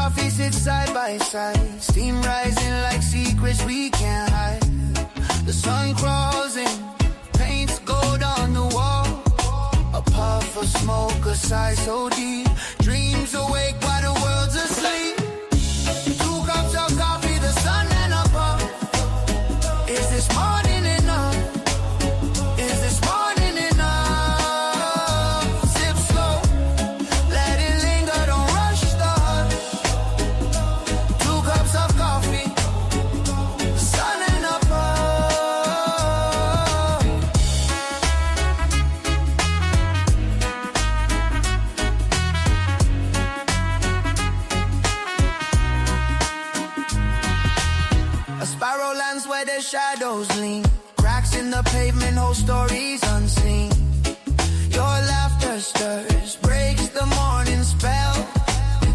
coffee sit side by side, steam rising like secrets we can't hide. The sun crawls in, paints gold on the wall. A puff of smoke, a sigh so deep, dreams awake while the world's asleep. 2 cups of coffee, the sun and a puff. Is this morning enough? Is this morning enough? Sip slow, let it linger, don't rush the hush. 2 cups of coffee, the sun and a puff. A sparrow lands where the shadows lean. Cracks in the pavement, whole stories unseen. Your laughter stirs, breaks the morning spell.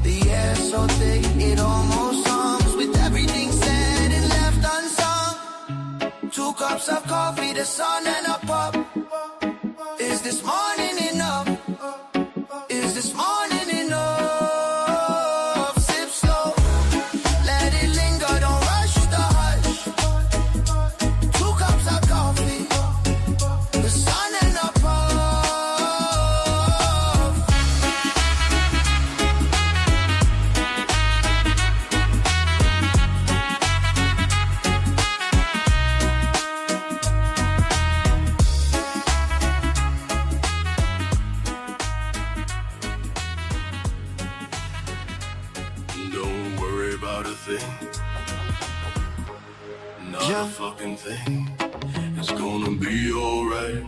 The air so thick, it almost hums. With everything said and left unsung. 2 cups of coffee, the sun and a pup. Is this morning enough? Is this morning enough? Sip slow, let it linger, don't rush the hush. 2 cups of coffee, the sun and a puff. Don't worry about a thing, not a fucking thing. It's gonna be alright.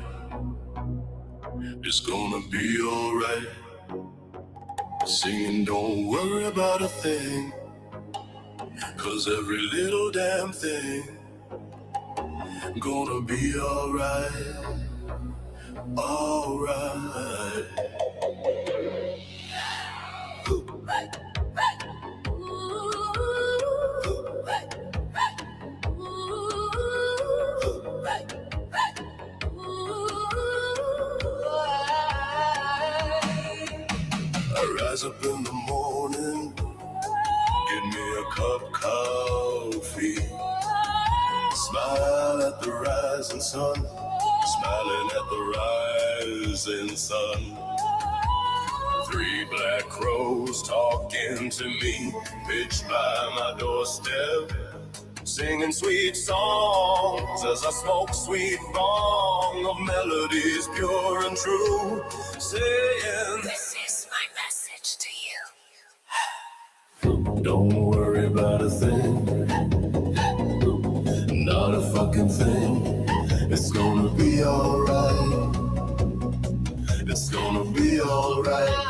It's gonna be alright. Singing, don't worry about a thing, 'cause every little damn thing gonna be alright. Alright. I rise up in the morning, get me a cup of coffee, smile at the rising sun, smiling at the rising sun. 3 black crows talking to me, pitched by my doorstep, singing sweet songs as I smoke sweet bong of melodies pure and true, saying, this is my message to you. Don't worry about a thing, not a fucking thing. It's gonna be alright. It's gonna be alright.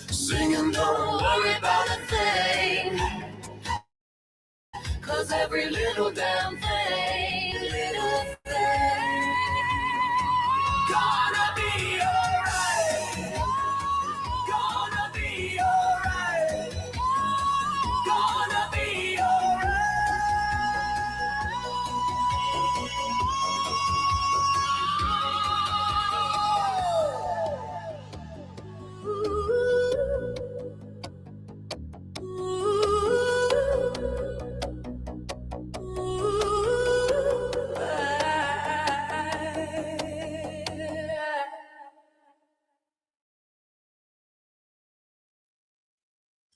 Singing, don't worry about a thing, 'cause every little damn thing, gonna be alright. Gonna be alright. Gonna be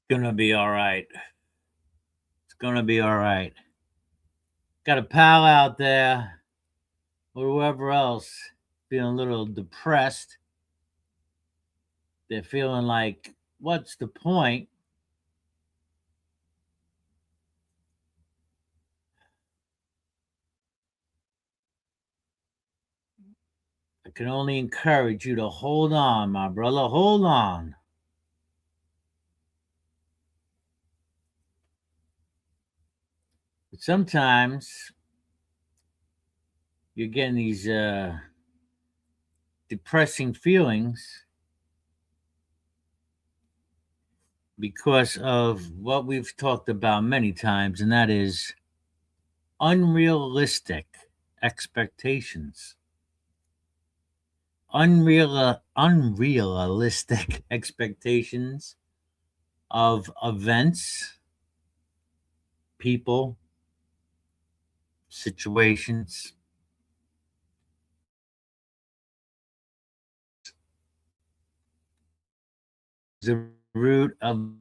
Gonna be all right. It's gonna be all right. Got a pal out there or whoever else feeling a little depressed. They're feeling like, what's the point? I can only encourage you to hold on, my brother. Hold on. But sometimes you're getting these depressing feelings because of what we've talked about many times, and that is unrealistic expectations. unrealistic expectations of events, people, situations. The root of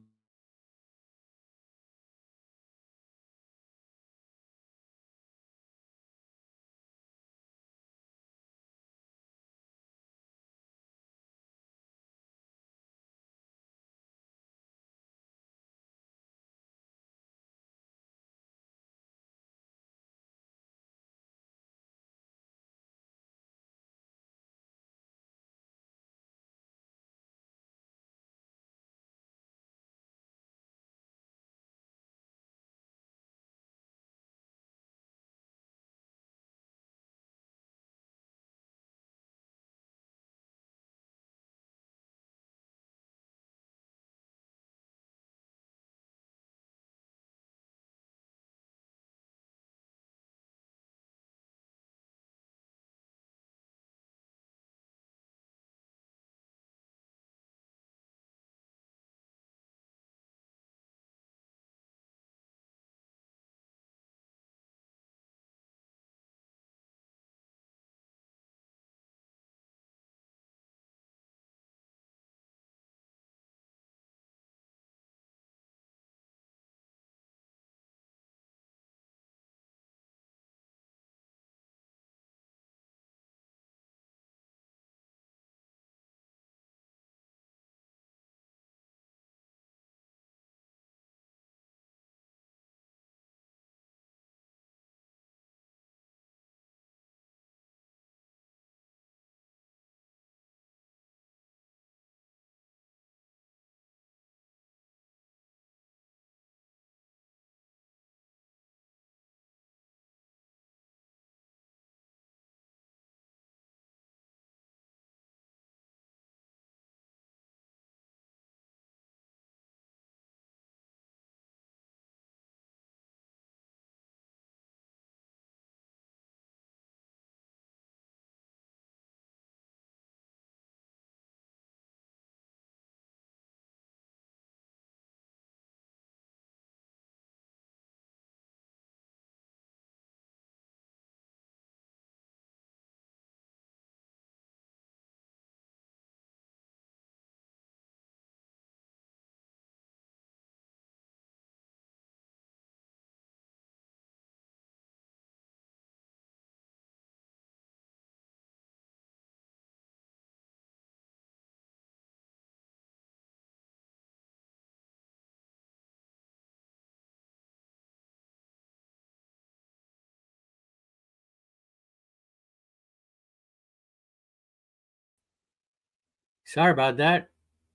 Sorry about that.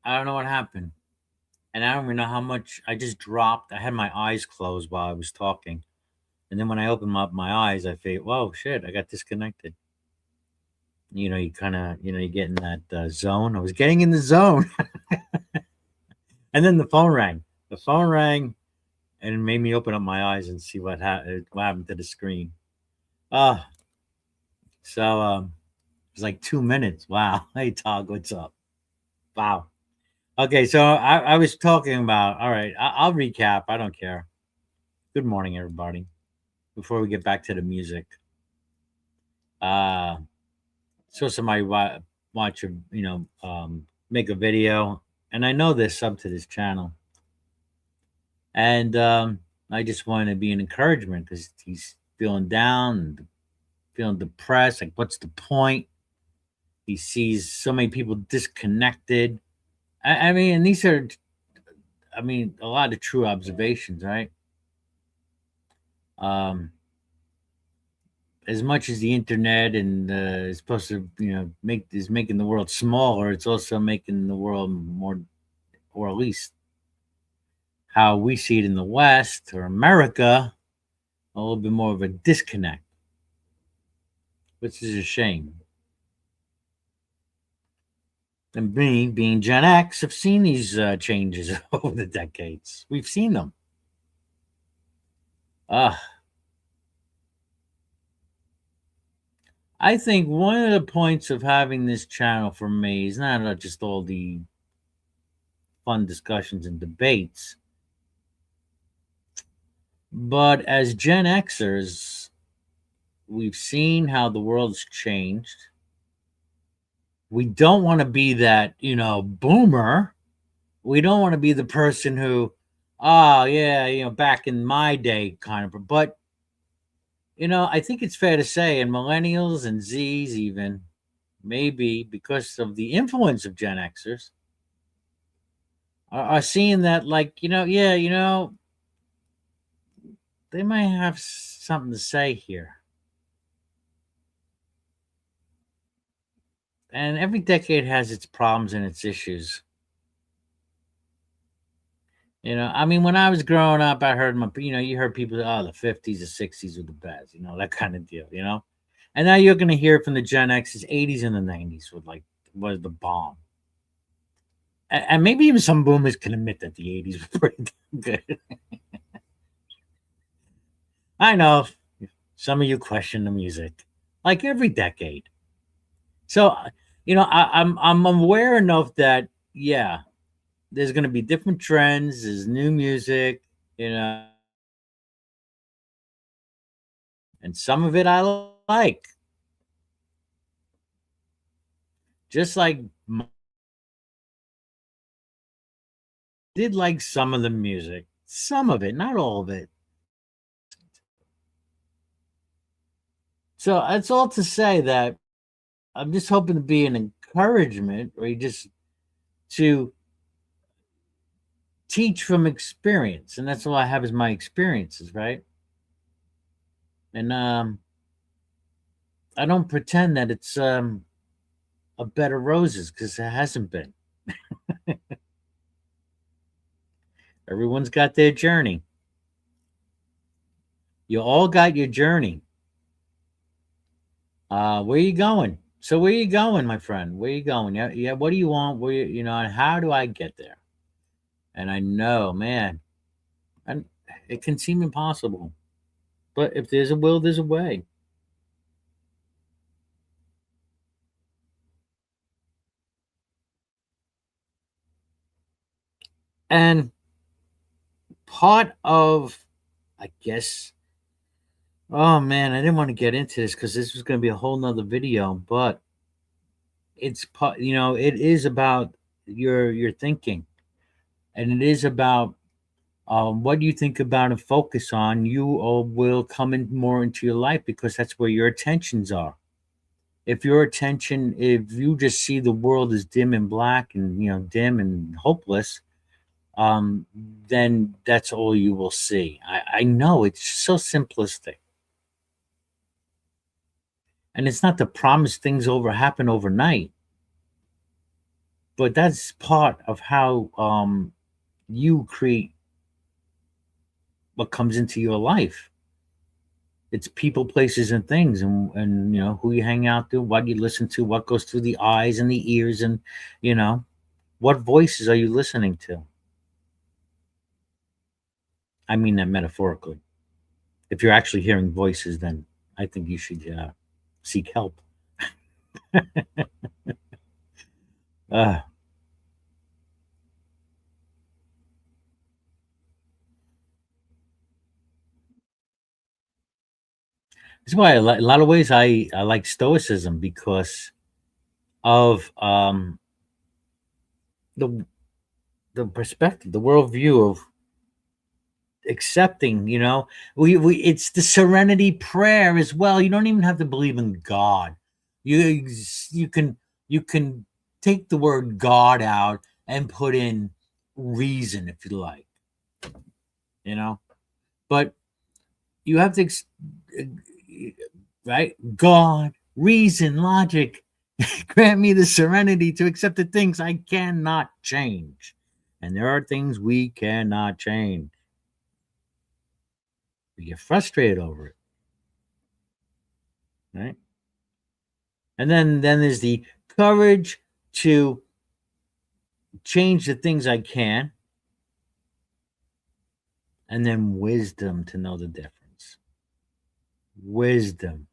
I don't know what happened. And I don't even know how much I just dropped. I had my eyes closed while I was talking. And then when I opened up my eyes, I figured, whoa, shit, I got disconnected. You kind of, you get in that zone. I was getting in the zone. And then the phone rang. The phone rang and it made me open up my eyes and see what happened to the screen. Ah, it was like 2 minutes. Wow. Hey, Tog, what's up? Wow. Okay, so I was talking about, all right, I'll recap. I don't care. Good morning, everybody. Before we get back to the music, uh, so somebody watch a, make a video, and I know there's sub to this channel, and I just want to be an encouragement because he's feeling down, and feeling depressed. Like, what's the point? He sees so many people disconnected. I mean, and these are, I mean, a lot of true observations, right? Um, as much as the internet and is supposed to, making the world smaller, it's also making the world more, or at least how we see it in the West or America, a little bit more of a disconnect, which is a shame. And me, being Gen X, have seen these changes over the decades. We've seen them. Ah, I think one of the points of having this channel for me is not just all the fun discussions and debates, but as Gen Xers, we've seen how the world's changed. We don't want to be that, boomer. We don't want to be the person who, oh, yeah, back in my day kind of, but, I think it's fair to say, and millennials and Zs even, maybe because of the influence of Gen Xers, are seeing that, like, yeah, they might have something to say here. And every decade has its problems and its issues. I mean, when I was growing up, I heard you heard people, oh, the 50s, the 60s were the best, that kind of deal. And now you're going to hear from the Gen X's 80s and the 90s was the bomb. And maybe even some boomers can admit that the 80s were pretty good. I know some of you question the music, like every decade. So, I'm aware enough that, yeah, there's going to be different trends. There's new music, you know, and some of it I like. Just like did like some of the music, some of it, not all of it. So that's all to say that I'm just hoping to be an encouragement, or just to teach from experience, and that's all I have is my experiences, right? And I don't pretend that it's a bed of roses because it hasn't been. Everyone's got their journey. You all got your journey. Where you going? So where you going, my friend? Where you going? Yeah, yeah. What do you want? And how do I get there? And I know, man, and it can seem impossible, but if there's a will, there's a way. And part of, I guess, oh man, I didn't want to get into this because this was going to be a whole nother video, but it's part, it is about your thinking, and it is about what you think about and focus on. You will come in more into your life because that's where your attentions are. If you just see the world as dim and black and dim and hopeless, um, then that's all you will see. I know it's so simplistic, and it's not to promise things happen overnight, but that's part of how you create what comes into your life. It's people, places, and things, and who you hang out to, what you listen to, what goes through the eyes and the ears, and you know what voices are you listening to. I mean that metaphorically. If you're actually hearing voices, then I think you should seek help. uh, that's why a lot of ways I like stoicism because of the perspective, the worldview of accepting. We it's the serenity prayer as well. You don't even have to believe in God. You you can you can take the word God out and put in reason if you like, you know but you have to right, God, reason, logic, grant me the serenity to accept the things I cannot change, and there are things we cannot change. We get frustrated over it, right? And then there's the courage to change the things I can, and then wisdom to know the difference. Wisdom.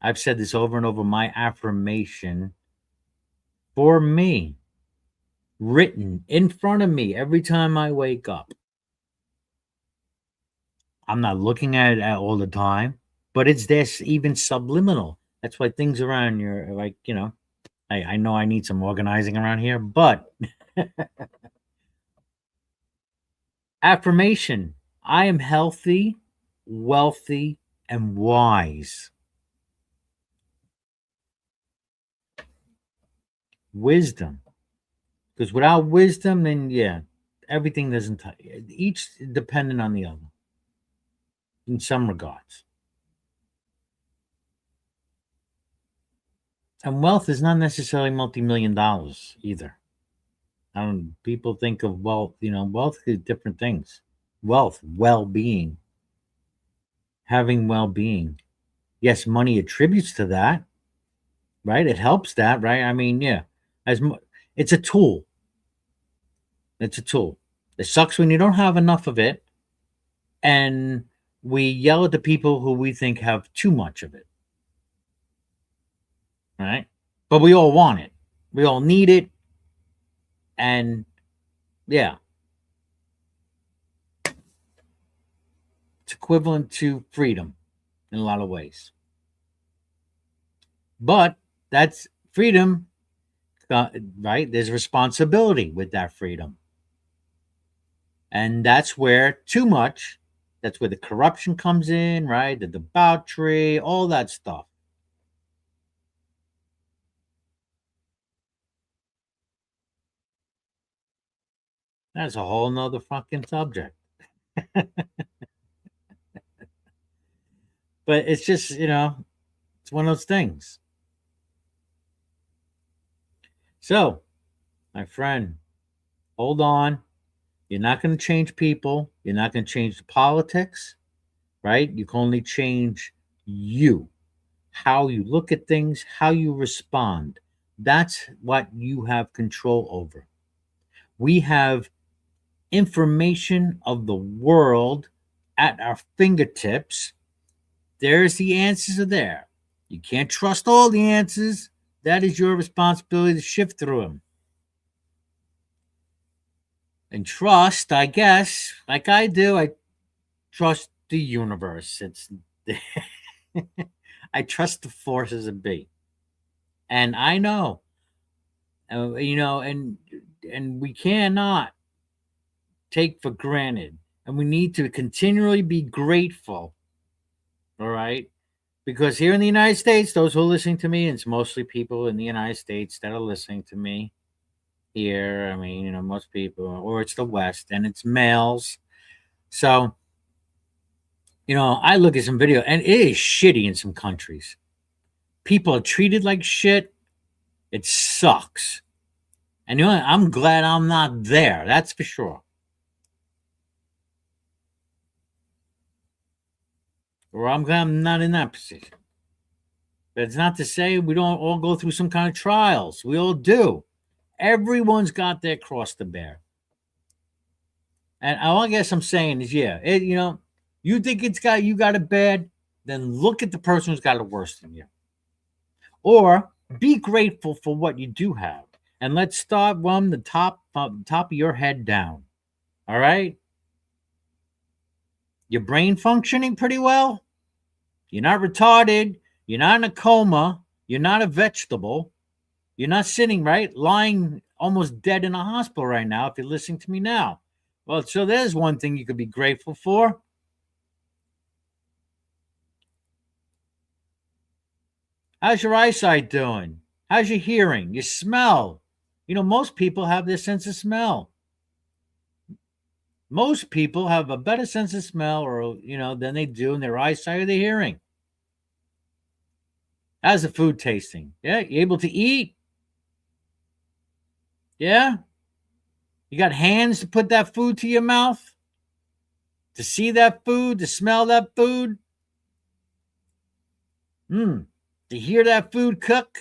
I've said this over and over. My affirmation for me, written in front of me every time I wake up. I'm not looking at it all the time, but it's this even subliminal. That's why things around here, like, I know I need some organizing around here, but affirmation: I am healthy, wealthy, and wise. Wisdom. Because without wisdom, then everything doesn't each dependent on the other in some regards. And wealth is not necessarily multi-million dollars either. People think of wealth, wealth is different things. Wealth, well-being, having well-being. Yes, money attributes to that, right? It helps that, right? I mean, it's a tool. It's a tool. It sucks when you don't have enough of it, and we yell at the people who we think have too much of it, right? But we all want it. We all need it, and it's equivalent to freedom in a lot of ways. But that's freedom, right? There's responsibility with that freedom. And that's where too much, that's where the corruption comes in, right? The debauchery, all that stuff. That's a whole nother fucking subject. But it's just, it's one of those things. So, my friend, hold on. You're not going to change people. You're not going to change the politics, right? You can only change you, how you look at things, how you respond. That's what you have control over. We have information of the world at our fingertips. There's the answers are there. You can't trust all the answers. That is your responsibility to shift through them. And trust, I guess, like I do, I trust the universe. It's I trust the forces of be. And I know, and we cannot take for granted, and we need to continually be grateful. All right, because here in the United States, those who are listening to me, and it's mostly people in the United States that are listening to me here. I mean, most people, or it's the West, and it's males. So, I look at some video, and it is shitty in some countries. People are treated like shit. It sucks. And I'm glad I'm not there. That's for sure. Or I'm glad I'm not in that position. But it's not to say we don't all go through some kind of trials. We all do. Everyone's got their cross to bear. And I guess I'm saying is, you think you got it bad, then look at the person who's got it worse than you. Or be grateful for what you do have. And let's start from the top of your head down. All right? Your brain functioning pretty well? You're not retarded. You're not in a coma. You're not a vegetable. You're not sitting, right? Lying almost dead in a hospital right now if you're listening to me now. Well, so there's one thing you could be grateful for. How's your eyesight doing? How's your hearing? Your smell? Most people have their sense of smell. Most people have a better sense of smell or, than they do in their eyesight or their hearing. How's the food tasting? Yeah, you able to eat? Yeah? You got hands to put that food to your mouth? To see that food? To smell that food? To hear that food cook?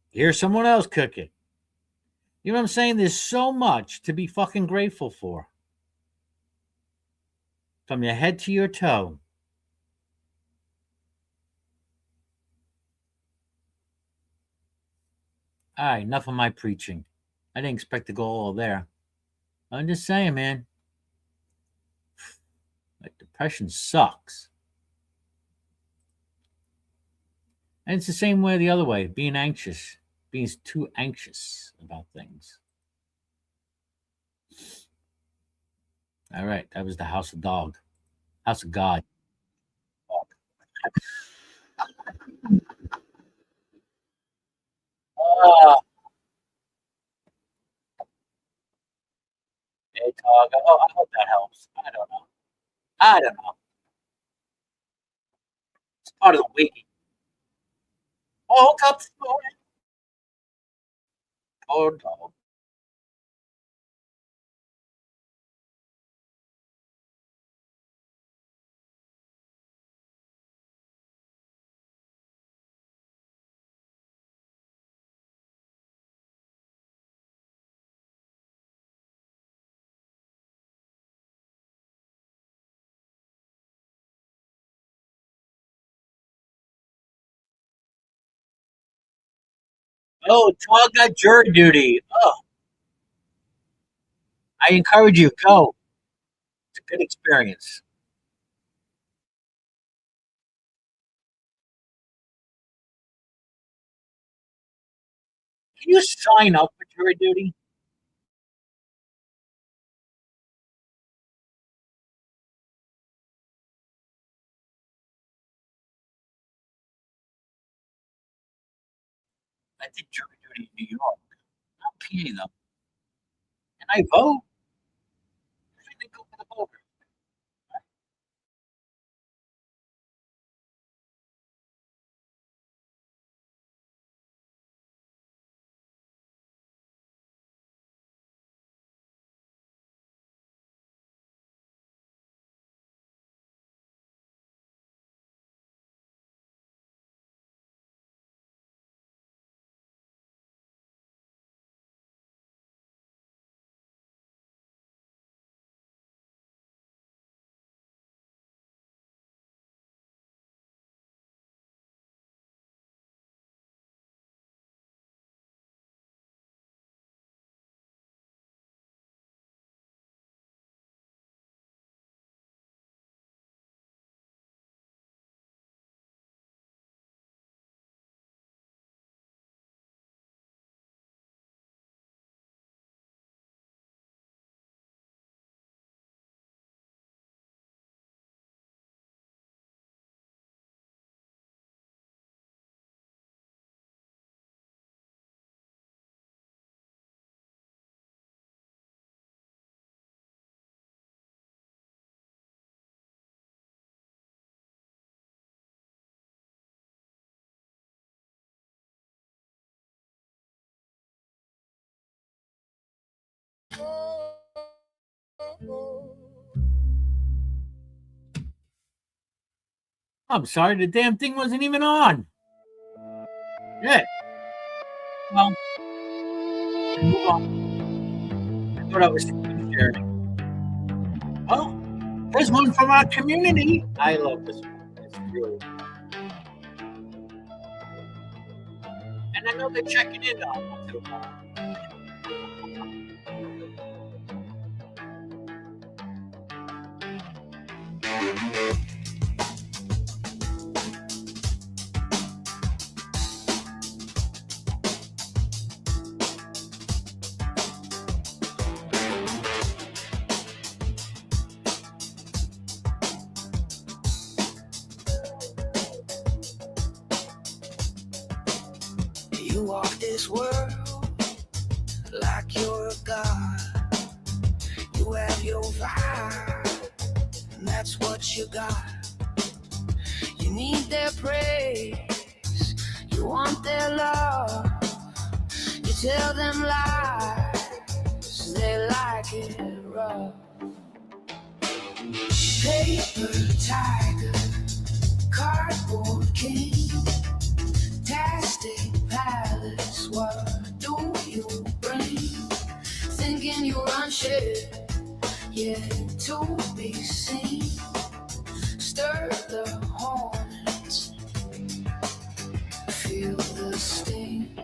Hear someone else cook it. You know what I'm saying? There's so much to be fucking grateful for. From your head to your toe. All right, enough of my preaching. I didn't expect to go all there. I'm just saying, man. Like, depression sucks. And it's the same way the other way, being anxious, being too anxious about things. All right, that was the House of Dog. House of God. Oh, hey, dog. Oh, I hope that helps. I don't know. I don't know. It's part of the week. Oh, up this morning. Poor dog. Oh, dog got jury duty. Oh, I encourage you, go. It's a good experience. Can you sign up for jury duty? I did jury duty in New York. I'm PA though. And I vote. I think go for the voter. I'm sorry, the damn thing wasn't even on. Yeah. Well, move on. I thought I was screen sharing. Oh, there's one from our community. I love this one. It's really, and I know they're checking in on once in a while. You walk this world like you're a god. You have your vibe, and that's what you got. You need their praise, you want their love. You tell them lies, they like it rough. Paper tiger, cardboard king, fantastic palace, what do you bring? Thinking you run shit, yet to be seen. Stir the hornets, feel the sting.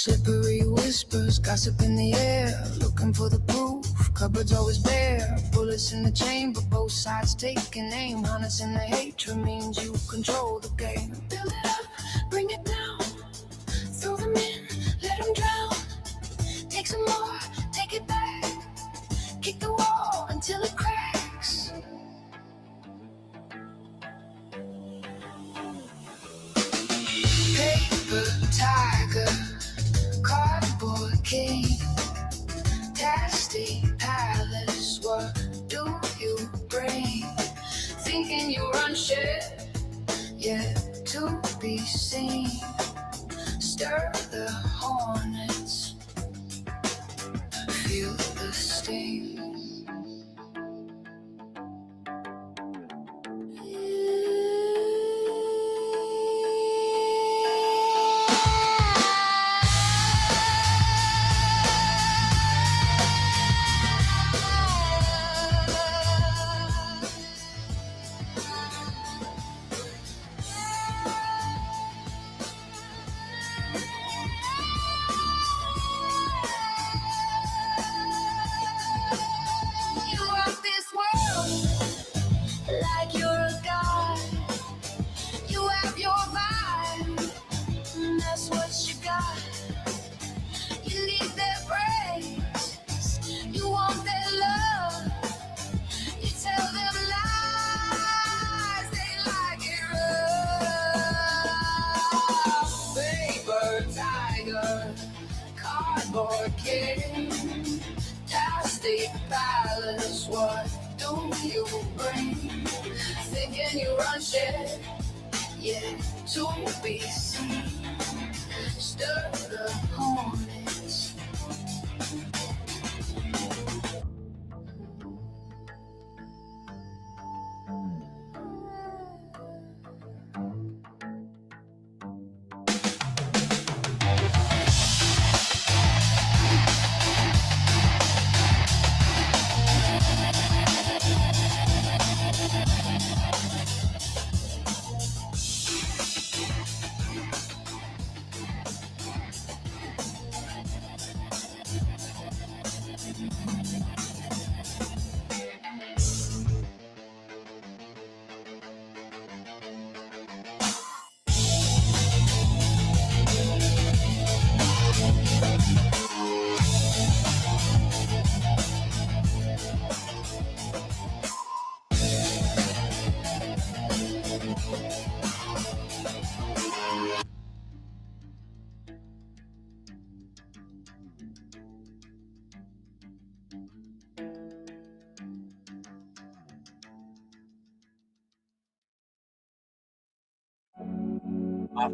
Slippery whispers, gossip in the air, looking for the proof, cupboards always bare. Bullets in the chamber, both sides taking aim. Harnessing the hatred means you control the game. Build it up, bring it down, throw them in, let them drown. Take some more, take it back, kick the wall until it cracks. Paper tiger, cardboard king, tasty palace, what do you bring? Thinking you run shit, yet to be seen. Stir the hornets, feel the sting. Cardboard king, tasty palace, what do you bring? Thinking you run shit, yeah, to be seen. Stir the hornets.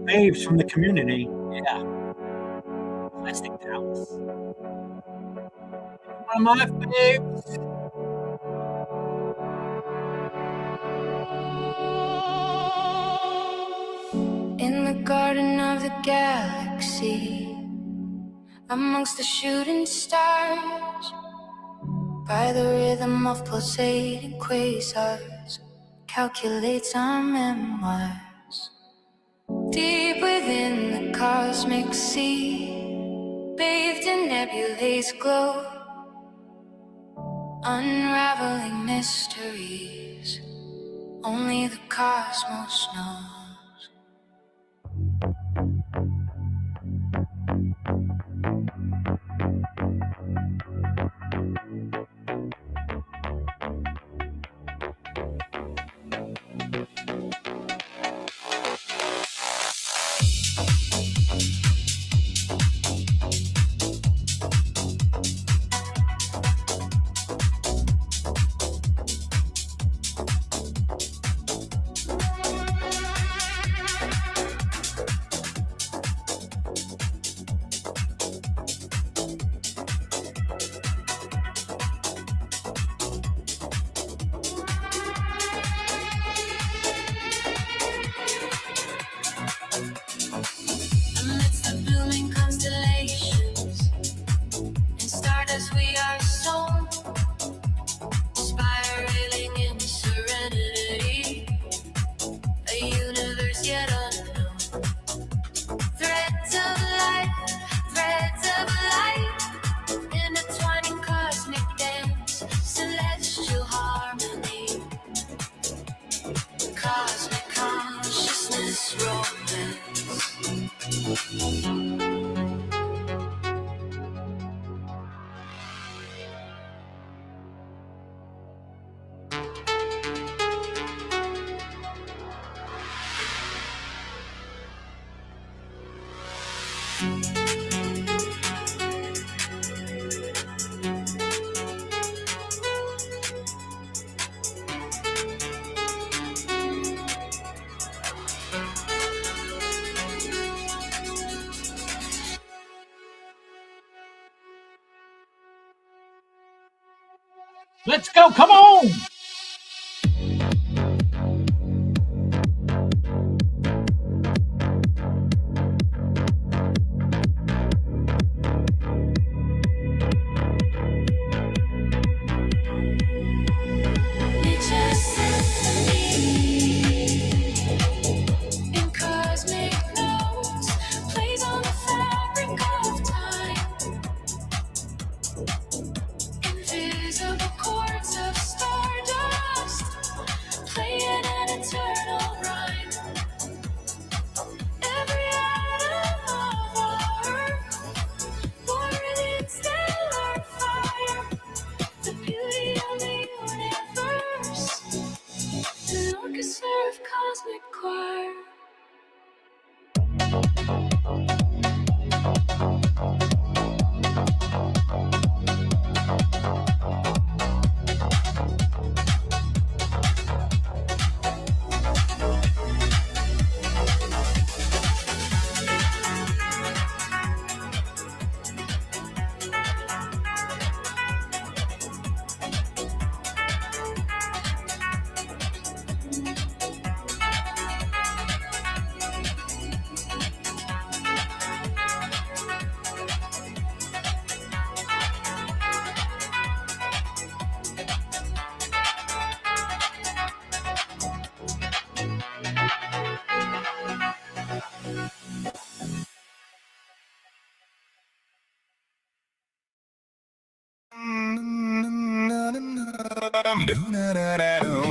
Faves from the community. Yeah. Plastic towels. One of my faves. In the garden of the galaxy, amongst the shooting stars, by the rhythm of pulsating quasars, calculates our memoirs. Deep within the cosmic sea, bathed in nebula's glow, unraveling mysteries only the cosmos knows. Let's go. Come on.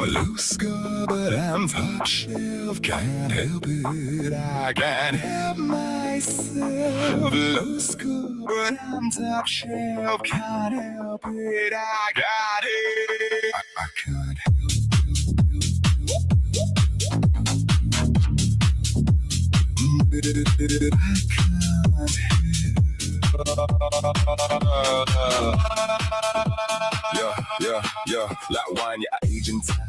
Loose girl, but I'm top shelf. Can't help it, I can't help myself. Loose girl, but I'm top shelf. Can't help it, I got it. I can't help it. Yeah, like wine, yeah, I age in time.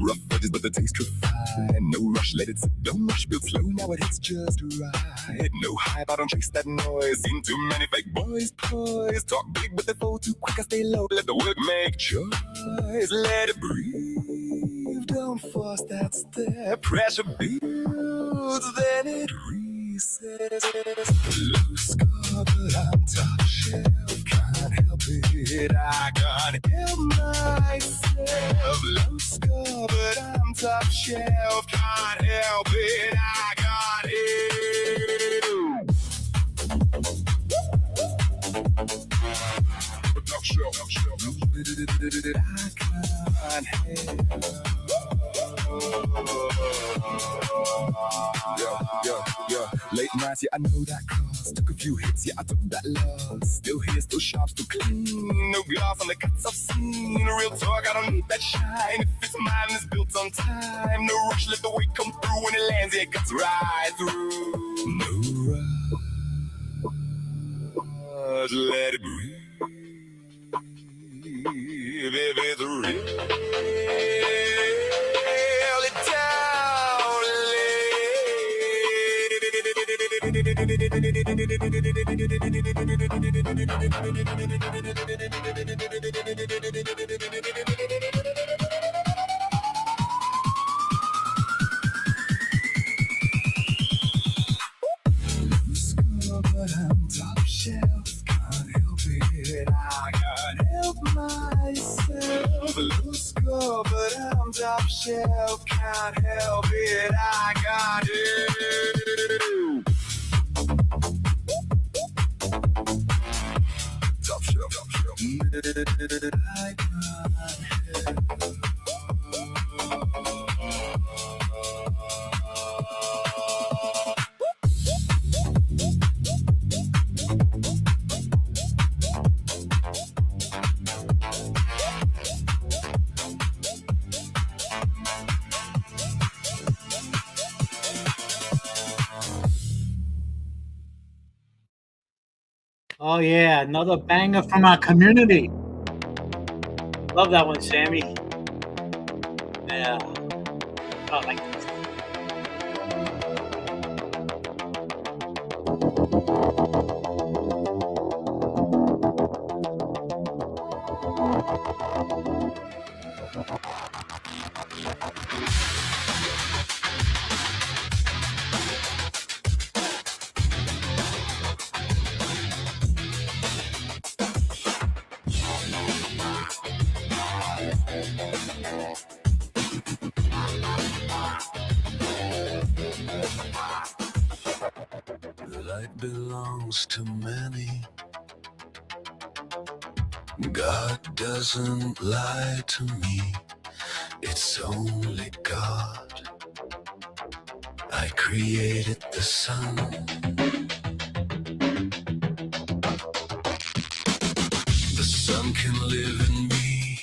Rough edges, but the taste refined. No rush, let it sit, don't rush, build slow, now it hits just right. No hype, I don't chase that noise. Seen too many fake boys poised. Talk big, but they fall too quick, I stay low. Let the work make choice, let it breathe. Don't force that step. Pressure builds, then it resets. Loose car, but I'm top shelf. Can't help it, I can't help myself. Loose car, but I'm top shelf. Can't help it, I got it. Top shelf, top shelf. I can't help. Yeah. Late nights, yeah, I know that cost. Took a few hits, yeah, I took that loss. Still here, still sharp, still clean. No gloss on the cuts I've seen. Real talk, I don't need that shine. If it's mine, it's built on time. No rush, let the weight come through. When it lands, yeah, it cuts right through. No rush, let it breathe. If it's real. But I'm top shelf, can't help it, I can't help myself. Loose go, but I'm top shelf, can't help it, I got it. Top shelf, top shelf. I can't help. Oh, yeah. Another banger from our community. Love that one, Sammy. Yeah. I like this. The light belongs to many. God doesn't lie to me. It's only God. I created the sun. The sun can live in me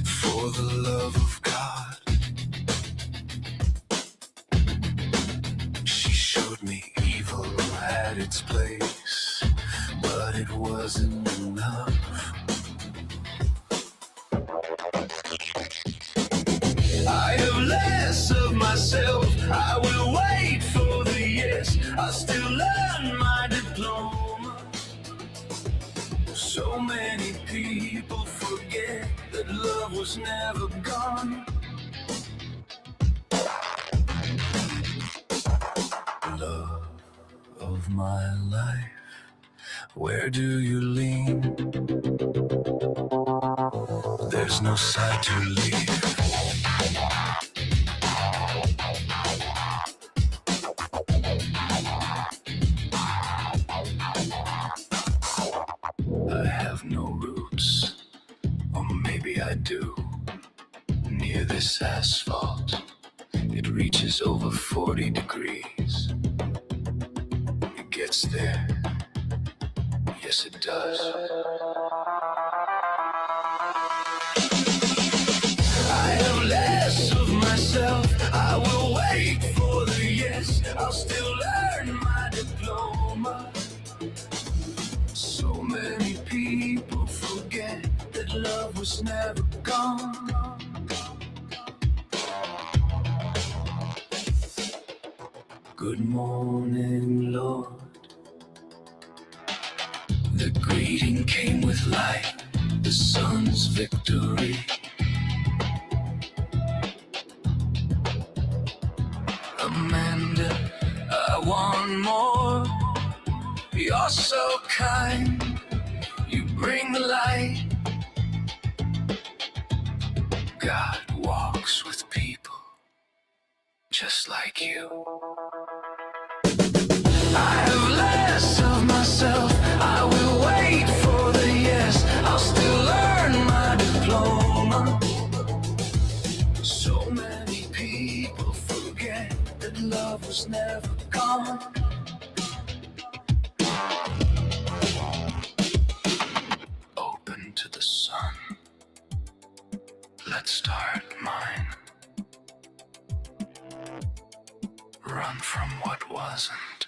for the love of God. She showed me evil had its place, but it wasn't enough. I have less of myself. I will wait for the yes. I'll still learn my diploma. So many people forget that love was never gone. Love of my life, where do you lean? There's no side to leave. I have no roots, or maybe I do. Near this asphalt, it reaches over 40 degrees. It gets there, yes it does. I have less of myself. I will wait for the yes. I'll still learn my diploma. So many people forget that love was never gone. Good morning, Lord. The greeting came with light, the sun's victory. Amanda, I want more. You're so kind, you bring the light. God walks with people just like you. I have less of myself. I will wait for the yes. I'll still learn my diploma. So many people forget that love was never gone. Open to the sun. Let's start mine. Run from what wasn't.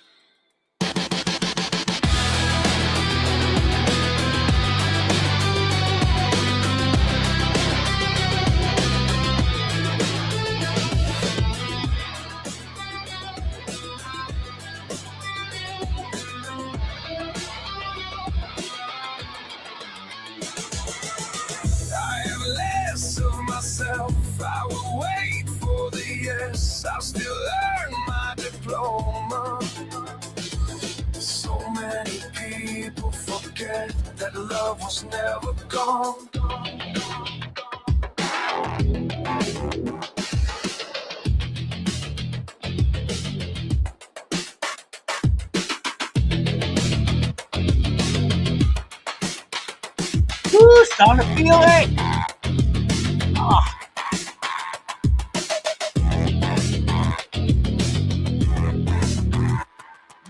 I will wait for the yes. I'll still earn my diploma. So many people forget that love was never gone. Woo, starting to feel it. Oh.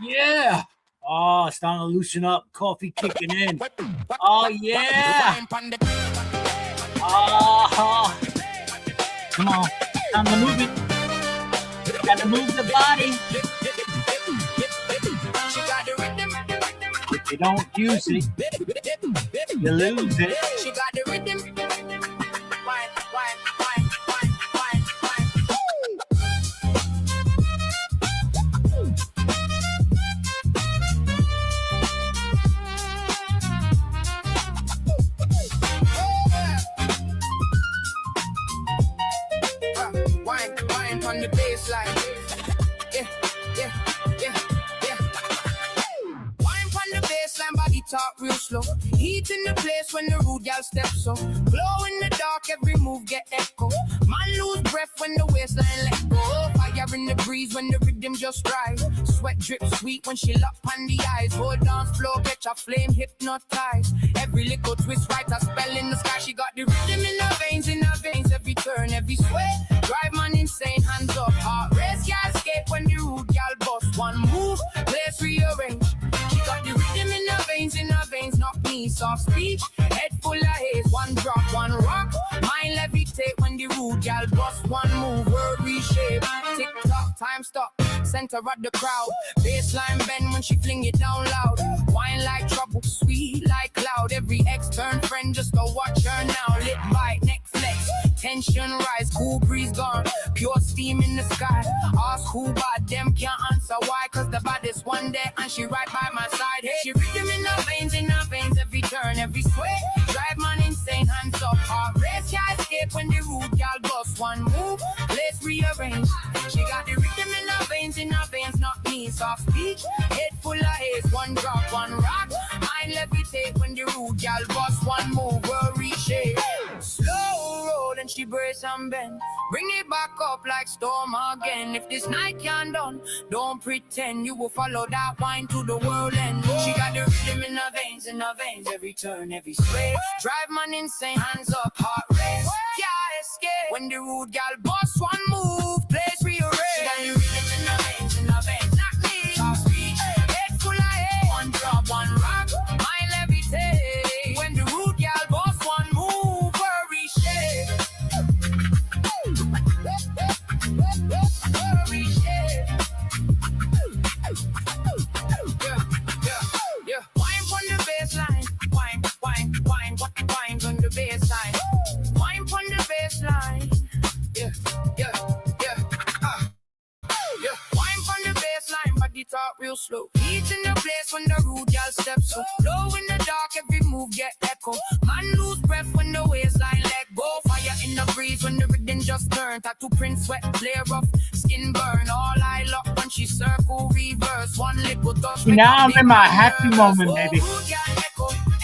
Yeah. Oh, starting to loosen up. Coffee kicking in. Oh, yeah. Oh. Come on. Time to move it. Got to move the body. If you don't use it, you lose it. She got the rhythm. Wine, wine, wine, wine, wine, wine. on the baseline. Yeah, yeah, yeah, yeah. Wine on the baseline, body talk real slow. Heat in the place when the rude gal steps so. Glow in the dark, every move get echo. Man lose breath when the waistline let go. Fire in the breeze when the rhythm just rise. Sweat drip sweet when she lock on the eyes. Hold dance floor, catch a flame, hypnotize. Every little twist, write a spell in the sky. She got the rhythm in her veins, every turn, every sway. Drive man insane, hands up, heart race, can't escape when the rude gal bust. One move, place rearrange. She got the rhythm in her veins, knock me soft speech. Head full of haze, one drop, one rock. Mind levitate when the rude gal bust. One move, word reshape. Tick tock, time stop, center of the crowd. Baseline bend when she fling it down loud. Wine like trouble, sweet like cloud. Every ex-turn friend just go watch her now. Lip bite, neck flex, tension rise, cool breeze gone. Pure steam in the sky. Ask who bad, them can't answer why. Cause the baddest one day and she right by my side. Hey, she rhythm in her veins, every turn, every sway. Drive man insane, hands up, heart race, can't escape when the rude gal bust. One move, let's rearrange. She got the rhythm in her veins, not me, soft speech. Head full of haze, one drop, one rock. Mind levitate when the rude gal bust. One move, her reshape. Slow roll and she brace and bend. Bring it back up like storm again. If this night can't done, don't pretend you will follow that wine to the world end. She got the rhythm in her veins, every turn, every sway. Drive man insane, hands up, heart race. Can't escape when the rude gal bust. One move, place rearrange. She got the rhythm in her veins, not me. Soft speech, head full of hate. One drop, one rock, mind levitate. When the rude gal bust, one move, her reshape. Her reshape. Yeah. Wine on the baseline. Wine on the baseline. Wine on the baseline. Yeah. Wine on the baseline, body talk real slow. Heat in the place when the rude gal steps so. Low in the dark, every move get echo. Man lose breath when the waistline let go. Fire in the breeze when the rhythm just turn. Tattoo print, sweat, flare rough, skin burn. All I lock when she circle, reverse. One little touch. Now I'm in my happy moment, baby.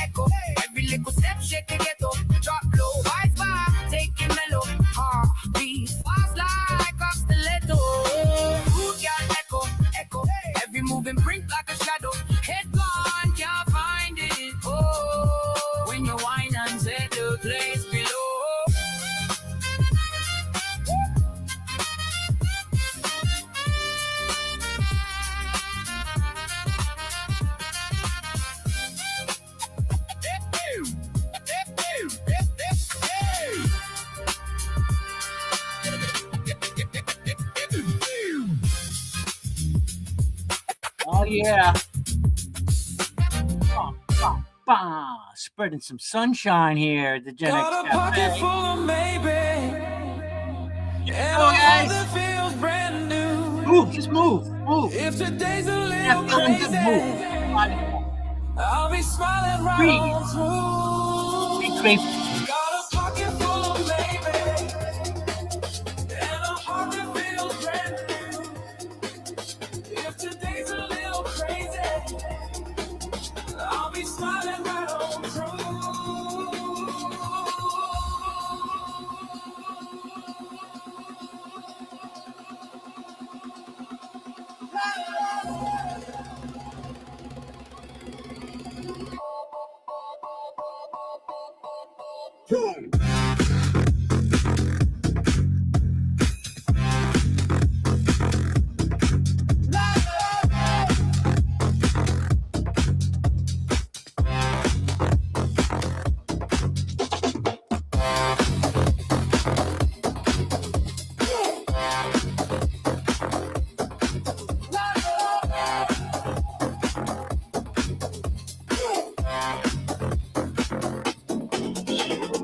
Echo. Every little step, shake the ghetto. Drop low, rise back, take it mellow. Heartbeat fast like a stiletto. Rude gal echo. Every moving print like a shadow. Head gone, can't find it. Oh, when you whine and set the place below. Oh yeah. Spreading some sunshine here at the Gen X Got a pocket Cafe. full of maybe, and Oh, a heart guys. that feels brand new. Move, just move. If today's a Yeah, little feeling good, crazy, move. I'll be smiling right Breathe. on through. Be grateful. Got a pocket full of maybe, and a heart that feels brand new. If today's a little crazy, I'll be smiling right on through.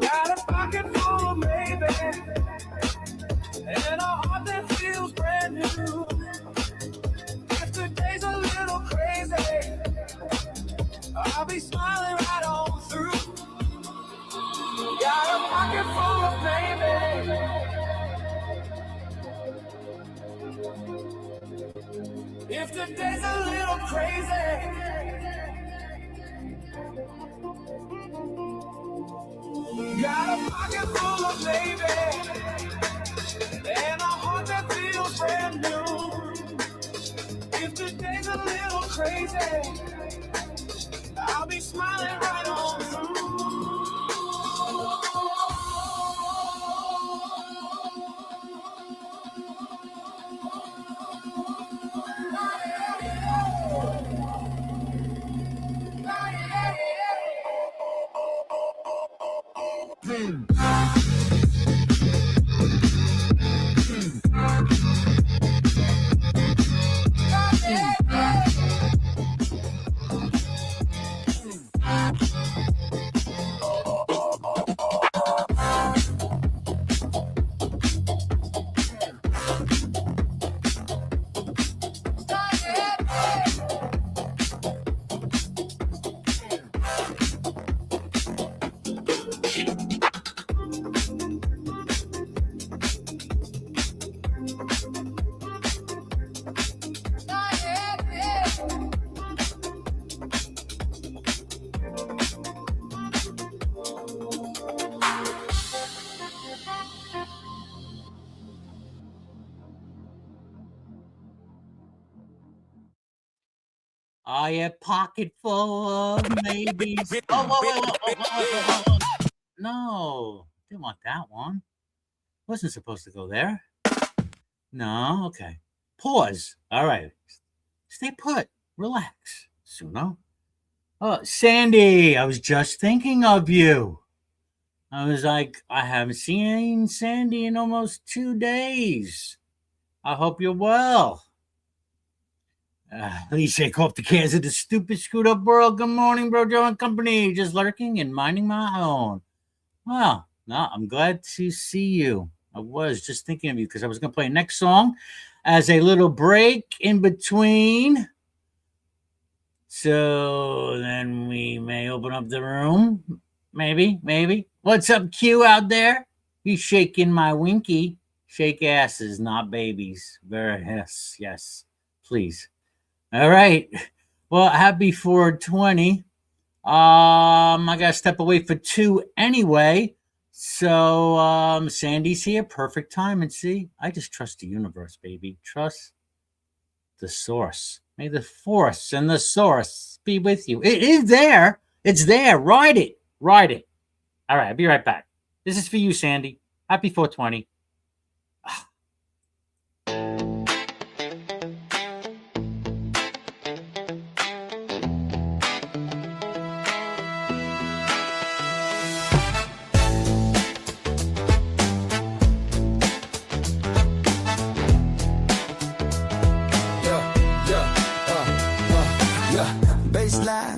Got a pocket full of maybe, and a heart that feels brand new. If today's a little crazy, I'll be smiling right on through. Got a pocket full of maybe, If the day's a little crazy, got a pocket full of baby and a heart that feels brand new. If the day's a little crazy, I'll be smiling right on through. Are you pocket full of maybes? Oh. No, didn't want that one. Wasn't supposed to go there. No, okay. Pause. All right. Stay put. Relax, Suno. Oh, Sandy, I was just thinking of you. I was like, I haven't seen Sandy in almost 2 days. I hope you're well. At least I off the cans of the stupid screwed up world. Good morning, bro, Joe and company. Just lurking and minding my own. Well, no, I'm glad to see you. I was just thinking of you because I was going to play next song as a little break in between. So then we may open up the room. Maybe. What's up, Q out there? He's shaking my winky. Shake asses, not babies. Very yes, please. All right. Well, happy 420. I gotta step away for 2 anyway. So Sandy's here. Perfect time. And see, I just trust the universe, baby. Trust the source. May the force and the source be with you. It is there. It's there. Ride it. All right, I'll be right back. This is for you, Sandy. Happy 420.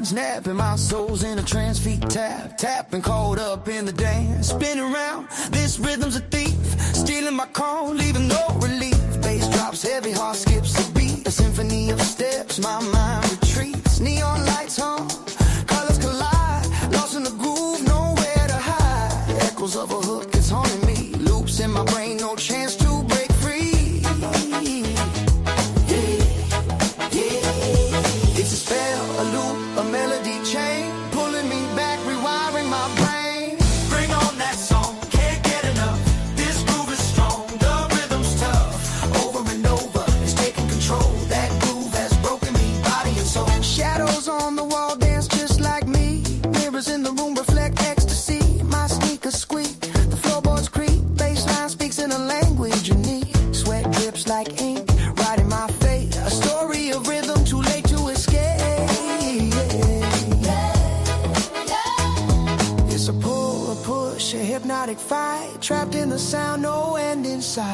Snapping, my soul's in a trance, feet tapping, caught up in the dance, spinning around. This rhythm's a thief, stealing my call, leaving no relief. Bass drops heavy, heart skips a beat, a symphony of steps. My mind retreats, neon lights on, colors collide, lost in the groove, nowhere to hide. Echoes of a hook, it's haunting me, loops in my brain, no chance to break free. It's a spell, a loop, a melody chain, pulling me back, rewiring my brain. Bring on that song, can't get enough. This groove is strong, the rhythm's tough. Over and over, it's taking control. That groove has broken me, body and soul. Shadows on the wall dance just like me. Mirrors in the room reflect ecstasy. My sneakers squeak, the floorboards creak. Bassline speaks in a language unique. Sweat drips like ink, writing my fate. A story of rhythm, too late to escape. It's a pull, a push, a hypnotic fight. Trapped in the sound, no end in sight.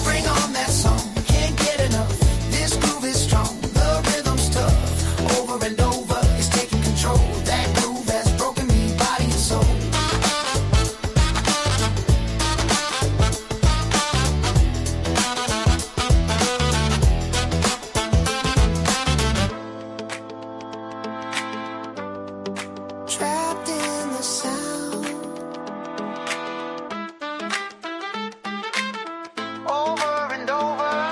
Bring on that song, can't get enough. This groove is strong, the rhythm's tough. Over and over, it's taking control. That groove has broken me, body and soul. Trapped in the sound. Over and over.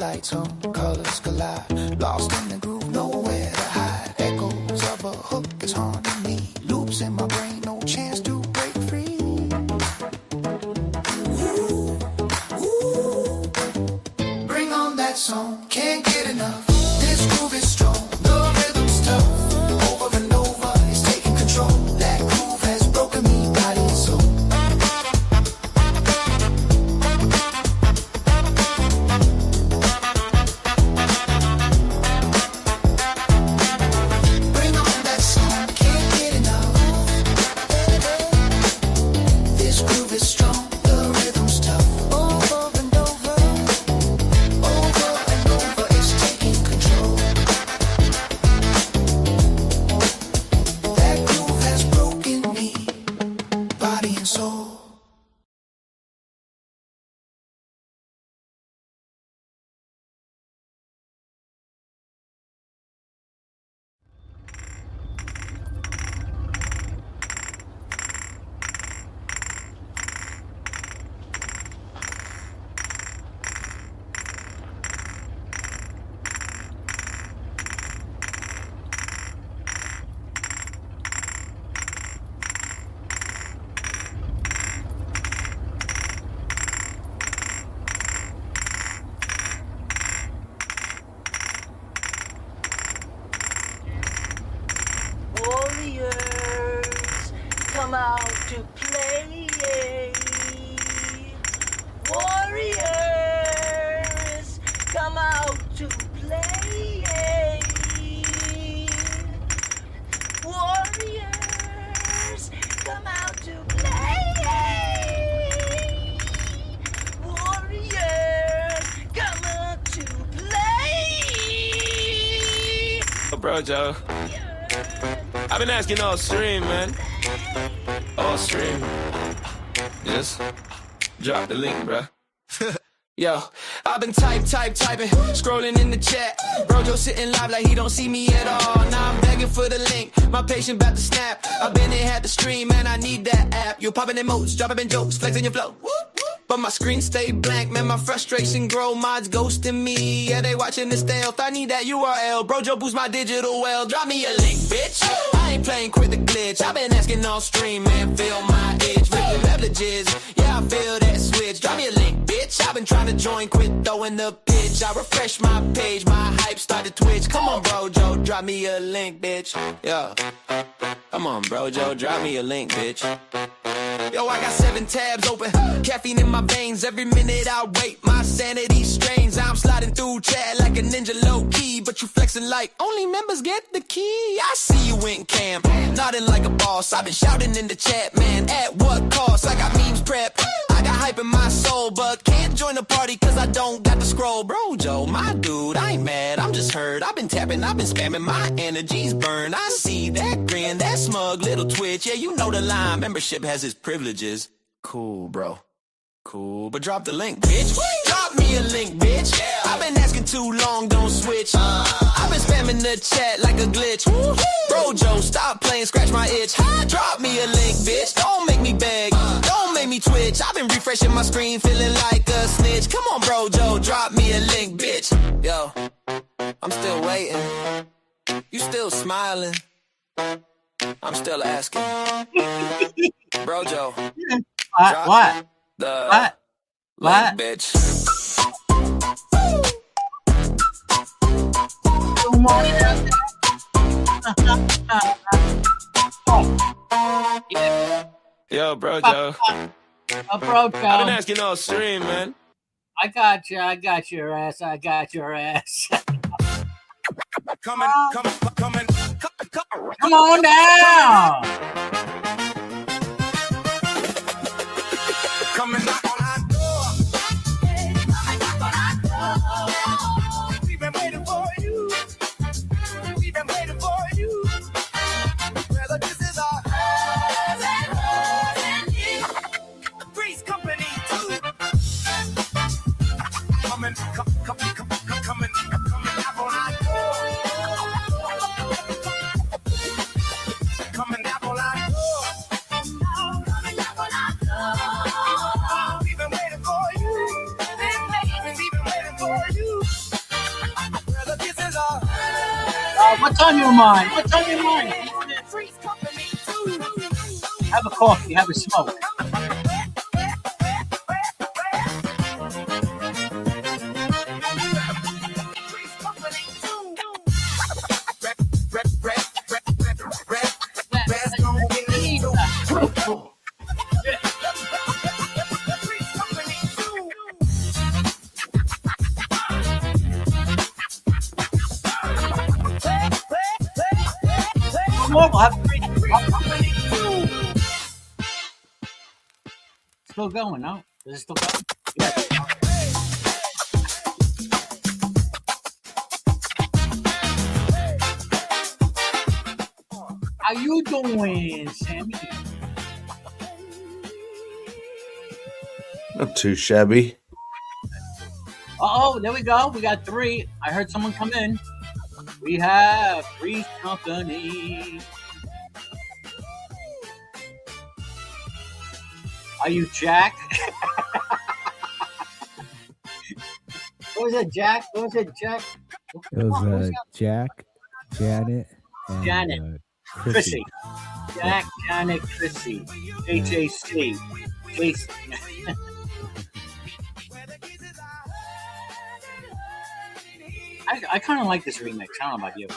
lights on, colors collide. Lost in the groove, nowhere to hide. Echoes of a hook is haunting me. Loops in my brain, no chance to break free. Ooh, ooh. Bring on that song, can't get enough. This groove is strong, the rhythm's tough. Over and over, it's taking control. That groove has broken me, body and soul. Bring on that song, can't get enough. This groove is strong, the rhythm's tough. Over and over, it's taking control. That groove has broken me, body and soul. Warriors, come out to play. Warriors, come out to play. Warriors, come out to play. Warriors, come out to play. Oh, bro, Joe. I've been asking all stream, man. All stream. Just drop the link, bro. Yo, I've been typing, scrolling in the chat. Brojo sitting live like he don't see me at all. Now I'm begging for the link, my patient about to snap. I've been in, had the stream, man, I need that app. You popping emotes, dropping in jokes, flexing your flow. But my screen stay blank, man, my frustration grow, mods ghosting me. Yeah, they watching the stealth, I need that URL. Brojo boost my digital well, drop me a link, bitch. I ain't playing quit the glitch, I've been asking all stream, man, feel my itch. Rip the beverages, yeah, I feel that switch. Drop me a link, bitch, I've been trying to join, quit throwing the pitch. I refresh my page, my hype started twitch. Come on, Brojo, drop me a link, bitch. Yeah, come on, Brojo, drop me a link, bitch. Yo, I got 7 tabs open, caffeine in my veins. Every minute I wait, my sanity strains. I'm sliding through chat like a ninja low-key, but you flexing like only members get the key. I see you in camp, nodding like a boss. I've been shouting in the chat, man, at what cost? I got memes prepped, I got hype in my soul, but can't join the party cause I don't got the scroll. Brojo, my dude, I ain't mad, I'm just hurt. I've been tapping, I've been spamming, my energy's burned. I see that grin, that smug little twitch. Yeah, you know the line, membership has its privileges. Cool, bro. Cool, but drop the link, bitch. Drop me a link, bitch. I've been asking too long, don't switch. I've been spamming the chat like a glitch. Brojo, stop playing, scratch my itch. Drop me a link, bitch. Don't make me beg, don't make me twitch. I've been refreshing my screen, feeling like a snitch. Come on, Brojo, drop me a link, bitch. Yo, I'm still waiting. You still smiling. I'm still asking. Brojo. What? The What? bitch. Good morning out there. Yo, Brojo. Brojo. I've been asking all stream, man. I got you. I got your ass. I got your ass. Come on down. Come and knock on our door. We've been waiting for you. We've been waiting for you. Whether this is our Grace Company too. Come and knock on our door. Come and knock on our What's on your mind? What's on your mind? Have a coffee. Have a smoke. We'll have a great Still going, no? Is it still going? Yes. How you doing, Sammy? Not too shabby. Oh, there we go. We got 3. I heard someone come in. We have Three's Company. Are you Jack? What was it, Jack? What was it, Jack? It was Jack, Janet, and Janet. Chrissy. Jack, Janet, Chrissy. HAC. Jason. I kind of like this remix. I don't know about you.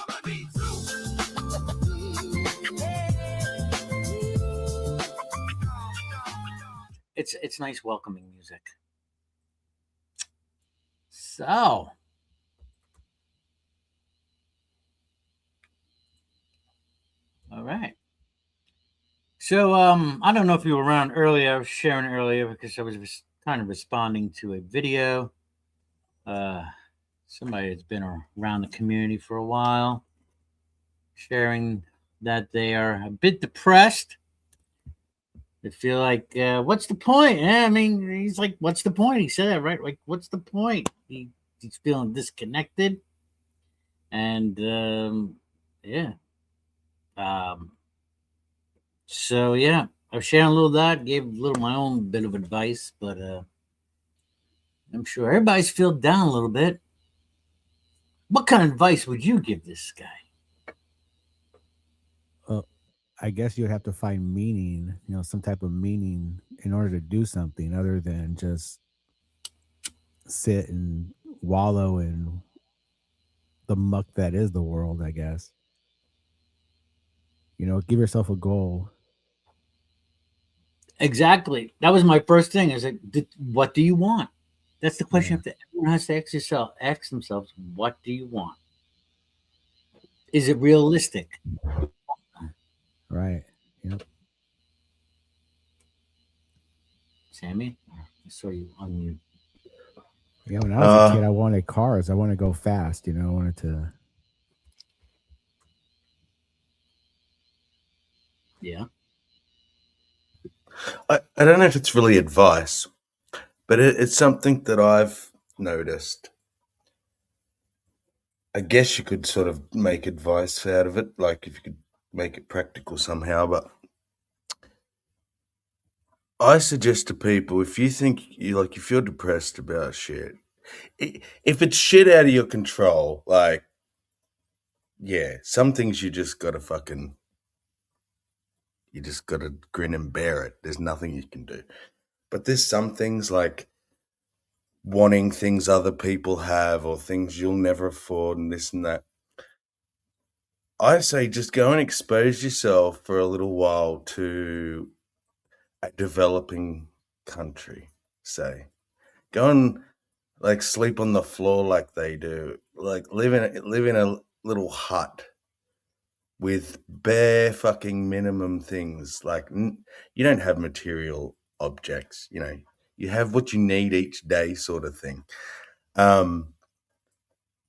It's nice, welcoming music. So, all right. So, I don't know if you were around earlier. I was sharing earlier because I was kind of responding to a video. Somebody that's been around the community for a while, sharing that they are a bit depressed. They feel like, what's the point? I mean, he's like, what's the point? He said that, right? Like, what's the point? He's feeling disconnected. And, yeah. So, yeah, I was sharing a little of that, gave a little my own bit of advice, but I'm sure everybody's feeling down a little bit. What kind of advice would you give this guy? I guess you'd have to find meaning, some type of meaning in order to do something other than just sit and wallow in the muck that is the world, I guess. Give yourself a goal. Exactly. That was my first thing. Is like, what do you want? That's the question. Yeah. Everyone has to ask themselves, what do you want? Is it realistic? Right. Yep. Sammy, I saw you on mute. Yeah, when I was a kid, I wanted cars. I wanted to go fast, I wanted to. Yeah. I don't know if it's really advice, but it's something that I've noticed. I guess you could sort of make advice out of it, like if you could make it practical somehow, but I suggest to people, if you think if you're depressed about shit, if it's shit out of your control, like, yeah, some things you just gotta grin and bear it. There's nothing you can do. But there's some things like wanting things other people have or things you'll never afford and this and that. I say just go and expose yourself for a little while to a developing country, say. Go and sleep on the floor like they do. Like live in a little hut with bare fucking minimum things. Like you don't have material objects, you have what you need each day sort of thing.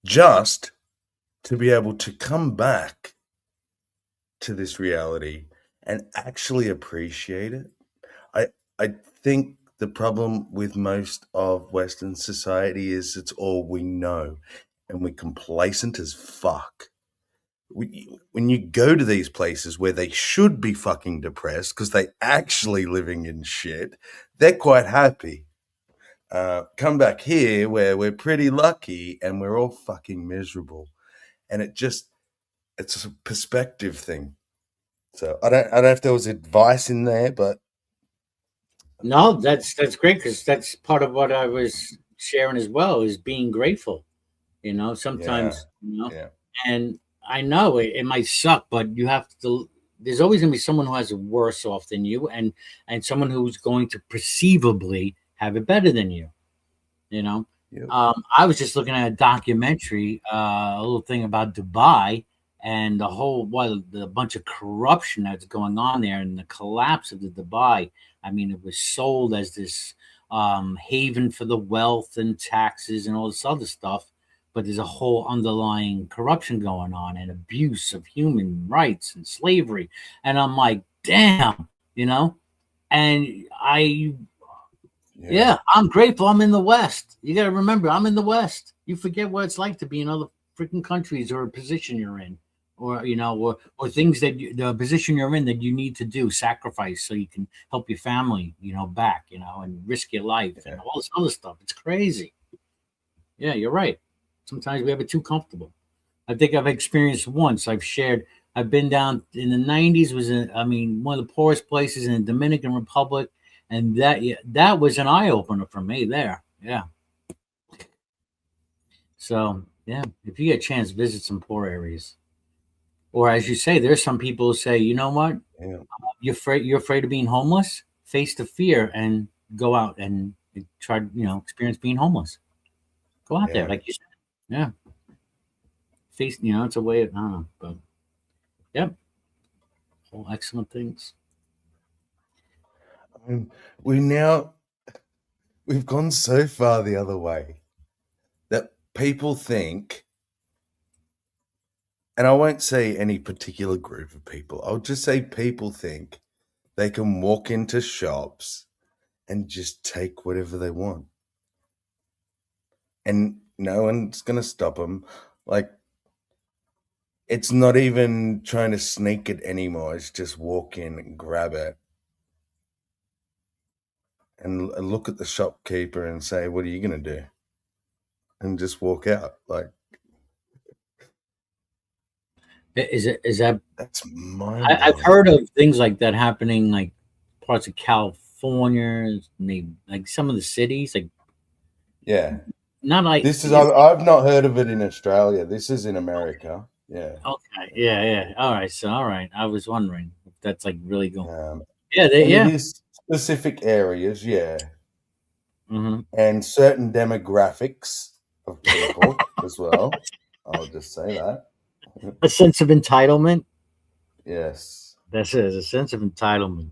Just to be able to come back to this reality and actually appreciate it. I think the problem with most of Western society is it's all we know and we're complacent as fuck. When you go to these places where they should be fucking depressed because they actually living in shit, they're quite happy. Come back here where we're pretty lucky and we're all fucking miserable. And it just it's a perspective thing. So I don't know if there was advice in there, but No, that's great because that's part of what I was sharing as well is being grateful. yeah, Sometimes, yeah, and I know it might suck, but you have to. There's always going to be someone who has it worse off than you, and someone who's going to perceivably have it better than you. You know, yep, I was just looking at a documentary, a little thing about Dubai and the whole the bunch of corruption that's going on there and the collapse of the Dubai. I mean, it was sold as this haven for the wealth and taxes and all this other stuff, but there's a whole underlying corruption going on and abuse of human rights and slavery. And I'm like, damn, you know. And yeah, yeah, I'm grateful I'm in the West. You got to remember, I'm in the West. You forget what it's like to be in other freaking countries or a position you're in, or or things that the position you're in that you need to do sacrifice so you can help your family, back, and risk your life yeah, and all this other stuff. It's crazy. Yeah, you're right. Sometimes we have it too comfortable. I think I've experienced once. I've shared. I've been down in the '90s. One of the poorest places in the Dominican Republic, and that was an eye opener for me. There, yeah. So yeah, if you get a chance, visit some poor areas. Or as you say, there's some people who say, you know what, yeah, you're afraid of being homeless. Face the fear and go out and try. Experience being homeless. Go out there, yeah. like you said. Yeah, face. It's a way of, I don't know, but yep, all excellent things. I mean, we now we've gone so far the other way that people think, and I won't say any particular group of people. I'll just say people think they can walk into shops and just take whatever they want, and no one's gonna stop them. Like, it's not even trying to sneak it anymore. It's just walk in and grab it and look at the shopkeeper and say, "What are you gonna do?" And just walk out. Like, Is that that's mind I've blowing. heard of things like that happening, like parts of California, maybe like some of the cities, like Yeah. not like This is, I've not heard of it in Australia. This is in America. Yeah. okay, yeah, yeah. All right, so all right. I was wondering if that's like really cool. Um, Yeah, and it yeah. is specific areas, yeah, Hmm. and certain demographics of people as well. I'll just say that. A sense of entitlement. Yes. That's it. A sense of entitlement.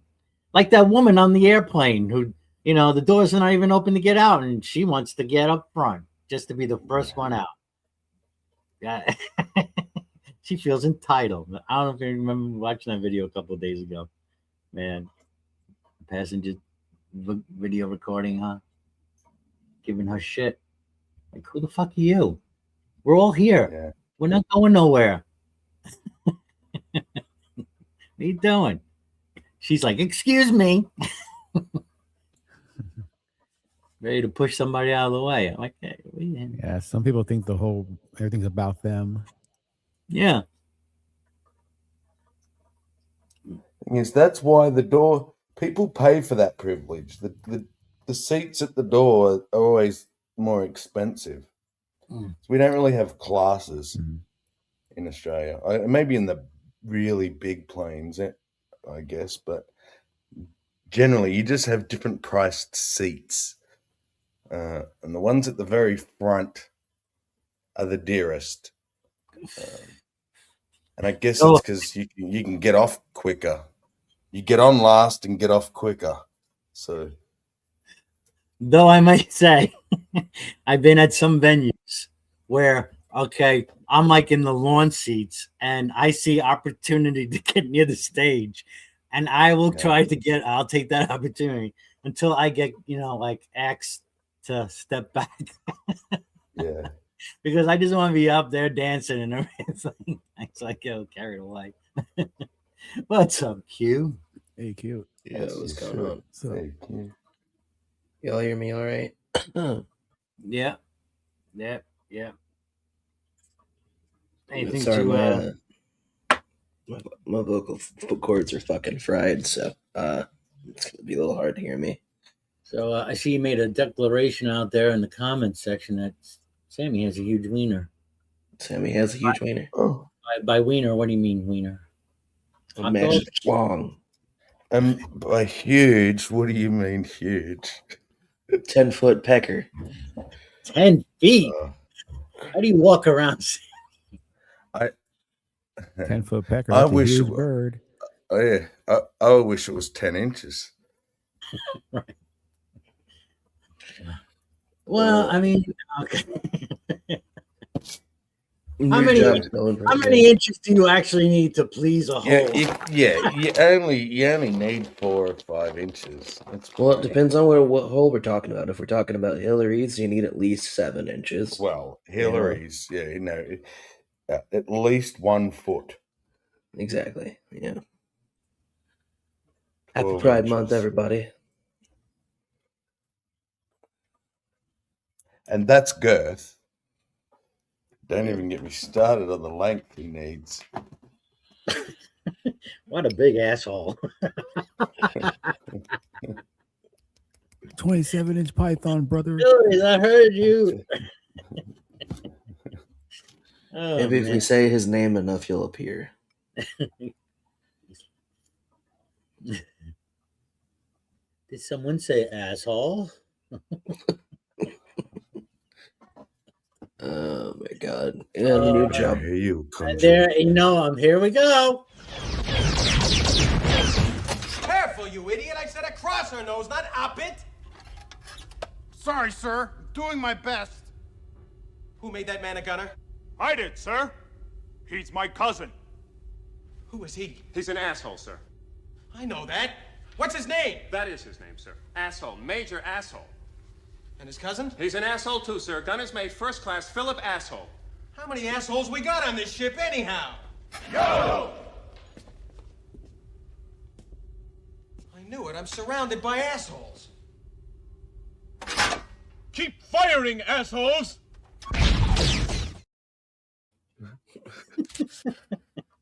Like that woman on the airplane who, the doors are not even open to get out, and she wants to get up front just to be the first one out. Yeah. She feels entitled. I don't know if you remember watching that video a couple of days ago. Man, passenger video recording her, giving her shit. Like, who the fuck are you? We're all here. Yeah. We're not going nowhere. What are you doing? She's like, excuse me. Ready to push somebody out of the way. I'm like, hey, Yeah, some people think everything's about them. yeah. Thing is, that's why the door people pay for that privilege. The seats at the door are always more expensive. Mm. So we don't really have classes Mhm. in Australia. Maybe in the really big planes, I guess, but generally you just have different priced seats, and the ones at the very front are the dearest. And I guess So, it's because you can get off quicker. You get on last and get off quicker. So though I might say, I've been at some venues where, okay, I'm like in the lawn seats and I see opportunity to get near the stage. And I will yeah, I'll take that opportunity until I get, like asked to step back yeah. because I just want to be up there dancing and everything. It's like, yo, carried away. What's up, Q? Hey, cute. Yeah, As what's you going should. on? So Thank you. Y'all hear me all right? Yeah, yeah, yeah. Anything Sorry, to my My vocal cords are fucking fried, so it's gonna be a little hard to hear me. So I see you made a declaration out there in the comments section that Sammy has a huge wiener. Sammy has a huge wiener. Oh, By wiener, what do you mean wiener? A Hot massive dog? schlong. by huge, what do you mean huge? 10-foot pecker. 10 feet. Uh, How do you walk around? 10-foot pecker. I That's a wish huge it- bird. Oh yeah, I wish it was 10 inches. Well, I mean, okay. How many inches do you actually need to please a hole? You only need 4 or 5 inches. Well, it depends on what hole we're talking about. If we're talking about Hillary's, you need at least 7 inches. Well, Hillary's, at least 1 foot. Exactly. Yeah. Happy 12 Pride inches. Month, everybody. And that's girth. Don't even get me started on the length he needs. What a big asshole. 27-inch python, brother. Billy, I heard you. Oh, Maybe if man. we say his name enough, he'll appear. Did someone say asshole? Oh my god. Yeah, new job. Here you come. There, here we go. Careful, you idiot. I said across her nose, not up it. Sorry, sir. I'm doing my best. Who made that man a gunner? I did, sir. He's my cousin. Who is he? He's an asshole, sir. I know that. What's his name? That is his name, sir. Asshole. Major asshole. And his cousin? He's an asshole, too, sir. Gunner's mate, first class, Philip Asshole. How many assholes we got on this ship, anyhow? Yo! I knew it. I'm surrounded by assholes. Keep firing, assholes!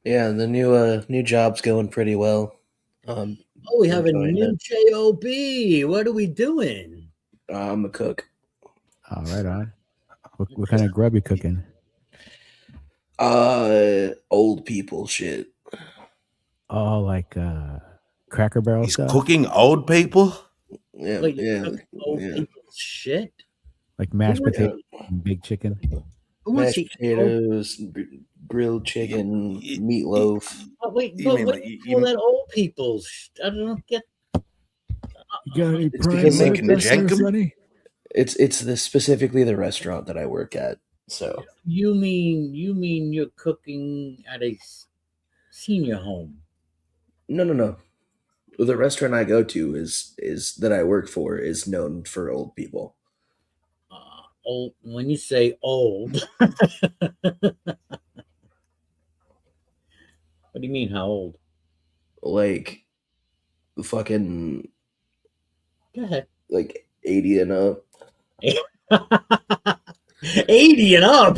Yeah, the new job's going pretty well. We have a enjoying new it. job. What are we doing? I'm a cook. Oh, right on. What kind of grub you cooking? Old people shit. Oh, like Cracker Barrel He's stuff? cooking old people? Yeah, Like, you yeah, cook old yeah. people's shit? Like mashed Who would- potatoes and big chicken? Who wants Mashed to eat potatoes, grilled chicken, meatloaf. Oh, wait, You but mean what like do you you- call that old people's? I don't get. You got any It's prime because rib making there, sir, jenkem? Sonny? It's specifically the restaurant that I work at. So You mean you're cooking at a senior home? no. The restaurant I go to is that I work for is known for old people. Old. When you say old, what do you mean? How old? Like fucking Go ahead. like 80 and up. 80 and up.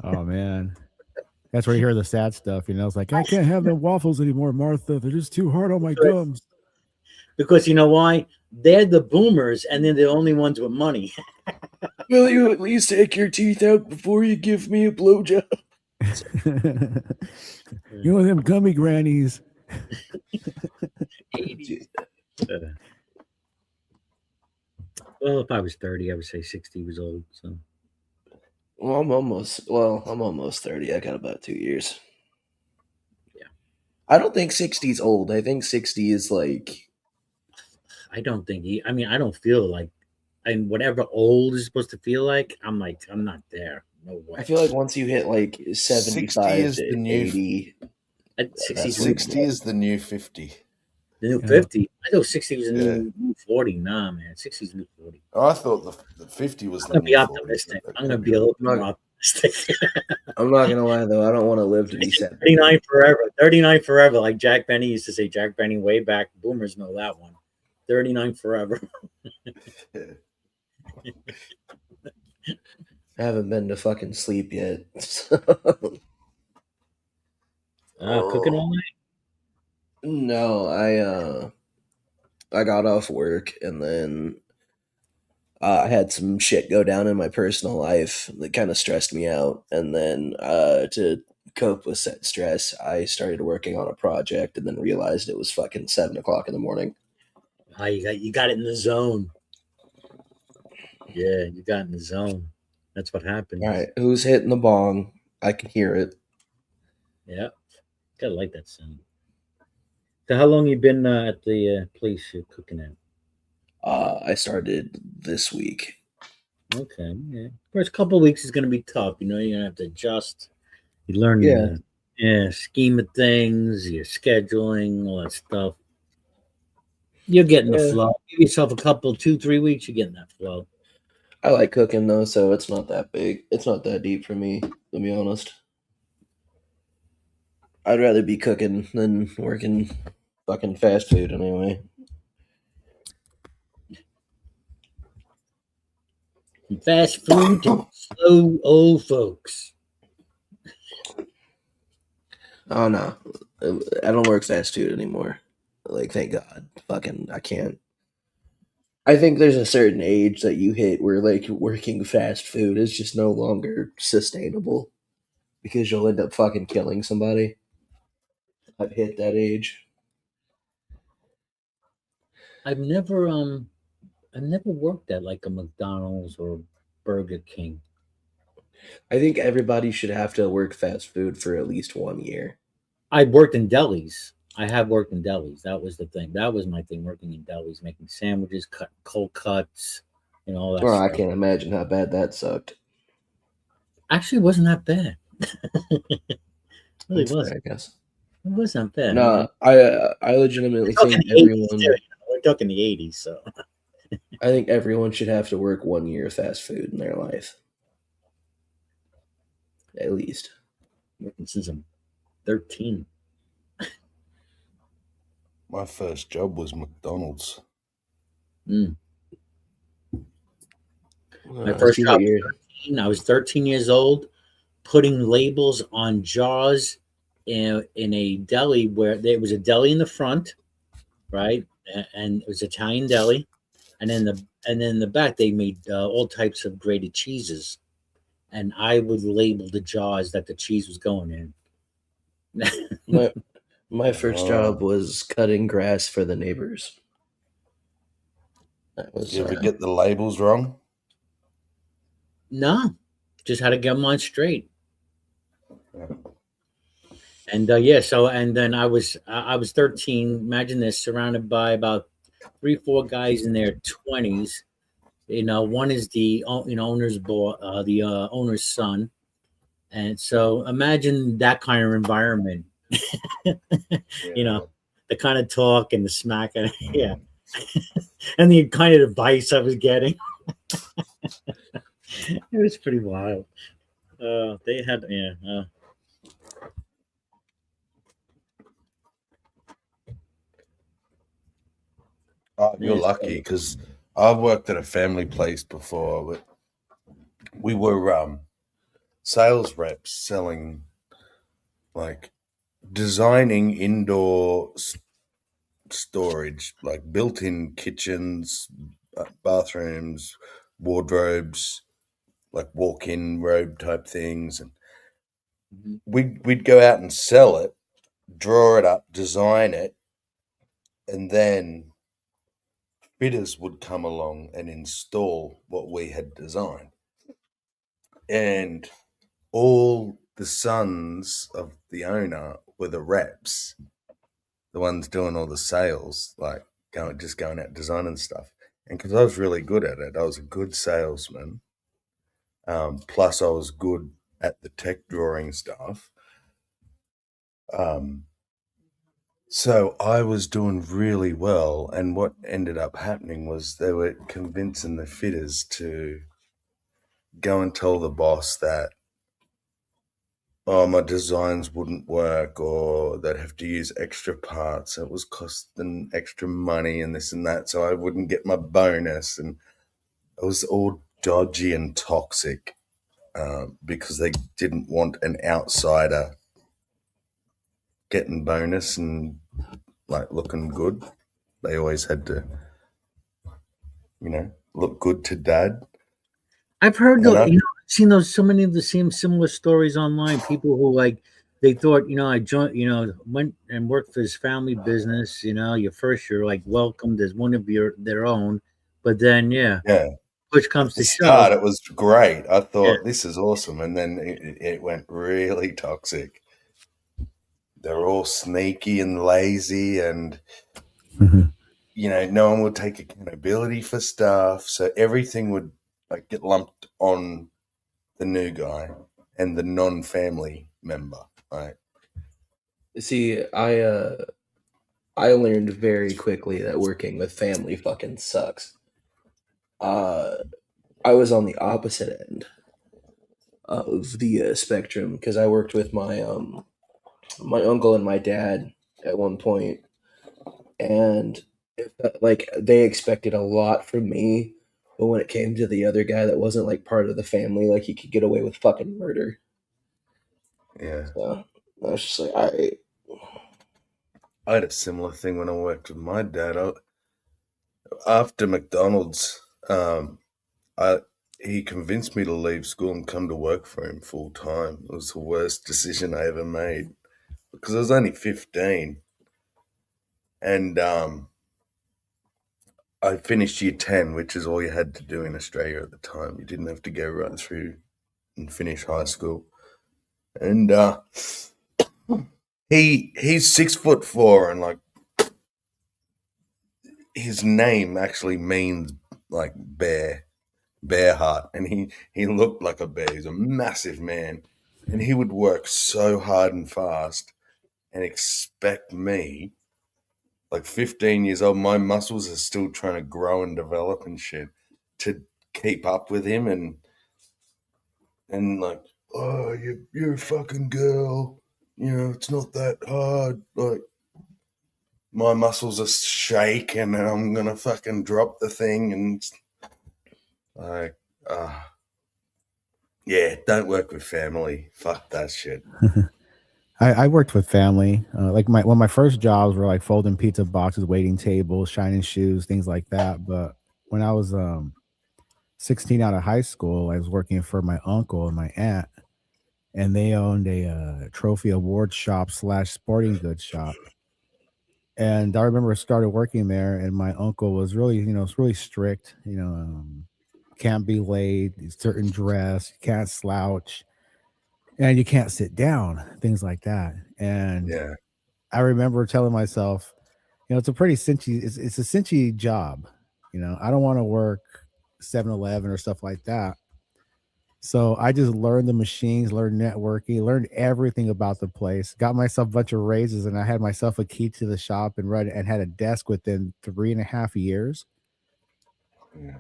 Oh, man. That's where you hear the sad stuff. It's like, I can't have the waffles anymore, Martha. They're just too hard on my gums. Because you know why? They're the boomers, and they're the only ones with money. Will you at least take your teeth out before you give me a blowjob? You know them gummy grannies. 80. Well, if I was 30, I would say 60 was old. So Well, I'm almost 30. I got about 2 years. Yeah. I don't think 60 is old. I think 60 is like I don't think I don't feel like, and whatever old is supposed to feel like, I'm not there. No way. I feel like once you hit like 75 is to the new- 80, 60 is the new 50. The new Yeah. 50. I thought 60 was the Yeah. new 40. Nah, man. 60 is the new 40. I thought the 50 was I'm the going to be new 40, optimistic. but I'm going to be a little more Not- optimistic. I'm not gonna lie though, I don't want to live to be 70. 39 forever. 39 forever. Like Jack Benny used to say, Jack Benny way back. Boomers know that one. 39 forever. I haven't been to fucking sleep yet. Cooking all night? No, I got off work and then I had some shit go down in my personal life that kind of stressed me out. And then to cope with that stress, I started working on a project and then realized it was fucking 7 o'clock in the morning. You got it in the zone. Yeah, you got in the zone. That's what happens. All right, who's hitting the bong? I can hear it. Yeah, gotta like that sound. So, how long you been at the place you're cooking at? I started this week. Okay, yeah. First couple of weeks is gonna be tough. You know, you're gonna have to adjust. You learn Yeah. the scheme of things, your scheduling, all that stuff. You're getting the Yeah. flow. Give yourself a couple, 2, 3 weeks. You're getting that flow. I like cooking though, so it's not that big. It's not that deep for me, to be honest. I'd rather be cooking than working fucking fast food anyway. From fast food to slow old folks. Oh no, I don't work fast food anymore. Like, thank God. Fucking, I can't. I think there's a certain age that you hit where like working fast food is just no longer sustainable because you'll end up fucking killing somebody. I've hit that age. I've never worked at like a McDonald's or Burger King. I think everybody should have to work fast food for at least 1 year. I worked in delis. I have worked in delis. That was the thing. That was my thing, working in delis, making sandwiches, cut cold cuts, all that Well, I stuff. can't imagine how bad that sucked. Actually, it wasn't that bad. It really That's fair, wasn't. I guess. It wasn't bad. No, I legitimately We're talking think the 80s everyone. too, We're talking the 80s, so I think everyone should have to work 1 year fast food in their life, at least. working since I'm 13. My first job was McDonald's. Mm. My I first see job that was you're. 13. I was 13 years old, putting labels on jars in a deli where there was a deli in the front, right? And it was Italian deli, and then in the back they made all types of grated cheeses, and I would label the jars that the cheese was going in. My first job was cutting grass for the neighbors. That was You ever get the labels wrong? No, just had to get them on straight. Yeah. And yeah, so and then I was 13. Imagine this, surrounded by about 3, 4 guys in their 20s. One is the owner's boy, the owner's son, and so imagine that kind of environment. Yeah. The kind of talk and the smack, and yeah, and the kind of advice I was getting. It was pretty wild. They had Oh, you're yeah. lucky because I've worked at a family place before. But we were sales reps selling, like, designing indoor storage, like built-in kitchens, bathrooms, wardrobes, like walk-in robe type things, and we'd go out and sell it, draw it up, design it, and then fitters would come along and install what we had designed. And all the sons of the owner were the reps, the ones doing all the sales, like going out designing stuff. And because I was really good at it, I was a good salesman. Plus, I was good at the tech drawing stuff. So I was doing really well, and what ended up happening was they were convincing the fitters to go and tell the boss that, oh, my designs wouldn't work, or they'd have to use extra parts. It was costing extra money and this and that, so I wouldn't get my bonus, and it was all dodgy and toxic. because they didn't want an outsider getting bonus and like looking good. They always had to, look good to dad. I've heard And seen those so many of the same similar stories online. People who they thought, I joined, went and worked for his family business. Your first year like welcomed as one of their own, but then yeah, push at comes the to shove. start it was great. I Yeah, thought this is awesome, and then it went really toxic. They're all sneaky and lazy, and Mhm. no one would take accountability for stuff. So everything would like get lumped on the new guy and the non-family member, right? See, I learned very quickly that working with family fucking sucks. I was on the opposite end of the spectrum because I worked with my uncle and my dad at one point, and it felt like they expected a lot from me, but when it came to the other guy that wasn't like part of the family, like he could get away with fucking murder. Yeah. So I was just like, all right. I had a similar thing when I worked with my dad. After McDonald's, I he convinced me to leave school and come to work for him full time. It was the worst decision I ever made because I was only 15, and I finished year 10, which is all you had to do in Australia at the time. You didn't have to go right through and finish high school. And he's 6'4", and like his name actually means like bear heart, and he looked like a bear. He's a massive man, and he would work so hard and fast and expect me, like 15 years old, my muscles are still trying to grow and develop and shit, to keep up with him, and like, oh, you're a fucking girl, it's not that hard. Like, my muscles are shaking and I'm gonna fucking drop the thing, and like, yeah, don't work with family. Fuck that shit. I worked with family. Like one of my first jobs were like folding pizza boxes, waiting tables, shining shoes, things like that. But when I was 16 out of high school, I was working for my uncle and my aunt, and they owned a trophy award shop slash sporting goods shop. And I remember I started working there, and my uncle was really, was really strict. Can't be late, certain dress, you can't slouch, and you can't sit down, things like that. And Yeah, I remember telling myself, it's a pretty cinchy, it's a cinchy job. I don't want to work 7-Eleven or stuff like that. So I just learned the machines, learned networking, learned everything about the place, got myself a bunch of raises, and I had myself a key to the shop and had a desk within 3.5 years. yeah,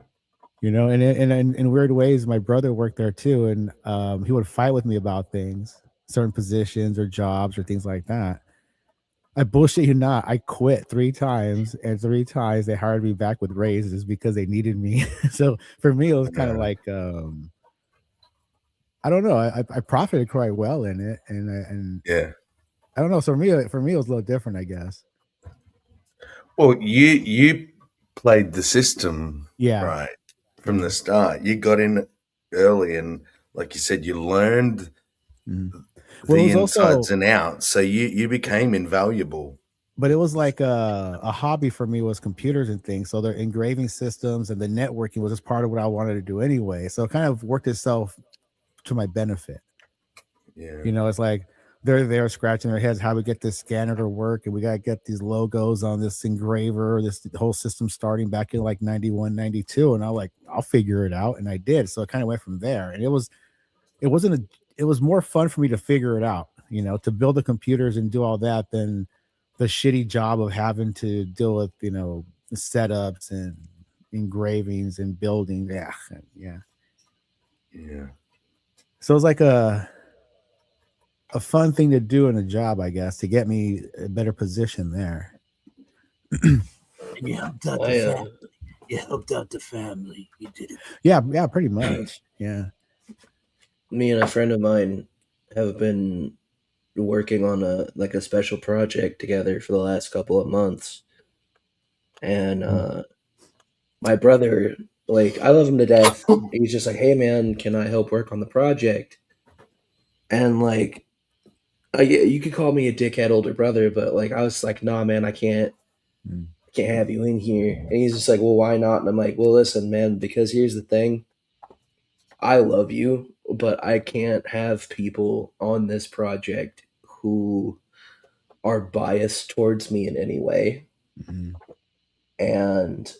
And in weird ways, my brother worked there too, and he would fight with me about things, certain positions or jobs or things like that. I bullshit you not. I quit 3 times, and 3 times they hired me back with raises because they needed me. So for me, it was kind of like I don't know. I profited quite well in it, and yeah. I don't know. So for me, it was a little different, I guess. Well, you played the system Yeah, right from the yeah. start. You got in early, and like you said, you learned Mhm. Well, it the was insides also, and outs. So you became invaluable. but it was like a hobby for me was computers and things. So the engraving systems and the networking was just part of what I wanted to do anyway. So it kind of worked itself to my benefit. Yeah, It's like they're scratching their heads how we get this scanner to work, and we got to get these logos on this engraver, this whole system starting back in like 91, 92. And I'll figure it out. And I did. So it kind of went from there. And it was more fun for me to figure it out, to build the computers and do all that than the shitty job of having to deal with, the setups and engravings and building. Yeah. Yeah. yeah, So it was like a fun thing to do in a job, I guess, to get me a better position there. you helped out the I family. You helped out the family. You did it. Yeah, pretty much. Yeah. me and a friend of mine have been working on a special project together for the last couple of months, and my brother, like, I love him to death. He's just like, hey man, can I help work on the project? And like, you could call me a dickhead older brother, but like, I was like, nah, man, I can't have you in here. And he's just like, well, why not? And I'm like, well, listen, man, because here's the thing. I love you, but I can't have people on this project who are biased towards me in any way. And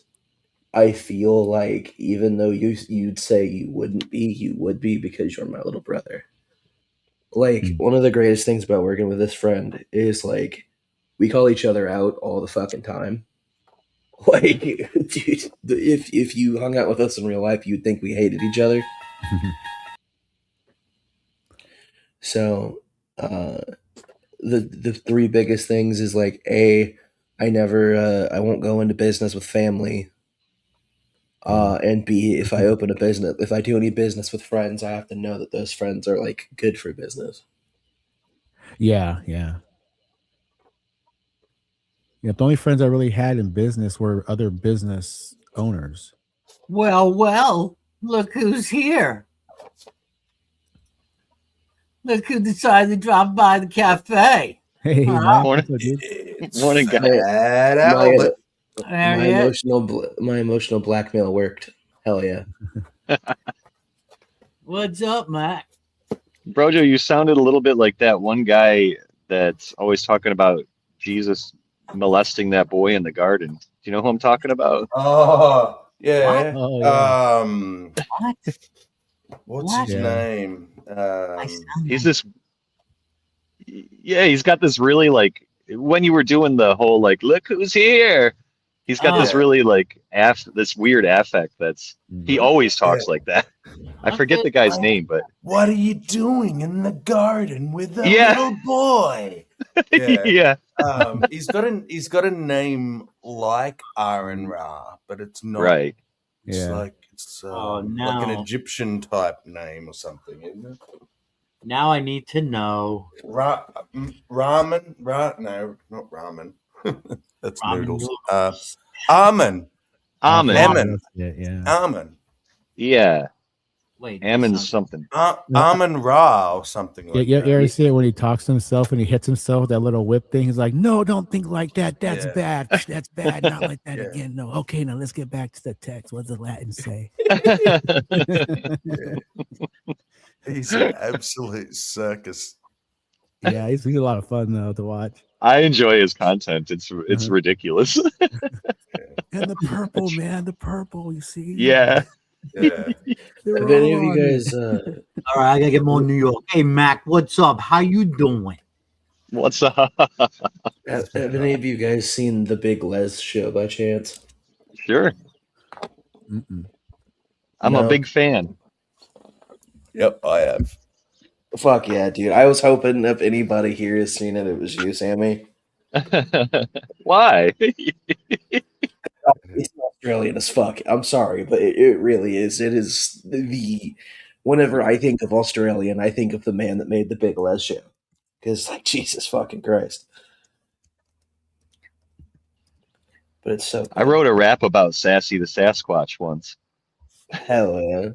I feel like even though you'd say you wouldn't be, you would be because you're my little brother. Like, one of the greatest things about working with this friend is like we call each other out all the fucking time. Like, dude, if you hung out with us in real life, you'd think we hated each other. So, the three biggest things is like, I won't go into business with family. And B, if I open a business, if I do any business with friends, I have to know that those friends are like good for business. Yeah. The only friends I really had in business were other business owners. Well, look who's here. Look who decided to drop by the cafe. Hey, Huh? Mac, Morning. what's up, dude? Morning, guys. Fat My, Albert. my emotional blackmail worked. Hell yeah. What's up, Mac? Brojo, you sounded a little bit like that one guy that's always talking about Jesus molesting that boy in the garden. Do you know who I'm talking about? Oh, yeah. What? Oh, yeah. What? What's What? his name? He's this, yeah, he's got this really like, when you were doing the whole like, look who's here, he's got this Oh. really like, this weird affect that's, he always talks like that. I forget the guy's name, but What are you doing in the garden with the Yeah. little boy? Yeah. Yeah. He's got a name like Aaron Ra, but it's not. Right. It's Yeah. like it's Oh, like an no. Egyptian type name or something, isn't it? Now I need to know. Ramen? No, not ramen. That's Ramen noodles. noodles. Almond. Amen. Ammon. Yeah. Almond. Yeah. Wait. Ammon's something. Ammon Ra or something like You that. ever see it when he talks to himself and he hits himself with that little whip thing? He's like, no, don't think like that. That's Yeah. bad. That's bad. Not like that Yeah. again. No. Okay, now let's get back to the text. What does the Latin say? He's an absolute circus. Yeah, he's a lot of fun though to watch. I enjoy his content. It's ridiculous. And the purple, man, the purple. You see? Yeah. Yeah. Have any of you guys? All right, I gotta get more New York. Hey, Mac, what's up? How you doing? What's up? Have any of you guys seen the Big Les show by chance? Sure. I'm a big fan. Yep, I have. Fuck yeah, dude. I was hoping if anybody here has seen it, it was you, Sammy. Why? It's Australian as fuck. I'm sorry, but it really is. It is whenever I think of Australian, I think of the man that made the Big Les show. Because, like, Jesus fucking Christ. But it's so cool. I wrote a rap about Sassy the Sasquatch once. Hell yeah.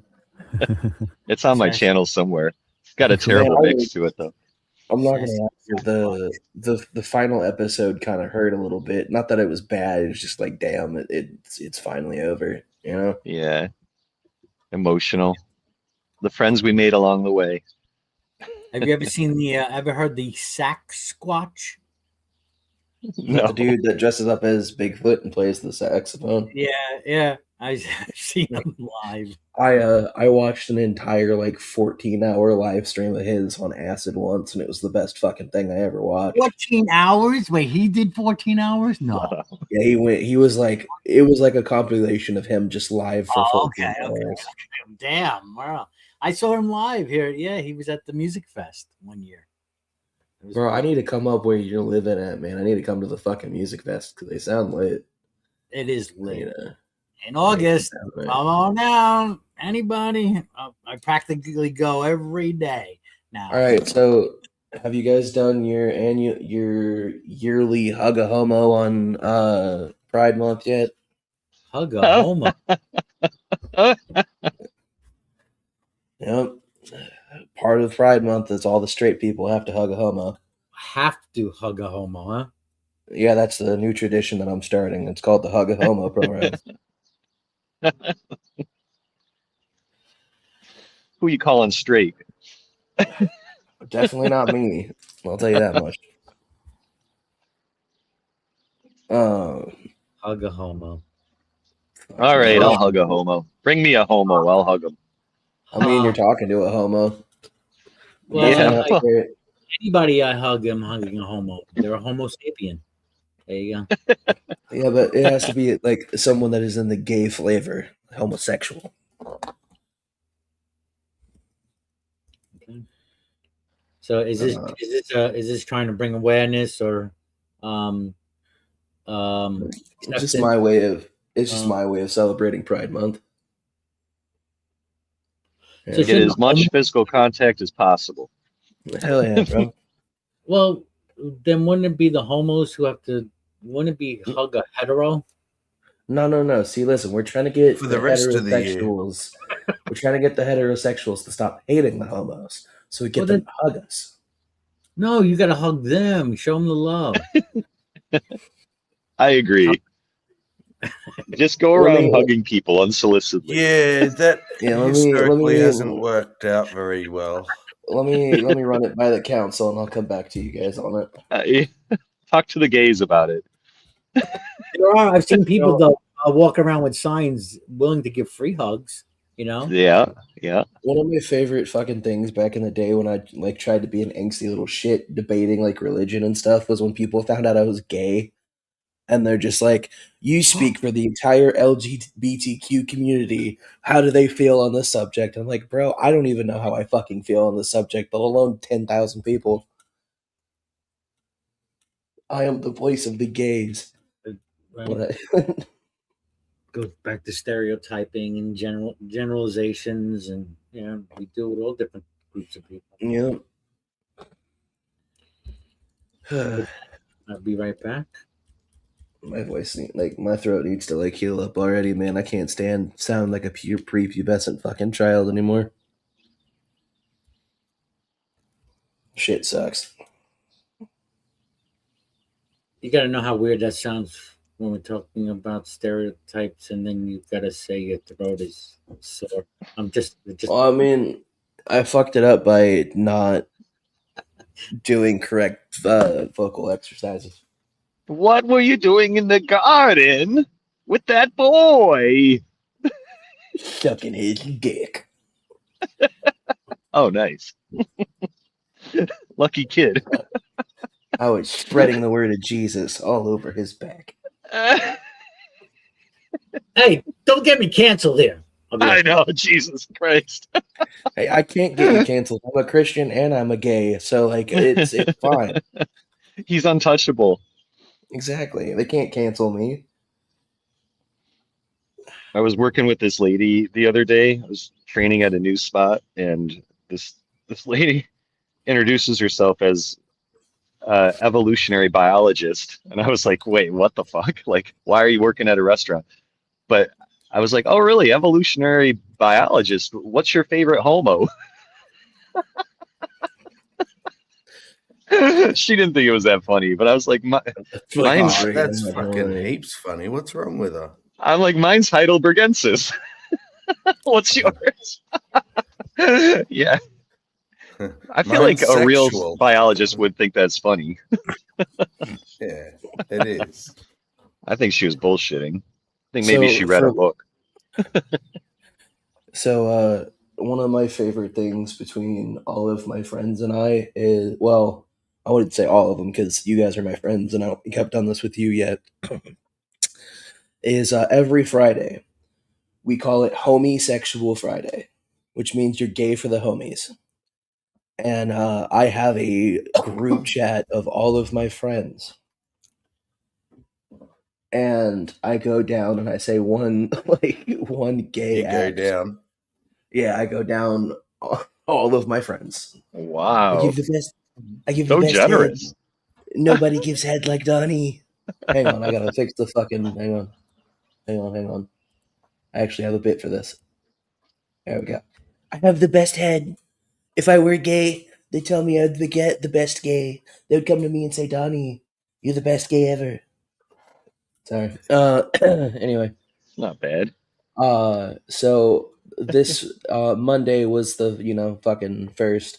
It's on my channel somewhere. It's got a terrible mix to it, though. I'm not gonna lie. The final episode kind of hurt a little bit. Not that it was bad. It was just like, damn, it's finally over. You know? Yeah. Emotional. The friends we made along the way. Have you ever seen ever heard the Sasquatch? No. The dude that dresses up as Bigfoot and plays the saxophone. Yeah. I've seen him live. I watched an entire 14-hour live stream of his on acid once, and it was the best fucking thing I ever watched. 14 hours? Wait, he did 14 hours? No. Yeah, it was like a compilation of him just live for 14 hours. Okay. Damn, wow. I saw him live here. Yeah, he was at the Music Fest one year. Bro, I need to come up where you're living at, man. I need to come to the fucking Music Fest because they sound lit. It is lit. You know, in August. Come on down. Anybody? I practically go every day now. All right, so have you guys done your yearly hug a homo on Pride Month yet? Hug a homo. Yep. Part of Pride Month is all the straight people have to hug a homo. Have to hug a homo, huh? Yeah, that's the new tradition that I'm starting. It's called the Hug a Homo program. Who you calling straight? Definitely not me. I'll tell you that much. Hug a homo. All right, no. I'll hug a homo. Bring me a homo. I'll hug him. I mean, you're talking to a homo. Well, Yeah. anybody I hug, I'm hugging a homo. They're a homo sapien. There you go. Yeah, but it has to be like someone that is in the gay flavor, homosexual. Okay. So is this trying to bring awareness or It's just my way of celebrating Pride Month. So Get as much physical contact as possible. Hell yeah, bro. Well, then wouldn't it be the homos who have to? Wouldn't it be hug a hetero? No. See, listen, we're trying to get For the rest of the year. heterosexuals. We're trying to get the heterosexuals to stop hating the homos, so we get them to hug us. No, you got to hug them. Show them the love. I agree. Just go around hugging people unsolicitedly. Yeah, that historically let me hasn't worked out very well. Let me run it by the council, and I'll come back to you guys on it. Talk to the gays about it. I've seen people though walk around with signs willing to give free hugs. You know? Yeah. One of my favorite fucking things back in the day when I like tried to be an angsty little shit debating like religion and stuff was when people found out I was gay, and they're just like, "You speak for the entire LGBTQ community. How do they feel on this subject?" I'm like, "Bro, I don't even know how I fucking feel on this subject, let alone 10,000 people. I am the voice of the gays." Right. Goes back to stereotyping and generalizations, and we deal with all different groups of people. Yeah. I'll be right back. My voice, like my throat needs to like heal up already, man. I can't sound like a prepubescent fucking child anymore. Shit sucks. You got to know how weird that sounds when we're talking about stereotypes, and then you've got to say your throat is sore. Well, I mean, I fucked it up by not doing correct vocal exercises. What were you doing in the garden with that boy? Sucking his dick. Oh, nice. Lucky kid. I was spreading the word of Jesus all over his back. Hey, don't get me canceled here. I know, Jesus Christ. Hey, I can't get you canceled. I'm a Christian and I'm a gay, so like it's fine. He's untouchable. Exactly. They can't cancel me. I was working with this lady the other day. I was training at a new spot, and this lady introduces herself as evolutionary biologist, and I was like, wait, what the fuck? Like, why are you working at a restaurant? But I was like, oh, really? Evolutionary biologist? What's your favorite homo? She didn't think it was that funny, but I was like, that's fucking heaps funny. What's wrong with her? I'm like, mine's Heidelbergensis. What's yours? Yeah. I feel like a real biologist would think that's funny. Yeah, it is. I think she was bullshitting. I think maybe she read a book. So, one of my favorite things between all of my friends and I is, well, I wouldn't say all of them because you guys are my friends and I don't think I've done this with you yet, is every Friday. We call it Homosexual Friday, which means you're gay for the homies. And I have a group chat of all of my friends. And I go down and I say one gay act. Go down. Yeah, I go down all of my friends. I Wow. give the best. I give So the best head. generous. Nobody gives head like Donnie. Hang on, I gotta fix the fucking. Hang on. I actually have a bit for this. There we go. I have the best head. If I were gay, they tell me I'd get the best gay. They would come to me and say, Donnie, you're the best gay ever. Sorry. Anyway. It's not bad. So this Monday was the fucking first,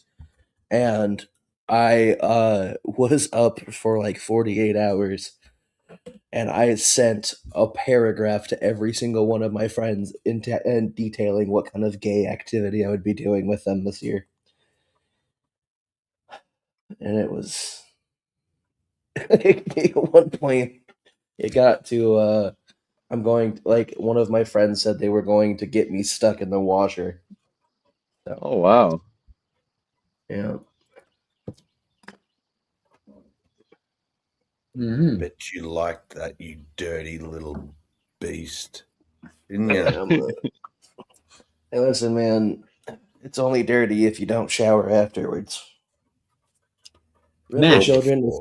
and I was up for like 48 hours, and I sent a paragraph to every single one of my friends and detailing what kind of gay activity I would be doing with them this year, and it was at one point it got to I'm going like one of my friends said they were going to get me stuck in the washer. So, Oh wow. yeah. Mm-hmm. Bet you liked that, you dirty little beast. Didn't I you? am. Hey, listen, man. It's only dirty if you don't shower afterwards. Remember, Mac, children,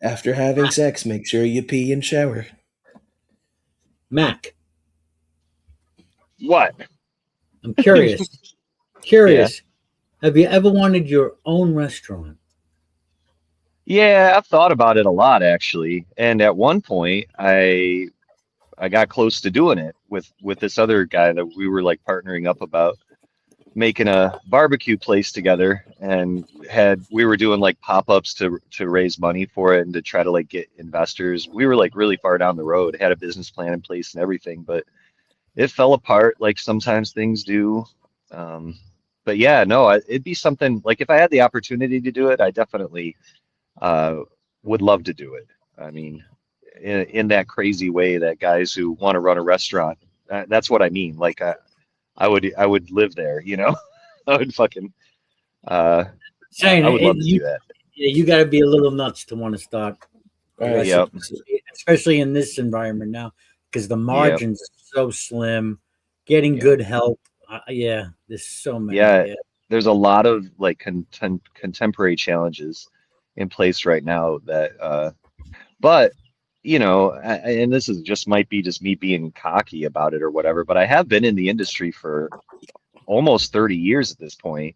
after having sex, make sure you pee and shower. Mac, What? I'm curious. Yeah. Have you ever wanted your own restaurant? Yeah, I've thought about it a lot actually. And at one point I got close to doing it with this other guy that we were like partnering up about making a barbecue place together and we were doing like pop-ups to raise money for it and to try to like get investors. We were like really far down the road, had a business plan in place and everything, but it fell apart like sometimes things do. Um, but yeah, no, it'd be something like if I had the opportunity to do it, I definitely uh, would love to do it. I mean, in that crazy way that guys who want to run a restaurant, that's what I mean. Like I would live there, you know? I would fucking uh Saying I would love to you, do that. yeah, you got to be a little nuts to want to start a All right. restaurant, Yep. especially in this environment now, because the Yep. margins are so slim. Getting Yep. good help, yeah, there's so many. Yeah, Yeah, there's a lot of like contemporary challenges in place right now that but you know, and this is just might be just me being cocky about it or whatever, but I have been in the industry for almost 30 years at this point.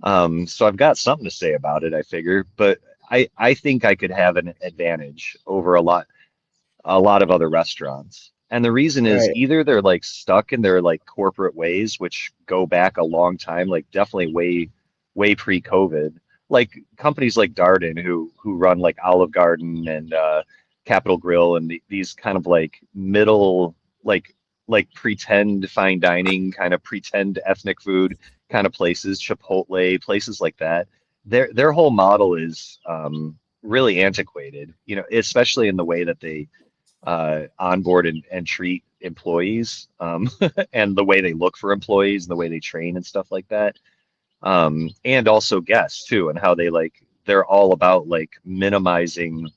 So I've got something to say about it, I figure, but I think I could have an advantage over a lot of other restaurants. And the reason All is right. either they're like stuck in their like corporate ways, which go back a long time, like definitely way pre-COVID. Like companies like Darden who run like Olive Garden and Capital Grill and these kind of like middle like pretend fine dining kind of pretend ethnic food kind of places, Chipotle, places like that. Their whole model is really antiquated, you know, especially in the way that they onboard and treat employees and the way they look for employees and the way they train and stuff like that. And also guests too, and how they like they're all about like minimizing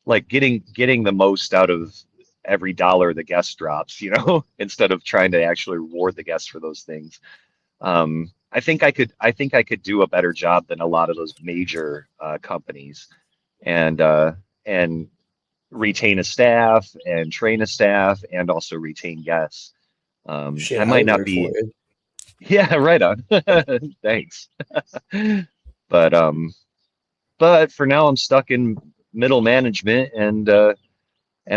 like getting the most out of every dollar the guest drops, you know, instead of trying to actually reward the guests for those things. I think I could do a better job than a lot of those major companies and and retain a staff and train a staff and also retain guests. Shit, I I might would not work for be, it. yeah, right on. Thanks. But but for now I'm stuck in middle management and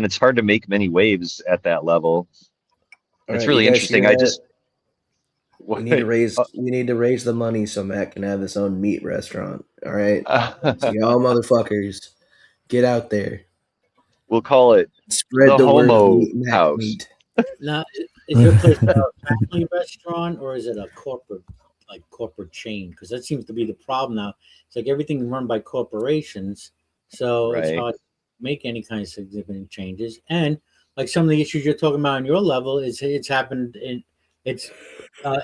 it's hard to make many waves at that level. All It's right, you really guys hear interesting. I that? just what uh, We need to raise the money so Matt can have his own meat restaurant. All right. So uh, y'all motherfuckers, get out there. we'll call it Spread the the word of Homo meat Mac House. meat. now is your place a family restaurant or is it a corporate chain? Because that seems to be the problem now. It's like everything run by corporations, so it's Right, hard to make any kind of significant changes. And like some of the issues you're talking about on your level is it's happened in it's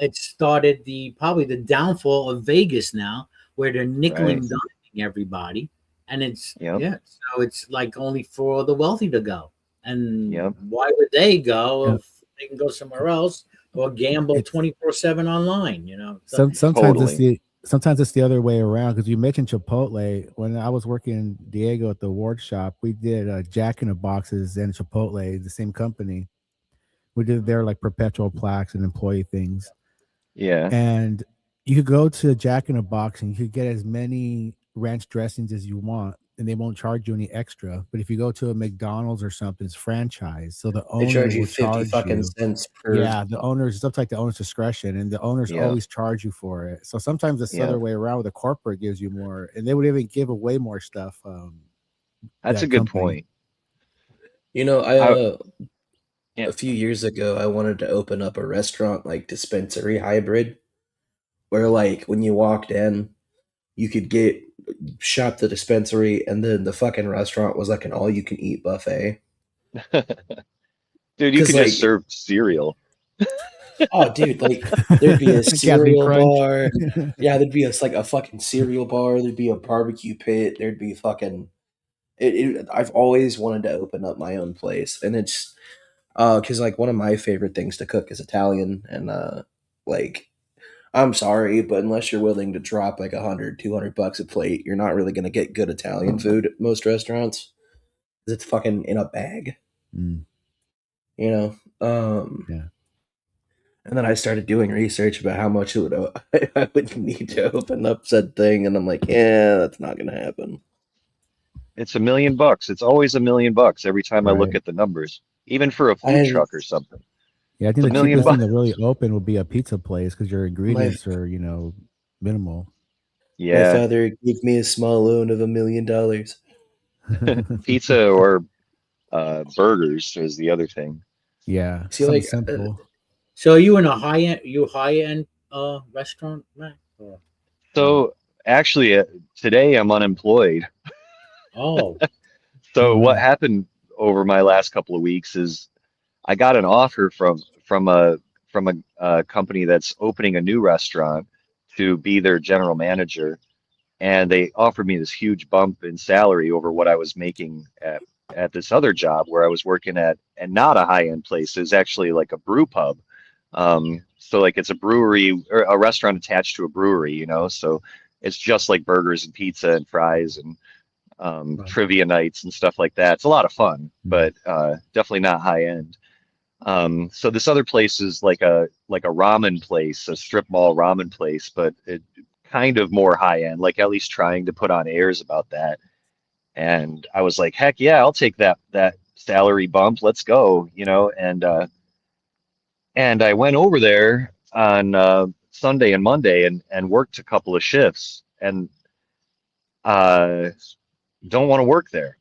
it started the probably the downfall of Vegas now, where they're nickel right. and diming everybody, and it's Yep, yeah, so it's like only for the wealthy to go. And yep. why would they go Yeah. if they can go somewhere else or gamble It's 24/7 online. You know, Totally. sometimes it's the other way around because you mentioned Chipotle. When I was working in Diego at the Ward shop, we did Jack in the Boxes and Chipotle, the same company. We did their like perpetual plaques and employee things. Yeah. And you could go to Jack in a Box and you could get as many ranch dressings as you want, and they won't charge you any extra. But if you go to a McDonald's or something, it's franchise, so the They owner charge you will 50 charge fucking you. cents per. Yeah, the owners, it's up to like the owner's discretion, and the owners Yeah. always charge you for it. So sometimes it's the Yeah. other way around, where the corporate gives you more, and they would even give away more stuff. That's a That good company, point. You know, I yeah. a few years ago, I wanted to open up a restaurant like dispensary hybrid, where like when you walked in, you could get shop the dispensary, and then the fucking restaurant was like an all you can eat buffet. Dude, you Cause could just like, serve cereal. oh dude, like there'd be a Captain cereal Crunch. bar. Yeah, there'd be like a fucking cereal bar. There'd be a barbecue pit. There'd be fucking. I've always wanted to open up my own place, and it's because like one of my favorite things to cook is Italian, and like I'm sorry, but unless you're willing to drop like 100, $200 a plate, you're not really gonna get good Italian food at most restaurants. 'Cause it's fucking in a bag, Mm, you know. yeah, And then I started doing research about how much it would I would need to open up said thing, and I'm like, yeah, that's not gonna happen. It's $1 million. It's always $1 million every time I look right. at the numbers, even for a I food had truck or something. Yeah, I It's think a the million cheapest thing bucks. to really open would be a pizza place because your my ingredients are, minimal. my Yeah, father gave me a small loan of $1 million. pizza or burgers is the other thing. Yeah, See, something like, simple. so are you in a high end restaurant, Mac? Or no? So actually, today I'm unemployed. Oh, Oh So what wow. happened over my last couple of weeks is I got an offer from a company that's opening a new restaurant to be their general manager, and they offered me this huge bump in salary over what I was making at this other job where I was working at, and not a high-end place. It was actually like a brew pub. So like it's a brewery or a restaurant attached to a brewery, so it's just like burgers and pizza and fries and right. trivia nights and stuff like that. It's a lot of fun, Mm, but definitely not high end. So this other place is like a ramen place, a strip mall ramen place, but it kind of more high end, like at least trying to put on airs about that. And I was like, heck yeah, I'll take that salary bump. Let's go, and I went over there on Sunday and Monday and worked a couple of shifts and uh don't want to work there.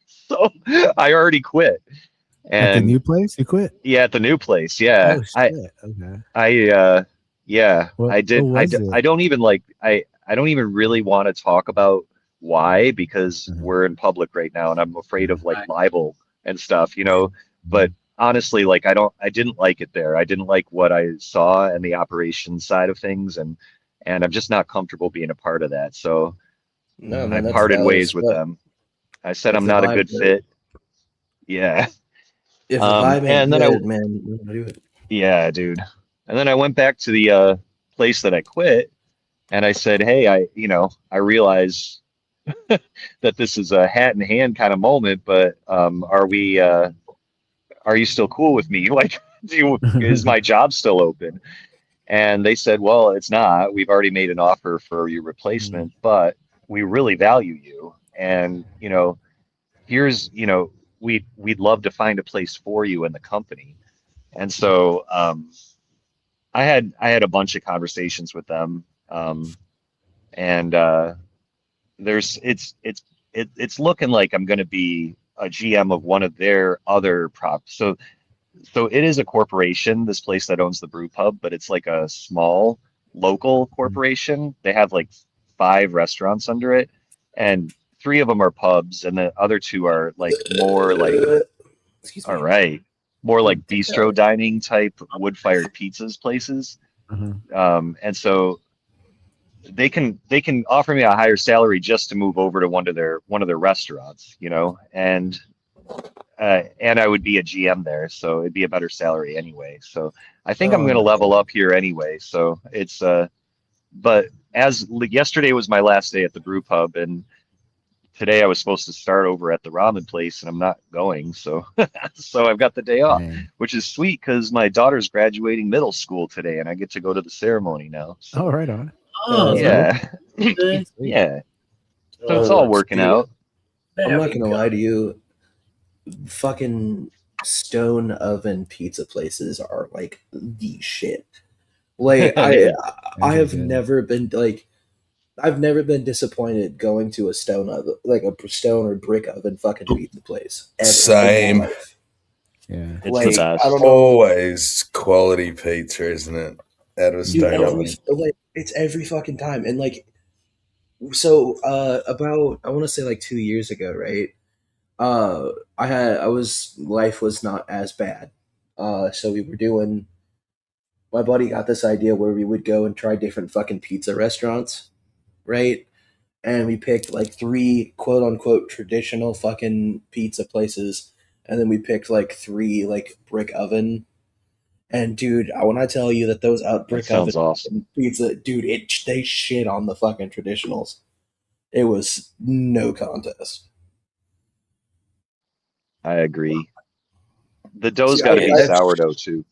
So I already quit. At the And new place, you quit? yeah, at the new place, yeah. Oh shit. Okay. Yeah, What I what did. was it? I don't even like I don't even really want to talk about why because Uh-huh. we're in public right now and I'm afraid Yeah. of like Right. libel and stuff. But Mhm. honestly, like I didn't like it there. I didn't like what I saw and the operations side of things and I'm just not comfortable being a part of that. So No, I man, Mm, that's parted valid as ways with fuck. them. I said If I'm the not a vibe, good fit. Yeah. if the vibe ain't And then I good, man, you don't do it. Yeah, dude. And then I went back to the place that I quit and I said, "Hey, I realize that this is a hat in hand kind of moment, but are you still cool with me? Like, is my job still open?" And they said, "Well, it's not. We've already made an offer for your mm, replacement, but we really value you. And, here's, we'd love to find a place for you in the company." And so I had a bunch of conversations with them, and there's it's looking like I'm going to be a GM of one of their other props. So it is a corporation, this place that owns the brew pub, but it's like a small local mm. corporation. They have like 5 restaurants under it, and 3 of them are pubs, and the other 2 are like more like, Excuse all me. right, more like Take that. bistro dining type wood-fired pizzas places. Uh-huh. And so they can offer me a higher salary just to move over to one of their restaurants, and And I would be a GM there, so it'd be a better salary anyway. So I think I'm Oh going to my level god. up here anyway. So it's but yesterday was my last day at the brew pub, and today I was supposed to start over at the ramen place, and I'm not going. So so I've got the day off, Dang. which is sweet because my daughter's graduating middle school today, and I get to go to the ceremony now. Oh, So right on. Oh, Oh, that's that's cool. yeah, good. Sweet. yeah. So it's all working See, out. I'm There not we gonna go. lie to you. Fucking stone oven pizza places are like the shit. Like Yeah, I Those are have good. never been like I've never been disappointed going to a stone oven, like a stone or brick oven fucking pizza place ever in my Same. life. Yeah. it's the Like I best. don't know, Always quality pizza, isn't it? Out of a dude. stone oven. It's every fucking time, and like so about I want to say like 2 years ago, right? I was life was not as bad, so we were doing. My buddy got this idea where we would go and try different fucking pizza restaurants, right? And we picked like three quote unquote traditional fucking pizza places, and then we picked like three like brick oven. And dude, when I tell you that those That brick oven sounds awesome. pizza, dude, they shit on the fucking traditionals. It was no contest. I agree. The dough's See, got to be That's sourdough too.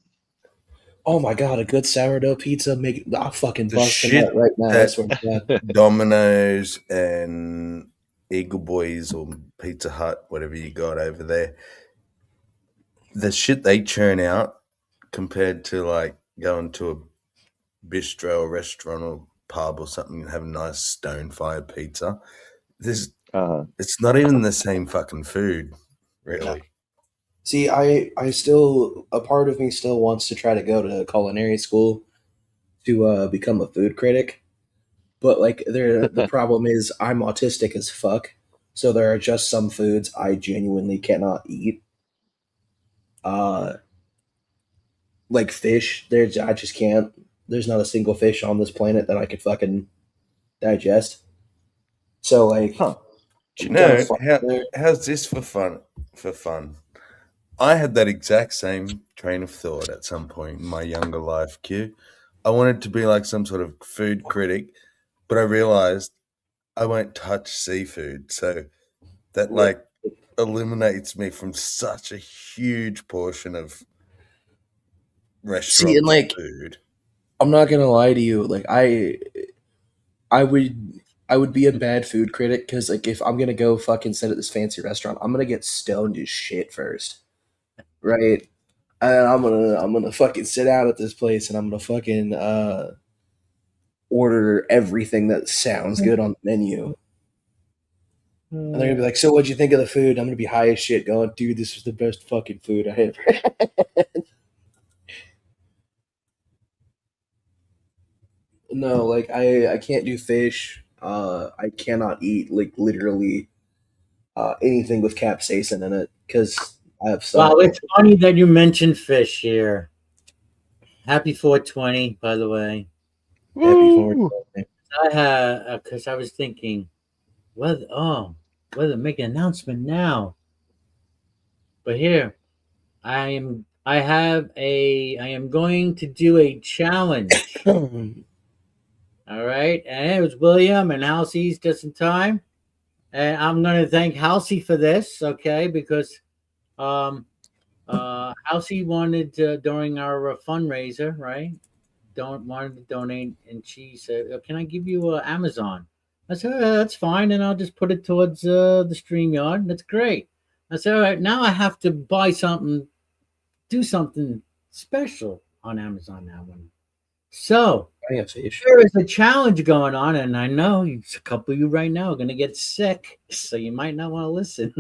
oh my god, a good sourdough pizza, make I'll fucking the bust a nut shit right now. I that swear to God. Domino's and Eagle Boys or Pizza Hut, whatever you got over there, the shit they churn out compared to like going to a bistro or restaurant or pub or something and have a nice stone fire pizza. This Uh, It's not even the same fucking food, No. really. See, I still a part of me still wants to try to go to culinary school to become a food critic, but like there the problem is I'm autistic as fuck, so there are just some foods I genuinely cannot eat. Uh, like fish, there's I just can't. There's not a single fish on this planet that I could fucking digest. So like, huh. Do you we gotta know find there. how's this for fun? For fun, I had that exact same train of thought at some point in my younger life. Q, I wanted to be like some sort of food critic, but I realized I won't touch seafood, so that Yeah. like eliminates me from such a huge portion of See, and restaurant like, food. I'm not gonna lie to you. Like, I would I would be a bad food critic because like if I'm gonna go fucking sit at this fancy restaurant, I'm gonna get stoned as shit first, right? And I'm gonna fucking sit out at this place and I'm gonna fucking order everything that sounds good on the menu. And they're gonna be like, "So what'd you think of the food?" I'm gonna be high as shit, going, "Dude, this was the best fucking food I ever had." No, like I can't do fish. I cannot eat like literally anything with capsaicin in it because I have Wow, stomach it's ulcers. funny that you mentioned fish here. Happy 420, by the way. Happy for Woo! I had because I was thinking whether make an announcement now. But here I am going to do a challenge. it. All right, and it was William and Halsey's just in time, and I'm going to thank Halsey for this, okay? Because um, Halsey wanted to, during our fundraiser, right? Don't wanted to donate, and she said, "Can I give you Amazon?" I said, "That's fine, and I'll just put it towards the StreamYard. That's great." I said, "All right, now I have to buy something, do something special on Amazon now." So I have fish. there is a challenge going on, and I know a couple of you right now are going to get sick, so you might not want to listen.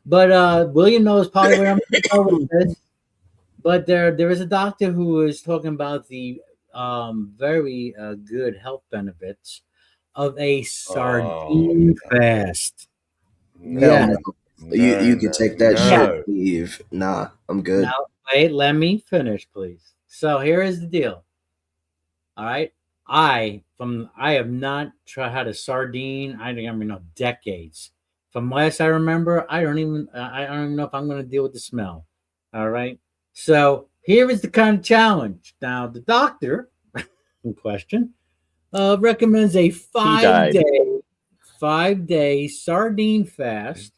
But William knows probably where I'm going to go with this. But there is a doctor who is talking about the very good health benefits of a Oh sardine fast. Hell Yes. no. no, You no, could no, take that Yeah. shit, no. leave. Nah, I'm good. Now, wait, let me finish, please. So here is the deal. All right. I have not tried had a sardine, I think I mean no decades. From last I remember, I don't even know if I'm going to deal with the smell. All right. So here is the kind of challenge. Now the doctor in question recommends a He five died. day 5 day sardine fast,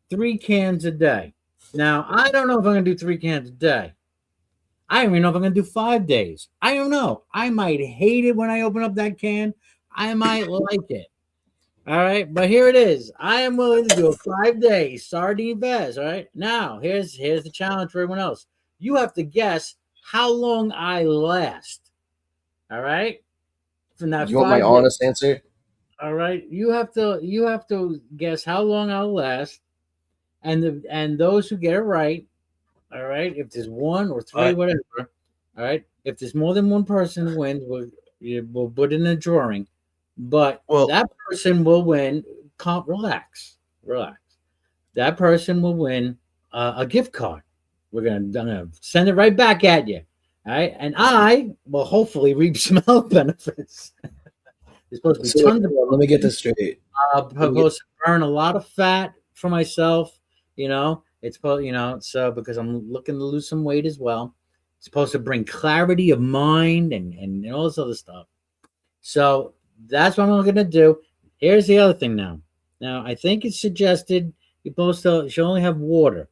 3 cans a day. Now I don't know if I'm going to do 3 cans a day. I don't even know if I'm going to do 5 days. I don't know. I might hate it when I open up that can. I might like it. All right, but here it is. I am willing to do a 5 day sardine fast. All right. Now, here's the challenge for everyone else. You have to guess how long I last. All right. From that You want my 5 days. honest answer? All right. You have to guess how long I'll last. And those who get it right, all right, if there's one or three, whatever, all right. If there's more than one person who wins, we'll put in a drawing. But that person will win. Relax. That person will win a gift card. I'm gonna send it right back at you. All right, and I will hopefully reap some health benefits. There's supposed to be So, tons of. let me get this straight. Supposed to burn a lot of fat for myself. It's supposed. So because I'm looking to lose some weight as well. It's supposed to bring clarity of mind and all this other stuff. So that's what I'm going to do. Here's the other thing now. Now, I think it's suggested you should only have water.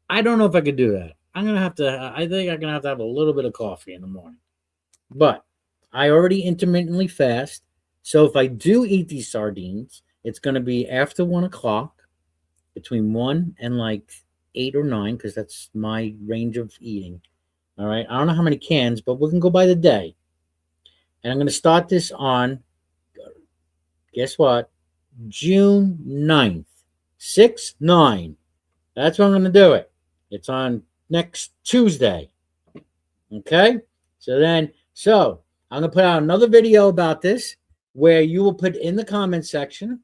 I don't know if I could do that. I think I'm going to have a little bit of coffee in the morning. But I already intermittently fast. So if I do eat these sardines, it's going to be after 1 o'clock, between 1 and like 8 or 9, because that's my range of eating. All right. I don't know how many cans, but we can go by the day. And I'm going to start this on, guess what? June 9th. 6/9. That's when I'm going to do it. It's on next Tuesday. Okay? So I'm going to put out another video about this where you will put in the comment section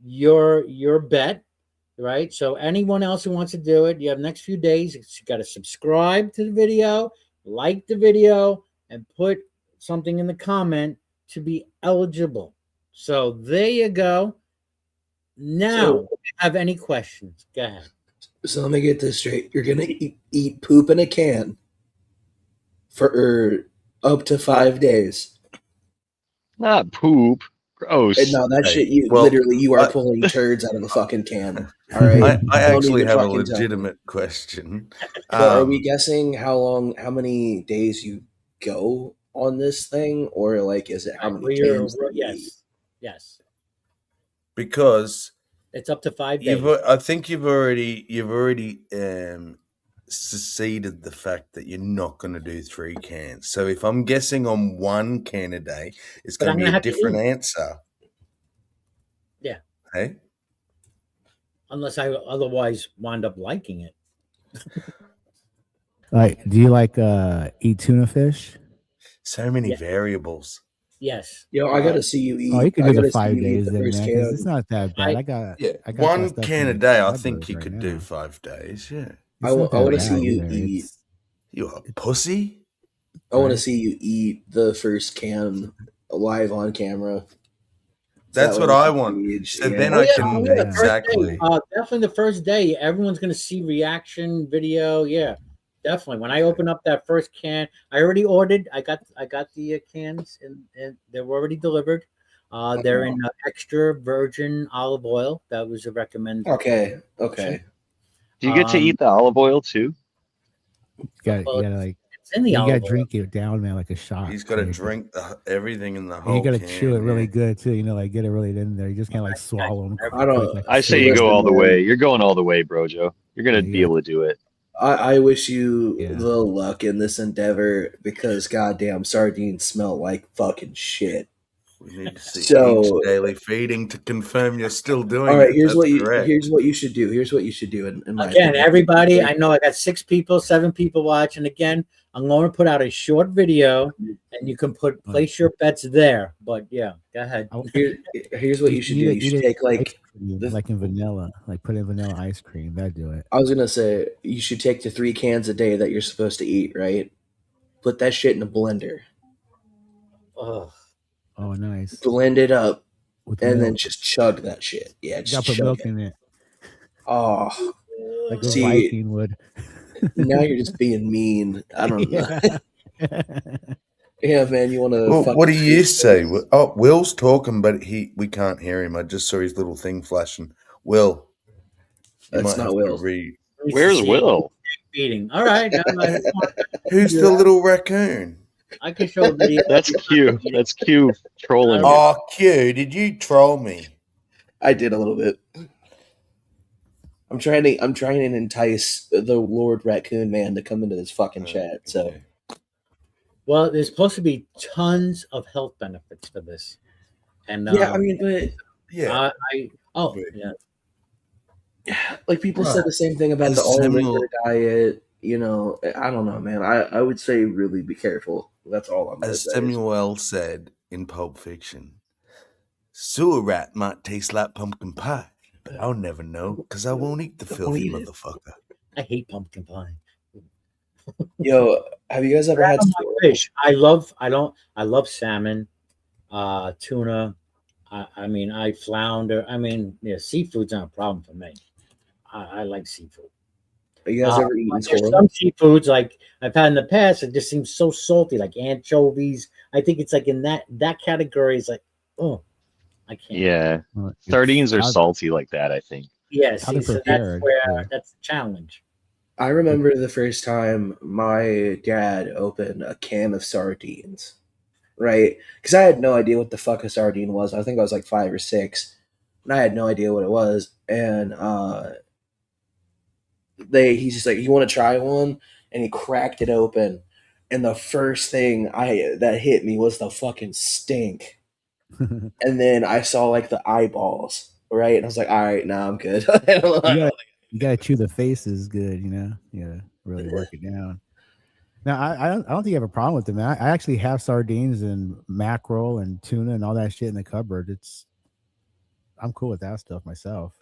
your bet, right? So anyone else who wants to do it, you have next few days. You got to subscribe to the video, like the video, and put something in the comment to be eligible. So there you go. Now, if you have any questions, go ahead. So let me get this straight. You're gonna eat poop in a can for up to 5 days. Not poop. Gross. And no, that shit. You are pulling turds out of a fucking can. All right. I actually have a legitimate question. But are we guessing how many days you go on this thing, or like, is it how many cans? Yes. Because it's up to 5 days. I think you've already seceded the fact that you're not going to do 3 cans. So if I'm guessing on 1 can a day, it's going to be a different answer. Yeah. Hey? Unless I otherwise wind up liking it. Like, do you like eat tuna fish? So many variables. Yes. I got to see you eat. Oh, you can do the 5 days then, man, because it's not that bad. I got 1 can a day. I think you could do 5 days. Yeah. I want to see you eat. You a pussy? I want to see you eat the first can live on camera. That's what I want. So then I can exactly. Definitely the first day, everyone's going to see reaction video. Yeah, definitely. When I open up that first can, I already ordered. I got the cans and they were already delivered. They're in extra virgin olive oil. That was a recommended. Okay. Do you get to eat the olive oil too? You gotta like. It's in the you olive gotta oil. drink it down, man, like a shot. He's got to drink everything in the whole. You gotta can, chew it really good too. Like get it really in there. You just can't like swallow them. I say you go all the way. You're going all the way, Brojo. You're gonna be able to do it. I wish you the luck in this endeavor because goddamn sardines smell like fucking shit. We need to see each daily feeding to confirm you're still doing it. All right, here's what you should do. Here's what you should do. In my again, opinion. everybody, I know I got 7 people watching. Again, I'm going to put out a short video, and you can place your bets there. But yeah, go ahead. Here's what you should do. You should take like in vanilla, like put in vanilla ice cream. That'd do it. I was gonna say you should take the 3 cans a day that you're supposed to eat. Right, put that shit in a blender. Oh, nice. Blend it up, with and then milk. just chug that shit. Yeah, You just gotta put chug milk it. in it, Oh, like a see, Viking would. now you're just being mean. I don't know. Yeah. Yeah, man, you want to Well, what fucking do you taste say? this? Oh, Will's talking, but we can't hear him. I just saw his little thing flashing. Will, you That's might not have to Will. read. Nice to Where's see you Will? feeding. All right, I just want to Who's do the that. little raccoon? I can show a video. That's Q. That's Q trolling you. Oh, Q, did you troll me? I did a little bit. I'm trying to entice the Lord Raccoon Man to come into this fucking chat. So Okay. Well, there's supposed to be tons of health benefits for this, and yeah, I mean, but Yeah. oh Wait. yeah, like people said Right. the same thing about As the all Samuel- liquor diet. You know, I don't know, man. I would say really be careful. That's all I'm gonna As say. Samuel said in Pulp Fiction, sewer rat might taste like pumpkin pie, but I'll never know because I won't eat the filthy eat it. motherfucker. I hate pumpkin pie. Yo, have you guys ever had I don't like fish. I love salmon, tuna. I mean, I flounder. I mean, yeah, seafood's not a problem for me. I like seafood. Have you guys ever eaten But there's squirrel? some seafoods like I've had in the past. It just seems so salty, like anchovies. I think it's like in that category. Is like, oh, I can't. Yeah. Well, it's Sardines are how- salty like that, I think. Yeah, how see, they're so that's prepared, where yeah. that's the challenge. I remember the first time my dad opened a can of sardines, right? Because I had no idea what the fuck a sardine was. I think I was like 5 or 6, and I had no idea what it was. And he's just like, "You want to try one?" And he cracked it open, and the first thing that hit me was the fucking stink. And then I saw like the eyeballs, right? And I was like, "All right, now I'm good." You gotta chew the faces good, you know. You gotta really work it down. Now, I don't think you have a problem with them. I actually have sardines and mackerel and tuna and all that shit in the cupboard. I'm cool with that stuff myself.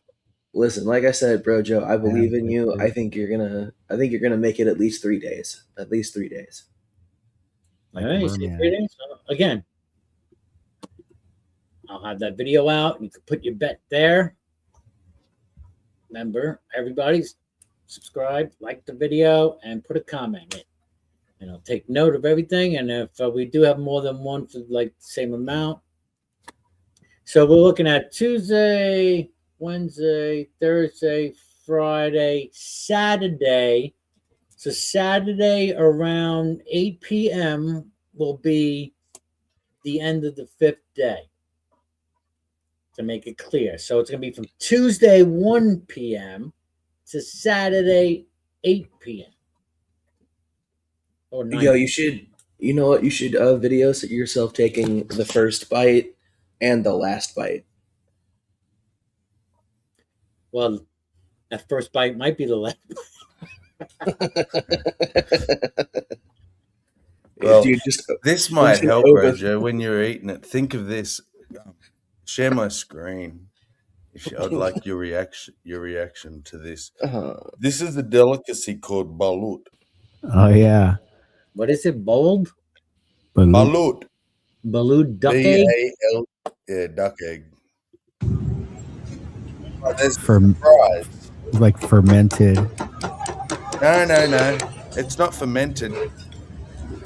Listen, like I said, bro, Joe, I believe in me you. too. I think you're gonna make it at least 3 days. At least 3 days. Like All the right, you see merman. 3 days? Again, I'll have that video out. You can put your bet there. Remember, everybody's subscribe, like the video, and put a comment in. And I'll take note of everything. And if we do have more than one for like the same amount, so we're looking at Tuesday, Wednesday, Thursday, Friday, Saturday. So Saturday around 8 p.m. will be the end of the 5th day. To make it clear. So it's going to be from Tuesday 1 p.m. to Saturday 8 p.m. Or 9 Yo, you know what? You should video yourself taking the first bite and the last bite. Well, that first bite might be the last. Well, Dude, just this might just help, over- Rojo, when you're eating it. Think of this. Share my screen. I'd like your reaction to this. This is a delicacy called balut. Oh yeah, What is it? Bold? Balut. Balut duck egg? B-A-L. Yeah, duck egg. Oh, there's a Ferm- surprise. like fermented. No. It's not fermented.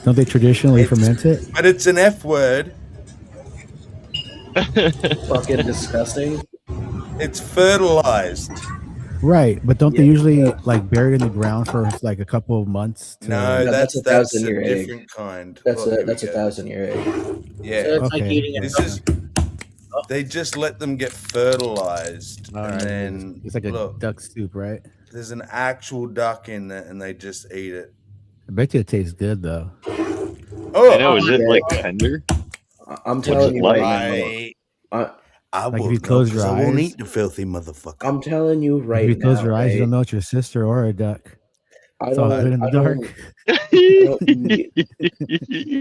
Don't they traditionally ferment it? But it's an F word. fucking disgusting. It's fertilized. Right, but don't they usually like bury it in the ground for like a couple of months? No, that's a a 1,000-year egg. different kind. That's Look, a 1,000-year egg. Yeah. So it's like eating a This duck. is. They just let them get fertilized, All and right, then it's like a look, duck soup, right? there's an actual duck in there, and they just eat it. I bet you it tastes good though. Oh, I know. Is it like tender? I'm What's it telling you like? right now. I Like if won't you know close 'cause your I won't eyes- eat the filthy motherfucker. I'm telling you right If you close now, your eyes, you right? don't know it's your sister or a duck. I It's all don't- good in the I don't- dark.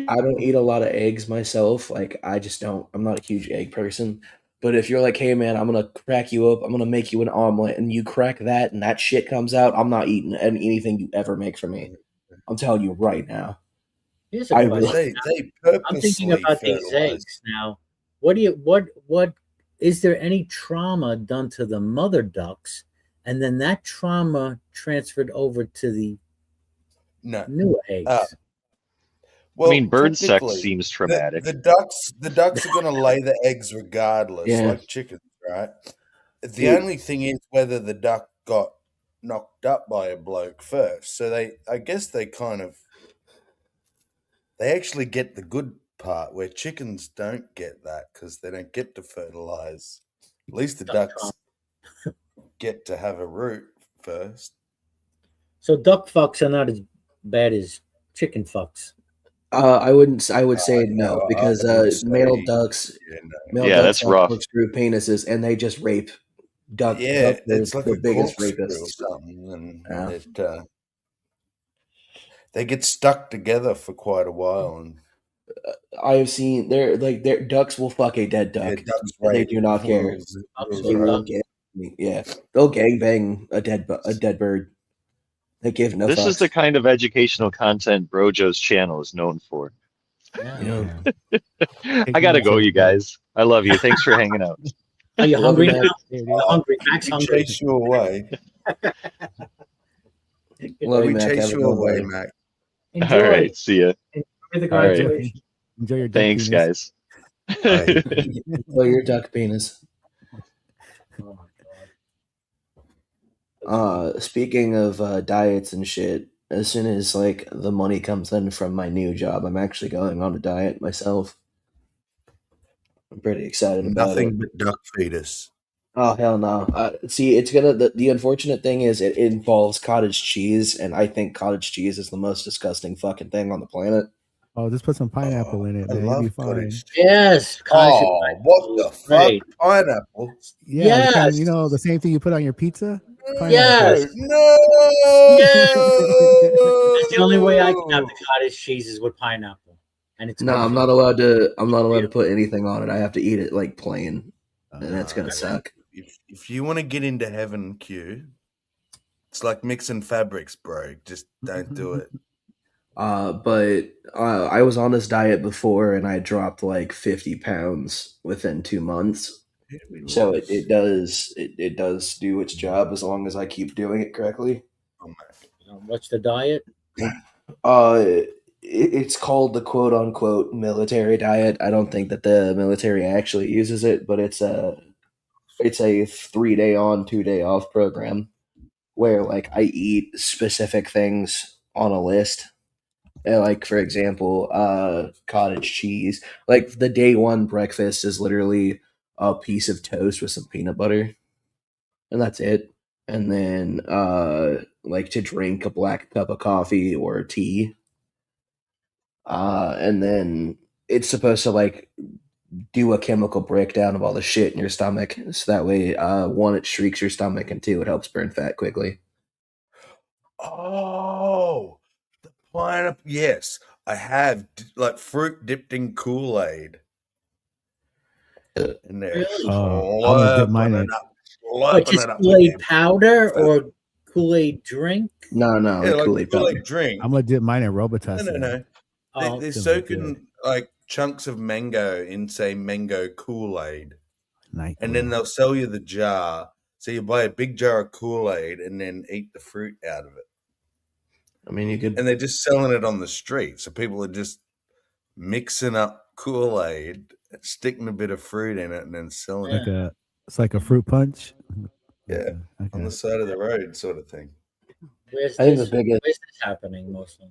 I don't eat a lot of eggs myself. Like I just don't. I'm not a huge egg person. But if you're like, hey man, I'm gonna crack you up. I'm gonna make you an omelet, and you crack that, and that shit comes out. I'm not eating anything you ever make for me. I'm telling you right now. Here's a I question. They I'm thinking purposely about these fertilize. eggs now. What is there any trauma done to the mother ducks, and then that trauma transferred over to the No. newer Uh, eggs? I well, mean, bird sex technically, seems traumatic. the ducks are going to lay the eggs regardless, Yeah. like chickens, right? The Dude, only thing is whether the duck got knocked up by a bloke first. So I guess they actually get the good part where chickens don't get that because they don't get to fertilize. At least the Duck ducks trauma. get to have a root first. So duck fucks are not as bad as chicken fucks. I wouldn't. I would say No, no I because would male say, ducks, yeah, no. male Yeah, ducks that's have rough. corkscrew penises, and they just rape duck. Yeah, Ducks are it's like the a biggest corkscrew or rapists. something, and Yeah. they get stuck together for quite a while, and I have seen their ducks will fuck a dead yeah, duck. ducks They rape do not care. Ducks They or will duck. get. Yeah, they'll gangbang a dead bird. They give no This is the fucks. kind of educational content Brojo's channel is known for. Yeah. You know, Yeah. I Take gotta notes go, there, you Joe. guys. I love you. Thanks for hanging out. Are you love you, hungry Mac. now? There it You're is. hungry. Max we hungry. chase you away. Love you, We Mac. Have chase a you good one, away, brother. Mac. All Enjoy. right, see ya. Enjoy the All right, graduation. Enjoy your duck thanks, penis. guys. Bye. Oh, your duck penis. Oh my god. Speaking of diets and shit, as soon as like the money comes in from my new job, I'm actually going on a diet myself. I'm pretty excited about it. Nothing but duck fetus. Oh hell no! See, it's gonna. The unfortunate thing is it involves cottage cheese, and I think cottage cheese is the most disgusting fucking thing on the planet. Oh, just put some pineapple in it, I man. You'll be love fine. cottage cheese. Yes, cottage Oh, what pineapple is the fuck? great. Pineapple? Yeah, the kind, Yes. the same thing you put on your pizza. Pineapple. Yes. No! That's the only way I can have the cottage cheese is with pineapple, and it's No, good I'm for not you. allowed to. I'm not allowed to Beautiful. put anything on it. I have to eat it like plain, and that's gonna suck. If you want to get into heaven, Q, it's like mixing fabrics, bro. Just don't do it. But I was on this diet before, and I dropped like 50 pounds within 2 months. So it does do its job as long as I keep doing it correctly. What's the diet? It's called the quote unquote military diet. I don't think that the military actually uses it, but it's a 3 day on, 2 day off program where like I eat specific things on a list. And, like for example, cottage cheese. Like the day one breakfast is literally a piece of toast with some peanut butter, and that's it. And then like to drink a black cup of coffee or tea. And then it's supposed to like do a chemical breakdown of all the shit in your stomach, so that way, one, it shrieks your stomach, and two, it helps burn fat quickly. Oh, the pineapple. Yes, I have like fruit dipped in Kool-Aid. And they're Really? Oh, I'm gonna dip mine slurping in. it up. But Slurping just it up with Kool-Aid their powder food. or Kool-Aid drink? No, Yeah, like like Kool-Aid powder. Kool-Aid drink. I'm gonna dip mine in No, Robitussin. no. Oh, They're It's gonna be soaking like chunks of mango in, say, mango Kool-Aid. Nice. And then they'll sell you the jar. So you buy a big jar of Kool-Aid and then eat the fruit out of it. I mean, you could. And they're just selling it on the street. So people are just mixing up Kool-Aid, sticking a bit of fruit in it, and then selling it. It's like a fruit punch. Yeah, on the side of the road, sort of thing. Where's I think this? the biggest Where's this happening mostly?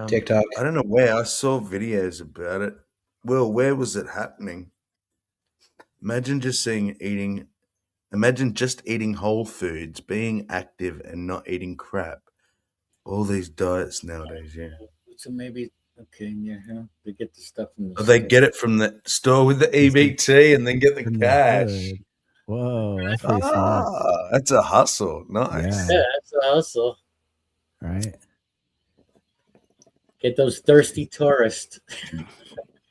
TikTok. I don't know where. I saw videos about it. Well, where was it happening? Imagine just eating whole foods, being active and not eating crap. All these diets nowadays, yeah. So maybe they get the stuff from the Or they store. get it from the store with the EBT and then get the In the cash. hood. Whoa, that's pretty smart. That's a hustle. Nice. Yeah, that's a hustle. Right. Get those thirsty tourists.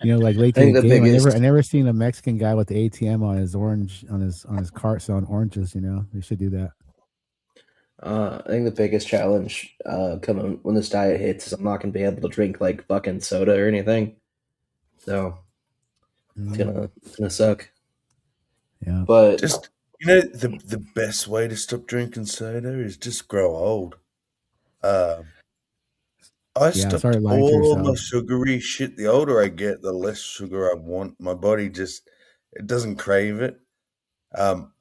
Like late I to think the the game. biggest- I never seen a Mexican guy with the ATM on his cart selling oranges. They should do that. I think the biggest challenge coming when this diet hits is I'm not gonna be able to drink like fucking soda or anything. So it's gonna suck. Yeah. But Just the best way to stop drinking soda is just grow old. Uh, I Yeah. stopped Sorry, lying to all my yourself. sugary shit. The older I get, the less sugar I want. My body just it doesn't crave it. Um,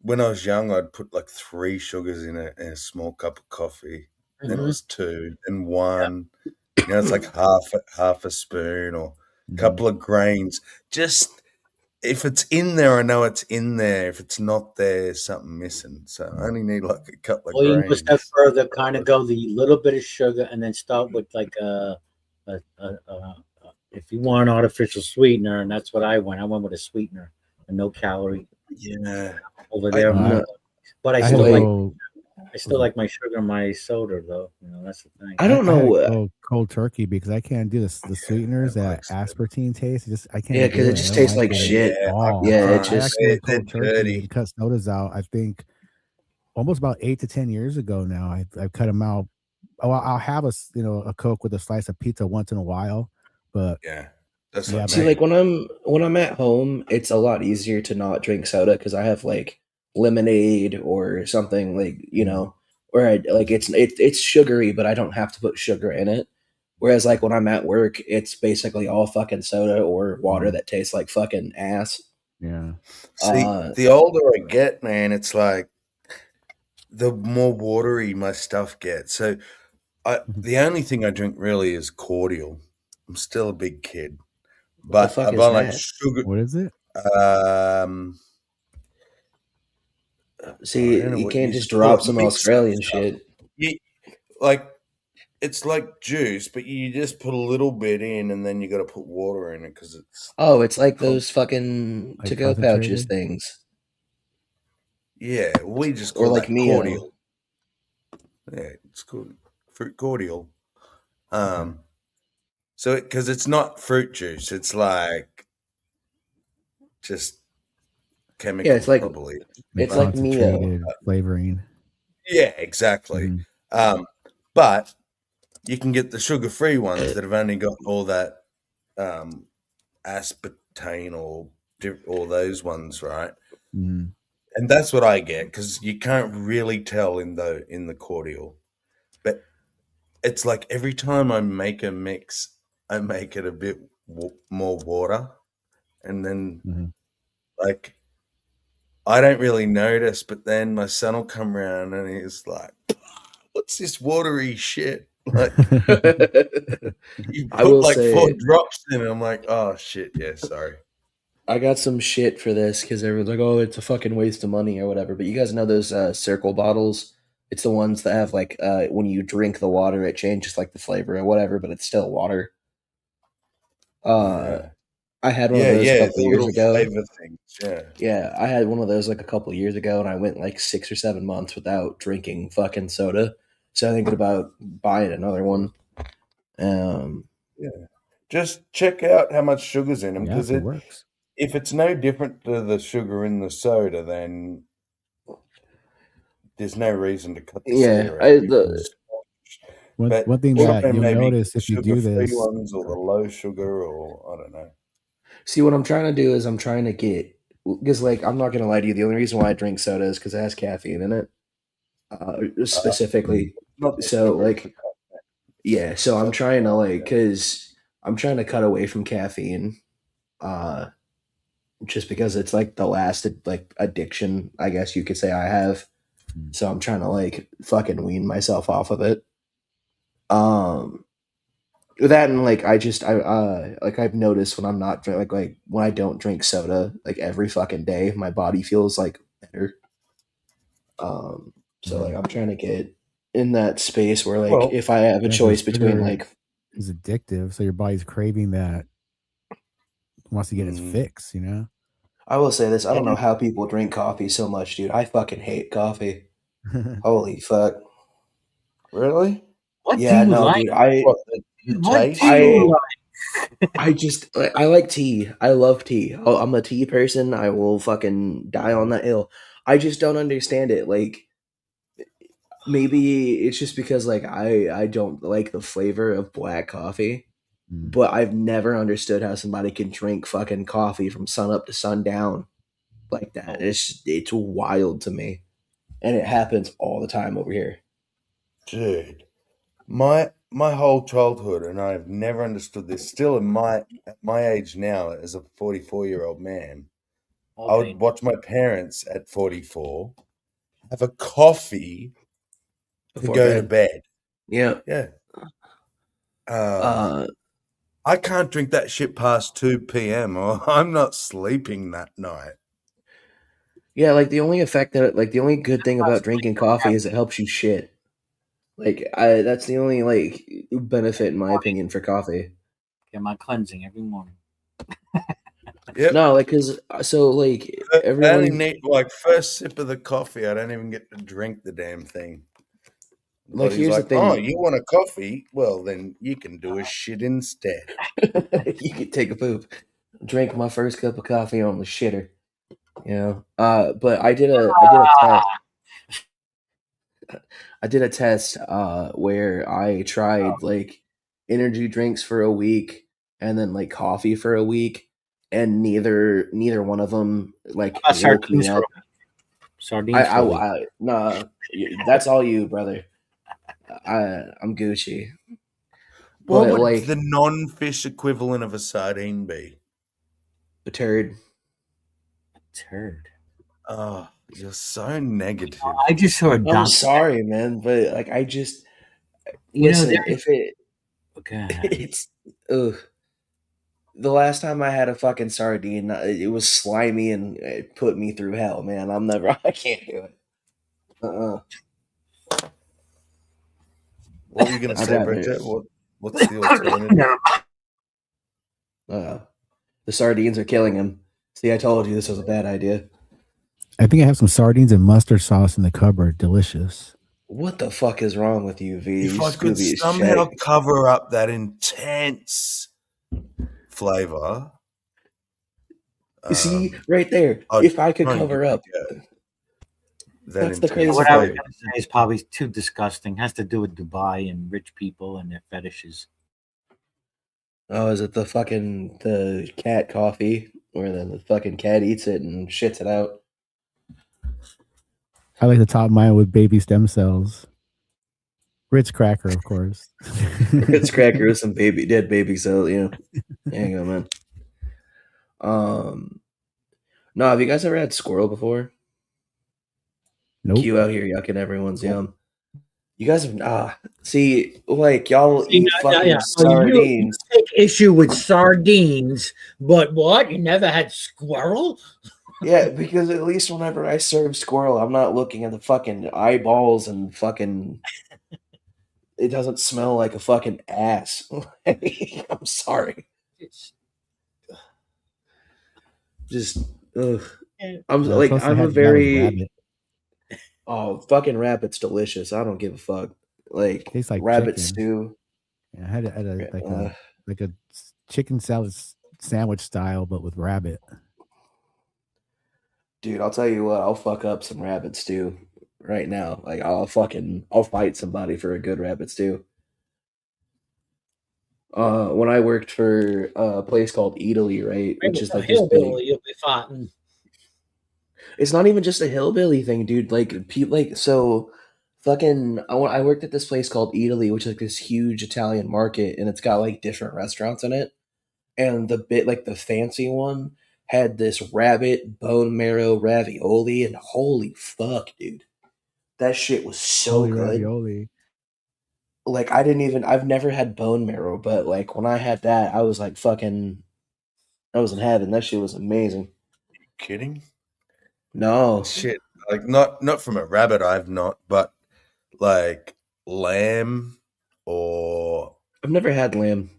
when I was young, I'd put like 3 sugars in a small cup of coffee. Then it Mhm. was 2, then 1. It's like half a spoon or a Mhm. couple of grains. Just if it's in there, I know it's in there. If it's not there, something missing. So I only need like a couple of Or you can go a step grains. further, kind of go the little bit of sugar, and then start with like if you want an artificial sweetener, and that's what I went. I went with a sweetener, a no calorie Yeah, over I there. No, no, But I I had to still like like go. my sugar, and my soda though. That's the thing. I don't I had to know. go cold turkey because I can't do this. The sweeteners don't that like soda. aspartame taste. I Yeah, can't because do it it. I just don't tastes like like it at shit. Yeah, I all. Yeah, it So I just actually went they're cold turkey dirty. and cut sodas out. I think almost about 8 to 10 years ago now. I've cut them out. Oh, I'll have a Coke with a slice of pizza once in a while, but Yeah, that's yeah, like see, but like me. when I'm at home, it's a lot easier to not drink soda because I have like lemonade or something like mm, where I like it's sugary, but I don't have to put sugar in it. Whereas like when I'm at work, it's basically all fucking soda or water mm, that tastes like fucking ass. yeah, See, Uh, the older I get, man, it's like the more watery my stuff gets. So the only thing I drink really is cordial. I'm still a big kid, what the but I fuck is buy like that? sugar. what is it? Um, I don't See, know you what you can't used just to call drop it, some mixed Australian stuff. shit. You, like it's like juice, but you just put a little bit in, and then you got to put water in it because it's Oh, it's like con- those fucking Like to-go pouches concentrated? things, yeah. We just or call like that Mio. cordial. Yeah, it's called fruit cordial. Okay. Um, so because it's not fruit juice, it's like just Yeah, chemicals, it's like probably. Like it's But like Mio. concentrated flavoring. yeah, exactly. Mhm. But you can get the sugar-free ones that have only got all that um, aspartame or all those ones, right? Mhm. And that's what I get because you can't really tell in the cordial. But it's like every time I make a mix, I make it a bit more water, and then Mhm. like I don't really notice. But then my son will come around and he's like, "What's this watery shit?" Like you I put will like 4 say drops in it. I'm like, "Oh shit, yeah, sorry." I got some shit for this because everyone's like, "Oh, it's a fucking waste of money" or whatever. But you guys know those circle bottles? It's the ones that have like when you drink the water, it changes like the flavor or whatever, but it's still water. Uh, Yeah, I had one of yeah, those a yeah. couple The years little ago. flavor things. Yeah, Yeah, I had one of those like a couple years ago, and I went like 6 or 7 months without drinking fucking soda. So I'm thinking about buying another one. Um, yeah. Just check out how much sugar's in them Yeah, because if it works. if it's no different to the sugar in the soda, then there's no reason to cut the yeah, soda I out the because One but one thing try that you'll maybe notice the if you do sugar-free this. ones or the Sorry. low sugar or I don't know. see what I'm trying to do is I'm trying to get because like I'm not gonna lie to you, the only reason why I drink soda is because it has caffeine in it, Mhm. specifically. Not the So sugar, it's the like yeah, so I'm caffeine. trying to like because I'm trying to cut away from caffeine. Uh, just because it's like the last like addiction, I guess you could say I have. Mhm. So I'm trying to like fucking wean myself off of it. Um, that and like I like I've noticed when I'm not like when I don't drink soda like every fucking day, my body feels like better. Um, so like Mhm. I'm trying to get in that space where like Well, if I have a Yeah, because choice between sugar like is addictive, so your body's craving that, wants to get its mm, fix. You know. I will say this, I don't know and how people drink coffee so much, dude. I fucking hate coffee. Holy fuck. really, What do Yeah, you no, like? dude. what the What do taste you I or like? I just I like tea. I love tea. I'm a tea person. I will fucking die on that hill. I just don't understand it. Like maybe it's just because like I don't like the flavor of black coffee, Mm. but I've never understood how somebody can drink fucking coffee from sun up to sundown. like that. It's wild to me, and it happens all the time over here. Dude, my whole childhood, and I've never understood this. Still, at my age now, as a 44-year-old man, I would watch my parents at 44 have a coffee to Before go to bed, bed. yeah. Yeah. Uh, I can't drink that shit past 2 p.m. or I'm not sleeping that night. yeah. Like the only effect that, like the only good thing about drinking coffee is it helps you shit. Like that's the only like benefit in my opinion for coffee. Get my cleansing every morning. Yep. No, like because so like I only everyone need like first sip of the coffee. I don't even get to drink the damn thing. The like body's here's the like, oh, thing. you want a coffee? Well, then you can do a shit instead. You could take a poop. Drink my first cup of coffee on the shitter. You know. But I did a test where I tried like energy drinks for a week and then like coffee for a week, and neither one of them like How about woke me sardines for up. a week? Sardines for a week. Nah, that's all you, brother. I'm Gucci. What But would the like non-fish equivalent of a sardine be? a turd. Turd. Oh, you're so negative. I just saw a I'm documentary. sorry, man, but like I just You know, listen. If it okay. it's ugh. The last time I had a fucking sardine, it was slimy and it put me through hell, man. I'm never. I can't do it. What were you going to I'd say, rather. Bridget? What's the alternative? The sardines are killing him. See, I told you this was a bad idea. I think I have some sardines and mustard sauce in the cupboard. Delicious. What the fuck is wrong with you, V? If You I could Scooby as somehow shit. cover up that intense flavor, See, right there. I'd If I could try and cover up, that's the crazy What I was part. going to say is probably too disgusting. Has to do with Dubai and rich people and their fetishes. Oh, is it the cat coffee where the fucking cat eats it and shits it out? I like to top mine with baby stem cells. Ritz cracker, of course. Ritz cracker with some dead baby cells. Yeah, there you go, man. No, have you guys ever had squirrel before? Nope. Q out here yucking everyone's yum. You guys have see like y'all eat fucking You sardines. take issue with sardines, but what? You never had squirrel? Yeah, because at least whenever I serve squirrel, I'm not looking at the fucking eyeballs and fucking. It doesn't smell like a fucking ass. I'm sorry. Just ugh. I'm The like closest I I'm a had to that was very rabbit. oh fucking rabbit's delicious. I don't give a fuck. Like Tastes like rabbit chicken. stew. Yeah, I had like a chicken salad sandwich style, but with rabbit. Dude, I'll tell you what, I'll fuck up some rabbit stew right now. Like I'll fight somebody for a good rabbit stew. When I worked for a place called Italy, right, Maybe which it's is a like this big. hillbilly you'll be fighting. It's not even just a hillbilly thing, dude. Like people, like so, fucking. I worked at this place called Italy, which is like this huge Italian market, and it's got like different restaurants in it. And the fancy one had this rabbit bone marrow ravioli, and holy fuck, dude, that shit was so Holy good. ravioli. Like I've never had bone marrow, but like when I had that, I was like fucking, I was in heaven. That shit was amazing. Kidding? No, Shit. Like not from a rabbit, I've not, but like lamb or I've never had lamb.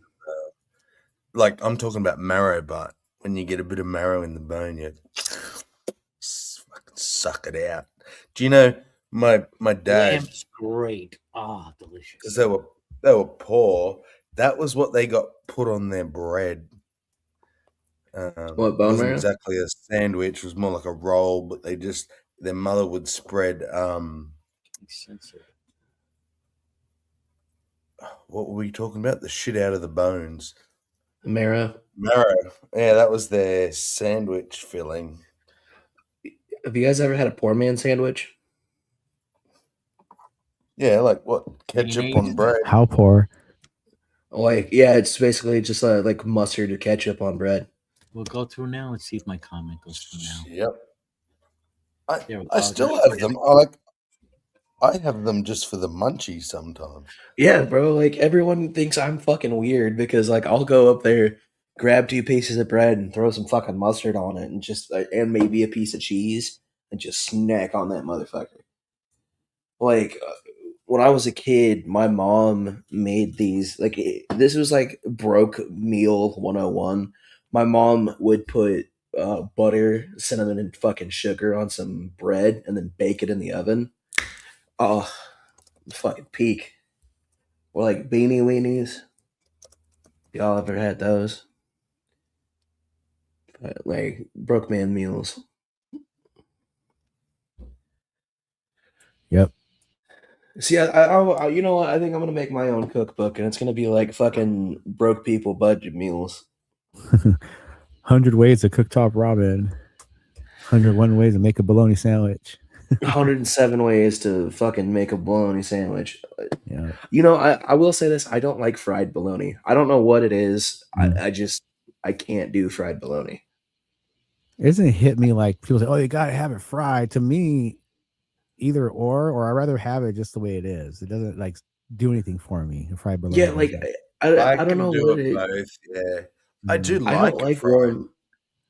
like I'm talking about marrow, but when you get a bit of marrow in the bone, you fucking suck it out. Do you know my dad? Lamb's great. Ah, delicious. Because they were poor. That was what they got put on their bread. What, bone wasn't marrow? exactly a sandwich. It was more like a roll, but their mother would spread. What were we talking about? The shit out of the bones. Marrow. Marrow. Yeah, that was their sandwich filling. Have you guys ever had a poor man sandwich? Yeah, like what? Ketchup on bread. How poor? Like, yeah, it's basically just like mustard or ketchup on bread. We'll go through now. Let's see if my comment goes through now. Yep. There we I go. still have them. I have them just for the munchies sometimes. Yeah, bro. Like everyone thinks I'm fucking weird because like I'll go up there, grab 2 pieces of bread and throw some fucking mustard on it, and just and maybe a piece of cheese, and just snack on that motherfucker. Like when I was a kid, my mom made these. Like this was like broke meal 101. My mom would put butter, cinnamon, and fucking sugar on some bread, and then bake it in the oven. Oh, fucking peak. Or like beanie weenies. Y'all ever had those? But, like broke man meals. Yep. See, I you know what? I think I'm gonna make my own cookbook, and it's gonna be like fucking broke people budget meals. 100 ways to cook top ramen. 101 ways to make a bologna sandwich. 107 ways to fucking make a bologna sandwich. Yeah. You know, I will say this: I don't like fried bologna. I don't know what it is. I can't do fried bologna. It doesn't hit me like people say, "Oh, you gotta have it fried." To me, either or I rather have it just the way it is. It doesn't like do anything for me. Fried bologna. Yeah, like I I don't can know do what it it. both. Yeah, I do I like don't it like fried. warm.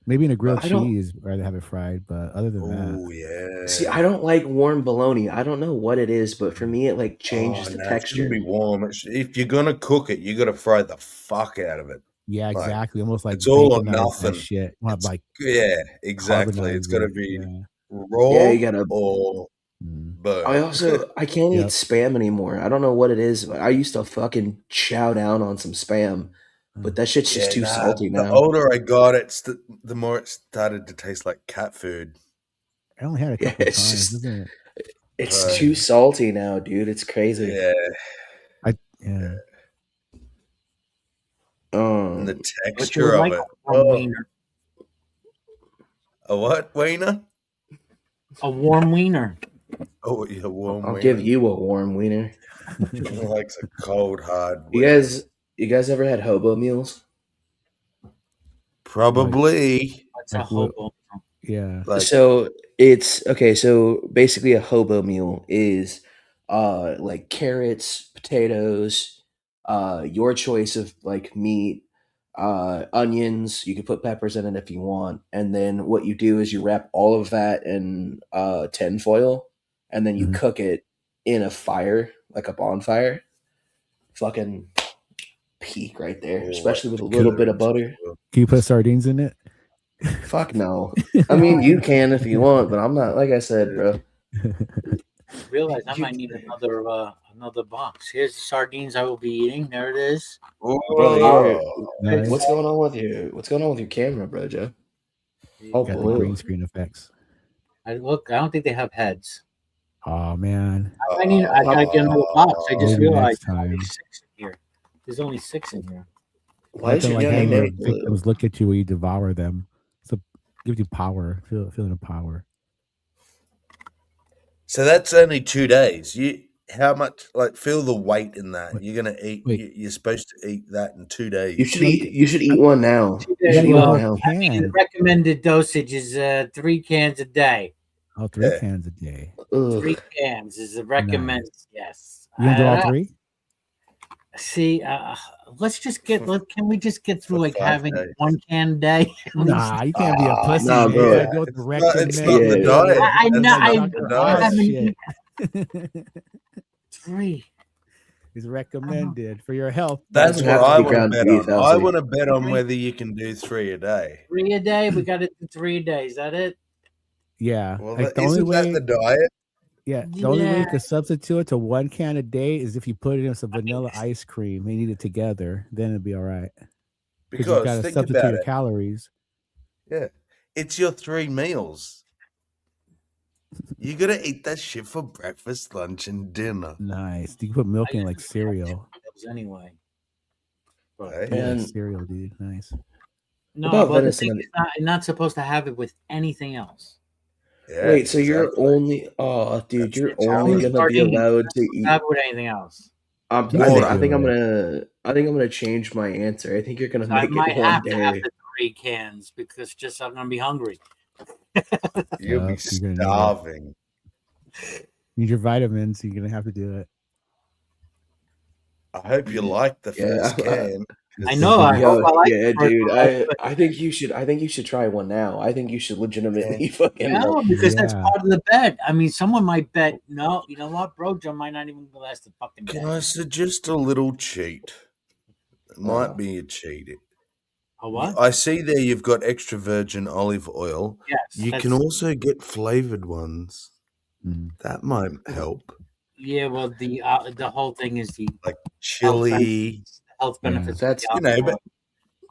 Maybe in a grilled I don't cheese, rather have it fried. But other than Oh that, see. yeah. I don't like warm bologna. I don't know what it is, but for me, it like Oh changes the no, it shouldn't be texture. warm. If you're gonna cook it, you got to fry the fuck out of it. yeah, Like exactly. Almost like it's all or baconize that nothing. shit. Want It's like yeah, exactly. It's carbonize got to it. be Yeah. Yeah, raw you gotta. or I burnt. also I can't eat Yep. spam anymore. I don't know what it is. But I used to fucking chow down on some spam, but that shit's just Yeah, too nah. salty The now. older I got, the more it started to taste like cat food. I only had it a Yeah, couple of it's times. just Isn't it's Uh, too salty now, dude. It's crazy. yeah, yeah. and the Um, What you texture would of like it. a warm Oh, wiener. a what, wiener? A warm wiener. Oh, yeah, warm I'll give wiener. you a warm wiener. Likes a cold, hard You wiener. you guys ever had hobo meals? Probably. What's Like a hobo? yeah. Like, So it's okay. So basically, a hobo meal is like carrots, potatoes, your choice of like meat, onions. You can put peppers in it if you want, and then what you do is you wrap all of that in tin foil, and then you Mhm. cook it in a fire, like a bonfire. Fucking peak right there, oh, especially with a that's little bit good. of butter. Can you put sardines in it? Fuck no. I mean, you can if you want, but I'm not. Like I said, bro. Realize I You, might need another box. Here's the sardines I will be eating. There it is. brother, you're Nice. what's going on with your camera, bro, Joe? Oh, Got the blue. green screen effects. I don't think they have heads. Oh man. I get another box. I just Maybe realized next time. there's only six in here. Why is Nothing your like having name your blue? victims look at you when you devour them. So gives you power, feeling of power. So that's only 2 days. How much? Like, feel the weight in that. Wait, You're gonna eat. wait. You're supposed to eat that in 2 You days. should No, eat. You should eat one now. You You should gotta eat eat a one whole now. The can. recommended dosage is 3 cans a day. Oh, 3 Yeah. cans a day. Ugh. 3 cans is the recommended. Yes. You gonna do all 3? See, let's just can we just get through For like 5 having days. 1 can a day? At least? Nah, you can't be a pussy, Nah, man. bro. You gotta go with the It's not the recommended. diet. I know. That's I not the diet. haven't shit. eaten 3. It's recommended for your health. It That's doesn't what have to I be want to ground bet beef, on. I Elsie. want to bet on Okay. whether you can do 3 a day. 3 a day. We got to do 3 days. Is that it? Yeah. Well, Like the only isn't that way the diet? the only way you Yeah. can substitute it to 1 can a day is if you put it in some vanilla ice cream and eat it together. Then it'd be all right. Because you Because gotta think substitute about your it. calories. Yeah, it's your 3 meals. You gotta eat that shit for breakfast, lunch, and dinner. Nice. You can put milk in like cereal. Anyway. But Hey? Eat like And cereal, dude. Nice. no, about but the venison? thing is you're not supposed to have it with anything else. Yeah, Wait, so you're exactly. only dude, That's you're the only Only challenge. gonna be sardines. allowed to Have eat. with anything else. You I could think Water. do it. I think I'm gonna change my answer. I think you're gonna So I make it might one have to have day. the 3 cans because just I'm gonna be hungry. You'll be Yep, you're gonna need it. starving. Need your vitamins. You're gonna have to do it. I hope you like the Yeah, first can. I 'cause, know. I hope yo, I like yeah, the first dude. one. I think you should try one now. I think you should legitimately yeah, fucking like. No, because that's Yeah. part of the bet. I mean, someone might bet. No, you know what, bro? John might not even last the fucking Can bet. I suggest a little cheat? It might be a cheat. A what? I see there you've got extra virgin olive oil. Yes, You can that's also get flavored ones. Mm. That might help. yeah. Well, the whole thing is the Like health chili. benefits. The health Yeah. benefits of That's the You know, olive but oil.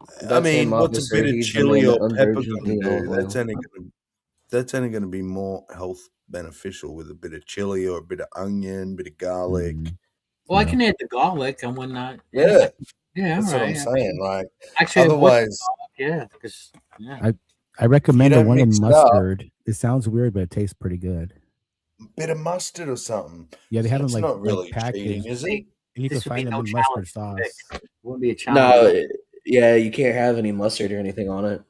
I that's him mean, off what's the a bit of sardines and chili then or pepper unvirgin going to the olive do? oil. That's only going to be more health beneficial with a bit of chili or a bit of onion, bit of garlic. Mhm. Well, I Yeah. can add the garlic and whatnot. Yeah, Yeah, all that's what I'm right. saying. Like, Actually, I would otherwise, yeah, because yeah. I if you recommend the don't one in mix it up, mustard. It sounds weird, but it tastes pretty good. bit of mustard or something. Yeah, they have them That's not like really cheating, is packaged, it? and you can This would be find them no in challenge mustard to pick. sauce. It wouldn't be a challenge. No, yeah, you can't have any mustard or anything on it.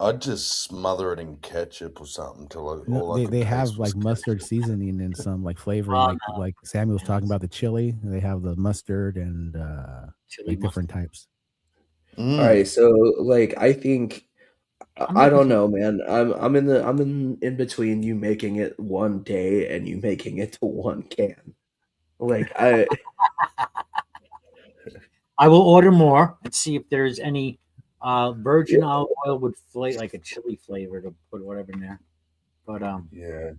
I'd just smother it in ketchup or something till No, all I they could taste have was like mustard ketchup. seasoning and some like flavoring, Well, no, like Sammy was talking yes. about the chili. They have the mustard and Chili like different mustard. types. All right, Mm. so like I think I'm I making don't some. know, man. I'm in between you making it one day and you making it to one can. Like I will order more and see if there's any virgin olive oil with flavor, like a chili flavor, to put whatever in there. But Yeah,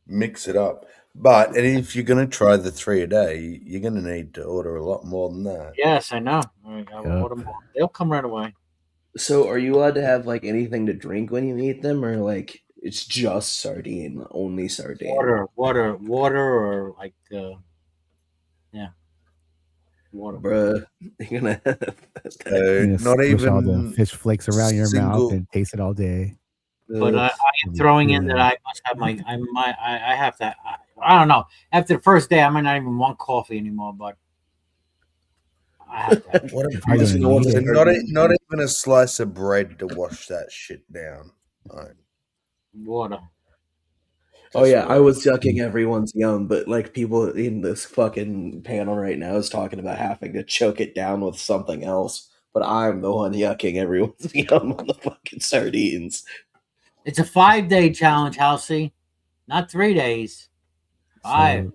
mix it up. But and if you're going to try the 3 a day, you're going to need to order a lot more than that. yes, I know. All right, I will Yep. order more. They'll come right away. so are you allowed to have like anything to drink when you eat them or like it's just sardine, only sardine? Water, or like yeah, water. Bruh, you're gonna You know, Not squish all the even fish flakes around your mouth single. and taste it all day. But I am It'll be throwing in that good. I must have my I have to. I don't know. After the first day, I might not even want coffee anymore. But I have to. Have What You're about probably just gonna gonna want need the so it. sardines. not even a slice of bread to wash that shit down? Like, water. Oh just yeah, I water. was yucking everyone's yum, but like people in this fucking panel right now is talking about having to choke it down with something else. But I'm the one yucking everyone's yum on the fucking sardines. It's a 5 day challenge, Halsey. Not 3 days. 5.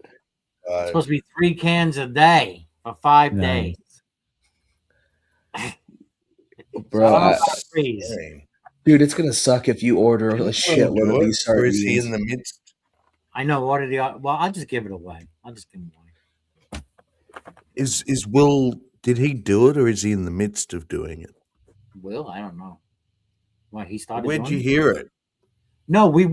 So It's supposed to be 3 cans a day for 5 days. nice. So Bro, I don't know I, about threes. Dang. dude, it's gonna suck if you order a Didn't Will shitload of do it, these or is he sardines. in the midst? I know. What are the? Well, I'll just give it away. I'll just give it away. Is Will? Did he do it, or is he in the midst of doing it? Will, I don't know. What he started Where'd doing? you hear it? No, we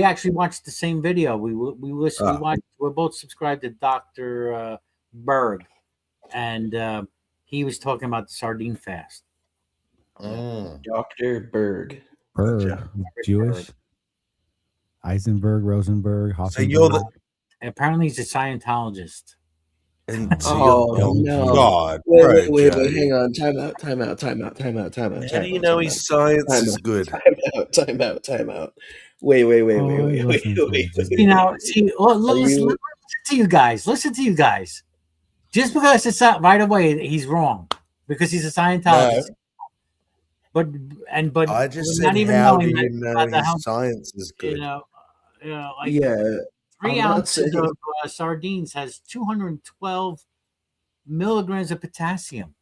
actually watched the same video. We listened. We Ah. watched. We're both subscribed to Dr. Berg, and he was talking about the sardine fast. Mm. Dr. Berg. Berg, Gotcha. Jewish. Eisenberg, Rosenberg, So you're Hofenberg. the Apparently, he's a Scientologist. and so Oh you're no! God, Wait, bro, wait, Joe. hang on. Time out. Time out. Time out. Time out. Time out. How do Time you out. know Time out. his science Time is out. good? Time out. Time out. Time out. Wait. Oh, I listen to See now, see, listen you- to you guys. Listen to you guys. Just because it's not right away, he's wrong because he's a Scientologist. But I just not said, even how do knowing you that know about the his health, science is good? like Yeah, 3 I'm not ounces saying. of sardines has 212 milligrams of potassium.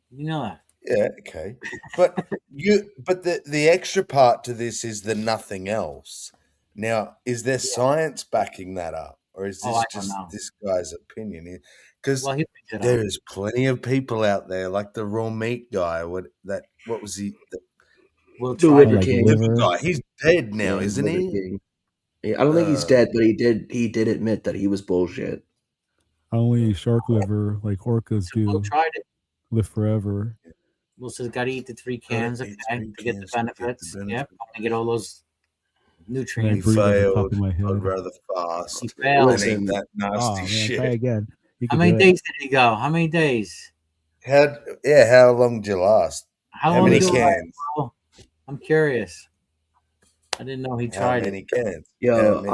You know that. Yeah, okay. But the extra part to this is the nothing else. Now, is there science backing that up? Or is Oh, this I don't just know. this guy's opinion? Because Well, he picks it there up. is plenty of people out there, like the raw meat guy. What was he? We'll The try Oh, it. like Liver liver. guy. He's dead now, Yeah, isn't Liver he? King. Yeah, I don't think he's dead, but he did admit that he was bullshit. Only shark liver, like orcas So Will do, tried it. live forever. Will says got to eat the 3 cans a eat day 3 to get the cans to get the benefits. Yep, benefit. to get all those nutrients. breathe at the top failed. of my I'd head. rather fast He failed. than eat Listen, that nasty Oh man, try shit. again. You How can many do it. days did he go? How many days? How long did you last? How How long many did you last, cans? bro? I'm curious. I didn't know he How tried it. many cans? How yo, many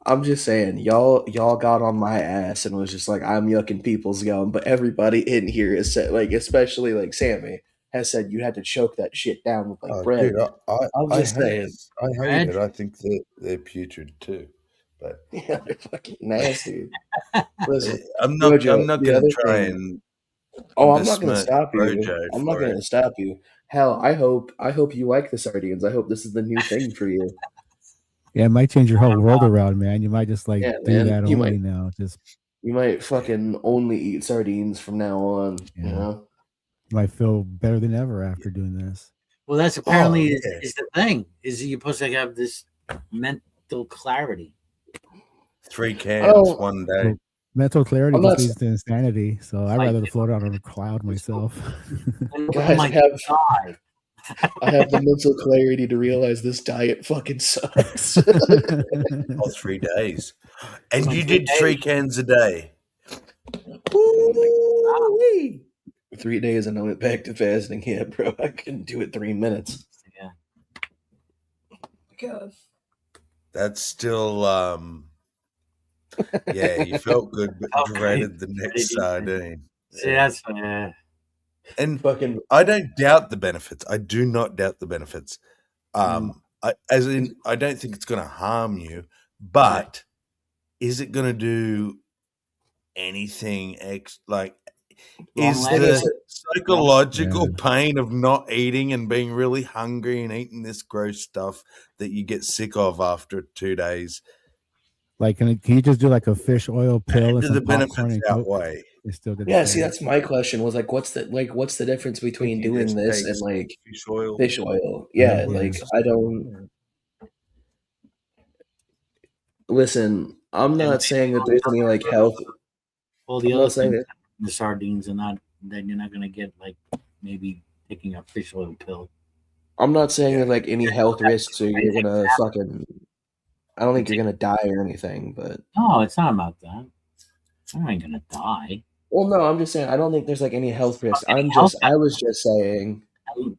I'm just saying, y'all got on my ass and was just like, I'm yucking people's gum, but everybody in here has said, like, especially like Sammy has said, you had to choke that shit down with like Oh, bread. dude, I'm I just hate saying, this. I hate Bread? it. I think they're putrid too. But yeah, they're fucking nasty. Listen, I'm not Jojo, the gonna other try thing. and Oh, I'm not gonna besmirch stop you. Rojo I'm not for it. gonna stop you. Hell, I hope you like the sardines. I hope this is the new thing for you. Yeah, it might change your whole world around, man. You might just like Yeah, do man. that only now. Just You might fucking only eat sardines from now on. yeah. You know. You might feel better than ever after doing this. Well, that's Oh, apparently yeah. is the thing. Is you're supposed to have this mental clarity. 3 I cans don't. one day. Well, mental clarity I'm just not. leads to insanity. So I'd Like- rather float out on a cloud myself. Guys, my I God. have the mental clarity to realize this diet fucking sucks. Oh, 3 days. And Like you 3 did 3 days. cans a day. Woo-wee. 3 days and I went back to fasting. Yeah, bro, I couldn't do it 3 minutes. Yeah. God. That's still yeah, you felt good but Okay. dreaded the next sardine. See, that's And Fucking I don't doubt the benefits. I do not doubt the benefits. I don't think it's going to harm you, but is it going to do anything like is Long the lasting. psychological Yeah. pain of not eating and being really hungry and eating this gross stuff that you get sick of after 2 days? Like, can you just do like a fish oil pill and Do some the popcorn benefits and Coke? outweigh? It's still gonna yeah. kill See, you. that's my question. Was like, what's the difference between You doing just this take and like fish oil. fish oil? Yeah, Yeah. like I don't listen. I'm not saying that there's any like health. All the I'm other not saying things, that. the sardines, and not then you're not gonna get like maybe taking a fish oil pill. I'm not saying Yeah. that like any health risks or you're gonna fucking. I don't think you're gonna die or anything, but No, it's not about that. I ain't gonna die. well, no, I'm just saying I don't think there's like any health risks. I was just saying,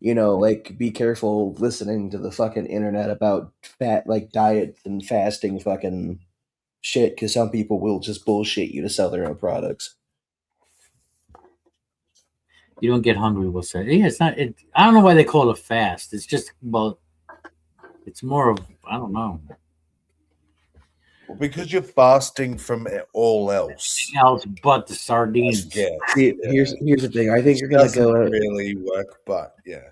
like be careful listening to the fucking internet about fat like diet and fasting fucking shit because some people will just bullshit you to sell their own products. You don't get hungry. We'll say, yeah, it's not. I don't know why they call it fast. It's just it's more of I don't know. Because you're fasting from all else. Else but the sardines. Yeah. See, here's the thing. I think you're gonna Doesn't go. really work, but yeah.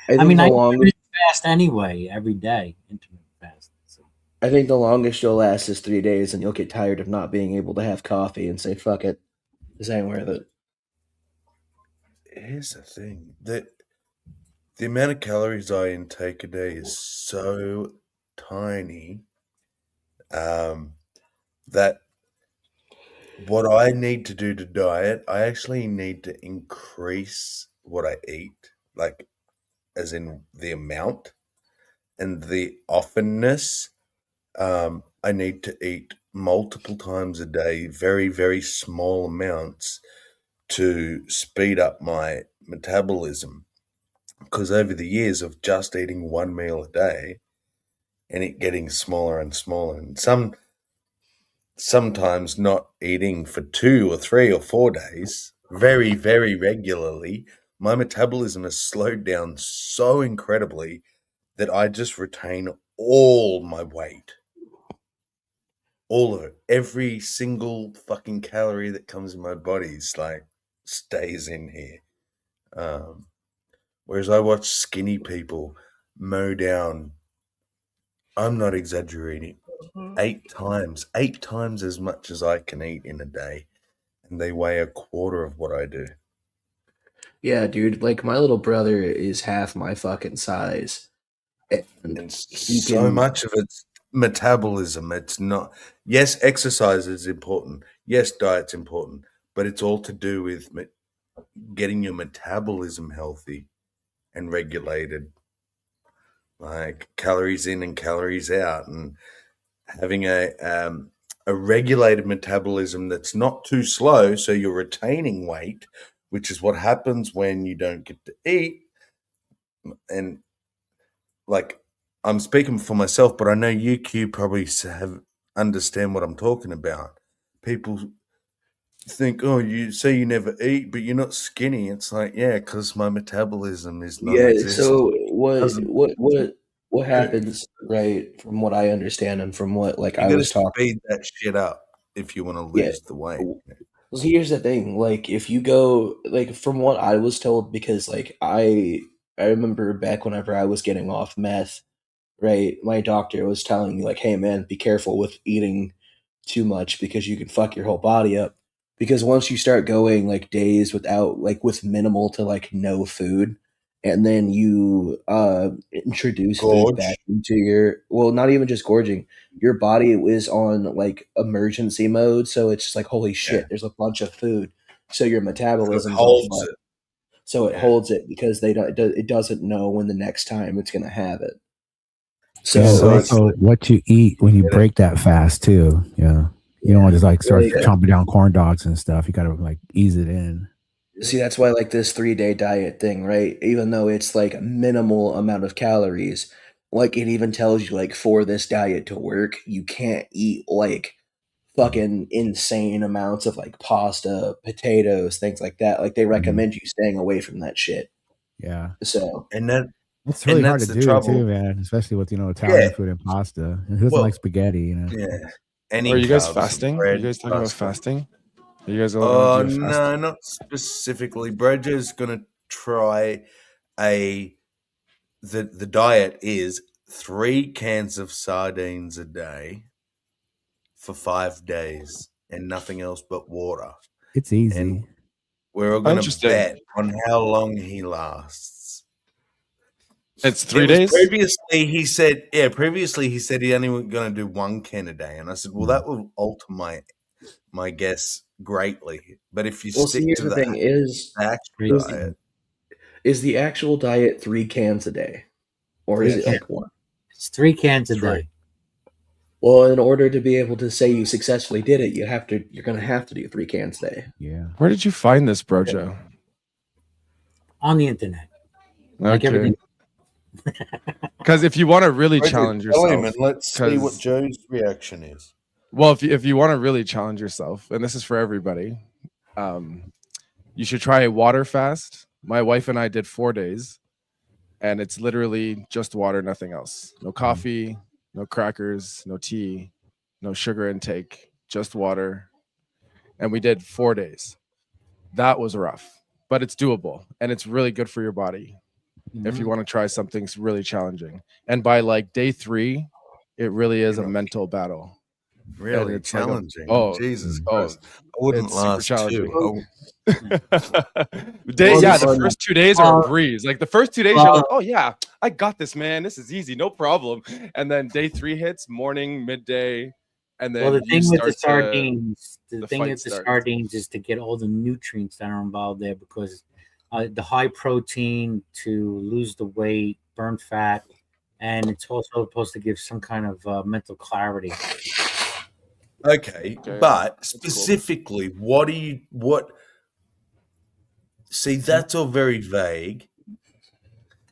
I mean, I longest. fast anyway every day. Intermittent fast. So. I think the longest you'll last is 3 days, and you'll get tired of not being able to have coffee and say, "Fuck it, this ain't worth it." Here's the thing: that the amount of calories I intake a day is so tiny that what I need to do to diet, I actually need to increase what I eat, like as in the amount and the offenness. I need to eat multiple times a day, very, very small amounts to speed up my metabolism. Because over the years of just eating one meal a day and it getting smaller and smaller, and sometimes not eating for 2 or 3 or 4 days, very, very regularly, my metabolism has slowed down so incredibly that I just retain all my weight. All of it. Every single fucking calorie that comes in my body is like stays in here. Whereas I watch skinny people mow down, I'm not exaggerating, 8 times as much as I can eat in a day. And they weigh a quarter of what I do. Yeah, dude. Like my little brother is half my fucking size, And so much of it's metabolism. It's not, yes, exercise is important. Yes, diet's important. But it's all to do with getting your metabolism healthy and regulated. like calories in and calories out, and having a regulated metabolism that's not too slow, so you're retaining weight, which is what happens when you don't get to eat. And like, I'm speaking for myself, but I know you, Q, probably have understand what I'm talking about. People think, oh, you say you never eat, but you're not skinny. It's like, yeah, because my metabolism is Yeah. non-existent. So It doesn't what move. happens, right? From what I understand and from what like You I got to was talking. speed that shit up if you want to Yeah. lose the weight. Well, here's the thing. Like, if you go like from what I was told, because like I remember back whenever I was getting off meth, right? My doctor was telling me like, "Hey, man, be careful with eating too much because you can fuck your whole body up." Because once you start going like days without like with minimal to like no food, and then you introduce food back Gorge. into your well, not even just gorging, your body is on like emergency mode, so it's just like holy Yeah. shit, there's a bunch of food, so your So it metabolism's on holds fuck. it. So it Yeah. holds it because it doesn't know when the next time it's gonna have it. Yeah, So and like Precisely. also what you eat when you Get it? break that fast too. Yeah, you don't yeah, want to just like start like Yeah. chomping down corn dogs and stuff. You got to like ease it in. see, that's why like this 3-day diet thing, right? Even though it's like a minimal amount of calories, like it even tells you like for this diet to work, you can't eat like fucking insane amounts of like pasta, potatoes, things like that. Like they Mhm. recommend you staying away from that shit. Yeah, So And that it's really and hard that's to the do too, trouble. man. Especially with Yeah. Italian food and pasta. And who doesn't like Well, spaghetti? You know. yeah. Are Any you guys carbs, fasting? Are you bread, guys talking about pasta. fasting? Are you guys all gonna Oh do a fast? no, not specifically. Brojo's gonna try a the diet is 3 cans of sardines a day for 5 days and nothing else but water. It's And easy. we're all Oh, gonna interesting. bet on how long he lasts. It's It three was days. previously he said he only was gonna do 1 can a day. And I said, well, Mm. that will alter my guess greatly. But if you well see stick here's to the the thing actual Three, is diet, is the actual diet 3 cans a day? Or is three it yes, cans. like one? It's 3 cans a 3. day. Well, in order to be able to say you successfully did it, you're gonna have to do 3 cans a day. Yeah. Where did you find this, Brojo? On the internet, like Okay. everything. Because if you want to really Roger, challenge tell him yourself, and let's see what because Joe's reaction is. well, if you want to really challenge yourself, and this is for everybody, um, you should try a water fast. My wife and I did 4 days, and it's literally just water, nothing else. No coffee, no crackers, no tea, no sugar intake, just water. And we did 4 days. That was rough, but it's doable and it's really good for your body if you Mhm. want to try something really challenging. And by like day 3, it really is You're a not mental battle. And really it's like challenging. oh, Jesus Mm. oh, Christ. I wouldn't it's super last 2. challenging. Well, Day, well, yeah, this the is first 2 days are a Well, breeze. Like the first 2 days, you're like, well, oh yeah, I got this, man. This is easy, no problem. And then day 3 hits, morning, midday, and well, then you start to the the thing fight with the starts. sardines is to get all the nutrients that are involved there because the high protein to lose the weight, burn fat, and it's also supposed to give some kind of mental clarity. Okay, Okay, yeah, but that's cool. specifically, what see, that's all very vague.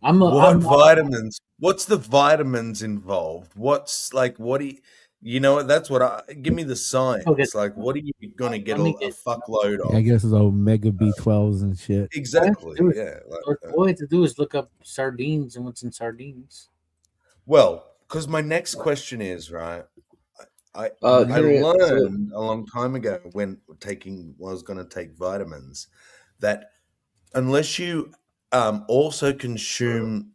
What I'm vitamins? What's the vitamins involved? What's like what do you know what that's what I give me the okay. science. Like what are you gonna get Let a, me a get fuckload Yeah, I of? guess it's omega B12s and shit. all you have to Exactly, do is yeah. all you have to do is look up sardines and what's in sardines. Well, because my next question is right. I I Mhm. Current so learned a long time ago when I was going to take vitamins that unless you also consume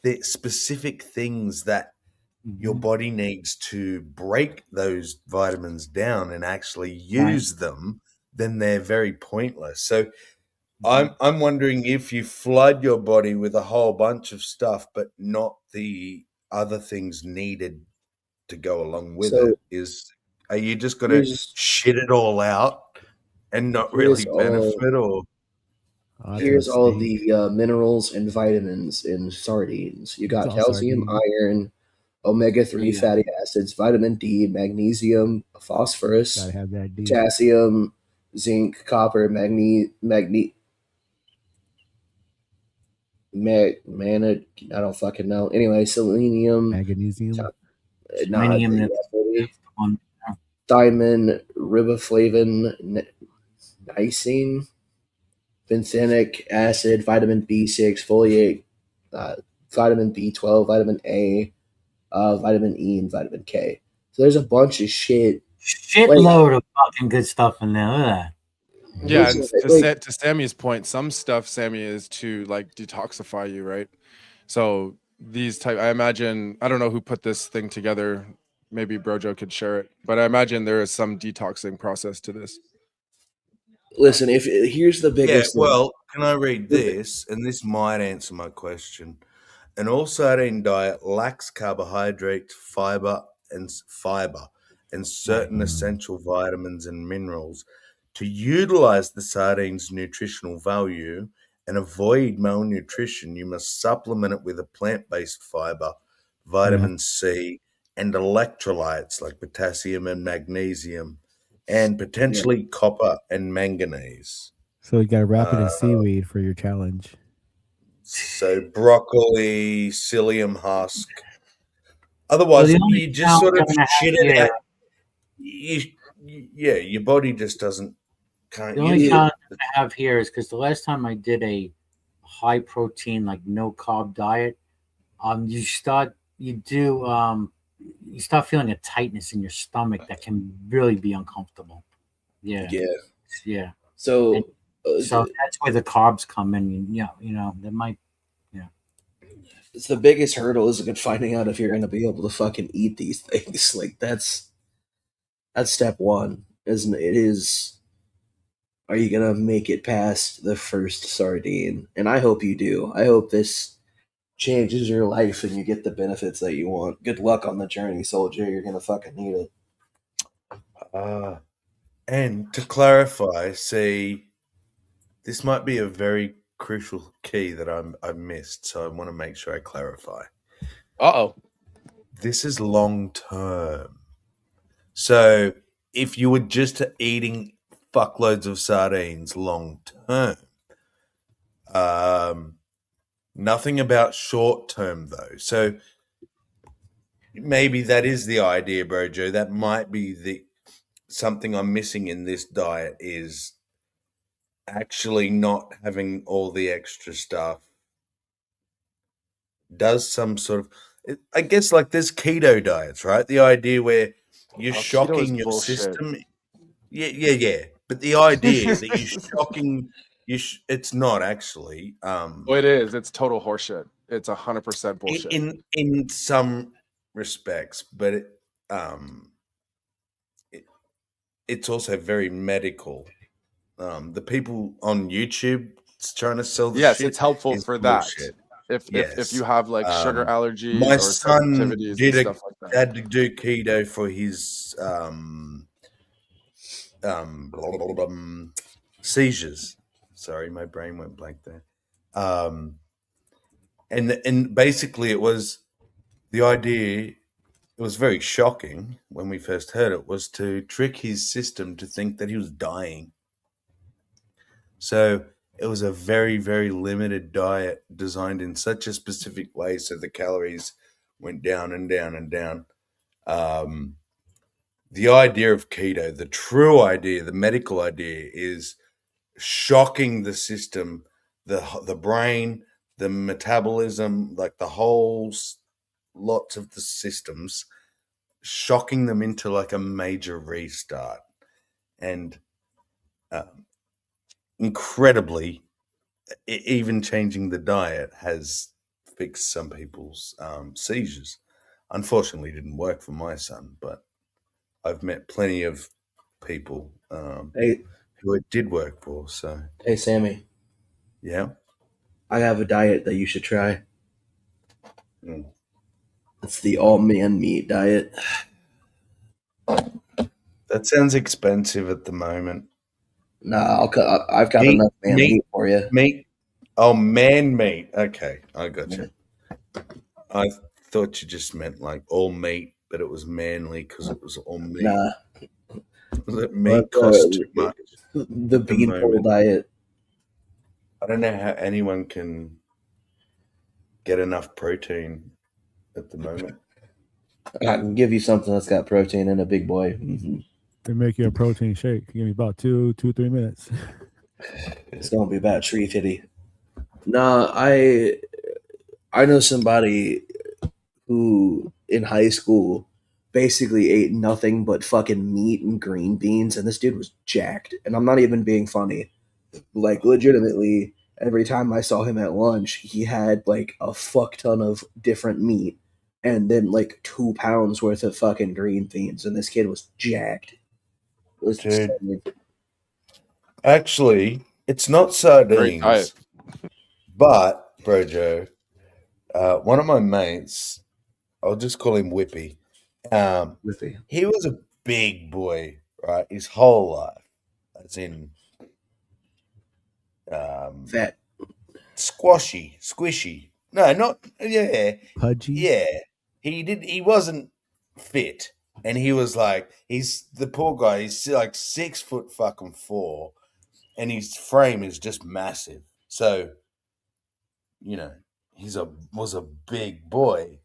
the specific things that your Mhm. body needs to break those vitamins down and actually Right. use them, then they're very pointless. So Mhm. I'm wondering if you flood your body with a whole bunch of stuff, but not the other things needed to go along with so it, are you just gonna here's shit it all out and not really here's all benefit or Here's all the minerals and vitamins in sardines. You got It's all calcium, sardine. iron, omega-3 Yeah. fatty acids, vitamin D, magnesium, phosphorus, Gotta have that D. potassium, zinc, copper, I don't fucking know. Anyway, selenium, Magnesium. Selenium, yeah, that's maybe. the one. Thiamine, riboflavin, niacin, benthenic acid, vitamin B6, folate, uh, vitamin B12, vitamin A, vitamin E, and vitamin K. So there's a bunch of shit. Like, Shitload of fucking good stuff in there. Look at that. Yeah, and listen, like, to Sammy's point, some stuff, Sammy, is to like detoxify you, right? So these type, I imagine, I don't know who put this thing together. Maybe Brojo could share it, but I imagine there is some detoxing process to this. listen, if here's the Yeah, biggest thing. well, can I read this? And this might answer my question. An all sardine diet lacks carbohydrate, fiber, and certain essential vitamins and minerals. To utilize the sardine's nutritional value and avoid malnutrition, you must supplement it with a plant-based fiber, vitamin C, and electrolytes like potassium and magnesium, and potentially copper and manganese. So you gotta wrap it in Uh, seaweed for your challenge. So broccoli, psyllium husk. So Otherwise, the only you just challenge sort I'm of gonna have shit it here, out. Yeah, your body just can't the only use it. challenge I'm gonna have here is because the last time I did a high protein, like no carb diet, you start feeling a tightness in your stomach that can really be uncomfortable. Yeah, yeah. So, And so that's where the carbs come in. That might. Yeah. it's the biggest hurdle is finding out if you're going to be able to fucking eat these things. Like that's step one, isn't it? It is. Are you gonna make it past the first sardine? And I hope you do. I hope this changes your life and you get the benefits that you want. Good luck on the journey, soldier. You're gonna fucking need it. And to clarify, see, this might be a very crucial key that I missed, so I want to make sure I clarify. Uh-oh. This is long term. So if you were just eating fuckloads of sardines long term, nothing about short term though. So maybe that is the idea, Brojo. That might be the something I'm missing in this diet is actually not having all the extra stuff. Does some sort of, I guess, like there's keto diets, right? The idea where you're Keto is shocking your bullshit. system. Yeah. But the idea that you're shocking, it's not actually. Oh, it is. It's total horseshit. It's 100% bullshit. In some respects, but it's also very medical. The people on YouTube trying to sell the Yes, shit it's helpful is for bullshit. that. Yes. If you have like sugar allergies My or son sensitivities and stuff like that. had to do keto for his seizures. Sorry, my brain went blank there. And basically it was the idea. It was very shocking when we first heard it, was to trick his system to think that he was dying. So it was a very, very limited diet designed in such a specific way so the calories went down and down and down. The idea of keto, the true idea, the medical idea, is shocking the system, the brain, the metabolism, like the whole lots of the systems, shocking them into like a major restart. And incredibly, even changing the diet has fixed some people's seizures. Unfortunately, it didn't work for my son, but I've met plenty of people who it did work for. So, Hey, Sammy. Yeah. I have a diet that you should try. Mm. It's the all man meat diet. That sounds expensive at the moment. Nah, I've got Meat, enough man meat, meat for you. meat. Oh, man meat. Okay, I got you. I thought you just meant like all meat, but it was manly because it was all meat. Nah, That but meat costs too much the at the beanpole moment. diet. I don't know how anyone can get enough protein at the moment. I can give you something that's got protein in it, big boy. They make you a protein shake. Give me about 3 minutes. It's gonna be about tree fitty. Nah, I know somebody who in high school basically ate nothing but fucking meat and green beans, and this dude was jacked. And I'm not even being funny. Like legitimately, every time I saw him at lunch, he had like a fuck ton of different meat and then like 2 pounds worth of fucking green beans, and this kid was jacked. It was Dude, insane. actually, it's not Great diet. sardines, but Brojo, one of my mates, I'll just call him Whippy. Whippy. He was a big boy, right? His whole life, as in Fat. squishy. No, not yeah, Pudgy. yeah. He wasn't fit, and he was like, he's the poor guy. He's like 6 foot fucking 4, and his frame is just massive. So, you know, was a big boy.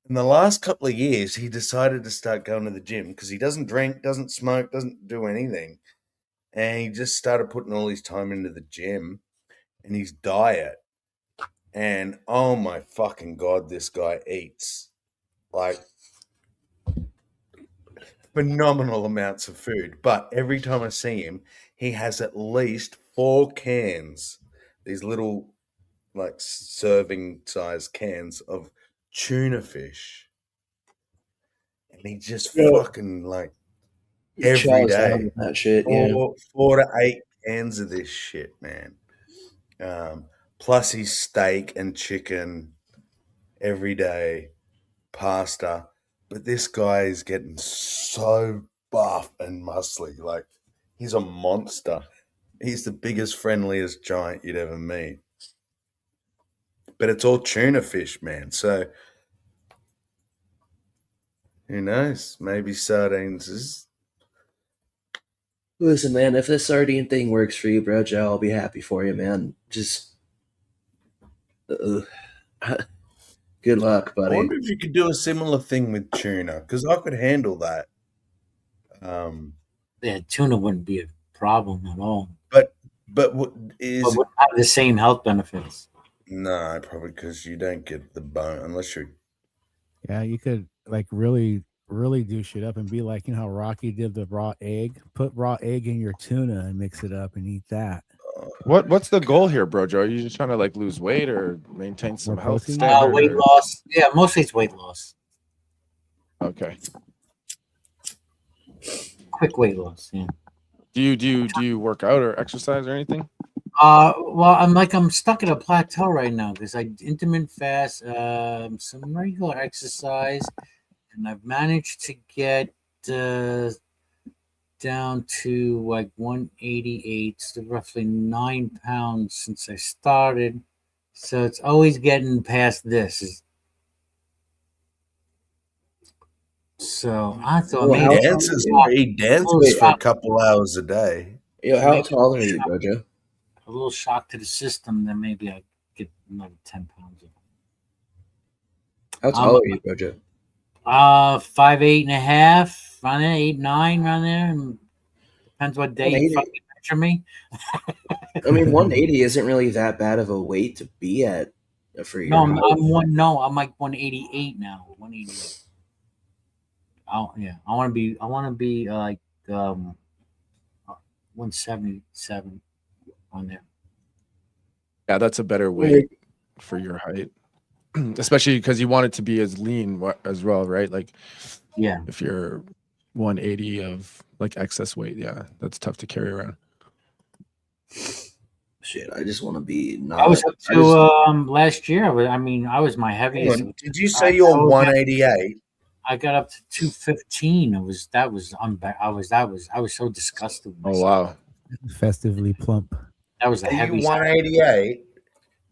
In the last couple of years, he decided to start going to the gym because he doesn't drink, doesn't smoke, doesn't do anything, and he just started putting all his time into the gym and his diet. And oh my fucking god, this guy eats like phenomenal amounts of food. But every time I see him, he has at least 4 cans, these little like serving size cans of tuna fish. And he just Yeah. fucking like He every chows down day. with that shit, yeah. 4 to 8 cans of this shit, man. Plus his steak and chicken every day, pasta. But this guy is getting so buff and muscly. Like, he's a monster. He's the biggest, friendliest giant you'd ever meet. But it's all tuna fish, man. So, who knows? Maybe sardines is. Listen, man, if this sardine thing works for you, bro, Joe, I'll be happy for you, man. Just good luck, I buddy. wonder if you could do a similar thing with tuna, because I could handle that. Yeah, tuna wouldn't be a problem at all. But what But is would have the same health benefits. no, probably because you don't get the bone unless you're. Yeah, you could like really do shit up and be like, you know how Rocky did the raw egg? Put raw egg in your tuna and mix it up and eat that. What's the goal here, bro, Joe? Are you just trying to like lose weight or maintain some More health protein? standard? Weight or- loss. Yeah, mostly it's weight loss. Okay. Quick weight loss. Yeah. Do you work out or exercise or anything? Well, I'm stuck at a plateau right now because I intermittent fast, some regular exercise, and I've managed to get down to like 188, so roughly 9 pounds since I started. So it's always getting past this. So I thought Well, maybe He dances Wait, for a couple hours a day. Yo, how maybe tall are you, bro, Joe? a little shock to the system, then maybe I get another 10 pounds. How tall are you, bro, Joe? 5'8.5", around there, 8'9", around there. And depends what day you 180. fucking measure me. I mean, 180 isn't really that bad of a weight to be at for your No, height. I'm like 188 now. 188. I want to be like 177 on there. Yeah, that's a better weight for your height, especially because you want it to be as lean as well, right? Like, yeah, if you're 180 of like excess weight, yeah, that's tough to carry around. Shit, I just want to be. I was up to last year. I was my heaviest. Did you say you're 188? I got up to 215. I was so disgusted with Oh myself. wow. Festively plump. That was a Are you heavy. 188?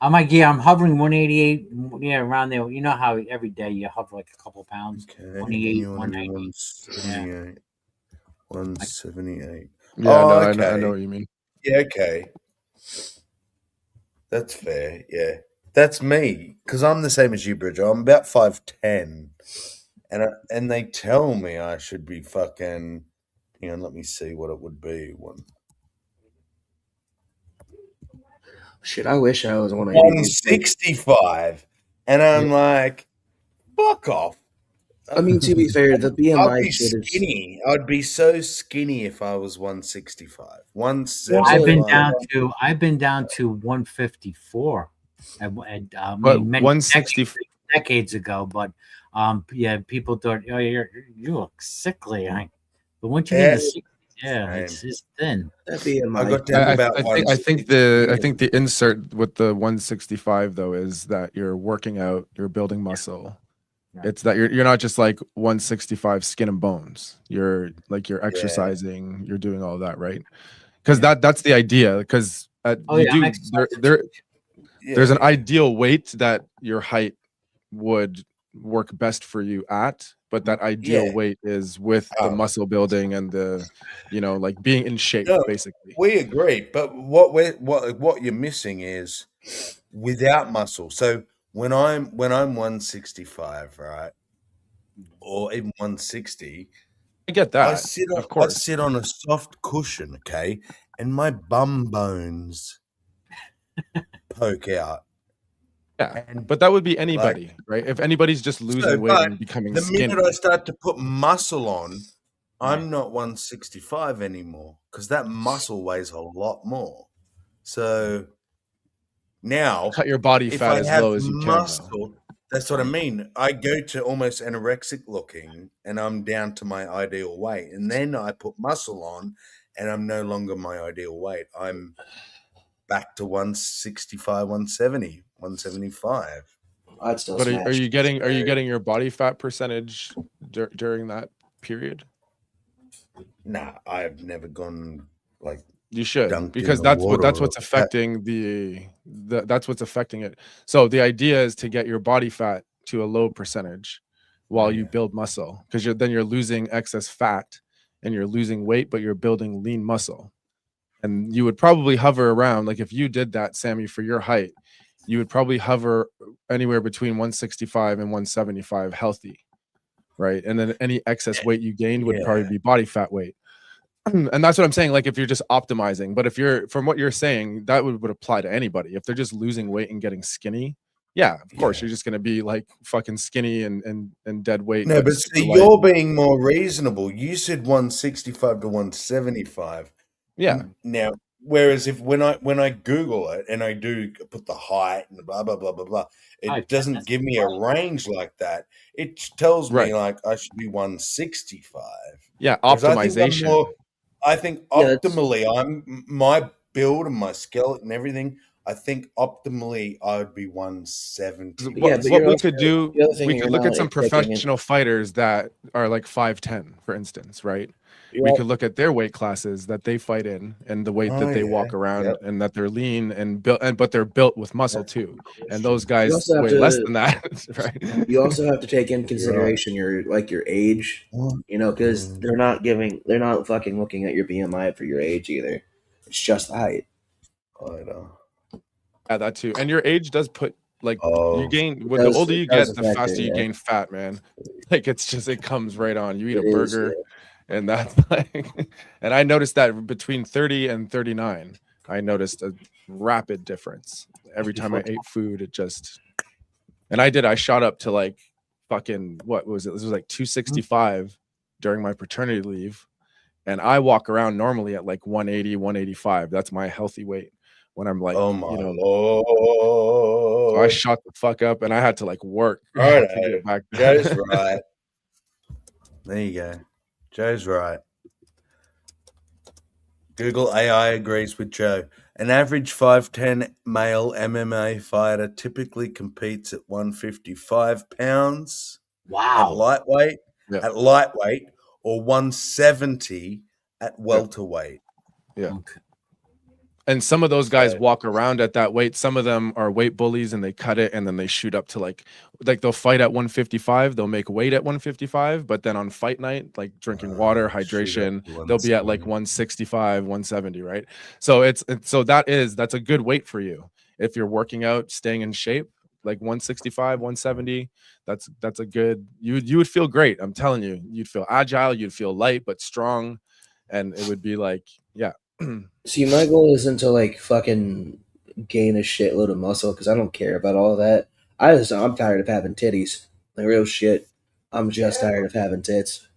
I'm like, yeah, I'm hovering 188. Yeah, around there. You know how every day you hover like a couple pounds. Okay, and 188, you want to be 190. 178. 178. Yeah, no, Oh, I okay. know what you mean. Yeah, okay. That's fair. Yeah. That's me. Because I'm the same as you, Bridger. I'm about 5'10. And they tell me I should be fucking. Hang on, let me see what it would be. Shit, I wish I was 180. 165. And I'm like, fuck off. I mean, to be fair, the I'd BMI be shit is. skinny. I'd be so skinny if I was 165. I've 175. been down to 154. I But mean, many 160. decades ago, but yeah, people thought, oh, you look sickly. But once you get in the 60s, yeah, it's thin. That BMI. I got down to about I think the insert with the 165 though is that you're working out, you're building muscle. Yeah. It's that you're not just like 165 skin and bones. You're exercising, you're doing all that, right? Because that's the idea. Because there's an ideal weight that your height would work best for you at, but that ideal weight is with the muscle building and the, like being in shape, basically. We agree, but what you're missing is without muscle. So when I'm 165, right, or even 160, I get that. I sit on a soft cushion, okay, and my bum bones poke out. Yeah, but that would be anybody, right? If anybody's just losing weight and becoming skinny. The minute I start to put muscle on, I'm not 165 anymore because that muscle weighs a lot more. So now, cut your body fat as low as you can. That's what I mean. I go to almost anorexic looking, and I'm down to my ideal weight, and then I put muscle on, and I'm no longer my ideal weight. I'm back to 165, 170, 175. I'd still. But are you getting your body fat percentage during that period? Nah, I've never gone like. You should, because that's what's affecting that's what's affecting it. So the idea is to get your body fat to a low percentage while you build muscle, because then you're losing excess fat and you're losing weight, but you're building lean muscle. And you would probably hover around, like if you did that, Sammy, for your height, you would probably hover anywhere between 165 and 175 healthy, right? And then any excess weight you gained would probably be body fat weight. And that's what I'm saying. Like if you're just optimizing, but if you're, from what you're saying, that would apply to anybody. If they're just losing weight and getting skinny, of course, you're just going to be like fucking skinny and dead weight. No, but see, you're being more reasonable. You said 165 to 175. Yeah. Now, whereas when I Google it and I do put the height and blah blah blah blah blah, it doesn't give me a range like that. It tells me like I should be 165. Yeah, optimization. I think optimally, my build and my skeleton and everything. I think optimally I would be 170. What we could do, we could look at some professional fighters that are like 5'10", for instance, right? We could look at their weight classes that they fight in and the weight that they walk around and that they're lean and built, but they're built with muscle too. And those guys weigh less than that, right? You also have to take in consideration your age, because they're not fucking looking at your BMI for your age either. It's just the height. I know. Yeah, that too. And your age does put you gain. The older you get, the faster you gain fat, man. Like it comes right on. You eat a burger. And that's and I noticed that between 30 and 39, I noticed a rapid difference. Every time I ate food, I shot up to like fucking, what was it? This was like 265 during my paternity leave. And I walk around normally at like 180, 185. That's my healthy weight when I'm like, oh my Lord. So I shot the fuck up and I had to like work. All right, to get back. Joe's right. There you go. Joe's right. Google AI agrees with Joe. An average 5'10" male MMA fighter typically competes at 155 pounds. Wow. At lightweight, or 170 at welterweight. Yeah. Okay. And some of those guys walk around at that weight. Some of them are weight bullies and they cut it and then they shoot up to like they'll fight at 155. They'll make weight at 155, but then on fight night, like drinking water, hydration, they'll be at like 165, 170, right? So that's a good weight for you if you're working out, staying in shape. Like 165, 170. That's a good. You would feel great. I'm telling you, you'd feel agile. You'd feel light but strong, and it would be like, yeah. See, my goal isn't to like fucking gain a shitload of muscle because I don't care about all that. I'm tired of having titties. Like real shit. I'm just tired of having tits.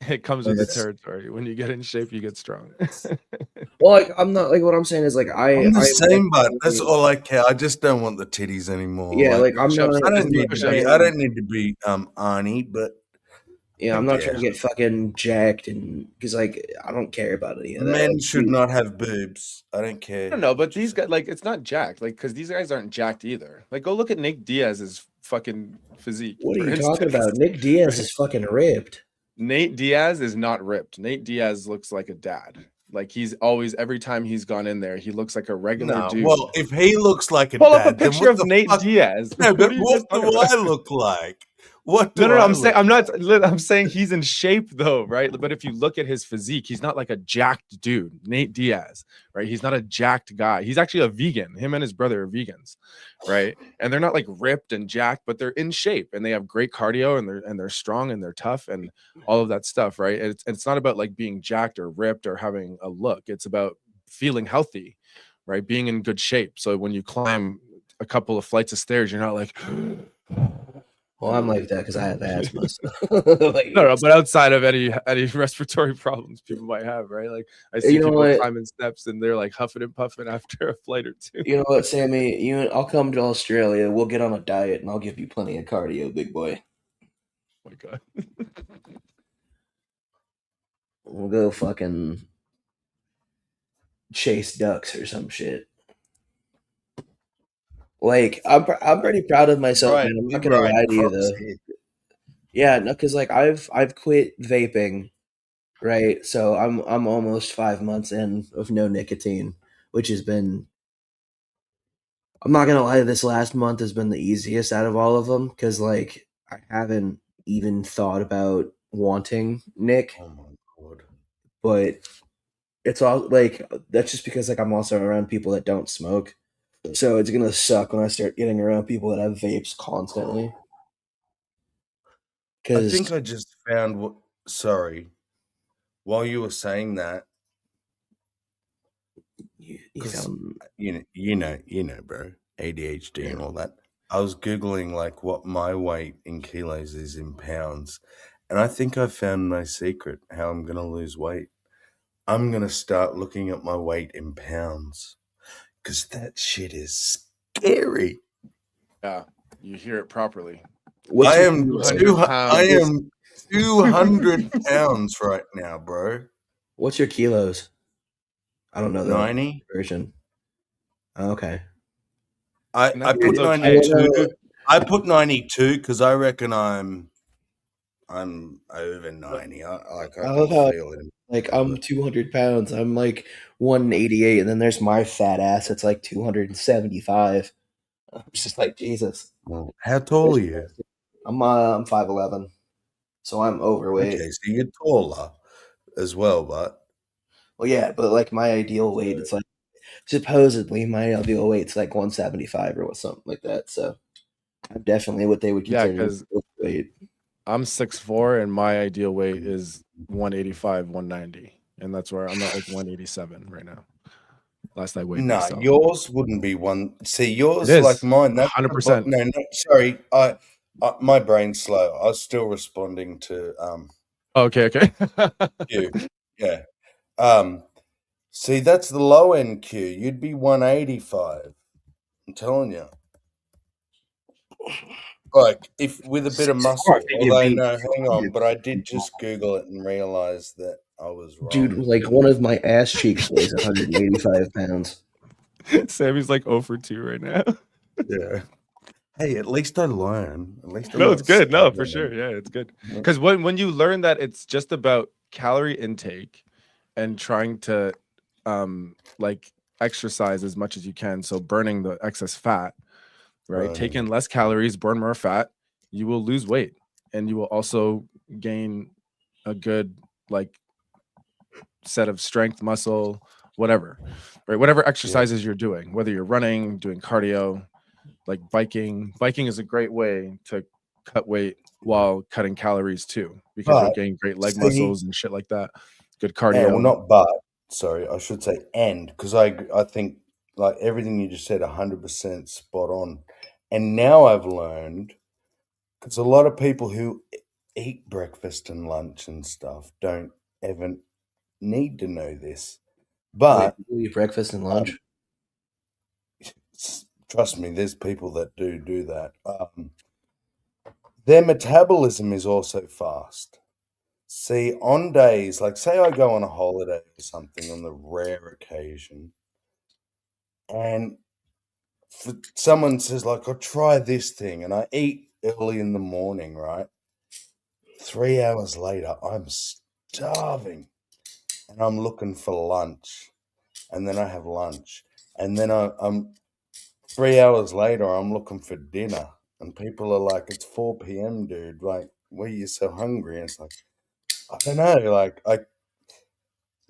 It comes with the territory. When you get in shape, you get strong. Well, like I'm not like what I'm saying is like I'm the same, but that's all I care. I just don't want the titties anymore. Yeah, like I'm not. I don't need to be Arnie, but yeah, I'm not trying to get fucking jacked and because like I don't care about any of that. Men Like, should not have boobs. I don't care. I don't know, but these guys, like, it's not jacked, like, because these guys aren't jacked either. Like, go look at Nick Diaz's fucking physique. What are you talking about? Nick Diaz is fucking ripped. Nate Diaz is not ripped. Nate Diaz looks like a dad. Like he's always, every time he's gone in there, he looks like a regular dude. Well, if he looks like a pull dad, up a picture of Nate Diaz. No, but what do I look like? What do no, I'm saying he's in shape though, right? But if you look at his physique, he's not like a jacked dude. Nate Diaz, right? He's not a jacked guy. He's actually a vegan. Him and his brother are vegans, right? And they're not like ripped and jacked, but they're in shape and they have great cardio and they're strong and they're tough and all of that stuff, right? And it's not about like being jacked or ripped or having a look. It's about feeling healthy, right? Being in good shape. So when you climb a couple of flights of stairs, you're not like well, I'm like that because I have asthma. Like, no, but outside of any respiratory problems people might have, right? Like I see people climbing steps and they're like huffing and puffing after a flight or two. You know what, Sammy? I'll come to Australia. We'll get on a diet and I'll give you plenty of cardio, big boy. Oh my God. We'll go fucking chase ducks or some shit. Like I'm pretty proud of myself, man. I'm not gonna lie to you though. Yeah, no, because like I've quit vaping, right? So I'm almost 5 months in of no nicotine, which has been. I'm not gonna lie, this last month has been the easiest out of all of them because like I haven't even thought about wanting Nick. Oh my God! But it's all like that's just because like I'm also around people that don't smoke. So it's gonna suck when I start getting around people that have vapes constantly. I think I just found what. Sorry, while you were saying that, you know, bro, ADHD and all that. I was googling like what my weight in kilos is in pounds, and I think I found my secret. How I'm gonna lose weight. I'm gonna start looking at my weight in pounds, because that shit is scary. Yeah, you hear it properly. I am 200 pounds right now, bro. What's your kilos? I don't know the 90 version. Oh, okay. I put 92. I put 92 because I reckon I'm over 90. I love how like I'm 200 pounds. I'm like 188, and then there's my fat ass. It's like 275. I'm just like Jesus. Well, how tall are you? I'm 5'11", so I'm overweight. Okay, so you're taller as well, but well, yeah, but like my ideal weight, it's like supposedly my ideal weight's like 175 or something like that. So I'm definitely what they would consider weight. I'm 6'4", and my ideal weight is 185, 190, and that's where I'm at like 187 right now. Last I weighed. No, yours wouldn't be one. See, yours is like mine. 100%. No, sorry. My brain's slow. I was still responding to Okay. Q. Yeah. See, that's the low end Q. You'd be 185. I'm telling you. Like if with a bit of muscle. Although no, hang on. But I did just Google it and realize that I was wrong. Dude, like one of my ass cheeks weighs 185 pounds. Sammy's like 0 for 2 right now. Yeah. Hey, at least I learn. At least no, it's good. No, for sure. Yeah, it's good. Because when you learn that it's just about calorie intake and trying to like exercise as much as you can. So burning the excess fat, right? Take Burning. in less calories, burn more fat, you will lose weight, and you will also gain a good like set of strength, muscle, whatever, right? Whatever exercises you're doing, whether you're running, doing cardio, like biking. Biking is a great way to cut weight while cutting calories too, because you'll But gain great leg see, muscles and shit like that. Good and well, cardio. not but. Sorry, I should say and, because I think like everything you just said, 100% spot on. And now I've learned, because a lot of people who eat breakfast and lunch and stuff don't even need to know this. Wait, But you eat breakfast and lunch? trust me, there's people that do that. Their metabolism is also fast. See, on days like, say, I go on a holiday or something on the rare occasion, and someone says like, "I'll try this thing," and I eat early in the morning, right? 3 hours later, I'm starving, and I'm looking for lunch, and then I have lunch, and then I'm 3 hours later, I'm looking for dinner, and people are like, "It's 4 p.m., dude. Like, why are you so hungry?" And it's like, I don't know. Like,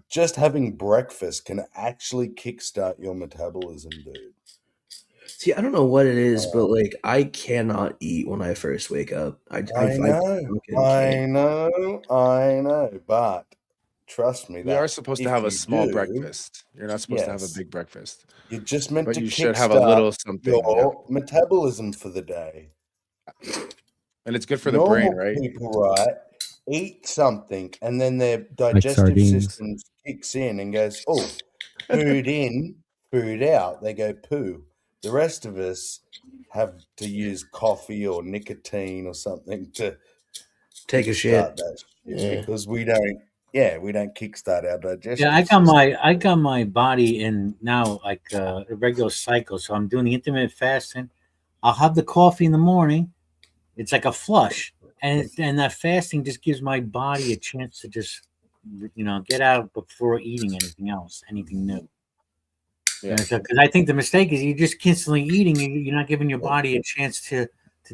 just having breakfast can actually kickstart your metabolism, dude. See, I don't know what it is, but like I cannot eat when I first wake up. I know, fucking I can't. know, but trust me We are that supposed to if have a you small do, breakfast. You're not supposed to have a yes, big breakfast, you're just meant but to you should have a kickstart little something. Yeah. your metabolism for the day. And it's good for the brain, Normal right? people, right, eat something and then their Like digestive sardines. system kicks in and goes, "Oh, food in, food out." They go poo. The rest of us have to use coffee or nicotine or something to Take a shit. kickstart that shit Yeah. because we don't. Yeah, we don't kickstart our Yeah, digestive system. I got my body in now like a regular cycle. So I'm doing the intermittent fasting. I'll have the coffee in the morning. It's like a flush, and that fasting just gives my body a chance to just get out before eating anything else, anything new. Yeah. Because I think the mistake is you're just constantly eating. You're not giving your body a chance to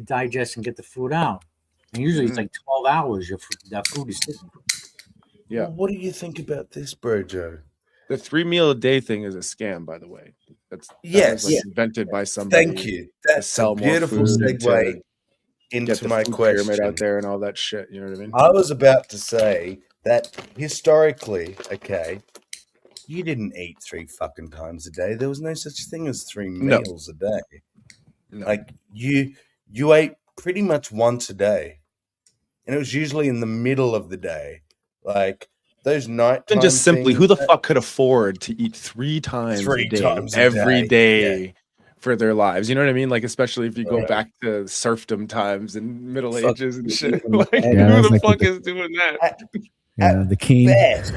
digest and get the food out. And usually it's Mhm. like 12 hours. That food is sitting. Yeah. Well, what do you think about this, bro, Joe? The 3 meal a day thing is a scam, by the way. That was like Yes. invented by Thank somebody you. to That's a sell more beautiful food and segue to get into the my food pyramid out question. there and all that shit. You know what I mean? I was about to say that historically, okay, you didn't eat 3 fucking times a day. There was no such thing as 3 meals a day. No. Like you ate pretty much once a day, and it was usually in the middle of the day. Like those nighttime And just simply, things. who the fuck could afford to eat 3 times a 3 day times a every day. Yeah. day for their lives? You know what I mean? Like, especially if you go Right. back to serfdom times and Middle Fuck, Ages and you shit. eat 'em Like, at- Yeah, who that's the like fuck the is doing that? yeah, the king. Best.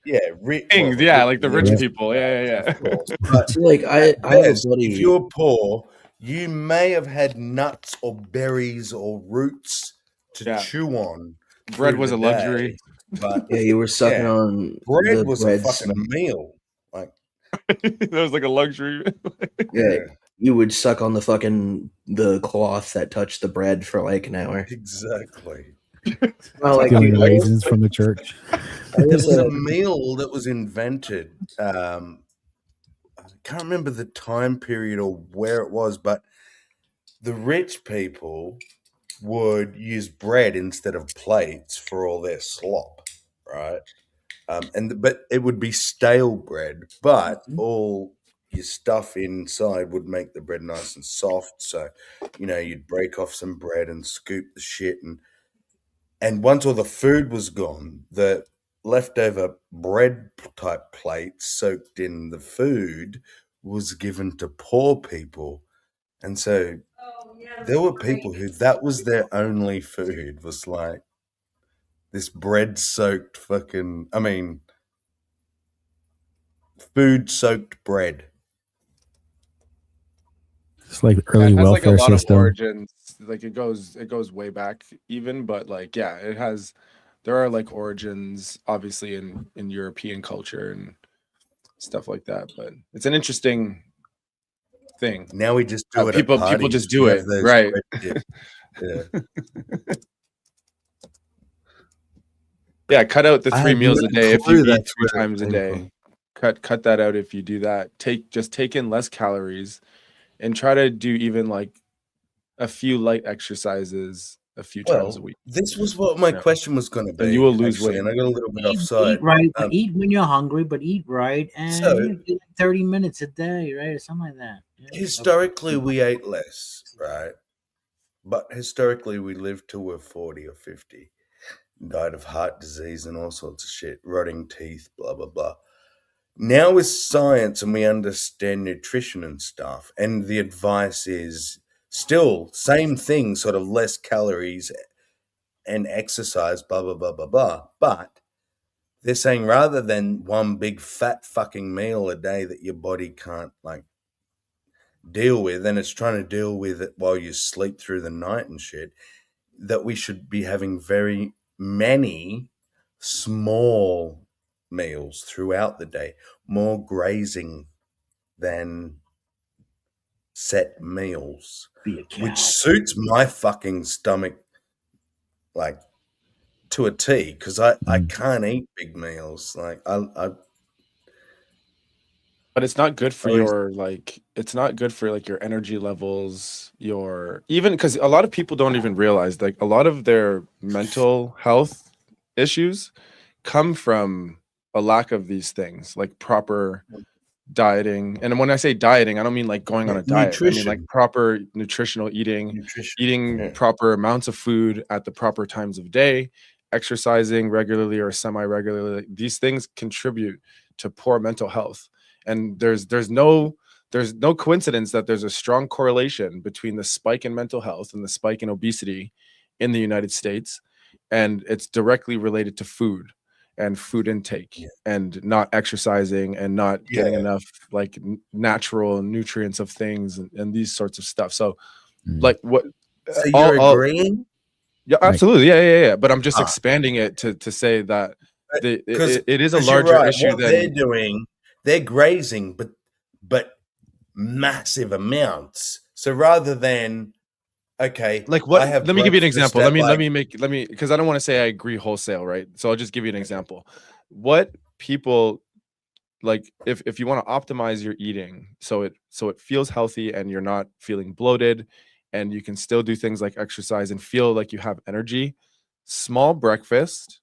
Yeah, Kings, yeah, like the rich people. Yeah. of course. But See, like I at have a best, if buddy. you're poor, you may have had nuts or berries or roots to Yeah. chew on. Bread through was the a luxury. day, but Yeah, you were sucking yeah, on bread the was a bread fucking smell. meal. Like, That was like a luxury. Yeah, yeah, you would suck on the cloth that touched the bread for like an hour. exactly. Well, like Stealing dude, raisins from the church. I There was was a meal that was invented. I can't remember the time period or where it was, but the rich people would use bread instead of plates for all their slop, right? But it would be stale bread, but all your stuff inside would make the bread nice and soft. So, you'd break off some bread and scoop the shit, and once all the food was gone, the leftover bread type plates soaked in the food was given to poor people. And so there were people who that was their only food, was like this bread soaked food soaked bread. It's like Yeah, early it has like a welfare lot of system. origins. Like it goes way back even, but like yeah, there are like origins obviously in European culture and stuff like that. But it's an interesting thing. Now we just do it at People parties. just do We it, have those right? questions. Yeah. Yeah, cut out the I 3 had meals no a day if you clue eat that's 3 where it times a came day. from. Cut that out if you do that. Just take in less calories and try to do even like a few light exercises a few times a Well, week. this was what my You know? question was going to And be, you will lose actually, weight. and I got a little bit Eat offside. right, but eat when you're hungry, but eat right, So- and do like 30 minutes a day, right, or something like that. Yeah. Historically, we ate less, right? But historically, we lived till we're 40 or 50, died of heart disease and all sorts of shit, rotting teeth, blah, blah, blah. Now with science and we understand nutrition and stuff, and the advice is still same thing, sort of less calories and exercise, blah, blah, blah, blah, blah. But they're saying rather than one big fat fucking meal a day that your body can't like deal with, and it's trying to deal with it while you sleep through the night and shit, that we should be having very many small meals throughout the day, more grazing than set meals, which suits my fucking stomach like to a T, because I can't eat big meals. Like But it's not good for always- your like it's not good for like your energy levels, your even because a lot of people don't even realize like a lot of their mental health issues come from a lack of these things, like proper dieting. And when I say dieting, I don't mean like going on a diet. I mean like nutrition. proper nutritional eating, eating yeah. proper amounts of food at the proper times of day, exercising regularly or semi-regularly. These things contribute to poor mental health. And there's no coincidence that there's a strong correlation between the spike in mental health and the spike in obesity in the United States. And it's directly related to food and food intake and not exercising and not getting enough like natural nutrients of things and these sorts of stuff. So like what So you're agreeing? Yeah, absolutely. Yeah. But I'm just expanding it to say that Because it is a you're larger right. issue What than they're doing, they're grazing, but massive amounts. So rather than like what? I have Let me give you an breakfast example. at, Let me because I don't want to say I agree wholesale, right? So I'll just give you an example. What people like if you want to optimize your eating so it feels healthy and you're not feeling bloated and you can still do things like exercise and feel like you have energy, small breakfast,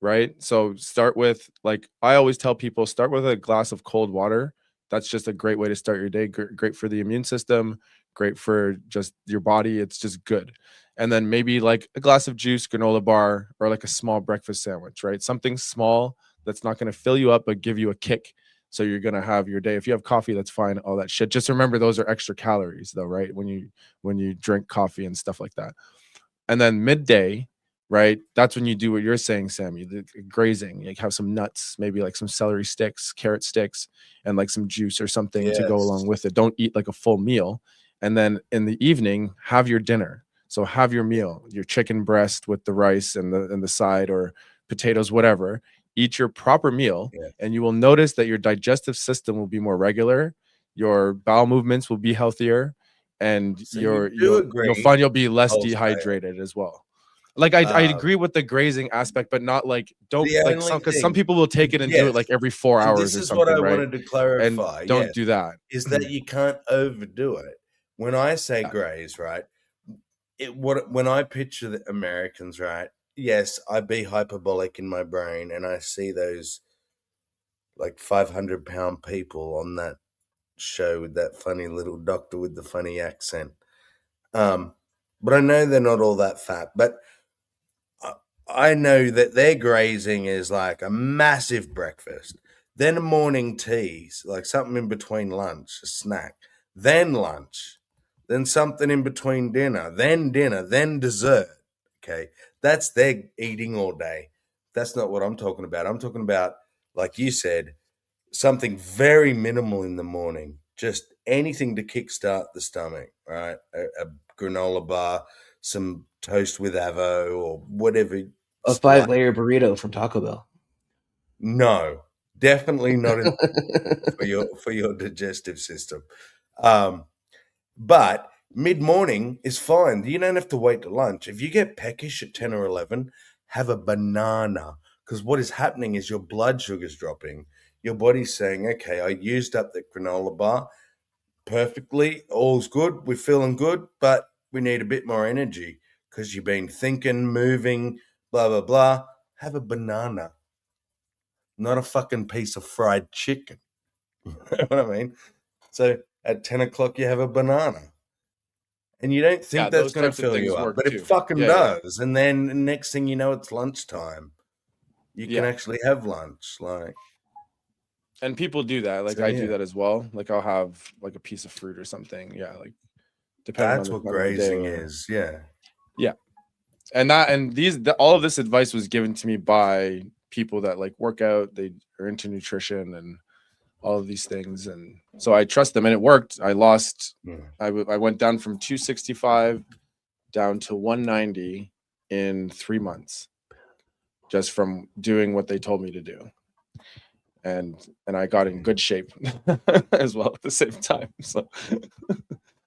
right? So start with like I always tell people start with a glass of cold water. That's just a great way to start your day. Great for the immune system, great for just your body. It's just good. And then maybe like a glass of juice, granola bar, or like a small breakfast sandwich, right? Something small that's not going to fill you up but give you a kick. So you're going to have your day. If you have coffee, that's fine, all that shit. Just remember those are extra calories though, right? When you drink coffee and stuff like that. And then midday, right? That's when you do what you're saying, Sammy, the grazing. Like have some nuts, maybe like some celery sticks, carrot sticks, and like some juice or something to go along with it. Don't eat like a full meal. And then in the evening, have your dinner. So have your meal, your chicken breast with the rice and the side or potatoes, whatever. Eat your proper meal, and you will notice that your digestive system will be more regular. Your bowel movements will be healthier, and So you'll find you'll be less wholesale. dehydrated as well. Like I agree with the grazing aspect, but not like don't like some because some people will take it and do it like every 4 hours this or is something, what I right? wanted to clarify. And don't do that. Is that you can't overdo it. When I say graze, right? When I picture the Americans, right? Yes, I be hyperbolic in my brain, and I see those like 500-pound people on that show with that funny little doctor with the funny accent. But I know they're not all that fat. But I know that their grazing is like a massive breakfast, then a morning teas, like something in between lunch, a snack, then lunch, then something in between dinner, then dessert. Okay, that's their eating all day. That's not what I'm talking about. I'm talking about, like you said, something very minimal in the morning, just anything to kickstart the stomach, right? A granola bar, some toast with avo or whatever. A 5-layer burrito from Taco Bell. No, Definitely not in for your digestive system. But mid-morning is fine. You don't have to wait to lunch. If you get peckish at 10 or 11, have a banana. Because what is happening is your blood sugar's dropping. Your body's saying, okay, I used up the granola bar perfectly. All's good. We're feeling good, but we need a bit more energy because you've been thinking, moving, blah, blah, blah. Have a banana, not a fucking piece of fried chicken. You know what I mean? So at 10 o'clock, you have a banana. And you don't think Yeah, that's those going to types of fill you things up, work but it too. fucking Yeah. does. And then next thing you know, it's lunchtime. You can Yeah. actually have lunch. Like, And people do that. Like so I do yeah, that as well. Like I'll have like a piece of fruit or something. Yeah, like depending on that's the what time of the day. grazing Or, is. Yeah. yeah. And all of this advice was given to me by people that like work out, they are into nutrition and all of these things. And so I trust them and it worked. I lost, Yeah. I went down from 265 down to 190 in 3 months just from doing what they told me to do. And I got in good shape as well at the same time. So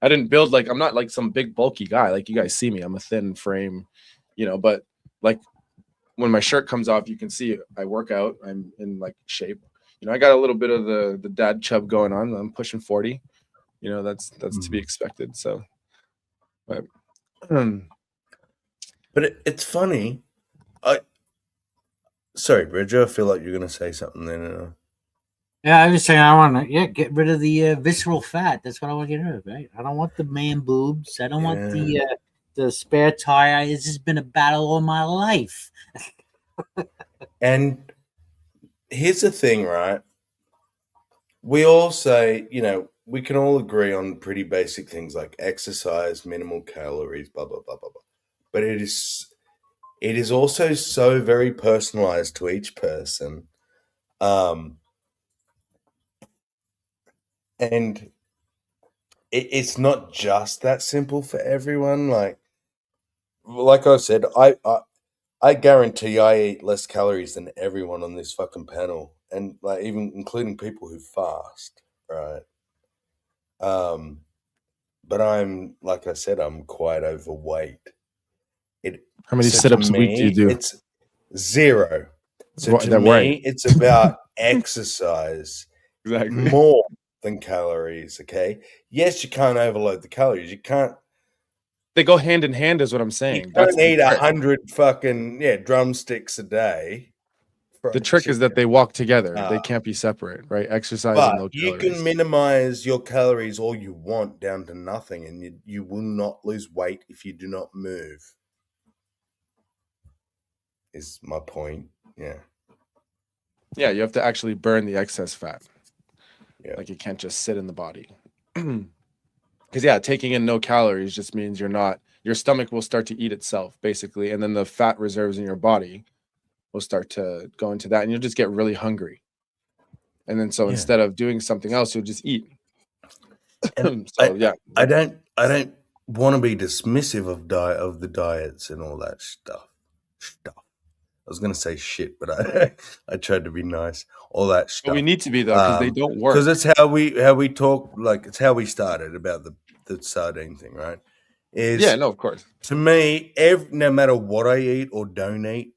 I didn't build like, I'm not like some big bulky guy. Like you guys see me, I'm a thin frame, but like when my shirt comes off, you can see I work out. I'm in like shape. I got a little bit of the dad chub going on. I'm pushing 40. That's to be expected. So, but it's funny. Sorry, Bridger, I feel like you're going to say something then. Yeah, I was saying I want to get rid of the visceral fat. That's what I want to get rid of. Right? I don't want the man boobs. I don't want the spare tire. It's just been a battle all my life. And here's the thing, right? We all say, we can all agree on pretty basic things like exercise, minimal calories, blah blah blah blah blah. But it is also so very personalized to each person. And it's not just that simple for everyone. Like I said, I guarantee I eat less calories than everyone on this fucking panel, and like even including people who fast, right? But like I said, I'm quite overweight. how many So to sit-ups a week do you me, do? it's 0. So to That right. me, it's about exercise Exactly. more than calories. Okay. Yes, you can't overload the calories. You can't. They go hand in hand, is what I'm You saying. don't eat 100 fucking drumsticks a day. The trick is that they walk together. They can't be separate, right? Exercise and But low you calories. can minimize your calories all you want down to nothing, and you will not lose weight if you do not move. Is my point. Yeah. Yeah, you have to actually burn the excess fat. Yeah. Like it can't just sit in the body. Because taking in no calories just means your stomach will start to eat itself, basically, and then the fat reserves in your body will start to go into that, and you'll just get really hungry. And then instead of doing something else, you'll just eat. And So I don't want to be dismissive of the diets and all that stuff. I was gonna say shit, but I tried to be nice. All that stuff. But we need to be though, because they don't work. Because it's how we talk. Like it's how we started about the sardine thing, right? No, of course. To me, no matter what I eat or don't eat,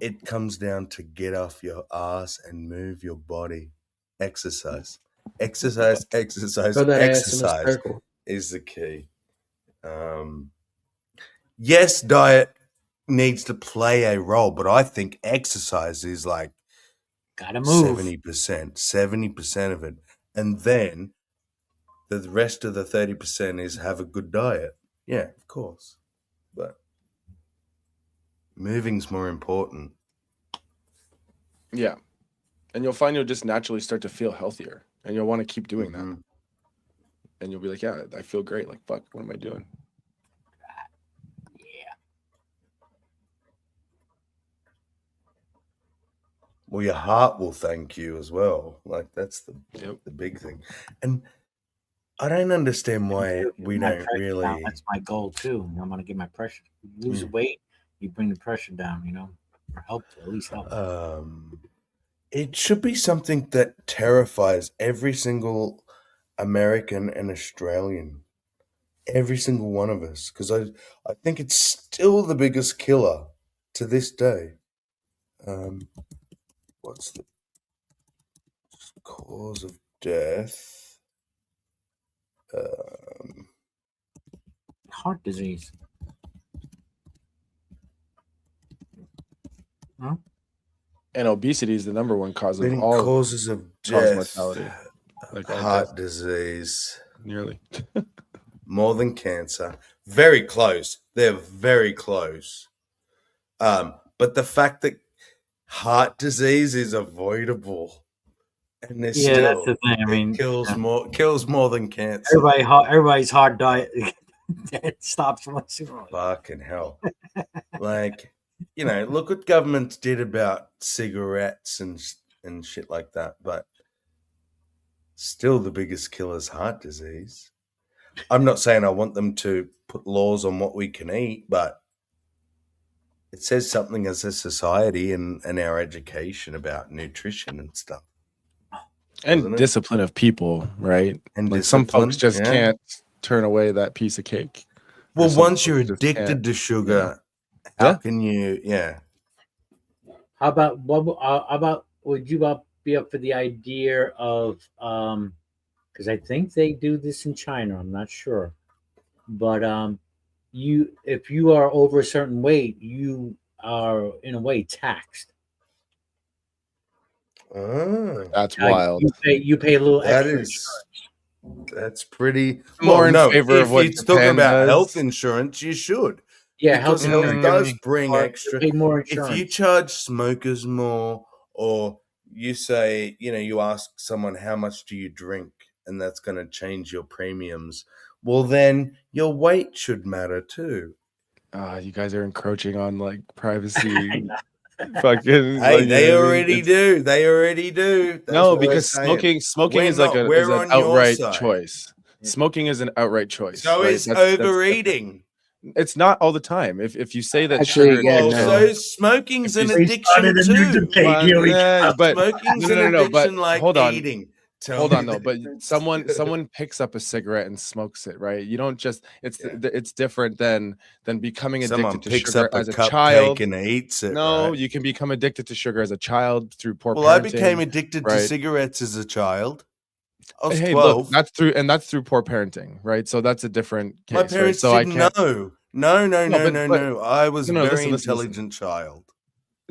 it comes down to get off your ass and move your body. Exercise. Throw that ass in a circle. Is the key. Yes, diet needs to play a role, but I think exercise is like gotta move 70% of it, and then the rest of the 30% is have a good diet. Yeah, of course, but moving's more important. Yeah, and you'll find you'll just naturally start to feel healthier, and you'll want to keep doing that. And you'll be like, yeah, I feel great. Like, fuck, what am I doing? Yeah. Well, your heart will thank you as well. Like that's the big thing. And I don't understand why we don't really. Down. That's my goal too. I'm gonna get my pressure. Lose weight, you bring the pressure down. Or help to at least help. It should be something that terrifies every single American and Australian, every single one of us, because I think it's still the biggest killer to this day. What's the cause of death? Heart disease. Huh? And obesity is the number one cause of Leading all causes of cause death, mortality. Like all heart death, disease, nearly. more than cancer. Very close. They're very close. But the fact that heart disease is avoidable, and there's Yeah, that's still the thing. I mean, kills more than cancer. everybody's heart diet stops once in a while. Fucking hell! Like, you know, look what governments did about cigarettes and shit like that, but still the biggest killer is heart disease. I'm not saying I want them to put laws on what we can eat, but it says something as a society and our education about nutrition and stuff. And discipline of people, right? And like some folks just discipline, yeah. can't turn away that piece of cake. Or Well, some once you're folks just addicted can't, to sugar, you know. how Yeah. can you? Yeah. How about would you be up for the idea of because I think they do this in China, I'm not sure, but if you are over a certain weight, you are in a way taxed. That's wild. You pay a little That extra. is, that's pretty. More in no, favor if of what it's talking Japan about does. health insurance, you should. Yeah, because health health insurance. does bring Or extra. pay more If you insurance. charge smokers more, or you say, you know, you ask someone how much do you drink, and that's going to change your premiums. Well, then your weight should matter too. You guys are encroaching on like privacy. Fucking. Hey, like, they you know what I mean? already do. They already do. That's No, what we're because saying. smoking We're is like not- is we're an on your outright side. choice. Smoking is an outright choice. So right? is That's overeating. It's not all the time. If you say that Actually, sugar yeah, Well, addiction, so smoking's an If you addiction too. but Smoking's an no, but addiction like hold on. eating. Tell Hold me on, though. the But difference. someone picks up a cigarette and smokes it, right? You don't just. It's different than becoming addicted Someone to picks sugar up a as a cupcake child. and eats it. No, right? you can become addicted to sugar as a child through poor Well, parenting. I became addicted to right? cigarettes as a child. I was Hey, 12. look, that's through poor parenting, right? So that's a different case. My parents right? So didn't I can't. know. No. I was a very listen. intelligent child.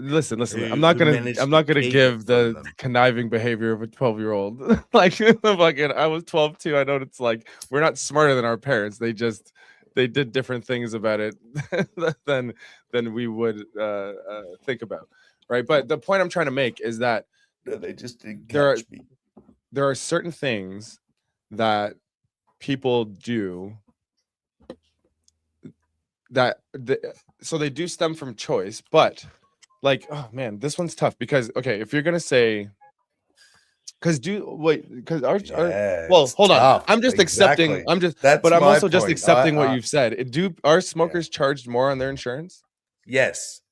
Listen. who- I'm not who gonna. managed I'm not to gonna keep give it from the them. conniving behavior of a 12-year-old. Like fucking, I was 12 too. I know what it's like. We're not smarter than our parents. They did different things about it than we would think about, right? But the point I'm trying to make is that No, they just didn't there catch me. are certain things that people do so they do stem from choice, but like, oh man, this one's tough because okay, if you're gonna say well, hold on, I'm just accepting. That's I'm my also just point. accepting what you've said. Are smokers charged more on their insurance? Yes.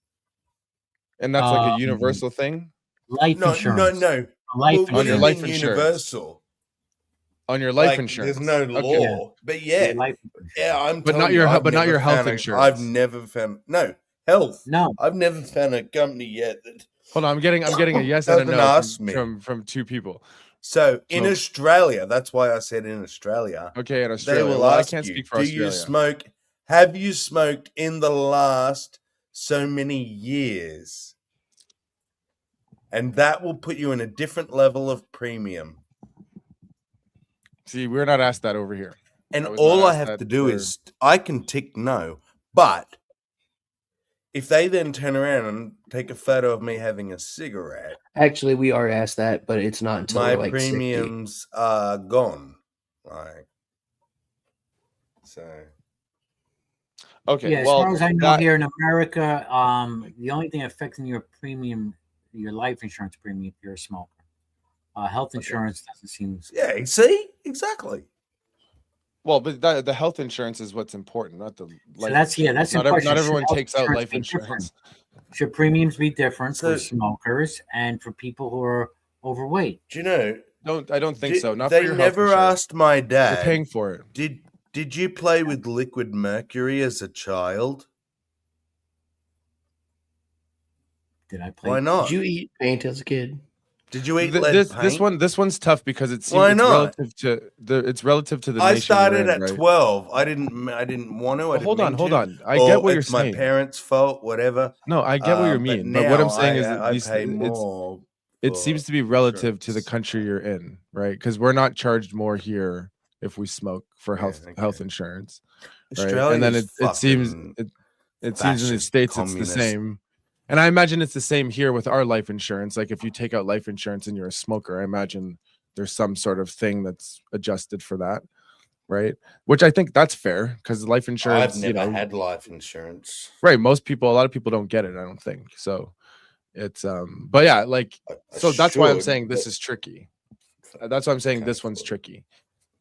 And that's like a universal thing. Life insurance. No. Life Well, what do you life mean insurance. universal? On your life Like, insurance. There's no law, Okay. but yeah, I'm. But not telling your you, he- I've but not never your health found insurance. I've never found health. No, I've never found a company yet that. Hold on, I'm getting a yes and a doesn't no ask me. from two people. So in Australia, that's why I said in Australia. Okay, in Australia, they will well, ask I can't you, speak for do Australia. you smoke? Have you smoked in the last so many years? And that will put you in a different level of premium. See, we're not asked that over here. And all I have to do is I can tick no, but if they then turn around and take a photo of me having a cigarette, Actually, we are asked that, but it's not until my we're like 60. premiums are gone. Like, so. Okay. Yeah, as far as I know, here in America, the only thing affecting your premium, your life insurance premium, if you're a smoker, health insurance doesn't seem. Yeah. See, exactly. Well, but the health insurance is what's important, not the life. That's insurance. the question. Not everyone Should takes out health life insurance be insurance. Should premiums be different So- for smokers and for people who are overweight? Do you know? I don't think so. Not they for your never health insurance. asked my dad. You're paying for it. Did you play with liquid mercury as a child? Did I play? Why not? Did you eat paint as a kid? Did you eat lead paint? This one's tough because it's Why not? relative to the I nation started you're in, at right? 12. I didn't want to. I didn't hold mean on. to. I get what you're it's my saying. parents' fault. Whatever. No, I get what you mean. But what I'm saying is that I pay more. it seems to be relative to the country you're in, right? Because we're not charged more here if we smoke for health insurance, right? And then it seems in the States it's the same. And I imagine it's the same here with our life insurance. Like if you take out life insurance and you're a smoker, I imagine there's some sort of thing that's adjusted for that, right? Which I think that's fair because life insurance. I've never had life insurance. Right. A lot of people don't get it. I don't think so. It's but yeah, like so that's why I'm saying this is tricky. That's why I'm saying this one's tricky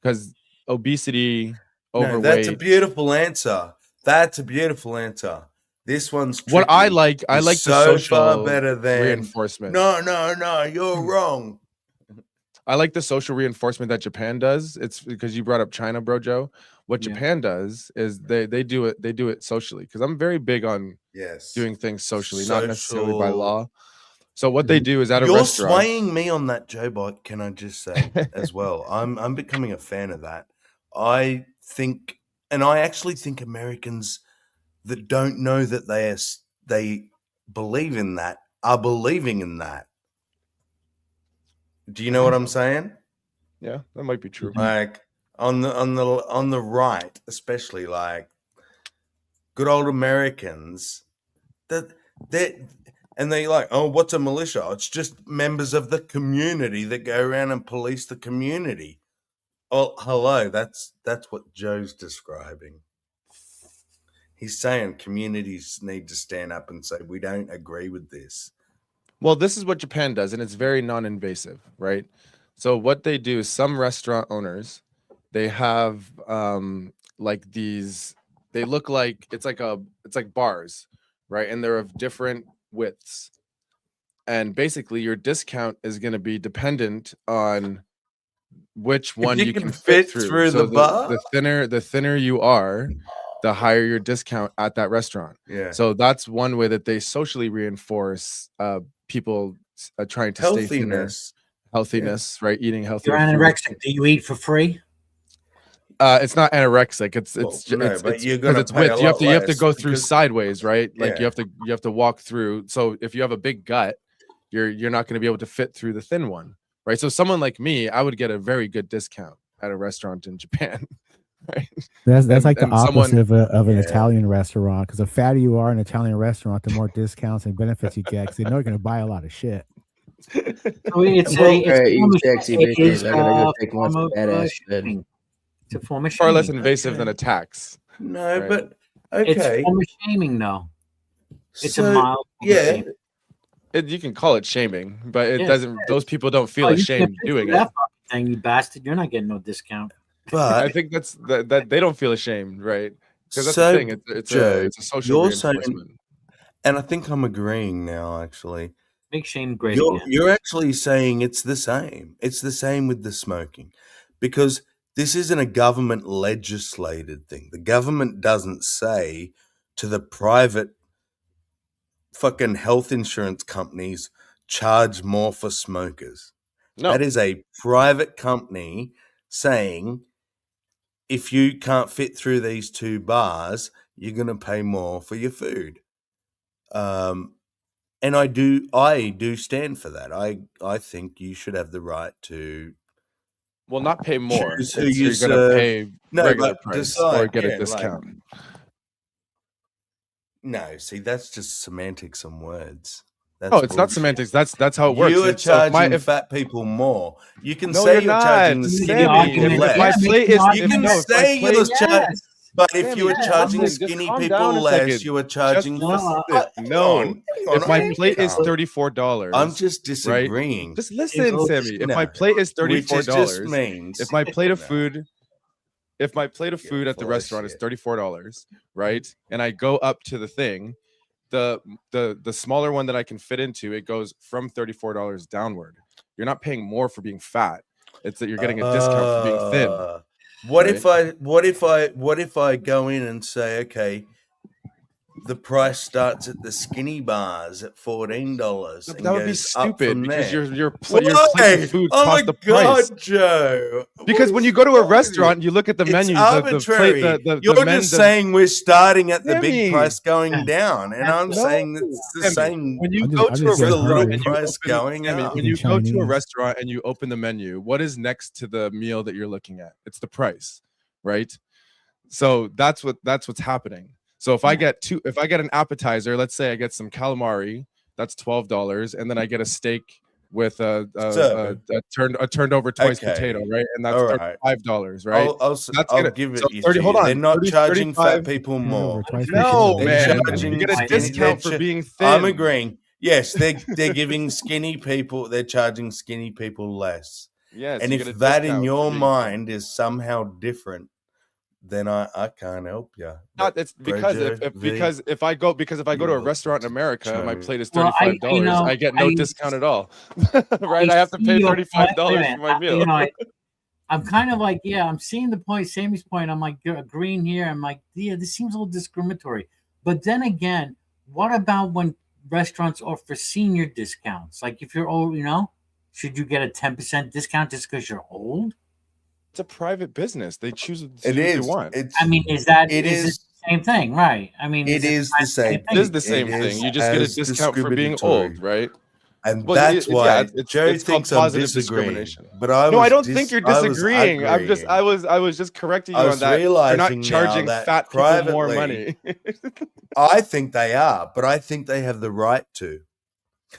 because obesity, overweight. That's a beautiful answer. That's a beautiful answer. This one's tricky. What I like the social far better than reinforcement. No, you're wrong. I like the social reinforcement that Japan does. It's because you brought up China, bro, Joe. What Japan does is they do it socially because I'm very big on doing things socially, not necessarily by law. So what they do is at a restaurant. You're swaying me on that, Joe Bike. Can I just say as well? I'm becoming a fan of that. I think, and I actually think Americans that don't know that they believe in that are believing in that. Do you know what I'm saying? Yeah, that might be true. Like on the right, especially like good old Americans they like, oh, what's a militia? It's just members of the community that go around and police the community. Oh, hello, that's what Joe's describing. He's saying communities need to stand up and say, we don't agree with this. Well, this is what Japan does, and it's very non-invasive, right? So what they do is some restaurant owners, they have like these, they look like it's like bars, right? And they're of different widths. And basically your discount is going to be dependent on which one you can fit through. So the bar. The thinner you are, the higher your discount at that restaurant. Yeah. So that's one way that they socially reinforce people trying to stay thinner. Healthiness, right? Eating healthy. You're anorexic. Do you eat for free? It's not anorexic. It's you're gonna it's pay width. a You have lot to go less through because- sideways, right? Like Yeah. you have to walk through. So if you have a big gut, you're not going to be able to fit through the thin one, right? So someone like me, I would get a very good discount at a restaurant in Japan. Right? That's like the opposite of an Yeah. Italian restaurant. Because the fatter you are in an Italian restaurant, the more discounts and benefits you get. Because they know you're going to buy a lot of shit. So it's you sexy bitches. I gotta go take one form of, badass shit. shaming. It's a form of Far less shaming. invasive than a tax. No, Right. but It's okay. a form of shaming, though. It's So, a mild form of yeah. shaming. You can call it shaming, but it Yeah. doesn't. Those people don't feel Oh, you ashamed can't fit doing through it. that fucking thing, you bastard. You're not getting no discount. I But think that they don't feel ashamed, right? Because that's So, the thing. It's Joe, a social you're saying- reinforcement. and I think I'm agreeing now, actually. Make shame great You're, again. you're actually saying it's the same. It's the same with the smoking because this isn't a government legislated thing. The government doesn't say to the private fucking health insurance companies, charge more for smokers. No, That is a private company saying, if you can't fit through these two bars, you're going to pay more for your food. And I do stand for that. I think you should have the right to well, not pay more. choose who It's you you're gonna serve. pay No, regular but price decide, or get yeah, a like- discount. No, see, that's just semantics and words. That's No, it's not bullshit. semantics. That's how it works. You are It's- so if charging if fat people more. You can no, say you're you're not, charging the Sammy, skinny the people argument- If my less. plate is, You if, can no, if my say plate you're is, charging, but if Sammy, you are yeah, charging just skinny calm people down a less, second. you are charging. Just No, hang no. on, hang on, If my I'm plate is calm. $34, I'm just disagreeing. just listen, Sammy. If No, my plate is which is just $34, means if my plate of No. food, if my plate of food at the full of restaurant is shit. $34, right, and I go up to the thing, the smaller one that I can fit into, it goes from $34 downward. You're not paying more for being fat. It's that you're getting a discount for being thin. What right? if I go in and say, okay, the price starts at the skinny bars at $14 and That would be goes up stupid from because there? your plate of food Oh costs my the God, price. Joe! Because when you go to a restaurant, you look at the menu, It's arbitrary. You're just saying we're starting at the big price going down, and I'm saying that's the same. When you go to a just a little restaurant and you price open, going up. when you go to a restaurant and you open the menu, what is next to the meal that you're looking at? It's the price, right? So that's what's happening. So if I get an appetizer, let's say I get some calamari, that's $12, and then I get a steak with a turned over twice potato, right? And that's $5, right? I'll give it you. They're not charging fat people more. No, man, charging, you get a discount for being thin. I'm agreeing. Yes, they're giving skinny people. They're charging skinny people less. Yes, and if that in your mind is somehow different, then I can't help you. Not it's because if I go to a restaurant in America, my plate is $35. I get no discount at all. Right? I have to pay $35 for my meal. I'm kind of like, I'm seeing the point, Sammy's point. I'm like agreeing here. I'm like, this seems a little discriminatory. But then again, what about when restaurants offer senior discounts? Like if you're old, should you get a 10% discount just because you're old? It's a private business. They choose to do what they want. Is the same thing, right? I mean, it is the same. It is the same thing. You just get a discount for being old, right? And that's why Joe thinks I'm disagreeing. But I don't think you're disagreeing. I was just correcting you on that. You're not charging fat people more money. I think they are, but I think they have the right to.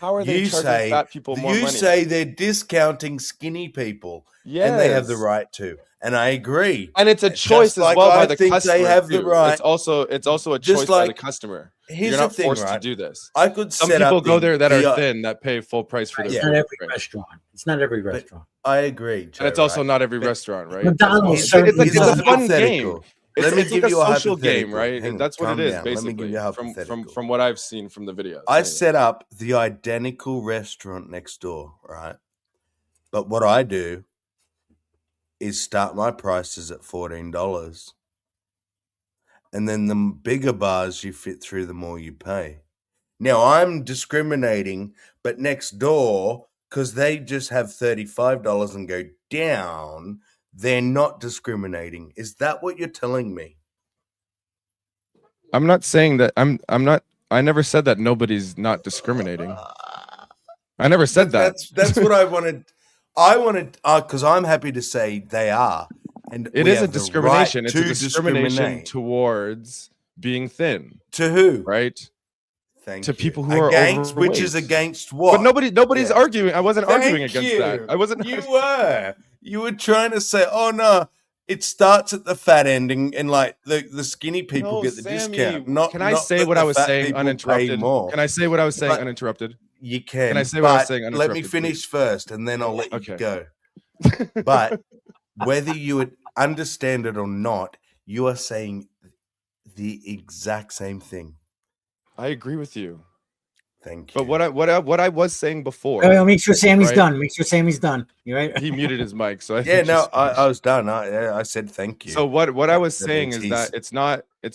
How are they charging fat people more money? You say they're discounting skinny people, and they have the right to, and I agree. And it's a choice as well by the customer. They have the right. It's also a choice by the customer. You're not forced to do this. I could. Some people go there that are thin that pay full price for their food. It's not every restaurant. It's not every restaurant. I agree, Joe, and it's also not every restaurant, right? McDonald's. It's a fun game. Let me give you a social game, right? That's what it is, basically. Let me give you a hypothetical. From what I've seen from the videos. I set up the identical restaurant next door, right? But what I do is start my prices at $14. And then the bigger bars you fit through, the more you pay. Now, I'm discriminating, but next door, because they just have $35 and go down, they're not discriminating. Is that what you're telling me? I'm not saying that. I'm not. I never said that nobody's not discriminating. I never said that. That's what I wanted. I wanted because I'm happy to say they are, and it is a discrimination. It's a discrimination towards being thin. To who? Right. To people who are overweight. Which is against what? But nobody's arguing. I wasn't arguing against that. I wasn't. You were trying to say, oh no, it starts at the fat end, and like the skinny people get the discount. Can I say what I was saying uninterrupted? Can I say what I was saying uninterrupted? You can. Can I say what I was saying uninterrupted? Let me finish first, and then I'll let you go. But whether you would understand it or not, you are saying the exact same thing. I agree with you. Thank you. But what I was saying before. Make sure Sammy's done. Make sure Sammy's done. You right? He muted his mic, so I was done. I said thank you. So what I was saying is that it's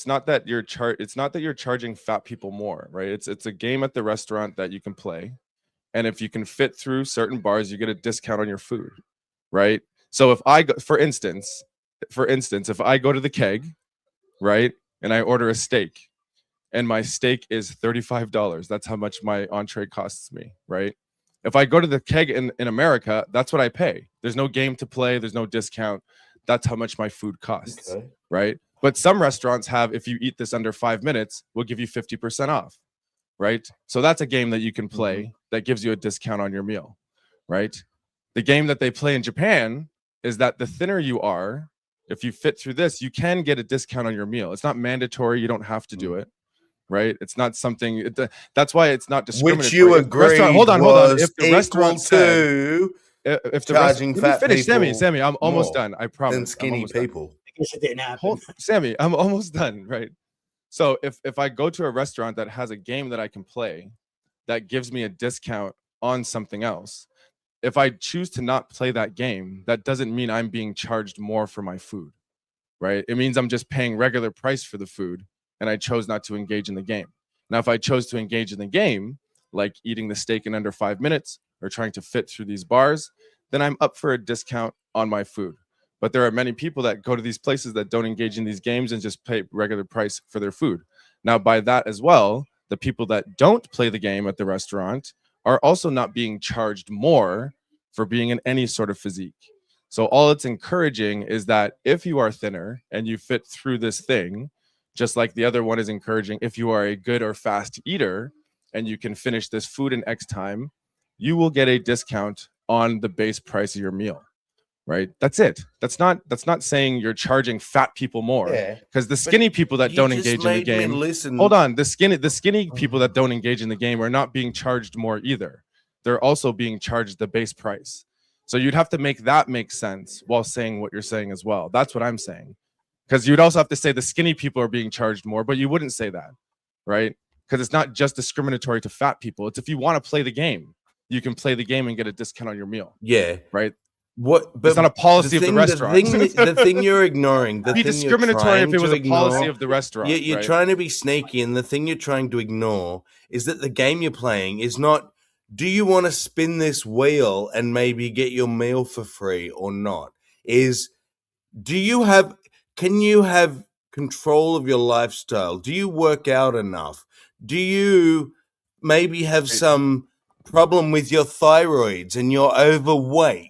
not that you're charging fat people more, right? It's a game at the restaurant that you can play, and if you can fit through certain bars, you get a discount on your food, right? So if I go, for instance, if I go to the Keg, right, and I order a steak. And my steak is $35. That's how much my entree costs me, right? If I go to the Keg in America, that's what I pay. There's no game to play. There's no discount. That's how much my food costs, right? But some restaurants have, if you eat this under 5 minutes, we'll give you 50% off, right? So that's a game that you can play that gives you a discount on your meal, right? The game that they play in Japan is that the thinner you are, if you fit through this, you can get a discount on your meal. It's not mandatory. You don't have to do it. Right, it's not something. That's why it's not discriminatory. Which you agree. Hold on. If the restaurant said, if the charging fat finish, people, Sammy, I'm almost done. I promise. Than skinny people. I guess it didn't happen. Sammy, I'm almost done. Right. So if I go to a restaurant that has a game that I can play that gives me a discount on something else, if I choose to not play that game, that doesn't mean I'm being charged more for my food, right? It means I'm just paying regular price for the food and I chose not to engage in the game. Now, if I chose to engage in the game, like eating the steak in under 5 minutes or trying to fit through these bars, then I'm up for a discount on my food. But there are many people that go to these places that don't engage in these games and just pay regular price for their food. Now, by that as well, the people that don't play the game at the restaurant are also not being charged more for being in any sort of physique. So all it's encouraging is that if you are thinner and you fit through this thing, just like the other one is encouraging, if you are a good or fast eater and you can finish this food in X time, you will get a discount on the base price of your meal. Right? That's it. That's not saying you're charging fat people more. Because the skinny people that don't engage in the game. Hold on. The skinny people that don't engage in the game are not being charged more either. They're also being charged the base price. So you'd have to make that make sense while saying what you're saying as well. That's what I'm saying. Because you'd also have to say the skinny people are being charged more, but you wouldn't say that, right? Because it's not just discriminatory to fat people. It's if you want to play the game, you can play the game and get a discount on your meal. Yeah. Right? What? But it's not a policy of the restaurant. The thing you're ignoring. It'd be discriminatory if it was a policy of the restaurant. You're right? trying to be sneaky, and the thing you're trying to ignore is that the game you're playing is not, do you want to spin this wheel and maybe get your meal for free or not? Is, can you have control of your lifestyle? Do you work out enough? Do you maybe have some problem with your thyroids and you're overweight?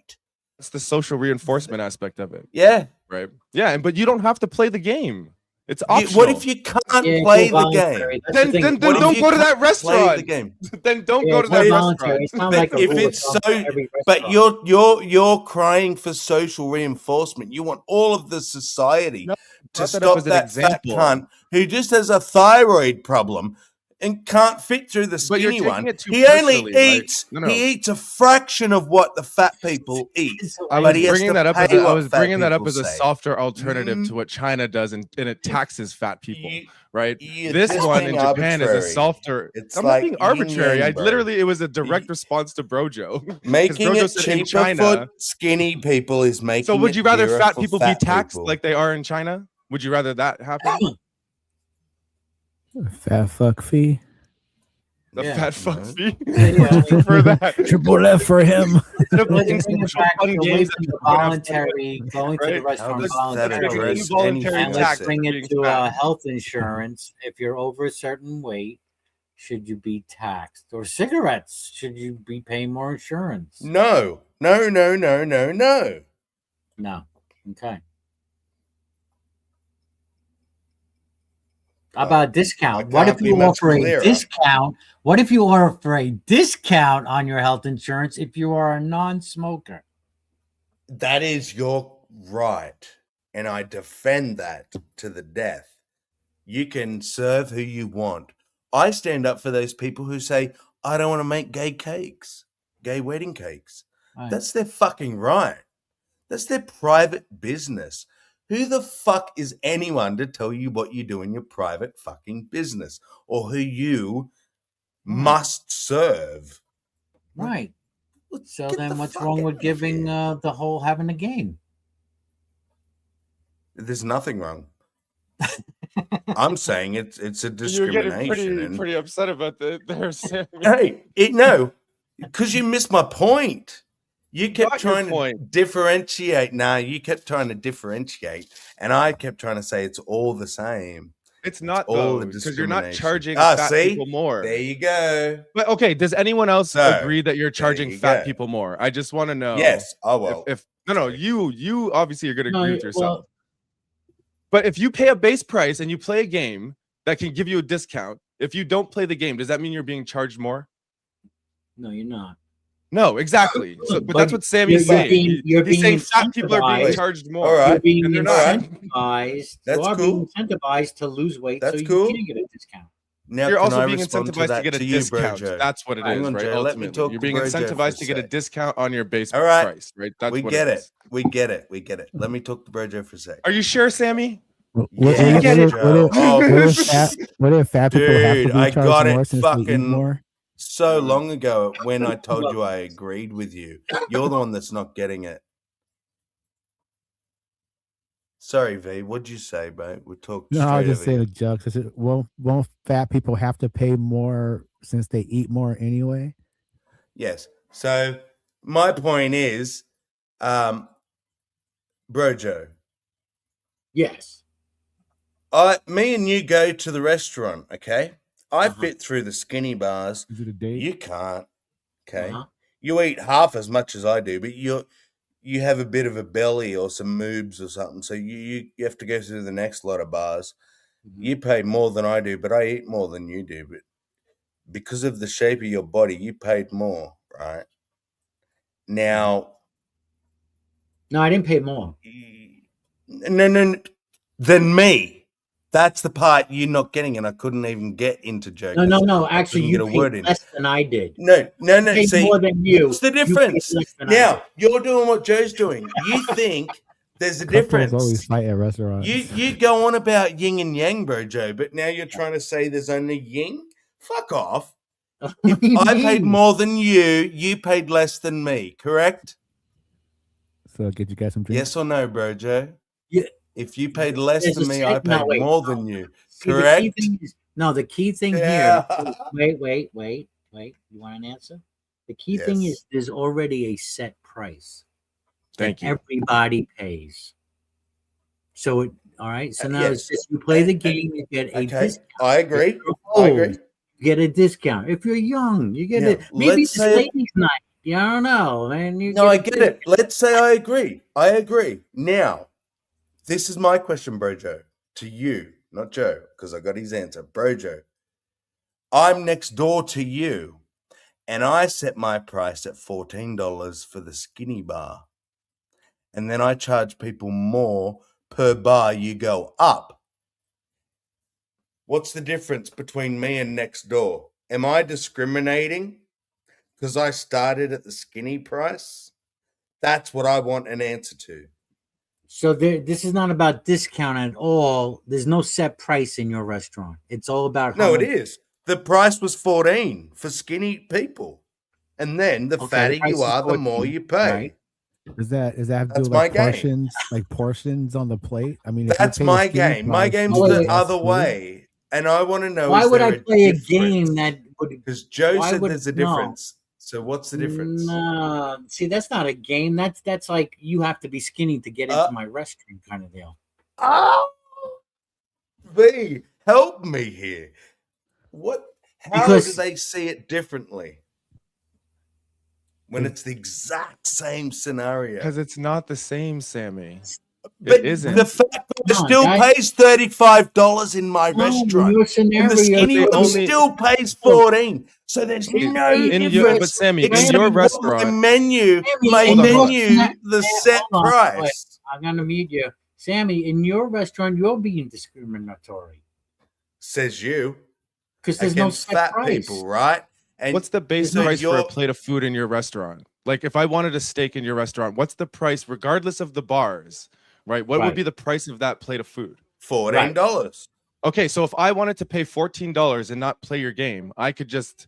That's the social reinforcement aspect of it. Yeah. Right. Yeah, but you don't have to play the game. It's optional. What if you can't play the game? Then don't go to that restaurant. The game? Then don't go to that restaurant. It's not like if it's so, but you're crying for social reinforcement. You want all of the society to stop that fat cunt who just has a thyroid problem and can't fit through the skinny one. He only eats. No. He eats a fraction of what the fat people eat. I was bringing that up as a softer alternative to what China does, and it taxes fat people. Right? This one in Japan is a softer. It's I'm like not being arbitrary. yin-yang, bro. It was a direct response to Brojo. Making Brojo it said in cheaper for skinny people is making. So would you rather dearer fat for people be taxed like they are in China? Would you rather that happen? Fat fuck fee. The fat fuck fee. Yeah. Would you prefer that? Triple F for him. Voluntary going to the restaurant voluntary, and let's bring it to health insurance. If you're over a certain weight, should you be taxed? Or cigarettes, should you be paying more insurance? No. No. Okay. How about a discount? What if you offer a discount? What if you offer a discount on your health insurance if you are a non-smoker? That is your right, and I defend that to the death. You can serve who you want. I stand up for those people who say, I don't want to make gay cakes, gay wedding cakes. Right. That's their fucking right. That's their private business. Who the fuck is anyone to tell you what you do in your private fucking business or who you must serve? Right. So then what's wrong with giving the whole having a game? There's nothing wrong. I'm saying it's a discrimination. You're getting pretty upset about there, Sammy. Hey, no, because you missed my point. You kept trying to differentiate. No, you kept trying to differentiate, and I kept trying to say it's all the same. It's not all though, because you're not charging fat fat people more. There you go. But okay, does anyone else agree that you're charging fat people more? I just want to know. Yes, I will. If you obviously you're going to agree with yourself. But if you pay a base price and you play a game that can give you a discount, if you don't play the game, does that mean you're being charged more? No, you're not. No, exactly. So, but that's what Sammy's saying. He's saying fat people are being charged more. All right. You're being incentivized. That's you are cool. being incentivized to lose weight, That's so you cool. can get a discount. Now, you're also being respond incentivized to get a discount. That's what it is, right? Ultimately, you're being incentivized to get a discount on your base price, right? That's we what get it is. We get it. Let me talk to Brojo for a sec. Are you sure, Sammy? What Yeah, get it? Joe. what if fat people have to Dude, be I charged got more it since they eat fucking more? so long ago when I told you I agreed with you. You're the one that's not getting it. Sorry, V. What'd you say, mate? We talked No, I was straight just over saying you. a joke. Won't fat people have to pay more since they eat more anyway? Yes. So my point is, Brojo, Yes. me and you go to the restaurant, okay? I Uh-huh. fit through the skinny bars. Is it a date? You can't, okay? Uh-huh. You eat half as much as I do, but you have a bit of a belly or some moobs or something, so you have to go through the next lot of bars. Mhm. You pay more than I do, but I eat more than you do. But because of the shape of your body, you paid more, right? Now, No, I didn't pay more. no, than me. That's the part you're not getting, and I couldn't even get into joke. No. I Actually, couldn't you get a paid word in. less than I did. No. I paid See, more than you. what's the You paid difference? less than I did. Now you're doing what Joe's doing. You think there's a Couples always difference. fight at restaurants. You go on about yin and yang, bro, Joe, but now you're trying to say there's only yin? Fuck off. If I paid more than you paid less than me, correct? So get you guys some drinks? Yes or no, bro, Joe? Yeah. If you paid less There's than a me, set- I no, paid wait, more no. than you, See, correct? the key thing is, the key thing Yeah. here. Wait. You want an answer? The key thing Yes. is there's already a set price Thank that you. everybody pays. So all right. So now it's yes. just you play the game, you get a Okay, discount. I agree. If you're I old, agree. you get a discount. If you're young, you get Now, it. Maybe let's this say- ladies' night. You don't know, man. No, I get it. Let's say I agree. I agree. Now, this is my question, Brojo, to you, not Joe, because I got his answer. Brojo, I'm next door to you, and I set my price at $14 for the skinny bar. And then I charge people more per bar you go up. What's the difference between me and next door? Am I discriminating because I started at the skinny price? That's what I want an answer to. So this is not about discount at all. There's no set price in your restaurant. It's all about how No, it much. is. The price was 14 for skinny people. And then the Okay, the fatter price you is are, the more 14, you pay. right? Does that have to That's do my like game. portions on the plate? I mean, if That's you pay the my skinny game. My price, game's you wait, get the wait. less other food? way. And I want to know, Why is would there I a play a difference? game that would? Because Joe Why said would there's a no? difference. So what's the difference? No, see, that's not a game. That's like you have to be skinny to get into my restaurant kind of deal. Oh, V, help me here. What? How Because- do they see it differently when it's the exact same scenario? Because it's not the same, Sammy. But It isn't. the fat guy still pays $35 in my restaurant, your and scenario, the skinny they one only- still pays 14. So there's no in difference. your, but Sammy, in except your what restaurant, my menu, Hold on. the set hold on, price. wait, I'm gonna mute you, Sammy. In your restaurant, you're being discriminatory Says you. because there's no Against set fat price. people, right? And what's the base so price for a you're- plate of food in your restaurant? Like, if I wanted a steak in your restaurant, what's the price, regardless of the bars, right? What Right. would be the price of that plate of food? $14. Okay, so if I wanted to pay $14 and not play your game, I could just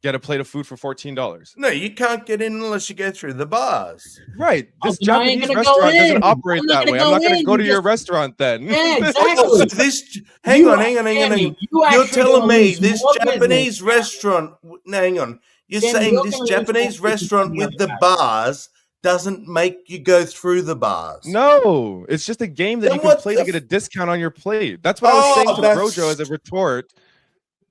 get a plate of food for $14. No, you can't get in unless you go through the bars. Right. This then I ain't Japanese gonna go restaurant doesn't in. operate I'm not that gonna way. go I'm not going to in. go You to your just- restaurant then. Yeah, exactly. Oh, so this, hang on. Sammy, you You're actually telling gonna me lose this more Japanese business. restaurant, no, hang on. You're Sammy, saying you're this gonna lose Japanese more business restaurant than the with the other guy. bars doesn't make you go through the bars. No, it's just a game that Then you can what play the to get a discount on your plate. That's what I was saying to that's- Brojo as a retort.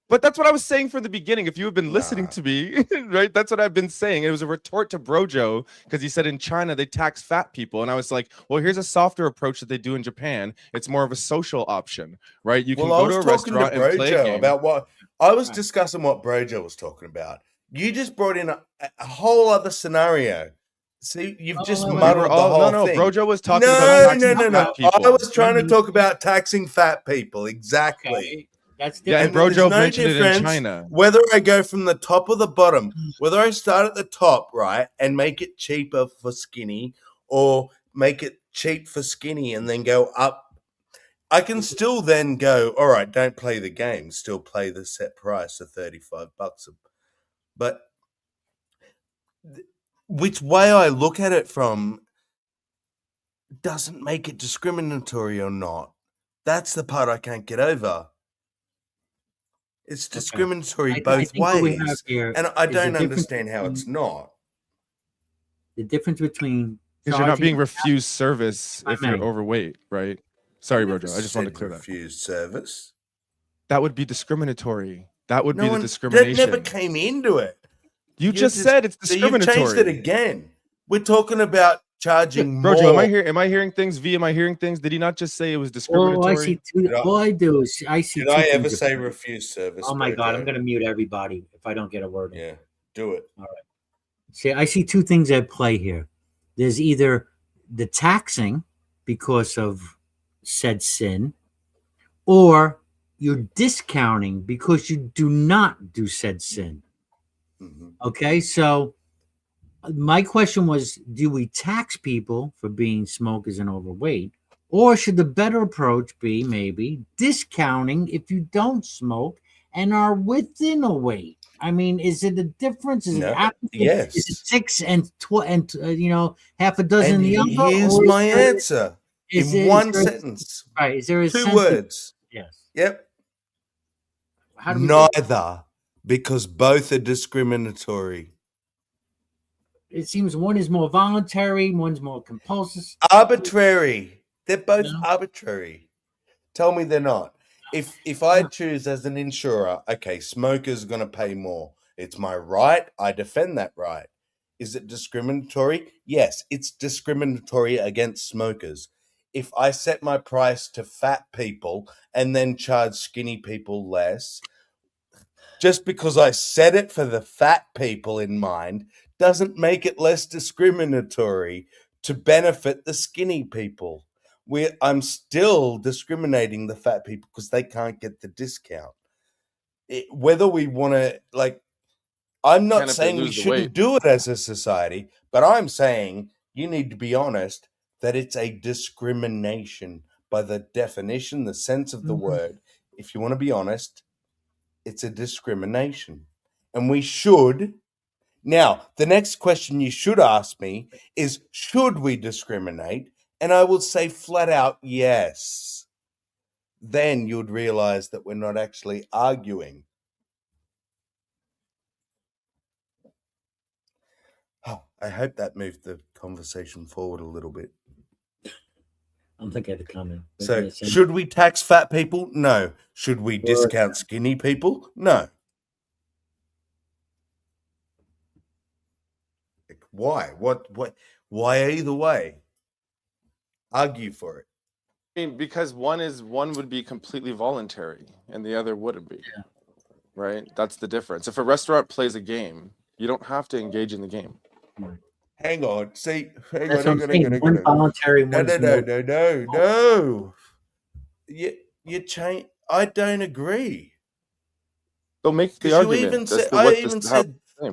But that's what I was saying from the beginning. If you had been listening to me, right? That's what I've been saying. It was a retort to Brojo because he said in China they tax fat people. And I was like, well, here's a softer approach that they do in Japan. It's more of a social option, right? You can Well, I go was to a talking to restaurant and play a Brojo game. about what I was discussing what Brojo was talking about. You just brought in a whole other scenario. See, you've just wait, wait. muddled the whole no, thing. Brojo was talking about No, taxing no. fat people. I was trying to talk about taxing fat people. Exactly. Okay, that's Yeah, different. and there's Brojo mentioned it in China. whether I go from the top or the bottom, whether I start at the top, right, and make it cheaper for skinny, or make it cheap for skinny and then go up. I can still then go, all right, don't play the game, still play the set price of $35. But which way I look at it from doesn't make it discriminatory or not. That's the part I can't get over. It's discriminatory both think what we have ways. here And I is the don't difference understand how it's between- not. The difference between Because you're not being charging- refused service if you're may. overweight, right? Sorry, Never Brojo. I just wanted to said clear that. refused service. That would be discriminatory. That would No be the one, discrimination. that never came into it. You just said it's So you've changed it discriminatory. again. We're talking about charging more. Brojo, am I hearing things? V, am I hearing things? Did he not just say it was discriminatory? I see two. All I do is I see. Did two I ever things say different. refuse service? Oh my God! Brojo? I'm going to mute everybody if I don't get a word in. Yeah, do it. All right. See, I see two things at play here. There's either the taxing because of said sin, or you're discounting because you do not do said sin. Mm-hmm. Okay, so my question was, do we tax people for being smokers and overweight, or should the better approach be maybe discounting if you don't smoke and are within a weight? I mean, is it a difference? Is No, it apples? yes. Is it 6 and half a dozen And the other? here's or is my there- answer is in it- one is there- sentence. Right? Is there a 2 sense of- words. Yes. Yep. How do we do it? Neither, because both are discriminatory. It seems one is more voluntary, one's more compulsive. Arbitrary. They're both No. arbitrary. Tell me they're not. If I choose as an insurer, okay, smokers are going to pay more. It's my right. I defend that right. Is it discriminatory? Yes, it's discriminatory against smokers. If I set my price to fat people and then charge skinny people less, just because I set it for the fat people in mind doesn't make it less discriminatory to benefit the skinny people. I'm still discriminating the fat people because they can't get the discount. Whether we want to, I'm not Can if they saying we lose the shouldn't weight. do it as a society, but I'm saying you need to be honest that it's a discrimination by the definition, the sense of the word. If you want to be honest, it's a discrimination. And we should. Now, the next question you should ask me is, should we discriminate? And I would say flat out, yes. Then you'd realize that we're not actually arguing. Oh, I hope that moved the conversation forward a little bit. I'm thinking of the comment. But So, yes, should we tax fat people? No. Should we discount skinny people? No. Why? What? Why either way? Argue for it. I mean, because one would be completely voluntary and the other wouldn't be. Yeah. Right? That's the difference. If a restaurant plays a game, you don't have to engage in the game. Hang on. See, hang That's on. what I'm saying. One voluntary, No. one's more- No. You change. I don't agree. So make the Because you argument. even as said, to I what even this- how said it's the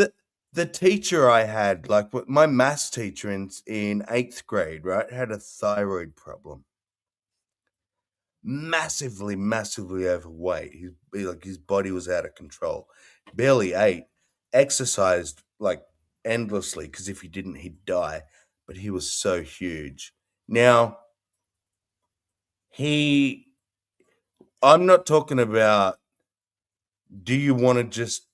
same. the teacher I had, my maths teacher in 8th grade, right, had a thyroid problem. Massively overweight. His body was out of control. Barely ate. Exercised endlessly, because if he didn't, he'd die. But he was so huge. Now, I'm not talking about, do you want to just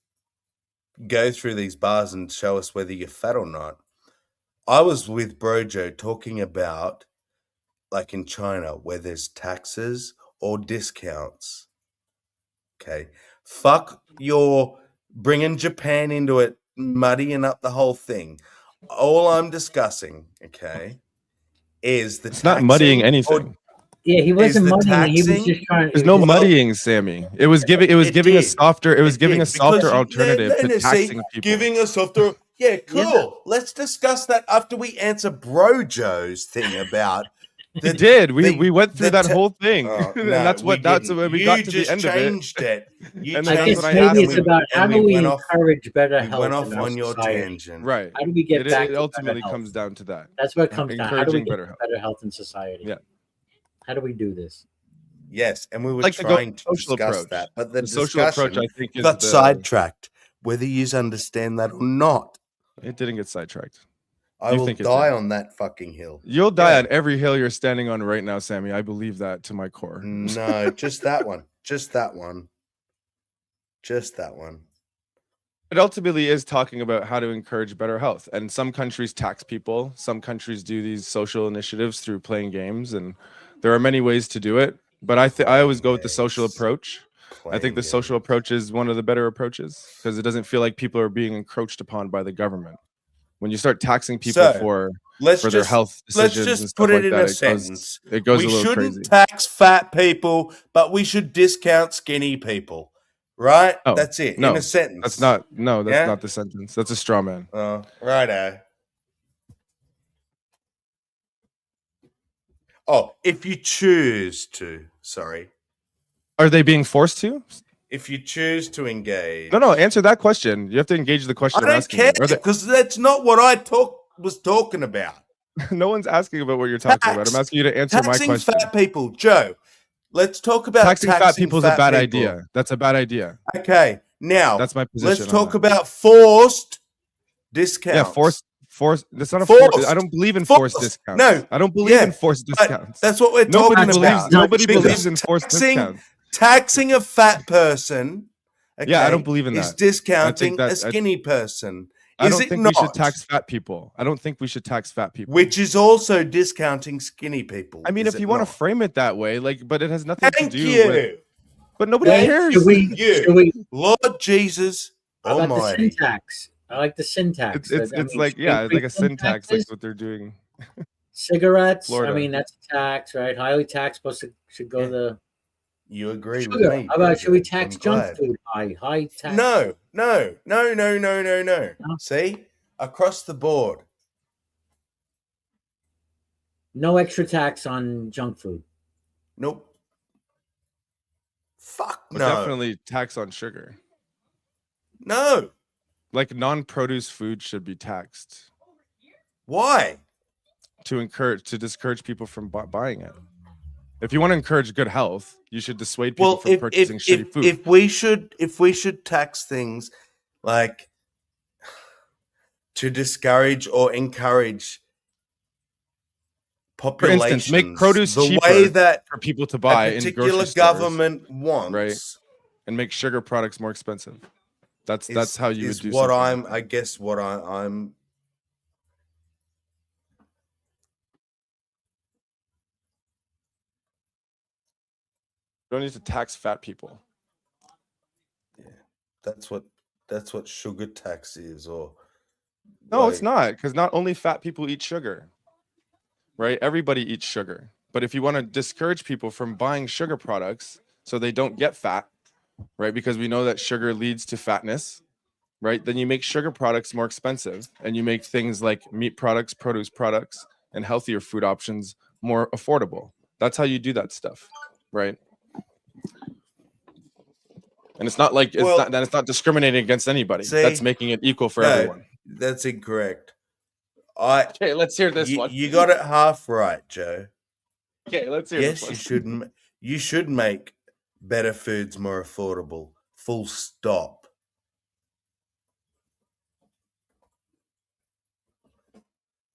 go through these bars and show us whether you're fat or not? I was with Brojo talking about, in China, where there's taxes or discounts. Okay. Fuck your bringing Japan into it, muddying up the whole thing. All I'm discussing, okay, is the It's not muddying taxing or anything. Yeah, he wasn't the muddying. He was taxing- just trying. There's no muddying, Sammy. It was giving a did. softer. It was giving a did, because softer alternative to see, taxing people. Giving a softer. Yeah, cool. Let's discuss that after we answer Brojo's thing about. We did. We went through that whole thing, Oh, and no, that's we when didn't. we got You to just the end of changed it. You And I then guess that's when I maybe asked it's him, about how and do we we went off- encourage better We health went off in our on your society? tangent. right? How do we get back It to ultimately better comes health? down to that. That's what it comes down. How do we Encouraging get better to health. better health in society? Yeah. How do we do this? Yes, and we were Like to go trying to social discuss approach. that, but the social approach, discussion I think, is got the. sidetracked. Whether you understand that or not, It didn't get sidetracked. I You will think it die did. on that fucking hill. You'll die Yeah. on every hill you're standing on right now, Sammy. I believe that to my core. No, just that one. Just that one. Just that one. It ultimately is talking about how to encourage better health. And some countries tax people. Some countries do these social initiatives through playing games, and there are many ways to do it. But I always go with the social approach. I think the social approach is one of the better approaches because it doesn't feel like people are being encroached upon by the government. When you start taxing people for their health decisions and stuff put it like in that, a sentence. it goes We a little shouldn't crazy. tax fat people, but we should discount skinny people. Right? Oh, That's it. No, in a sentence. that's not Yeah? the sentence. That's a straw man. Righto. Oh, if you choose to. Sorry. Are they being forced to? If you choose to engage. No, answer that question. You have to engage the question I I'm don't asking. care because that's not what I was talking about. No one's asking about what you're talking about. I'm asking you to answer my Taxing question. fat people. Joe, let's talk about taxing fat people is a bad idea. That's a bad idea. Okay, now that's my position. Let's talk about forced discounts. Yeah, forced. That's not a forced. I don't believe in forced discounts. No, I don't believe in forced discounts. That's what we're talking about. Nobody believes in forced discounts. Taxing a fat person. Okay, yeah, I don't believe in that. Is discounting a skinny person. I don't think we should tax fat people. I don't think we should tax fat people. Which is also discounting skinny people. I mean, if you want to frame it that way, but it has nothing to do with. But nobody cares. Should we, Lord Jesus Almighty. The syntax. I like the syntax. It's like a syntax, like what they're doing. Cigarettes. Florida. I mean, that's a tax, right? Highly taxed. Should go the. You agree sugar. with me? How about should we tax junk food? High tax. No. See, across the board. No extra tax on junk food. Nope. Fuck but no. Definitely tax on sugar. No. Like non-produce food should be taxed. Why? To discourage people from buying it. If you want to encourage good health, you should dissuade people from purchasing shitty food. If we should tax things like to discourage or encourage populations, for instance, make produce the cheaper way that for people to buy a in particular grocery government stores, wants, right? And make sugar products more expensive. That's how you would do. What I guess what I'm. You don't need to tax fat people. Yeah, that's what sugar tax is, or no, it's not, because not only fat people eat sugar, right? Everybody eats sugar, but if you want to discourage people from buying sugar products so they don't get fat, right? Because we know that sugar leads to fatness, right? Then you make sugar products more expensive, and you make things like meat products, produce products, and healthier food options more affordable. That's how you do that stuff, right? And it's not like it's not discriminating against anybody. That's making it equal for everyone. That's incorrect. Okay, let's hear this one. You got it half right, Joe. Okay, let's hear this one. Yes, you should make better foods more affordable. Full stop.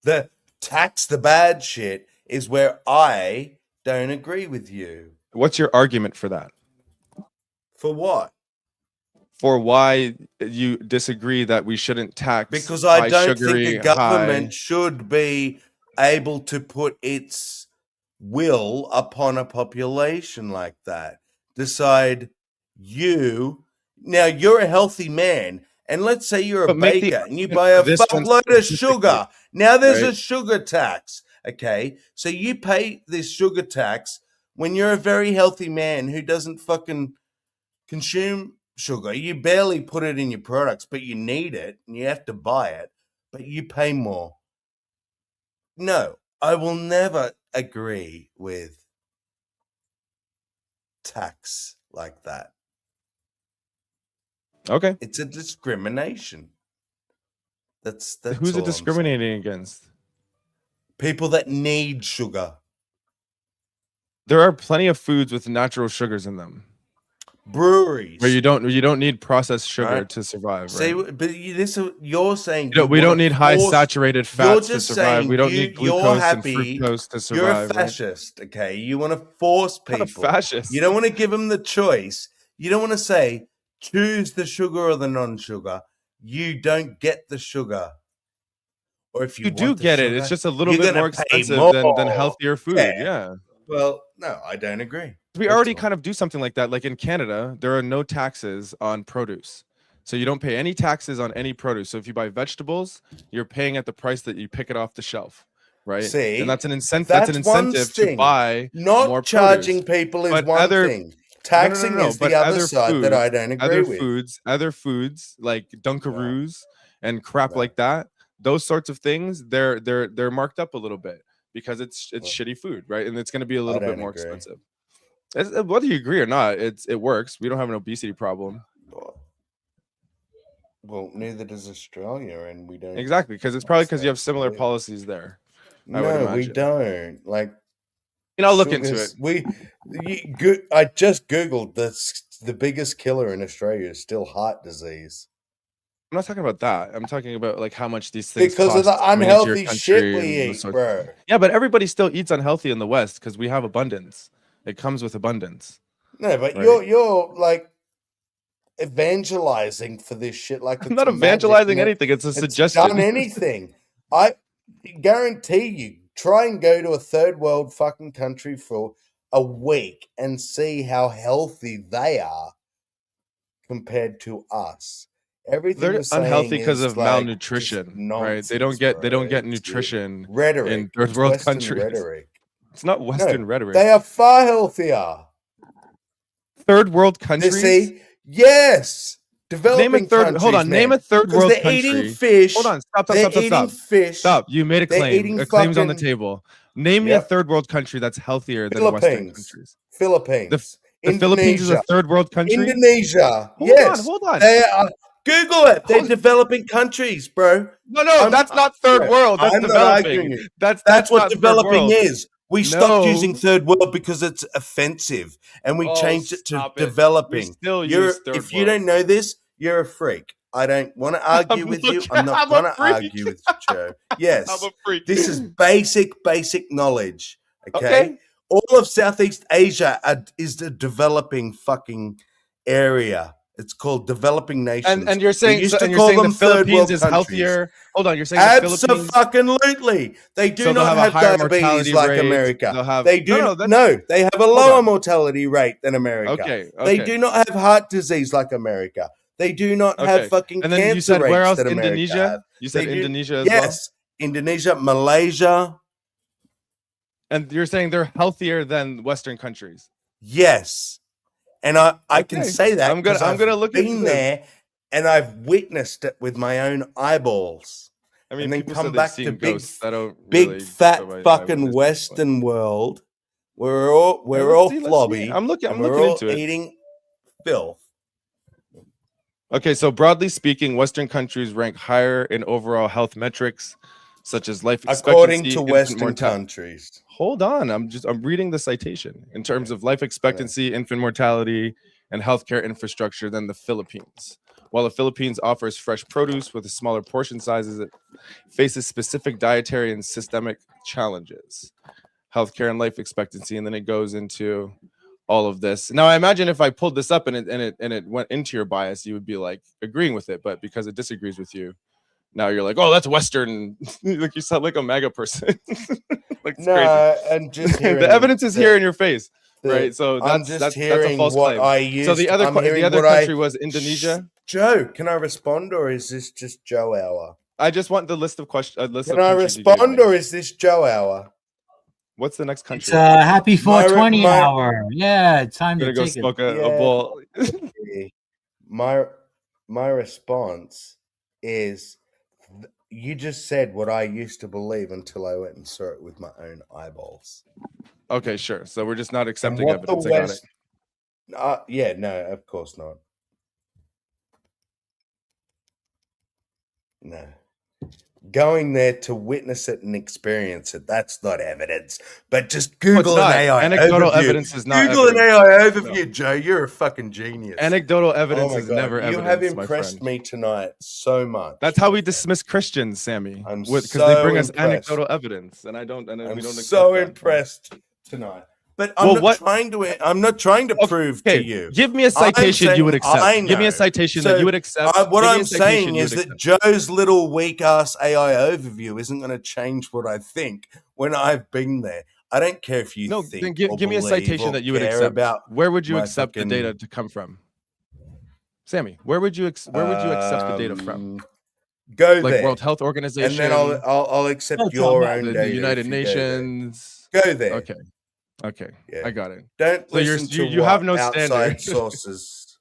The tax the bad shit is where I don't agree with you. What's your argument for that? For what? For why you disagree that we shouldn't tax? Because I don't think the government should be able to put its will upon a population like that. Decide now you're a healthy man, and let's say you're a baker and you buy a fuckload of sugar. Now there's a sugar tax. Okay, so you pay this sugar tax when you're a very healthy man who doesn't fucking consume sugar. You barely put it in your products, but you need it and you have to buy it, but you pay more. No, I will never agree with tax like that. Okay. It's a discrimination. That's who's it discriminating against? People that need sugar. There are plenty of foods with natural sugars in them. Breweries. Where you don't need processed sugar Right. to survive. See, Right? but you're saying We don't wanna need high force- saturated You're fats to just survive. We saying don't need you're glucose and happy. fructose to You're a survive. Right? fascist, okay? You want to force I'm not a people. fascist. You don't want to give them the choice. You don't want to say choose the sugar or the non-sugar. You don't get the sugar. Or if You do want the get it. sugar, It's just a little you're bit gonna more pay expensive than more. healthier food. Yeah. Well, no, I don't agree. We already kind of do something like that. Like in Canada, there are no taxes on produce. So you don't pay any taxes on any produce. So if you buy vegetables, you're paying at the price that you pick it off the shelf, right? See, and that's an incentive. that's That's an one incentive thing. to buy Not more charging produce. people is But one other- thing. Taxing is but the other other side that I don't agree other with. Other foods like Dunkaroos and crap like that, those sorts of things, they're marked up a little bit because it's shitty food, right? And it's going to be a little bit don't more agree. expensive. Whether you agree or not, it works. We don't have an obesity problem. Well, neither does Australia, and we don't. Exactly, because it's probably because you have similar policies there. I would No, imagine. we don't. Like, I'll look into it. I just googled the biggest killer in Australia is still heart disease. I'm not talking about that. I'm talking about like how much these things Because of cost the coming into your unhealthy shit country we and those eat, sorts of bro. things. Yeah, but everybody still eats unhealthy in the West because we have abundance. It comes with abundance. No, but right? you're like evangelizing for this shit. Like I'm it's not magic, evangelizing man. anything. It's a It's suggestion. done anything. I guarantee you. Try and go to a third world fucking country for a week and see how healthy they are compared to us. Everything They're you're saying unhealthy because is of like malnutrition, right? They don't get It's nutrition rhetoric. in third It's world Western countries. rhetoric. It's not Western rhetoric. They are far healthier. Third world You countries. see, yes. Developing Name a third. countries, Hold on. man. Name a third 'Cause world they're country. eating fish. Hold on. Stop. They're eating fish. Stop. You made a They're claim. eating A claim's on the fucking- table. Name me a Yep. third world country that's healthier than Western Philippines. countries. Philippines. The Philippines is a Indonesia. third world country. Indonesia. Yes. Hold on. They are. Google it. They're developing countries, bro. No, that's not third world. That's I'm not arguing developing. it. That's what not third developing world. is. We stopped using third world because it's offensive, and we changed it to stop it. developing. We still use third If you world. don't know this, you're a freak. I don't want to argue with you. I'm not I'm a going to freak. argue with you, Joe. Yes, I'm a freak. this is basic knowledge. Okay. All of Southeast Asia is a developing fucking area. It's called developing nations. And you're saying, We used to and you're call saying the them third world Philippines is countries. healthier. Hold on, you're saying the Philippines. Absolutely. They do So they'll not have a have higher diabetes mortality like rate, America. they'll have- They do No, that's- no. They have a Hold lower on. mortality rate than America. Okay, They okay. do not have heart disease like America. They do not have Okay. fucking And then cancer you said rates where else? that America Indonesia? have. You said They do- Indonesia as well? Yes, Indonesia, Malaysia. And you're saying they're healthier than Western countries. Yes, and I can Okay. say that I'm gonna- 'cause I'm gonna I've look into been this. there and I've witnessed it with my own eyeballs. I mean, and then people come said they've back to seen big, ghosts. I don't big really fat put my fucking eyewitness, Western world. We're all let's see. flobby. I'm looking and we're into all it. eating filth. Okay, so broadly speaking, Western countries rank higher in overall health metrics, such as life expectancy. According to infant Western mortality. countries. Hold on, I'm reading the citation in terms of life expectancy, infant mortality, and healthcare infrastructure than the Philippines. While the Philippines offers fresh produce with smaller portion sizes, it faces specific dietary and systemic challenges, healthcare and life expectancy, and then it goes into all of this. Now, I imagine if I pulled this up and it went into your bias, you would be like agreeing with it, but because it disagrees with you, now you're like, oh, that's Western. Like you sound like a MAGA person. Like it's No, crazy. and just The hearing evidence is the- here in your face, the- right? So I'm that's just that's a hearing false what claim. I used. So the other I'm hearing the other what I- country was Indonesia. Joe, can I respond or is this just Joe hour? I just want the list of questions. Can I respond or is this Joe hour? What's the next country? It's happy 420 my- hour. Yeah, it's time I'm to gonna go take smoke it. a bowl. My response is you just said what I used to believe until I went and saw it with my own eyeballs. Okay, sure. So we're just not And accepting what the evidence. I got it. West, yeah, no, of course not. No. going there to witness it and experience it. That's not evidence. But just No, it's Google an not. AI Anecdotal overview. evidence is not Google an evidence. AI overview, No. Joe. You're a fucking genius. Anecdotal Oh evidence my is God. never You evidence, have my impressed friend. me tonight so much. That's how we dismiss Christians, Sammy. I'm Because so they bring us impressed. anecdotal evidence, and we don't I'm accept so that. impressed tonight. But Well, I'm not trying to prove to you. Give me a citation you would accept. I Give me a know. citation So that you would accept. what Give me a I'm citation saying you is would that accept. Joe's little weak ass AI overview isn't going to change what I think when I've been there. I don't care if you No, think then give or me a believe citation or that you would care accept. about Where would you my accept the fucking, data to come from? Sammy, where would you accept the data from? Go Like there, World Health and Organization. then I'll accept That's your all own that. the data. United if you go there. Nations. Go there. Okay. Yeah. I got it. Don't So listen to you what have no outside standard. sources.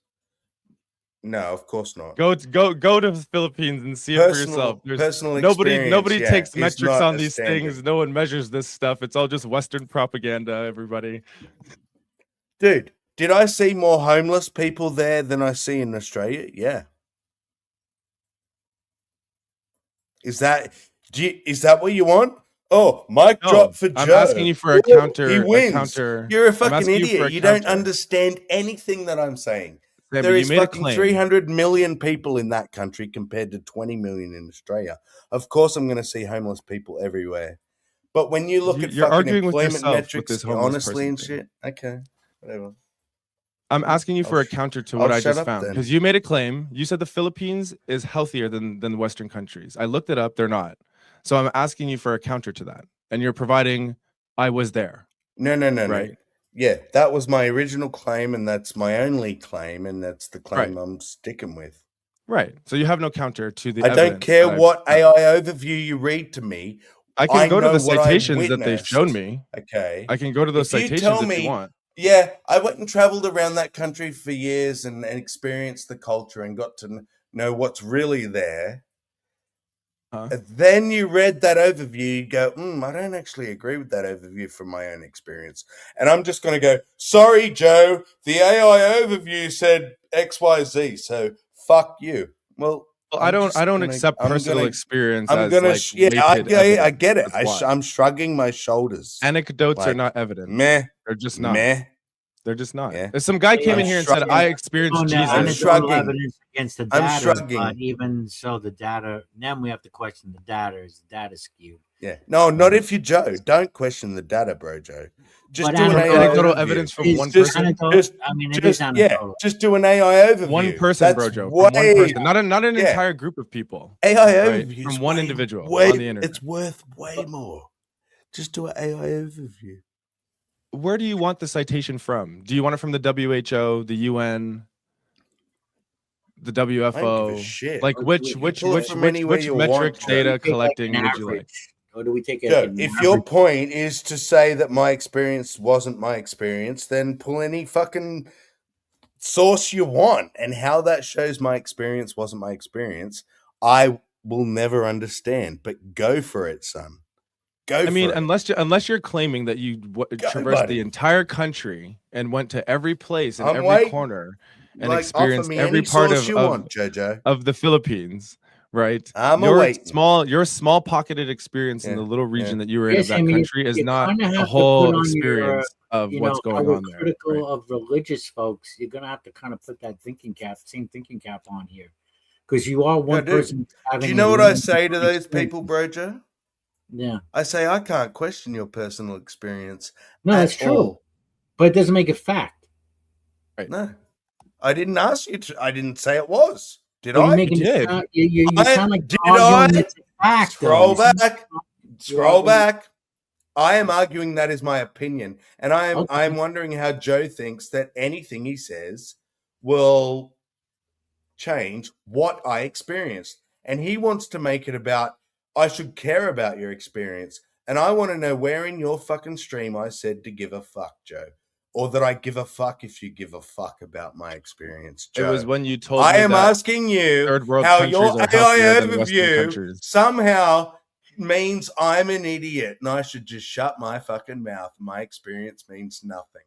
No, of course not. Go to the Philippines and see it for yourself. Personal nobody experience, takes is metrics not on a these standard. things. No one measures this stuff. It's all just Western propaganda, everybody. Dude, did I see more homeless people there than I see in Australia? Yeah. Is that what you want? Oh, mic drop for Joe. I'm asking you for a Ooh, counter. He wins. counter. You're a I'm fucking asking you for idiot. a You don't counter. understand anything that I'm saying. Sammy, There you is made a fucking claim. 300 million people in that country compared to 20 million in Australia. Of course, I'm going to see homeless people everywhere. But when you look at You're fucking arguing with employment yourself with metrics, this homeless honestly person and thing. shit, okay, whatever. I'm asking you for a counter to what I just found, then. because you made a claim. You said the Philippines is healthier than the Western countries. I looked it up. They're not. So I'm asking you for a counter to that, and you're providing. I was there. No. Right. Yeah, that was my original claim, and that's my only claim, and that's the claim I'm sticking with. Right. So you have no counter to the. I don't care what AI overview you read to me. I can go to the what I've citations that they've shown witnessed. me. Okay. I can go to those If you citations tell if me, you want. yeah, I went and traveled around that country for years and experienced the culture and got to know what's really there. Then you read that overview, you go, I don't actually agree with that overview from my own experience. And I'm just going to go, sorry, Joe, the AI overview said XYZ, so fuck you. Well, I don't accept personal experience as I get it. That's I'm shrugging my shoulders. Anecdotes are not evidence. Meh. They're just not. Meh. They're just not. Yeah. If some guy came in here and said, I experienced Jesus. I'm shrugging. Evidence against the data, I'm shrugging. But even so, the data, then we have to question the data. Is the data skewed? Yeah. No, not if you're Joe. Don't question the data, bro, Joe. Just do an anecdotal evidence from one person. Just do an AI overview. One person, bro, Joe. From one person. Not an entire group of people. AI overview from one individual on the internet. It's worth way more. Just do an AI overview. Where do you want the citation from? Do you want it from the WHO, the UN, the WFO? Like which metric data collecting would you like? Or do we take it? Joe, if your point is to say that my experience wasn't my experience, then pull any fucking source you want. And how that shows my experience wasn't my experience, I will never understand. But go for it, son. Unless you're claiming that you traversed the entire country and went to every place and every corner and experienced every part of the Philippines, right? Your small pocketed experience in the little region that you were in of that country is not a whole experience of what's going on there. Critical of religious folks, you're gonna have to kind of put that same thinking cap on here, because you are one person. Do you know what I say to those people, bro, Joe? Yeah, I say I can't question your personal experience. No, that's true, but it doesn't make it fact. Right? No, I didn't ask you to. I didn't say it was. Did I? You did. You sound like did I? Fact, Scroll back. Scroll back. I am arguing that is my opinion, and I am wondering how Joe thinks that anything he says will change what I experienced, and he wants to make it about. I should care about your experience. And I want to know where in your fucking stream I said to give a fuck, Joe. Or that I give a fuck if you give a fuck about my experience, Joe. It was when you told me I am asking you how your AI overview somehow means I'm an idiot and I should just shut my fucking mouth. My experience means nothing.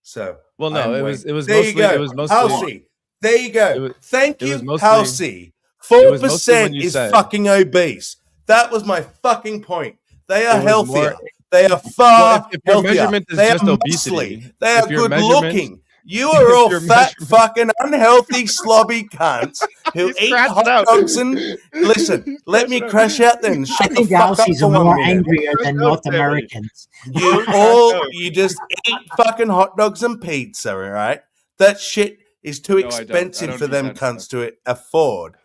So well, no, it was there mostly you go. it was mostly Halsey. There you go. Thank you, mostly, Halsey. 4% is fucking obese. That was my fucking point. They are It was more- healthier. They are far if your healthier. measurement is They just are obesity, muscly. They are if your good measurement- looking. You are all your fat, fucking unhealthy, slobby cunts who He's eat crashing hot out. dogs and listen. Let me crash out then. I Shut the think fuck up Aussies for are 1 more minute. angrier than North Sammy. Americans. You just eat fucking hot dogs and pizza, right? That shit is too No, I don't. I expensive don't for eat them that cunts stuff. to afford.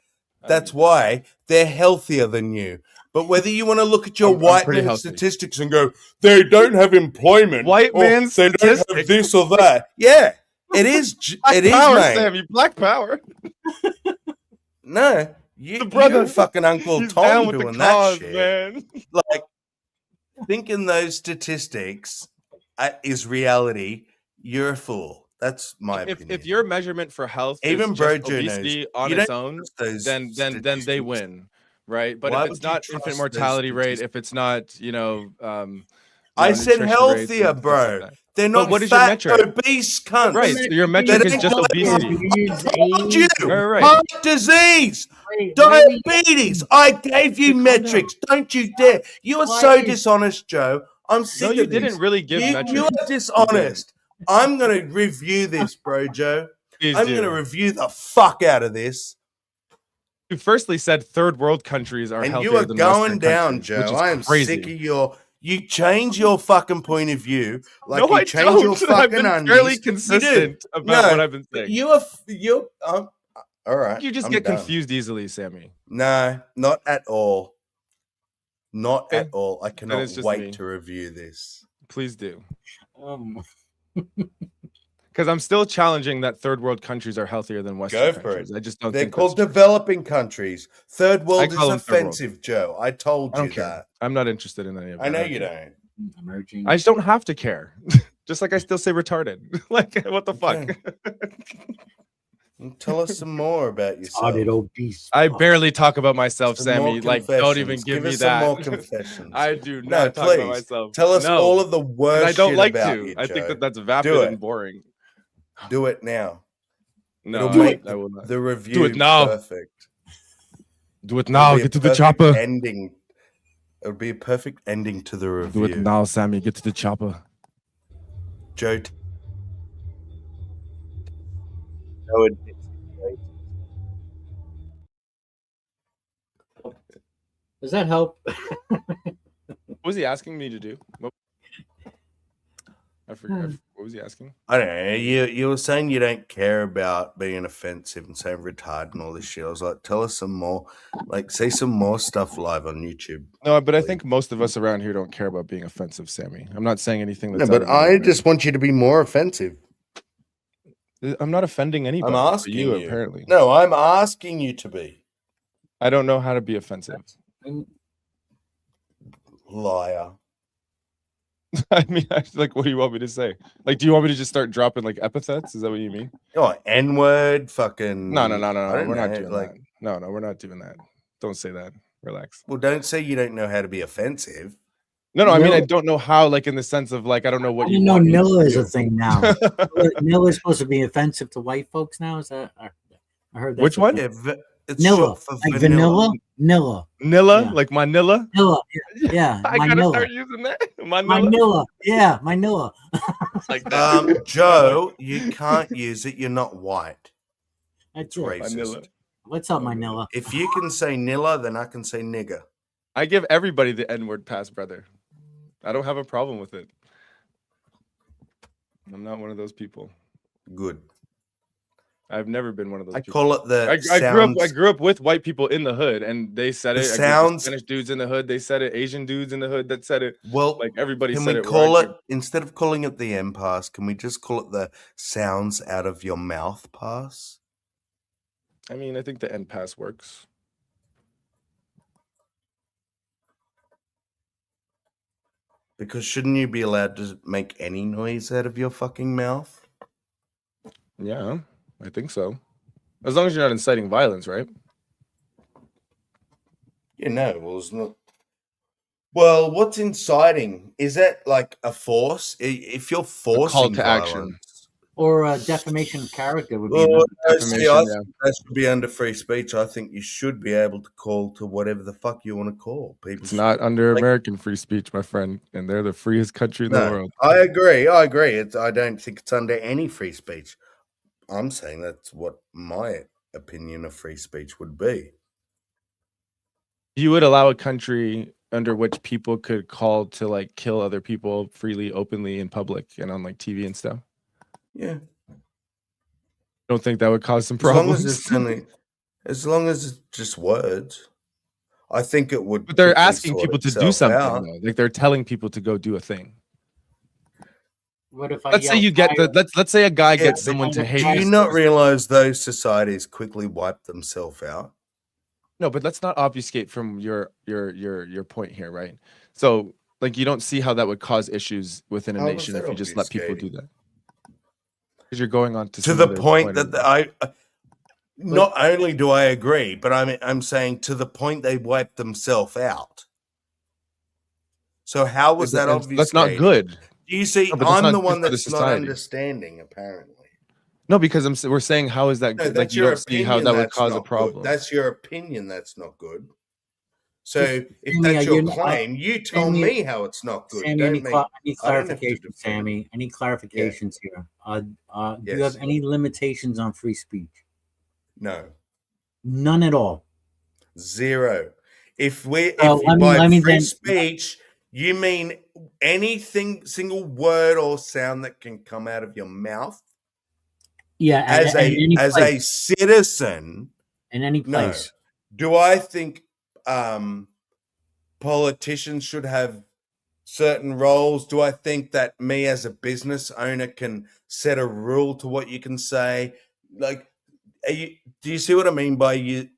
That's why they're healthier than you. But whether you want to look at your I'm white pretty man healthy. statistics and go, they don't have employment, White or man they don't have statistics. this or that. Yeah, it is. Black It is, power, mate. Sammy. Black power. No, you, The brother- you fucking Uncle He's down Tom with the doing that cause, shit. man. Like, thinking those statistics is reality, you're a fool. That's my opinion. If your measurement for health Even is Bro just Joe obesity knows, on you its don't own, trust those then they statistics. win, right? But Why if it's would you not trust infant those mortality rate, statistics? if it's not I said nutrition rates healthier, and stuff like bro. that. They're But not what is your fat, metric? obese cunts. Right, so your They metric is don't just claim obesity. told you. Right. Heart disease, diabetes. I gave you metrics. Don't you dare. You are so dishonest, Joe. I'm sick No, of you this. didn't really give You metrics. are dishonest. I'm going to review this, bro, Joe. Please I'm do. going to review the fuck out of this. You firstly said third world countries are And healthier you are than going Western down, countries, Joe. which is I am crazy. sick of your. You change your fucking point of view, like No, you I change your don't. fucking I've been undies. fairly You do. consistent about what I've been saying. You're all right. You just I'm get done. confused easily, Sammy. No, not at all. Not Okay. at all. I cannot it's just wait me. to review this. Please do. Because I'm still challenging that third world countries are healthier than Western Go for countries. it. I just don't They're think called that's true. developing countries. Third world I call is them third world. offensive, Joe. I told I you don't care. that. I'm not interested in any of that. I know you don't. Emerging. I just don't have to care. Just like I still say retarded. Like, what the fuck? Okay. Tell us some more about yourself. Started obese. I barely talk about myself, Some Sammy. more Like, don't even confessions. give me us that. some more confessions. I do No, not talk about please. myself. Tell us No, all of the 'cause worst I don't shit like about to. you, I think Joe. that's vapid Do it. and boring. Do it now. No, It'll make I will not. the review Do it now. perfect. Do it It'll now. be a Get to the perfect chopper. Ending. It'll be a perfect ending to the review. Do it now, Sammy. Get to the chopper. Joe. Does that help? What was he asking me to do? I forgot. What was he asking? I don't know. You were saying you don't care about being offensive and saying retarded and all this shit. I was like, tell us some more. Like, say some more stuff live on YouTube. No, but I think most of us around here don't care about being offensive, Sammy. I'm not saying anything No, that's but out of line, I right? just want you to be more offensive. I'm not offending anybody. I'm but asking you, you. apparently. No, I'm asking you to be. I don't know how to be offensive. Liar. I mean, like, what do you want me to say? Like, do you want me to just start dropping like epithets? Is that what you mean? Oh, N-word, fucking. No. I don't We're not know, doing that. No, we're not doing that. Don't say that. Relax. Well, don't say you don't know how to be offensive. No, I mean, I No. don't know how, like, in the sense of, like, I don't know what I you didn't know want me to Nilla is do. a thing now. Nilla is supposed to be offensive to white folks now. Is that? I heard that. Which one? Yeah, it's Nilla, short for like vanilla. Nilla. Nilla? Yeah. Like Manila? Nilla. Yeah. I my gotta Nilla. start using that. My Manila? Nilla. Yeah, my Nilla. Like that. Joe, you can't use it. You're not white. That's It's it. racist. Manila. What's up, my Nilla? If you can say Nilla, then I can say nigger. I give everybody the N-word pass, brother. I don't have a problem with it. I'm not one of those people. Good. I've never been one of those I people. call it the I grew up with white people in the hood, and they said The it. I grew up with sounds- Spanish dudes in the hood, they said it. Asian dudes in the hood that said it. Well, Like, everybody can said we it. call it, instead of calling it the M pass, can we just call it the sounds out of your mouth pass? I mean, I think the N pass works. Because shouldn't you be allowed to make any noise out of your fucking mouth? Yeah, I think so. As long as you're not inciting violence, right? Yeah, no, well, it's not. Well, what's inciting? Is that like a force? If you're forcing to violence, action. Or defamation of character would be Well, another. see, I Defamation, yeah. think that should be under free speech. I think you should be able to call to whatever the fuck you want to call. People It's should, not under like, American free speech, my friend, and they're the freest country in the no, world. I agree. I agree. I don't think it's under any free speech. I'm saying that's what my opinion of free speech would be. You would allow a country under which people could call to like kill other people freely, openly in public and on like TV and stuff. Yeah. Don't think that would cause some As long problems. as it's only, as long as it's just words, I think it would. But they're quickly asking sort people to do itself something out. though. Like they're telling people to go do a thing. What if I Let's say yell you get fire? let's say a guy Yeah, gets but someone to hate. do you not realize those societies quickly wipe themselves out? No, but let's not obfuscate from your point here, right? So like you don't see how that would cause issues within a How was nation that if you just let people do obfuscating? that. Because you're going on to To some the other point of- that I not only do I agree, but I'm saying to the point they wiped themselves out. So how was that obfuscated? That's not good. Do you see? No, but that's I'm not the good one for the that's not society. understanding, apparently. No, because we're saying how is that No, good? that's Like you your don't see how opinion that would that's cause a not problem. good. That's your opinion that's not good. So Just- if Sammy, that's are your you- claim, you tell Sammy- me how it's not good. Sammy, Don't any, make, any I don't have to clarification, defend Sammy? Any clarifications here? Do you Yes. have any limitations on free speech? No, None at all. zero. If we So if by let me free then- speech you mean anything, single word or sound that can come out of your mouth Yeah, as at any a place. citizen, In any no. place. Do I think politicians should have certain roles? Do I think that me as a business owner can set a rule to what you can say? Like, do you see what I mean by you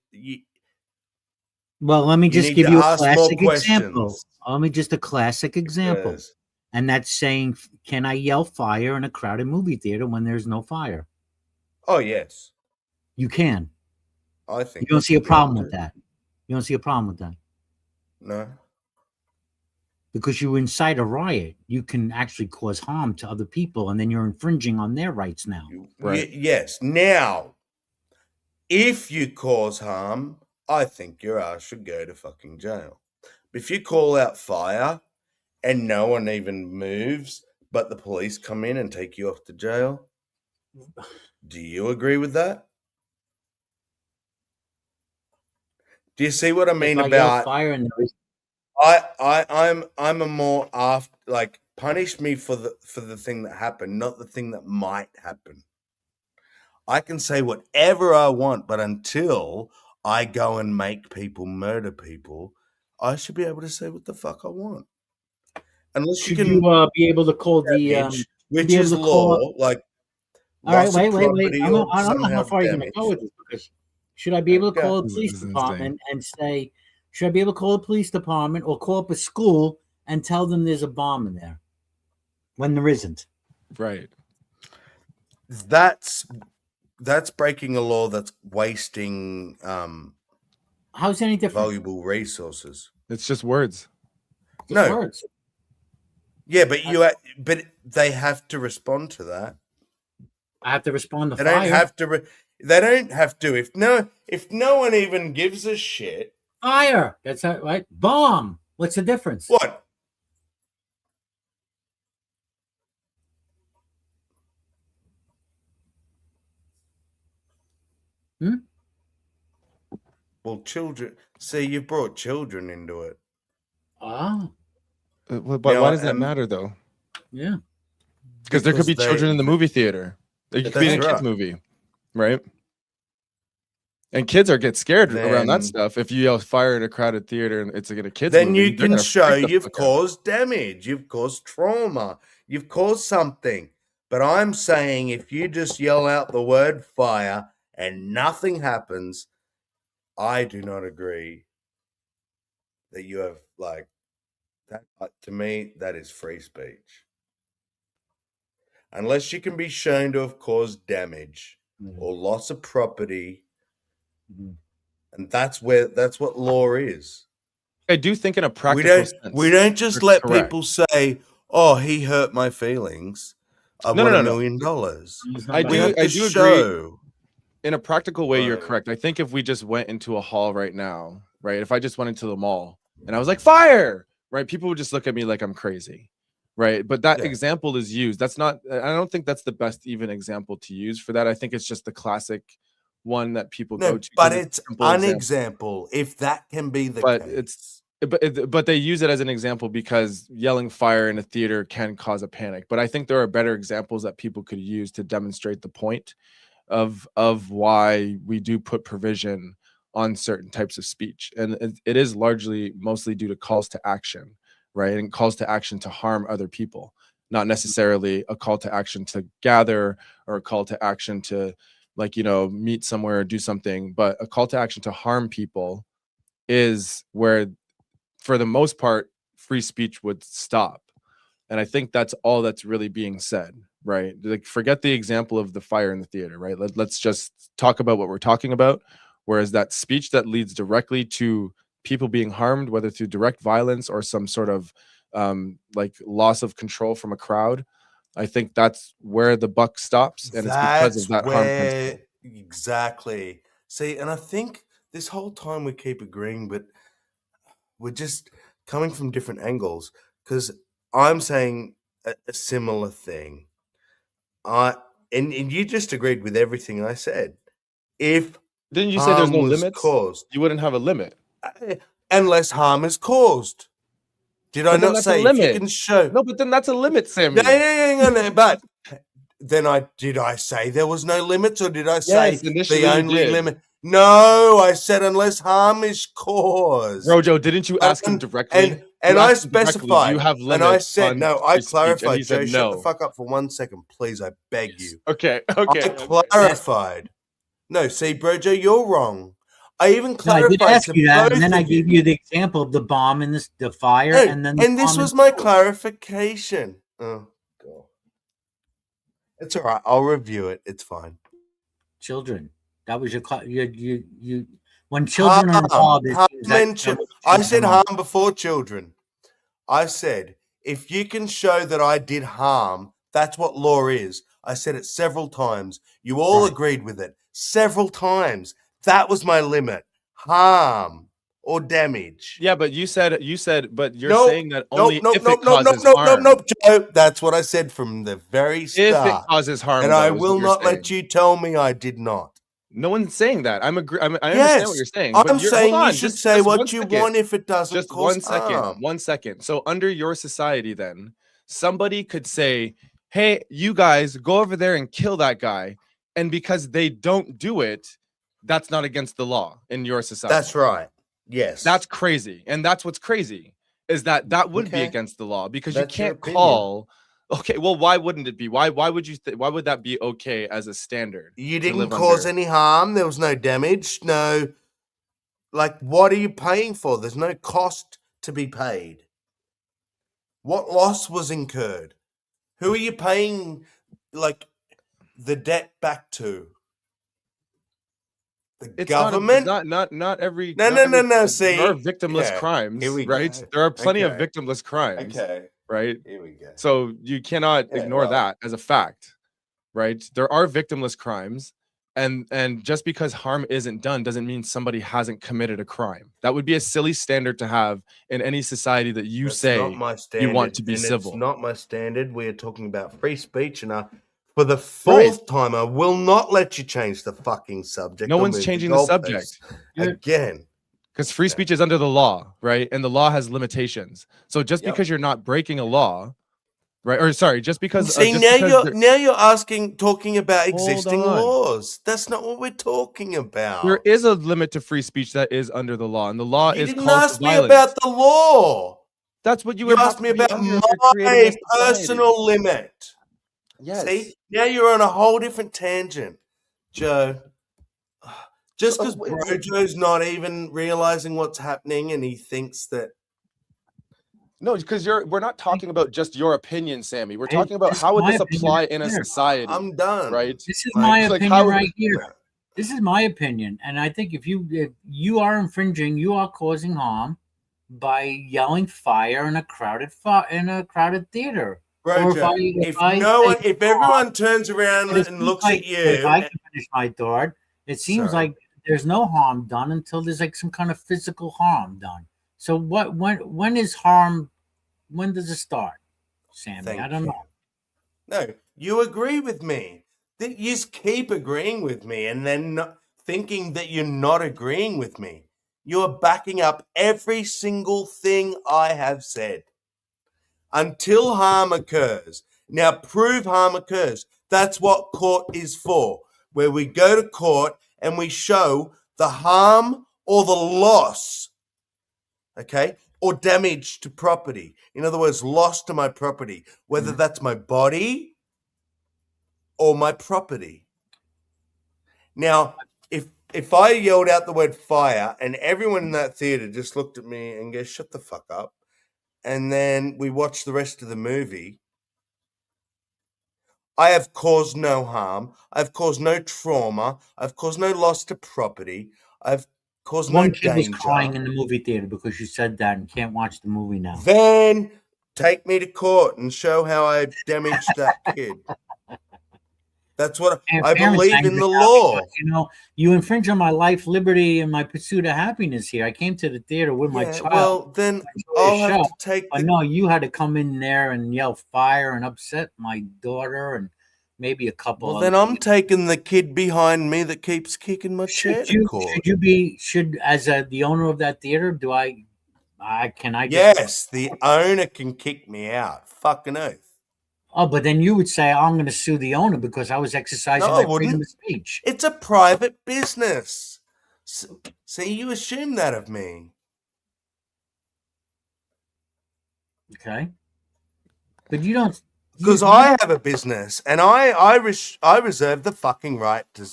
Well, let me you just need give to you a ask more classic example. questions? Let me just a classic example. Yes. And that's saying, can I yell fire in a crowded movie theater when there's no fire? Oh, yes. You can. I think You don't you see a should be able problem to. with that. You don't see a problem with that. No. Because you incite a riot, you can actually cause harm to other people, and then you're infringing on their rights now. Yes. Now, if you cause harm, I think your ass should go to fucking jail. If you call out fire and no one even moves, but the police come in and take you off to jail, do you agree with that? Do you see what I mean If I yell about fire and there is I'm a more after, like, punish me for the thing that happened, not the thing that might happen. I can say whatever I want, but until I go and make people murder people, I should be able to say what the fuck I want. Unless should you you can be able to call the damage, which be able is to call- law, like all right, loss wait. of property I don't or know how somehow far you're gonna damage. go with this, because should I be able to Okay. call a This police is insane. department and say, should I be able to call a police department or call up a school and tell them there's a bomb in there when there isn't? Right. That's breaking a law that's wasting How's it any different? valuable resources. It's just words. Just No. words. Yeah, but but they have to respond to that. I have to respond to They fire. don't have to. They don't have to. If no one even gives a shit, Fire. That's how, right. Bomb. What's the difference? what? Well, children. See, you've brought children into it. Ah, But Now, why does that matter though? yeah. Because there could be Because children in the movie theater. It could be in a That's kids right. movie, right? And kids get scared around that Then- stuff. If you yell fire in a crowded theater and it's like in a kids Then movie, you they're can gonna show freak the you've fuck out. caused damage, you've caused trauma, you've caused something. But I'm saying if you just yell out the word fire and nothing happens, I do not agree that you have, like, that. To me, that is free speech. Unless you can be shown to have caused damage or loss of property, and that's what law is. I do think in a We practical don't sense. we don't just you're let correct. people say, "Oh, he hurt my feelings." I No, want no, $1 no, no. million. I We do. have I to do agree. show. In a practical way, you're Right. correct. I think if we just went into a hall right now, right? If I just went into the mall and I was like, fire, right? People would just look at me like I'm crazy, right? But that Yeah. example is used. That's not, I don't think that's the best even example to use for that. I think it's just the classic one that people go No, to. but 'cause it's a simple an example. example. If that can be the But case. but they use it as an example because yelling fire in a theater can cause a panic. But I think there are better examples that people could use to demonstrate the point of why we do put provision on certain types of speech, and it is mostly due to calls to action, right? And calls to action to harm other people, not necessarily a call to action to gather or a call to action to, like, meet somewhere or do something. But a call to action to harm people is where, for the most part, free speech would stop. And I think that's all that's really being said, right? Like, forget the example of the fire in the theater, right? Let's just talk about what we're talking about. Whereas that speech that leads directly to people being harmed, whether through direct violence or some sort of like loss of control from a crowd, I think that's where the buck stops, and it's because of That's that harm principle. where exactly. See, and I think this whole time we keep agreeing, but we're just coming from different angles because I'm saying a similar thing. And you just agreed with everything I said. If Didn't you say there's no harm was limits? caused, You wouldn't have a limit. unless harm is caused. Did I But then not that's a say if you limit. can show? No, but then that's a limit, Sammy. No. But then did I say there was no limits, or did I say Yes, initially the you only did. limit? No, I said unless harm is caused. Rojo, didn't you ask him directly? And You I asked him directly, do specified, you have and I limits said on no. I free speech? And clarified. he said Joe, shut the no. fuck up for 1 second, please. I beg you. Okay. I clarified. No, see, Brojo, you're wrong. I even No, I clarified did ask to you that, both and then I of you. gave you the example of the bomb and the fire, No, and then the and this bomb was in my school. clarification. Oh god, it's all right. I'll review it. It's fine. Children. That was your you. When children are involved, it seems that was I too said strong. harm before children. I said if you can show that I did harm, that's what law is. I said it several times. You all Right. agreed with it several times. That was my limit. Harm or damage. Yeah, but you said, but you're Nope, saying that only nope, if nope, it nope, causes nope, harm. nope, Joe. That's what I said from the very If it start. causes harm, And I though, is will what you're not saying. let you tell me I did not. No one's saying that. I understand what Yes, you're saying, I'm but saying hold you on, should just say 1 what you second. want if it doesn't Just cause 1 second. harm. 1 second. So under your society, then somebody could say, "Hey, you guys, go over there and kill that guy," and because they don't do it, that's not against the law in your society. That's right. Yes. That's crazy, and that's what's crazy is that would be Okay. against the law because That's you your can't opinion. call. Okay, well, why wouldn't it be? Why would you? Why would that be okay as a standard? You to didn't live cause under? any harm. There was no damage. No. Like, what are you paying for? There's no cost to be paid. What loss was incurred? Who are you paying, like, the debt back to? The It's government? not every. No. See, there are victimless yeah, crimes, here we right? go. There are plenty of Okay. victimless crimes, Okay. right? Here we go. So you cannot Yeah, ignore well. that as a fact, right? There are victimless crimes, and just because harm isn't done doesn't mean somebody hasn't committed a crime. That would be a silly standard to have in any society that you That's say not my standard, you want to be and civil. It's not my standard. We are talking about free speech, and for the fourth time, I will not let you change the fucking subject. No or one's move changing the the goalpost subject. again. Because free speech is under the law, right? And the law has limitations. So just because you're not breaking a law, right? Or sorry, just because. See, just now because you're talking about Hold existing on. laws. That's not what we're talking about. there is a limit to free speech that is under the law, and the law You is didn't called ask to me violence. about the law. That's what you You would have asked to me be about under if you're creating my a society. personal limit. Yes. See, now you're on a whole different tangent, Joe. Just because Brojo's not even realizing what's happening and he thinks that. No, because we're not talking about just your opinion, Sammy. We're Hey, talking about this is how would my this opinion apply right in a here. society. I'm done. Right? This is Like- my like opinion how- right here. This is my opinion, and I think if you are infringing, you are causing harm by yelling fire in a crowded theater. Roger, if no one, if everyone turns around But it and seems looks like, at but if I you, can finish my thought, it seems sorry, like there's no harm done until there's like some kind of physical harm done. So when is harm? When does it start, Sammy? I thank don't you. know. No, you agree with me. That you just keep agreeing with me, and then not thinking that you're not agreeing with me. You're backing up every single thing I have said until harm occurs. Now, prove harm occurs. That's what court is for, where we go to court and we show the harm or the loss, okay, or damage to property. In other words, loss to my property, whether that's my body or my property. Now, if I yelled out the word fire and everyone in that theater just looked at me and goes, shut the fuck up, and then we watched the rest of the movie, I have caused no harm. I've caused no trauma. I've caused no loss to property. I've caused no One kid was crying danger. in the movie theater because you said that and can't watch the movie now. Then take me to court and show how I damaged that kid. That's what And I parents believe in angry the now law. because, you infringe on my life, liberty, and my pursuit of happiness here. I came to the theater with my Yeah, child well, then to enjoy I'll a have show. to take But the. no, you had to come in there and yell fire and upset my daughter and maybe a couple Well, other then I'm kids. taking the kid behind me that keeps kicking my chair to court. As the owner of that theater, can I just Yes, the owner can kick me out. Fucking oath. Oh, but then you would say I'm going to sue the owner because I was No, exercising I my freedom wouldn't. of speech. It's a private business. See, you assume that of me. Okay, but you don't. Because I have a business, and I reserve the fucking right to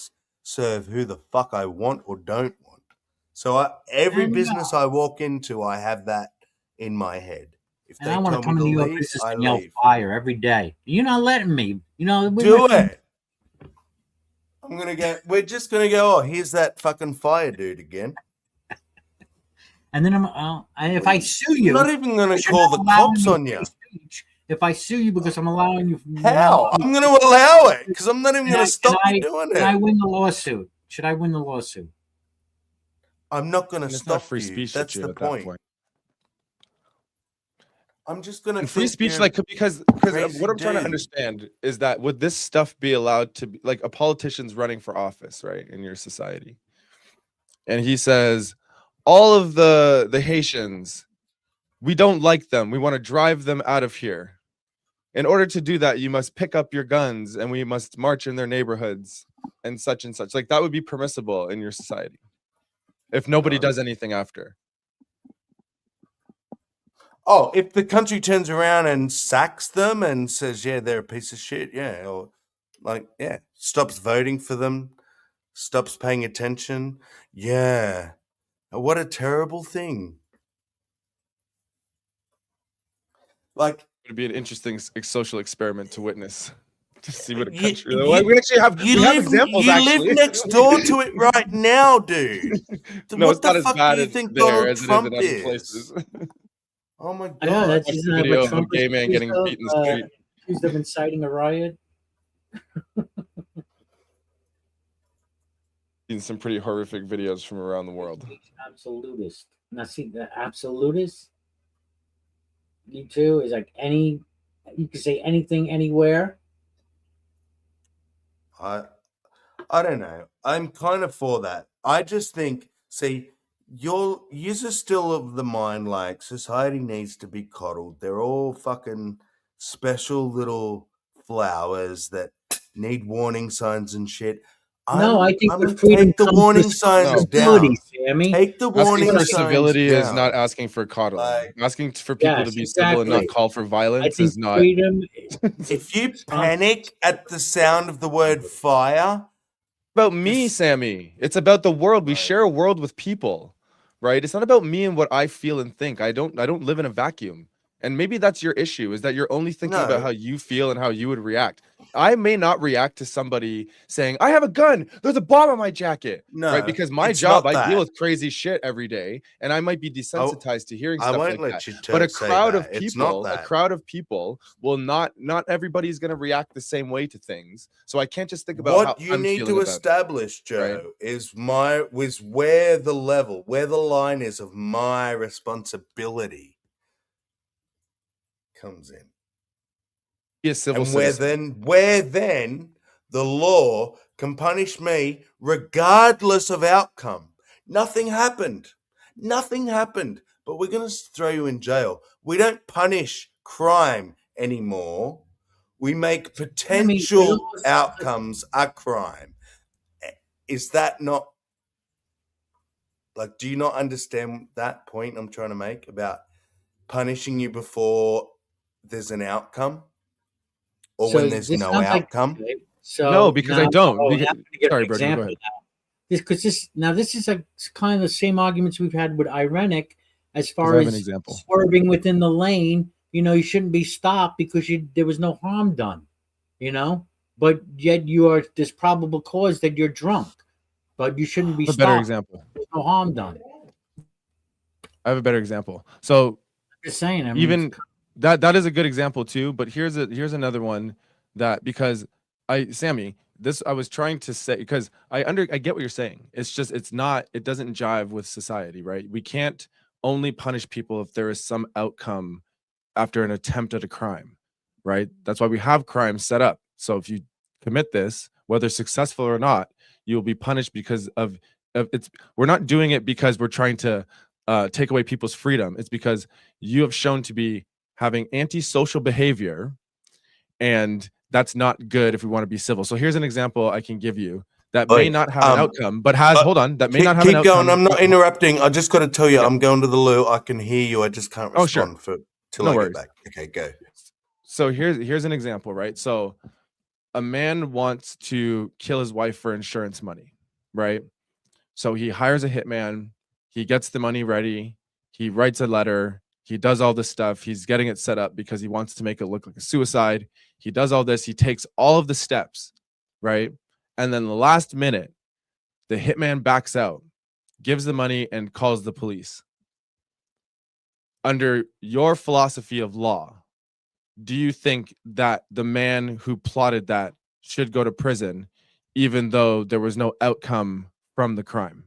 serve who the fuck I want or don't want. So every And, business I walk into, I have that in my head. If and they I want tell to me come to into your leave, business I and yell leave. fire every day. You're not letting me. With my Do friend, it. I'm gonna go. We're just gonna go. Oh, here's that fucking fire dude again. and then and if I sue you, I'm not even gonna because you're call not the allowing cops me on free you. speech, if I sue you because I'm allowing you, How? I'm gonna allow it because I'm not even gonna stop you doing can I it. win the lawsuit? Should I win the lawsuit? I'm not gonna And it's not stop free you. speech That's at the you at that point. point. I'm just gonna And free think speech, you're like, because crazy what I'm trying to dude. understand is that would this stuff be allowed to be like a politician's running for office, right, in your society, and he says all of the Haitians, we don't like them, we want to drive them out of here. In order to do that, you must pick up your guns and we must march in their neighborhoods and such. Like, that would be permissible in your society if nobody No. does anything after. Oh, if the country turns around and sacks them and says, yeah, they're a piece of shit, yeah, or stops voting for them, stops paying attention, yeah. What a terrible thing. Like, It'd be an interesting social experiment to witness, to see what a you, country. We actually have examples. you Actually, live next door to it right now, dude. no, What it's the not as fuck bad do you as think there Donald as it is in Trump other is? places. Oh my I know god! that's Watch isn't the that video what of a Trump gay is man getting accused beat in the street. accused of inciting a riot. Seen some pretty horrific videos from around the world. Absolutist. Now see the absolutist. You too is like you can say anything anywhere. I don't know. I'm kind of for that. I just think, see, you're still of the mind like society needs to be coddled. They're all fucking special little flowers that need warning signs and shit. No, I think I'm with gonna freedom take the comes warning signs responsibility, down. Sammy. Take the That's Asking what warning for signs civility is not down. asking for coddling. Like, Asking for people to Yes, be civil and not exactly. call for I violence think is not. freedom. if you panic at the sound of the word fire, About me, Sammy. It's about the world. We share a world with people, right? It's not about me and what I feel and think. I don't live in a vacuum. And maybe that's your issue, is that you're only thinking No. about how you feel and how you would react. I may not react to somebody saying, I have a gun, there's a bomb on my jacket. No, right? Because my it's job, not I deal that. with crazy shit every day, and I might be desensitized to hearing I stuff won't like let that. you But a say crowd that. of It's not people, that. will not everybody's going to react the same way to things. So I can't just think about how What you I'm need feeling to about it, establish, Joe, right? is where the line is of my responsibility comes in. Be a civil And citizen. where then the law can punish me regardless of outcome. Nothing happened. But we're going to throw you in jail. We don't punish crime anymore. We make potential outcomes a crime. Is that not, like, do you not understand that point I'm trying to make about punishing you before there's an outcome? Or when there's this no sounds like outcome? so No, because now, I don't. I'm Because, going to get sorry, an Berger, go example ahead. now. This is like kind of the same arguments we've had with Irenic as Because far I have an as example. swerving within the lane. You shouldn't be stopped because there was no harm done. But yet there's probable cause that you're drunk, but you shouldn't be A better stopped. example. There's no harm done. I have a better example. So Just saying. I mean, even that is a good example too. But here's another one that, because Sammy, this I was trying to say, because I get what you're saying. It's just it doesn't jive with society, right? We can't only punish people if there is some outcome after an attempt at a crime, right? That's why we have crimes set up. So if you commit this, whether successful or not, you'll be punished because of it's. We're not doing it because we're trying to take away people's freedom. It's because you have shown to be having antisocial behavior, and that's not good if we want to be civil. So here's an example I can give you that may not have an outcome, but has that may not have an outcome. Keep going. I'm not interrupting. I just got to tell you, Okay. I'm going to the loo. I can hear you. I just can't respond till No I worries. get back. Okay, go. So here's an example, right? So a man wants to kill his wife for insurance money, right? So he hires a hitman, he gets the money ready, he writes a letter, he does all this stuff, he's getting it set up because he wants to make it look like a suicide. He does all this, he takes all of the steps, right? And then the last minute, the hitman backs out, gives the money, and calls the police. Under your philosophy of law, do you think that the man who plotted that should go to prison, even though there was no outcome from the crime?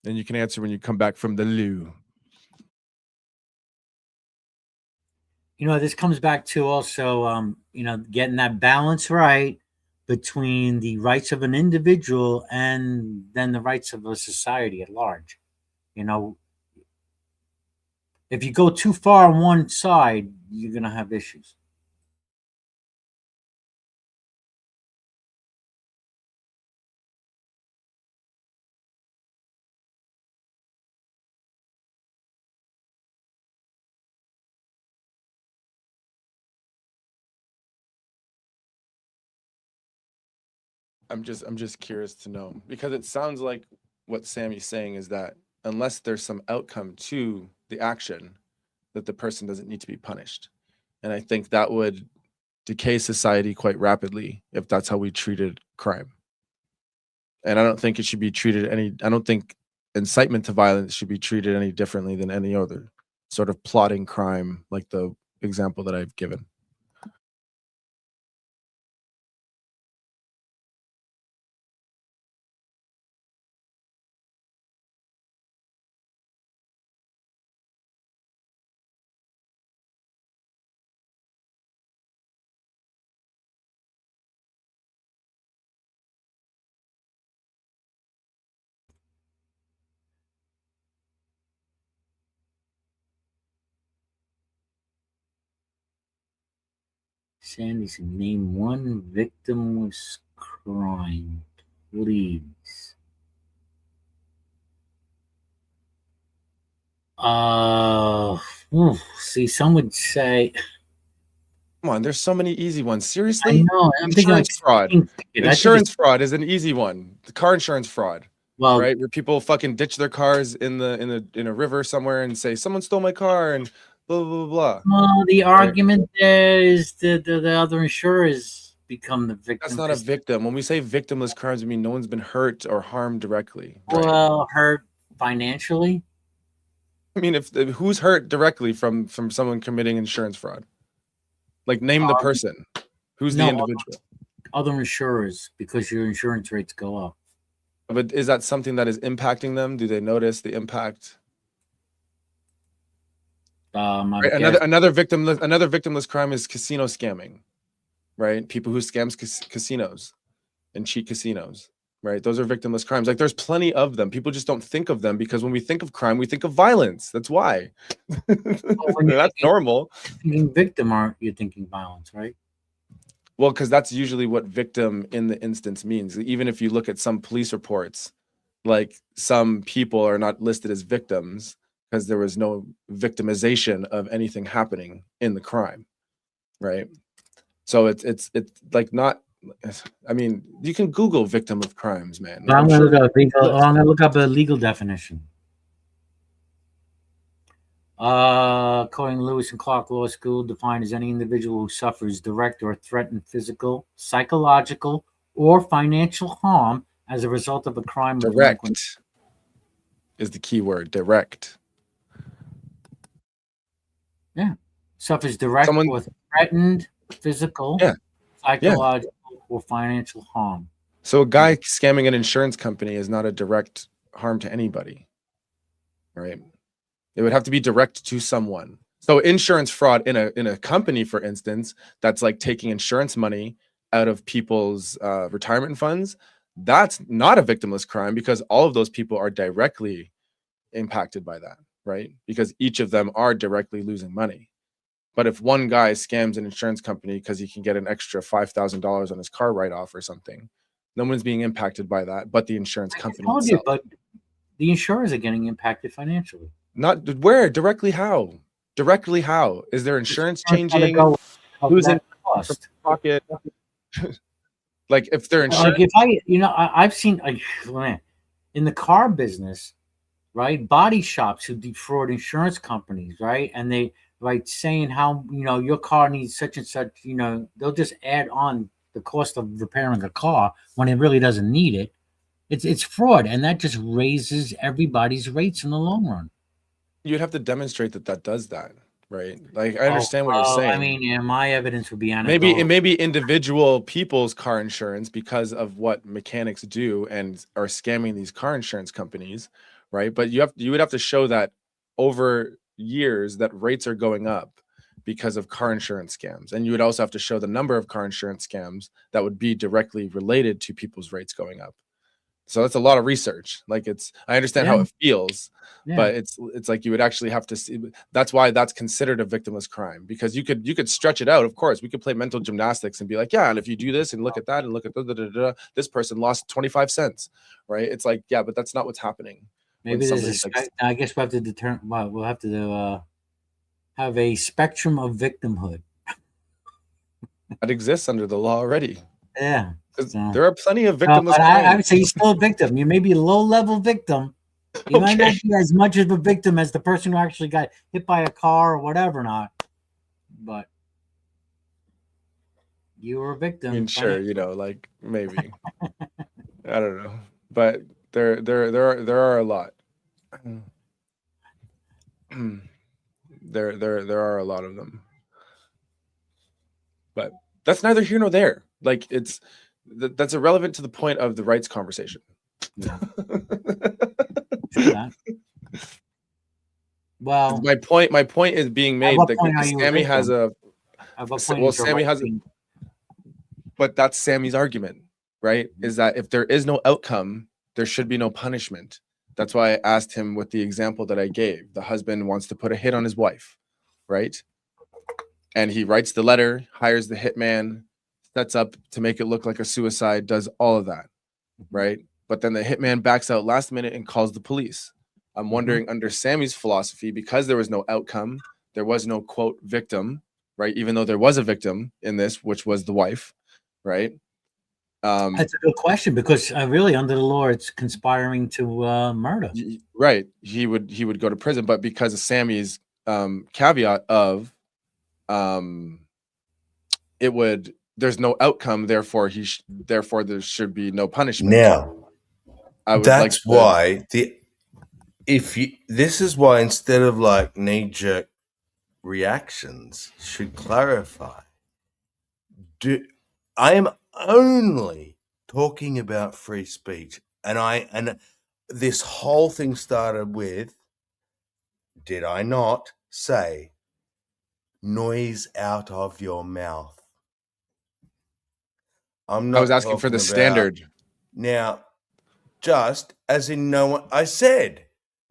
And you can answer when you come back from the loo. This comes back to also, getting that balance right between the rights of an individual and then the rights of a society at large. If you go too far on one side, you're going to have issues. I'm just curious to know, because it sounds like what Sammy's saying is that unless there's some outcome to the action, that the person doesn't need to be punished. And I think that would decay society quite rapidly if that's how we treated crime. And I don't think it should be treated I don't think incitement to violence should be treated any differently than any other sort of plotting crime, like the example that I've given. Sandy's name one victimless crime, please. See, some would say. Come on, there's so many easy ones. I Seriously? know. I'm thinking like Insurance fraud. Insurance fraud is an easy one. The car insurance fraud. Well, right, where people fucking ditch their cars in a river somewhere and say someone stole my car, and blah blah blah blah. Well, the Right? argument there is the other insurers become the victim. That's not a victim. When we say victimless crimes, we mean no one's been hurt or harmed directly. Right? Well, hurt financially. I mean, if who's hurt directly from someone committing insurance fraud? Like, name the person. Who's the individual? Other insurers, because your insurance rates go up. But is that something that is impacting them? Do they notice the impact? Right? Another victimless crime is casino scamming, right? People who scams casinos and cheat casinos, right? Those are victimless crimes. Like, there's plenty of them. People just don't think of them because when we think of crime, we think of violence. That's why. That's normal. Thinking victim, aren't you thinking violence, right? Well, because that's usually what victim in the instance means. Even if you look at some police reports, like, some people are not listed as victims because there was no victimization of anything happening in the crime, right? So it's like not. I mean, you can Google victim of crimes, man. But I'm gonna look up a legal definition. According to Lewis and Clark Law School, defined as any individual who suffers direct or threatened physical, psychological, or financial harm as a result of a crime. Direct is the key word. Direct. Yeah, suffers direct or threatened physical, psychological, or financial harm. So a guy scamming an insurance company is not a direct harm to anybody, right? It would have to be direct to someone. So insurance fraud in a company, for instance, that's like taking insurance money out of people's retirement funds, that's not a victimless crime because all of those people are directly impacted by that, right? Because each of them are directly losing money. But if one guy scams an insurance company because he can get an extra $5,000 on his car write-off or something, no one's being impacted by that but the insurance company itself. But the insurers are getting impacted financially. Not where? Directly how? Directly how? Is there insurance changing? Who's in cost? Pocket? Like, if they're insurance. Like, if I've seen in the car business, right? Body shops who defraud insurance companies, right? And they saying how your car needs such and such. They'll just add on the cost of repairing a car when it really doesn't need it. It's fraud, and that just raises everybody's rates in the long run. You'd have to demonstrate that does that, right? Like, I understand what you're saying. I mean, my evidence would be anecdotal. Maybe individual people's car insurance because of what mechanics do and are scamming these car insurance companies, right? But you would have to show that over years that rates are going up because of car insurance scams, and you would also have to show the number of car insurance scams that would be directly related to people's rates going up. So that's a lot of research. Like, I understand how it feels, but it's like you would actually have to see. That's why that's considered a victimless crime, because you could stretch it out. Of course, we could play mental gymnastics and be like, yeah, and if you do this and look at that and look at this person lost 25 cents, right? It's like, yeah, but that's not what's happening. Maybe there's I guess we'll have to determine. Well, we'll have to have a spectrum of victimhood that exists under the law already. Yeah. There are plenty of victims. I would say you're still a victim. You may be a low-level victim. You might not be as much of a victim as the person who actually got hit by a car or whatever not. But you were a victim. I mean, sure, like, maybe. I don't know. But there are a lot. There are a lot of them. But that's neither here nor there. Like, that's irrelevant to the point of the rights conversation. Yeah. Well, my point is being made that Sammy has but that's Sammy's argument, right? Is that if there is no outcome, there should be no punishment. That's why I asked him with the example that I gave. The husband wants to put a hit on his wife, right? And he writes the letter, hires the hitman, sets up to make it look like a suicide, does all of that, right? But then the hitman backs out last minute and calls the police. I'm wondering, under Sammy's philosophy, because there was no outcome, there was no, quote, victim, right? Even though there was a victim in this, which was the wife, right? That's a good question, because really under the law, it's conspiring to murder. Right. He would go to prison, but because of Sammy's caveat of there's no outcome, therefore therefore there should be no punishment. Now, I would that's why this is why instead of like knee-jerk reactions, should clarify. I am only talking about free speech, and this whole thing started with, did I not say noise out of your mouth? I was asking for the standard. Now, just as in no one, I said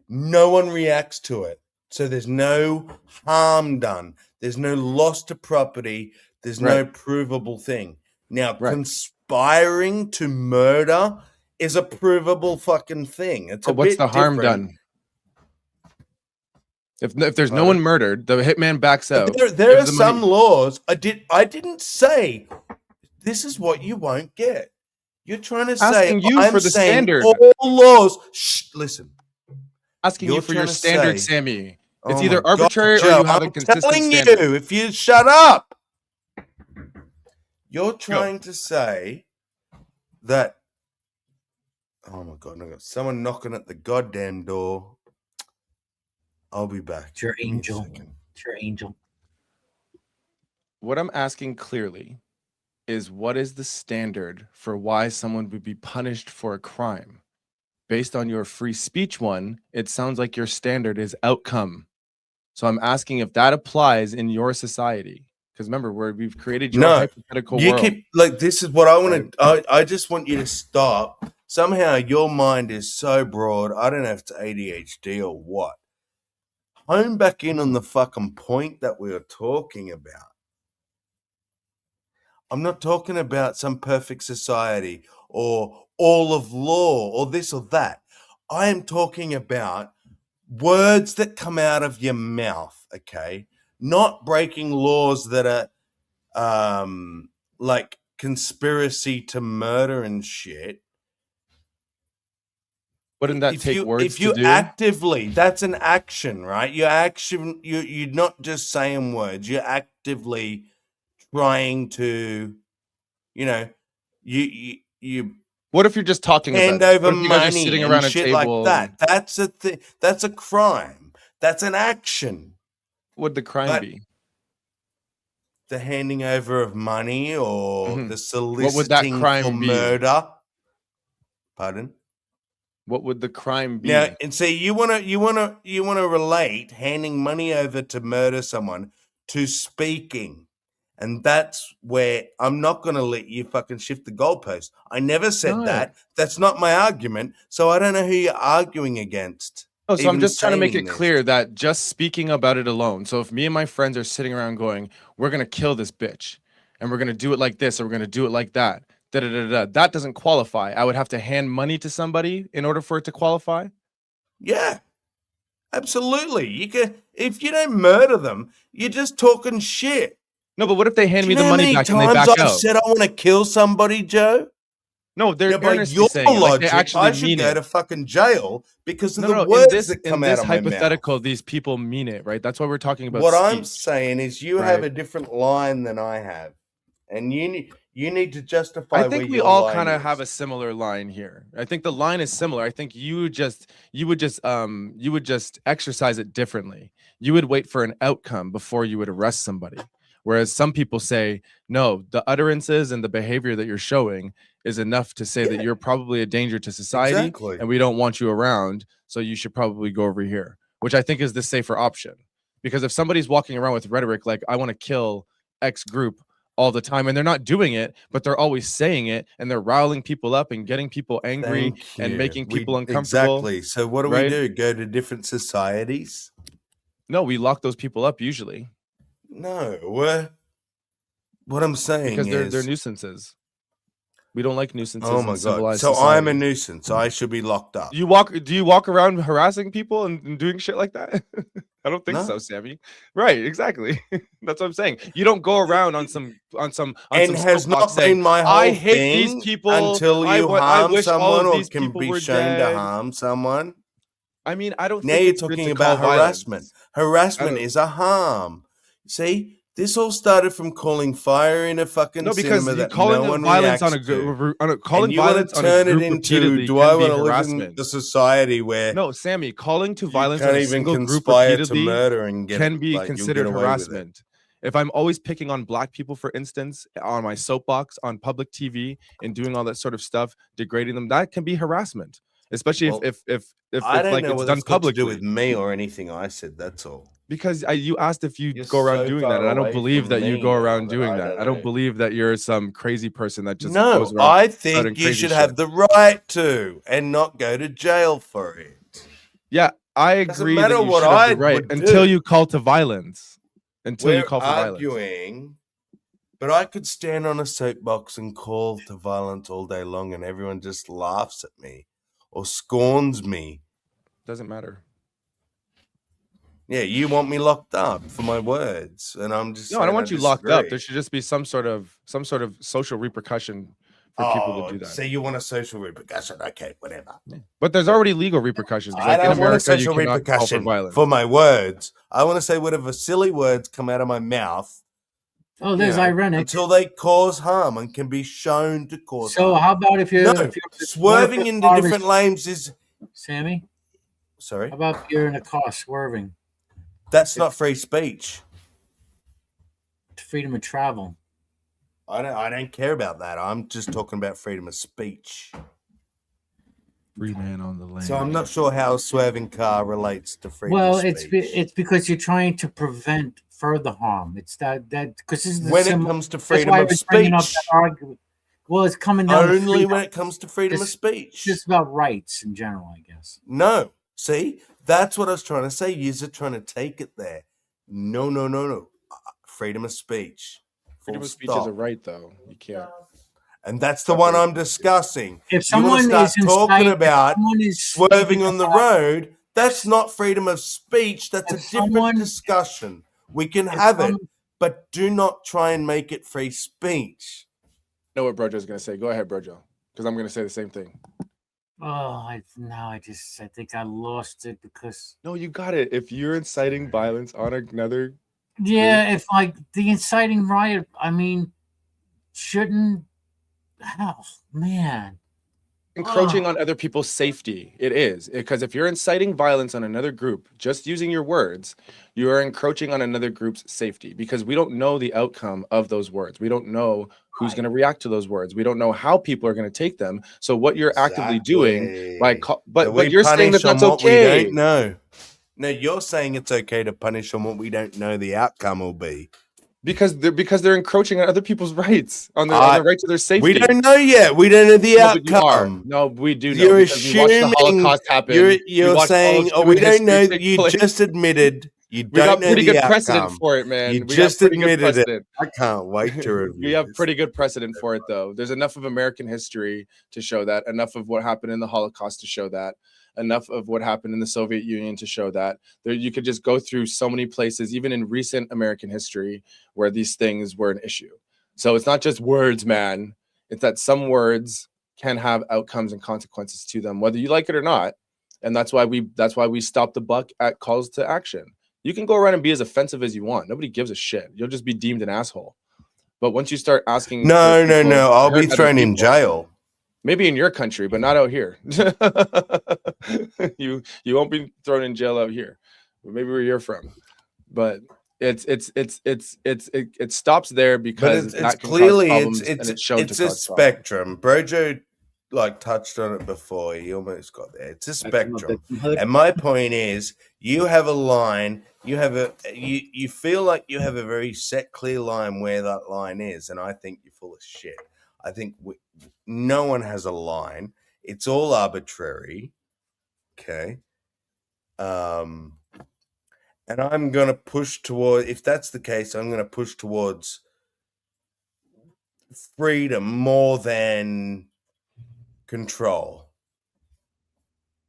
no one reacts to it. So there's no harm done. There's no loss to property. There's no provable thing. Now, conspiring to murder is a provable fucking thing. It's what's the harm done? If there's no one murdered, the hitman backs out. There are some laws. I didn't say this is what you won't get. You're trying to say I'm for the saying standard. all laws. Shh, listen. Asking you for your standard, Sammy. It's either arbitrary or you have a consistent standard. I'm telling you, if you shut up. You're trying to say that. Oh my God! I got someone knocking at the goddamn door. I'll be back. It's your angel. It's your angel. What I'm asking clearly is, what is the standard for why someone would be punished for a crime? Based on your free speech one, it sounds like your standard is outcome. So I'm asking if that applies in your society. Because remember, we've created your hypothetical world. Keep like this is what I want to. I just want you to stop. Somehow your mind is so broad. I don't know if it's ADHD or what. Hone back in on the fucking point that we were talking about. I'm not talking about some perfect society or all of law or this or that. I am talking about words that come out of your mouth, okay? Not breaking laws that are like conspiracy to murder and shit. Wouldn't that take words if you to do? actively, that's an action, right? You're not just saying words. You're actively trying to, you. What if you're just talking hand about over you money guys are sitting around and shit a table? like that? That's a thing. That's a crime. That's an action. What would the crime be? The handing over of money or the soliciting what would that crime for be? murder. Pardon? What would the crime be? Now, and see, you wanna relate handing money over to murder someone to speaking. And that's where I'm not going to let you fucking shift the goalpost. I never said that. That's not my argument. So I don't know who you're arguing against. Oh, so I'm just trying to make it clear that just speaking about it alone. So if me and my friends are sitting around going, we're going to kill this bitch and we're going to do it like this or we're going to do it like that. That doesn't qualify. I would have to hand money to somebody in order for it to qualify. Yeah, absolutely. You can, if you don't murder them, you're just talking shit. No, but what if they hand me the money back and they back back out? out? I said I want to kill somebody, Joe. No, they're your saying it. Like, they logic, actually I should mean go it. to fucking jail because of the words that come out of my mouth. In this hypothetical, these people mean it, right? That's why we're talking about what speech. I'm saying is you have a different line than I have, and you need to justify. I think we all kind of have a similar line here. I think the line is similar. I think you would just exercise it differently. You would wait for an outcome before you would arrest somebody. Whereas some people say, no, the utterances and the behavior that you're showing is enough to say that you're probably a danger to society and we don't want you around. So you should probably go over here, which I think is the safer option. Because if somebody's walking around with rhetoric like, I want to kill X group all the time, and they're not doing it, but they're always saying it, and they're riling people up and getting people angry and making people uncomfortable. Exactly. So what do we do? Go to different societies? No, we lock those people up usually. No, what I'm saying because is they're nuisances. We don't like nuisances. Oh my god! So I'm a nuisance. I should be locked up. Do you walk around harassing people and doing shit like that? I don't think so, Sammy. Right? Exactly. That's what I'm saying. You don't go around on some has not been my whole I hate thing these people until you I harm wish someone all of or these can people be were shown dead. to harm someone. I mean, I don't Now think you're it's good talking to about call harassment. violence. Harassment is a harm. See, this all started from calling fire in a fucking No, because cinema you that no one reacts to. calling And you want violence to on a turn it group into, repeatedly do I can be want to live in harassment. the society where No, Sammy, calling to you violence on can't a even single group conspire to repeatedly murder and get it, can be like, you'll get considered away with it? harassment. If I'm always picking on black people, for instance, on my soapbox, on public TV, and doing all that sort of stuff, degrading them, that can be harassment. Especially Well, if I don't like know it's what done that's got to do with publicly. me or anything I said. That's all. Because you asked if you You're go around so doing that, far and I don't away believe from that you me go now around that doing I that. don't I don't know. believe that you're some crazy person that just No, goes around I shouting think you crazy should shit. have the right to and not go to jail for it. Yeah, I Doesn't agree matter that you what should have I the right would until do. you call to violence. Until you We're call for violence. arguing, but I could stand on a soapbox and call to violence all day long and everyone just laughs at me or scorns me. Doesn't matter. Yeah, you want me locked up for my words, and I'm just No, I don't saying want you locked up. disagree. There should just be some sort of social repercussion for people to do that. So you want a social repercussion? Okay, whatever. But there's already legal repercussions. I Like in don't want a America, you social cannot call for repercussion violence. for my words. I want to say whatever silly words come out of my mouth. Oh, that's ironic. Until they cause harm and can be shown to cause So harm. how about if you're swerving into different lanes is Sammy? Sorry? How about if you're in a car swerving? That's not free speech. Freedom of travel. I don't care about that. I'm just talking about freedom of speech. Free man on the lane. So I'm not sure how a swerving car relates to freedom Well, of speech. it's because you're trying to prevent further harm. It's that because this is the When it comes to freedom that's why of I was bringing up speech. that argument. Well, it's coming down to Only freedom. when it comes to freedom of speech. Just about rights in general, I guess. No. See? That's what I was trying to say. You're trying to take it there. No. Freedom of speech. Freedom of speech is a right, though. You can't. And that's the one I'm discussing. If you want someone to start is talking inciting- about someone is swerving on the road, that's not freedom of speech. That's a different discussion. We can have it, but do not try and make it free speech. Know what Brojo's going to say. Go ahead, Brojo, because I'm going to say the same thing. Oh, I think I lost it because No, you got it. If you're inciting violence on another if like the inciting riot, I mean, shouldn't. Oh man. encroaching on other people's safety. It is, because if you're inciting violence on another group, just using your words, you are encroaching on another group's safety, because we don't know the outcome of those words. We don't know who's going to react to those words. We don't know how people are going to take them. So what you're actively doing by but you're saying that that's okay. We don't know. No, you're saying it's okay to punish on what we don't know the outcome will be. Because they're encroaching on other people's rights, on the right to their safety. We don't know yet. We don't know the outcome. No, we do know. You're because we watched the assuming. Holocaust happen. You're saying, we don't know that you just admitted you We got don't know pretty the good outcome. precedent for it, man. You We got just pretty good admitted it. precedent. I can't wait to review. We have pretty good precedent for it, though. There's enough of American history to show that, enough of what happened in the Holocaust to show that, enough of what happened in the Soviet Union to show that. There, you could just go through so many places, even in recent American history, where these things were an issue. So it's not just words, man. It's that some words can have outcomes and consequences to them, whether you like it or not. And that's why we stop the buck at calls to action. You can go around and be as offensive as you want. Nobody gives a shit. You'll just be deemed an asshole. But once you start asking, No. I'll be hurt other thrown in people, jail. maybe in your country, but not out here. You won't be thrown in jail out here. Maybe where you're from. But it stops there because But that it's can clearly cause problems, it's and it's shown to a cause problems. spectrum. Brojo touched on it before. He almost got there. It's a spectrum. And my point is, you have a line. You feel like you have a very set, clear line where that line is, and I think you're full of shit. I think no one has a line. It's all arbitrary. Okay. And I'm going to push toward, if that's the case, I'm going to push towards freedom more than control.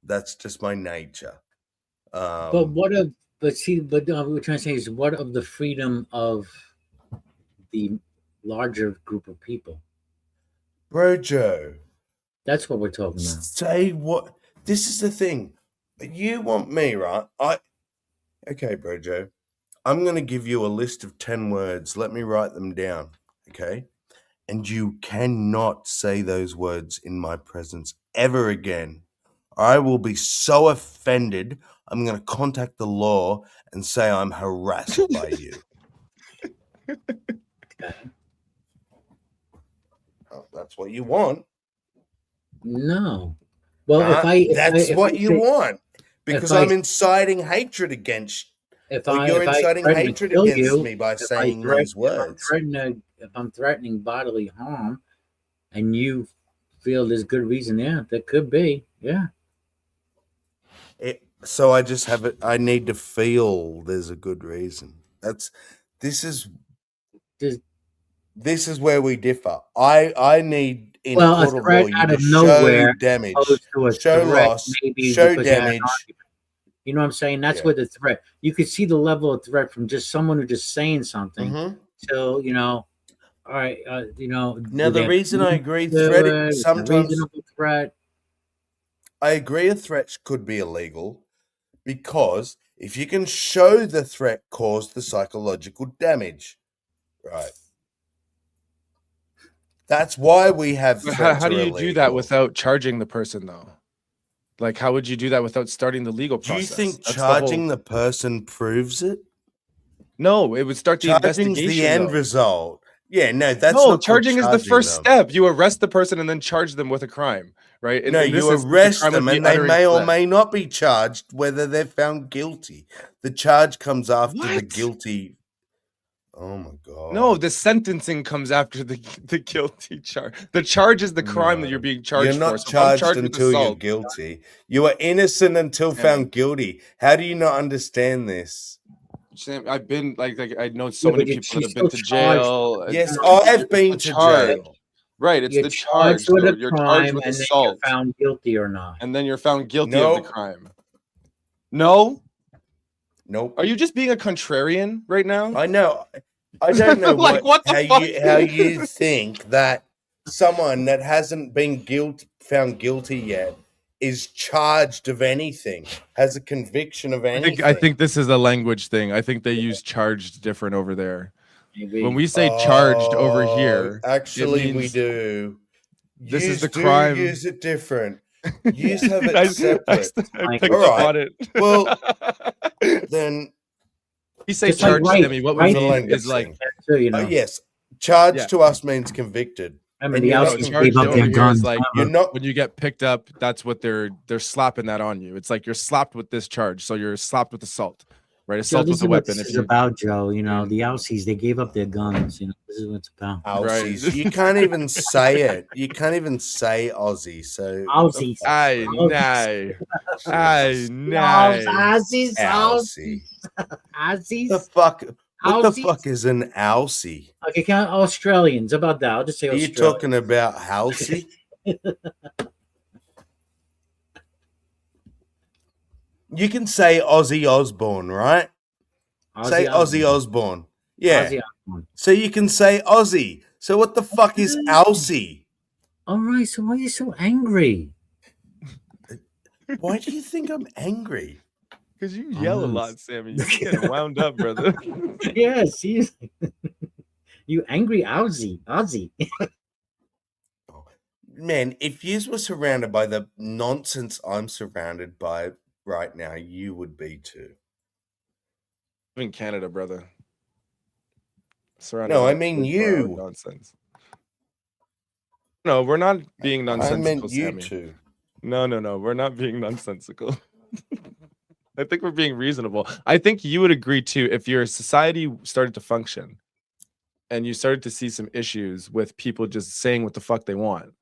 That's just my nature. But what of? But what we're trying to say is, what of the freedom of the larger group of people? Brojo. That's what we're talking about. Say what? This is the thing. You want me, right? Okay, bro, Joe. I'm going to give you a list of 10 words. Let me write them down, okay? And you cannot say those words in my presence ever again. I will be so offended. I'm going to contact the law and say I'm harassed by you. Oh, that's what you want. No. Well, if what I you say, want, because I I'm inciting hatred against, if or I you're if I inciting threaten to hatred kill against you, me by if I saying threaten these words. if I'm threatening bodily harm, and you feel there's good reason, yeah, that could be, yeah. So I just have it. I need to feel there's a good reason. This is where we differ. I need in a Well, a court of law threat you out to of show nowhere damage, opposed to a show threat, loss, maybe show because you had an damage. argument. You know what I'm saying? That's Yeah. where the threat. You could see the level of threat from just someone who just saying something. Mhm. So all right, Now do they the have reason I agree, to do it? It's a sometimes reasonable threat. I agree a threat could be illegal because if you can show the threat caused the psychological damage, right? That's why we have But threats how do are you do that illegal. without charging the person, though? Like, how would you do that without starting the legal Do you process? think That's charging the person proves it? No, it would start the Charging's investigation. the end though. result. Yeah, no, that's No, not called charging is the first them. step. You arrest the person and then charge them with a crime, right? No, In this you instance, the arrest crime would them be and they uttering may or threat. may not be charged whether they're found guilty. The charge comes after the What? guilty. Oh my god. No, the sentencing comes after the guilty charge. The charge is the crime that you're being charged You're for. not So if I'm charged charged with until you're assault, guilty. You are innocent until Sammy. found guilty. How do you not understand this? Sam, I've been like I know so Yeah, many but people that have you're been to still charged. jail. Yes, Come on. I've been The to charge. jail. Right, it's You're the charge. charged with So a you're charged crime, with and then you're assault, found guilty or not. and then you're found guilty of the Nope. crime. No? Nope. Are you just being a contrarian right now? I know. I don't know Like, what the fuck? how you think that someone that hasn't been found guilty yet is charged of anything, has a conviction of anything. I think this is a language thing. I think they use charged different over there. Maybe. When we say charged over here, actually, it we means do. this is the do crime. Use it different. Use have it separate. I picked All up right. on it. Well, then You say Just like charged, right- Sammy. What we right mean is like, So, you know. yes, charged Yeah. to us means convicted. I mean, And the you're not Aussies charged gave up over their here is guns. like You're not. when you get picked up, that's what they're slapping that on you. It's like you're slapped with this charge, so you're slapped with assault, right? Joe, Assault this with is a what weapon. this If is you about, Joe. You know, the Aussies, they gave up their guns. You know, this is what it's about. Aussies. Right. You can't even say it. You can't even say Aussie. So Aussies. Aye, nay. Aye, nay. Aussies. Aussie. Aussies. The fuck? What the Aussies? fuck is an Aussie? Okay, count Australians. How about that? I'll just say Are you Australia. talking about Halsey? You can say Ozzy Osbourne, right? Say Ozzy Osbourne. Yeah. Ozzy Osbourne. So you can say Aussie. So what the fuck is Aussie? All right. So why are you so angry? Why do you think I'm angry? Because you yell a lot, Sammy. You get wound up, brother. Yes, you angry Aussie. Man, if you were surrounded by the nonsense I'm surrounded by right now, you would be too. I'm in Canada, brother. Surrounded No, by I mean 24 hour you. nonsense. No, we're not being nonsensical, I meant you Sammy. too. No, we're not being nonsensical. I think we're being reasonable. I think you would agree too if your society started to function and you started to see some issues with people just saying what the fuck they want,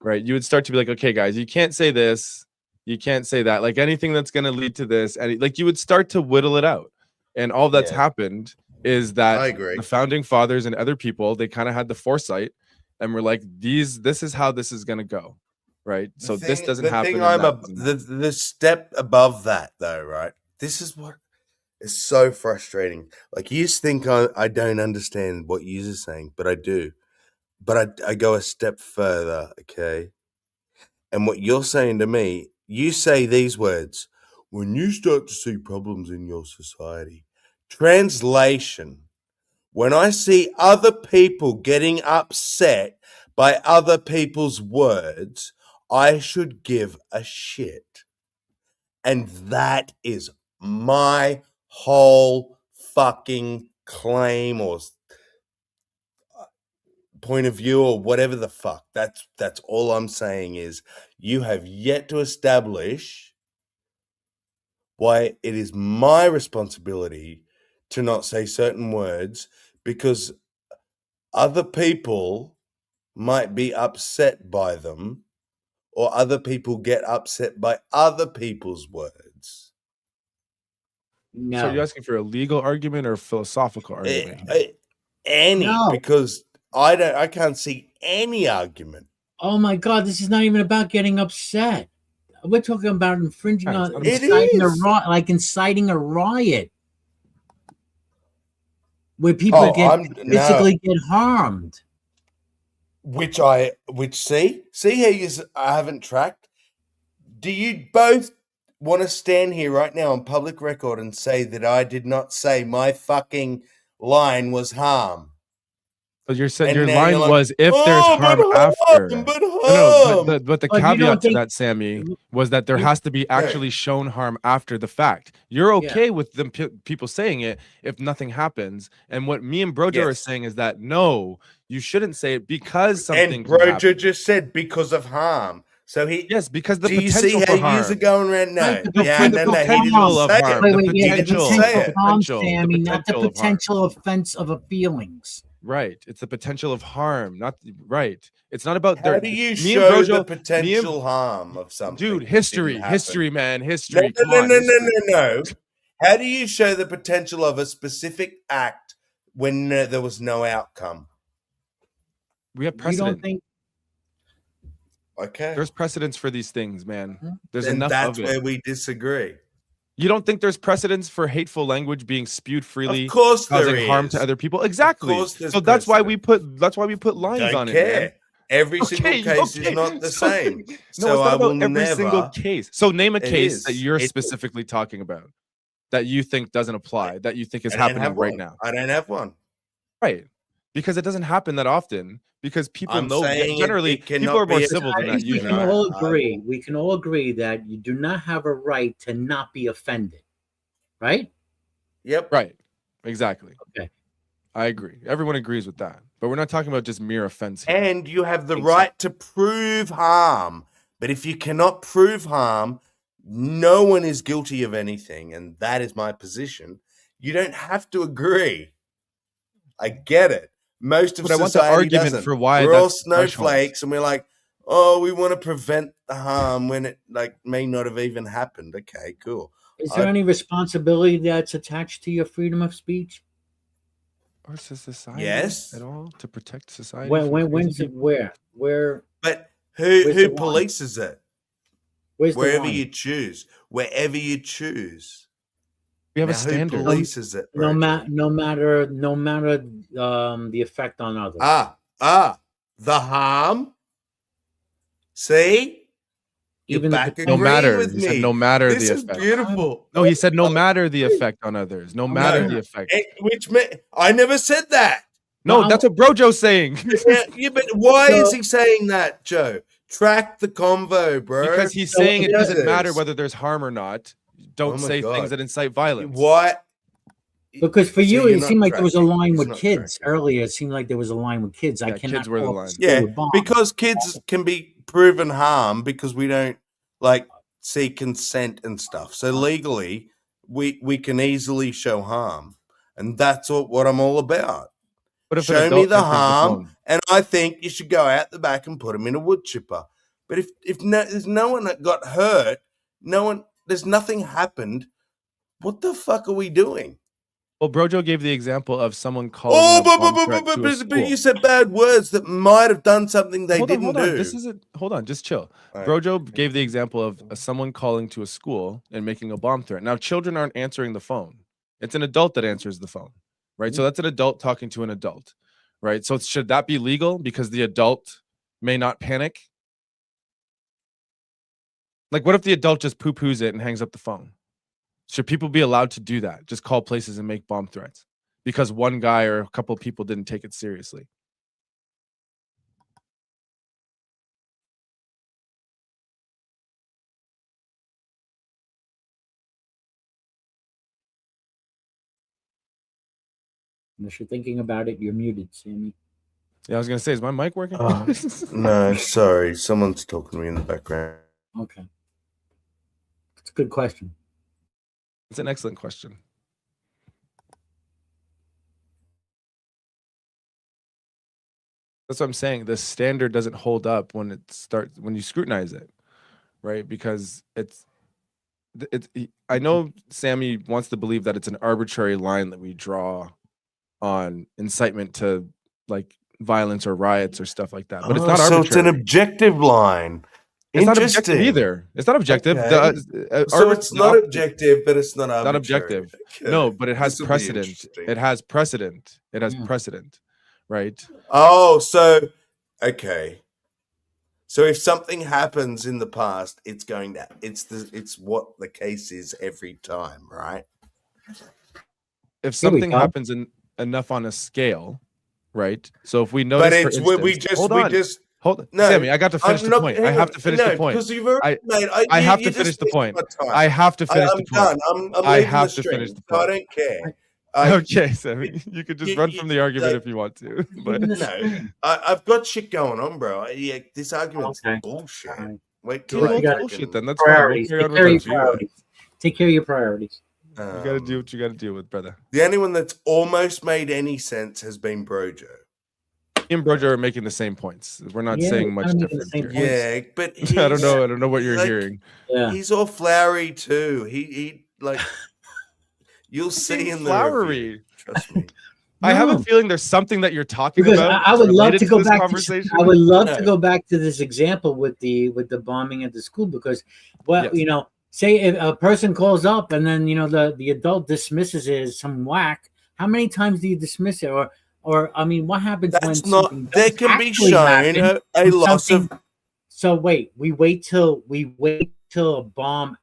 right? You would start to be like, okay, guys, you can't say this, you can't say that, like anything that's going to lead to this, and like you would start to whittle it out. And all that's happened is that I agree. the founding fathers and other people, they kind of had the foresight and were like, this is how this is going to go. Right. So this doesn't happen. The step above that, though, right? This is what is so frustrating. Like, you think I don't understand what you're saying, but I do. But I go a step further, okay? And what you're saying to me, you say these words, when you start to see problems in your society, translation, when I see other people getting upset by other people's words, I should give a shit. And that is my whole fucking claim or point of view or whatever the fuck. That's all I'm saying is you have yet to establish why it is my responsibility to not say certain words because other people might be upset by them or other people get upset by other people's words. So you're No. asking for a legal argument or a philosophical argument? Any, No. because I can't see any argument. Oh my God, this is not even about getting upset. We're talking about infringing Yeah, it's on not about- inciting It is. like inciting a riot. Where people physically get harmed. Which see how I haven't tracked. Do you both want to stand here right now on public record and say that I did not say my fucking line was harm? But you're saying And your now you're line like, was if there's "Oh, harm but after. harm, but No, harm." but the But you don't caveat to think- that, Sammy, was that there has to be actually shown harm after the fact. You're okay with them people saying it if nothing happens. And what me and Brojo are saying is that no, you shouldn't say it because something. And can happen. Brojo just said because of harm. So he because the do you potential see for how years harm. are going around? No, Right, the yeah, potential no, he potential didn't of say harm. it. The Wait, yeah, the potential, potential the of harm, potential, the Sammy, not the potential of harm. potential offense of a feelings. Right. It's the potential of harm, not right. It's not about How do you me show and the Brojo, potential harm of something? dude, that history, didn't happen? man, history. No, Come on, history. no. How do you show the potential of a specific act when there was no outcome? We have You precedent. don't think? Okay. There's precedents for these things, man. There's Then enough that's of it. where we disagree. You don't think there's precedents for hateful language being spewed freely, Of course there causing harm to is. other people? Exactly. Of course there's So that's why precedent. we put lines Don't on it, care. man. Every single case is not the same. No, So it's not I will about every single never. case. So name a It case that is. you're It is. specifically talking about that you think doesn't apply, that you think is I don't happening have right one. now. I don't have one. Right. Because it doesn't happen that often. Because people I'm know saying generally it people cannot are more be a civil than I that think we usually. can all agree. We can all agree that you do not have a right to not be offended, right? Yep. Right. Exactly. Okay. I agree. Everyone agrees with that. But we're not talking about just mere offense here. And you have the right to prove harm. But if you cannot prove harm, no one is guilty of anything. And that is my position. You don't have to agree. I get it. Most of But I want the society argument doesn't. for why we're all that's the threshold. snowflakes, and we're like, oh, we want to prevent the harm when it may not have even happened. Okay, cool. Is there any responsibility that's attached to your freedom of speech? Or is this society Yes. at all to protect society? When's it? Where? But where's who the line? polices it? Where's the Wherever line? you choose. Wherever you choose. We have Now, a standard. Who polices it? No Roger? matter the effect on others. The harm. See, you're Even the back potential- No agreeing matter. with He me. said no matter This the is effect. beautiful. No, he said no matter the effect on others. No matter the effect. I never said that. No, that's what Brojo's saying. Yeah, but why is he saying that, Joe? Track the convo, bro. Because he's saying it doesn't matter Jesus. whether there's harm or not. Don't Oh my say God. things that incite violence. What? Because for So you, you're it not seemed like there was a tracking. line It's with not kids earlier. It seemed like there was a line with kids. I Yeah, cannot kids were the call line. school Yeah, with bombs. because kids can be proven harm because we don't see consent and stuff. So legally, we can easily show harm, and that's what I'm all about. What if an Show me adult the answers the harm, phone? and I think you should go out the back and put them in a wood chipper. But if there's no one that got hurt, there's nothing happened. What the fuck are we doing? Well, Brojo gave the example of someone calling Oh, in a bomb threat to a but school. you said bad words that might have done something they didn't hold on. do. This isn't. Hold on, just chill. All right. Brojo gave the example of someone calling to a school and making a bomb threat. Now, children aren't answering the phone. It's an adult that answers the phone, right? So that's an adult talking to an adult, right? So should that be legal because the adult may not panic? Like, what if the adult just poo-poos it and hangs up the phone? Should people be allowed to do that? Just call places and make bomb threats because one guy or a couple of people didn't take it seriously. Unless you're thinking about it, you're muted, Sammy. Yeah, I was gonna say, is my mic working? No, sorry, someone's talking to me in the background. Okay, it's a good question. It's an excellent question. That's what I'm saying. The standard doesn't hold up when you scrutinize it, right? Because I know Sammy wants to believe that it's an arbitrary line that we draw on incitement to like violence or riots or stuff like that, but it's not arbitrary. So it's an objective line. It's not objective either. It's not objective. Okay. So it's not objective, but it's not arbitrary. Not objective. Okay. No, but it has precedent. It has precedent. It has precedent, right? Oh, so okay. So if something happens in the past, it's what the case is every time, right? If something happens enough on a scale, right? So if we notice, but it's no, Sammy, I got to finish the point. I have to finish the point. Because you've already I have to finish the point. I have to finish the point. I'm done. I have to finish the point. I don't care. Okay, Sammy, you could just run from the argument if you want to. But no, I've got shit going on, bro. Yeah, this argument's bullshit. Wait till bullshit. Then that's fine. Take care of your priorities. You gotta do what you gotta deal with, brother. The only one that's almost made any sense has been Brojo. Me and Brojo are making the same points. We're not saying much different here. Yeah, but I don't know what you're hearing. Yeah. He's all flowery too. He like you'll see in the review. Trust me. I have a feeling there's something that you're talking about. I would love to go back. I would love to go back to this example with the bombing at the school because, say if a person calls up and then the adult dismisses it as some whack. How many times do you dismiss it? Or I mean, what happens when there can be shown a loss of. So wait, we wait till a bomb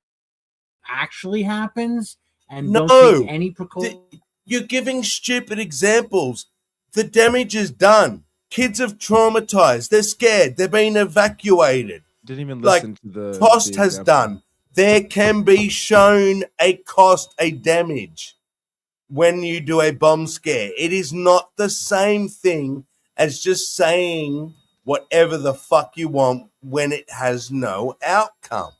actually happens and don't take any precautions. You're giving stupid examples. The damage is done. Kids have traumatized. They're scared. They're being evacuated. Didn't even listen to the cost has done. There can be shown a cost, a damage when you do a bomb scare. It is not the same thing as just saying whatever the fuck you want when it has no outcome.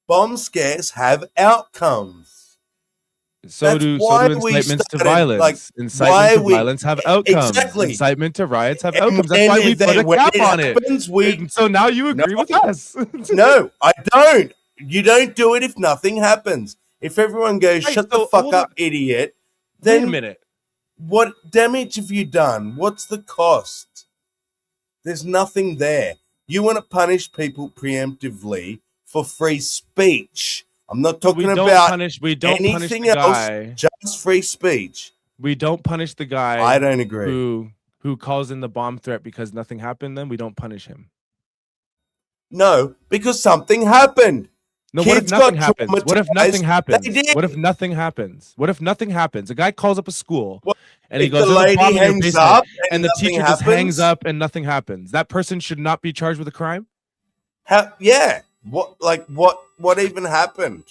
Bomb scares have outcomes. So do incitements to violence. Incitement to violence have outcomes. Exactly. Incitement to riots have outcomes. That's why we put a cap on it. So now you agree with us. No, I don't. You don't do it if nothing happens. If everyone goes, shut the fuck up, idiot, then wait a minute. What damage have you done? What's the cost? There's nothing there. You want to punish people preemptively for free speech. I'm not talking about anything else, just free speech. We don't punish the guy. I don't agree. Who calls in the bomb threat because nothing happened, then we don't punish him. No, because something happened. No, what if nothing happens? What if nothing happens? What if nothing happens? What if nothing happens? A guy calls up a school and he goes, "The lady hangs up," and the teacher just hangs up and nothing happens. That person should not be charged with a crime? Yeah. What even happened?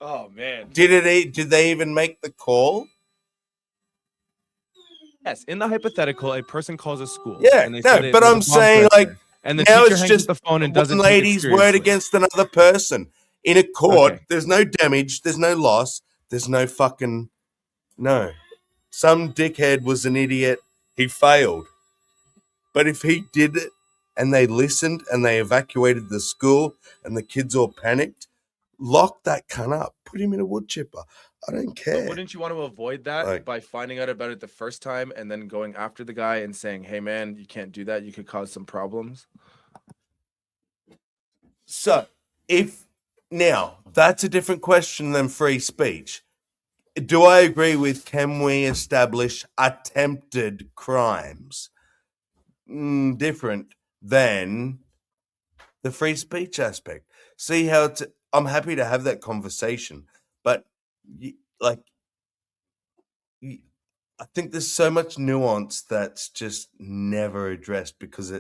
Oh man. Did they even make the call? Yes, in the hypothetical, a person calls a school. Yeah, but I'm saying and the teacher hangs up the phone and doesn't take it seriously. One lady's word against another person in a court. Okay. There's no damage. There's no loss. There's no fucking no. Some dickhead was an idiot. He failed. But if he did it and they listened and they evacuated the school and the kids all panicked, lock that cunt up. Put him in a wood chipper. I don't care. But wouldn't you want to avoid that by finding out about it the first time and then going after the guy and saying, hey, man, you can't do that. You could cause some problems. So now that's a different question than free speech. Do I agree with can we establish attempted crimes? Different than the free speech aspect. See how it's I'm happy to have that conversation, but like, I think there's so much nuance that's just never addressed because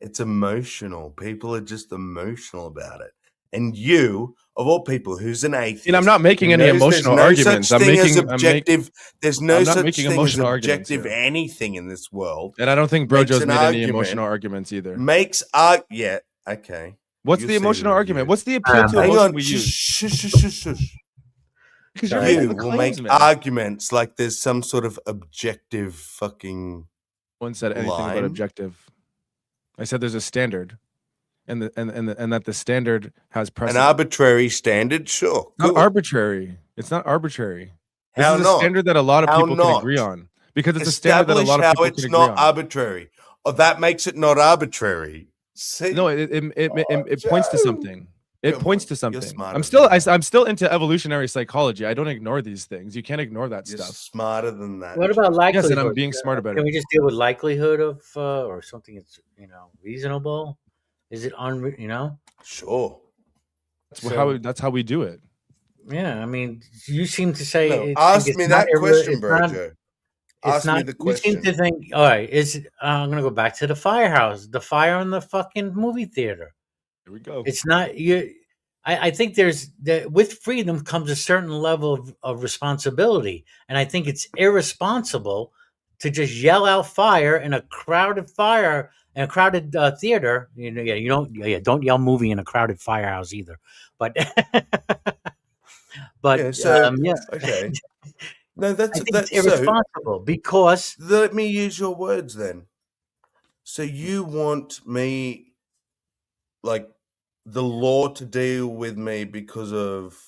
it's emotional. People are just emotional about it. And you, of all people, who's an atheist, And I'm not making any emotional arguments. Such thing as objective. There's no I'm not such making thing as emotional arguments objective here. anything in this world. And I don't think Makes Brojo's an made any argument, emotional arguments either. Makes yeah, okay. What's You'll the see emotional argument? review. What's the appeal to Hang emotion on, we use? shush. Because you're You making the will claims, make man. arguments like there's some sort of objective fucking One said anything about line. objective. I said there's a standard, and that the standard has An precedent. arbitrary standard, sure. Not Cool. arbitrary. It's not arbitrary. This How is a not? standard that a lot of How people can agree not? on. Because it's a standard that a lot of Establish people how can it's agree not on. arbitrary. Oh, that makes it not arbitrary. See? No, it points to something. It Come points on, to something. you're smarter I'm than still into evolutionary psychology. I don't ignore these things. You can't ignore that You're stuff. smarter than that. What about likelihood? Yes, and I'm being smart about Can it. we just deal with likelihood of or something that's reasonable? Is it Sure. That's how we do it. Yeah, I mean, you seem to say. No, it's ask me that question, it's bro, not- Joe. It's Ask not. me the You seem question. to think. All right, I'm gonna go back to the firehouse, the fire in the fucking movie theater. Here we go. It's not you. I think with freedom comes a certain level of responsibility, and I think it's irresponsible to just yell out fire in a crowded theater. Don't yell movie in a crowded firehouse either. But Okay. No, I that's think it's irresponsible because let me use your words then. So you want me, like, the law to deal with me because of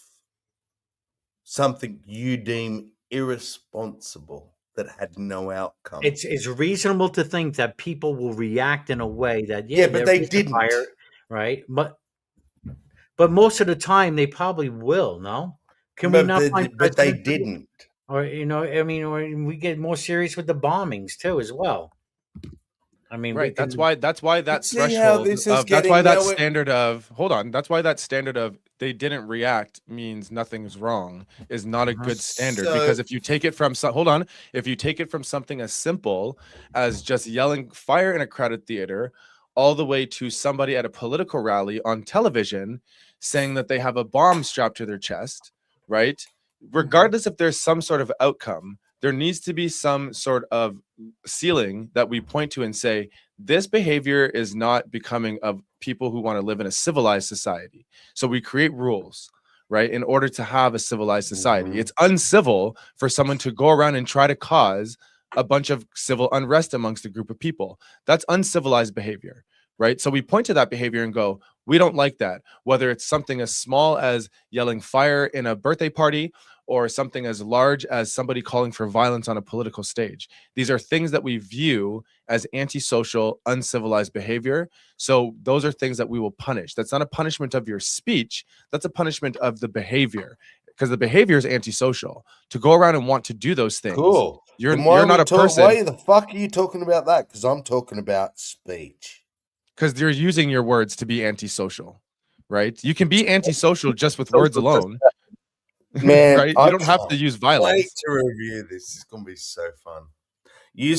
something you deem irresponsible that had no outcome. it's reasonable to think that people will react in a way that but there they is a didn't. fire, right? But most of the time they probably will. No, can we not find? But they precedent for this? didn't. Or or we get more serious with the bombings too, as well. I mean, Right. That's why that see how threshold this is of, that's getting why that nowhere- standard of hold on. That's why that standard of they didn't react means nothing's wrong is not a good standard. So- Because if you take it from if you take it from something as simple as just yelling fire in a crowded theater all the way to somebody at a political rally on television saying that they have a bomb strapped to their chest, right? Regardless if there's some sort of outcome, there needs to be some sort of ceiling that we point to and say, this behavior is not becoming of people who want to live in a civilized society. So we create rules, right? In order to have a civilized society. It's uncivil for someone to go around and try to cause a bunch of civil unrest amongst a group of people. That's uncivilized behavior, right? So we point to that behavior and go, we don't like that. Whether it's something as small as yelling fire in a birthday party or something as large as somebody calling for violence on a political stage. These are things that we view as antisocial, uncivilized behavior. So those are things that we will punish. That's not a punishment of your speech. That's a punishment of the behavior, because the behavior is antisocial. To go around and want to do those things. Cool. You're Then why not are a we person. Why the fuck are you talking about that? Because I'm talking about speech. Because you're using your words to be antisocial, right? You can be antisocial just with words alone. Man, right? You don't have to use violence. Wait to review this. It's gonna be so fun. You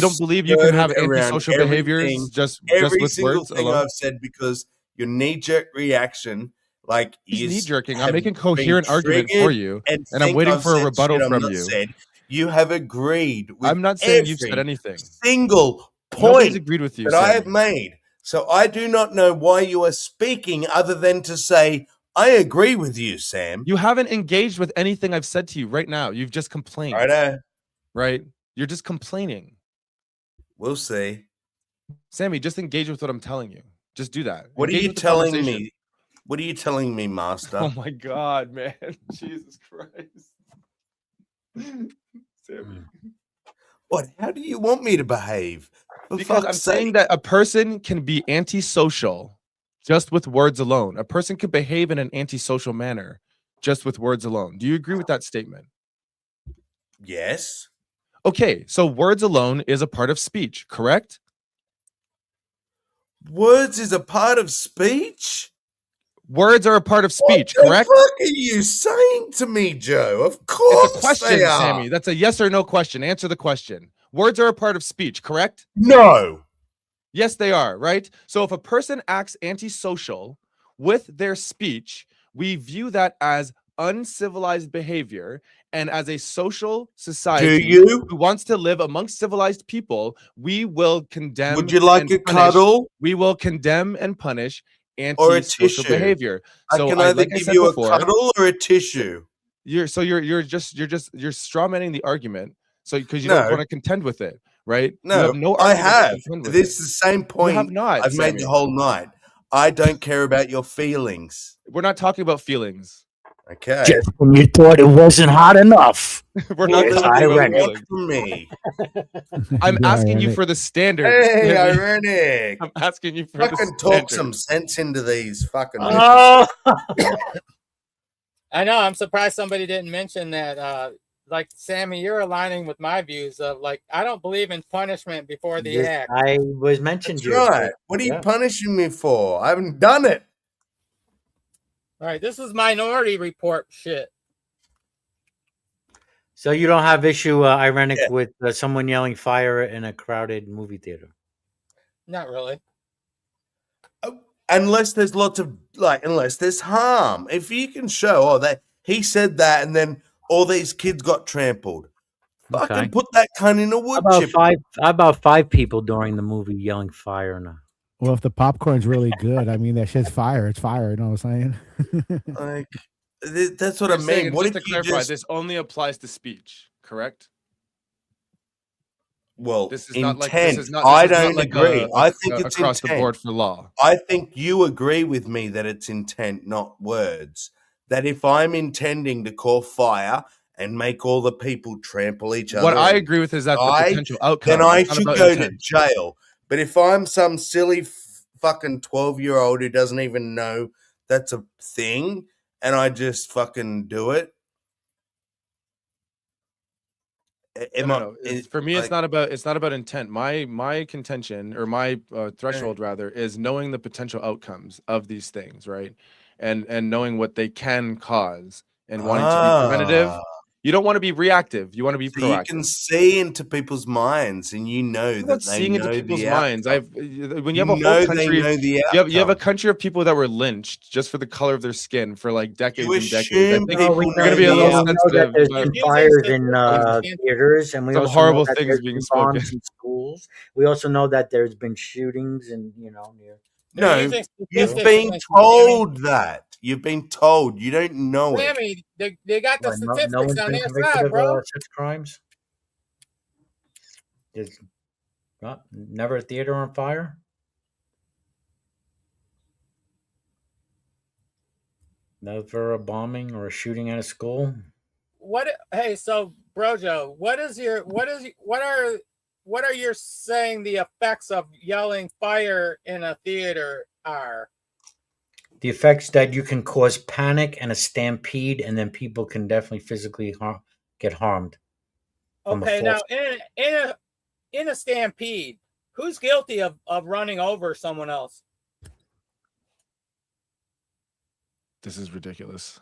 don't believe you can have skirted around antisocial behaviors everything- just every with single words thing alone? I've said because your knee-jerk reaction, like He's is knee-jerking. I'm have making been coherent argument for triggered you, and and I'm think waiting I've for a said rebuttal shit I've from not you. said. You have agreed with I'm not saying you've said anything. single Nobody's point agreed with you, that I Sammy. have made. So I do not know why you are speaking other than to say, I agree with you, Sam. You haven't engaged with anything I've said to you right now. You've just complained. Righto. Right? You're just complaining. We'll see. Sammy, just engage with what I'm telling you. Just do that. What are Engage you with the telling conversation. me? What are you telling me, Master? Oh my God, man. Jesus Christ. Sammy. What? How do you want me to behave? For Because I'm fuck's saying sake. that a person can be antisocial just with words alone. A person can behave in an antisocial manner just with words alone. Do you agree with that statement? Yes. Okay, so words alone is a part of speech, correct? Words is a part of speech? Words are a part of speech, What correct? the fuck are you saying to me, Joe? Of course It's a question, they are. Sammy. That's a yes or no question. Answer the question. Words are a part of speech, correct? No. Yes, they are, right? So if a person acts antisocial with their speech, we view that as uncivilized behavior. And as a social society you? who wants to live amongst civilized people, we will condemn. Would you like and a punish, cuddle? We will condemn and punish Or a antisocial tissue? behavior. I So can either like I give said you before, a cuddle or a tissue. you're strawmanning the argument. So because you No. don't want to contend with it, right? No, you have no I argument have. to contend with This it. is the same You point have not, I've made Sammy. the whole night. I don't care about your feelings. We're not talking about feelings. Okay. Just when you thought it wasn't hot enough. We're not Well, talking then what about do you want feelings. from me? I'm asking you Ironic. for the standard. Hey, Sammy. ironic. I'm asking you for the Fucking standard. talk some sense into these fucking Oh, I know. I'm surprised somebody didn't mention that. Like Sammy, you're aligning with my views of like I don't believe in punishment before the This- act. I was mentioned That's you. right. What are you punishing me for? I haven't done it. All right, this is Minority Report shit. So you don't have issue, ironic, with someone yelling fire in a crowded movie theater? Not really. Unless there's lots of unless there's harm. If you can show, that he said that, and then all these kids got trampled. Fucking Okay. put that cunt in a wood chip. How about five people during the movie yelling fire in a... Well, if the popcorn's really good, I mean, that shit's fire. It's fire. You know what I'm saying? Like, that's what You're I saying, mean. What just if to you clarify, just... this only applies to speech, correct? Well, This is intent. not like this is not. I This is don't not like agree. I think it's across intent. the board for law. I think you agree with me that it's intent, not words. That if I'm intending to call fire and make all the people trample each other, What I and agree with is that the die, potential outcome. then I It's not should about go intent. to jail. But if I'm some silly fucking 12-year-old who doesn't even know that's a thing, and I just fucking do it, No. For me, it's not about intent. My contention, or my threshold rather, is knowing the potential outcomes of these things, right? And knowing what they can cause, and wanting to be preventative. You don't want to be reactive. You want to be proactive. You can see into people's minds, and you know that they seeing into know people's the minds. outcome. When you have a whole country, you have a country of people that were lynched just for the color of their skin for like decades and decades. I think you're going to be a little sensitive. There's been fires in theaters, and we some also horrible know that things there's being been spoken. bombs in schools. We also know that there's been shootings, and near. No, you've been told that. You've been told. You don't know it. Sammy, they got the statistics one's on been their convicted side, of bro. such crimes. There's never a theater on fire. Never a bombing or a shooting at a school. What? Hey, so Brojo, what are your saying the effects of yelling fire in a theater are? The effects that you can cause panic and a stampede, and then people can definitely physically get harmed. Okay, now in a stampede, who's guilty of running over someone else? This is ridiculous.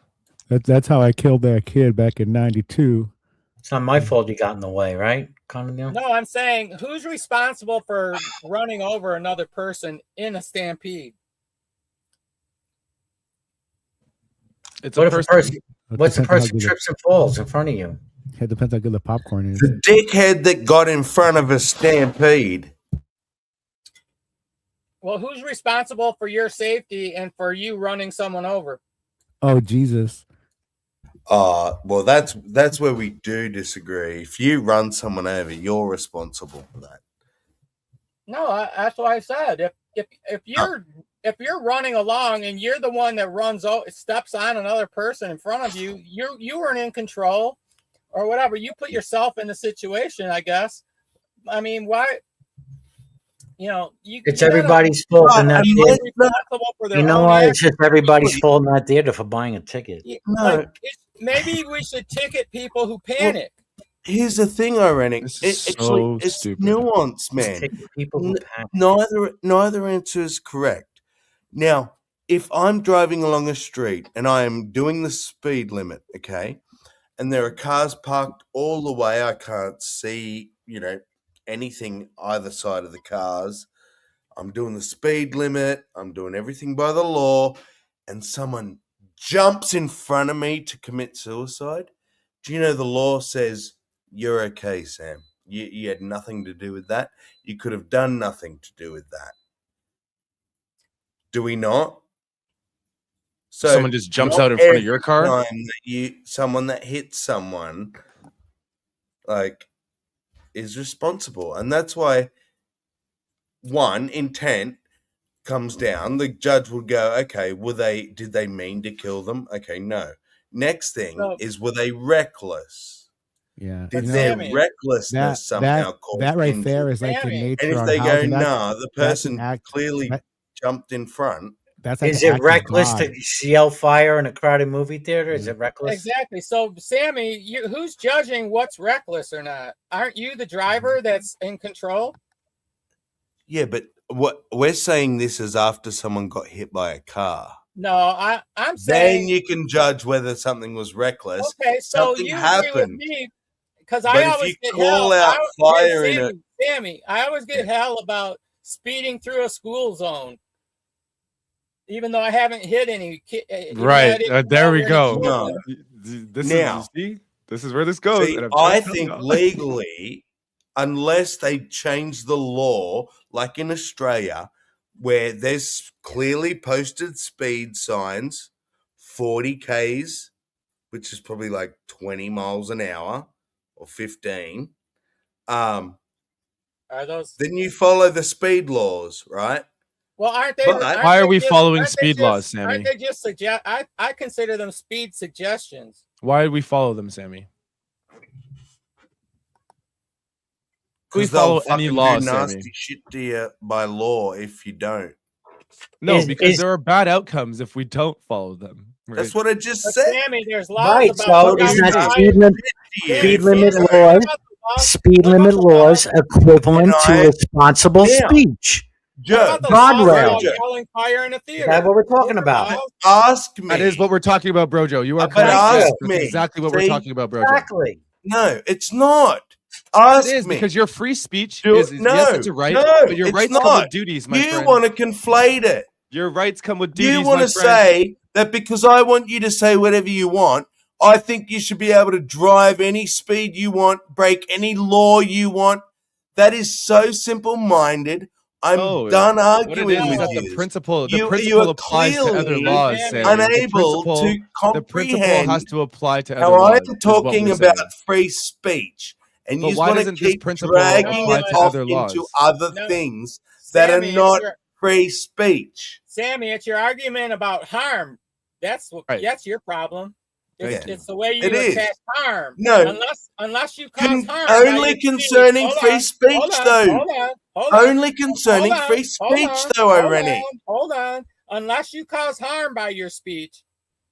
That's how I killed that kid back in '92. It's not my fault you got in the way, right, Connell? No, I'm saying who's responsible for running over another person in a stampede? It's What a if a person. person? What's the person trips and falls in front of you? It depends how good the popcorn is. The dickhead that got in front of a stampede. Well, who's responsible for your safety and for you running someone over? Oh, Jesus. Well, that's where we do disagree. If you run someone over, you're responsible for that. No, that's what I said. If you're running along and you're the one that steps on another person in front of you, you weren't in control or whatever. You put yourself in the situation, I guess. I mean, why? It's everybody's fault in that theater. You know what? It's just everybody's fault in that theater for buying a ticket. Maybe we should ticket people who panic. Here's the thing, ironic. It's nuance, man. Neither answer is correct. Now, if I'm driving along a street and I am doing the speed limit, okay, and there are cars parked all the way, I can't see, anything either side of the cars. I'm doing the speed limit, I'm doing everything by the law, and someone jumps in front of me to commit suicide. Do you know the law says you're okay, Sam? You had nothing to do with that. You could have done nothing to do with that. Do we not? So someone just jumps not out in front of your every car. time that someone that hits someone, like, is responsible, and that's why intent comes down. The judge will go, okay, did they mean to kill them? Okay, no. Next thing is, were they reckless? Yeah. Did you know, their Sammy, recklessness somehow cause that right injury? there is like the Sammy. And nature if on they go, housing. nah, the that's an person act. clearly jumped in front. That's like Is an it act of reckless God. to yell fire in a crowded movie theater? Is it reckless? Exactly. So, Sammy, who's judging what's reckless or not? Aren't you the driver that's in control? Yeah, but what we're saying, this is after someone got hit by a car. No, I'm saying. Then you can judge whether something was reckless. Okay, so Something you agree with happened. me because But I if always you get call hell. out fire in a Sammy, I always get hell about speeding through a school zone, even though I haven't hit any. Right. There we go. No. This Now, is, you see, this is where this goes. See, and I'm trying I to tell think y'all. legally, unless they change the law, like in Australia, where there's clearly posted speed signs, 40 Ks, which is probably like 20 miles an hour or 15. Are those? Then you follow the speed laws, right? Well, aren't they? But Why are we following speed laws, Sammy? Aren't they just suggest? I consider them speed suggestions. Why do we follow them, Sammy? We because follow they'll any fucking law, do nasty Sammy. shit to you by law if you don't. No, because there are bad outcomes if we don't follow them. Right? That's what I just But said. Sammy, there's laws Right, about so what isn't guys that drive. speed limit Sammy, laws? what Speed about limit the laws equivalent to I- responsible Now, speech. Joe, What about the laws about Guardrail. yelling fire in a theater? Is that what we're talking about? ask me. That is what we're talking about, Brojo. You are But correct. ask That's me. exactly what we're See? talking about, Brojo. Exactly. No, it's not. Yes, Ask it is me. because your free speech Do- is no, yes, it's a right, no, but your it's rights not. come with duties, my you friend. want to conflate it. Your rights come with duties, You want my to friend. say that because I want you to say whatever you want, I think you should be able to drive any speed you want, break any law you want. That is so simple-minded. I'm done what it arguing is with that you. the principle You applies to other clearly laws, Sammy. unable to The principle comprehend has to apply to other how laws. I'm talking is what we're about saying. free speech. And But you why want to doesn't this keep principle dragging apply it to off other into laws? other No. things that Sammy, are it's not your- free speech. Sammy, it's your argument about harm. That's your problem. It's the way you It is. attach harm. No. Unless you cause harm. Only concerning free speech, though. Only concerning free speech, though, Irene. Hold on. Unless you cause harm by your speech,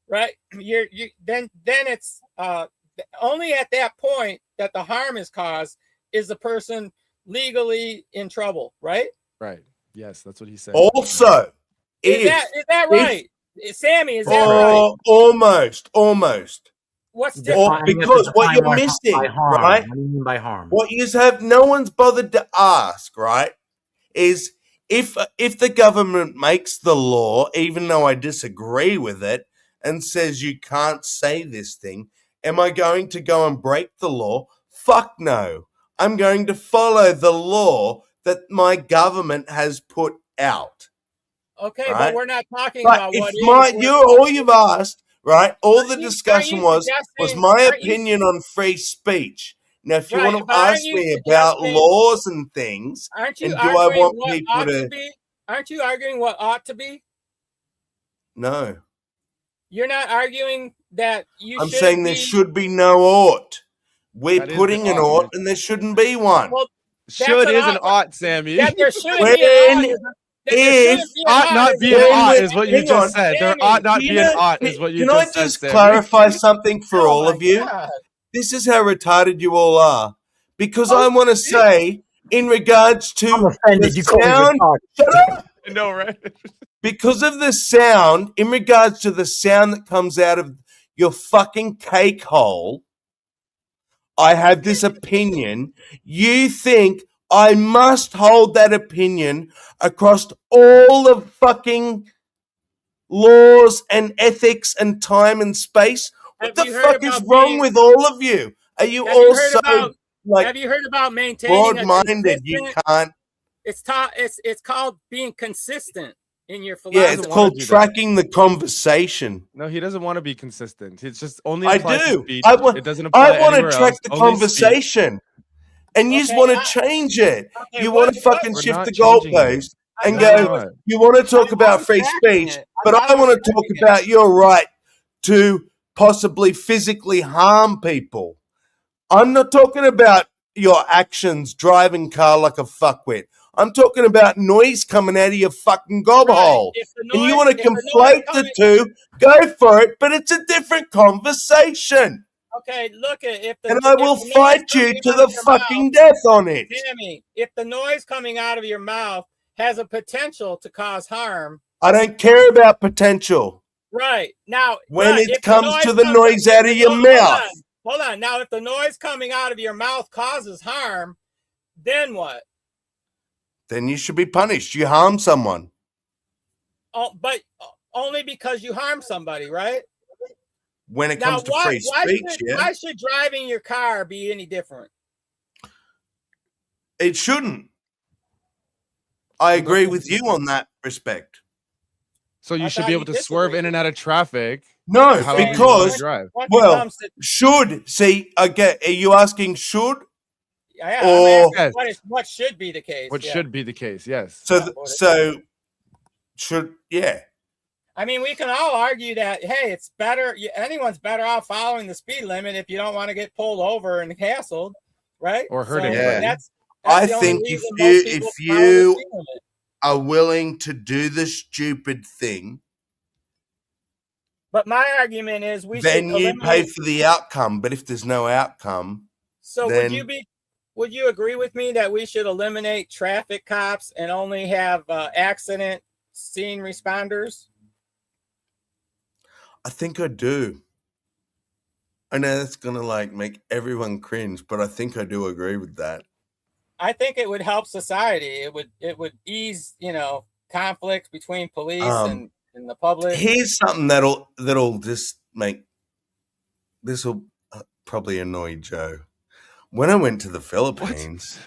right? Then it's only at that point that the harm is caused is the person legally in trouble, right? Right. Yes, that's what he said. Also, is that right? Sammy, is that right? Almost. What's different? Because what you're missing, by harm. right? What do you mean by harm? What you have no one's bothered to ask, right? Is if the government makes the law, even though I disagree with it, and says you can't say this thing, am I going to go and break the law? Fuck no. I'm going to follow the law that my government has put out. Okay, right? but we're not talking But about if what all you've asked, right? All the discussion was suggesting- my aren't you- opinion on free speech. Now, if you Right, want but to aren't ask you me about suggesting- laws and things, Aren't you and do I arguing want what people ought to to? be? Aren't you arguing what ought to be? No, You're not arguing that you. I'm shouldn't saying there be- should be no ought. We're That is putting the an ought. ought, and there shouldn't be one. Well, Should is an ought. ought, Sammy. That there shouldn't When be an ought. That there shouldn't be an ought not is be an an When ought we- is what you hang just on, said. There Sammy, ought not Do be you an know- ought is what you Can I just said, just Sammy. clarify something for Oh all my of you? God. This is how retarded you all are. Because I want to say, in regards to I'm offended. the You call me sound, retarded. shut up. I know, right? because of the sound, in regards to the sound that comes out of your fucking cake hole, I have this opinion. You think I must hold that opinion across all the fucking laws and ethics and time and space? What the fuck is wrong with all of you? Are you all so like have you heard about maintaining a broad-minded? You consistent? can't. It's called being consistent in your philosophy. Yeah, it's called tracking the conversation. No, he doesn't want to be consistent. It's just only I applies to do. speech. I It doesn't apply want to anywhere track else. the Only speech. conversation. And you just want to change it. Okay, you want to fucking We're shift not the changing it. goalpost and No, go, we're not. you want to talk about free speech, but I want to talk about your right to possibly physically harm people. I'm not talking about your actions driving car like a fuckwit. I'm talking about noise coming out of your fucking gob hole. And you want to conflate the two, go for it, but it's a different conversation. Okay, look at And I will fight you to the fucking death on it. Sammy, if the noise coming out of your mouth has a potential to cause harm. I don't care about potential. Right. Now, when it comes to the noise out of your mouth. Hold on. Now, if the noise coming out of your mouth causes harm, then what? Then you should be punished. You harm someone. Oh, but only because you harm somebody, right? When it comes to free speech, why should driving your car be any different? It shouldn't. I agree with you on that respect. So you should be able to swerve in and out of traffic. No, because should see. Okay, are you asking should? Yeah, I'm asking what should be the case? What should be the case? Yes. So should I mean, we can all argue that hey, it's better. Anyone's better off following the speed limit if you don't want to get pulled over and hassled, right? Or hurting. That's I think if you are willing to do the stupid thing, but my argument is then you pay for the outcome. But if there's no outcome, so would you agree with me that we should eliminate traffic cops and only have accident scene responders? I think I do. I know that's gonna make everyone cringe, but I think I do agree with that. I think it would help society. It would ease, conflict between police and the public. Here's something that'll just make this will probably annoy Joe. When I went to the Philippines,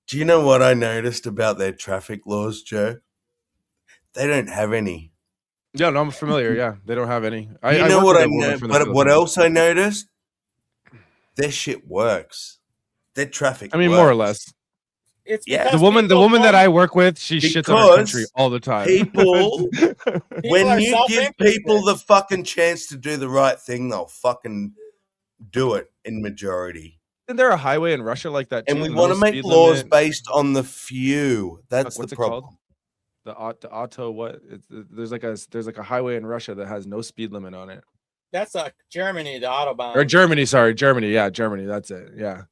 do you know what I noticed about their traffic laws, Joe? They don't have any. Yeah, no, I'm familiar. Yeah, they don't have any. You know what I know? But what else I noticed? Their shit works. Their traffic. I mean, works. more or less. It's the woman that I work with, she shits on her country all the time. People when you give people the fucking chance to do the right thing, they'll fucking do it in majority. Isn't there a highway in Russia like that too? And we want to make laws based on the few. That's what's the it problem. Called? The auto what? There's like a highway in Russia that has no speed limit on it. That's Germany, the Autobahn. Or Germany, sorry, Germany. Yeah, Germany. That's it. Yeah.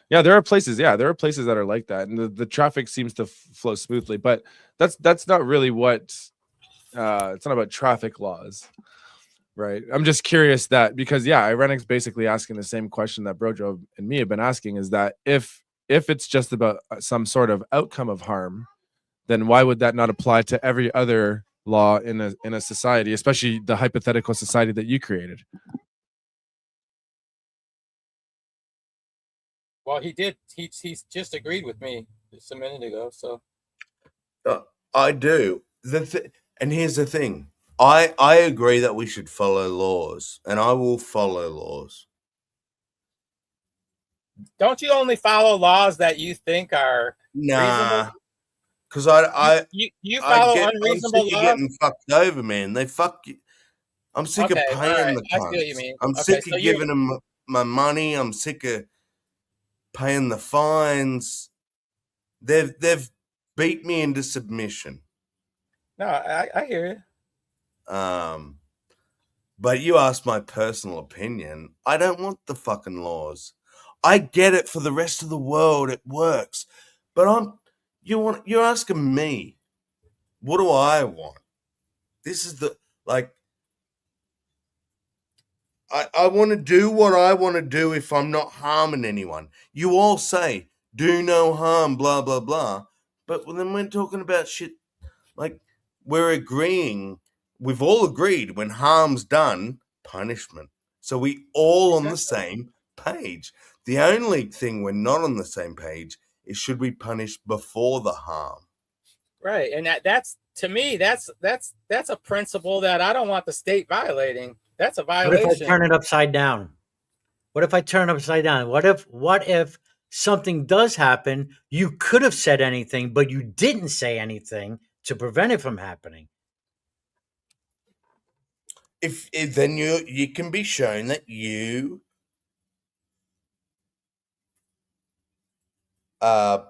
Yeah, there are places. Yeah, there are places that are like that, and the traffic seems to flow smoothly. But that's not really what. It's not about traffic laws, right? I'm just curious because Irenic's basically asking the same question that Brojo and me have been asking: is that if it's just about some sort of outcome of harm, then why would that not apply to every other law in a society, especially the hypothetical society that you created? Well, he did. He's just agreed with me just a minute ago. So I do. And here's the thing: I agree that we should follow laws, and I will follow laws. Don't you only follow laws that you think are reasonable? Because I follow unreasonable I'm sick laws. Of getting fucked over, man. They fuck you. I'm sick of paying the cunts. I see what you mean. I'm sick of giving them my money. I'm sick of paying the fines. They've beat me into submission. No, I hear you. But you asked my personal opinion. I don't want the fucking laws. I get it for the rest of the world. It works. But you're asking me, what do I want? This is the like. I want to do what I want to do if I'm not harming anyone. You all say do no harm, blah blah blah, but then we're talking about shit like we're agreeing. We've all agreed when harm's done, punishment. So we all on the same page. The only thing we're not on the same page is should we punish before the harm? Right, and that's to me that's a principle that I don't want the state violating. That's a violation. What if I turn it upside down? What if I turn it upside down? What if something does happen? You could have said anything, but you didn't say anything to prevent it from happening. If then you can be shown that you I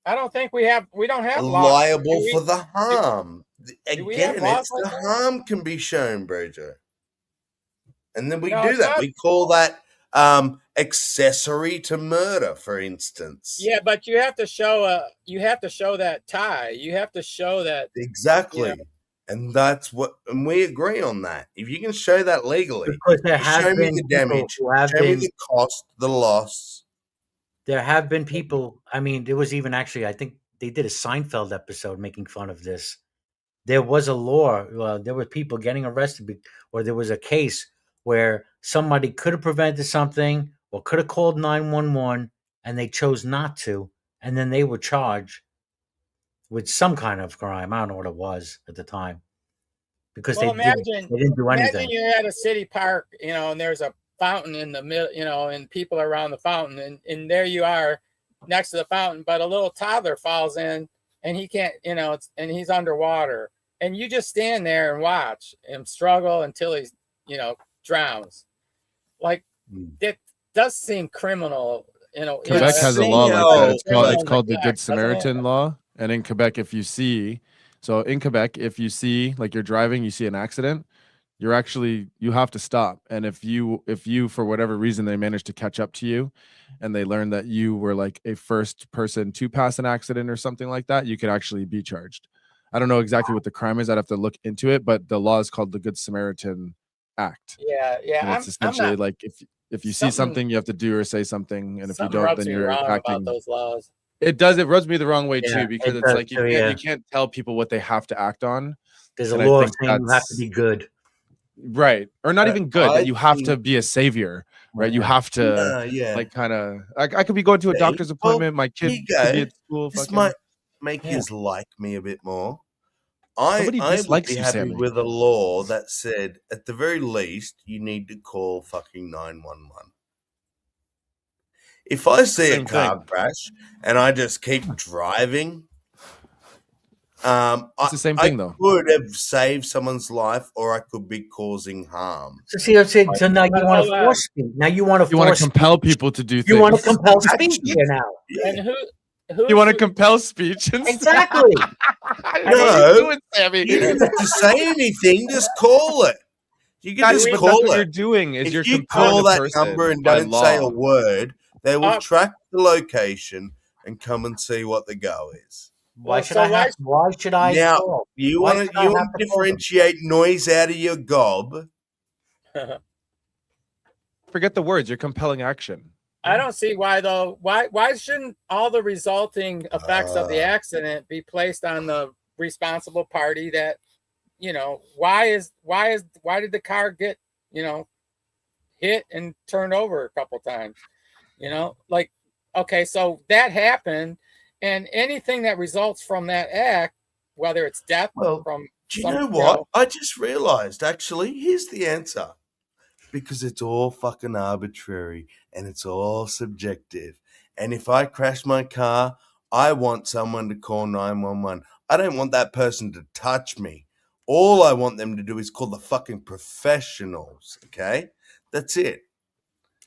don't think we don't have liable laws. for the harm. Again, it's the like harm can be shown, Brojo. And then we No, do it's that. not. We call that accessory to murder, for instance. Yeah, but you have to show that tie. You have to show that Exactly. And that's what, and we agree on that. If you can show that legally, Because there have show me been the people damage, who have show me been the cost, the loss. There have been people. I mean, there was even actually, I think they did a Seinfeld episode making fun of this. There was a law. There were people getting arrested, or there was a case where somebody could have prevented something or could have called 911, and they chose not to, and then they were charged with some kind of crime. I don't know what it was at the time because Well, they didn't do imagine anything. you're at a city park, and there's a fountain in the middle, and people are around the fountain, and there you are next to the fountain, but a little toddler falls in, and he can't, and he's underwater, and you just stand there and watch him struggle until he's, drowns. Like that does seem criminal. Quebec has a law like that. It's called the Good Samaritan law. And in Quebec, if you see like you're driving, you see an accident, you have to stop. And if you for whatever reason they manage to catch up to you and they learn that you were like a first person to pass an accident or something like that, you could actually be charged. I don't know exactly what the crime is. I'd have to look into it, but the law is called the Good Samaritan Act. Yeah. And it's essentially like if you see something, you have to do or say something, and if you don't, then you're acting. About those laws. It rubs me the wrong way too, because it's like you can't tell people what they have to act on. There's a law saying you have to be good, right? Or not even good. That you have to be a savior, right? You have to like kind of. I could be going to a doctor's appointment. My kid could be at school. This might make you like me a bit more. I would be happy with a law that said, at the very least, you need to call fucking 911. If I see a car crash and I just keep driving, it's the same thing, though. I could have saved someone's life, or I could be causing harm. So see, so now you want to force speech. Now you want to compel people to do things. You want to compel speech here now. And who you want to compel speech? Exactly. No, Sammy. You don't have to say anything. Just call it. You can just call that's it. What you're doing is if you're you call that number and don't say a word, they will track the location and come and see what the go is. Why should I now, call? You want to differentiate noise out of your gob? Forget the words. You're compelling action. I don't see why though. Why shouldn't all the resulting effects of the accident be placed on the responsible party? That why did the car get hit and turned over a couple times? Like, okay, so that happened, and anything that results from that act, whether it's death from do you know what? I just realized, actually, here's the answer. Because it's all fucking arbitrary and it's all subjective. And if I crash my car, I want someone to call 911. I don't want that person to touch me. All I want them to do is call the fucking professionals, okay? That's it.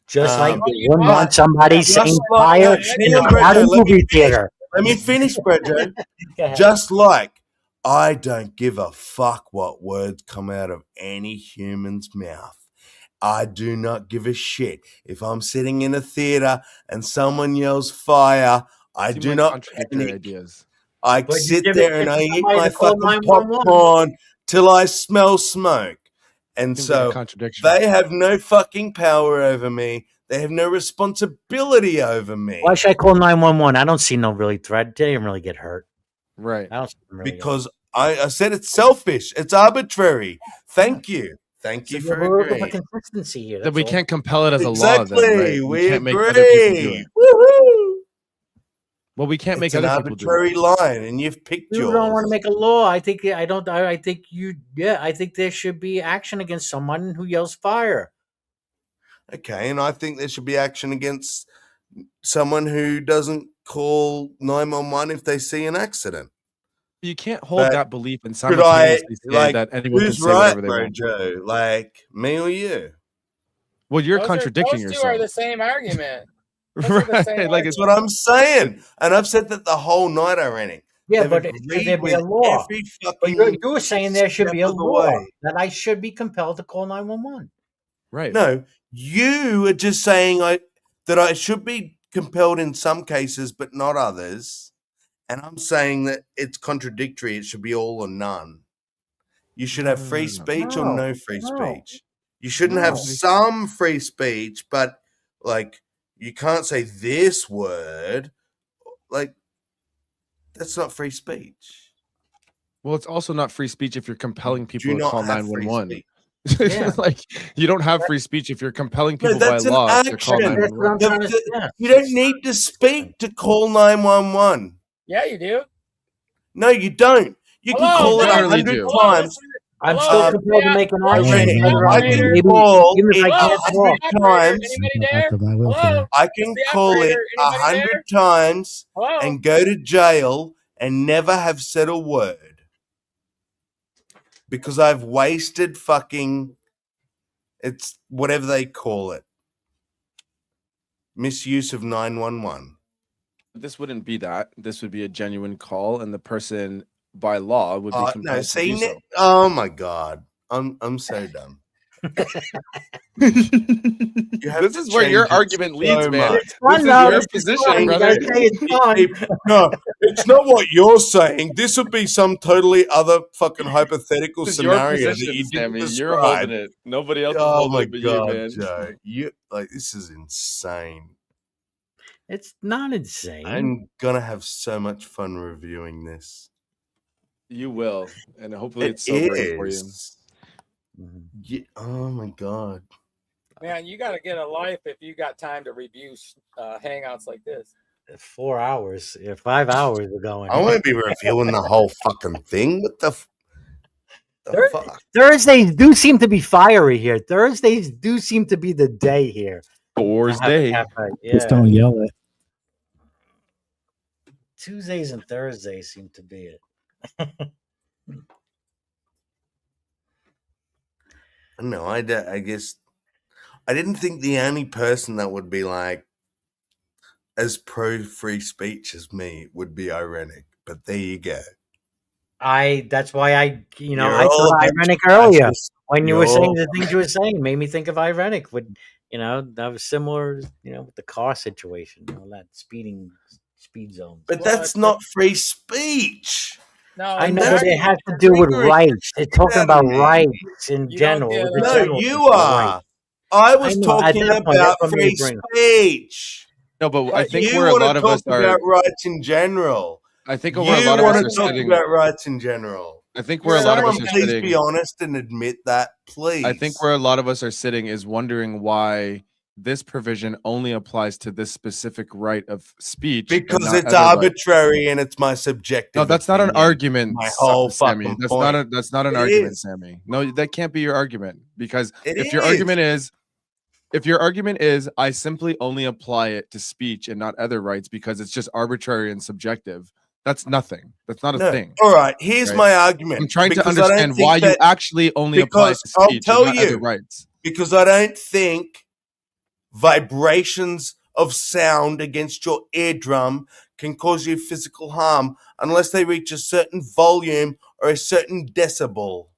Just like you wouldn't want somebody saying fire in a crowded movie theater. Let me finish, Bridget. Just like I don't give a fuck what words come out of any human's mouth. I do not give a shit. If I'm sitting in a theater and someone yells fire, I do not panic. Ideas. I sit there and I eat my fucking popcorn, till I smell smoke. And Seems like a so contradiction. they have no fucking power over me. They have no responsibility over me. Why should I call 911? I don't see no really threat. They didn't really get hurt. Right. I don't see them really Because I said it's selfish. It's arbitrary. Thank you. Thank you for we're looking for agreeing. consistency here. That we that's all. can't compel it as a Exactly. law, then, right? We can't make other people do agree. it. Woohoo! Well, we can't It's make an other people do it. arbitrary line, and you've picked You yours. don't want to make a law. I think I don't. I think you. Yeah, I think there should be action against someone who yells fire. Okay, and I think there should be action against someone who doesn't call 911 if they see an accident. You can't hold But that belief and could I, simultaneously say that anyone can who's say right, whatever they bro, want. Joe? Like me or you? Well, you're Those contradicting those yourself. two are the same argument. Right? Like That's what I'm saying, and I've said that the whole night already. Yeah, They've but agreed should there be a with law? every But fucking you were saying there should be a step of the law way. that I should be compelled to call 911. Right. No, you are just saying that I should be compelled in some cases, but not others. And I'm saying that it's contradictory. It should be all or none. You should have free speech or no free speech. You shouldn't have some free speech, but like you can't say this word. Like that's not free speech. Well, it's also not free speech if you're compelling people to not call have free 911. Yeah. Like you don't have free speech if you're compelling No, people by that's an law to call action. 911. You don't need to speak to call 911. Yeah, you do. No, you don't. You can Hello, call it Dad. 100 Hello, times. I'm still compelled to make an action. Irene, whether I I'm- can maybe- call even if it I can't talk. 100 times. Anybody there? Hello? I can It's the call it operator. Anybody 100 there? times Hello? and go to jail and never have said a word because I've wasted fucking, it's whatever they call it, misuse of 911. This wouldn't be that. This would be a genuine call, and the person by law would be compelled No, to see, do so. oh my god, I'm so done. This is where your argument leads, man. It's This is your position, brother. No, it's not what you're saying. This would be some totally other fucking hypothetical This is your scenario that position, you didn't Sammy. describe. You're holding it. Nobody else is Oh holding my it but god, you, man. Joe, you like this is insane. It's not insane. I'm gonna have so much fun reviewing this. You will, and hopefully it's sobering for you. is. Yeah, oh my god. Man, you got to get a life if you got time to review hangouts like this. 4 hours, 5 hours are going. I won't be reviewing the whole fucking thing. What the fuck? Thursdays do seem to be fiery here. Thursdays do seem to be the day here. Thursday. Just don't yell it. Tuesdays and Thursdays seem to be it. No, I guess I didn't think the only person that would be like as pro free speech as me would be ironic, but there you go. That's why I You're I all thought a bunch ironic of earlier fascists. when you You're were saying all- the things you were saying made me think of ironic. Would that was similar, with the car situation, all that speed zone. But that's not free speech. No, I know, that's but it has to do with triggering rights. They're talking about me. rights in You general. don't get the No, general you sense of are. rights. I was I know, at talking that point, about that's what made free me bring it. speech. No, but I think you where a want lot to of us talk are. about rights in general. I think You where a lot of us want are to talk sitting. about rights in general. I think where a lot of us Someone are please sitting. be honest and admit that, please. I think where a lot of us are sitting is wondering why this provision only applies to this specific right of speech and because not it's other rights. arbitrary and it's my subjective. No, that's not an opinion. argument, My whole Sammy. fucking That's point. not an It argument, is. Sammy. No, that can't be your argument because It if your argument is I simply only apply it to speech and not other rights because it's just arbitrary and subjective, that's nothing. That's not a No. thing. All right, here's right? my argument. I'm trying to because I don't understand think why you that- actually only apply it to because I'll speech tell and not other you. rights. Because I don't think vibrations of sound against your eardrum can cause you physical harm unless they reach a certain volume or a certain decibel.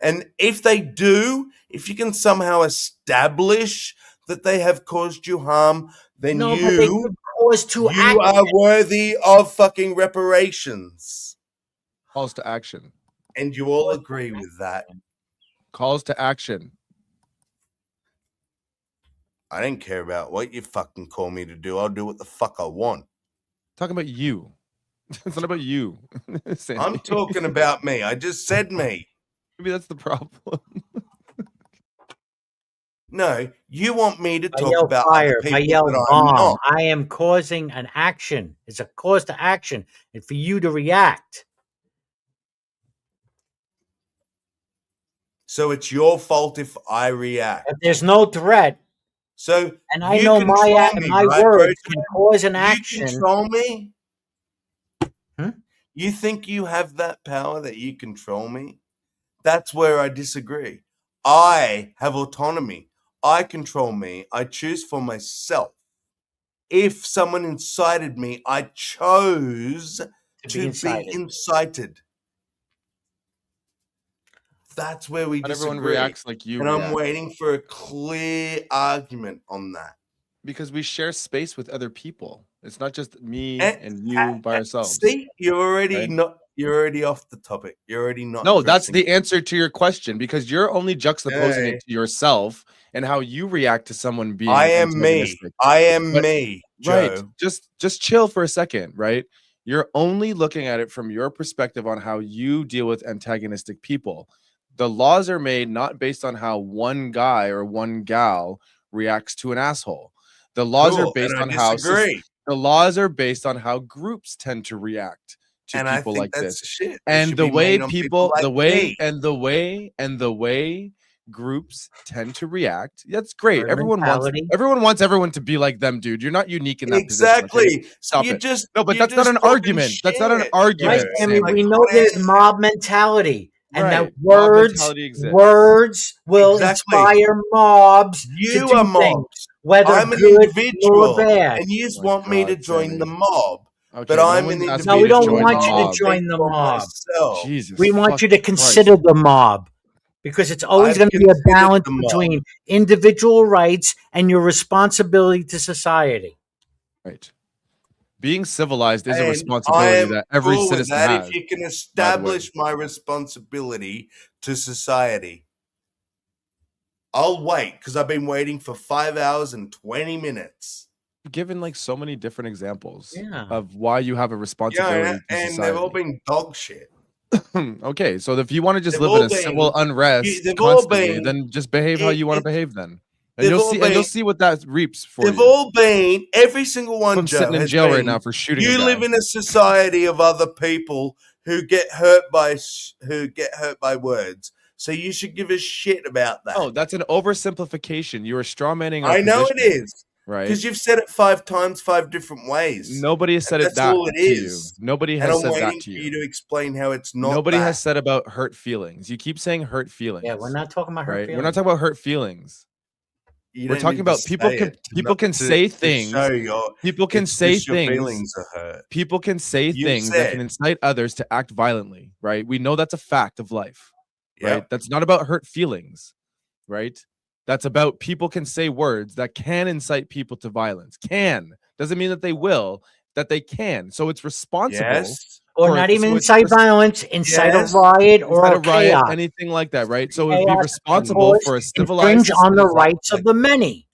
And if they do, if you can somehow establish that they have caused you harm, then No, but they you could cause two are worthy of fucking reparations. Calls to action. and you all agree with that. Calls to action. I don't care about what you fucking call me to do. I'll do what the fuck I want. Talking about you. It's not about you. Sandy. I'm talking about me. I just said me. Maybe that's the problem. No, you want me to I talk yell about fire. other If I people yell that I'm bomb, not. I am causing an action. It's a cause to action, and for you to react. So it's your fault if I react. If there's no threat, So and I you know control me, my right, words Rojo? can cause an You action. control me? Hmm? You think you have that power that you control me? That's where I disagree. I have autonomy. I control me. I choose for myself. If someone incited me, I chose to be incited. That's where we Not disagree. everyone reacts like you and I'm react. waiting for a clear argument on that. Because we share space with other people. It's not just me and you by ourselves. See, you're already right? not. You're already off the topic. You're already not. No, that's addressing the answer to your question because you're only juxtaposing Hey. it to yourself and how you react to someone being I am me. antagonistic. I am But- me, Right. Joe. Just chill for a second, right? You're only looking at it from your perspective on how you deal with antagonistic people. The laws are made not based on how one guy or one gal reacts to an asshole. The laws Cool, are based and on I how disagree. the laws are based on how groups tend to react to And I people think like that's this. shit. It And should the be way made on people, like the way me. and the way groups tend to react. That's great. Herd Everyone mentality. wants everyone to be like them, dude. You're not unique in that position. Exactly. Okay? Stop You it. just No, but you're that's not just an talking argument. That's not an shit. argument, Right, Sammy, Sammy. we know there's mob mentality, and Right. that Mob words mentality exists. will Exactly. inspire mobs to You do are things, mobs. whether I'm an good nor individual, bad. and you just Oh my want me to God, join Sammy. the mob. Okay, But no I'm an one's individual. asking No, you we to don't join want the you to mob. join the For mob. myself. Jesus. We want you to fucking consider Christ. the mob, because it's always I've going to be a considered balance the mob. between individual rights and your responsibility to society. Right. Being civilized is a And I responsibility am that every cool with citizen that has. if you can by the way. establish my responsibility to society. I'll wait because I've been waiting for 5 hours and 20 minutes. Given like so many different examples Yeah. of why you have a responsibility to and society. they've all been dog shit. Okay, so if you want to just They've live in all a been- civil unrest they've all constantly, been- then just behave how you want to behave then. And they've you'll all see and you'll been- see what that reaps for They've you. all been, every single one, I'm Joe, sitting in has jail right been, now for shooting a you guy. live in a society of other people who get hurt by words. So you should give a shit about that. Oh, that's an oversimplification. You are strawmanning our I know it position, is. right? Because you've said it 5 times, 5 different ways. Nobody has said it That's that all it to you. is. Nobody And has I'm said waiting that to for you. you to explain how it's not Nobody that. has said about hurt feelings. You keep saying hurt feelings. Yeah, we're not talking about hurt right? feelings. We're not talking about hurt feelings. You We're don't talking need to about people say can it to people not- can to- say to things. show your- People can it's say just your things. feelings are hurt. People can say You things that said. can incite others to act violently, right? We know that's a fact of life, right? Yep. That's not about hurt feelings, right? That's about people can say words that can incite people to violence. Can doesn't mean that they will, that they can. So it's responsible. Yes. Or for- not even so it's incite res- violence, incite Yes. a riot or Incite a a riot, chaos. anything like that, right? So it would be Chaos responsible cause for a civilized infringe on the citizen- rights of the many.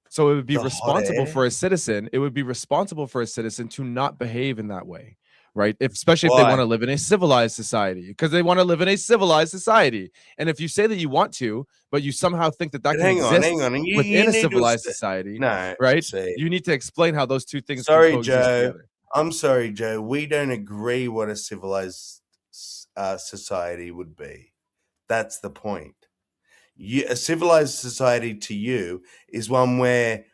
So it would be The hot responsible air. for a citizen. It would be responsible for a citizen to not behave in that way, right? Especially if Why? they want to live in a civilized society, because they want to live in a civilized society. And if you say that you want to, but you somehow think that that But can hang on, exist hang on. You within a need to civilized est- society, No, right? see. You need to explain how those two things Sorry, can coexist Joe. together. I'm sorry, Joe. We don't agree what a civilized society would be. That's the point. A civilized society to you is one where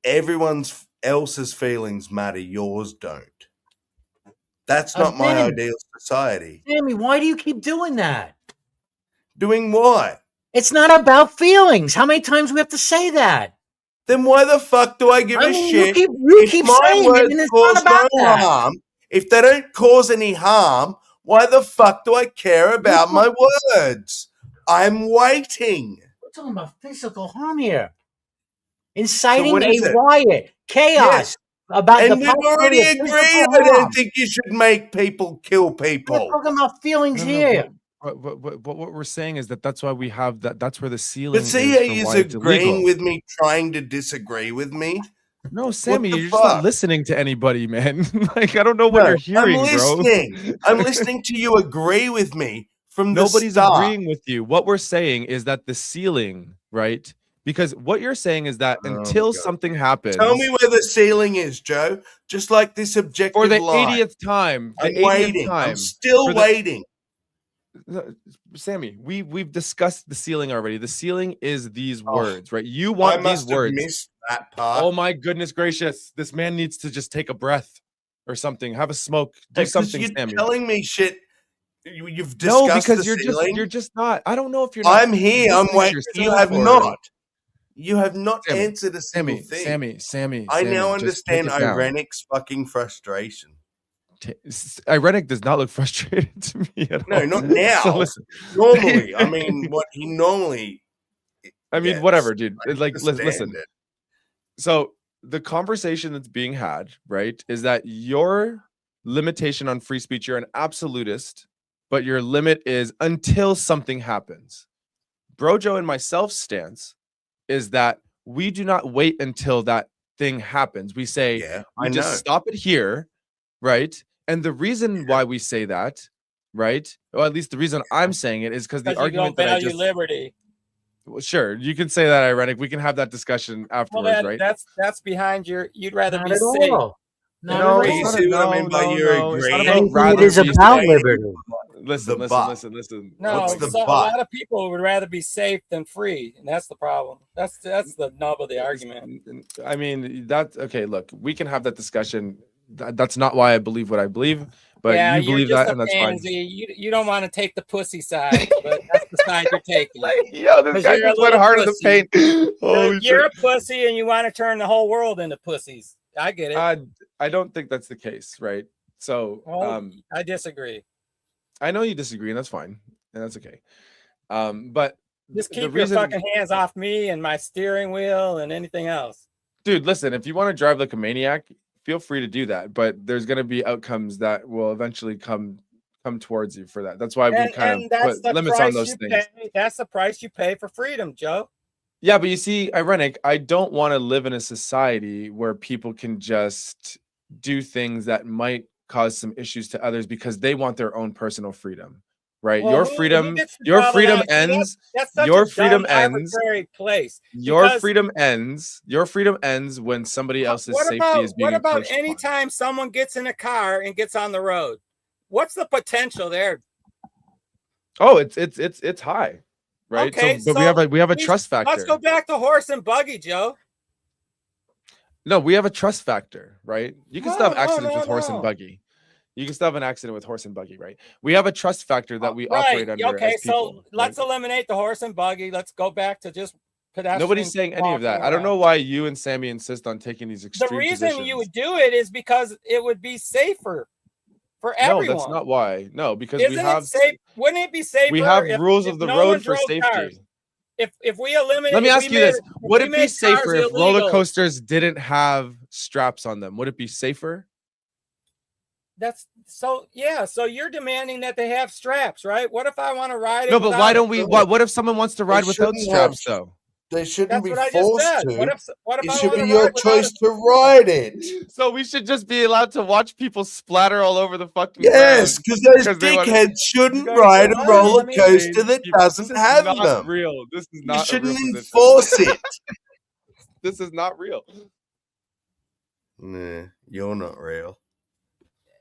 everyone else's feelings matter, yours don't. That's not my Again. ideal society. Sammy, why do you keep doing that? Doing what? It's not about feelings. How many times do we have to say that? Then why the fuck do I give I a mean, shit? you keep saying it, and it's not about that. harm, if they don't cause any harm, why the fuck do I care about my words? I'm waiting. We're talking about physical harm here. Inciting what is a it? riot, chaos, Yes. about And the we've possibility already of agreed. physical I harm. don't think you should make people kill We're people. talking about feelings No, no, here. But what we're saying is that's why we have that. That's where the ceiling But see is how for you're why it's agreeing illegal. with me, trying to disagree with me? No, Sammy, the you're just not fuck? listening to anybody, man. Like, I don't know what No, you're hearing, I'm bro. listening. I'm listening to you agree with me from the Nobody's start. agreeing with you. What we're saying is that the ceiling, right? Because what you're saying is that Oh my until God. something happens, Tell me where the ceiling is, Joe. Just like this objective for the line. 80th time, the I'm 80th waiting. time, I'm still for the- waiting. Sammy, we've discussed the ceiling already. The ceiling is these words, right? You want I must these words. have missed that part. Oh my goodness gracious! This man needs to just take a breath or something. Have a smoke. Do something, you're Sammy. telling me shit. You've discussed No, because the you're ceiling. just not. I don't know if you're not. I'm here. I'm listening to waiting. You yourself have or- not. You have not Sammy, answered a single thing. Sammy. I now just take understand it down. Irenic's fucking frustration. Irenic does not look frustrated to me at all. No, not now. So listen. Normally, I mean, what he normally. I mean, gets. whatever, dude. I Like, understand listen. it. So the conversation that's being had, right, is that your limitation on free speech, you're an absolutist, but your limit is until something happens. Brojo and myself's stance is that we do not wait until that thing happens. We say, we just stop it here, right? And the reason why we say that, right? Or at least the reason I'm saying it is because the argument that I just liberty. Well, sure, you can say that, Irenic. We can have that discussion afterwards, right? That's behind your. You'd rather Not be at safe. all. No, Not it's at not all. See what I mean by you it's not agreeing? about Anything rather it is be about safe. liberty. Listen. No, What's the a but? lot of people would rather be safe than free, and that's the problem. That's the nub of the argument. I mean, that's okay. Look, we can have that discussion. That's not why I believe what I believe, but yeah, you believe you're just that, and that's fine. You don't want to take the pussy side, but that's the side you're taking. Yo, this 'Cause guy you're a just went little hard in the pussy. paint. Holy You're shit. a pussy, and you want to turn the whole world into pussies. I get it. I don't think that's the case, right? So, Well, I disagree. I know you disagree, and that's fine, and that's okay. But Just the keep your reason, fucking hands off me and my steering wheel and anything else. dude, listen, if you want to drive like a maniac, feel free to do that. But there's going to be outcomes that will eventually come towards you for that. That's why we kind of put limits on those things. That's the price you pay for freedom, Joe. Yeah, but you see, Irenic, I don't want to live in a society where people can just do things that might cause some issues to others because they want their own personal freedom, right? Well, Your who freedom, gets in your trouble freedom then? See, ends. that's such Your a freedom dumb, ends. arbitrary place. Your because freedom ends. Your freedom ends when somebody else's safety is being what about encroached upon. anytime someone gets in a car and gets on the road? What's the potential there? Oh, it's high, right? Okay, but we have a trust factor. Let's go back to horse and buggy, Joe. No, we have a trust factor, right? You can still have accidents with horse no. and buggy. You can still have an accident with horse and buggy, right? We have a trust factor that we operate under. Okay, as people, so let's eliminate the horse and buggy. Let's go back to just pedestrian. Nobody's saying any of that. I don't know why you and Sammy insist on taking these extreme The reason positions. you would do it is because it would be safer for everyone. No, that's not why. No, because Isn't we have it safe? Wouldn't it be safer? we have if, rules if of the no road one for drove safety. cars? If we eliminate, Let me ask you this: would it be safer if roller illegal, coasters didn't have straps on them? Would it be safer? That's so. Yeah. So you're demanding that they have straps, right? What if I want to ride it? No, but without why it? don't we? What if someone wants to ride without straps, though? They shouldn't That's be what I just forced said. to. What if It I should want be to your ride without choice to ride it. So we should just be allowed to watch people splatter all over the fucking Yes, ground because those they wanna- dickheads shouldn't You guys ride are a right. roller I mean, coaster that this doesn't is have not them. real. This is You not a shouldn't real position. enforce it. This is not real. Nah, you're not real.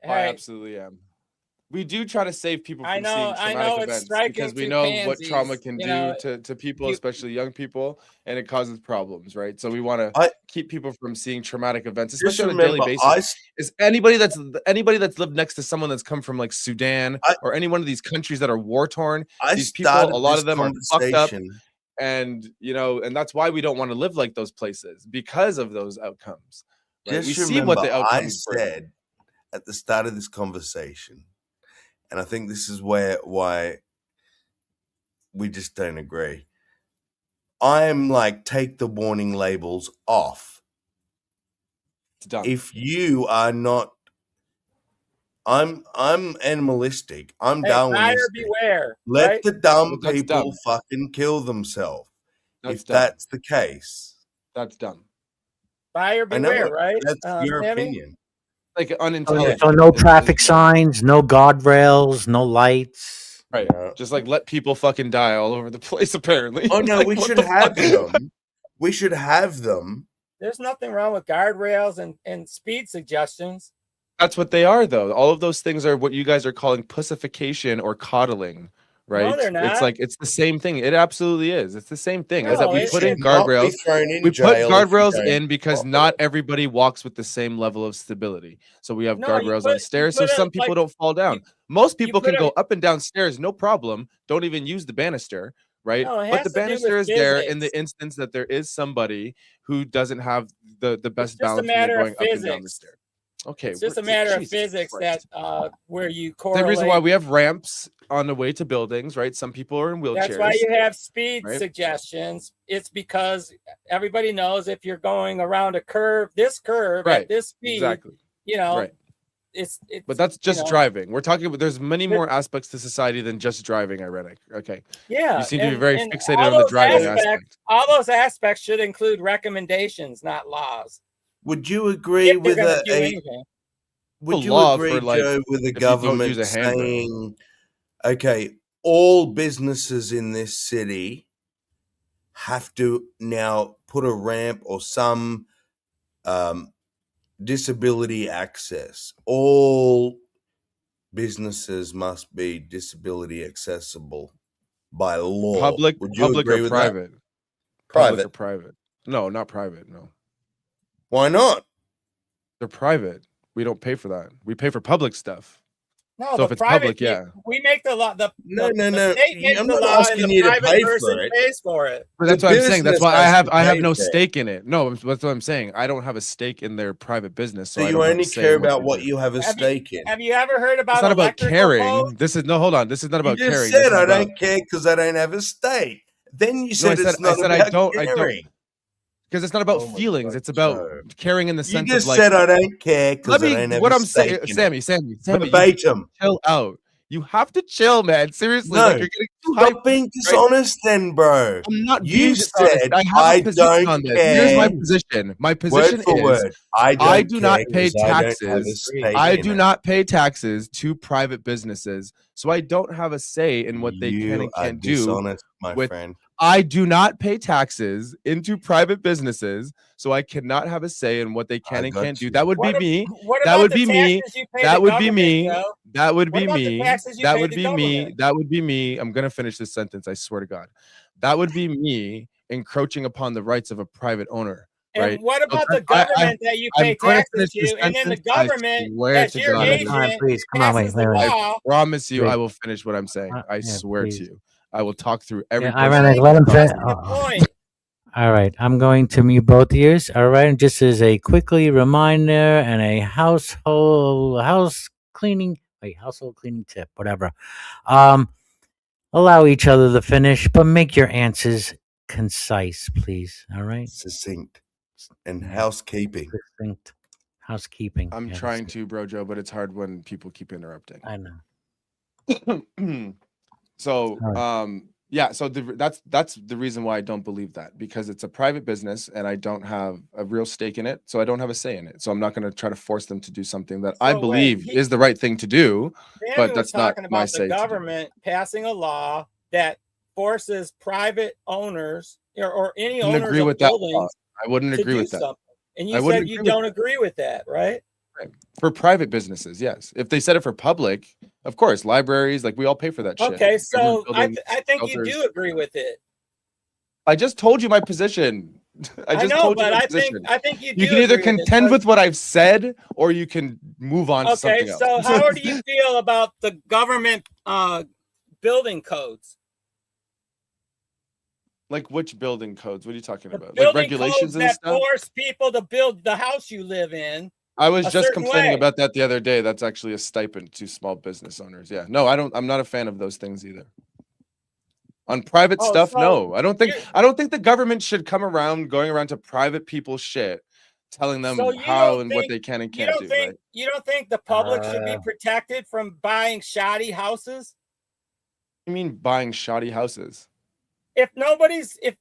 I absolutely am. We do try to save people from I know seeing traumatic it's events striking because we to know what pansies, trauma can you do know, to people, especially young people, and it causes problems, right? So we want to keep people from seeing traumatic events, Just especially on a daily remember, basis. Is anybody that's lived next to someone that's come from like Sudan or any one of these countries that are war torn? These people, a lot of them are fucked up, and and that's why we don't want to live like those places because of those outcomes. Right? Just We see remember, what the I outcomes bring. said at the start of this conversation, and I think this is why we just don't agree. I'm like, take the warning labels off. It's done. If you are not I'm animalistic. I'm Hey, buyer Darwinistic. beware, Let right? the dumb Well, that's people dumb. fucking kill themselves. That's If dumb. that's the case, That's dumb. Buyer I know beware, right? that's your Sammy? opinion. Like So, unintelligent. so no is traffic what- signs, no guardrails, no lights. Right. Yeah. Just like let people fucking die all over the place. Apparently. Oh no, Like, we what should the have fuck? them. We should have them. There's nothing wrong with guardrails and speed suggestions. That's what they are, though. All of those things are what you guys are calling pussification or coddling, right? No, they're not. It's like it's the same thing. It absolutely is. It's the same thing. Is that No, we it- put in it- Not be guardrails. thrown in We put jail if you guardrails don't in because follow not it. everybody walks with the same level of stability. So we have No, you guardrails put- on you stairs, so put it some people like- don't fall down. Most you people put can it- go up and down stairs, no problem. Don't even use the banister, right? No, it But has the to do with banister is there in physics. the instance that there is somebody who doesn't have the best just a balance when they're matter of going up and down the physics. stairs. Okay, It's just a what- matter of Jesus physics Christ. that where you The correlate. reason why we have ramps on the way to buildings, right? Some people are in wheelchairs. That's why you have speed right? suggestions. It's because everybody knows if you're going around a curve, this curve Right, at this speed, exactly. you know, Right. it's But that's just you know, driving. We're talking about there's many But- more aspects to society than just driving, ironic. Okay. Yeah, You seem to be and- very and fixated all on the those driving aspects- aspect. All those aspects should include recommendations, not laws. Would you agree If they're with gonna do a anything. would A you law agree, for, like, Joe, with the if you don't government use a handrail. saying, okay, all businesses in this city have to now put a ramp or some disability access. All businesses must be disability accessible by law. Public, Would you public agree or with private? that? Public Private. or private? No, not private. No, Why not? they're private. We don't pay for that. We pay for public stuff. No, So the if it's private, public, yeah. we make the law. No, the no. state makes I'm the not law, and asking the you to private pay person for it. pays for it. But that's The what I'm saying. That's business why I has have to I have pay no for it. stake in it. No, that's what I'm saying. I don't have a stake in their private business. So So I you don't have a only say care in what about they what do. you have a stake in. Have you ever heard about It's not about electrical caring. code? This is no. Hold on. This is not about You just caring. said This is I about, don't care because I don't have a stake. Then you No, said it's not I about don't. caring. Because it's not about Oh my feelings. God, It's about Joe. caring in the You sense just of like. said I don't care because Let I me. don't have What a I'm saying, stake in it. Sammy. You Verbatim. chill out. You have to chill, man. Seriously, No, like you're getting too hyped. stop being dishonest then, bro. I'm not You being dishonest. said I have I a position don't on this. Here's my care. position. My position Word for is word. I don't do not care pay 'cause I don't have a taxes. stake I in do it. not pay taxes to private businesses, so I don't have a say in what they can You and are can't do. dishonest, my with- friend. I do not pay taxes into private businesses, so I cannot have a say in what they can I and got can't do. you. That would be What ab- me. what That about would the be me. taxes you pay That the would be government, me. Joe? That would What be about the me. taxes you That pay would the be me. government? That would be me. I'm gonna finish this sentence. I swear to God. That would be me encroaching upon the rights of a private owner. And Right? what So about the I- government that you I'm pay going to taxes finish this to, and then the sentence. I government, swear as to your God. agent, Time, please. Come on, passes wait, the wait. law? Promise you, I Please. will finish what I'm saying. I Yeah, swear please. to you. I will talk through every. Yeah, portion. ironic. Let him That's finish. the point. All right, I'm going to mute both ears. All right, and just as a quickly reminder and a household cleaning tip, whatever. Allow each other to finish, but make your answers concise, please. All right, Succinct and housekeeping. succinct housekeeping. I'm Yeah, trying that's to, bro, Joe, but it's hard when people keep interrupting. it. I know. So, Sorry. yeah, so that's the reason why I don't believe that, because it's a private business and I don't have a real stake in it, so I don't have a say in it. So I'm not going to try to force them to do something that I So wait, believe is the right thing to do, Sammy but was that's not talking my about say. the to do. government passing a law that forces private owners or any I wouldn't owners agree of with that. buildings I wouldn't to agree do with that. something. And I you wouldn't said you agree with don't that. agree with that, right? For private businesses, yes. If they said it for public, of course, libraries, like we all pay for that shit. Okay, so Government I buildings, think you shelters. do agree with it. I just told you my position. I just know, told you but my I position. think you do. You can either agree with it, contend so- with what I've said, or you can move on to Okay, something else. so how do you feel about the government building codes? Like which building codes? What are you talking about? Like Building regulations codes and that stuff? force people to build the house you live in. I was a just certain complaining way. about that the other day. That's actually a stipend to small business owners. Yeah. No, I don't. I'm not a fan of those things either. On private stuff, so no. I don't think the government should come around going around to private people's shit telling them So you how don't and what think they can and you can't don't do, think right? you don't think the public should be protected from buying shoddy houses? You mean buying shoddy houses? If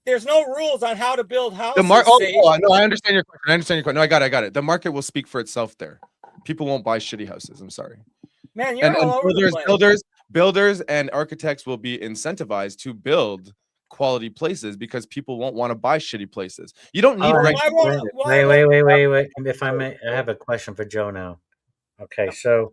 there's no rules on how to build houses, no, I understand your question. No, I got it. The market will speak for itself there. People won't buy shitty houses. I'm sorry. Man, you're And all over the place. builders and architects will be incentivized to build quality places because people won't want to buy shitty places. You don't need Wait, wait. If I may, I have a question for Joe now. Okay, so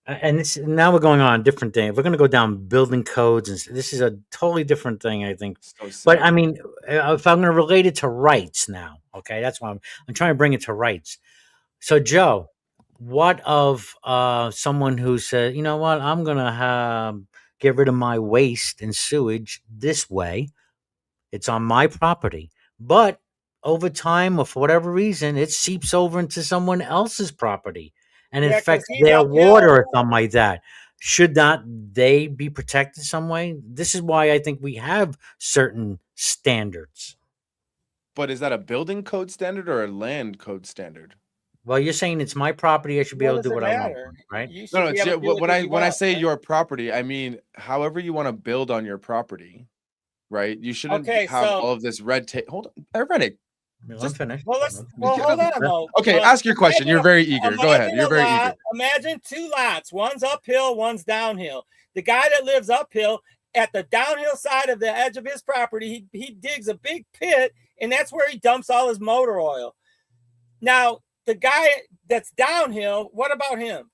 and this now we're going on a different thing. We're going to go down building codes, and this is a totally different thing, I think. But I mean, if I'm going to relate it to rights now, okay, that's why I'm trying to bring it to rights. So, Joe, what of someone who said, you know what, I'm going to get rid of my waste and sewage this way. It's on my property, but over time or for whatever reason, it seeps over into someone else's property and it Yeah, 'cause affects he's their uphill. water or something like that. Should not they be protected some way? This is why I think we have certain standards. But is that a building code standard or a land code standard? Well, you're saying it's my property. I should be What able to does do it what I want, matter? right? You No, should be able to do when what you I want, say right? your property, I mean however you want to build on your property, right? You shouldn't Okay, have so- all of this red tape. Hold on, I read it. I'm finished. Well, hold on though. Okay, ask your question. You're very eager. Go ahead. Imagine You're a very lot- eager. Imagine two lots. One's uphill, one's downhill. The guy that lives uphill, at the downhill side of the edge of his property, he digs a big pit, and that's where he dumps all his motor oil. Now, the guy that's downhill, what about him?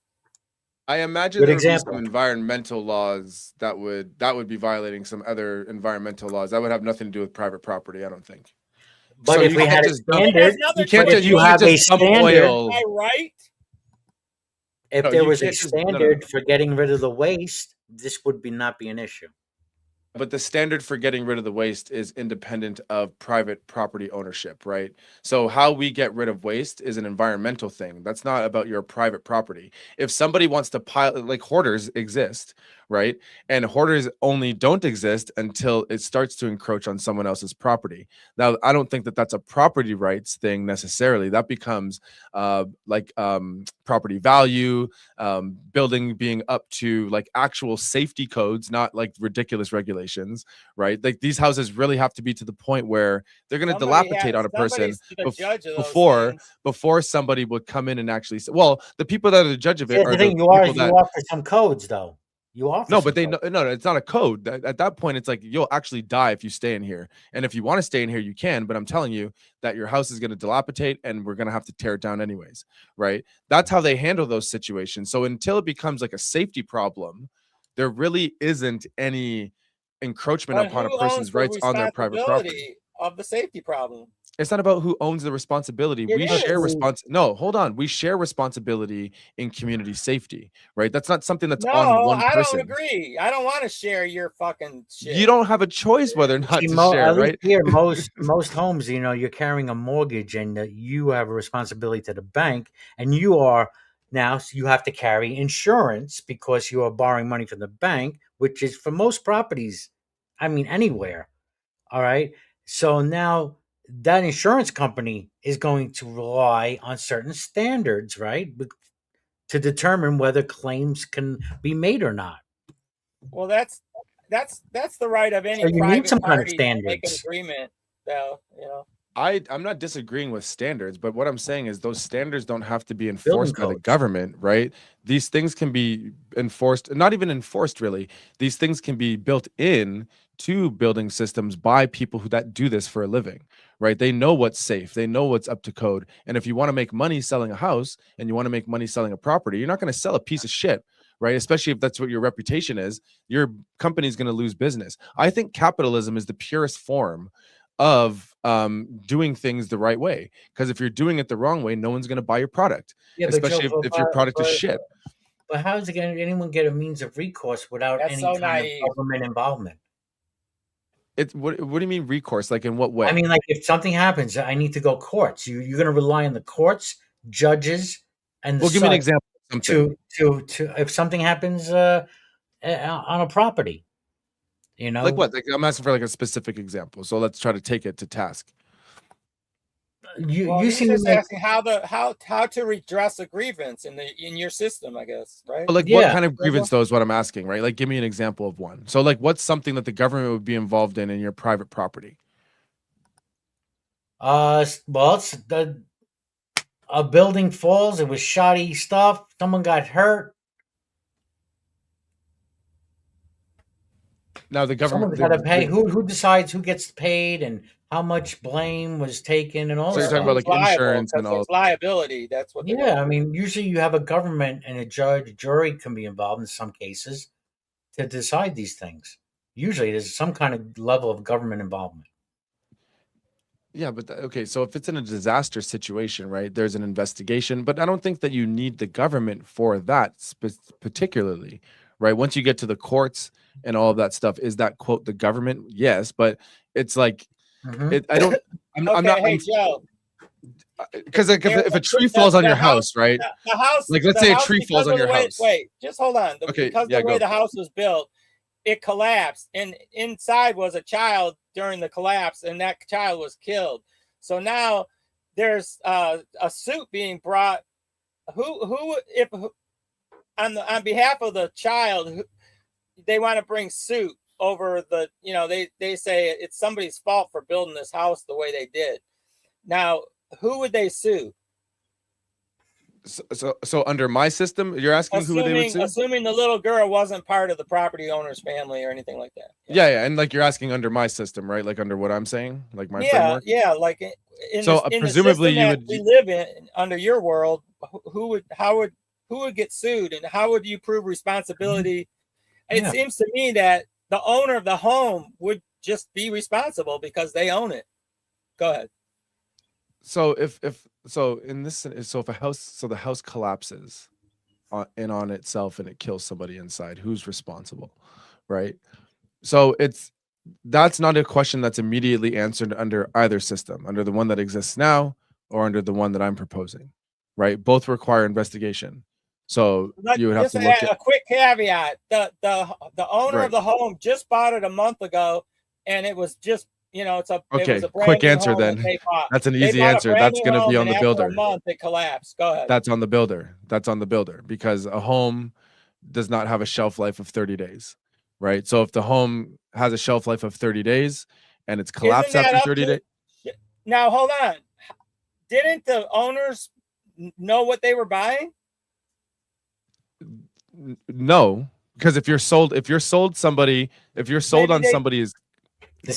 I imagine Good there would be example. some environmental laws that would be violating some other environmental laws. That would have nothing to do with private property, I don't think. But So if you we can't had a just dump- standard, you can't but just if you have a just dump standard, oil. Am I right? if No, there you was a can't just- no, no, no. standard for getting rid of the waste, this would not be an issue. But the standard for getting rid of the waste is independent of private property ownership, right? So how we get rid of waste is an environmental thing. That's not about your private property. If somebody wants to pile, like hoarders exist, right? And hoarders only don't exist until it starts to encroach on someone else's property. Now, I don't think that that's a property rights thing necessarily. That becomes property value, building being up to like actual safety codes, not like ridiculous regulations, right? Like these houses really have to be to the point where they're going to dilapidate on a person before somebody would come in and actually say, well, the people that are the judge of it Yeah, are the the thing, you people that offer some codes though. You offer no, some but they codes. no, it's not a code. At that point, it's like you'll actually die if you stay in here. And if you want to stay in here, you can. But I'm telling you that your house is going to dilapidate, and we're going to have to tear it down anyways, right? That's how they handle those situations. So until it becomes like a safety problem, there really isn't any encroachment But upon a who person's owns the rights on their private property. responsibility of the safety problem? It's not about who owns the responsibility. It We share is. No, hold on. We share responsibility in community safety, right? That's not something that's No, on one I person. don't agree. I don't want to share your fucking shit. You don't have a choice whether or not See, to share, at least right? here, most homes, you're carrying a mortgage, and that you have a responsibility to the bank, and you have to carry insurance because you are borrowing money from the bank, which is for most properties. I mean, anywhere. All right. So now that insurance company is going to rely on certain standards, right, to determine whether claims can be made or not. Well, that's the right of any So you need private some kind of party to make an standards. agreement. So, I'm not disagreeing with standards, but what I'm saying is those standards don't have to be enforced by the government, right? These things can be enforced, not even enforced really. These things can be built in to building systems by people that do this for a living, right? They know what's safe, they know what's up to code. And if you want to make money selling a house and you want to make money selling a property, you're not going to sell a piece of shit, right? Especially if that's what your reputation is, your company's going to lose business. I think capitalism is the purest form of doing things the right way, because if you're doing it the wrong way, no one's going to buy your product, especially if your product is shit. But how is anyone get a means of recourse without any kind of government involvement? What do you mean recourse? Like in what way? I mean, like if something happens, I need to go courts. You're going to rely on the courts, judges, and give me an example of something. To if something happens on a property. Like what? Like I'm asking for like a specific example. So let's try to take it to task. Well, you he's seem just like asking how to redress a grievance in your system, I guess, right? But like, what yeah. kind of grievance though is what I'm asking, right? Like, give me an example of one. So, like, what's something that the government would be involved in your private property? Well, it's a building falls. It was shoddy stuff. Someone got hurt. Now, the government. Someone's got to pay. Who decides who gets paid and how much blame was taken and all So you're that talking stuff. about like insurance and all. There's liability. That's what. Yeah, I mean, usually you have a government and a judge, jury can be involved in some cases to decide these things. Usually, there's some kind of level of government involvement. Yeah, but okay, so if it's in a disaster situation, right, there's an investigation, but I don't think that you need the government for that particularly, right? Once you get to the courts and all of that stuff, is that quote the government? Yes, but it's like I don't. I'm not. Hey, Joe. Because like if a tree falls on your house, right? The house. Like let's say a tree falls on your house. Wait, just hold on. Okay, because yeah, the way go. the house was built, it collapsed, and inside was a child during the collapse, and that child was killed. So now there's a suit being brought. On behalf of the child, they want to bring suit over the. They say it's somebody's fault for building this house the way they did. Now, who would they sue? So under my system, you're asking who they would sue? Assuming the little girl wasn't part of the property owner's family or anything like that. Yeah, and like you're asking under my system, right? Like under what I'm saying, like my framework. Yeah, like presumably you would we live in under your world. Who would get sued, and how would you prove responsibility? It seems to me that the owner of the home would just be responsible because they own it. Go ahead. So if the house collapses on itself and it kills somebody inside, who's responsible, right? So that's not a question that's immediately answered under either system, under the one that exists now or under the one that I'm proposing, right? Both require investigation. So you would have to look at a quick caveat. The owner of the home just bought it a month ago, and it was just. It was a quick answer then. That's an easy answer. That's going to be on the builder. A month it collapsed. Go ahead. That's on the builder because a home does not have a shelf life of 30 days, right? So if the home has a shelf life of 30 days and it's collapsed after 30 days. Now hold on. Didn't the owners know what they were buying? No, because if you're sold on somebody's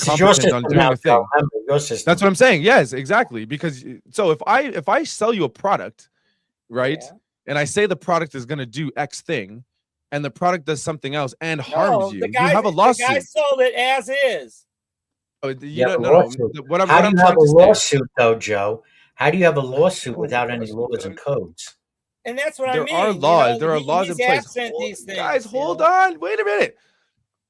competent on doing a thing. That's what I'm saying. Yes, exactly. Because so if I sell you a product, right, and I say the product is going to do X thing, and the product does something else and harms you, you have a lawsuit. The guy sold it as is. No. What I'm have a lawsuit, though, Joe? How do you have a lawsuit without any laws and codes? And that's what I mean. There are laws. There are laws in place. Guys, hold on. Wait a minute.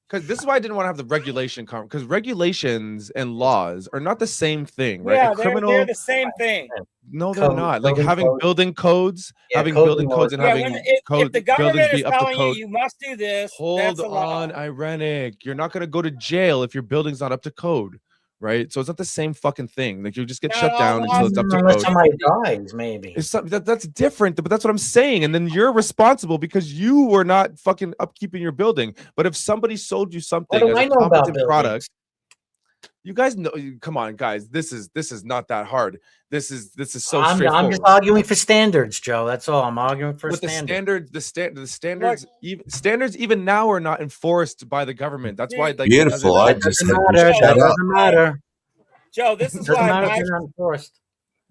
Because this is why I didn't want to have the regulation because regulations and laws are not the same thing, right? Yeah, they're the same thing. No, they're not. Like having building codes, and having if the government is telling you must do this, hold on, Irenic. You're not going to go to jail if your building's not up to code, right? So it's not the same fucking thing. Like you just get shut down until it's up to code. Somebody dies, maybe. That's different, but that's what I'm saying. And then you're responsible because you were not fucking upkeeping your building. But if somebody sold you something as a competent product, you guys know. Come on, guys. This is not that hard. This is so straightforward. I'm just arguing for standards, Joe. That's all. I'm arguing for standards. The standards even now are not enforced by the government. That's why beautiful. It doesn't matter. Joe, this is why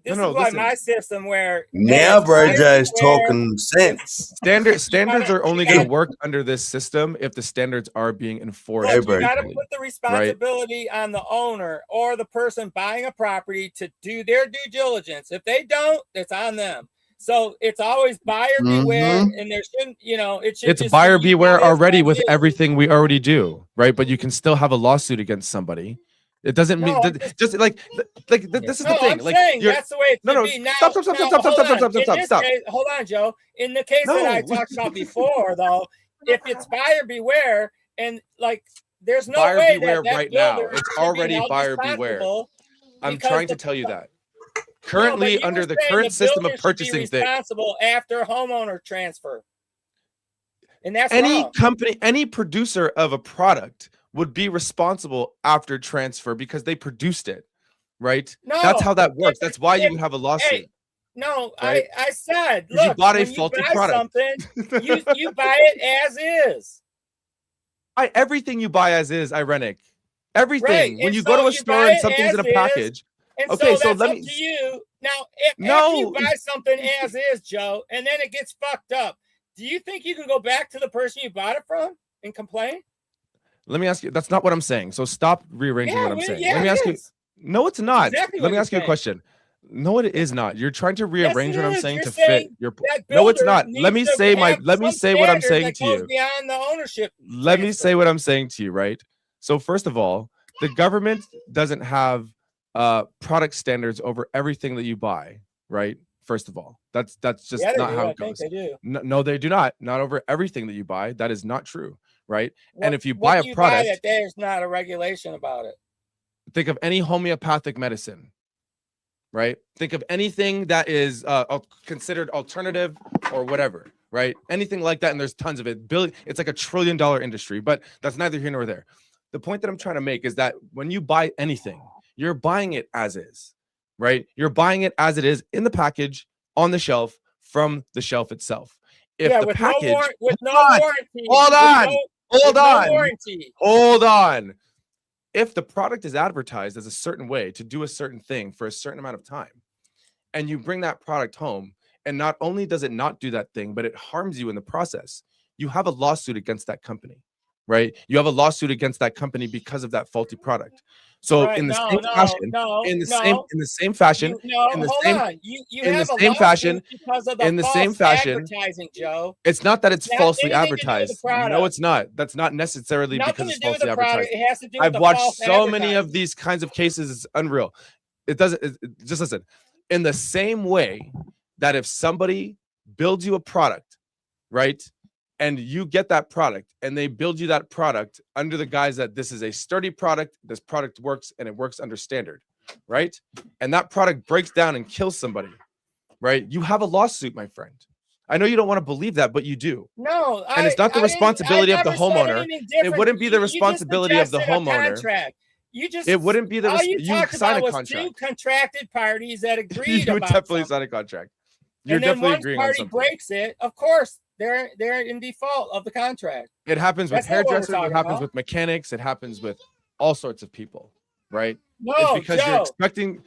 This is why my system where now Brojo is talking sense. Standards are only going to work under this system if the standards are being enforced. You got to put the responsibility on the owner or the person buying a property to do their due diligence. If they don't, it's on them. So it's always buyer beware, and there shouldn't, it's buyer beware already with everything we already do, right? But you can still have a lawsuit against somebody. It doesn't mean just like this is the thing. I'm saying that's the way it should be. Now, stop. Hold on, Joe. In the case that I talked about before, though, if it's buyer beware and like there's no buyer way beware that right now. It's already buyer beware. I'm trying to tell you that. currently you under were the saying current system of builder should be purchasing things. responsible after homeowner transfer, and that's Any wrong. company, any producer of a product would be responsible after transfer because they produced it, right? No, That's how that works. if- That's why you if- would have a lawsuit. Hey, no, right? I said, 'Cause you look, bought a when you faulty buy product. something, you buy it as is. Everything you buy as is, ironic. Everything. Right. When and you so go to a you store buy and it something's in a as is, package. and Okay, so so that's let up me. to you. Now, after No. you buy something as is, Joe, and then it gets fucked up, do you think you can go back to the person you bought it from and complain? Let me ask you. That's not what I'm saying. So stop rearranging Yeah, what I'm well, saying. yeah, Let me it ask you. is. No, it's not. exactly Let what me you're ask you a saying. question. No, it is not. You're trying to Yes, rearrange it what I'm is. saying You're to fit saying your. that No, it's builder not. Let me needs to say my. have Let me some say what I'm standard saying that to goes you. beyond the ownership. Let me transfer. say what I'm saying to you, right? So first of all, the government doesn't have product standards over everything that you buy, right? First of all, that's just Yeah, they not do. how I it think goes. they do. No, they do not. Not over everything that you buy. That is not true, right? And if you What buy a do you buy product, that there's not a regulation about it? think of any homeopathic medicine, right? Think of anything that is considered alternative or whatever, right? Anything like that, and there's tons of it. It's like $1 trillion industry, but that's neither here nor there. The point that I'm trying to make is that when you buy anything, you're buying it as is, right? You're buying it as it is in the package, on the shelf, from the shelf itself. If Yeah, the with package, no warranty. hold on, hold on, No warranty. hold on. If the product is advertised as a certain way to do a certain thing for a certain amount of time, and you bring that product home, and not only does it not do that thing, but it harms you in the process, you have a lawsuit against that company, right? You have a lawsuit against that company because of that faulty product. So Right. in the No, same no, fashion, no, in the no. same fashion, in the hold same on. You in the have a same fashion, lawsuit because of the in the same false fashion, advertising, Joe. it's not that it's Not falsely anything to do with the advertised. No, product. it's not. That's not necessarily because Nothing to it's do with the falsely product. advertised. It has to do with I've the watched false so many of advertising. these kinds of cases. It's unreal. It doesn't. Just listen. In the same way that if somebody builds you a product, right, and you get that product, and they build you that product under the guise that this is a sturdy product, this product works, and it works under standard, right, and that product breaks down and kills somebody, right, you have a lawsuit, my friend. I know you don't want to believe that, but you do. No, And it's not the responsibility of the homeowner. It wouldn't be the responsibility of the homeowner. Contract. You just It wouldn't be the all you you talked sign about a was contract. two contracted parties that agreed You would about definitely something. sign a contract. You're And then definitely one agreeing on party something. breaks it. Of course, they're in default of the contract. It happens with That's not what we're hairdressers. It talking happens about. with mechanics. It happens with all sorts of people, right? No, it's because Joe. you're expecting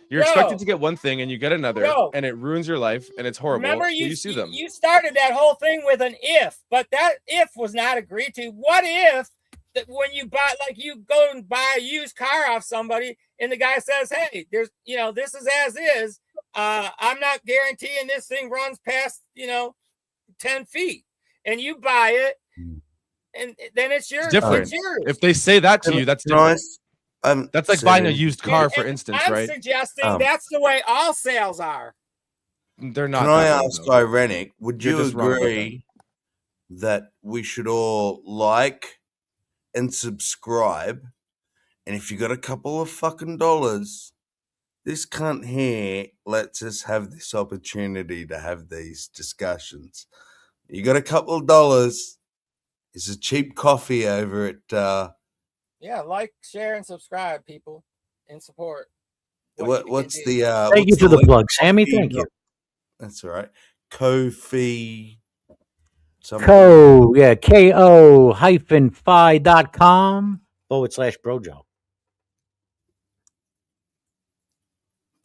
to get one thing and you get another, Joe. and it ruins your life and it's horrible. Remember, so you sue them. You started that whole thing with an if, but that if was not agreed to. What if that when you buy, like you go and buy a used car off somebody, and the guy says, "Hey, there's, this is as is. I'm not guaranteeing this thing runs past, 10 feet," and you buy it, and then it's yours. It's different. It's yours. If they say that to you, that's different. That's like buying a used car, for instance, I'm right? suggesting that's the way all sales are. They're not. Can I ask, Irenic, would You're you just wrong about agree that we should all like and subscribe? And if you got a couple of fucking dollars, this cunt here lets us have this opportunity to have these discussions. You got a couple of dollars, it's a cheap coffee over at Yeah, like, share, and subscribe, people, and support. what's the Thank you for the plug, Sammy. Thank you. That's all right. Ko-fi something. ko-fi.com/brojo.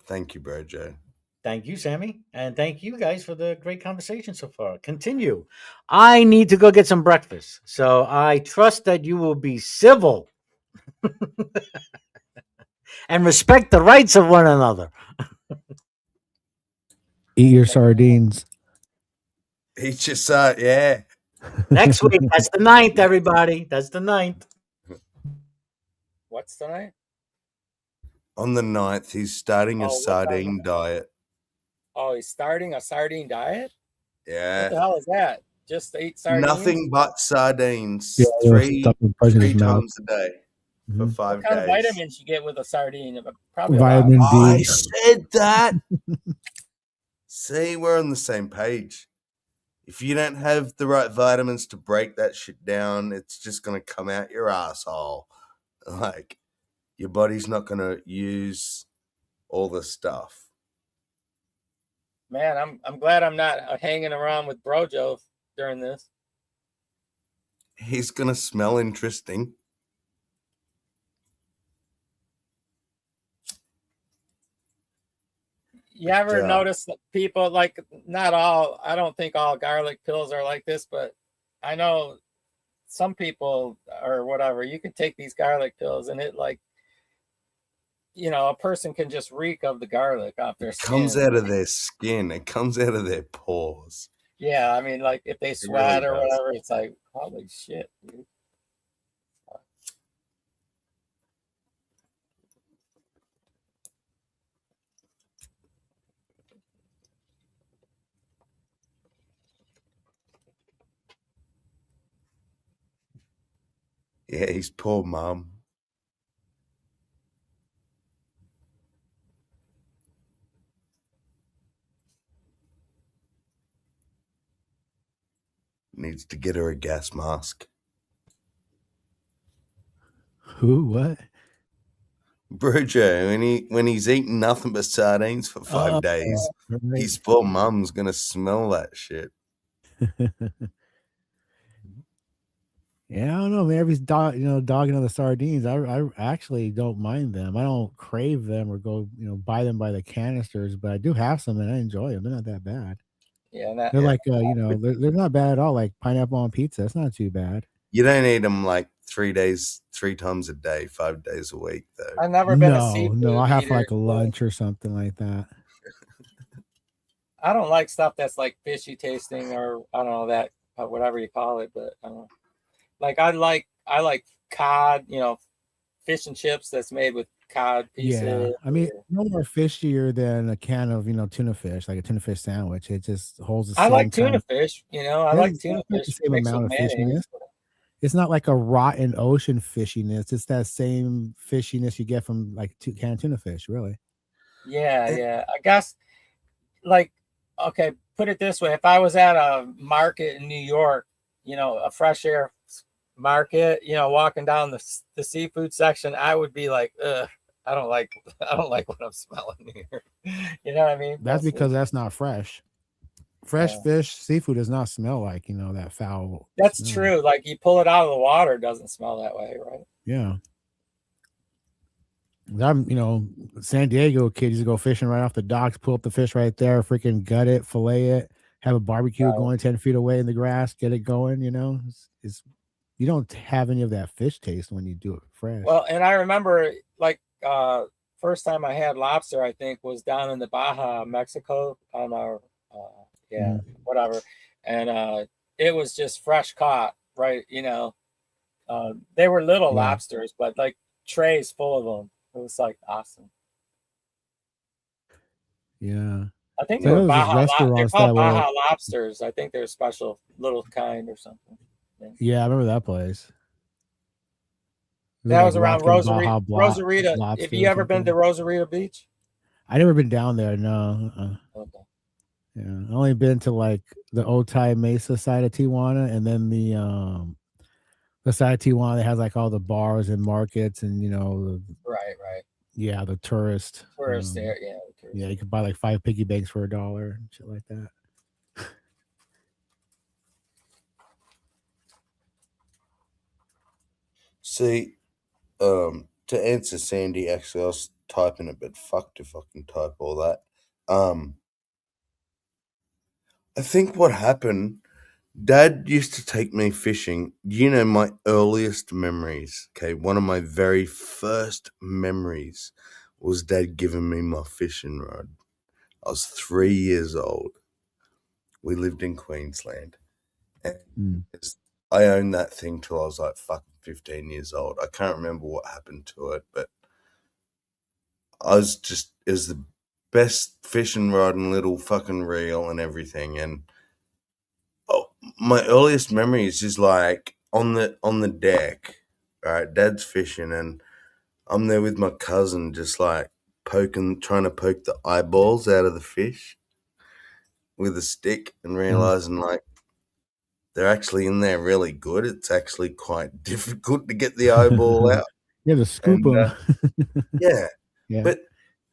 Thank you, Brojo. Thank you, Sammy. And thank you guys for the great conversation so far. Continue. I need to go get some breakfast. So I trust that you will be civil and respect the rights of one another. Eat your sardines. Eat your yeah. Next week, that's the 9th, everybody. That's the 9th. What's tonight? On the 9th, he's starting a Oh, what sardine diet. Oh, he's starting a sardine diet? What Yeah. the hell is that? Just to eat sardines? Nothing but sardines. Yeah, three stuff in his mouth. times a day. for Mhm. 5 What kind of days. vitamins you get with a sardine? Probably a lot. Vitamin I D. said that. See, we're on the same page. If you don't have the right vitamins to break that shit down, it's just gonna come out your asshole. Like, your body's not gonna use all the stuff. Man, I'm glad I'm not hanging around with Brojo during this. He's gonna smell interesting. You ever Yeah. notice that people, like, not all, I don't think all garlic pills are like this, but I know some people or whatever, you can take these garlic pills and it, like, a person can just reek of the garlic off their It comes skin. out of their skin. It comes out of their pores. Yeah, I mean, like, if they It sweat really or does. whatever, it's like, holy shit, dude. Yeah, his poor mum. Needs to get her a gas mask. Who? What? Brujo, when he's eating nothing but sardines for 5 days, right. his poor mum's gonna smell that shit. Yeah, I don't know, man. Everybody's dogging on the sardines. I actually don't mind them. I don't crave them or go, buy them by the canisters, but I do have some and I enjoy them. They're not that bad. Yeah, They're like, they're not bad at all. Like pineapple on pizza. It's not too bad. You don't eat them like 3 times a day, 5 days a week, though. I've never been a seafood No, I have eater. like a lunch or something like that. I don't like stuff that's like fishy tasting or I don't know that whatever you call it, but I don't know. Like I like cod, fish and chips that's made with cod pieces. Yeah, I mean, no more fishier than a can of tuna fish, like a tuna fish sandwich. It just holds the I same like kind tuna of. fish. I Yeah, like it's tuna not the fish same mixed amount with of mayonnaise. fishiness. It's not like a rotten ocean fishiness. It's that same fishiness you get from like canned tuna fish, really. Yeah. I guess, like, okay, put it this way: if I was at a market in New York, a fresh air market, walking down the seafood section, I would be like, ugh, I don't like what I'm smelling here. You know what I mean? That's because that's not fresh. Fresh fish, seafood does not smell like that foul. That's smell. true. Like you pull it out of the water, it doesn't smell that way, right? Yeah. I'm, San Diego kid used to go fishing right off the docks, pull up the fish right there, freaking gut it, fillet it, have a barbecue going 10 feet away in the grass, get it going. It's you don't have any of that fish taste when you do it fresh. Well, and I remember like first time I had lobster, I think, was down in the Baja, Mexico, on our whatever, and it was just fresh caught, right? They were little lobsters, but like trays full of them. It was like awesome. Yeah. I think they were Baja. They're called Baja lobsters. I think they're a special little kind or something. Yeah, I remember that place. That was around Rosarita. Have you ever been to Rosarita Beach? I never been down there. No. Okay. Yeah, I only been to like the Otay Mesa side of Tijuana, and then the side of Tijuana that has like all the bars and markets, and right. Yeah, the tourist. There, yeah. Yeah, you could buy like 5 piggy banks for $1 and shit like that. See, to answer Sandy, actually, I was typing it, but fuck to fucking type all that. I think what happened, Dad used to take me fishing. My earliest memories, okay, one of my very first memories was Dad giving me my fishing rod. I was 3 years old. We lived in Queensland. And I owned that thing till I was like fucking 15 years old. I can't remember what happened to it, but it was the best fishing rod and little fucking reel and everything. And my earliest memory is just like on the deck, Right, Dad's fishing, and I'm there with my cousin, just like trying to poke the eyeballs out of the fish with a stick, and realizing like they're actually in there really good. It's actually quite difficult to get the eyeball out. You have to scoop And, them. Yeah, Yeah. but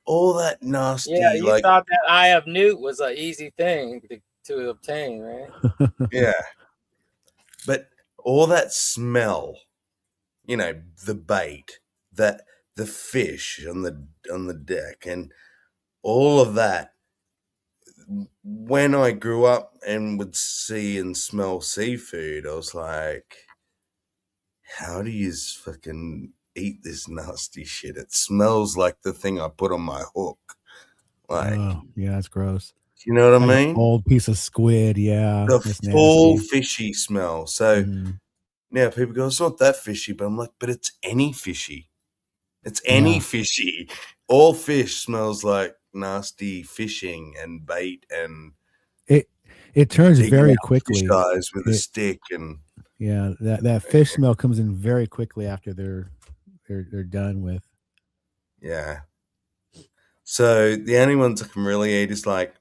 all that nasty, Yeah, you like, thought that eye of newt was an easy thing to obtain, right? yeah, but all that smell, you know, the bait, that the fish on the deck, and all of that. When I grew up and would see and smell seafood, I was like, how do you fucking eat this nasty shit? It smells like the thing I put on my hook. Like, Oh, yeah, that's gross. you know what I Like an mean? old piece of squid. Yeah, The that's full nasty. fishy smell. So Mhm. now people go, it's not that fishy, but I'm like, but it's any fishy. It's any Yeah. fishy. All fish smells like nasty fishing and bait and It turns digging very out fish quickly. eyes with a stick and Yeah, that fish smell comes in very quickly after they're done with. yeah. So the only ones I can really eat is like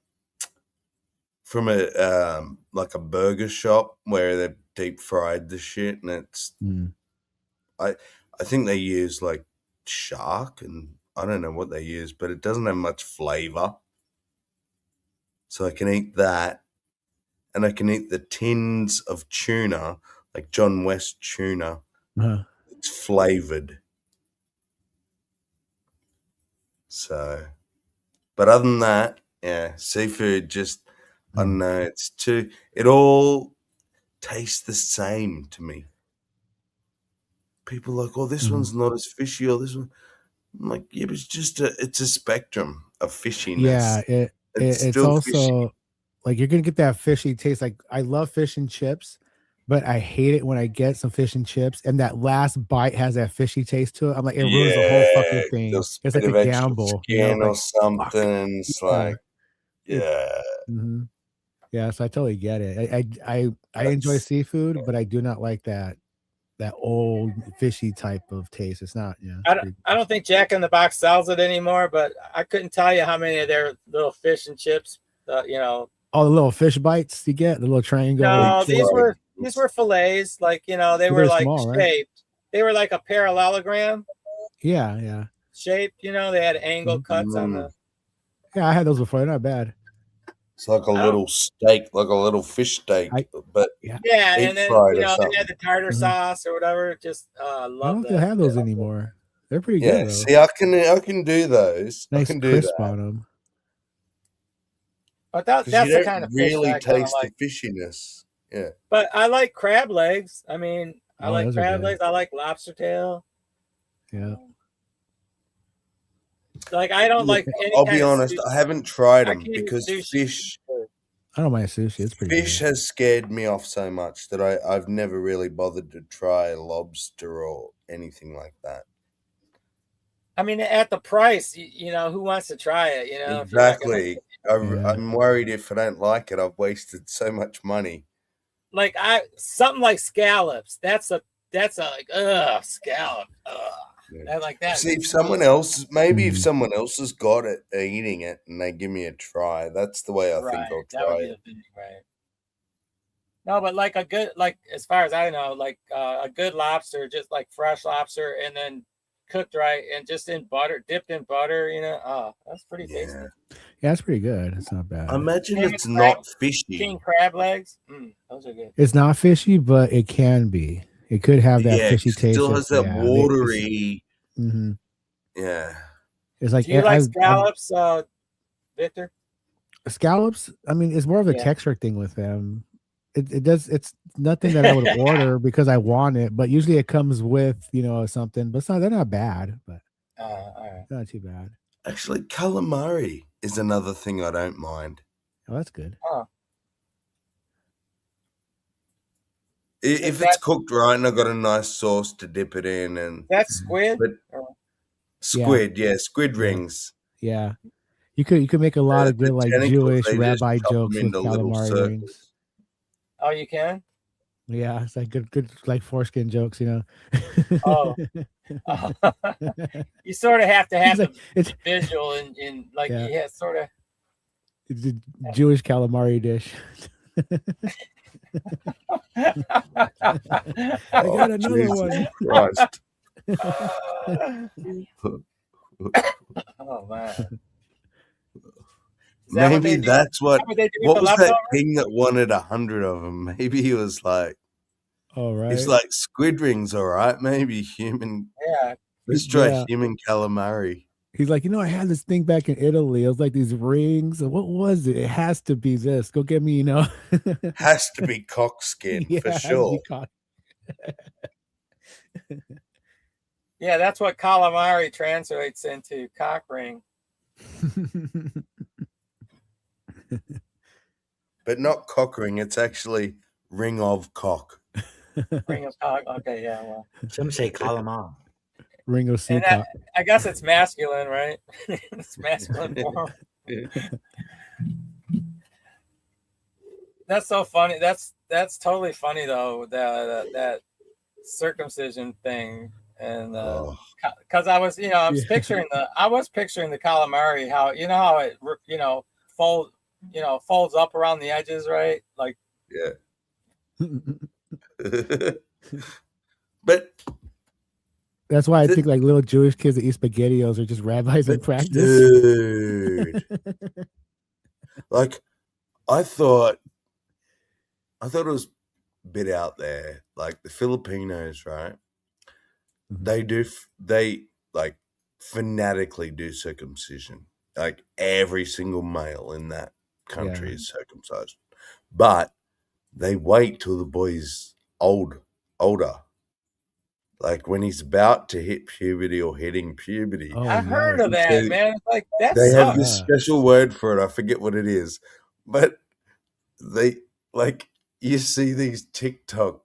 from a burger shop where they've deep fried the shit, and it's I think they use like shark, and I don't know what they use, but it doesn't have much flavor. So I can eat that, and I can eat the tins of tuna, like John West tuna. Uh-huh. It's flavored. So, but other than that, yeah, seafood just I don't know. It all tastes the same to me. People are like, oh, this one's not as fishy, or this one. I'm like, yeah, but it's a spectrum of fishiness. Yeah, It's it's still fishy. also like you're gonna get that fishy taste. Like I love fish and chips, but I hate it when I get some fish and chips and that last bite has that fishy taste to it. I'm like, it ruins the whole fucking Yeah, thing. just It's a like bit a of extra gamble, you know? skin It's or like, fuck. something. It's like, It's yeah, mhm. Yeah, so I totally get it. I enjoy that's seafood, but I do not like that old fishy type of taste. It's not, yeah. I don't think Jack in the Box sells it anymore, but I couldn't tell you how many of their little fish and chips, you know. All the little fish bites you get, the little triangle. No, shit. these were fillets, like, you know, they Well, were they're like small, right? shaped. They were like a parallelogram Yeah. shaped, you know, they had angle cuts on the. Yeah, I had those before. They're not bad. it's like a little steak, like a little fish steak, but Yeah, and deep then, fried you or know, they something. had the tartar sauce or whatever. Just I don't love know if they that. have those anymore. They're pretty Yeah, good though. see, I can do those. I Nice can do crisp that on them. But because that's you the don't kind of fish that really I kind of taste the like. fishiness. Yeah, But I like crab legs. I mean, I Oh, like those are crab good. legs. I like lobster tail. Yeah. Like I don't like any I'll kind be of honest, sushi. I haven't tried I them can't eat because sushi. fish I don't mind sushi. It's pretty Fish good. has scared me off so much that I've never really bothered to try lobster or anything like that. I mean, at the price, you know, who wants to try it? You know, if you're not gonna Exactly. I'm worried if I don't like it, I've wasted so much money. like something like scallops. That's a like scallop. I like that. See, if someone else, maybe if Mm. someone else has got it, eating it, and they give me a try, that's the way I think I'll That would try be it. the thing, right? No, but like a good, like as far as I know, like a good lobster, just like fresh lobster, and then cooked right, and just in butter, dipped in butter. You know, that's pretty tasty. Yeah, it's pretty good. It's not bad. I imagine King it's crab- not fishy. King crab legs. Those are good. It's not fishy, but it can be. It could have that Yeah, fishy 'cause it still taste. has that watery. Mhm. Yeah. It's like Do you like I've scallops, Victor? scallops. I mean, it's more of a Yeah. texture thing with them. It's nothing that I would order because I want it, but usually it comes with, you know, something. But they're not bad, but All right. not too bad. Actually, calamari is another thing I don't mind. Oh, that's good. If it's cooked right and I've got a nice sauce to dip it in, and that's squid. But squid, squid rings. Yeah, you could make a lot of good like tentacles, Jewish they just rabbi chop 'em jokes with into little calamari circles. rings. Oh, you can. Yeah, it's like good like foreskin jokes, you know. Oh. You sort of have to have It's like the visual in like yeah. you have sort of. It's a Jewish calamari dish. I got another one. Christ. Oh man. Maybe that's what. What was that leftovers? king that wanted 100 of them? Maybe he was like, all right. it's like squid rings, all right. Maybe human. Yeah. Let's try Yeah. human calamari. He's like, I had this thing back in Italy. It was like these rings. What was it? It has to be this. Go get me, Has to be cock skin yeah, for it has to sure. be cock. Yeah, that's what calamari translates into, cock ring. But not cock ring. It's actually ring of cock. Ring of cock. Okay, yeah. Well, Some say calamari. Ring of sea and cock. I guess it's masculine, right? It's masculine form. That's so funny. That's totally funny though. That circumcision thing, and because I was picturing the calamari, how how it folds up around the edges, right? Like yeah. But that's why I think like little Jewish kids that eat SpaghettiOs are just rabbis in practice. Dude. Like I thought it was a bit out there. Like the Filipinos, right? Mm-hmm. They like fanatically do circumcision. Like every single male in that country is circumcised. But they wait till the boy's older. Like when he's about to hit puberty or hitting puberty. I heard of that, man. It's like that They sucks. have this special word for it. I forget what it is. But they like you see these TikTok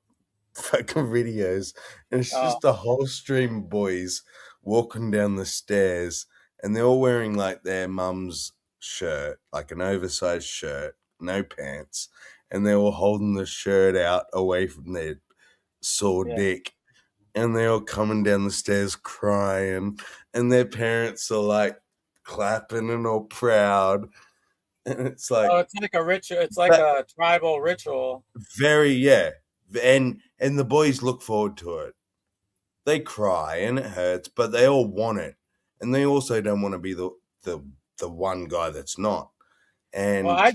fucking videos and it's just a whole stream of boys walking down the stairs and they're all wearing like their mum's shirt, like an oversized shirt, no pants, and they're all holding the shirt out away from their sore dick. And they're all coming down the stairs crying, and their parents are like clapping and all proud. And it's like, it's like a ritual. It's like a tribal ritual. Very, yeah. And the boys look forward to it. They cry and it hurts, but they all want it. And they also don't want to be the one guy that's not. And well,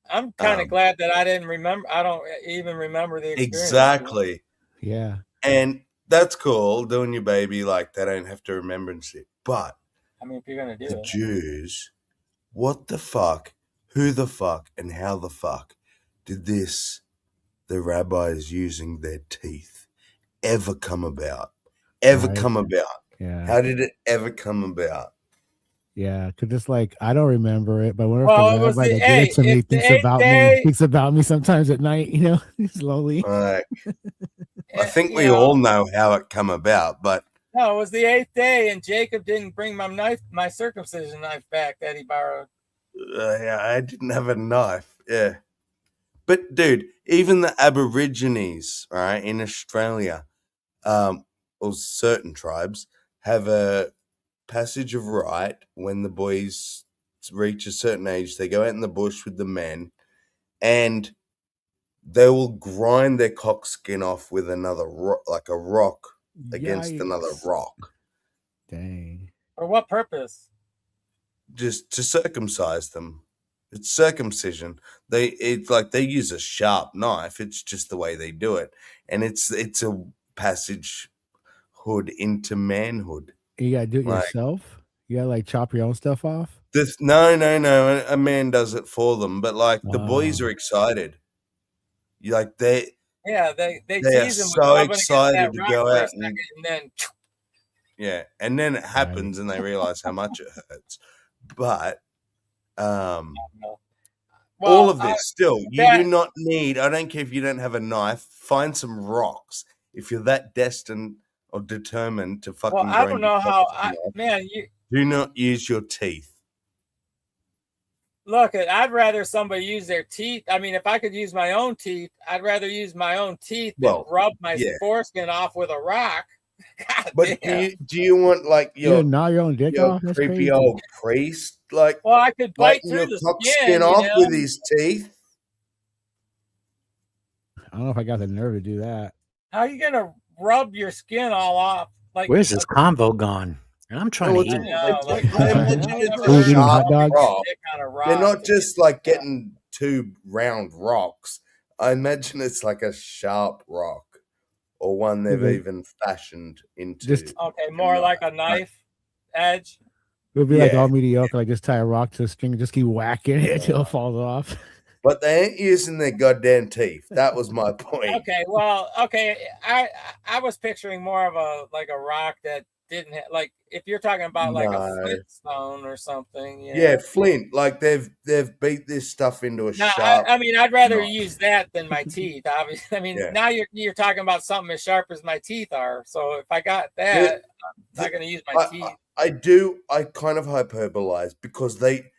I'm kind of glad that I didn't remember. I don't even remember the experience. Exactly. Yeah. And that's cool, doing your baby like they don't have to remember and shit. But I mean, if you're gonna do the it, Jews, what the fuck, who the fuck, and how the fuck did the rabbis using their teeth ever come about? Come about? Yeah. How did it ever come about? Yeah, because it's like I don't remember it, but I wonder if Well, it the was rabbi the- that did it to hey, me if the thinks eighth about me. day- Thinks about me sometimes at night, slowly. Like, I think we all know how it come about, but no, it was the 8th day, and Jacob didn't bring my circumcision knife back that he borrowed. yeah, I didn't have a knife. Yeah, but dude, even the Aborigines, right, in Australia, or certain tribes have a passage of right when the boys reach a certain age. They go out in the bush with the men, and they will grind their cock skin off with another like a rock against another rock. Dang. For what purpose? Just to circumcise them. It's circumcision. It's like they use a sharp knife. It's just the way they do it, and it's a passage hood into manhood. You gotta do it yourself. You gotta like chop your own stuff off. No. A man does it for them, but like the boys are excited. Like they they are tease him with so rubbing against excited that to rock go for a out second, and then and then it happens and they realize how much it hurts. But all of this still, you do not need. I don't care if you don't have a knife. Find some rocks if you're that destined or determined to fucking. Well, I don't know how. do not use your teeth. Look, I'd rather somebody use their teeth. I mean, if I could use my own teeth, I'd rather use my own teeth than Well, rub my yeah. foreskin off with a rock. God But damn. do you want like You your gnaw your own dick off? That's creepy crazy. old priest like Well, I could bite biting through your the cock skin, skin you off know? with his teeth? I don't know if I got the nerve to do that. How are you gonna rub your skin all off? Like, Where's this convo gone? And I'm trying No, to eat. I imagine it's Who's a eating hot sharp dogs? rock. Dick on a They're rock not just like getting two round rocks. I imagine it's like a sharp rock or one they've Okay. even fashioned into. Just- Okay, more like a knife edge. It would be like Yeah. all mediocre, like just tie a rock to a string and just keep whacking it until it falls off. But they ain't using their goddamn teeth. That was my point. Okay, well, okay. I was picturing more of a rock that didn't have, like, if you're talking about like a No. flintstone or something. Yeah, flint. Like they've beat this stuff into a No, sharp. I mean, I'd rather knife. use that than my teeth. Obviously, I mean, Yeah. now you're talking about something as sharp as my teeth are. So if I got that, I'm not going to use my teeth. I kind of hyperbolize because they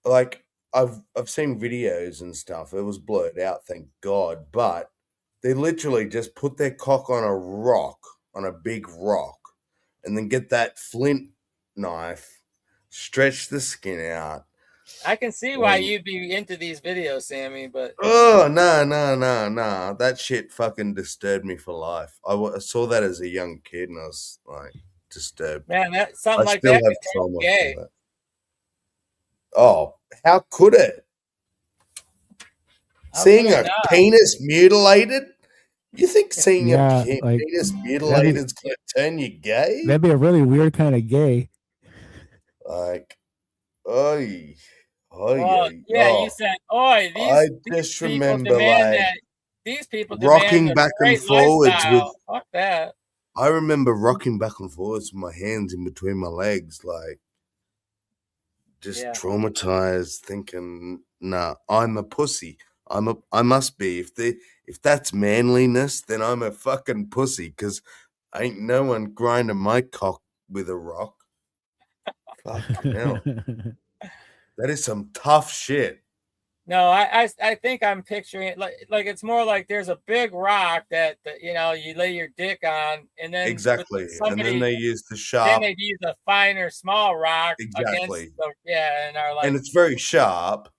like I've seen videos and stuff. It was blurred out, thank God, but they literally just put their cock on a rock, on a big rock, and then get that flint knife, stretch the skin out. I can see why you'd be into these videos, Sammy, but Oh, no. That shit fucking disturbed me for life. I saw that as a young kid and I was like disturbed. man, that something I like still that have could turn trauma you gay. from that. Oh, how could it? Seeing really a not. penis mutilated? You think seeing Yeah, a like, penis mutilated is going to turn you gay? That'd be a really weird kind of gay. Like, oy. Well, yeah, you said, "Oi, I these just people remember demand like that. These people rocking demand a back and straight forwards lifestyle. with. Fuck that." I remember rocking back and forwards with my hands in between my legs, like just traumatized, thinking, "Nah, I'm a pussy. I must be. If that's manliness, then I'm a fucking pussy. Because ain't no one grinding my cock with a rock. Fucking hell, that is some tough shit." No, I think I'm picturing it like it's more like there's a big rock that you know you lay your dick on, and then Exactly, and then they use the sharp. Then they use a finer, small rock Exactly. against the and are like, and it's very sharp.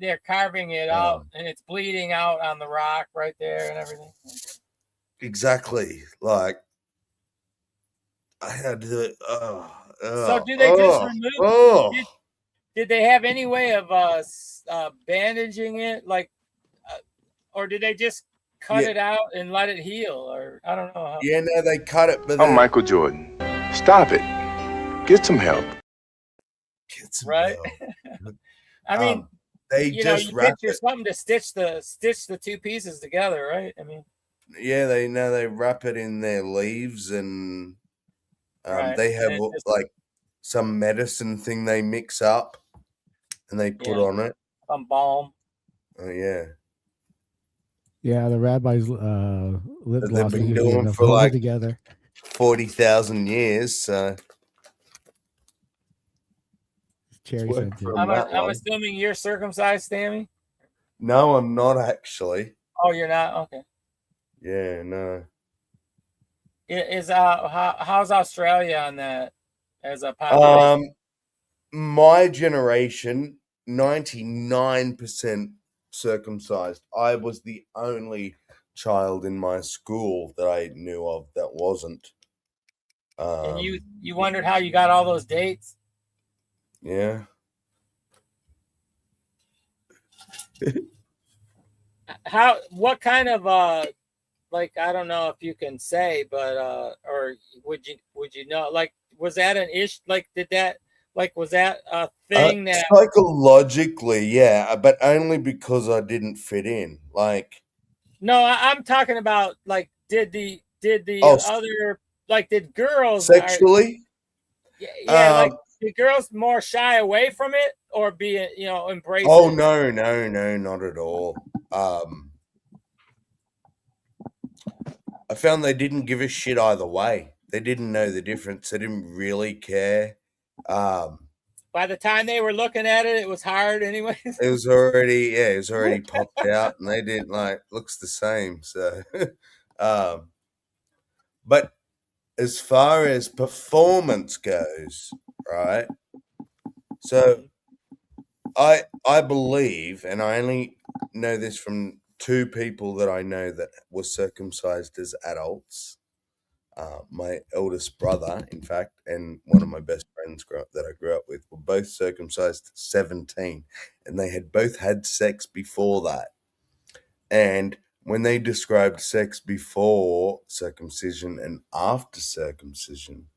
They're carving it out, and it's bleeding out on the rock right there and everything. Exactly, like I had to. So do they just remove? Did they have any way of bandaging it, like, or did they just cut it out and let it heal, or I don't know? Yeah, no, they cut it. But I'm Michael Jordan. Stop it. Get some help. Get some right? help. I mean, they you just know, you wrap picture it. something to stitch the two pieces together, right? I mean, Yeah, they wrap it in their leaves, and right. they have And it's just like some medicine thing they mix up, and they put on it. some balm. Oh yeah. Yeah, the rabbi's lip That gloss they've is been usually doing enough for to hold it like together. 40,000 years. So Cherry worked scented. for 'em I'm that long. assuming you're circumcised, Sammy. No, I'm not actually. Oh, you're not. Okay. Yeah, no. Is how's Australia on that as a population? My generation, 99% circumcised. I was the only child in my school that I knew of that wasn't. And you wondered how you got all those dates? Yeah. What kind of like, I don't know if you can say, but or would you know, like, was that an issue? Like, was that a thing that Psychologically, yeah, but only because I didn't fit in. Like, no, I'm talking about, like, did the other, like, did girls sexually? like, did girls more shy away from it or be, you know, embrace Oh, it? no, not at all. I found they didn't give a shit either way. They didn't know the difference. They didn't really care. But By the time they were looking at it, it was hard anyways. It was already popped out, and they didn't looks the same. So, but as far as performance goes, right? So, I believe, and I only know this from two people that I know that were circumcised as adults. My eldest brother, in fact, and one of my best friends that I grew up with were both circumcised at 17, and they had both had sex before that. And when they described sex before circumcision and after circumcision,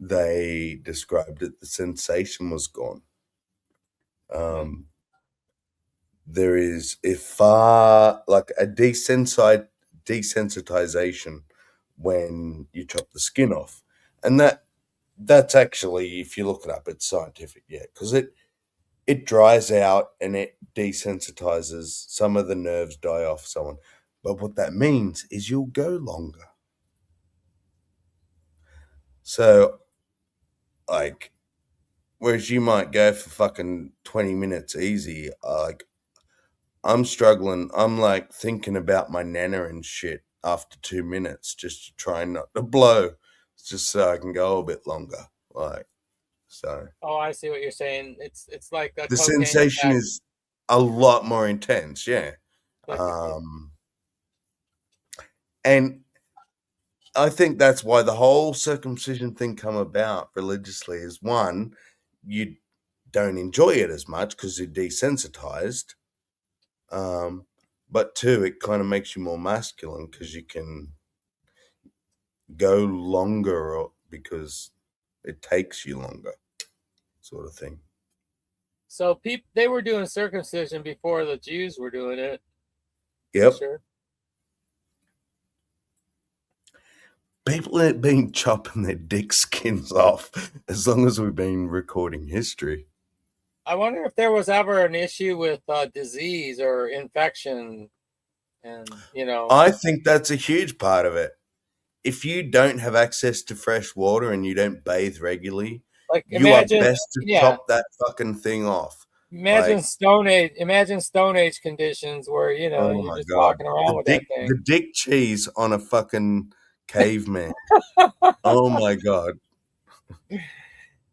they described it, the sensation was gone. There is a far like a desensitization when you chop the skin off, and that's actually, if you look it up, it's scientific, because it dries out and it desensitizes. Some of the nerves die off, so on. But what that means is you'll go longer. So, like, whereas you might go for fucking 20 minutes easy, I'm struggling. I'm like thinking about my nana and shit after 2 minutes just to try not to blow, just so I can go a bit longer. So. Oh, I see what you're saying. It's like a The cocaine sensation effect. is a lot more intense, yeah. And I think that's why the whole circumcision thing come about religiously is, one, you don't enjoy it as much because you're desensitized. But two, it kind of makes you more masculine because you can go longer because it takes you longer, sort of thing. So they were doing circumcision before the Jews were doing it. Yep. Sure. People ain't been chopping their dick skins off as long as we've been recording history. I wonder if there was ever an issue with disease or infection, and I think that's a huge part of it. If you don't have access to fresh water and you don't bathe regularly, you are best to chop that fucking thing off. Imagine Stone Age conditions where you're just walking around with that thing. The dick cheese on a fucking caveman. Oh my god.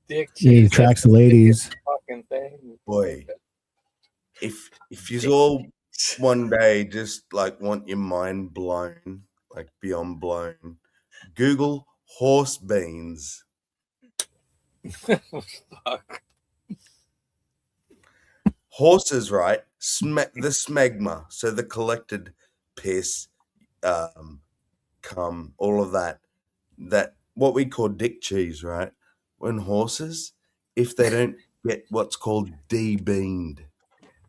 Dick cheese. He attracts ladies. Fucking thing. Boy. If you all one day just want your mind blown, beyond blown, Google horse beans. Fuck. Horses, right? The smegma, so the collected piss, cum, all of that what we call dick cheese, right? When horses, if they don't get what's called debeaned.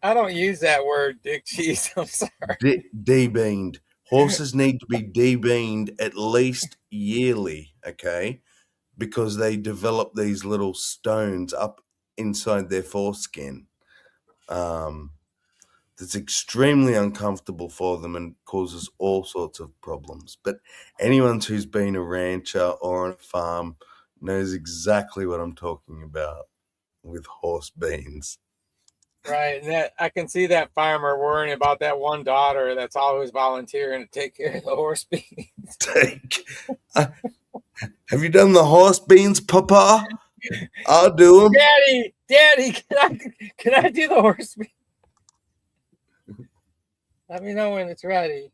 I don't use that word, dick cheese. I'm sorry. Debeaned. Horses need to be debeaned at least yearly, okay? Because they develop these little stones up inside their foreskin. That's extremely uncomfortable for them and causes all sorts of problems. But anyone who's been a rancher or on a farm knows exactly what I'm talking about with horse beans. Right, and that I can see that farmer worrying about that one daughter that's always volunteering to take care of the horse beans. Have you done the horse beans, Papa? I'll do them. Daddy, can I do the horse beans? Let me know when it's ready.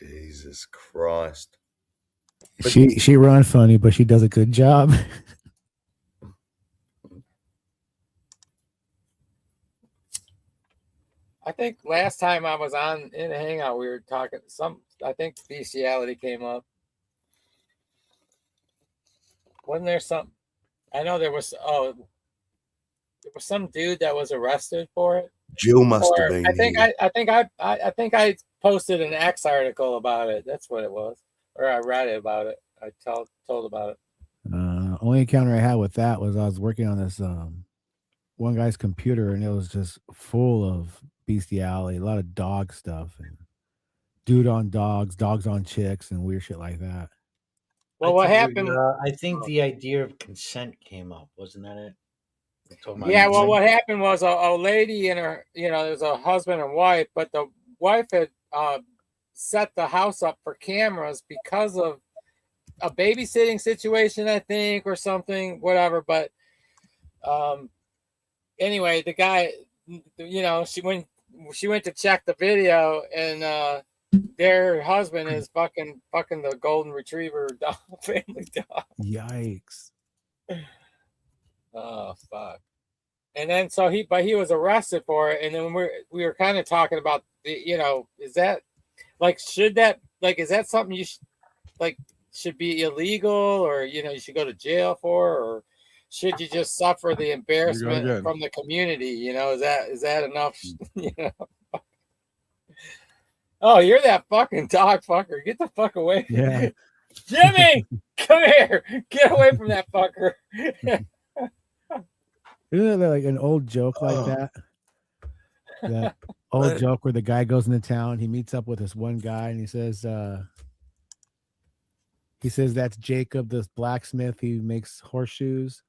Jesus Christ. She runs funny, but she does a good job. I think last time I was on in a hangout, we were talking I think bestiality came up. Wasn't there some? I know there was. Oh, there was some dude that was arrested for it. Jill must have been. I think I posted an X article about it. That's what it was, or I read it about it. I told about it. Only encounter I had with that was I was working on this one guy's computer, and it was just full of bestiality, a lot of dog stuff, and dude on dogs on chicks, and weird shit like that. Well, what happened? I think the idea of consent came up, wasn't that it? Yeah, well, what happened was a lady and her, there's a husband and wife, but the wife had set the house up for cameras because of a babysitting situation, I think, or something, whatever. But anyway, the guy, she went to check the video, and their husband is fucking the golden retriever dog, family dog. Yikes. Oh fuck. And then he was arrested for it, and then we were kind of talking about is that is that something you should be illegal, or you should go to jail for, or should you just suffer the embarrassment from the community? Is that enough? Oh, you're that fucking dog fucker. Get the fuck away. Yeah. Jimmy, come here. Get away from that fucker. Isn't there like an old joke like that? That old joke where the guy goes into town, he meets up with this one guy, and he says that's Jacob, this blacksmith. He makes horseshoes.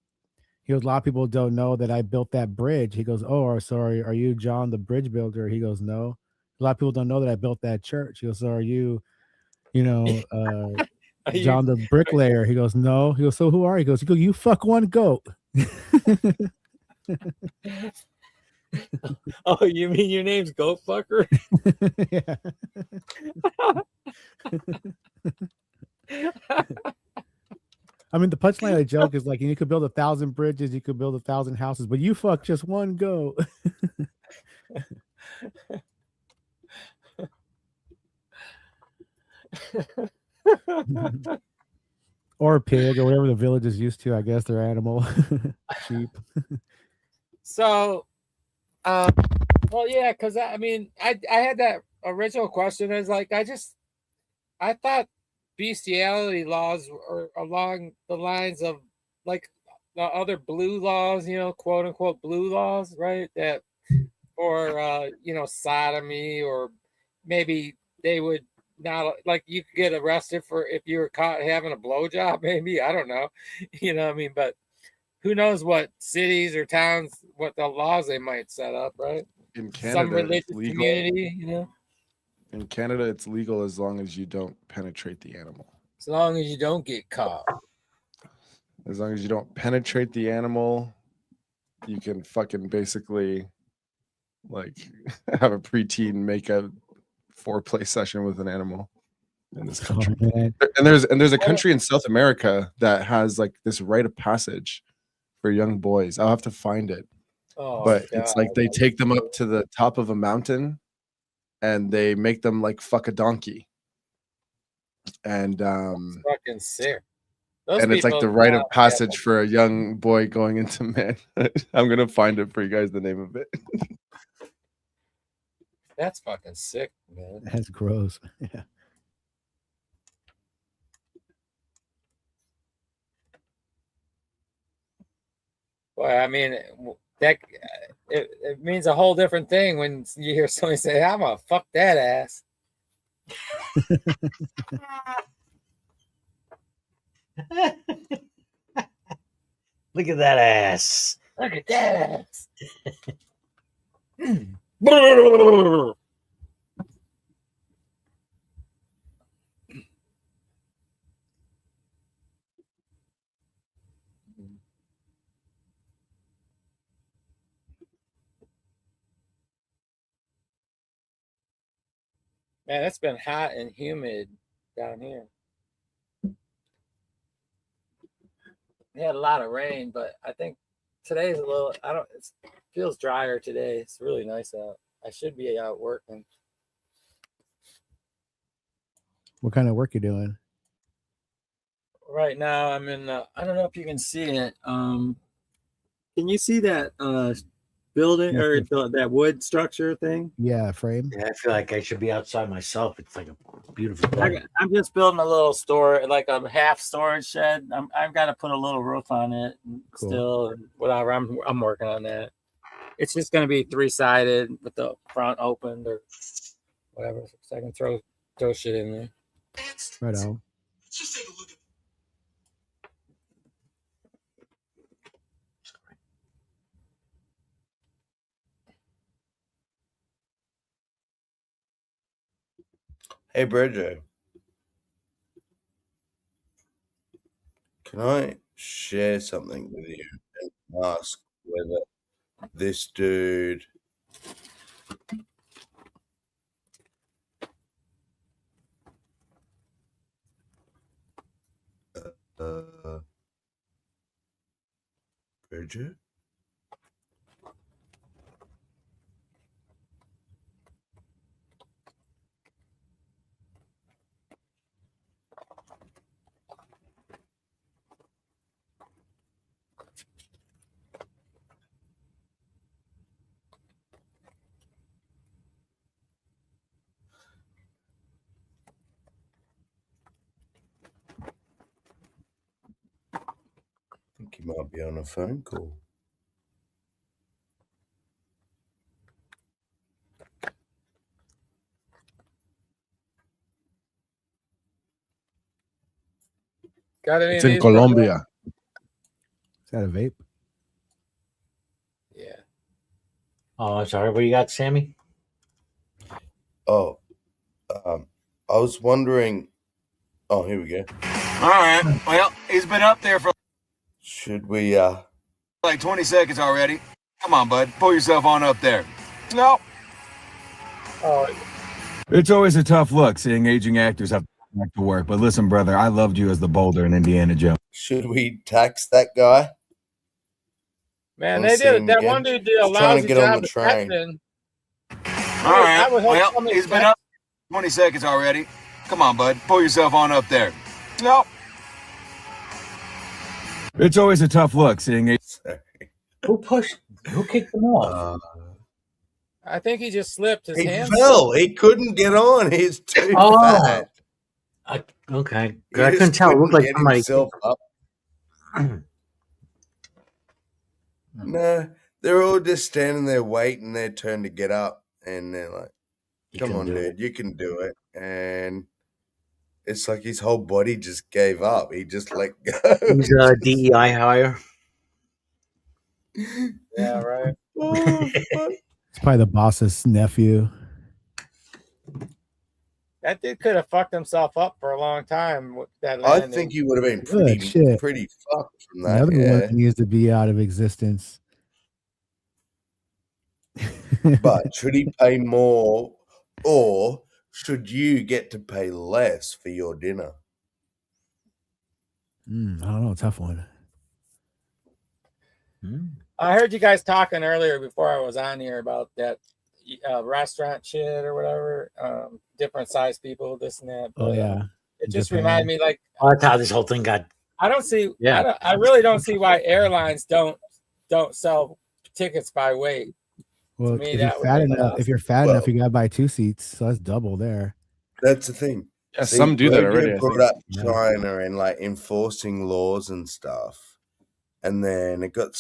He goes, a lot of people don't know that I built that bridge. He goes, oh, sorry, are you John the bridge builder? He goes, no. A lot of people don't know that I built that church. He goes, so are you John the bricklayer? He goes, no. He goes, so who are you? He goes, you fuck one goat. Oh, you mean your name's Goat Fucker? Yeah. I mean, the punchline of the joke is like, you could build 1,000 bridges, you could build 1,000 houses, but you fuck just one goat. Or a pig, or whatever the village is used to. I guess their animal, sheep. So, well, yeah, because I had that original question. Is like I thought bestiality laws are along the lines of like the other blue laws, quote unquote blue laws, right? That or sodomy, or maybe they would not, like, you could get arrested for if you were caught having a blowjob, maybe, I don't know, what I mean, but who knows what cities or towns, what the laws they might set up, right? In Canada, some religious it's legal. community, In Canada, it's legal as long as you don't penetrate the animal. As long as you don't get caught. As long as you don't penetrate the animal, you can fucking basically like have a preteen make a foreplay session with an animal in this country. Oh, and there's a country in South America that has like this rite of passage for young boys. I'll have to find it. But it's like they take them up to the top of a mountain and they make them like fuck a donkey. And that's fucking sick. And it's like the rite of passage for a young boy going into manhood. I'm gonna find it for you guys, the name of it. That's fucking sick, man. That's gross. Yeah. Well, I mean, that it means a whole different thing when you hear somebody say, "I'm gonna fuck that ass." Look at that ass. Look at that ass. Man, it's been hot and humid down here. We had a lot of rain, but I think today's a little, it feels drier today. It's really nice out. I should be out working. What kind of work you doing? Right now I'm in, I don't know if you can see it. Can you see that building or that wood structure thing? Yeah, frame. Yeah, I feel like I should be outside myself. It's like a beautiful day. I'm just building a little store, like a half storage shed. I've got to put a little roof on it still, and whatever. I'm working on that. It's just going to be 3-sided with the front opened or whatever, so I can throw shit in there. Right on. Just take a look at Hey, Bridger. Can I share something with you and ask whether this dude Bridger? I think he might be on a phone call. Got any It's of in these, Bridger? Colombia. Is that a vape? Yeah. Oh, I'm sorry. What do you got, Sammy? Oh, I was wondering. Oh, here we go. All right. Well, he's been up there for Should we, like 20 seconds already. Come on, bud. Pull yourself on up there. No. Oh, It's always a tough look seeing aging actors have to come back to work. But listen, brother, I loved you as the Boulder in Indiana Jones. should we tax that guy? man, Wanna they see did. him That again? one dude did a He's trying to lousy get on job the of train. texting. All right. I would hope Well, somebody he's been up 20 seconds already. Come on, bud. Pull yourself on up there. No. It's always a tough look seeing Who kicked him off? I think he just slipped. His He hands. fell. He couldn't get on. He's too Oh. fat. Okay. He I couldn't just tell. It looked like get somebody. himself up. No, they're all just standing there waiting their turn to get up, and they're like, "Come can on, do dude, you can do it." And it's like his whole body just gave up. He just let go. He's a DEI hire. Yeah, right. Oh, fuck. It's probably the boss's nephew. That dude could have fucked himself up for a long time with that I landing. think he would have been Good shit. pretty fucked from that. Another Yeah. one that needs to be out of existence. But should he pay more, or should you get to pay less for your dinner? I don't know. Tough one. I heard you guys talking earlier before I was on here about that restaurant shit or whatever. Different size people, this and that. Oh, yeah. It just Japan. reminded me, like, Oh, that's how this whole thing got. I don't see. Yeah. I really don't see why airlines don't sell tickets by weight. Well, me, if that you're would fat make enough, sense. if you're fat enough, Well- you gotta buy 2 seats. So that's double there. That's the thing. Yeah, some do that already, I Brought think. up China and like enforcing laws and stuff, and then it got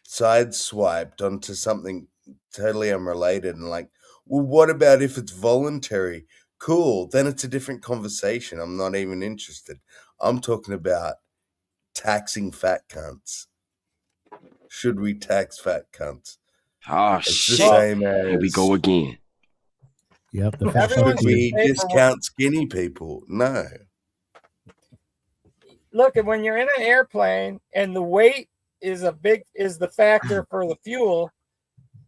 sideswiped onto something totally unrelated. And like, well, what about if it's voluntary? Cool, then it's a different conversation. I'm not even interested. I'm talking about taxing fat cunts. Should we tax fat cunts? Oh, It's shit. the same Here we as go again. Yep. The Everyone should we should pay for discount skinny people? No. Look, when you're in an airplane and the weight is the factor for the fuel,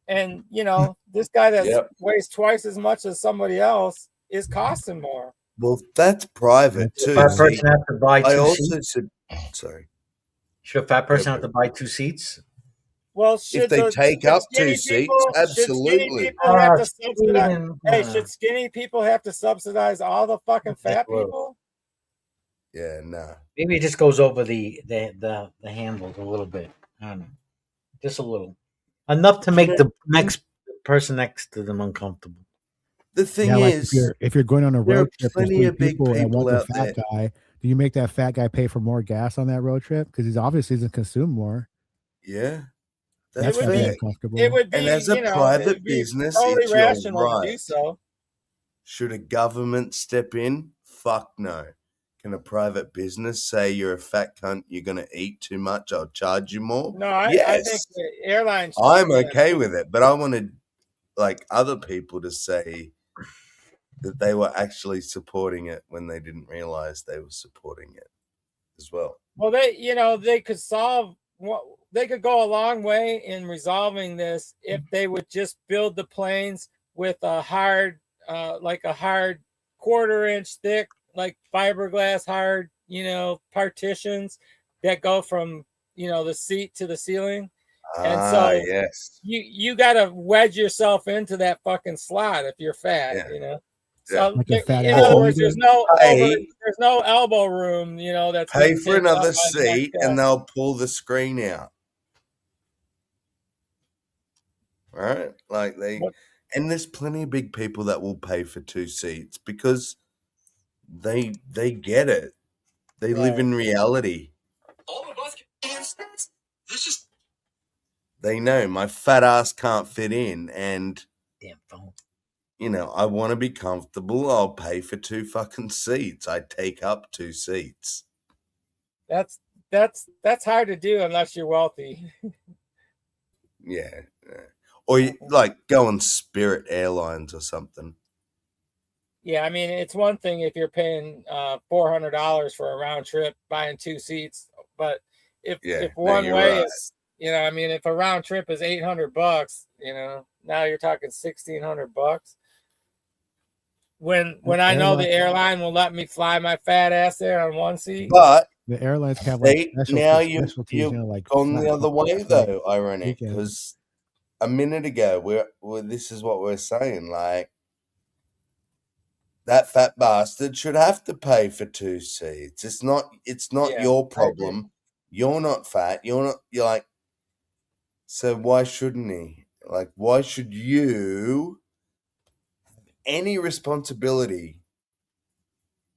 and you know this guy that Yep. weighs twice as much as somebody else is costing more. Well, that's private too. Fat See, person have to buy I two also seats. said, sorry. Should a fat person have to buy 2 seats? Well, should they the- take should up skinny 2 seats, people- should skinny absolutely. people have to Steven, subsidize? Hey, should skinny people have to subsidize all the fucking fat Well, people? Yeah, nah. Maybe it just goes over the handles a little bit. I don't know. Just a little. Enough to make the next person next to them uncomfortable. The thing Yeah, like is, if you're going on a there road are trip, there's plenty 3 of big people and people one's a out fat there. guy. Do you make that fat guy pay for more gas on that road trip? Because he's obviously doesn't consume more. Yeah, That's that's gotta be fair. uncomfortable. It would be, And as a you know, private it'd be business, totally it's your rational to do right. so. Should a government step in? Fuck no. Can a private business say you're a fat cunt, you're going to eat too much, I'll charge you more? No, I Yes. think the airlines. I'm okay with it, but I wanted like other people to say, that they were actually supporting it when they didn't realize they were supporting it as well. Well, they could they could go a long way in resolving this if they would just build the planes with a hard, like a hard 1/4 inch thick, like fiberglass hard, partitions that go from, the seat to the ceiling. And so yes. you got to wedge yourself into that fucking slot if you're fat, So Like a fat in ass other words, vegan. there's no elbow room, that's Pay getting for taken up another by the next seat guy. and they'll pull the screen out. Right? Like and there's plenty of big people that will pay for 2 seats because they get it. They live in reality. All of us this is They know my fat ass can't fit in, and damn phone. I want to be comfortable. I'll pay for 2 fucking seats. I take up 2 seats. That's hard to do unless you're wealthy. Yeah. Or like go on Spirit Airlines or something. Yeah, I mean, it's one thing if you're paying $400 for a round trip buying 2 seats, but if one way is, I mean, if a round trip is $800, now you're talking $1,600. When I know the airline will let me fly my fat ass there on one seat, but the airlines have like specialties, like gone the other way though. Ironic, because a minute ago this is what we're saying. Like that fat bastard should have to pay for 2 seats. It's not your problem. You're not fat. You're like. So why shouldn't he? Like, why should you have any responsibility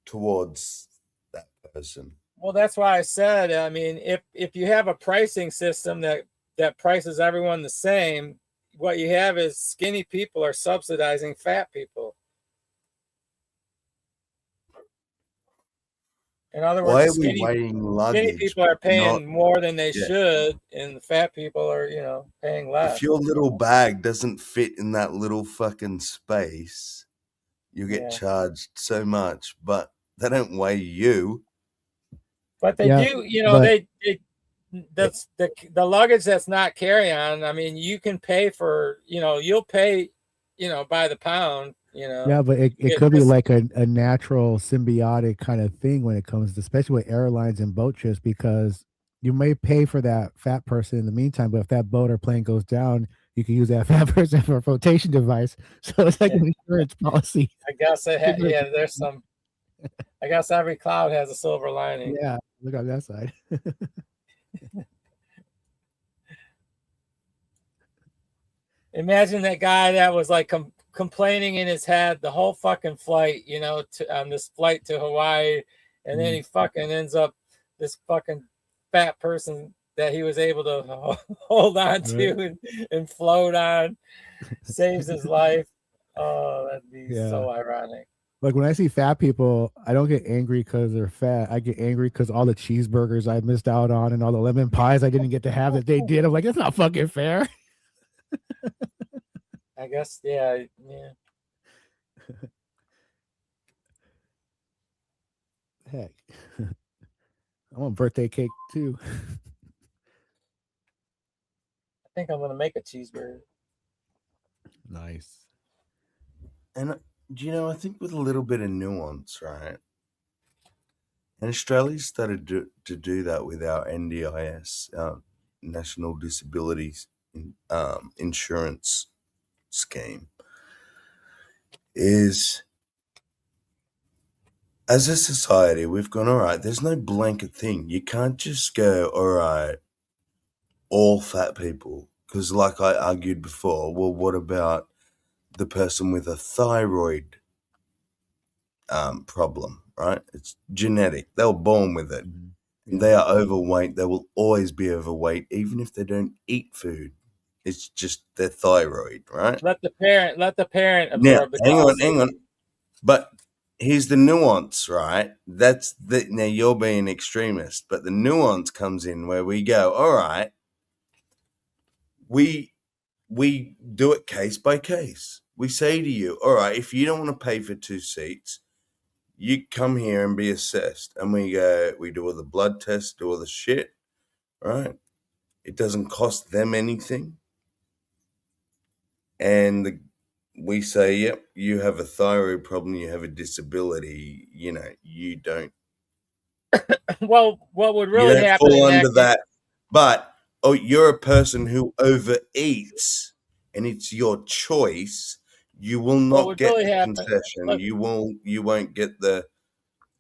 towards that person? Well, that's why I said, I mean, if you have a pricing system that prices everyone the same, what you have is skinny people are subsidizing fat people. In other words, skinny people are paying more than they should, and the fat people are, paying less. If your little bag doesn't fit in that little fucking space, you get charged so much, but they don't weigh you. But they do, that's the luggage that's not carry-on. I mean, you can pay for, you'll pay, by the pound, Yeah, but it could be like a natural symbiotic kind of thing when it comes to, especially with airlines and boat trips, because you may pay for that fat person in the meantime, but if that boat or plane goes down, you can use that fat person for a flotation device. So it's like an insurance policy. I guess there's some. I guess every cloud has a silver lining. Yeah, look on that side. Imagine that guy that was like complaining in his head the whole fucking flight, on this flight to Hawaii, and then he fucking ends up this fucking fat person that he was able to hold on to and float on, saves his life. Oh, that'd be so ironic. Like when I see fat people, I don't get angry because they're fat. I get angry because all the cheeseburgers I missed out on and all the lemon pies I didn't get to have that they did. I'm like, that's not fucking fair. I guess, yeah. Heck, I want birthday cake too. I think I'm gonna make a cheeseburger. Nice. And I think with a little bit of nuance, right? And Australia started to do that with our NDIS, National Disability Insurance Scheme, is as a society, we've gone, all right, there's no blanket thing. You can't just go, all right, all fat people. Because like I argued before, well, what about the person with a thyroid problem, right? It's genetic. They were born with it. Mm-hmm. They are overweight. They will always be overweight, even if they don't eat food. It's just their thyroid, right? Let the parent absorb the cost. Hang on. But here's the nuance, right? Now you're being extremist, but the nuance comes in where we go, all right, we do it case by case. we say to you, all right, if you don't want to pay for 2 seats, you come here and be assessed. And we do all the blood tests, do all the shit, right? It doesn't cost them anything. And we say, yep, you have a thyroid problem, you have a disability, you don't. Well, what would You really don't happen fall in under that case? that. But, you're a person who overeats and it's your choice. You will What not would get really the happen? concession. Look, You won't get the.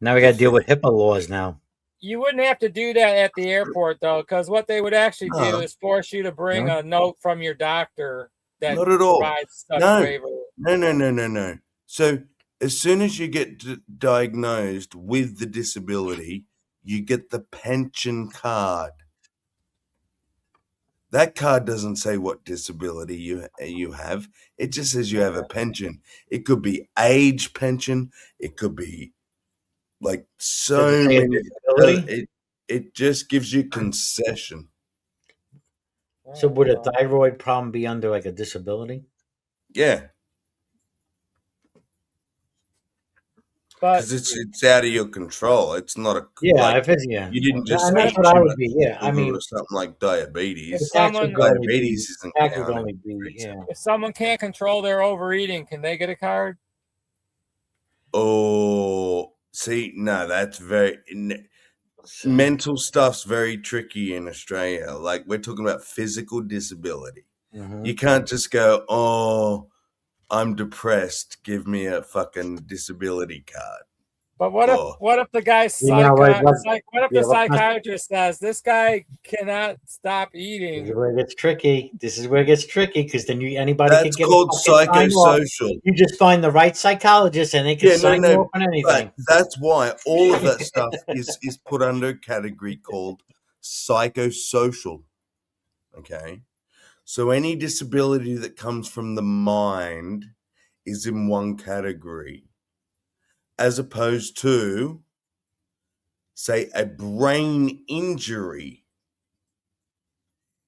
Now we got to deal with HIPAA laws now. you wouldn't have to do that at the airport, though, because what they would actually do No. is force you to bring No. a note from your doctor that Not at all. provides such No. waiver. No. So as soon as you get diagnosed with the disability, you get the pension card. That card doesn't say what disability you have. It just says you have a pension. It could be age pension. It could be like so Does it say a many. disability? It just gives you concession. So would a thyroid problem be under like a disability? Yeah. But Because it's out of your control. It's not a if it's you didn't just and that's eat what too I would much be. Yeah, I sugar mean, or something like diabetes. if someone Diabetes isn't tax would counted. only be if someone can't control their overeating, can they get a card? Oh, see, no, that's very mental stuff's very tricky in Australia. Like we're talking about physical disability. Mhm. You can't just go, "Oh, I'm depressed. Give me a fucking disability card." But what if the guy's You know, like what if the psychiatrist says this guy cannot stop This is eating? where it gets tricky. This is where it gets tricky because then anybody That's can get called a fucking sign off. psychosocial. You just find the right psychologist and they can sign you off on anything. But that's why all of that stuff is put under a category called psychosocial. Okay. So any disability that comes from the mind is in one category, as opposed to, say, a brain injury.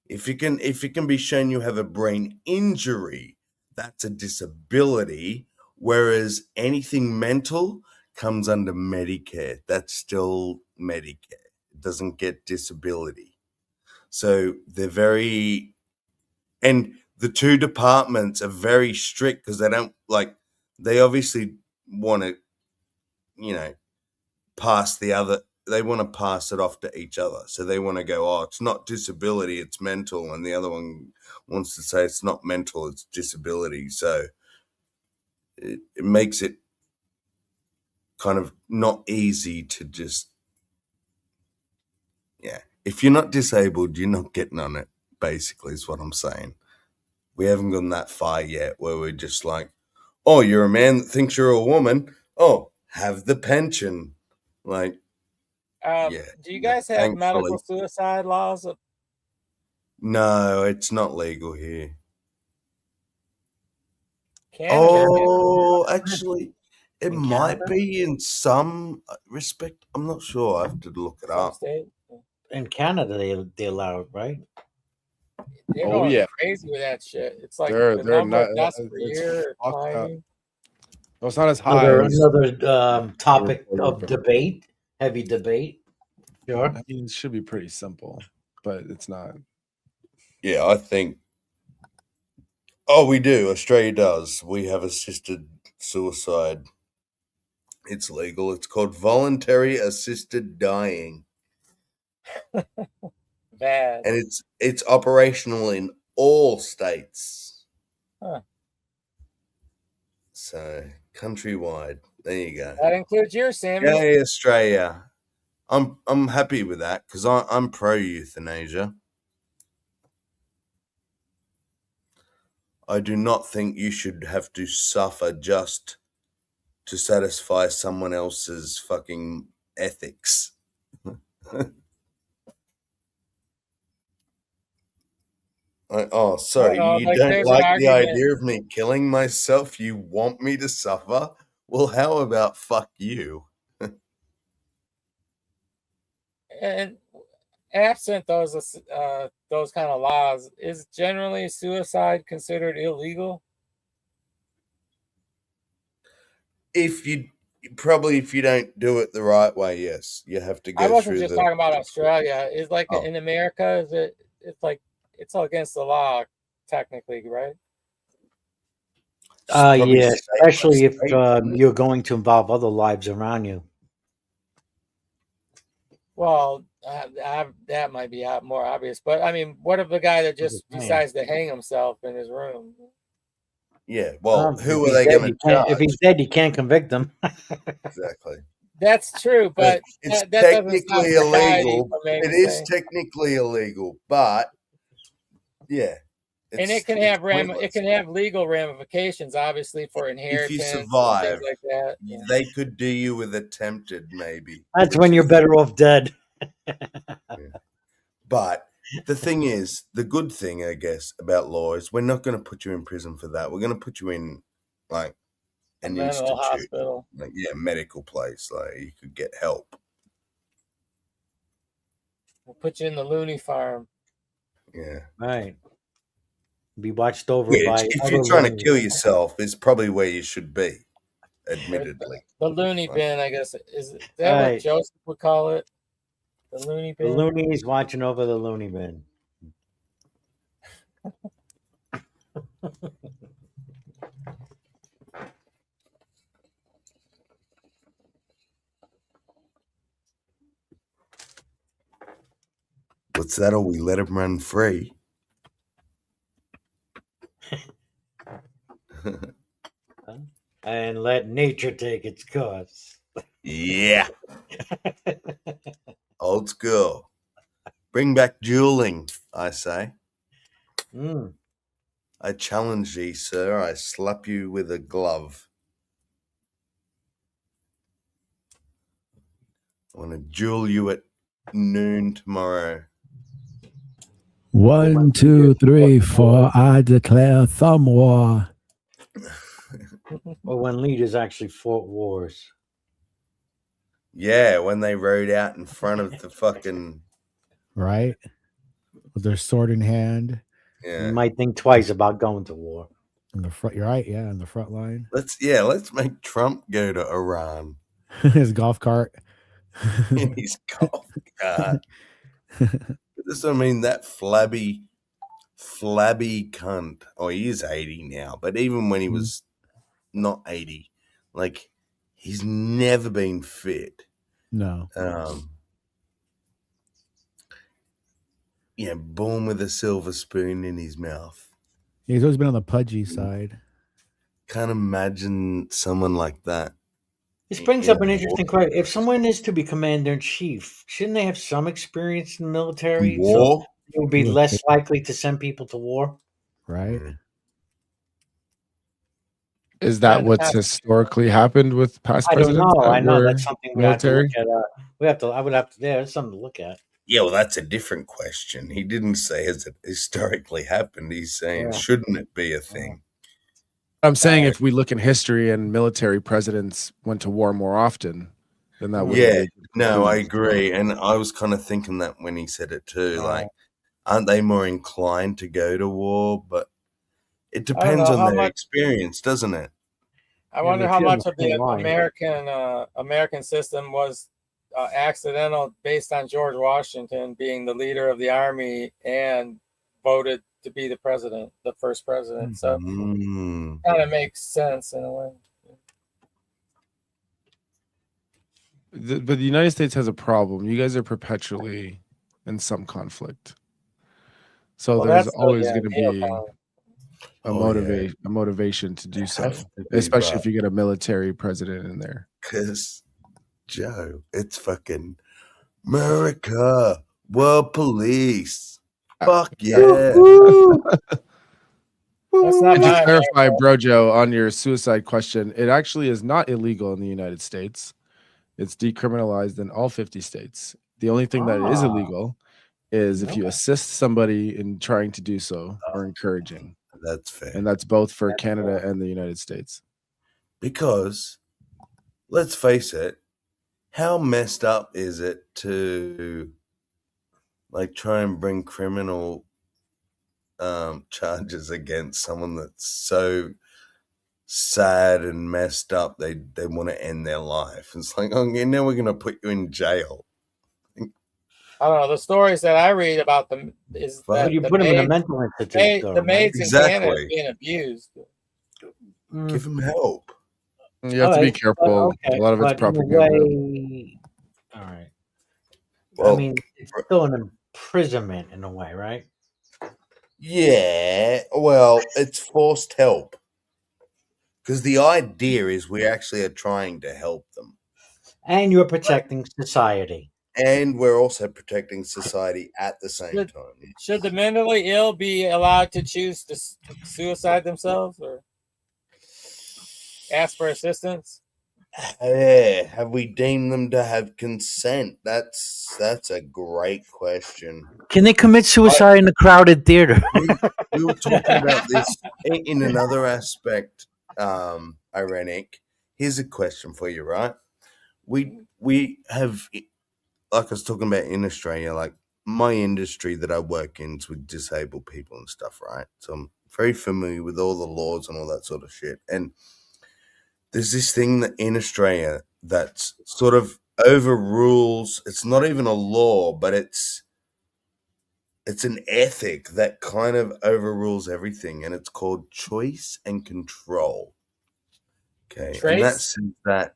If it can be shown you have a brain injury, that's a disability, whereas anything mental comes under Medicare. That's still Medicare. It doesn't get disability. So they're very, and the two departments are very strict because they obviously want to, pass they want to pass it off to each other. So they want to go, oh, it's not disability, it's mental. And the other one wants to say it's not mental, it's disability. So it makes it kind of not easy to just, if you're not disabled, you're not getting on it, basically, is what I'm saying. We haven't gone that far yet where we're just like, oh, you're a man that thinks you're a woman. Oh, have the pension. Like, Do you guys have medical suicide laws? No, it's not legal here. Canada. Actually, it In might Canada? be in some respect. I'm not sure. I have to look it up. In Canada, they allow it, right? They're Oh, going yeah. crazy with that shit. It's like They're the number not. of deaths per It's year fucked up. climbing. No, it's not as high. Another topic of debate, heavy debate. Sure. I mean, it should be pretty simple, but it's not. Yeah, I think. Oh, we do. Australia does. We have assisted suicide. It's legal. It's called voluntary assisted dying. Bad. And it's operational in all states. Huh. So countrywide. There you go. That includes yours, Sammy. Yay, Australia. I'm happy with that because I'm pro euthanasia. I do not think you should have to suffer just to satisfy someone else's fucking ethics. Sorry, you don't like the idea of me killing myself? You want me to suffer? Well, how about fuck you? And absent those kind of laws, is generally suicide considered illegal? if you don't do it the right way, yes, you have to go I wasn't through just the. talking about Australia. Is like Oh. in America, is it? It's like it's all against the law, technically, right? Probably Yeah, state by especially if state, isn't it? you're going to involve other lives around you. Well, that might be more obvious, but I mean, what if the guy that just saying. decides to hang himself in his room? Yeah. Well, If who are he's they dead, going you to can't. If charge? he's dead, you can't convict him. Exactly. That's true, but It's that doesn't stop technically society illegal. from maybe It is saying, technically illegal, but yeah, and it can it's have pointless. legal ramifications, obviously, for If you inheritance and survive, things like that. Yeah. they could do you with attempted, maybe. That's which when you're is- better off dead. But the thing is, the good thing, I guess, about law is we're not going to put you in prison for that. We're going to put you in like A an mental institute, hospital. like medical place. Like you could get help. We'll put you in the loony farm. Yeah. Right. Be watched over Which, by if other you're trying to loonies. kill yourself, is probably where you should be. Admittedly, The loony bin, I guess. Is that what Right. Joseph would call it? The loony The bin? loonies watching over the loony bin. what's that? Or we let him run free. And let nature take its course. Yeah. Old school. Bring back dueling, I say. Mm. I challenge ye, sir. I slap you with a glove. I want to duel you at noon tomorrow. 1, 2, 3, 4. I declare thumb war. Or when leaders actually fought wars. Yeah, when they rode out in front of the fucking. Right? With their sword in hand. Yeah. You might think twice about going to war. In the front, you're right, yeah, in the front line. Let's make Trump go to Iran. His golf cart. In his golf cart. This, I mean, that flabby cunt. Oh, he is 80 now, but even when he was not 80, like he's never been fit. No. Yeah, born with a silver spoon in his mouth. He's always been on the pudgy side. Can't imagine someone like that. This brings up an interesting question. If someone is to be commander in chief, shouldn't they have some experience in the military? War? So it would be less likely to send people to war? Right. Is that what's historically happened with past I don't presidents? know. That I know were that's something we have to military? look at. I would have to. Yeah, that's something to look at. Yeah, well, that's a different question. He didn't say has it historically happened. He's saying, Yeah. shouldn't it be a thing? I'm saying if we look in history and military presidents went to war more often, then that would be Yeah, a good no, I conclusion. agree. And I was kind of thinking that when he said it too. Like, aren't they more inclined to go to war? But it depends know on how their much- experience, doesn't it? I wonder how much of the line. American system was accidental, based on George Washington being the leader of the army and voted to be the president, the first president. So kind of makes sense in a way. But the United States has a problem. You guys are perpetually in some conflict. So Well, there's that's always the going to idea, be Oh, yeah. a motivation to do so, Have to be, especially right. if you get a military president in there. Because, Joe, it's fucking America, world police. Fuck yeah. That's not And to my clarify, Brojo, on your suicide question, it actually is not illegal in the United States. It's decriminalized in all 50 states. The only thing that is illegal is if you assist somebody in trying to do so or encouraging. That's fair. And that's both for Canada and the United States. Because, let's face it, how messed up is it to like try and bring criminal charges against someone that's so sad and messed up. They want to end their life. It's like, oh, yeah, now we're going to put you in jail. I don't know. The stories that I read about them is Well, that you the put them in a maids, mental institute, though, the right? maids in Canada are Exactly. being abused. Give them help. You have to be careful. A lot of it's but in a propaganda. way, all right. Well, I mean, it's still an imprisonment in a way, right? yeah, well, it's forced help. Because the idea is we actually are trying to help them. And you're protecting society. And we're also protecting society at the same time. Should the mentally ill be allowed to choose to suicide themselves or ask for assistance? Yeah, have we deemed them to have consent? That's a great question. Can they commit suicide in a crowded theater? We were talking about this in another aspect, ironic. Here's a question for you, right? We have, like I was talking about in Australia, like my industry that I work in is with disabled people and stuff, right? So I'm very familiar with all the laws and all that sort of shit. And there's this thing that in Australia that's sort of overrules. It's not even a law, but it's an ethic that kind of overrules everything, and it's called choice and control. Okay, and that Trace? says that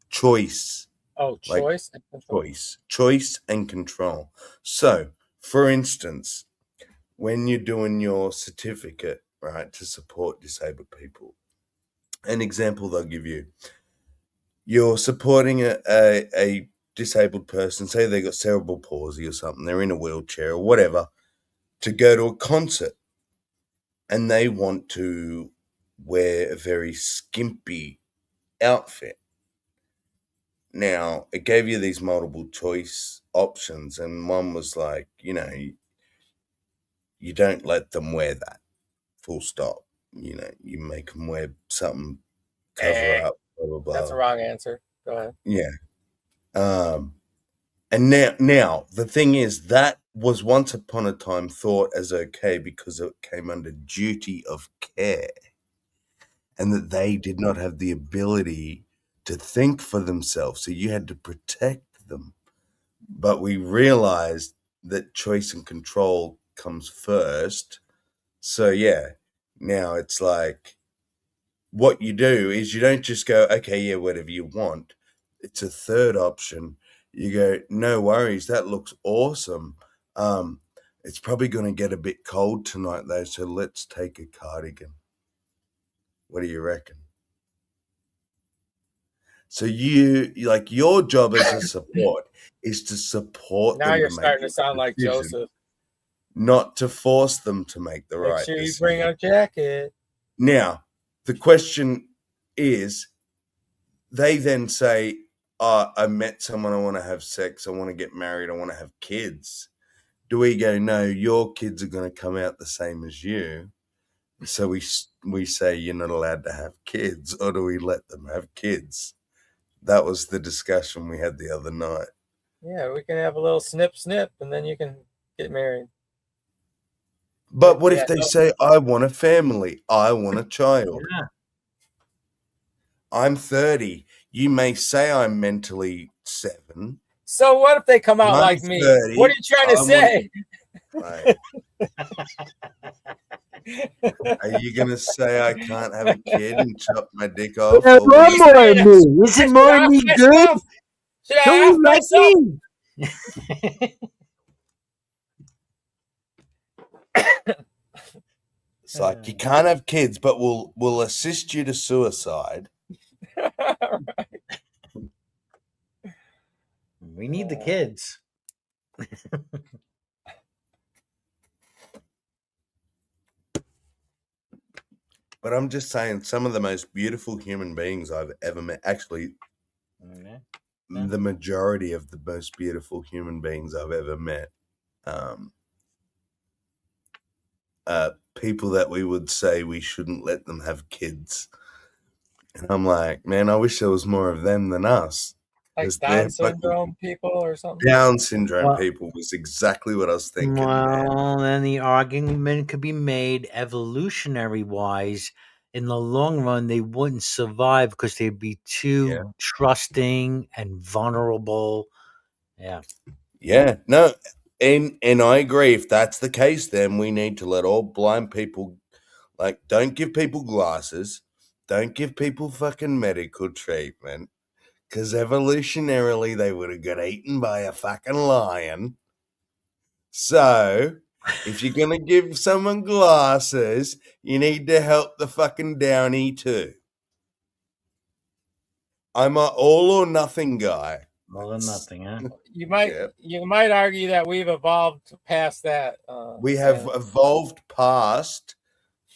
choice. Oh, Like choice and control. choice and control. So, for instance, when you're doing your certificate, right, to support disabled people, an example they'll give you, you're supporting a disabled person, say they got cerebral palsy or something, they're in a wheelchair or whatever, to go to a concert, and they want to wear a very skimpy outfit. Now, it gave you these multiple choice options, and one was like, you don't let them wear that, full stop. You make them wear something, cover up, blah, blah, blah. That's the wrong answer. Go ahead. Yeah. And now the thing is that was once upon a time thought as okay because it came under duty of care, and that they did not have the ability to think for themselves. So you had to protect them. But we realized that choice and control comes first. So yeah, now it's like what you do is you don't just go, okay, yeah, whatever you want. It's a third option. You go, no worries, that looks awesome. It's probably going to get a bit cold tonight though, so let's take a cardigan. What do you reckon? So your job as a support is to support Now them you're to make starting the to sound like decision, Joseph. not to force them to make the Make right sure you decision. bring a jacket. Now, the question is, they then say, I met someone, I want to have sex, I want to get married, I want to have kids. Do we go, no, your kids are going to come out the same as you, so we say you're not allowed to have kids, or do we let them have kids? That was the discussion we had the other night. Yeah, we can have a little snip, and then you can get married. But what if they say, I want a family, I want a child? Yeah. I'm 30. You may say I'm mentally 7. So what if they come out I'm like me? 30, What are you trying to say? Right. Are you going to say I can't have a kid and chop my dick off? Yeah, Or more what? more me. Isn't more me good? Should I Don't ask you like myself? me? It's like you can't have kids, but we'll assist you to suicide. We need the kids. But I'm just saying, some of the most beautiful human beings I've ever met, actually, the majority of the most beautiful human beings I've ever met, people that we would say we shouldn't let them have kids. And I'm like, man, I wish there was more of them than us. Like Down syndrome people or something? Down syndrome Well- people was exactly what I was thinking. Well, then the argument could be made evolutionary wise in the long run, they wouldn't survive because they'd be too trusting and vulnerable. Yeah. Yeah, no, and I agree. If that's the case, then we need to let all blind people, like, don't give people glasses, don't give people fucking medical treatment, because evolutionarily they would have got eaten by a fucking lion. So, if you're gonna give someone glasses, you need to help the fucking downy too. I'm a all or nothing guy. All or nothing, huh? You might argue that we've evolved past that. We have evolved past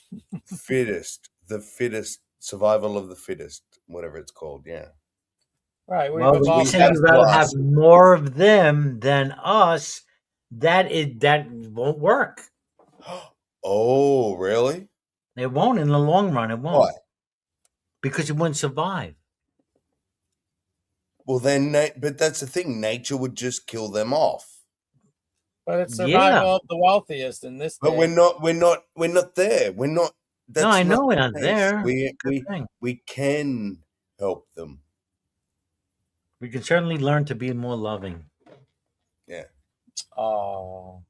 the fittest, survival of the fittest, whatever it's called. Yeah. Right. We've Well, when you evolved say past you'd rather have glasses. more of them than us, that won't work. Oh, really? It won't in the long run. It won't. Why? Because it wouldn't survive. Well, then, but that's the thing. Nature would just kill them off. But it's survival of the wealthiest in this But day. we're not there. We're not. That's No, I know not we're the not case. there. We can help them. We can certainly learn to be more loving. Yeah. Oh.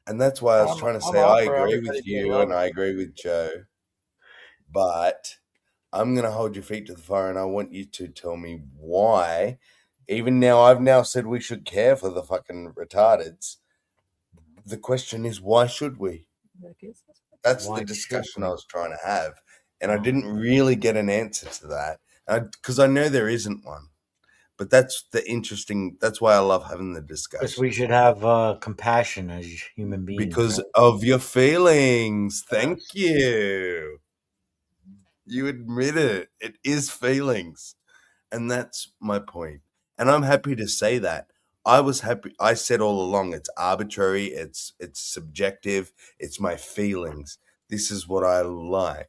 And that's why I was trying to say all I for agree everybody with being you and loving. I agree with Joe. But I'm going to hold your feet to the fire and I want you to tell me why. Even now, I've now said we should care for the fucking retardeds. The question is, why should we? That's Why the discussion should we? I was trying to have. And I didn't really get an answer to that because I know there isn't one. But that's that's why I love having the Because discussion. we should have compassion as human beings. Because right? of your feelings. Thank you. You admit it. It is feelings. And that's my point. And I'm happy to say that. I was happy. I said all along, it's arbitrary. It's subjective. It's my feelings. This is what I like.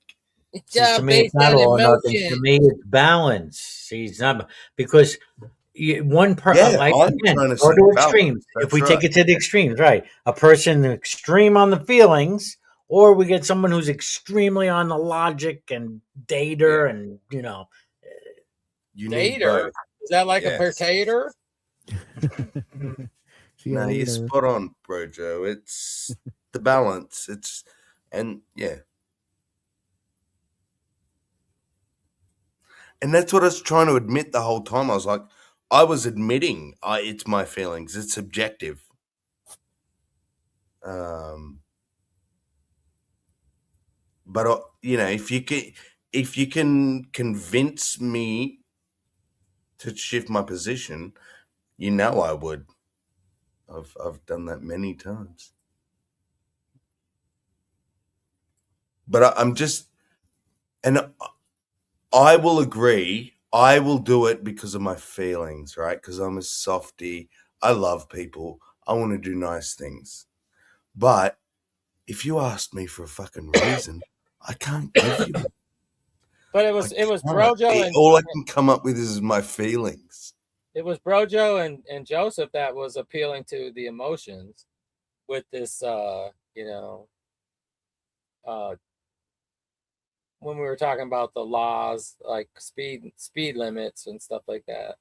It's See, to me, it's based not on all or nothing. emotion. To me, it's balance. See, it's not because one person, Yeah, like I'm again, trying to go say to balance. extremes. If That's we take right. it to the extremes, right? A person extreme on the feelings, or we get someone who's extremely on the logic and data, and You need Dater? both. Is that like Yes. a potato? No, you're spot on, bro, Joe. It's the balance. And that's what I was trying to admit the whole time. I was like, I was admitting it's my feelings. It's subjective. But if you can convince me to shift my position, I would. I've done that many times. But I'm just, and I will agree. I will do it because of my feelings, right? Because I'm a softie. I love people. I want to do nice things. But if you asked me for a fucking reason, I can't give you one. But it was Brojo and All I can come up with is my feelings. it was Brojo and Joseph that was appealing to the emotions with this when we were talking about the laws like speed limits and stuff like that,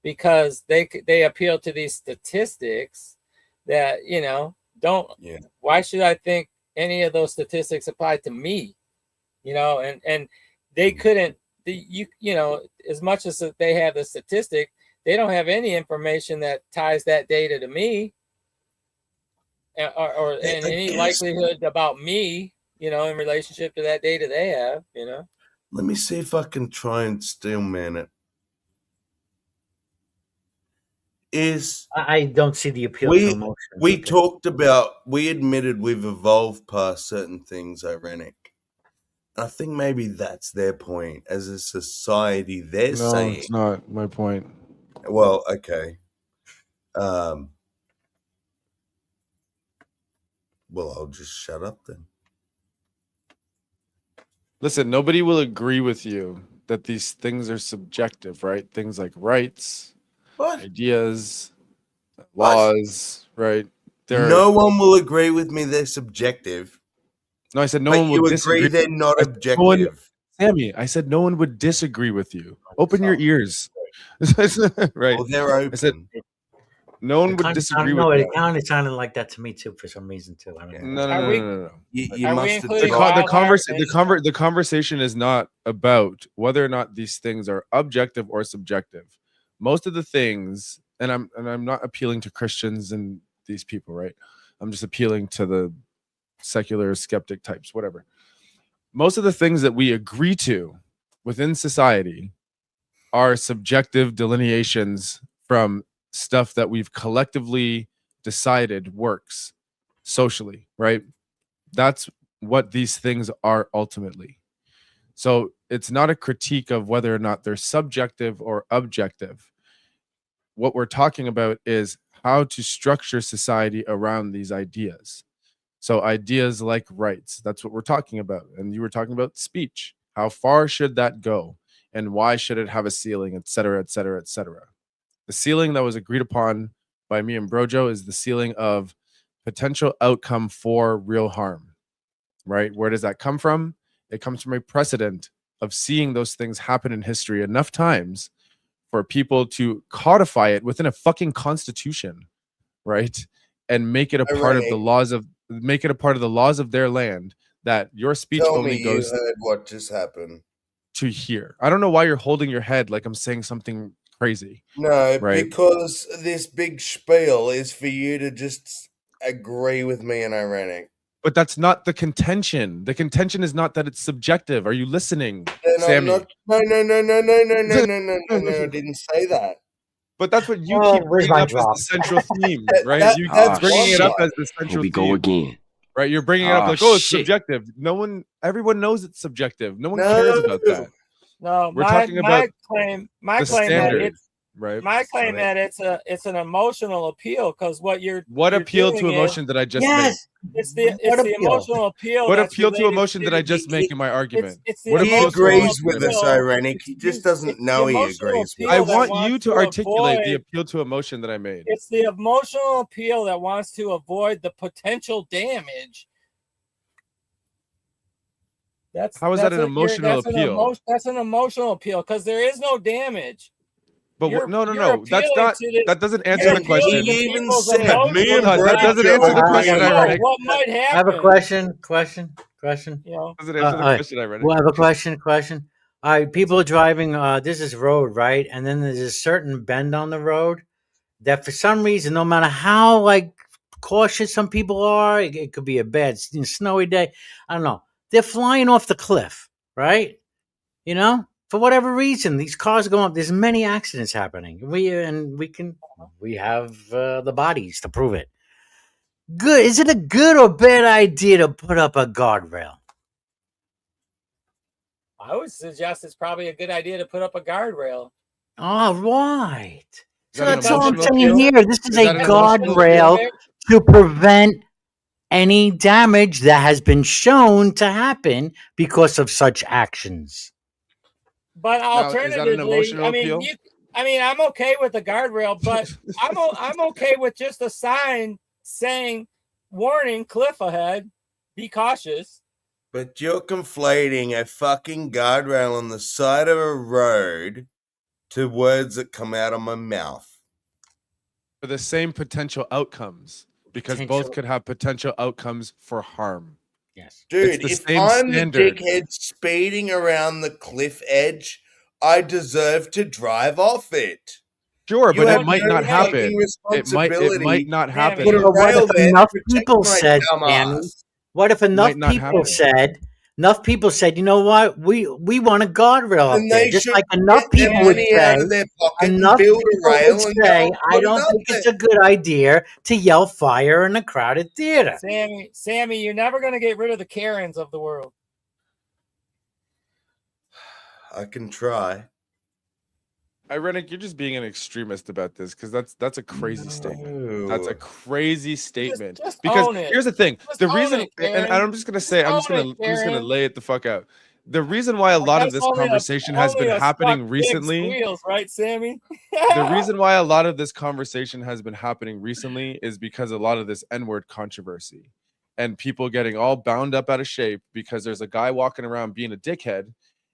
because they appeal to these statistics that don't. Why should I think any of those statistics apply to me? And they couldn't. As much as they have the statistic, they don't have any information that ties that data to me, or any likelihood about me. In relationship to that data they have. Let me see if I can try and steelman it. I don't see the appeal to emotions. We admitted we've evolved past certain things, ironic. I think maybe that's their point. As a society, they're saying... it's not my point. Well, okay. Well, I'll just shut up then. Listen, nobody will agree with you that these things are subjective, right? Things like rights, ideas, laws, right? No one will agree with me they're subjective. No, I said no But one you would agree disagree. they're not I said no one, objective. Sammy, I said no one would disagree with you. Open your ears. Right. Well, they're I said open. no one It would kind of disagree sounded, with no, it that. kind of sounded like that to me too for some reason too. I don't know. No, no, Are no, we no, no, no. You are we must have including dropped. The conversation is not about whether or not these things are objective or subjective. Most of the things, and I'm not appealing to Christians and these people, right? I'm just appealing to the secular skeptic types, whatever. Most of the things that we agree to within society are subjective delineations from stuff that we've collectively decided works socially, right? That's what these things are ultimately. So it's not a critique of whether or not they're subjective or objective. What we're talking about is how to structure society around these ideas. So ideas like rights, that's what we're talking about. And you were talking about speech. How far should that go? And why should it have a ceiling, et cetera, et cetera, et cetera. The ceiling that was agreed upon by me and Brojo is the ceiling of potential outcome for real harm, right? Where does that come from? It comes from a precedent of seeing those things happen in history enough times for people to codify it within a fucking constitution, right? And make it a part of the laws of their land, that your speech Tell only me goes you heard what just happened. to here. I don't know why you're holding your head like I'm saying something crazy. No, right? because this big spiel is for you to just agree with me and ironic. But that's not the contention. The contention is not that it's subjective. Are you listening, Then Sammy? I'm not. No. I didn't say that. But that's what you Oh, keep where's bringing my up as drop? the central theme, right? That- You keep that's bringing it up one as the central Here we theme. go again. Right? You're bringing it up Ah, like, oh, it's shit. subjective. Everyone knows it's subjective. No one cares about that. No, We're talking about my the claim standard, that it's right? my claim that it's an emotional appeal, because what you're appeal to doing emotion is, did I just yes, make? it's the emotional appeal. What that's appeal to related emotion did I just make in my argument? It's the What He appeal to agrees emotion with did I us, make? ironic. He just doesn't know he emotional agrees with appeal I us. that want wants you to to articulate the avoid- appeal to emotion that I made. It's the emotional appeal that wants to avoid the potential damage. How is that an emotional appeal? That's an emotional appeal, because there is no damage. But You're- no. you're That's appealing not. to the- That doesn't you're answer the appealing question. to He even people's said, emotions. me and Todd, that Brad doesn't answer the are question, agreeing. ironic. What might I happen? have a question. You know, Doesn't answer the question, ironic. Well, I have a question. All right, people are driving. This is road, right? And then there's a certain bend on the road that, for some reason, no matter how like cautious some people are, it could be a bad snowy day. I don't know. They're flying off the cliff, right? You know, for whatever reason, these cars go up. There's many accidents happening. We have the bodies to prove it. Good. Is it a good or bad idea to put up a guardrail? I would suggest it's probably a good idea to put up a guardrail. All right. So that an that's all I'm emotional saying appeal? here. This is a that an emotional guardrail appeal? to prevent any damage that has been shown to happen because of such actions. But Now, is that an alternatively, emotional I mean, appeal? I'm okay with the guardrail, but I'm okay with just a sign saying, "Warning, cliff ahead, be cautious." But you're conflating a fucking guardrail on the side of a road to words that come out of my mouth. For the same potential outcomes, because both could have potential outcomes for harm. Yes. Dude, It's the if same I'm standard. the dickhead speeding around the cliff edge, I deserve to drive off it. Sure, You but have it might no not fucking happen. It might responsibility not Damn happen. it. Put a But what rail if there to enough protect people my said, dumb Sammy? ass. What if enough Might not people happen. said, you know what? We want a guardrail up Then there. they Just should like enough get their people would money say, out of their pocket and enough build people a rail would and say, go I put it don't up think it's there. a good idea to yell fire in a crowded theater. Sammy, you're never going to get rid of the Karens of the world. I can try. Ironic, you're just being an extremist about this, because that's a crazy statement. That's a crazy statement. Just because own it. here's the thing: Just the own reason, it, and Karen. I'm just gonna Karen. lay it the fuck out. The reason why a lot of this conversation has been happening recently, squeals, right, Sammy? the reason why a lot of this conversation has been happening recently is because a lot of this N-word controversy. and people getting all bound up out of shape because there's a guy walking around being a dickhead,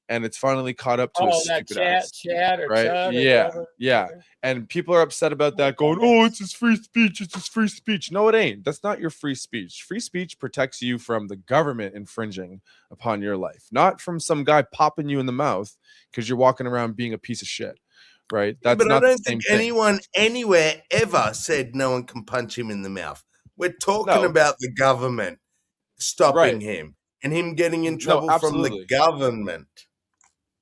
and it's finally caught up to his that stupid ass. Chad or Right? Chud or Yeah, whatever. yeah. And people are upset about that, going, "Oh, it's his free speech. It's his free speech." No, it ain't. That's not your free speech. Free speech protects you from the government infringing upon your life, not from some guy popping you in the mouth because you're walking around being a piece of shit. Right? Yeah, That's but I not the don't same think thing. anyone anywhere ever said no one can punch him in the mouth. We're talking No. about the government stopping Right. him and him getting in No, trouble from the absolutely. government.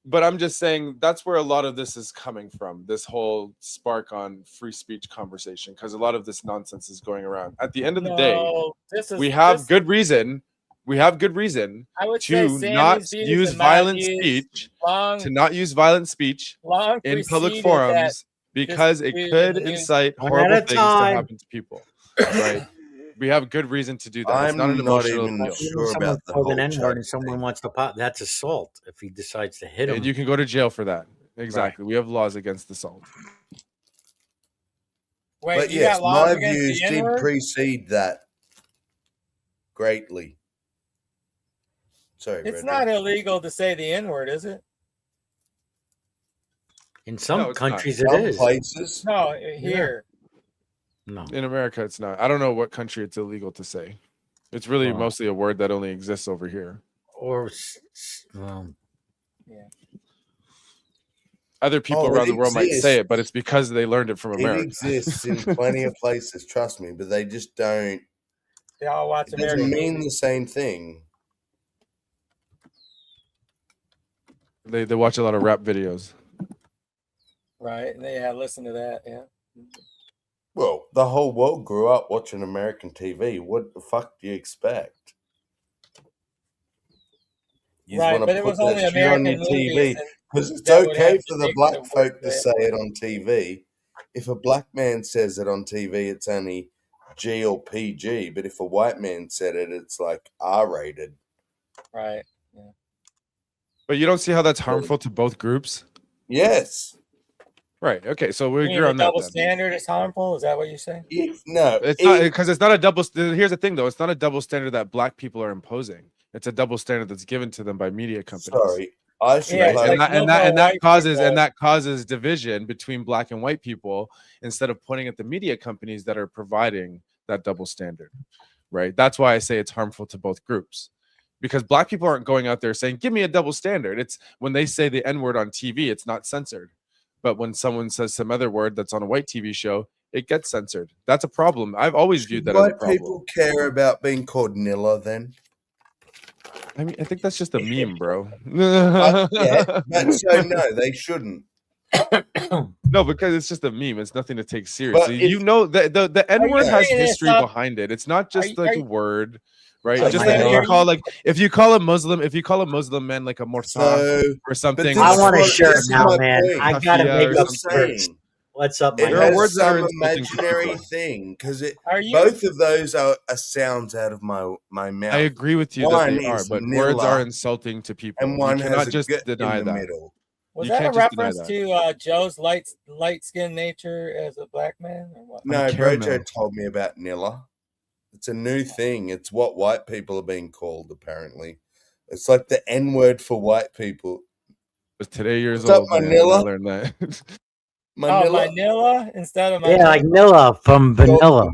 But I'm just saying that's where a lot of this is coming from, this whole spark on free speech conversation, because a lot of this nonsense is going around. At the end of the day, we have good reason. We have good reason I would say to Sammy's not views use and my violent views speech, long- to not use violent speech long in public preceded forums that because it dispute could and use- incite One horrible at a things to time. happen to people. Right? We have good reason to do that. It's I'm not an not emotional even appeal. Even sure if someone about the called an whole N-word and Chud someone thing. wants to pop, that's assault if he decides to hit him. And you can go to jail for that. Exactly. We have laws against assault. Wait, But you yes, got laws my against views the did N-word? precede that greatly. Sorry, It's Brendan. not illegal to say the N-word, is it? In some No, it's not. countries, it Some is. places. No, here. No. In America, it's not. I don't know what country it's illegal to say. It's really Well- mostly a word that only exists over here. Or, Other people Oh, around it the world might say exists. it, but it's because they learned it from It America. exists in plenty of places, trust me, but they just don't. They all watch It doesn't American mean movies. the same thing. They watch a lot of rap videos. Right? Yeah, listen to that. Yeah. Well, the whole world grew up watching American TV. What the fuck do you expect? You just Right, want but to it put was that only shit on American your movies TV and because it's that would okay have for the depicted black the folk word to that say it way. on TV. If a black man says it on TV, it's only G or PG. But if a white man said it, it's like R-rated. Right. Yeah. But you don't see how that's harmful to both groups? Yes. Right. Okay. So we You mean agree the on that double then. standard is harmful? Is that what you're saying? No, It's not because it's not a double. Here's the thing, though. It's not a double standard that black people are imposing. It's a double standard that's given to them by media companies. Sorry, I suppose. Yeah, it's like that causes division between black and white people instead of pointing at the media companies that are providing that double standard. Right. That's why I say it's harmful to both groups. Because black people aren't going out there saying, "Give me a double standard." It's when they say the N-word on TV, it's not censored. But when someone says some other word that's on a white TV show, it gets censored. That's a problem. I've always viewed that as a White problem. people care about being called Nilla then? I mean, I think that's just a meme, bro. Yeah, but so no, they shouldn't. No, because it's just a meme. It's nothing to take seriously. But You know, the N-word has saying it's history not- behind it. It's not just like a word, right? Are Just you like saying- if you call a Muslim man like a mortar or something. I want a this shirt is now, my man. point. I gotta Kafia make or up something. shirts. What's up, It my There are has words that are some insulting to imaginary people. thing because it. Are you- Both of those are sounds out of my mouth. I agree with you One that they are, is but words Nilla, are insulting to people. and one You has cannot a just gut deny in the that. middle. Was You that a can't just deny reference that. to Joe's light skinned nature as a black man? Or what? No, caramel. Brojo told me about Nilla. It's a new thing. It's what white people are being called, apparently. It's like the N word for white people. Was today years What's up, old, man, when I Manila? learned that. Manila instead of Yeah, like Nilla from Vanilla.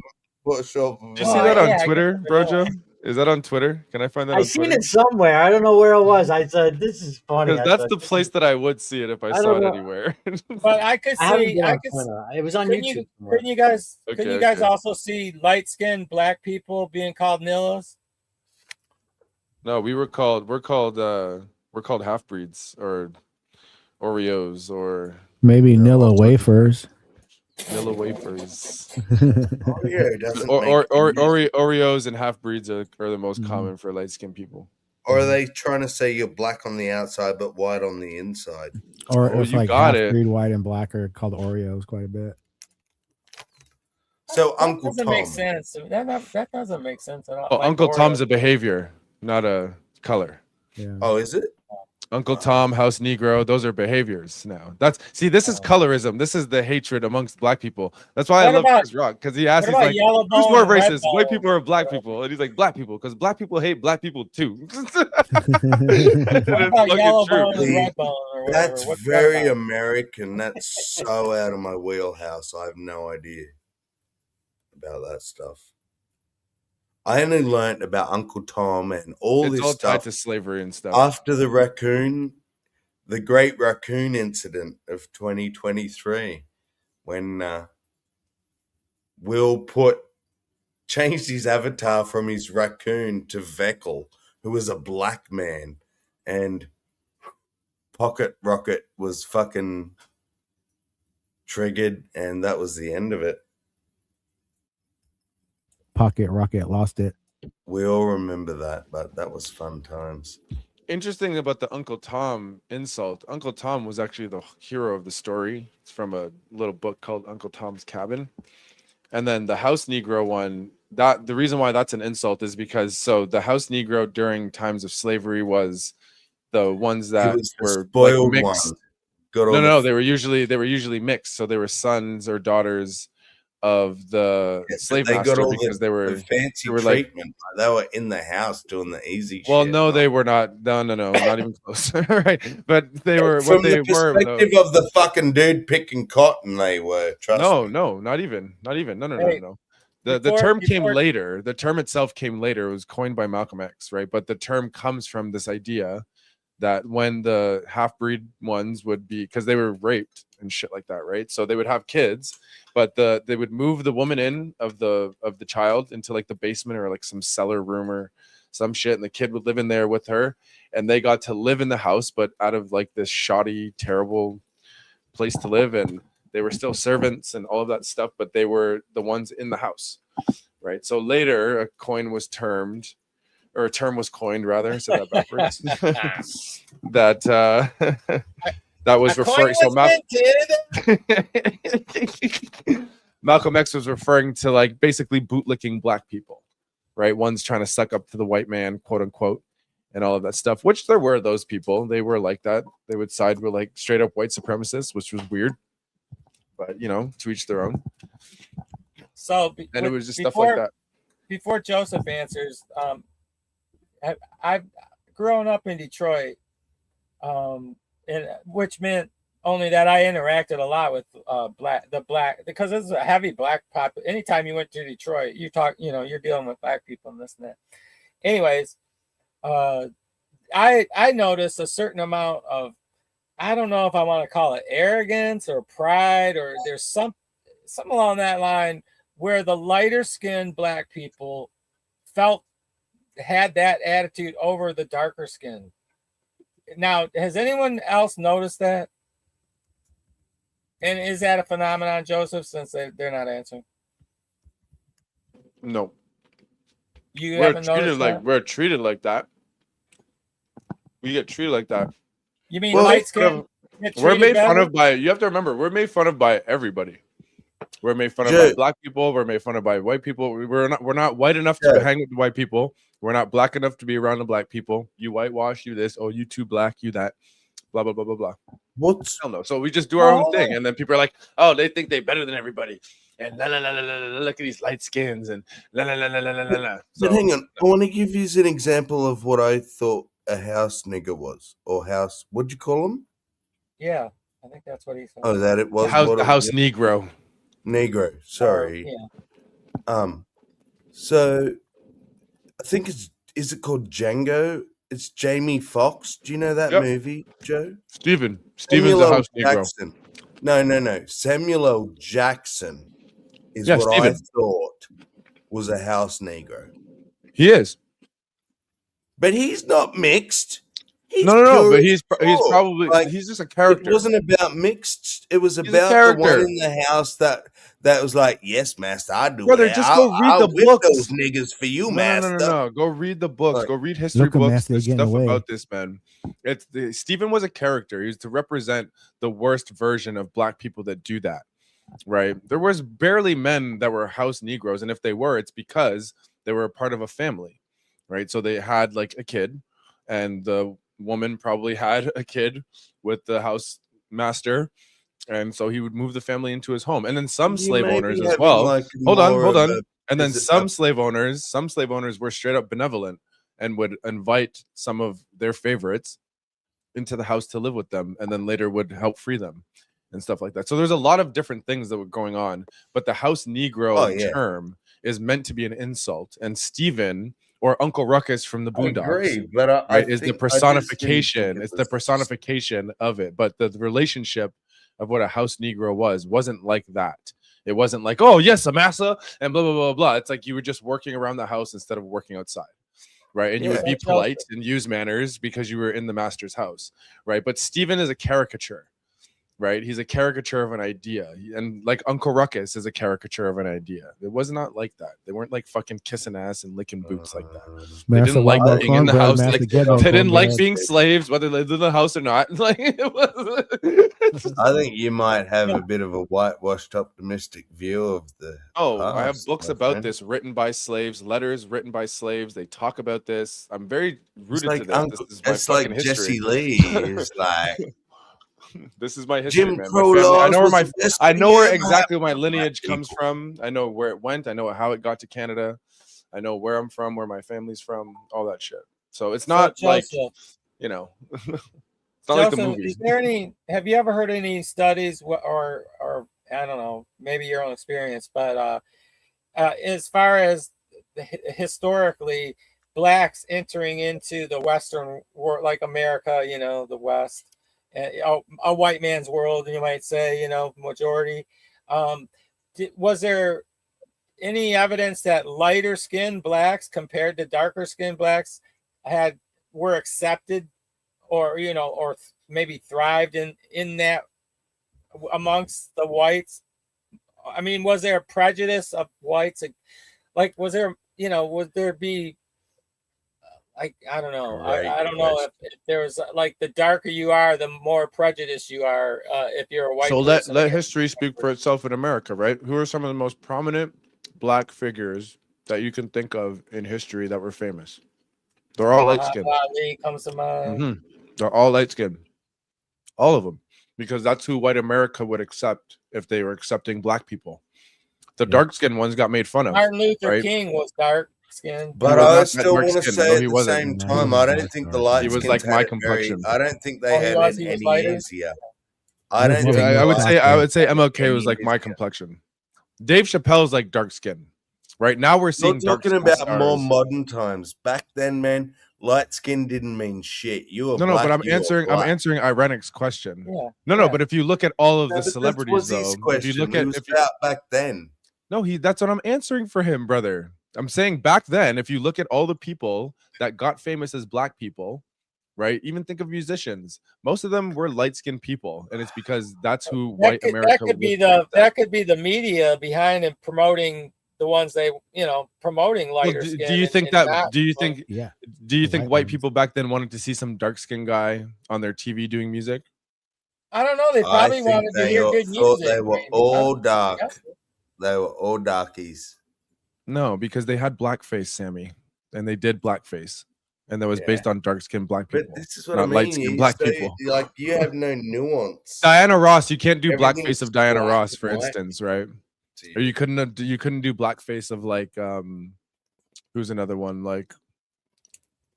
Did you see that on Twitter, Brojo? Is that on Twitter? Can I find that I on seen Twitter? it somewhere. I don't know where it was. I said, "This is funny." Because I that's said, the place that I would see it if I I saw don't it know. anywhere. But I could I haven't see. been I on could. Twitter. It was on Couldn't YouTube you? somewhere. Couldn't you guys? Okay, Couldn't you guys okay. also see light skinned black people being called Nillas? No, we're called half breeds or Oreos or Maybe Nilla wafers. Nilla wafers. Oreo doesn't or make Oreos and half breeds are the most common for light skinned people. Or are they trying to say you're black on the outside but white on the inside? Or Oh, if you like got half it. breed white and black are called Oreos quite a bit. So That Uncle doesn't Tom. make sense. That doesn't make sense at all. Oh, Like Uncle Oreo. Tom's a behavior, not a color. Yeah. Oh, is it? Uncle Tom, House Negro, those are behaviors now. This is colorism. This is the hatred amongst black people. That's why I What love about- Chris Rock, because he asks, what he's about like, yellow who's bone more and red racist, white bone? people or black people? And he's like, black people, because black people hate black people too. What about yellow bone and red bone or whatever? That's What's that very about? American. That's so out of my wheelhouse. I have no idea about that stuff. I only learnt about Uncle Tom and all It's this all tied stuff to slavery and stuff. after the Great Raccoon Incident of 2023, when Will changed his avatar from his raccoon to Veckle, who was a black man, and Pocket Rocket was fucking triggered, and that was the end of it. Pocket Rocket lost it. We all remember that, but that was fun times. Interesting about the Uncle Tom insult. Uncle Tom was actually the hero of the story. It's from a little book called Uncle Tom's Cabin. And then the House Negro one, that the reason why that's an insult is because the House Negro during times of slavery was the ones that were spoiled like one. mixed. Got all No, the- they were usually mixed. So they were sons or daughters of the slave they master got all because the they were fancy they were like, treatment. They were in the house doing the easy well, shit. no, they were not. No, not even close. Right, but they were From what they the were. perspective of the fucking dude picking cotton, they were. Trust me. No, not even. No. Hey, The before- term came before- later. The term itself came later. It was coined by Malcolm X, right? But the term comes from this idea that when the half-breed ones would be, because they were raped and shit like that, right? So they would have kids, but they would move the woman in of the child into like the basement or like some cellar room or some shit, and the kid would live in there with her, and they got to live in the house, but out of like this shoddy, terrible place to live, and they were still servants and all of that stuff, but they were the ones in the house, right? So later a term was coined rather, so that backwards. that that was referring. So Malcolm X was referring to like basically bootlicking black people, right? Ones trying to suck up to the white man, quote unquote, and all of that stuff. Which there were those people. They were like that. They would side with like straight up white supremacists, which was weird. But to each their own. So and it was just stuff like that. Before Joseph answers, I've grown up in Detroit, and which meant only that I interacted a lot with black because it's a heavy black pop. Anytime you went to Detroit, you're dealing with black people and this and that. Anyways, I noticed a certain amount of, I don't know if I want to call it arrogance or pride, or there's something along that line where the lighter skinned black people had that attitude over the darker skin. Now, has anyone else noticed that? And is that a phenomenon, Joseph, since they're not answering? No. You haven't noticed that? We're treated like that. We get treated like that. You mean light skin? We're made fun of by, you have to remember, we're made fun of by everybody. We're made fun of by black people. We're made fun of by white people. We're not white enough to hang with the white people. We're not black enough to be around the black people. You whitewash, you this. Oh, you too black, you that. Blah, blah, blah, blah, blah. What's I don't know. So we just do our own thing. And then people are like, oh, they think they're better than everybody. And la, la, la, la, la, la, look at these light skins and la, la, la, la, la, la, la. But hang on. I want to give you an example of what I thought a house nigger was. Or house, what'd you call them? Yeah, I think that's what he said. Oh, that it was? The house Negro. Negro, sorry. Yeah. So I think is it called Django? It's Jamie Foxx. Do you know that movie, Joe? Steven's Samuel a L. house Jackson. Negro. No. Samuel L. Jackson is what Steven. I thought was a house Negro. He is. But he's not mixed. No, but he's probably he's just a character. It wasn't about mixed. It was He's a about the one character. in the house that was like, yes, master, I do. Brother, it. just go read the whip books. those niggas for you, master. No. Go read the books. Like, go read history look 'em, books. master, There's getting stuff away. about this man. Stephen was a character. He was to represent the worst version of black people that do that. Right? There was barely men that were house Negroes, and if they were, it's because they were a part of a family. Right? So they had like a kid, and the woman probably had a kid with the house master, and so he would move the family into his home. And then some You slave may owners be as having, well. like, Hold on. more of a And then visit some up- slave owners were straight up benevolent and would invite some of their favorites into the house to live with them, and then later would help free them and stuff like that. So there's a lot of different things that were going on, but the house Negro term is meant to be an insult. And Steven, or Uncle Ruckus from the I Boondocks, agree, but I right, is the think- I just didn't personification. think it It's the was- personification of it. But the relationship of what a house Negro wasn't like that. It wasn't like, oh yes, a massa and blah blah blah blah. It's like you were just working around the house instead of working outside. Right. And you would be polite and use manners because you were in the master's house. Right. But Stephen is a caricature. Right. He's a caricature of an idea. And like Uncle Ruckus is a caricature of an idea. It was not like that. They weren't like fucking kissing ass and licking boots like that. They didn't like being in the house. Like, they didn't like being slaves, whether they lived in the house or not. Like it was. I think you might have a bit of a whitewashed, optimistic view of the. I have past, books my about friend. this written by slaves, letters written by slaves. They talk about this. I'm very rooted like to this. Uncle- This is my it's like fucking history. Jesse Lee is like. This is my history, Jim man. Crow My family, I laws know where was my the best I thing know where ever exactly happened my to black lineage comes people. from. I know where it went. I know how it got to Canada. I know where I'm from, where my family's from, all that shit. So it's not like, Joseph, you know, it's not like the Joseph, movies. is there any? Have you ever heard any studies, or I don't know, maybe your own experience, but as far as historically, blacks entering into the Western world, like America, you know, the West, a white man's world, you might say, you know, majority. Was there any evidence that lighter skinned blacks compared to darker skinned blacks were accepted, or you know, or maybe thrived in that amongst the whites? I mean, was there a prejudice of whites? Like, was there, you know, would there be, like, I don't know. I don't know if there was, like, the darker you are, the more prejudiced you are if you're a white So person. let history speak for itself in America, right? Who are some of the most prominent black figures that you can think of in history that were famous? They're all light skinned. Ali comes to mind. They're all light skinned. All of them. Because that's who white America would accept if they were accepting black people. The dark skinned ones got made fun of. Martin Luther right? King was dark skinned. But I still want to say at the same time, I don't think the light He was skins like my had it complexion. I don't think they had it any easier. I don't think I would say MLK any was like my complexion. Dave Chappelle's like dark skin. Right now we're seeing You're talking dark about stars. more modern times. Back then, man, light skin didn't mean shit. You were No, black, but I'm you were answering black. Irenic's question. Yeah. No, but if you look at all of No, the but this celebrities, was though, his if you question. look He at was if you, about back then. no, that's what I'm answering for him, brother. I'm saying back then, if you look at all the people that got famous as black people, right? Even think of musicians. Most of them were light-skinned people, and it's because that's who white America. That could be the media behind and promoting the ones they, you know, promoting lighter skin. Do you think that? Do you think? Yeah. Do you think white people back then wanted to see some dark-skinned guy on their TV doing music? I don't know. They probably wanted to hear good music. They were all dark. They were all darkies. No, because they had blackface, Sammy, and they did blackface, and that was based on dark-skinned black people. But this is what not I mean. light-skinned black So, people. like, you have no nuance. Diana Ross, you can't do Everything's blackface of Diana black Ross, and for white. instance, right? Or you couldn't do blackface of like who's another one like.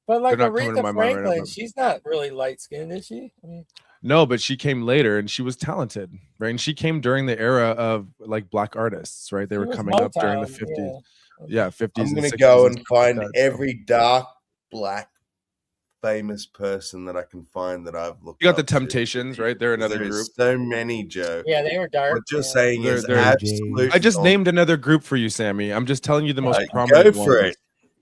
But like They're not coming to my Aretha mind right now, Franklin, but- she's not really light skinned, is she? I mean, No, but she came later and she was talented, right? And she came during the era of like black artists, right? They were was coming up during the Motown, 50s. Yeah, 50s. I'm and going to 60s go and and stuff like find that, so. every dark black famous person that I can find that I've looked You got the up to. Temptations, right? They're another There is group. so many, Joe. yeah, they were dark. What you're yeah. saying is They're- absolute. I just nonsense. named another group for you, Sammy. I'm just telling you the most Go prominent for ones. it.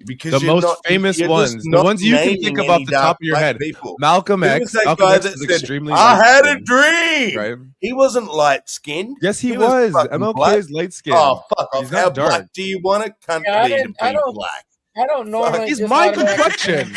Because The you're most not- famous you're just ones, the not ones you can naming think of any off the top dark of your black head. people. Malcolm Who X. was that Malcolm guy X that was said, extremely I had a light-skinned, dream. right? He wasn't light skinned. Yes, he was. fucking MLK black. is light skinned. Oh, fuck off. He's How not dark. black do you want a country Yeah, to be I don't- black? I don't normally. He's just my automatically complexion.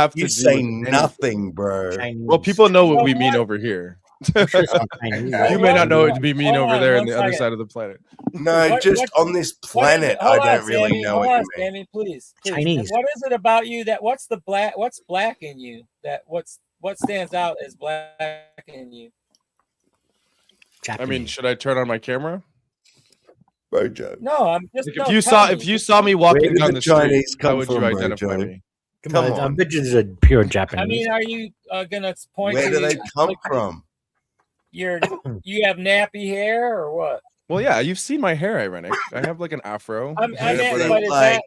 have to You do say with anything. nothing, bro. Well, people know what we mean over here. You may not know it to be mean over there on the other side of the planet. No, on this planet, I don't really know what you mean. Sammy, please. Chinese. What is it about you that what's black in you? What stands out as black in you? I mean, should I turn on my camera? Rojo. No, I'm just. If you saw me walking down the street, how would you identify me? Come on. I bet you are pure Japanese. I mean, are you gonna point? Where do they come from? You have nappy hair or what? Well, yeah, you've seen my hair, Irenic. I have like an afro. But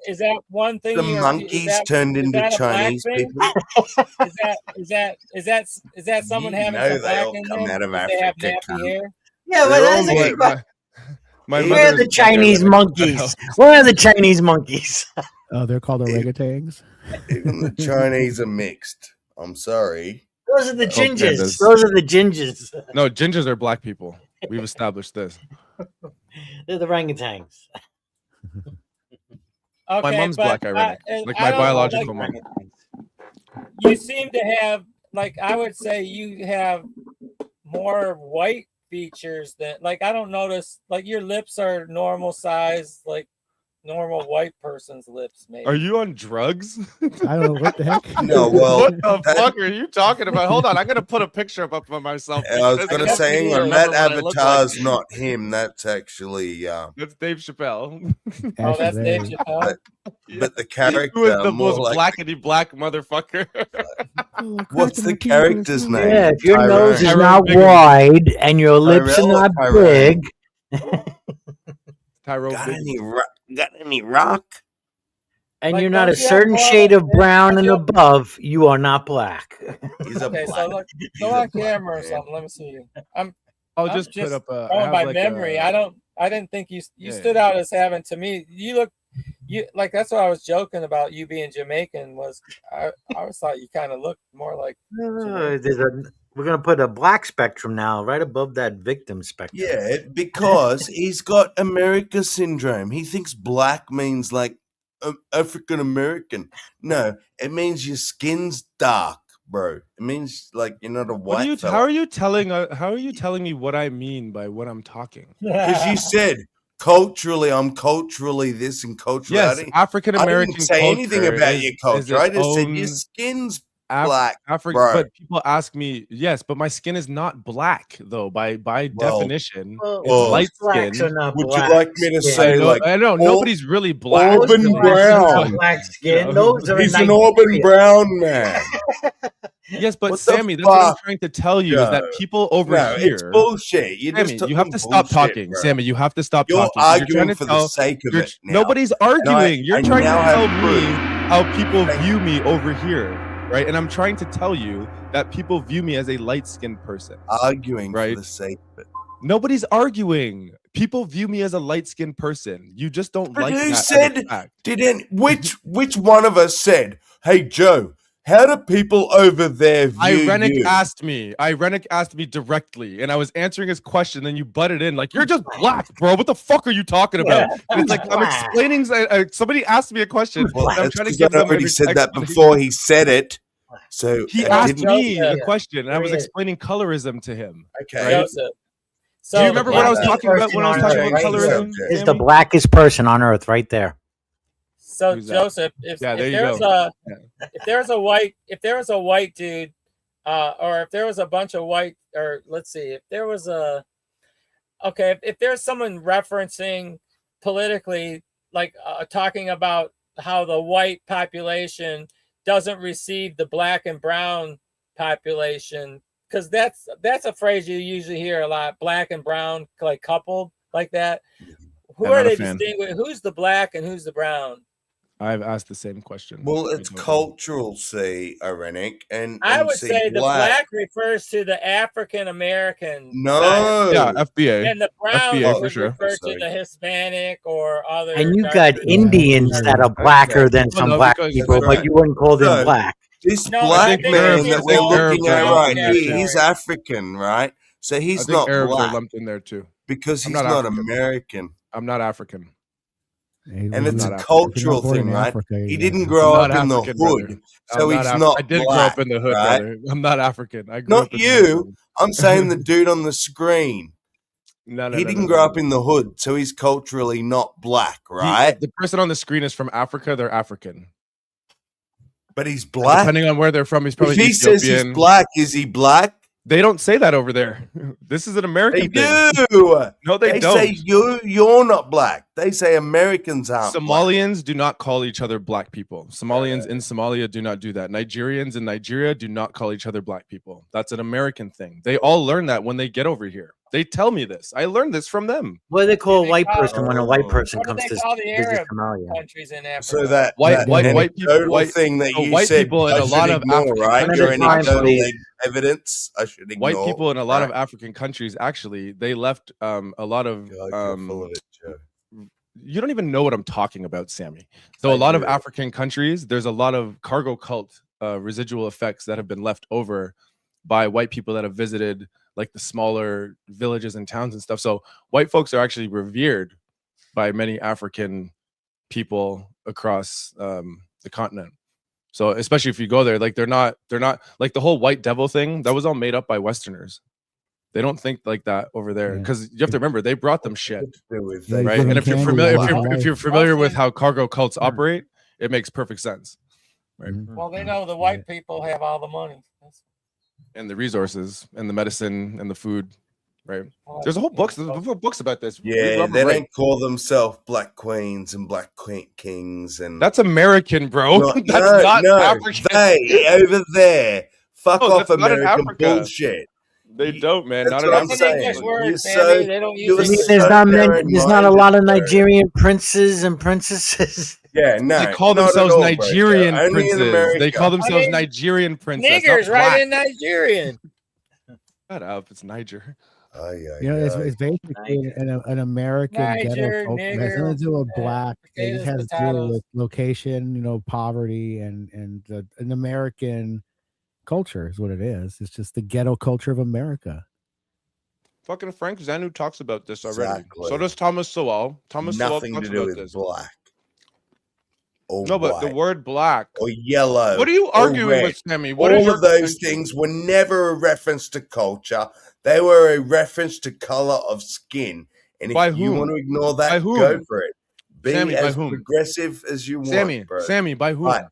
is that one thing? The monkeys turned into Chinese people. Is that someone having some black in come there? out of They have Africa. nappy hair. Yeah, but that's a good question. Where are the Chinese Irenic. monkeys? Where are the Chinese monkeys? Oh, they're called orangutans. Even the Chinese are mixed. I'm sorry. Those are the gingers. pandas. Those are the gingers. No, gingers are black people. We've established this. They're the orangutans. Okay, My mom's black, Irenic. Like my biological mom. You seem to have, like, I would say you have more white features than, like, I don't notice, like, your lips are normal size, like normal white person's lips, maybe. Are you on drugs? I don't know what the heck. No, well, what the fuck are you talking about? Hold on, I'm gonna put a picture up of myself. I was gonna say, hang on, that avatar's not him. That's actually that's Dave Chappelle. Oh, that's Dave Chappelle. But the character, Who is the more most like, blackety black motherfucker? what's the character's name? Yeah, if your Tyrone. nose is not wide and your lips are not big. Tyrone. Got any rock? And Like, you're not don't a you have certain more shade of of a- brown and above, you are not black. He's a Okay, black. so look, go on camera or something. Let me see you. I'll I'm just put up a. I going have by like memory. a- I didn't think you Yeah, stood out as having, to me. You like, that's what I was joking about you being Jamaican. Was I always thought you kind of looked more like Jamaican. We're going to put a black spectrum now right above that victim spectrum. Yeah, because he's got America syndrome. He thinks black means like African American. No, it means your skin's dark, bro. It means like you're not a white How are you telling me what I mean by what I'm talking? Because you said culturally, I'm culturally this and culturally. Yes, African American. I didn't say anything about your culture. I just said your skin's black, bro. But people ask me, yes, but my skin is not black though. By definition, it's light skin. Would you like me to say I know nobody's really black. Auburn brown, black skin. Those are he's an Auburn brown man. Yes, but What the Sammy, that's what I'm fuck? trying to tell you is that No. people over No, here. it's bullshit. You Sammy, just you have to stop talking. bro. Sammy, you have to stop You're talking. 'cause arguing trying to for tell- the sake of you're- it now. Nobody's And arguing. You're I trying to now have tell me proof. how people view me over here, right? And I'm trying to tell you that people view me as a light-skinned person. Arguing right? for the sake of it. Nobody's arguing. People view me as a light-skinned person. You just don't But like who that. said? Which one of us said? Hey Joe, how do people over there view Irenic you? asked me directly, and I was answering his question. Then you butted in like, "You're just black, bro. What the fuck are you talking about?" And it's like I'm explaining. Somebody asked me a question. And I'm trying to Because give I them already an said that explanation. before he said it. So He I asked didn't- me a question, and I was explaining colorism to him. Okay. Right? Joseph. Do you remember what I was talking about when I was talking about colorism? Is the Sammy? blackest person on earth right there. So Who's that? Joseph, if Yeah, there you there's go. if there was a white dude, or if there was a bunch of white, or let's see, if there's someone referencing politically, like talking about how the white population doesn't receive the black and brown population, because that's a phrase you usually hear a lot, black and brown, like coupled like that. Who I'm are not a they fan. distinguishing? Who's the black and who's the brown? I've asked the same question. Well, it's cultural, see, Irenic, and I would see, say the black refers to the African American. No. Yeah, FBA. And the brown FBA for would sure. refer to the Hispanic or other. And you got Indians that are blacker than some black people, but you wouldn't call them No. black. This No, I black think man Arabs that are we're all looking at Arabs right are here, he's Arabs. African, right? So I he's think not Arabs are black lumped in there too. because I'm he's not not African. American. I'm not African. And it's not a African. cultural If you're not born thing, in right? Africa, He you're didn't not grow I'm not up in the African, brother. hood, so I'm he's not not I did grow black, up in the hood, right? brother. I'm not African. I grew Not up in the you. hood. I'm saying the dude on the screen. No, He didn't grow up in the hood, so he's culturally not black, right? The person on the screen is from Africa. They're African. But he's And black. depending on where they're from, he's probably If he Ethiopian. says he's black, is he black? They don't say that over there. This is an American They thing. do. No, they don't. say you're not black. They say Americans aren't black. Somalians do not call each other black people. Somalians in Somalia do not do that. Nigerians in Nigeria do not call each other black people. That's an American thing. They all learn that when they get over here. They tell me this. I learned this from them. What do they call a white person when a white person What do comes they to call the visit Arab Somalia? countries in Africa? So that White anecdotal people, thing that so you white said, people in I a should lot of ignore, African right? countries, Your anecdotal please. evidence, I should ignore. white people in a lot of right? African countries actually they left a lot of God, you're full of it, Joe. you don't even know what I'm talking about, Sammy. So a lot of African countries, there's a lot of cargo cult residual effects that have been left over by white people that have visited like the smaller villages and towns and stuff. So white folks are actually revered by many African people across the continent. So especially if you go there, like they're not like the whole white devil thing that was all made up by Westerners. They don't think like that over there because you have to remember they brought them shit, right? And if you're familiar, if you're familiar with how cargo cults operate, it makes perfect sense, right? Well, they know the white people have all the money. And the resources and the medicine and the food, right? There's a whole books. There's whole books about this. Yeah, they don't call themselves black queens and black kings, and that's American, bro. Not, That's no, not African. They over there. Fuck No, off, that's not in American Africa. bullshit. They don't, man. That's Not what in I'm saying. English word, You're Sammy. so, They don't use you're it. There's so not a lot of narrow-minded, Nigerian princes and princesses. Yeah, no. They call not at themselves all, bro. Nigerian Only in princes. They America. call themselves Nigerian princess. Niggers, not right black. in Nigerian. Shut up. It's Niger. You know, it's basically an American ghetto Niger, culture. It has nigger, nothing to do with black. It just potatoes, has to do potatoes. with location, you know, poverty, and an American culture is what it is. It's just the ghetto culture of America. Fucking Frank Zanu talks about this already. Exactly. So does Thomas Sowell. Thomas Sowell Nothing talks to do about with this. black. Or No, but the white, word black or yellow. What are you or arguing red. with, Sammy? What All is your of those contention? things were never a reference to culture. They were a reference to color of skin. And if By you whom? want to ignore By that, whom? go for it. Be Sammy, by as whom? progressive as you want, Sammy, bro. Sammy, by whom? Right.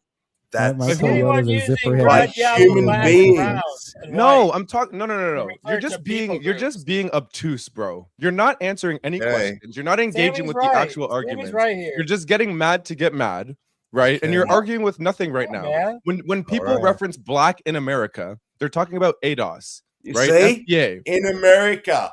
That's My By whom? Toyota's a zipper head. by human black, beings. brown, and No, white. I'm talking. No. refer You're to just people being obtuse, bro. You're not answering any Hey. questions. You're not engaging Sammy's with right. the actual Sammy's argument. right here. You're just getting mad to get mad, right? And you're Okay. arguing with nothing right now. man. When people right. reference black in America, they're talking about ADOS, You right? see? FBA. In America.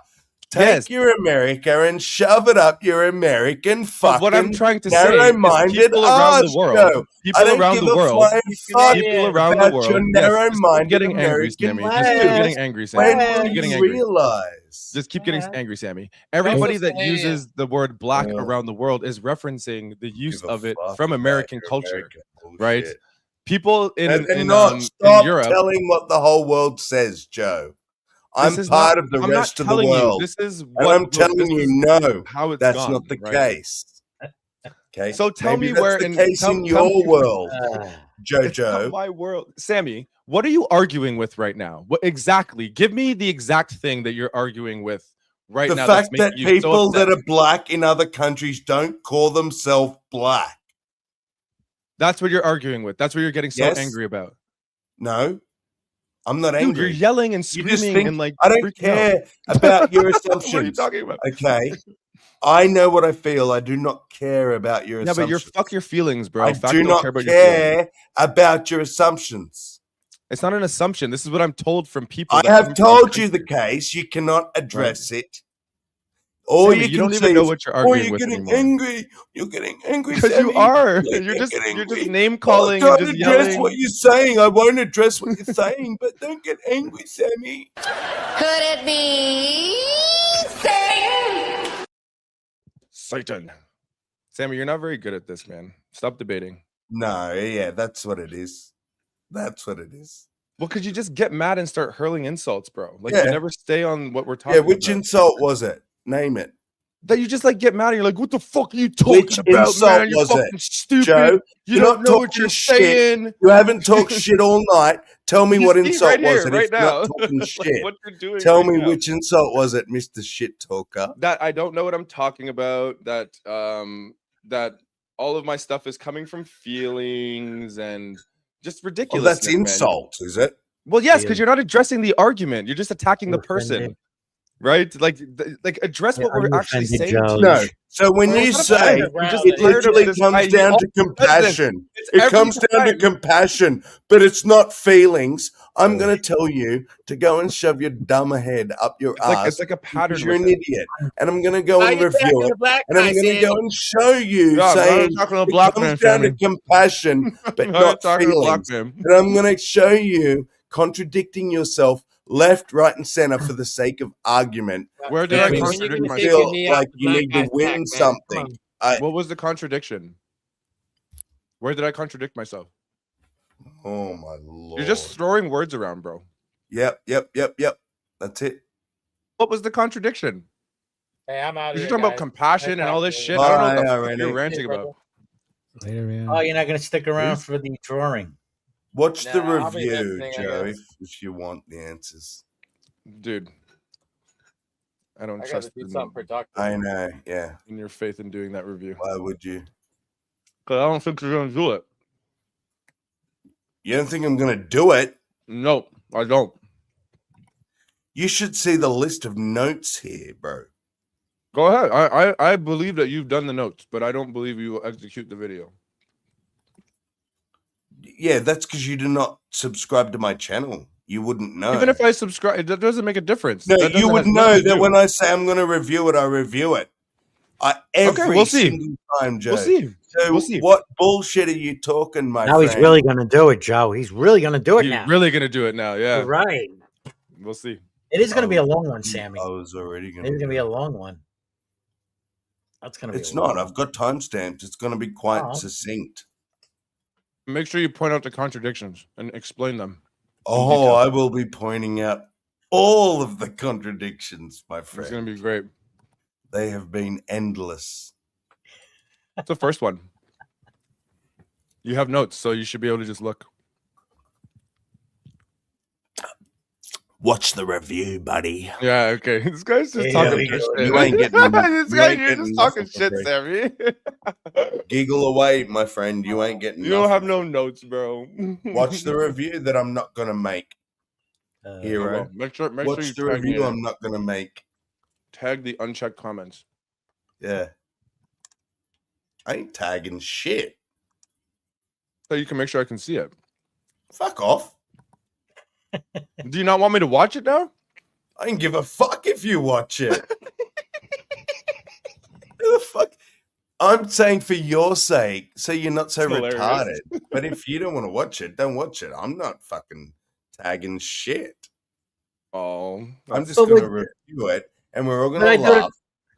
Take Yes. your America and shove it up your American But fucking what I'm trying to say is narrow-minded people around the arse, world, Joe. I people don't around give the a world, flying fuck people around the about world. your Yes, just keep narrow-minded getting angry, American Sammy. Just keep getting lads. angry, Sammy. When Just will keep getting you angry. realize? Just keep getting angry, Sammy. Everybody Those that Canadians. uses the word black Yeah. around the world is referencing the use Give a of it fuck from about American your culture, American right? bullshit. People And not stop in Europe. telling what the whole world says, Joe. I'm This is part not. of the I'm not rest of the telling you. world. This is And what. I'm telling this you, is no, how it's that's gone, not the right? case. Okay. So tell Maybe me that's where the in case tell, in tell your me, world, It's not Jojo. my world, Sammy. What are you arguing with right now? What exactly? Give me the exact thing that you're arguing with right The now. That's fact that making you so people upset. that are black in other countries don't call themselves black. That's what you're arguing with. That's what you're getting so Yes. angry about. No, I'm not Dude, angry. you're yelling and You just screaming think and like I don't freaking out. care about your assumptions. What are you talking about? Okay. I know what I feel. I do not care about your Yeah, but assumptions. fuck your feelings, bro. I Facts do don't not care about your feelings. care about your assumptions. It's not an assumption. This is what I'm told from people. I that have come from told your you the country. case. You cannot address it. All Sammy, you you can don't say even know is, what you're "Oh, arguing you're with getting anymore." angry. You're getting angry, Because Sammy. you are. You You're can't just get angry. name I calling and can't just address yelling. what you're saying. I won't address what you're saying, but don't get angry, Sammy. Could it be Satan? Satan. Sammy, you're not very good at this, man. Stop debating. No, yeah, that's what it is. That's what it is. Well, could you just get mad and start hurling insults, bro? Like Yeah. you never stay on what we're talking Yeah, which about. insult was it? Name it. that you just like get mad and you're like, what the fuck are you talking Which about, insult man? You're was fucking it, stupid. Joe? You You're don't not know what you're talking shit. saying. You haven't talked shit all night. Tell me You what see insult right was here, it right if you're not now. talking Like shit. what you're doing Tell right me now. which insult was it, Mr. Shit Talker. That I don't know what I'm talking about. That that all of my stuff is coming from feelings and just Oh, ridiculousness. that's insult, is it? Well, yes, because you're not addressing the argument. You're just attacking the person, right? Like address what we're actually saying to you. No. So when you say it literally comes down to compassion, it comes down to compassion, but it's not feelings. I'm going to tell you to go and shove your dumb head up your ass. It's like a pattern because you're an with it. idiot, and I'm going to go Why and you review attacking it, the black and I'm guy, going to go Sammy? and show you Yeah, saying talking to a it black comes man, down to Sammy. compassion, but not Talking to a black feelings. man. And I'm going to show you contradicting yourself left, right, and center for the sake of argument. Where did I because contradict you myself? feel like you need to win something. What was the contradiction? Where did I contradict myself? Oh my lord! You're just throwing words around, bro. Yep. That's it. What was the contradiction? Hey, I'm out of You're here, talking about guys. compassion Nice and all this talking to shit. you. I don't know what Bye, the fuck Rennie. you're ranting about. Later, man. Oh, you're not going to stick around for the drawing. Watch the Nah, I'll be review, listening, I Joe, guess. if you want the answers. Dude, I don't I gotta trust do something productive. I know, yeah. in your faith in doing that review. Why would you? Because I don't think you're gonna do it. You don't think I'm going to do it? No, I don't. You should see the list of notes here, bro. Go ahead. I believe that you've done the notes, but I don't believe you will execute the video. Yeah, that's because you do not subscribe to my channel. You wouldn't know. Even if I subscribe, that doesn't make a difference. No, That you doesn't would have know nothing to that do. when I say I'm going to review it, I review it. Every we'll see. single time, Joe. We'll see. So We'll see. what bullshit are you talking, my Now friend? he's really going to do it, Joe. He's really going to do it You're now. really gonna do it now, yeah. You're right. We'll see. It is going to be a long one, Sammy. I was already going It to. is going to be a long one. That's going to be. It's a long not. I've got timestamps. It's going to be quite Oh. succinct. Make sure you point out the contradictions and explain them. Oh, I will be pointing out all of the contradictions, my friend. It's gonna be great. They have been endless. That's the first one. You have notes, so you should be able to just look. Watch the review, buddy. Yeah, okay. This guy's just Yeah, talking you shit. go. You ain't getting- This you guy, ain't you're getting just talking nothing shit, for free. Sammy. Giggle away, my friend. You ain't getting You don't have nothing. no notes, bro. Watch the review that I'm not going to make. Hero. well, make sure Watch you the tag me review in I'm it. not going to make. Tag the unchecked comments. Yeah. I ain't tagging shit. So you can make sure I can see it. Fuck off. Do you not want me to watch it now? I don't give a fuck if you watch it. Who the fuck? I'm saying for your sake, so you're not so It's hilarious. retarded. But if you don't want to watch it, don't watch it. I'm not fucking tagging shit. Oh, I'm just So going to would- review it, and we're all But going I to thought it- laugh.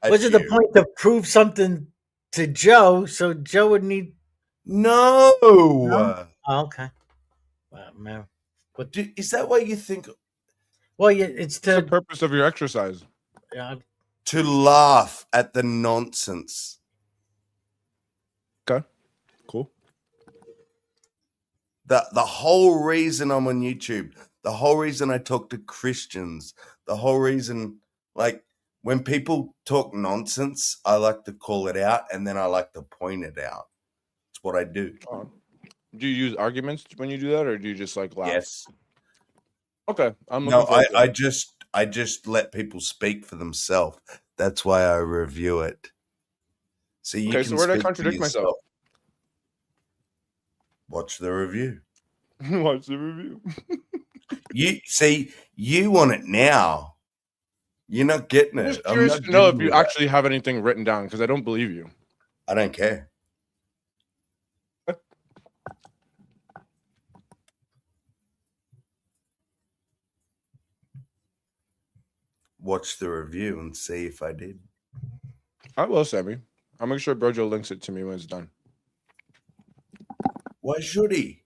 at Was it the you. point to prove something to Joe so Joe would need? No. Oh, okay. Well, man. But Is that why you think well, yeah, it's the to purpose of your exercise? yeah, to laugh at the nonsense? Okay, cool. The whole reason I'm on YouTube, the whole reason I talk to Christians, the whole reason, like, when people talk nonsense, I like to call it out and then I like to point it out. It's what I do. Do you use arguments when you do that, or do you just like laugh? Yes. Okay, I'm No, looking forward to it. I just let people speak for themselves. That's why I review it. So you Okay, can so where did I speak for contradict myself? yourself. Watch the review. Watch the review. You see, you want it now. You're not getting I'm it. just I'm curious not to know if giving you that. actually have anything written down, because I don't believe you. I don't care. Watch the review and see if I did. I will, Sammy. I'll make sure Brojo links it to me when it's done. Why should he?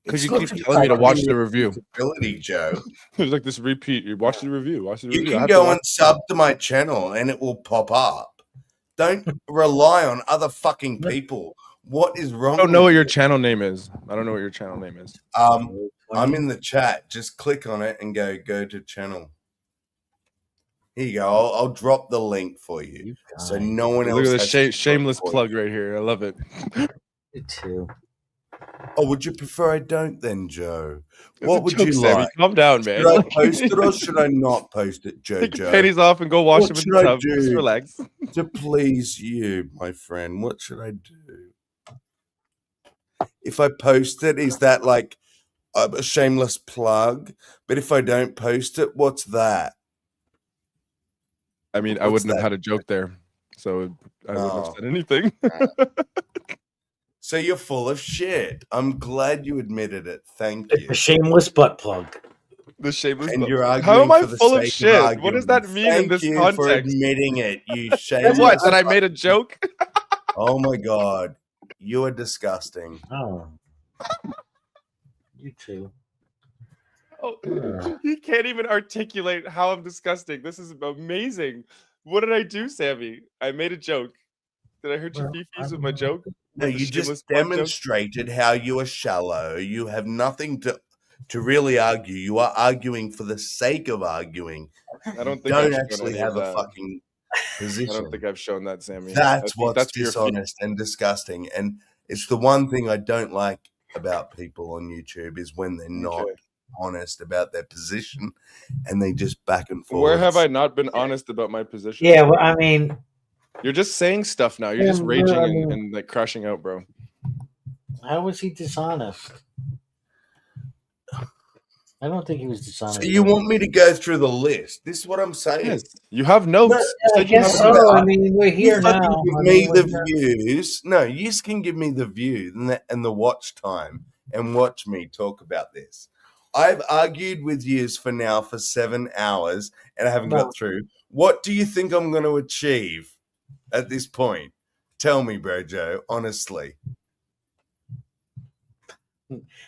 Because It's you not keep telling me to watch the review. responsibility, Joe. There's like this repeat. You watch the review. Watch the You review. I can have to go watch and sub to my channel and it will pop up. Don't rely on other fucking people. What is wrong I don't know with what you? your channel name is. I don't know what your channel name is. I'm in the chat. Just click on it and go to channel. Here you go. I'll drop the link for you, so no one else. Look at has this to shameless look for plug you. right here. I love it. Me too. Oh, would you prefer I don't then, Joe? It's What a would joke, you Sammy. like? Calm down, man. Should I post it or should I not post it, Take your Jojo? panties off and go wash What them in should the I tub. Just do relax. to please you, my friend? What should I do? If I post it, is that like a shameless plug? But if I don't post it, what's that? I mean, I What's wouldn't have that? had a joke there, so I wouldn't have Oh. said anything. So you're full of shit. I'm glad you admitted it. Thank It's you. a shameless butt plug. The shameless. And you're arguing How am I for the full of sake shit? arguing. What does that mean in Thank this you context? for admitting it, you That shameless. what? That I made a joke? Oh my god, you are disgusting. Oh, you too. Oh, he can't even articulate how I'm disgusting. This is amazing. What did I do, Sammy? I made a joke. Did I hurt your fifis with my joke? No, With the you shameless just plug joke? demonstrated how you are shallow. You have nothing to really argue. You are arguing for the sake of arguing. I don't think You I've don't shown actually any have of a that. fucking I position. don't think I've shown that, Sammy. I That's think what's that's for your feet. dishonest and disgusting. And it's the one thing I don't like about people on YouTube is when they're not honest about their position and they just back and forth. Where have I not been honest about my position? Yeah, well, I mean, you're just saying stuff now. You're just Yeah, raging I and, mean- and like crashing out, bro. how was he dishonest? I don't think he was dishonest. So you want me to go through the list? This is what I'm saying. Yes, you have notes. No, You I said you guess have so. notes. I mean, we're here You fucking now. give I me mean, the we're here. views. No, you can give me the view and the watch time and watch me talk about this. I've argued with yous for 7 hours and I haven't got through. What do you think I'm going to achieve at this point? Tell me, bro, Joe, honestly.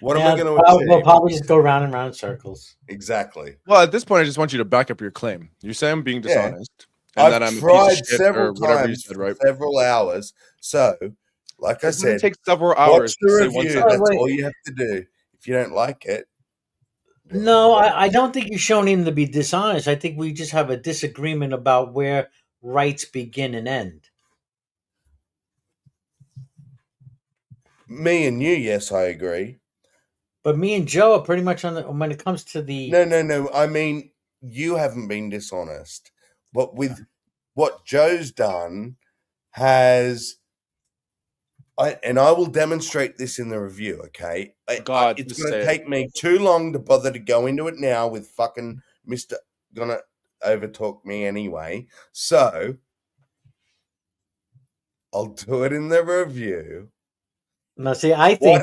What am I going to achieve? We'll probably just go round and round in circles. Exactly. Well, at this point, I just want you to back up your claim. You say I'm being Yeah. dishonest, and that I've I'm a tried piece of shit or several whatever you times said, for right? several hours. So, like I It's gonna said, take several watch hours the to say one review. sentence. That's all you have to do. If you don't like it, No, I don't think you're showing him to be dishonest. I think we just have a disagreement about where rights begin and end. me and you, yes, I agree. But me and Joe are pretty much on the when it comes to the No. I mean, you haven't been dishonest, but with what Joe's done has. I will demonstrate this in the review, okay? God, it's just going say to it. take me too long to bother to go into it now with fucking Mr. Gonna overtalk me anyway. So, I'll do it in the review. No, see, I think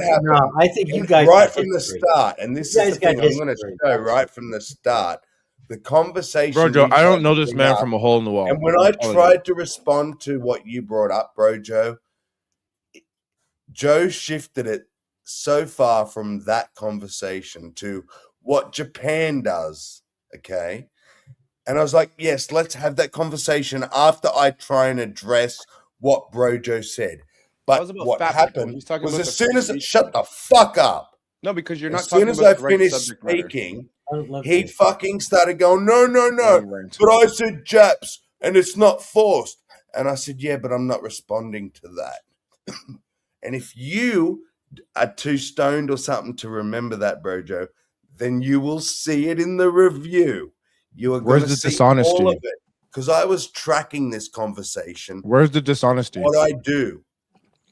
you guys right got from the history. start, and this You is guys the thing got I'm going to history. show right from the start. The conversation, Bro, Joe, you I don't tried know to this bring man up, from a hole in the wall. and when I'm I telling tried to respond to what you brought up, bro, Joe shifted it so far from that conversation to what Japan does, okay? And I was like, yes, let's have that conversation after I try and address what Brojo said. But was about what fat people. happened He's talking was about as the soon as free shut the fuck up. No, because you're As not soon talking as about I the right finished subject matter. speaking, Let he me- fucking started going, no, Right. but I said Japs and it's not forced. And I said, yeah, but I'm not responding to that. And if you are too stoned or something to remember that, Brojo, then you will see it in the review. You are going Where's to the see dishonesty? all of it. Because I was tracking this conversation. Where's the dishonesty? What I do,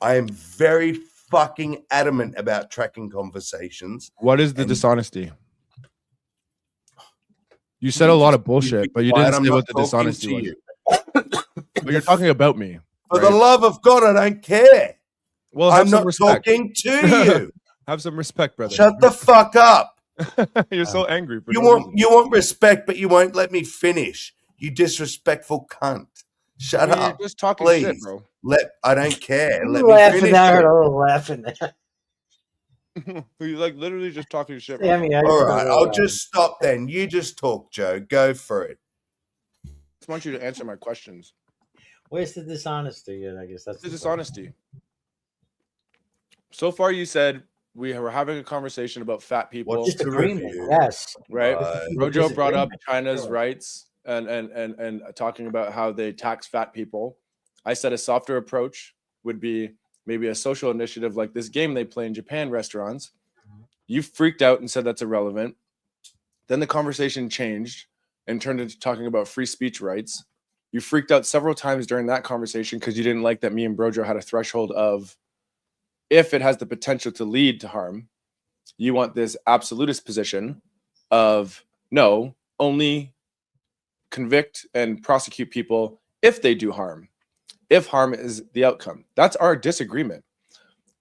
I am very fucking adamant about tracking conversations. What is the dishonesty? You said a lot of bullshit, but you quiet, didn't I'm say not what the talking dishonesty to was. you. But you're talking about me. For right? the love of God, I don't care. Well, have I'm some not respect. talking to you. Have some respect, brother. Shut the fuck up. You're so angry. For You no want reason. you want respect, but you won't let me finish. You disrespectful cunt. Shut You're up. just talking please. shit, bro. I don't care. Let me laughing finish. at it. her, laughing at He's like literally just talking shit. Sammy, I All feel, right, I'll just stop then. You just talk, Joe. Go for it. I just want you to answer my questions. Where's the dishonesty? I guess that's The the dishonesty. So far, you said we were having a conversation about fat people. What's the disagreement. review? Yes. Right? Right. Rojo brought up Disagreement. China's Sure. rights and talking about how they tax fat people. I said a softer approach would be maybe a social initiative like this game they play in Japan restaurants. You freaked out and said that's irrelevant. Then the conversation changed and turned into talking about free speech rights. You freaked out several times during that conversation because you didn't like that me and Brojo had a threshold of if it has the potential to lead to harm. You want this absolutist position of no, only convict and prosecute people if they do harm, if harm is the outcome. That's our disagreement.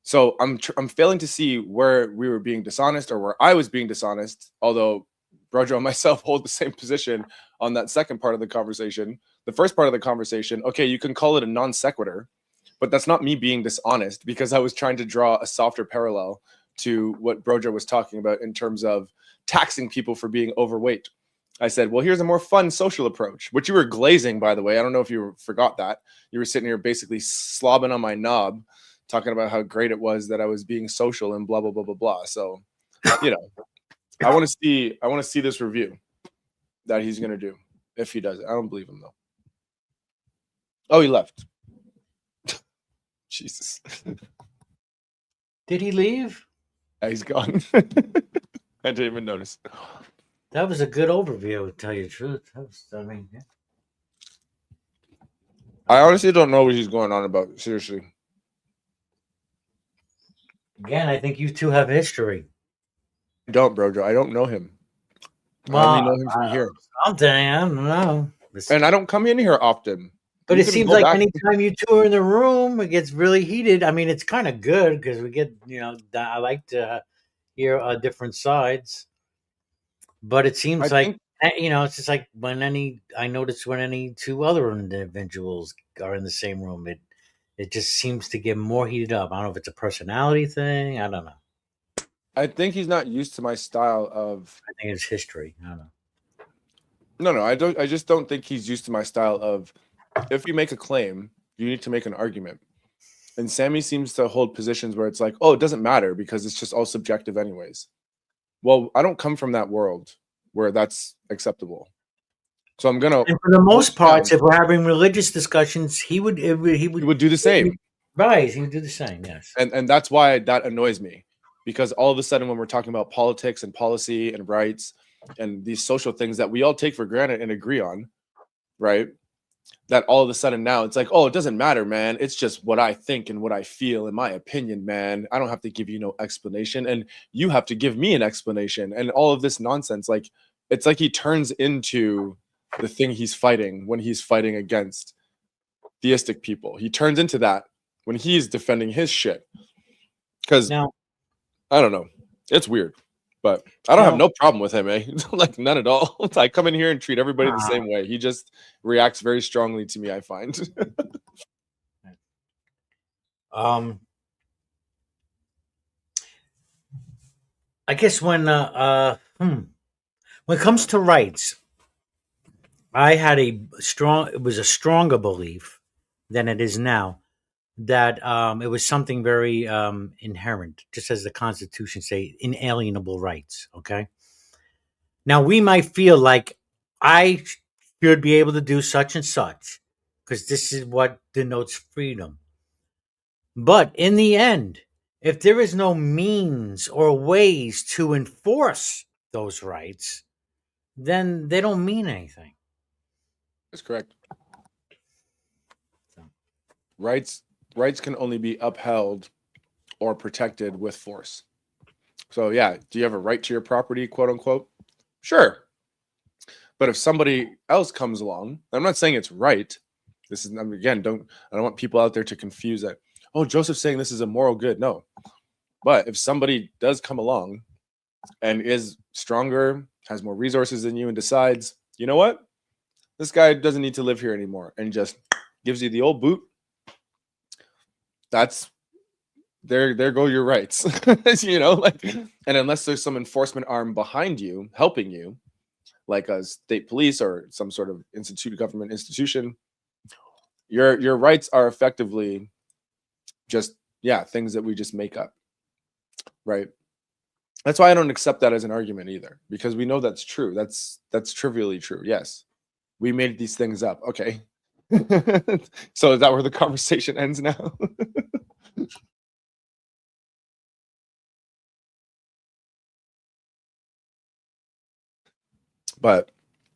So I'm failing to see where we were being dishonest or where I was being dishonest, although Brojo and myself hold the same position on that second part of the conversation. The first part of the conversation, okay, you can call it a non sequitur, but that's not me being dishonest because I was trying to draw a softer parallel to what Brojo was talking about in terms of taxing people for being overweight. I said, well, here's a more fun social approach, which you were glazing, by the way. I don't know if you forgot that. You were sitting here basically slobbing on my knob, talking about how great it was that I was being social and blah, blah, blah, blah, blah. So, you know, I want to see this review that he's going to do if he does it. I don't believe him, though. Oh, he left. Jesus. Did he leave? Yeah, he's gone. I didn't even notice. That was a good overview, to tell you the truth. I mean, yeah. I honestly don't know what he's going on about. Seriously. Again, I think you two have history. I don't, Brojo. I don't know him. Well, I only know him from here. Something, I don't know. And I don't come in here often. But You it can seems go like back- anytime you two are in the room, it gets really heated. I mean, it's kind of good because we get, I like to hear different sides. But it seems it's just like I notice when any two other individuals are in the same room, it just seems to get more heated up. I don't know if it's a personality thing. I don't know. I think he's not used to my style of. I think it's history. I don't know. No, I don't. I just don't think he's used to my style of. If you make a claim, you need to make an argument. And Sammy seems to hold positions where it's like, oh, it doesn't matter because it's just all subjective, anyways. Well, I don't come from that world where that's acceptable. So I'm gonna. And for the most part, if we're having religious discussions, he would do the same. Right, he would do the same. Yes, and that's why that annoys me, because all of a sudden when we're talking about politics and policy and rights and these social things that we all take for granted and agree on, right? That all of a sudden now it's like, oh, it doesn't matter, man. It's just what I think and what I feel, in my opinion, man. I don't have to give you no explanation, and you have to give me an explanation, and all of this nonsense. Like, it's like he turns into the thing he's fighting when he's fighting against theistic people. He turns into that when he's defending his shit. Because I don't know, it's weird, but I don't have no problem with him, like none at all. I come in here and treat everybody the same way. He just reacts very strongly to me, I find. I guess when it comes to rights, I had it was a stronger belief than it is now that it was something very inherent, just as the Constitution say, inalienable rights. Okay. Now we might feel like I should be able to do such and such because this is what denotes freedom. But in the end, if there is no means or ways to enforce those rights, then they don't mean anything. That's correct. Rights can only be upheld or protected with force. So yeah, do you have a right to your property, quote unquote? Sure. But if somebody else comes along, I'm not saying it's right. This is, again, I don't want people out there to confuse that. Oh, Joseph's saying this is a moral good. No. But if somebody does come along and is stronger, has more resources than you, and decides, you know what? This guy doesn't need to live here anymore, and just gives you the old boot. That's there go your rights. You know, like, and unless there's some enforcement arm behind you helping you, like a state police or some sort of government institution, your rights are effectively just things that we just make up, right? That's why I don't accept that as an argument either, because we know that's true. That's trivially true. Yes, we made these things up. Okay. So is that where the conversation ends now? But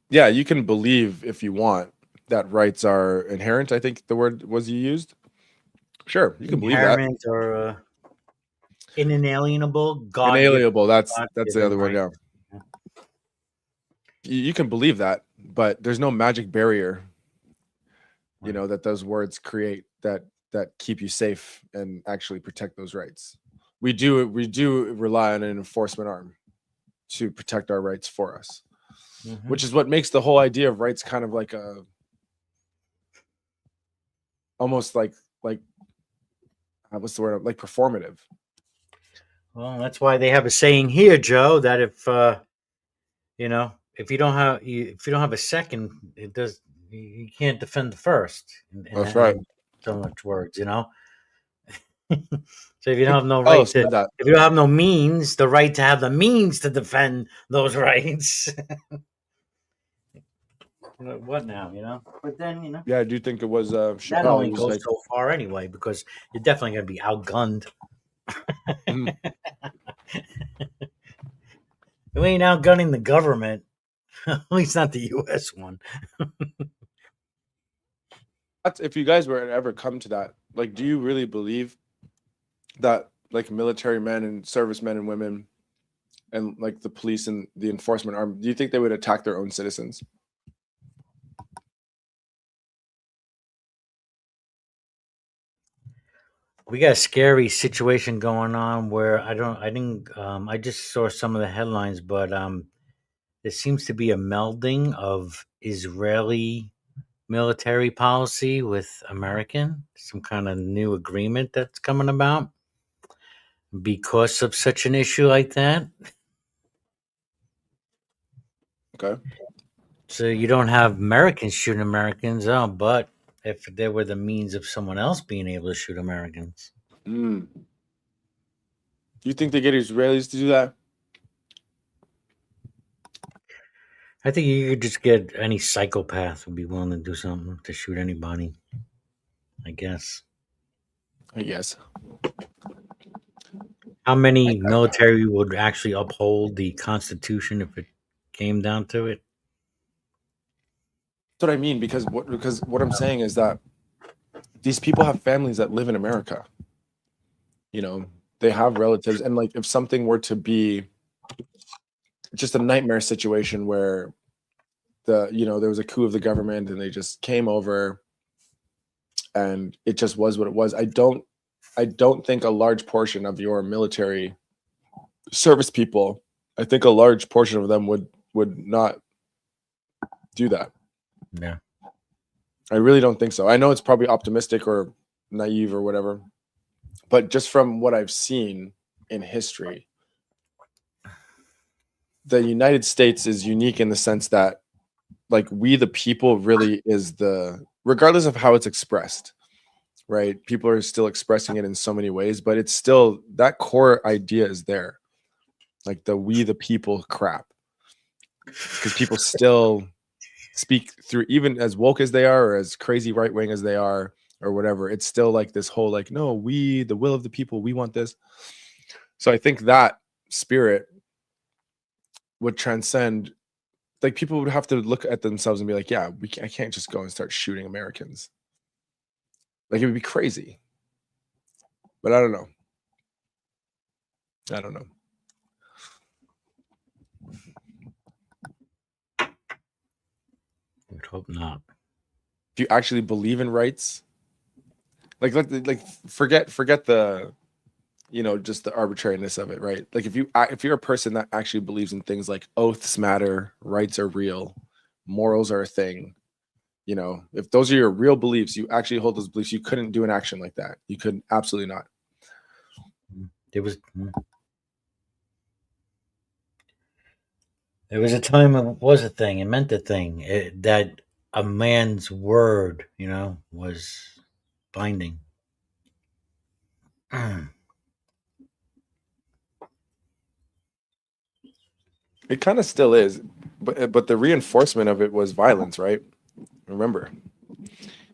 yeah, you can believe if you want that rights are inherent. I think the word was you used. Sure, you can believe that. Inherent or inalienable, God Inalienable. That's the God-given other word. rights. Yeah. You can believe that, but there's no magic barrier, you know, that those words create that keep you safe and actually protect those rights. We do rely on an enforcement arm to protect our rights for us, which is what makes the whole idea of rights kind of like a almost like what's the word, like performative. Well, that's why they have a saying here, Joe, that if you know, if you don't have a second, it does, you can't defend the first. That's right. So much words, you know. So if you don't have no right if you don't have no means, the right to have the means to defend those rights. What now, you know? But then, you know. Yeah, I do think it was that only goes so far anyway, because you're definitely going to be outgunned. We ain't outgunning the government, at least not the U.S. one. If you guys were to ever come to that, like, do you really believe that, like, military men and servicemen and women and, like, the police and the enforcement arm, do you think they would attack their own citizens? We got a scary situation going on where I just saw some of the headlines, but there seems to be a melding of Israeli military policy with American, some kind of new agreement that's coming about because of such an issue like that. Okay. So you don't have Americans shooting Americans, but if there were the means of someone else being able to shoot Americans. Do you think they get Israelis to do that? I think you could just get any psychopath would be willing to do something to shoot anybody. I guess. How many military would actually uphold the Constitution if it came down to it? That's what I mean, because what I'm saying is that these people have families that live in America. You know, they have relatives, and like if something were to be just a nightmare situation where there was a coup of the government and they just came over and it just was what it was. I don't think a large portion of your military service people, I think a large portion of them would not do that. Yeah. I really don't think so. I know it's probably optimistic or naive or whatever, but just from what I've seen in history, the United States is unique in the sense that, like, we the people really is regardless of how it's expressed, right? People are still expressing it in so many ways, but it's still, that core idea is there. Like the we the people crap. Because people still speak through, even as woke as they are or as crazy right wing as they are or whatever, it's still like this whole like, no, we the will of the people, we want this. So I think that spirit would transcend, like people would have to look at themselves and be like, yeah, I can't just go and start shooting Americans. Like it would be crazy. But I don't know. I would hope not. If you actually believe in rights, like forget the, just the arbitrariness of it, right? Like if you're a person that actually believes in things like oaths matter, rights are real, morals are a thing, if those are your real beliefs, you actually hold those beliefs, you couldn't do an action like that. You couldn't, absolutely not. There was a time it was a thing. It meant a thing. That a man's word, was binding. It kind of still is, but the reinforcement of it was violence, right? Remember,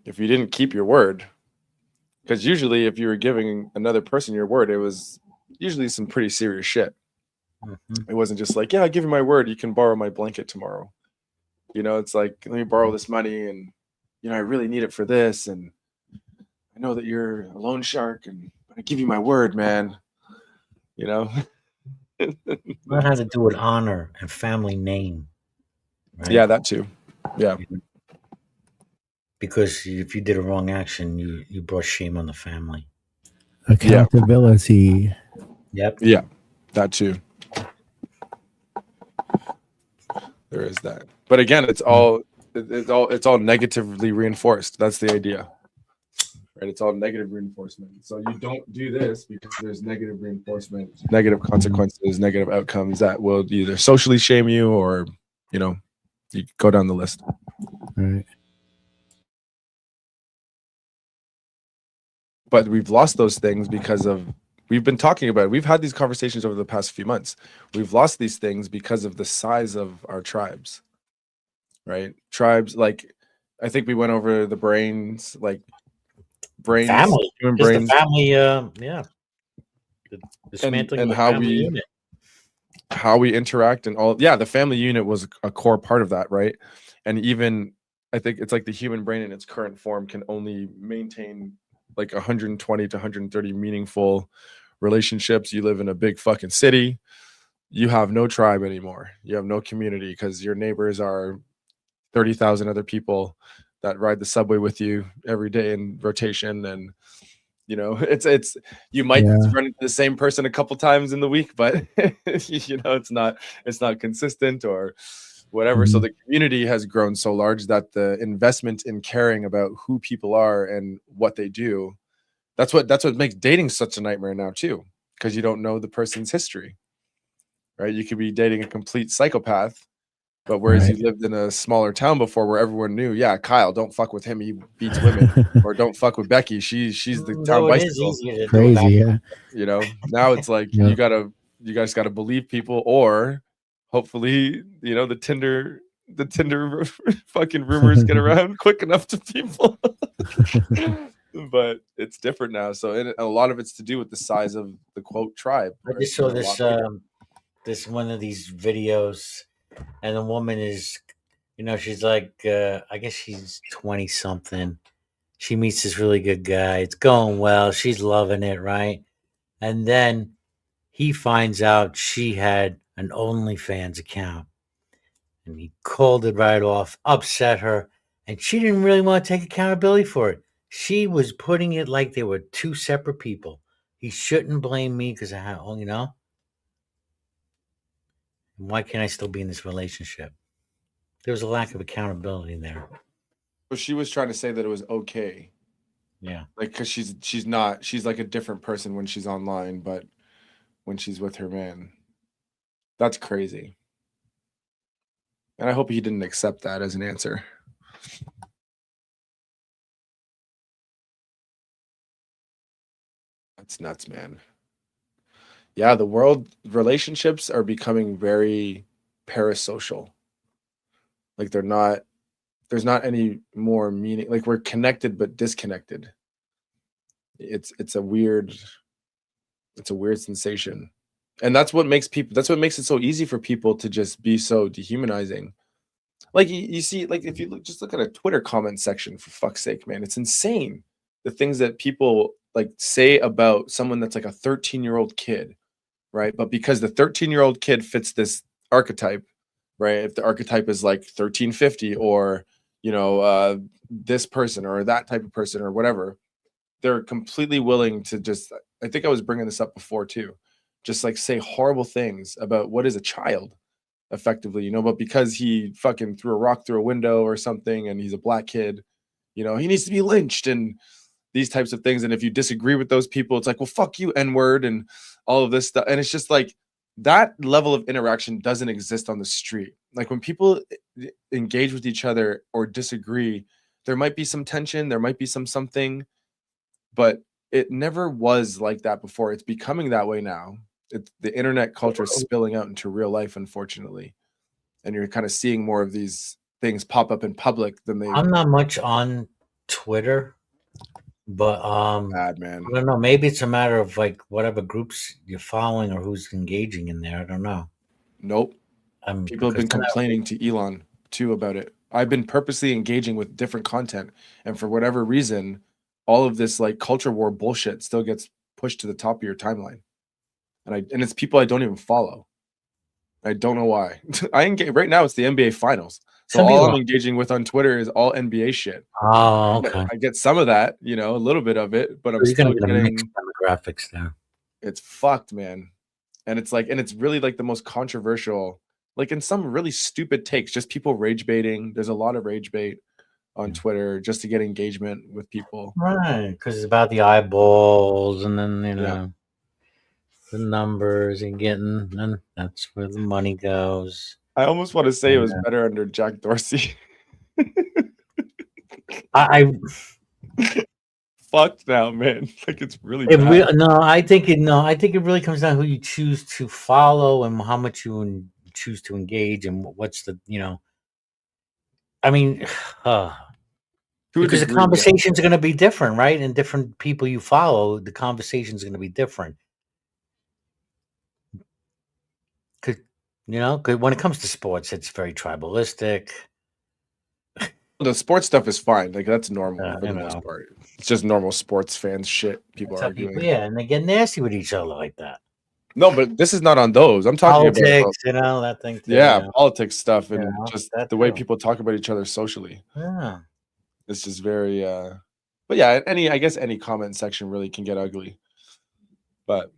if you didn't keep your word, because usually if you were giving another person your word, it was usually some pretty serious shit. It wasn't just like, yeah, I give you my word, you can borrow my blanket tomorrow. It's like, let me borrow this money, and I really need it for this, and I know that you're a loan shark, and I give you my word, man. Learn how to do with honor and family name, right? Yeah, that too. Yeah. Because if you did a wrong action, you brought shame on the family. Accountability. Yep. Yeah, that too. There is that. But again, it's all negatively reinforced. That's the idea. Right? It's all negative reinforcement. So you don't do this because there's negative reinforcement, negative consequences, negative outcomes that will either socially shame you or, you go down the list. Right. But we've lost those things because we've been talking about it. We've had these conversations over the past few months. We've lost these things because of the size of our tribes, right? Tribes, like, I think we went over the brains, human Just brains, the family, yeah. Dismantling and the family unit. how we interact and all. Yeah, the family unit was a core part of that, right? And even I think it's like the human brain in its current form can only maintain like 120 to 130 meaningful relationships. You live in a big fucking city, you have no tribe anymore, you have no community, because your neighbors are 30,000 other people that ride the subway with you every day in rotation. And it's you might run into the same person a couple times in the week, but it's not consistent or whatever. So the community has grown so large that the investment in caring about who people are and what they do, that's what makes dating such a nightmare now too, because you don't know the person's history, right? You could be dating a complete psychopath, but whereas you lived in a smaller town before where everyone knew, yeah, Kyle, don't fuck with him, he beats women, or don't fuck with Becky, she's the town No, it is bicycle. easier to do Crazy, that. yeah. Now it's like you guys gotta believe people, or hopefully the Tinder fucking rumors get around quick enough to people. But it's different now, so a lot of it's to do with the size of the quote tribe. I Right? just saw A lot of people. this one of these videos, and the woman is, she's like, I guess she's 20 something. She meets this really good guy. It's going well. She's loving it, right? And then he finds out she had an OnlyFans account, and he called it right off, upset her, and she didn't really want to take accountability for it. She was putting it like they were two separate people. He shouldn't blame me because I have, why can't I still be in this relationship? There was a lack of accountability there. But she was trying to say that it was okay. Yeah. Like, because she's like a different person when she's online, but when she's with her man, that's crazy. And I hope he didn't accept that as an answer. That's nuts, man. Yeah, the world relationships are becoming very parasocial. Like there's not any more meaning. Like we're connected but disconnected. It's a weird sensation. And that's what makes it so easy for people to just be so dehumanizing. Like you see, like if you just look at a Twitter comment section, for fuck's sake, man, it's insane. The things that people like say about someone that's like a 13-year-old kid, right? But because the 13-year-old kid fits this archetype, right? If the archetype is like 1350 or this person or that type of person or whatever, they're completely willing to just, I think I was bringing this up before too, just like say horrible things about what is a child effectively, but because he fucking threw a rock through a window or something and he's a black kid, he needs to be lynched. And these types of things. And if you disagree with those people, it's like, well, fuck you, N-word, and all of this stuff. And it's just like that level of interaction doesn't exist on the street. Like when people engage with each other or disagree, there might be some tension, there might be something, but it never was like that before. It's becoming that way now. The internet culture is spilling out into real life, unfortunately. And you're kind of seeing more of these things pop up in public than they. I'm not much on Twitter, but Bad, man. I don't know. Maybe it's a matter of like whatever groups you're following or who's engaging in there. I don't know. Nope. People have been complaining to Elon too about it. I've been purposely engaging with different content, and for whatever reason, all of this like culture war bullshit still gets pushed to the top of your timeline. And it's people I don't even follow. I don't know why. I engage right now. It's the NBA Finals, so all I'm engaging with on Twitter is all NBA shit. Oh, okay. I get some of that, a little bit of it, but I'm still getting mixed demographics there. It's fucked, man. And it's like, and it's really like the most controversial, like in some really stupid takes, just people rage baiting. There's a lot of rage bait on Twitter just to get engagement with people. Right, because it's about the eyeballs, and then the numbers and getting, and that's where the money goes. I almost want to say it was better under Jack Dorsey. I fucked now, man. Like it's really bad. I think it really comes down to who you choose to follow and how much you choose to engage and what's the I mean, because the conversations are going to be different, right? And different people you follow, the conversations are going to be different. Because when it comes to sports, it's very tribalistic. The sports stuff is fine. Like that's normal for the most part. It's just normal sports fans shit. People arguing. And they get nasty with each other like that. No, but this is not on those. I'm talking politics, about that thing. Too, yeah, politics stuff and just the way people talk about each other socially. Yeah, it's just very. But yeah, I guess any comment section really can get ugly. But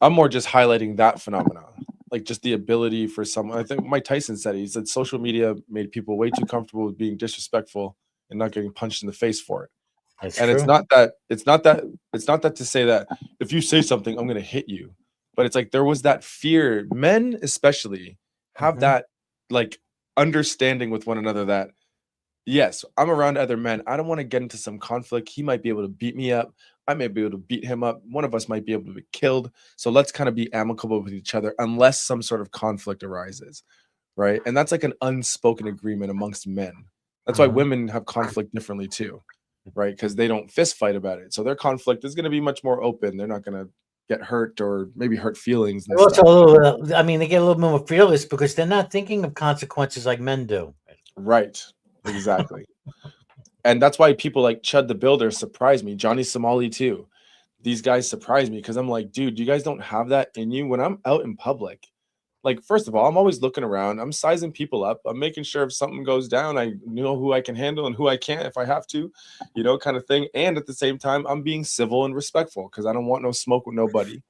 I'm more just highlighting that phenomenon, like just the ability for someone. I think Mike Tyson said he said social media made people way too comfortable with being disrespectful and not getting punched in the face for it. That's and true. It's not that to say that if you say something, I'm going to hit you. But it's like there was that fear. Men especially have that like understanding with one another that yes, I'm around other men. I don't want to get into some conflict. He might be able to beat me up. I may be able to beat him up. One of us might be able to be killed. So let's kind of be amicable with each other unless some sort of conflict arises. Right. And that's like an unspoken agreement amongst men. That's why women have conflict differently too. Right. Because they don't fist fight about it. So their conflict is going to be much more open. They're not going to get hurt or maybe hurt feelings. And also, a little, they get a little more fearless because they're not thinking of consequences like men do. Right. Exactly. And that's why people like Chud the Builder surprise me. Johnny Somali too. These guys surprise me because I'm like, dude, you guys don't have that in you. When I'm out in public, like, first of all, I'm always looking around. I'm sizing people up. I'm making sure if something goes down, I know who I can handle and who I can't if I have to, kind of thing. And at the same time, I'm being civil and respectful because I don't want no smoke with nobody,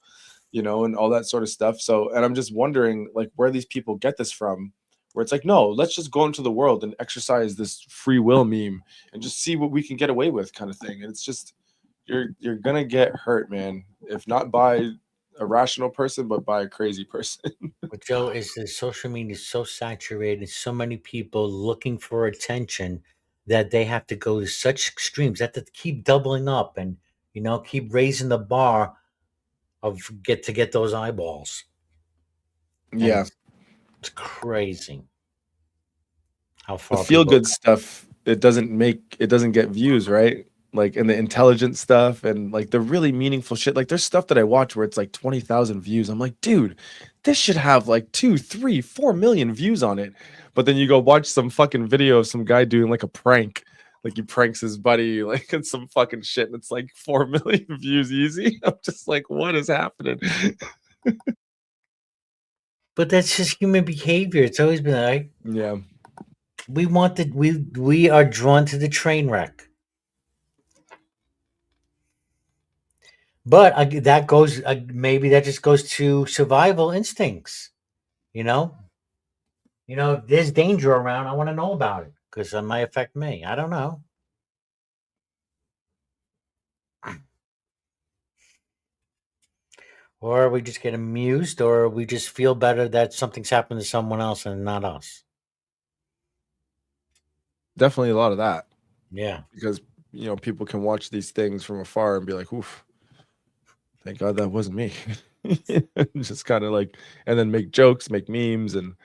and all that sort of stuff. So, and I'm just wondering, like, where these people get this from, where it's like, no, let's just go into the world and exercise this free will meme and just see what we can get away with kind of thing. And it's just, you're going to get hurt, man. If not by a rational person, but by a crazy person. But Joe, is the social media so saturated, so many people looking for attention that they have to go to such extremes. They have to keep doubling up and keep raising the bar of get those eyeballs. Yeah, it's crazy. How the far feel good stuff, it doesn't get views, right? Like in the intelligent stuff and like the really meaningful shit. Like there's stuff that I watch where it's like 20,000 views. I'm like, dude, this should have like 2, 3, 4 million views on it. But then you go watch some fucking video of some guy doing like a prank. Like he pranks his buddy, like in some fucking shit. And it's like 4 million views easy. I'm just like, what is happening? But that's just human behavior. It's always been like, yeah. We are drawn to the train wreck. But that goes, maybe that just goes to survival instincts. If there's danger around, I want to know about it because it might affect me. I don't know. Or we just get amused, or we just feel better that something's happened to someone else and not us. Definitely a lot of that. Yeah. Because people can watch these things from afar and be like, oof, thank God that wasn't me. Just kind of like, and then make jokes, make memes, and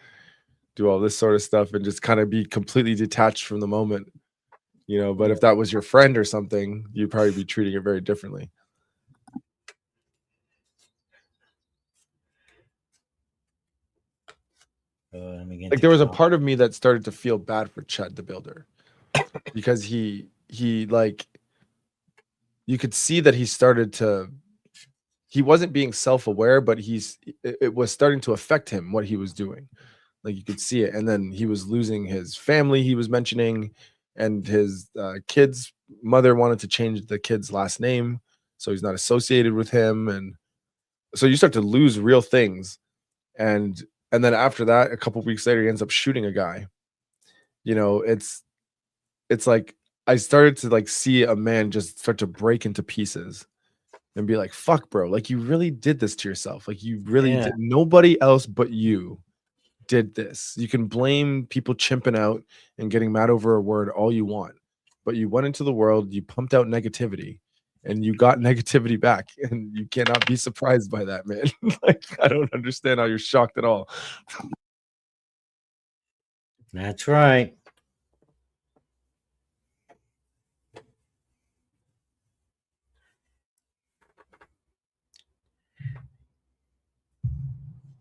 do all this sort of stuff, and just kind of be completely detached from the moment. But if that was your friend or something, you'd probably be treating it very differently. Like there was a part of me that started to feel bad for Chet the Builder because he like, you could see that he wasn't being self-aware, but it was starting to affect him, what he was doing. Like you could see it. And then he was losing his family, he was mentioning, and his kid's mother wanted to change the kid's last name, so he's not associated with him. And so you start to lose real things. And then after that, a couple weeks later, he ends up shooting a guy. It's like I started to like see a man just start to break into pieces and be like, fuck, bro, like you really did this to yourself. Like you really did. Nobody else but you did this. You can blame people chimping out and getting mad over a word all you want, but you went into the world, you pumped out negativity, and you got negativity back, and you cannot be surprised by that, man. Like I don't understand how you're shocked at all. That's right.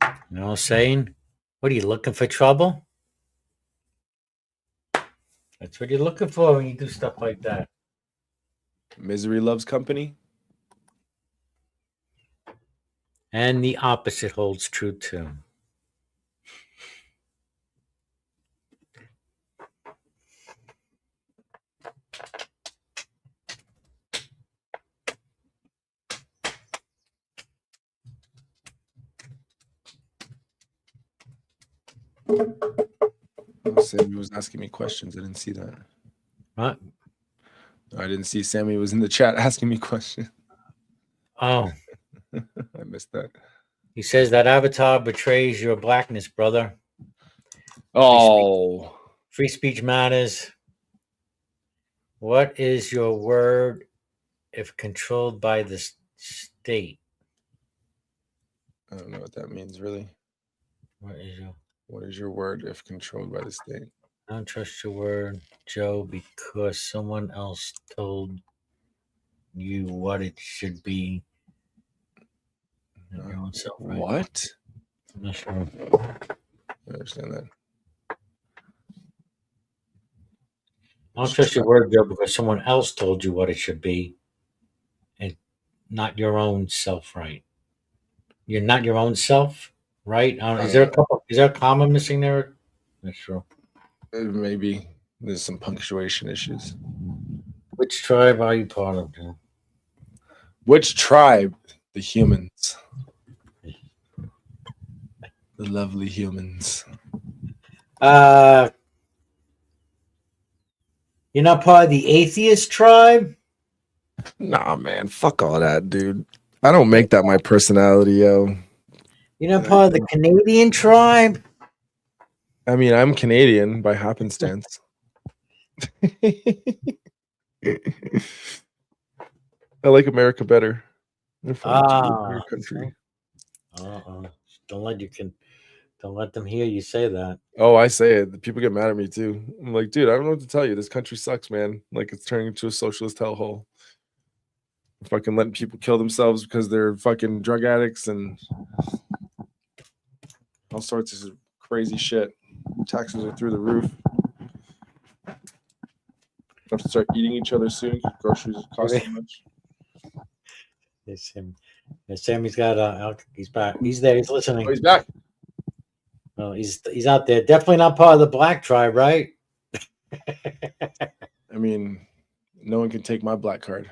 You know what I'm saying? What are you looking for, trouble? That's what you're looking for when you do stuff like that. Misery loves company. And the opposite holds true too. Sammy was asking me questions. I didn't see that. What? I didn't see Sammy was in the chat asking me questions. Oh. I missed that. He says that avatar betrays your blackness, brother. Oh. Free speech matters. What is your word if controlled by the state? I don't know what that means, really. What is your word if controlled by the state? I don't trust your word, Joe, because someone else told you what it should be. Your own self, right? What? I'm not sure. I understand that. I don't trust your word, Joe, because someone else told you what it should be, and not your own self, right? You're not your own self, right? Is there a comma missing there? Not sure. Maybe there's some punctuation issues. Which tribe are you part of, Joe? Which tribe? The humans. The lovely humans. You're not part of the atheist tribe? Nah, man. Fuck all that, dude. I don't make that my personality, yo. You're not part of the Canadian tribe? I mean, I'm Canadian by happenstance. I like America better. They're from a country. Don't let them hear you say that. Oh, I say it. People get mad at me too. I'm like, dude, I don't know what to tell you. This country sucks, man. Like it's turning into a socialist hellhole. Fucking letting people kill themselves because they're fucking drug addicts and all sorts of crazy shit. Taxes are through the roof. Have to start eating each other soon because groceries cost so much. It's him. Sammy's got he's back. He's there. He's listening. Oh, he's back. Oh, he's out there. Definitely not part of the black tribe, right? I mean, no one can take my black card.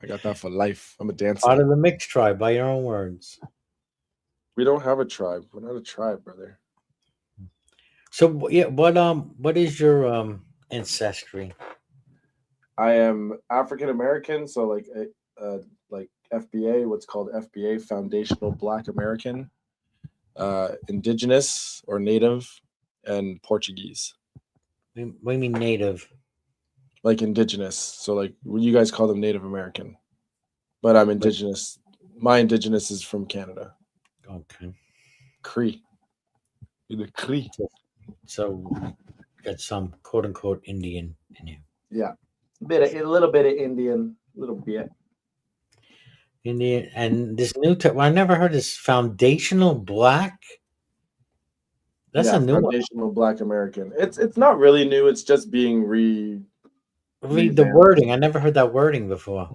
I got that for life. I'm a dancer. Part of the mixed tribe, by your own words. We don't have a tribe. We're not a tribe, brother. So yeah, what is your ancestry? I am African American, so like FBA, what's called FBA, Foundational Black American, Indigenous or Native, and Portuguese. What do you mean native? Like Indigenous. So like you guys call them Native American, but I'm Indigenous. My Indigenous is from Canada. Okay. Cree. You're the Cree. So got some quote unquote Indian in you. Yeah. A little bit of Indian, a little bit. Indian and this new well, I never heard this foundational black. That's a new one. Foundational Black American. It's not really new. It's just being Read the revamped. wording. I never heard that wording before.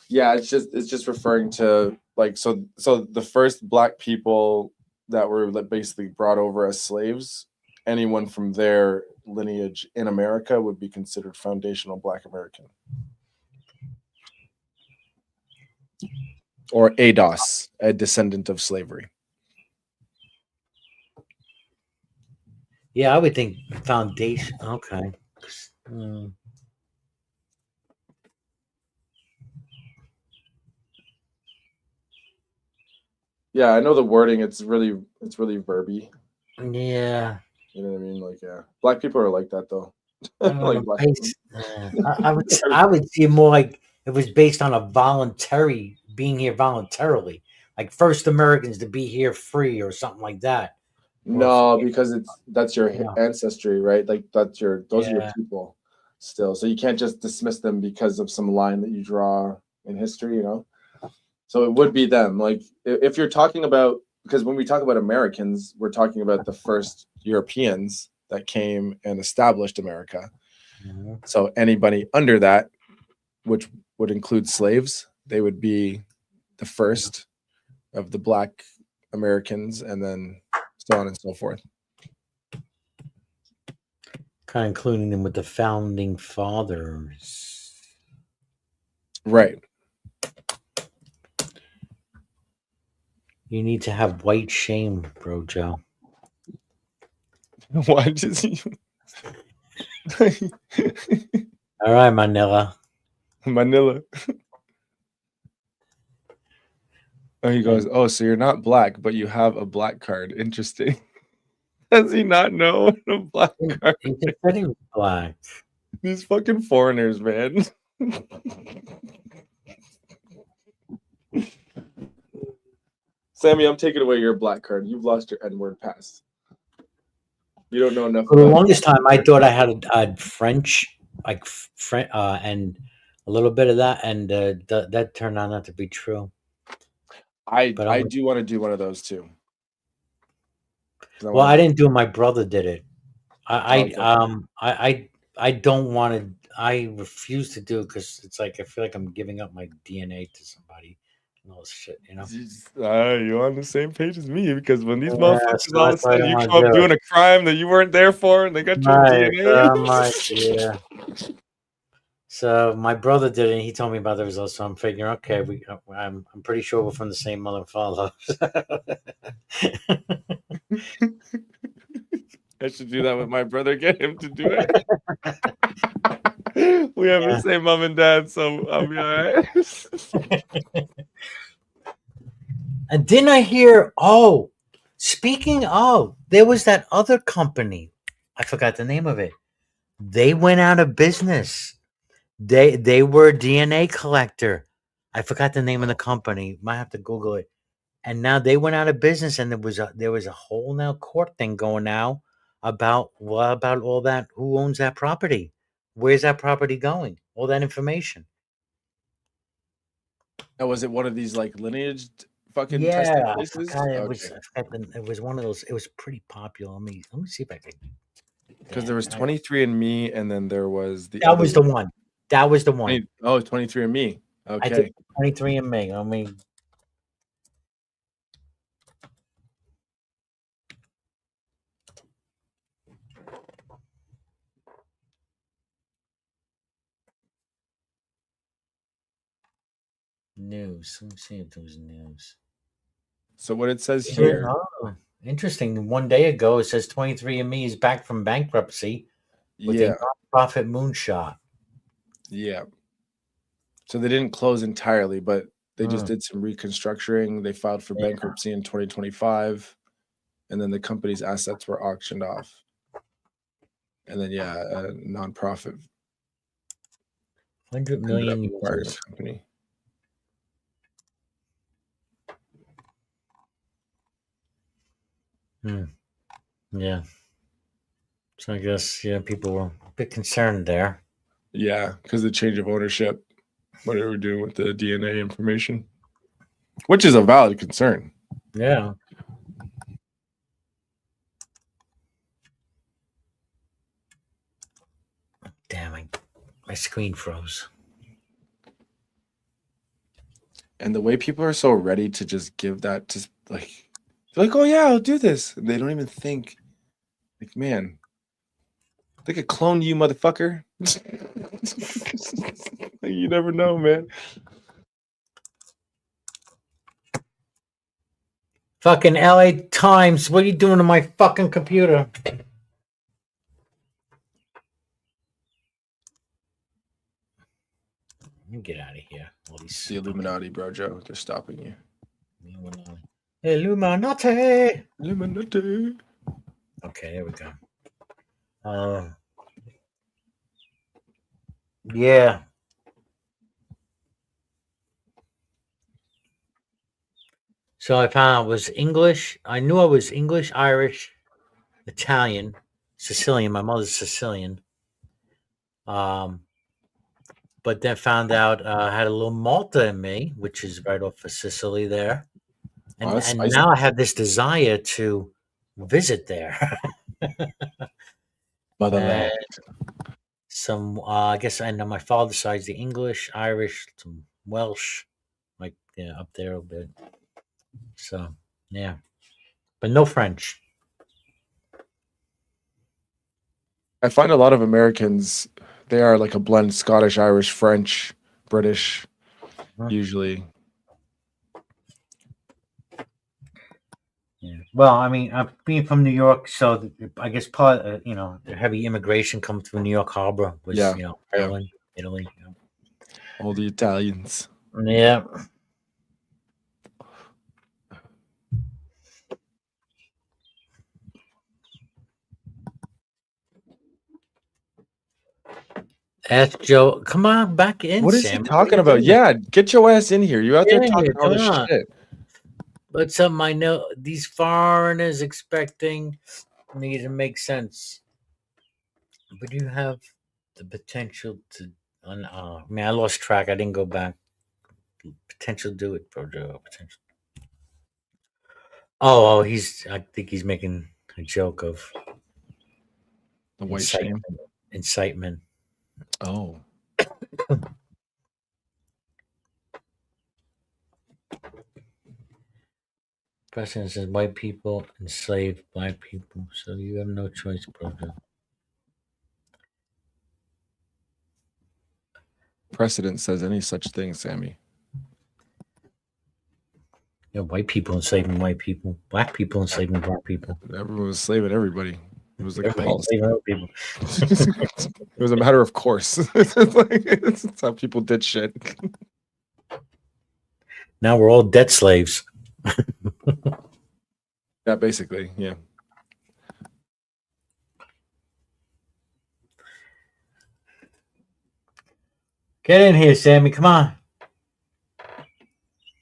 Yeah, it's just referring to like so the first black people that were basically brought over as slaves, anyone from their lineage in America would be considered foundational Black American. Or ADOS, a descendant of slavery. Yeah, I would think foundation. Okay. Yeah, I know the wording. It's really verby. Yeah. You know what I mean? Like, yeah, black people are like that though. Like I would see more like it was based on a voluntary being here voluntarily, like first Americans to be here free or something like that. No, because that's your ancestry, right? Like those are your people still. So you can't just dismiss them because of some line that you draw in history, you know? So it would be them. Like if you're talking about, because when we talk about Americans, we're talking about the first Europeans that came and established America. Mm-hmm. So anybody under that, which would include slaves, they would be the first of the Black Americans, and then so on and so forth. Kind of including them with the founding fathers. Right. You need to have white shame, bro, Joe. Why does he? All right, Manila. Oh, he goes, oh, so you're not black, but you have a black card. Interesting. Does he not know what a black card is? He said he was black. These fucking foreigners, man. Sammy, I'm taking away your black card. You've lost your N-word pass. You don't know enough. For the longest time, I thought I had a French, like and a little bit of that, and that turned out not to be true. I do want to do one of those too. Well, I didn't do it. My brother did it. I don't want to. I refuse to do it because it's like I feel like I'm giving up my DNA to somebody. And all this shit, you know. You're on the same page as me because when these motherfuckers all of a sudden you come up doing a crime that you weren't there for, and they got your DNA. Yeah. So my brother did it, and he told me about the results. So I'm figuring, okay, I'm pretty sure we're from the same mother and father. I should do that with my brother. Get him to do it. We have the same mom and dad, so I'll be all right. And didn't I hear? Oh, speaking of, there was that other company. I forgot the name of it. They went out of business. They were a DNA collector. I forgot the name of the company. Might have to Google it. And now they went out of business, and there was a whole now court thing going now about all that. Who owns that property? Where's that property going? All that information. Now, was it one of these like lineage testing places? It was one of those. It was pretty popular. Let me see if I can. Because there was 23andMe, and then there was the. That was the one. That was the one. 23andMe. Okay. I did 23andMe. I mean. News. Let me see if there was news. So what it says here. Oh, interesting. 1 day ago, it says 23andMe is back from bankruptcy with a nonprofit moonshot. Yeah. So they didn't close entirely, but They just did some reconstructing. They filed for bankruptcy in 2025, and then the company's assets were auctioned off. And then a nonprofit 100 million acquired the users. company. Yeah. So I guess people were a bit concerned there. Yeah, because the change of ownership, what they were doing with the DNA information, which is a valid concern. Yeah. Damn, my screen froze. And the way people are so ready to just give that, just like, they're like, oh yeah, I'll do this. And they don't even think, like, man, they could clone you, motherfucker. Like, you never know, man. Fucking LA Times, what are you doing to my fucking computer? Let me get out of here. All these The Illuminati, bro, Joe. They're stopping you. Illuminati. Illuminati. Okay, there we go. Yeah. So I found I was English. I knew I was English, Irish, Italian, Sicilian. My mother's Sicilian. But then found out I had a little Malta in me, which is right off of Sicily there. And, that's and spicy. now I have this desire to visit there. Motherland. Some, I guess I know my father's side's the English, Irish, some Welsh, like up there a bit. So, yeah. But no French. I find a lot of Americans, they are like a blend Scottish, Irish, French, British, usually. Yeah. Well, I mean, being from New York, so I guess part, the heavy immigration coming through New York Harbor was, Ireland, Italy. All the Italians. Yeah. Ask Joe. Come on, back in, What is Sam. he talking about? Yeah, get your ass in here. You out there talking all come this on. shit. But something I know these foreigners expecting me to make sense. But you have the potential to. I mean, I lost track. I didn't go back. Potential to do it, bro. Joe. Potential. Oh, I think he's making a joke of the white shame. Incitement. Oh. President says white people enslave black people, so you have no choice, bro. Precedent says any such thing, Sammy. White people enslaving white people, black people enslaving black people. Everyone was slaving everybody. It was like Everybody enslaving other people. It was a matter of course. That's how people did shit. Now we're all debt slaves. Yeah, basically, yeah. Get in here, Sammy. Come on. I'm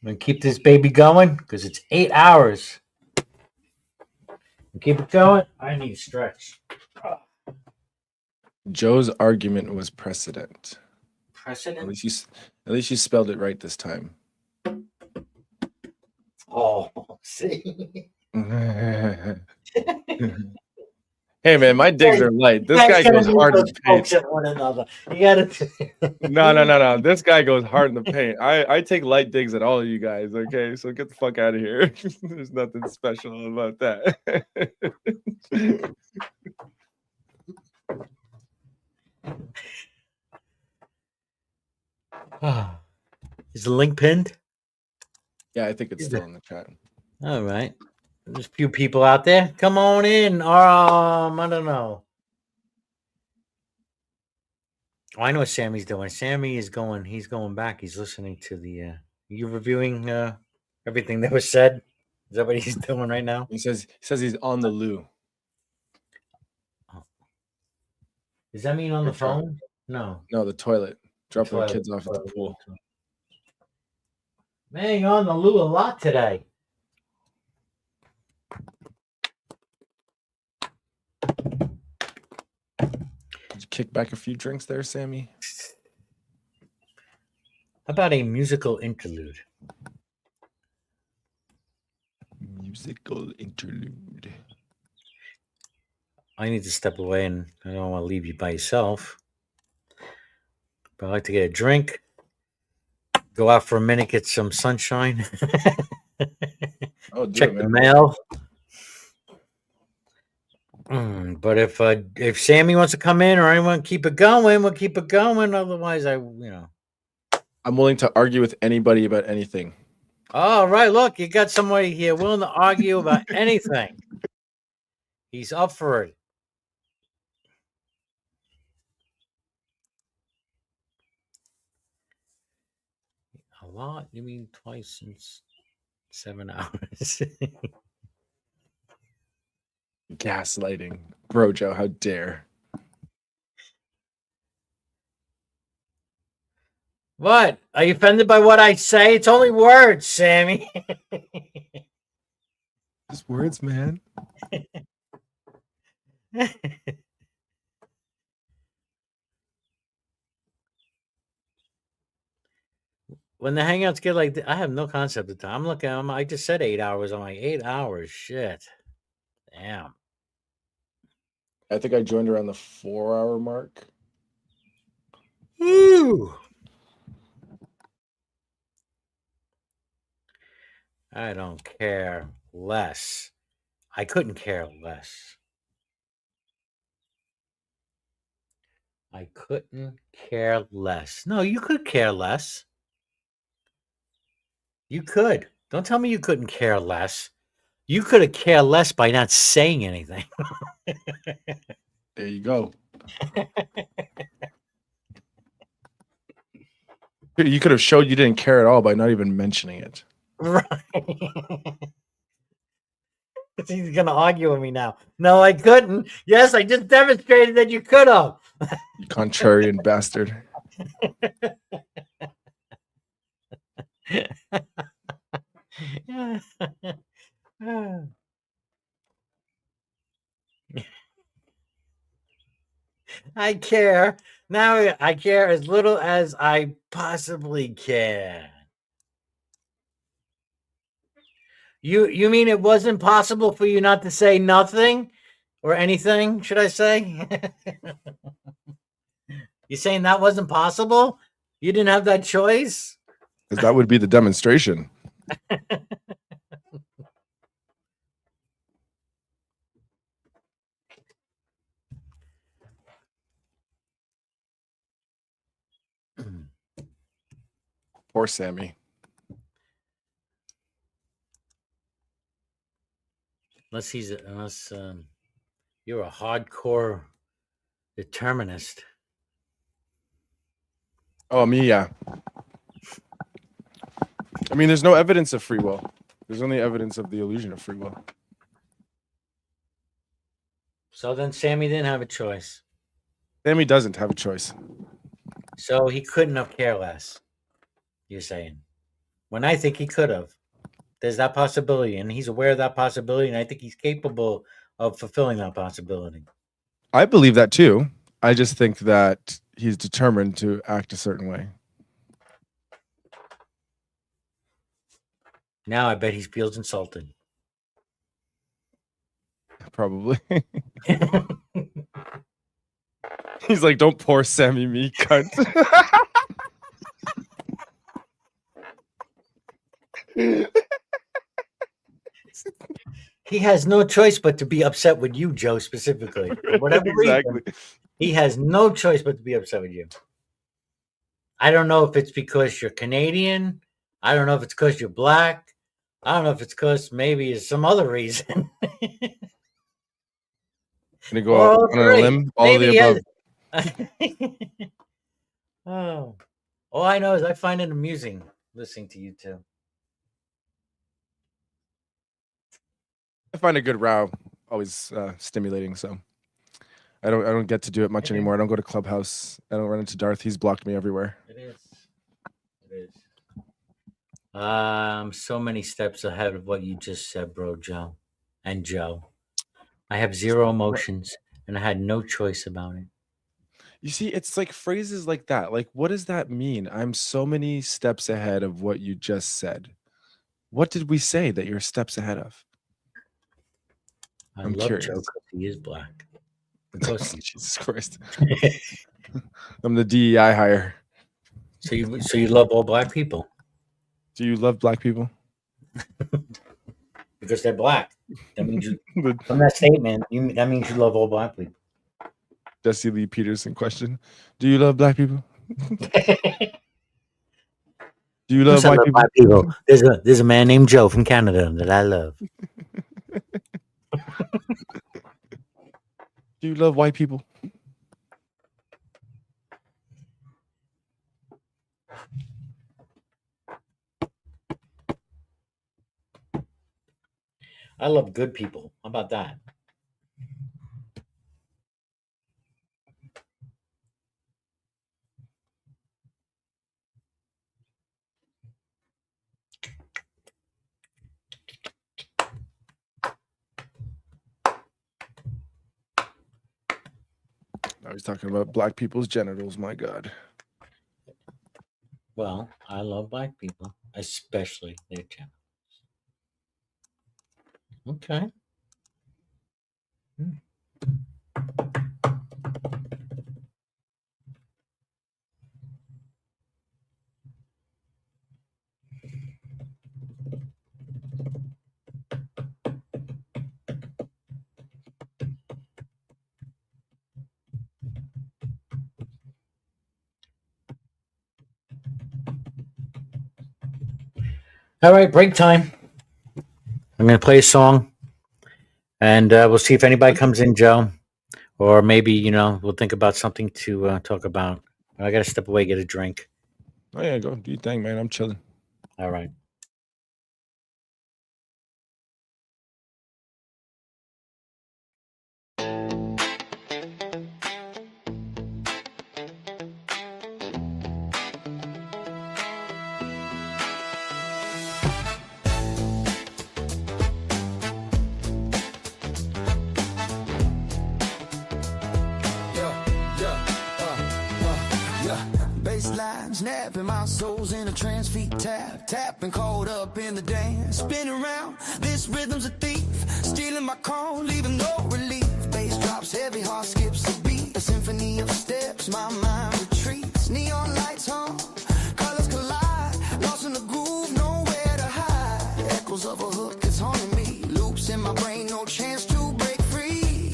gonna keep this baby going because it's 8 hours. Keep it going. I need stretch. Joe's argument was precedent. Precedent? At least you spelled it right this time. Oh, see. Hey man, my digs are light. This guy goes hard in the paint. One another. You gotta. No. This guy goes hard in the paint. I take light digs at all of you guys. Okay, so get the fuck out of here. There's nothing special about that. Is the link pinned? Yeah, I think it's still in the chat. All right. There's a few people out there. Come on in. Or I don't know. Oh, I know what Sammy's doing. Sammy is going. He's going back. He's listening to the You reviewing everything that was said? Is that what he's doing right now? He says he's on the loo. Does that mean on the phone? No. No, the toilet. Dropping the Toilet, kids off at the toilet, pool. Man, you're on the loo a lot today. Did you kick back a few drinks there, Sammy? How about a musical interlude? Musical interlude. I need to step away, and I don't want to leave you by yourself. But I like to get a drink, go out for a minute, get some sunshine, check the mail. But if Sammy wants to come in or anyone keep it going, we'll keep it going. Otherwise, I'm willing to argue with anybody about anything. All right, look, you got somebody here willing to argue about anything. He's up for it. A lot? You mean twice in 7 hours? Gaslighting. Bro, Joe, how dare. What? Are you offended by what I say? It's only words, Sammy. Just words, man. When the hangouts get like I have no concept of time. I'm looking. I just said 8 hours. I'm like 8 hours. Shit. Damn. I think I joined around the 4-hour mark. Ooh. I don't care less. I couldn't care less. I couldn't care less. No, you could care less. You could. Don't tell me you couldn't care less. You could have cared less by not saying anything. There you go. You could have showed you didn't care at all by not even mentioning it. Right. He's going to argue with me now. No, I couldn't. Yes, I just demonstrated that you could have. You contrarian bastard. I care. Now I care as little as I possibly can. You mean it wasn't possible for you not to say nothing or anything, should I say? You saying that wasn't possible? You didn't have that choice? Because that would be the demonstration. Poor Sammy. Unless you're a hardcore determinist. Oh, me, yeah. I mean, there's no evidence of free will. There's only evidence of the illusion of free will. So then Sammy didn't have a choice. Sammy doesn't have a choice. So he couldn't have cared less, you're saying. When I think he could have. There's that possibility, and he's aware of that possibility, and I think he's capable of fulfilling that possibility. I believe that too. I just think that he's determined to act a certain way. Now I bet he feels insulted. Probably. He's like, don't pour Sammy me, cunt. He has no choice but to be upset with you, Joe, specifically. For whatever reason, he has no choice but to be upset with you. I don't know if it's because you're Canadian. I don't know if it's because you're black. I don't know if it's because maybe it's some other reason. Gonna go out on a limb, all of the above. Oh. All I know is I find it amusing listening to you two. I find a good row always stimulating. So I don't get to do it much anymore. I don't go to Clubhouse. I don't run into Darth. He's blocked me everywhere. It is. It is. So many steps ahead of what you just said, bro, Joe. And Joe. I have zero emotions and I had no choice about it. You see, it's like phrases like that. Like, what does that mean? I'm so many steps ahead of what you just said. What did we say that you're steps ahead of? I'm love curious. Joe because he is black. Because Jesus Christ. I'm the DEI hire. So you love all black people? Do you love black people? Because they're black. That means you from that statement, that means you love all black people. Jesse Lee Peterson question. Do you love black people? Do you love white people? Black people? There's a man named Joe from Canada that I love. Do you love white people? I love good people. How about that? Now he's talking about black people's genitals. My God. Well, I love black people, especially their genitals. Okay. All right, break time. I'm going to play a song, and we'll see if anybody comes in, Joe, or maybe we'll think about something to talk about. I got to step away, get a drink. Oh yeah, go do your thing, man. I'm chilling. All right. Snapping my soul's in a trance, feet tapping, caught up in the dance, spinning around. This rhythm's a thief, stealing my call, leaving no relief. Bass drops heavy, heart skips a beat, a symphony of steps. My mind retreats, neon lights on, colors collide, lost in the groove, nowhere to hide. Echoes of a hook is haunting me, loops in my brain, no chance to break free.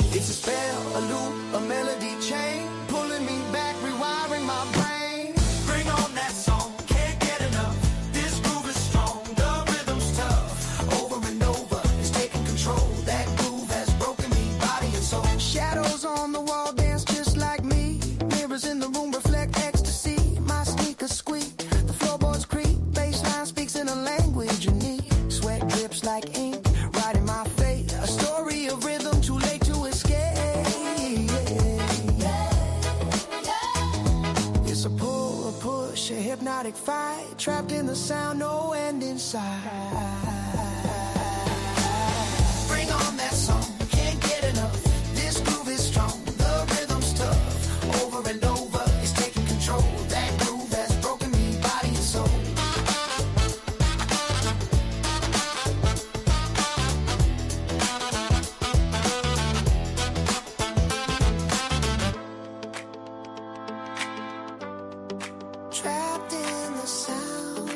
It's a spell, a loop, a melody chain, pulling me back, rewiring my brain. Bring on that song, can't get enough. This groove is strong, the rhythm's tough. Over and over, it's taking control. That groove has broken me, body and soul. Shadows on the wall dance just like me. Mirrors in the room reflect ecstasy. My sneakers squeak, the floorboards creak. Bassline speaks in a language unique. Sweat drips like ink, writing my fate. A story of rhythm, too late to escape. It's a pull, a push, a hypnotic fight. Trapped in the sound, no end in sight. Bring on that song, can't get enough. This groove is strong, the rhythm's tough. Over and over, it's taking control. That groove has broken me, body and soul. Trapped in the sound,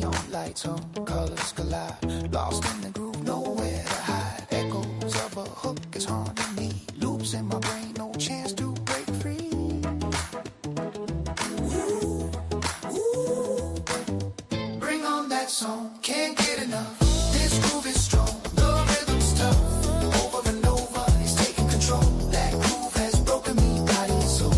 neon lights on, colors collide. Lost in the groove, nowhere to hide. Echoes of a hook is haunting me. Loops in my brain, no chance to break free. Bring on that song, can't get enough. This groove is strong, the rhythm's tough. Over and over, it's taking control. That groove has broken me, body and soul.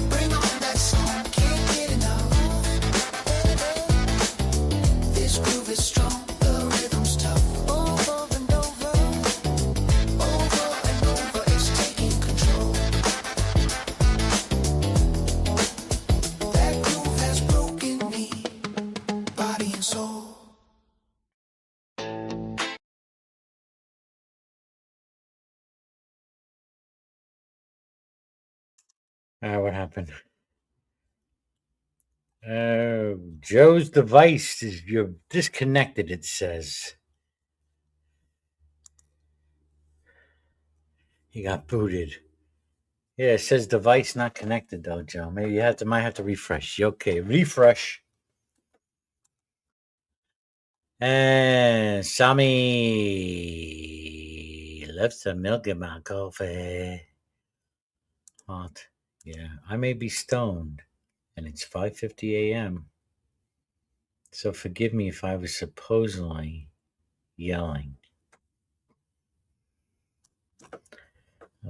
Bring on that song, can't get enough. This groove is strong, the rhythm's tough. Over and over, it's taking control. That groove has broken me, body and soul. What happened? Joe's device is you're disconnected, it says. He got booted. Yeah, it says device not connected though, Joe. Maybe you might have to refresh. Okay, refresh. And Sammy left some milk in my coffee. Hot. Yeah, I may be stoned, and it's 5:50 a.m. So forgive me if I was supposedly yelling.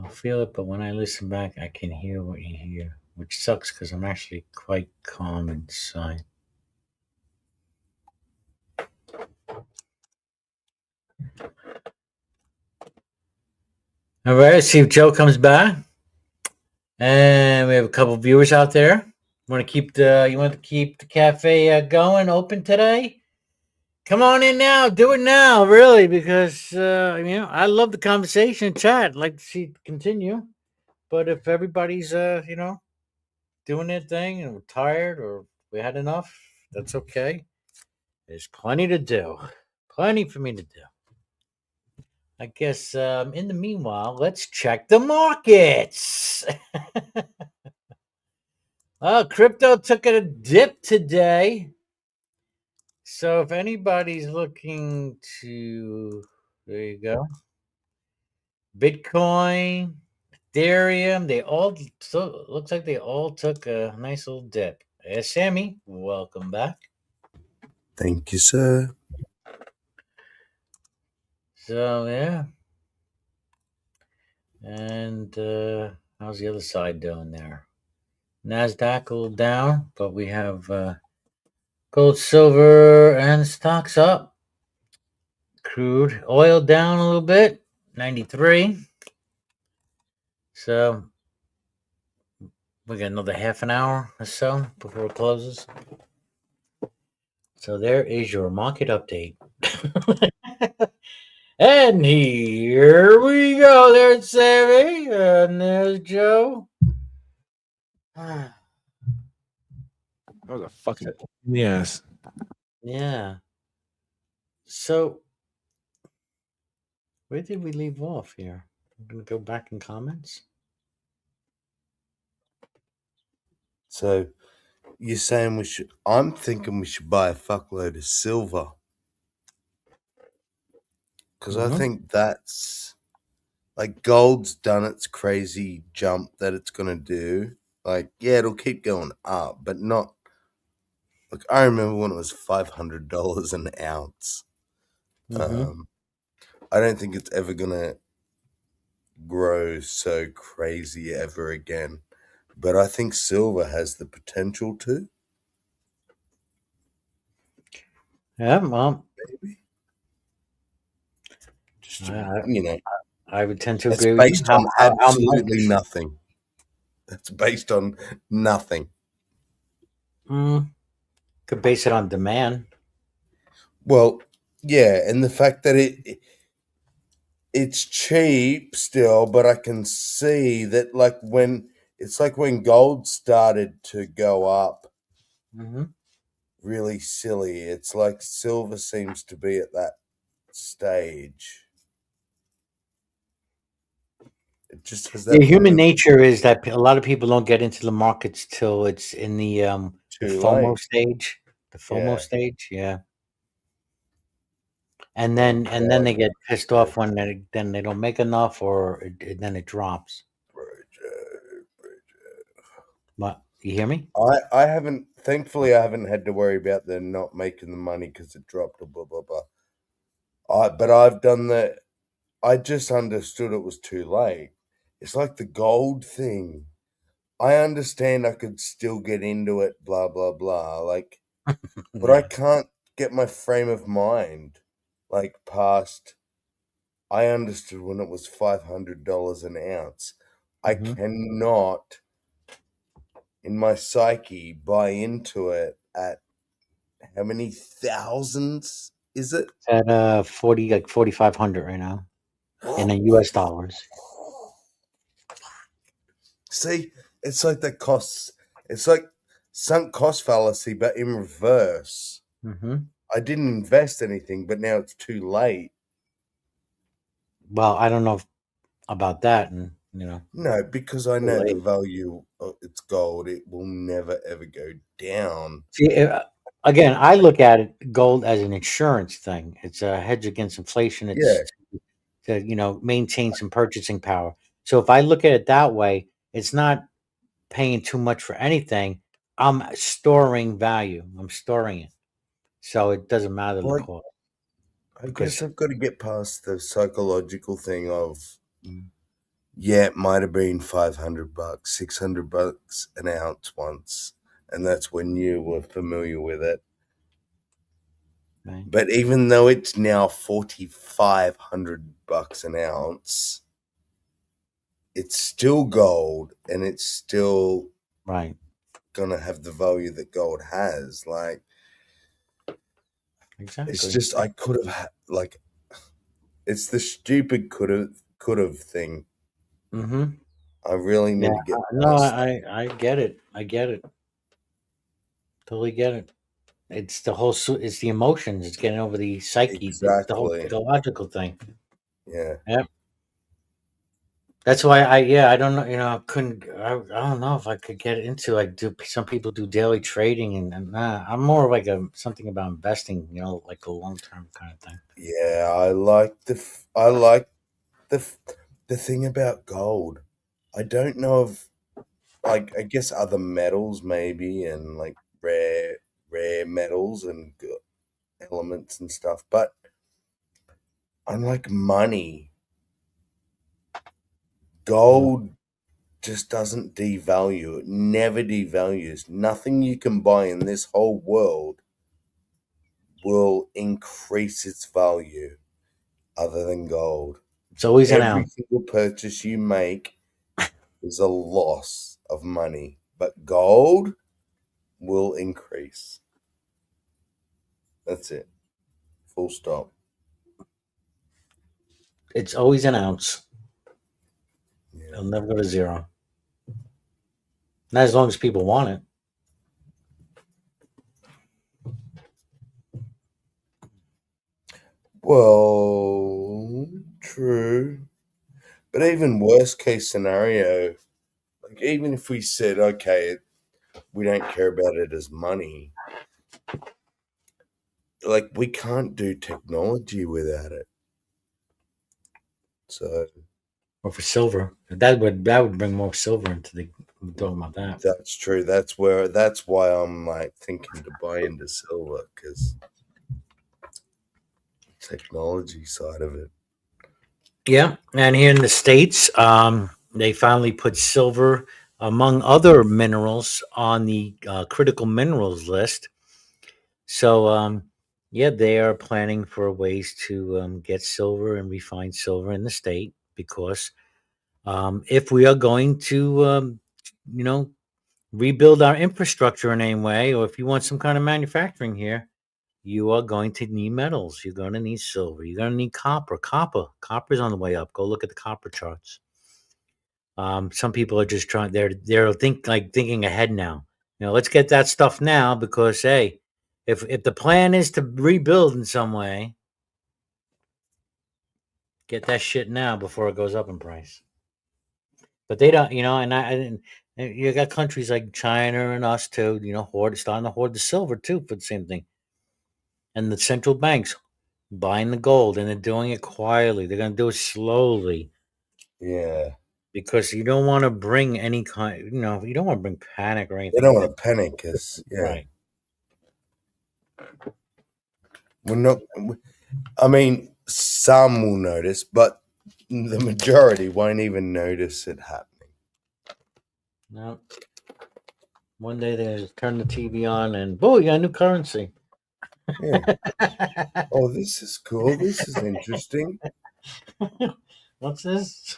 I'll feel it, but when I listen back, I can hear what you hear, which sucks because I'm actually quite calm inside. All right, let's see if Joe comes back. And we have a couple viewers out there. You want to keep the cafe going open today? Come on in now. Do it now, really, because I love the conversation chat. I'd like to see it continue. But if everybody's doing their thing and we're tired or we had enough, that's okay. There's plenty to do. Plenty for me to do. I guess in the meanwhile, let's check the markets. Crypto took a dip today. So if anybody's looking to, there you go. Bitcoin, Ethereum, looks like they all took a nice little dip. Hey, Sammy, welcome back. Thank you, sir. So yeah. And how's the other side doing there? NASDAQ a little down, but we have gold, silver, and stocks up. Crude oil down a little bit, 93. So we got another half an hour or so before it closes. So there is your market update. And here we go. There's Sammy, and there's Joe. That was a fucking yes. Yeah. So where did we leave off here? I'm gonna go back in comments. So you're saying I'm thinking we should buy a fuckload of silver. Because I think that's like gold's done its crazy jump that it's going to do. Like, yeah, it'll keep going up, but not. Like, I remember when it was $500 an ounce. I don't think it's ever going to grow so crazy ever again. But I think silver has the potential to. Yeah, Mom. Maybe. Just, I would tend to it's agree with you. based on absolutely nothing. It's based on nothing. Could base it on demand. Well, yeah, and the fact that it's cheap still, but I can see that when gold started to go up really silly, it's like silver seems to be at that stage. It just has Yeah, that human moment nature is that a lot of people don't get into the markets till it's in the too FOMO late. stage. The FOMO Yeah. stage, yeah. And Oh then they God, get pissed off when then they don't make enough, or then it drops. But you hear me? I haven't. Thankfully, I haven't had to worry about them not making the money because it dropped or blah blah blah. But I've done that. I just understood it was too late. It's like the gold thing. I understand I could still get into it, blah blah blah. Like, but I Yeah. can't get my frame of mind like past. I understood when it was $500 an ounce. I Hmm. cannot, in my psyche, buy into it at how many thousands is it? At 4,500 right now in the US dollars. See, it's like that costs. It's like sunk cost fallacy, but in reverse. Hmm. I didn't invest anything, but now it's too late. Well, I don't know about that, and No, because I too know the late. value of its gold. It will never ever go down. See, again, I look at it gold as an insurance thing. It's a hedge against inflation. Yeah, It's to maintain some purchasing power. So if I look at it that way, it's not paying too much for anything. I'm storing value. I'm storing it, so it doesn't matter the like cost I because guess I've got to get past the psychological thing of mm, yeah, it might have been $500, $600 an ounce once, and that's when you were familiar with it. right, But even though it's now $4,500 an ounce, it's still gold, and it's still right, gonna have the value that gold has. Like it's exactly. just I could have like it's the stupid could have thing. Mm-hmm. I really Yeah, need to get no, past that. I get it. I get it. Totally get it. It's the whole. It's the emotions. It's getting over the psyche. It's the whole Exactly. psychological thing. Yeah. Yep. That's why I don't know, I couldn't I don't know if I could get into like do some people do daily trading and I'm more of like a something about investing, like a long term kind of thing. Yeah, I like the thing about gold. I don't know if like I guess other metals maybe and like rare metals and elements and stuff, but unlike money, Mhm. gold just doesn't devalue. It never devalues. Nothing you can buy in this whole world will increase its value other than gold. It's always an Every ounce. single purchase you make is a loss of money, but gold will increase. That's it. Full stop. It's always an ounce. Yeah. It'll never go to zero. Not as long as people want it. Well, true. But even worst case scenario, like even if we said, okay, we don't care about it as money, like we can't do technology without it. So Or for silver. That would bring more silver into the we're talking about that. that's true. That's why I'm like thinking to buy into silver because technology side of it. Yeah. And here in the States, they finally put silver among other minerals on the critical minerals list. So, yeah, they are planning for ways to get silver and refine silver in the state because if we are going to, you know, rebuild our infrastructure in any way, or if you want some kind of manufacturing here, you are going to need metals. You're going to need silver. You're going to need copper. Copper is on the way up. Go look at the copper charts. Some people are just trying. They're thinking ahead now. Let's get that stuff now because hey, if the plan is to rebuild in some way, get that shit now before it goes up in price. But they don't, and I didn't. You got countries like China and us too, starting to hoard the silver too for the same thing. And the central banks buying the gold, and they're doing it quietly. They're going to do it slowly Yeah. because you don't want to bring any kind, you don't want to bring panic or They anything. don't want to panic because, yeah. Right. We're not, I mean, some will notice, but the majority won't even notice it happening. No. One day they just turn the TV on and boom, you got a new currency. Yeah. Oh, this is cool. This is interesting. What's this?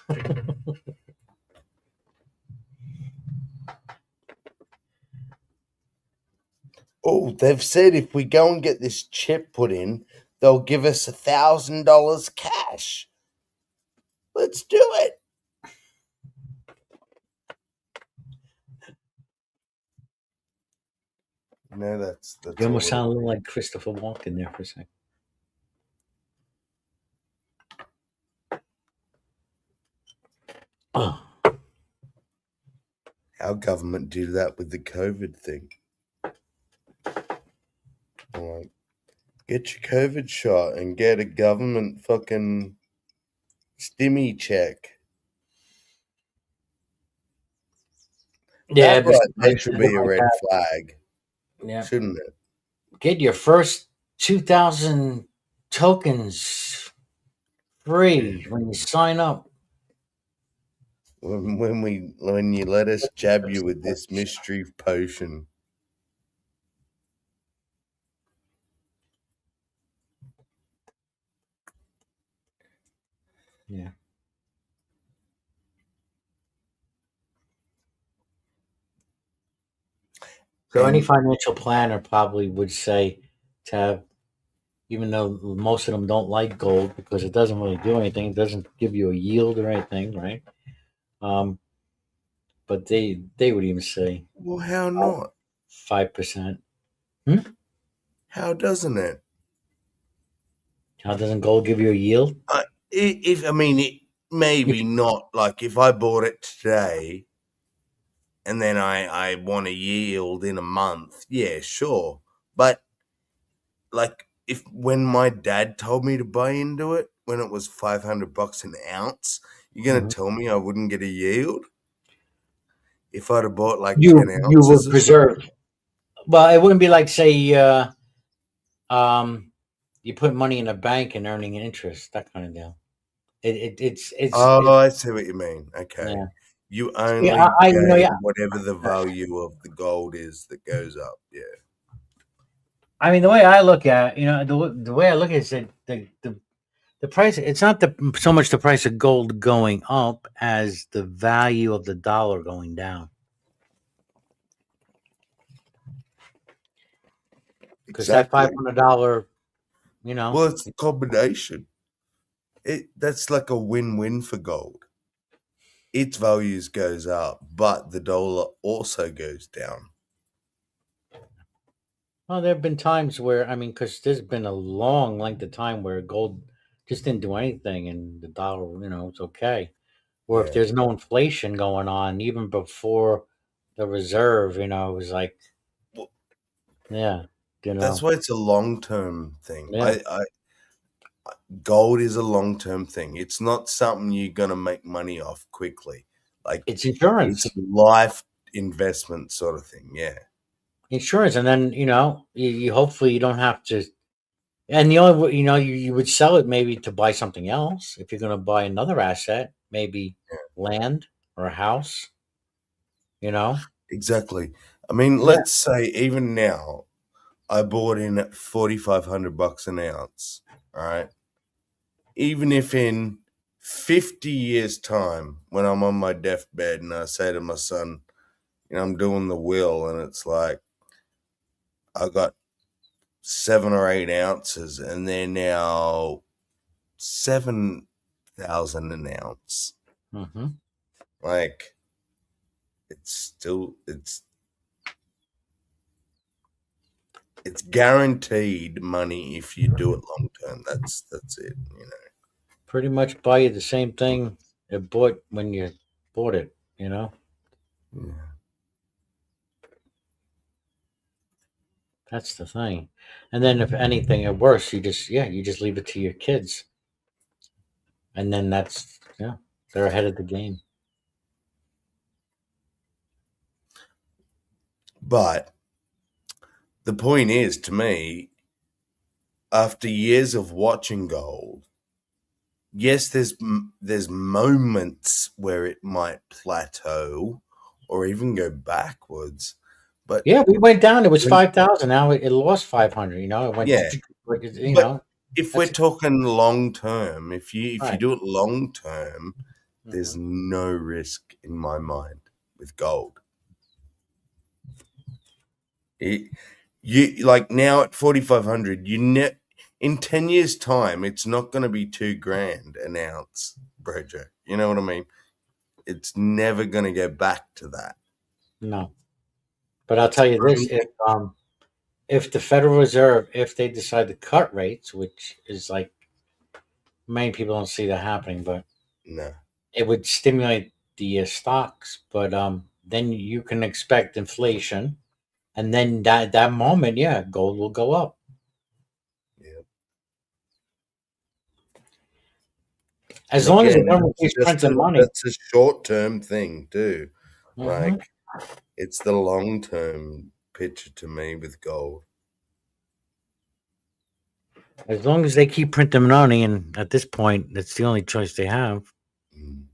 Oh, they've said if we go and get this chip put in, they'll give us $1,000 cash. Let's do it. No, that's You almost all sound a it little like Christopher Walken there for a second. Oh. Our government did that with the COVID thing. Like, get your COVID shot and get a government fucking stimmy check. Yeah, That right there should be a red flag, yeah. shouldn't it? Get your first 2,000 tokens free when you sign up. When you let us jab you with this mystery potion. Yeah. So any financial planner probably would say to have, even though most of them don't like gold because it doesn't really do anything, it doesn't give you a yield or anything, right? But they would even say, well, how not? 5%. How doesn't it? How doesn't gold give you a yield? Maybe not. Like if I bought it today, and then I want a yield in a month, yeah, sure. But like if when my dad told me to buy into it when it was $500 an ounce, you're gonna tell me I wouldn't get a yield if I'd have bought like 10 You ounces would or preserve. something? Well, it wouldn't be like say you put money in a bank and earning an interest, that kind of deal. It's I see what you mean. Okay. Yeah. You Yeah, only I gain yeah. whatever the value of the gold is that goes up. Yeah. I mean, the way I look at, the way I look at it is that the price. It's not so much the price of gold going up as the value of the dollar going down. Because that $500, Well, it's the combination. That's like a win-win for gold. Its values goes up, but the dollar also goes down. Well, there have been times where because there's been a long length of time where gold just didn't do anything, and the dollar, it's okay. Or if Yeah. there's no inflation going on, even before the reserve, it was like, yeah, That's why it's a long-term thing. Yeah. Gold is a long-term thing. It's not something you're gonna make money off quickly. Like it's insurance. It's a life investment sort of thing. Yeah. Insurance, and then you hopefully you don't have to. And the only you would sell it maybe to buy something else if you're going to buy another asset, maybe land or a house. Exactly. I mean, let's say even now, I bought in at $4,500 an ounce. All right. Even if in 50 years' time, when I'm on my deathbed and I say to my son, I'm doing the will, and it's like I got 7 or 8 ounces, and they're now 7,000 an ounce. Mm-hmm. Like, it's guaranteed money if you do it long term. That's it. Pretty much buy you the same thing it bought when you bought it. You know, Yeah. that's the thing. And then if anything at worse, you just leave it to your kids, and then they're ahead of the game. But the point is, to me, after years of watching gold, yes, there's moments where it might plateau or even go backwards, but Yeah, we went down. It was when, 5,000. Now it lost 500. You know, it went. yeah, You but know, if we're that's talking long term, if you right. do it long term, there's Mhm. no risk in my mind with gold. You like now at 4,500, in 10 years time it's not going to be 2 grand an ounce, Brojo. You know what I mean? It's never going to go back to that. No, but I'll It's tell you this: only, if the Federal Reserve, if they decide to cut rates, which is like many people don't see that happening, but no. it would stimulate the stocks. But then you can expect inflation, and then that moment, yeah, gold will go up. Yeah. As And long as the again, government keeps printing money. that's a short term thing too. Mhm. Like it's the long term picture to me with gold. As long as they keep printing money, and at this point, that's the only choice they have. Mm.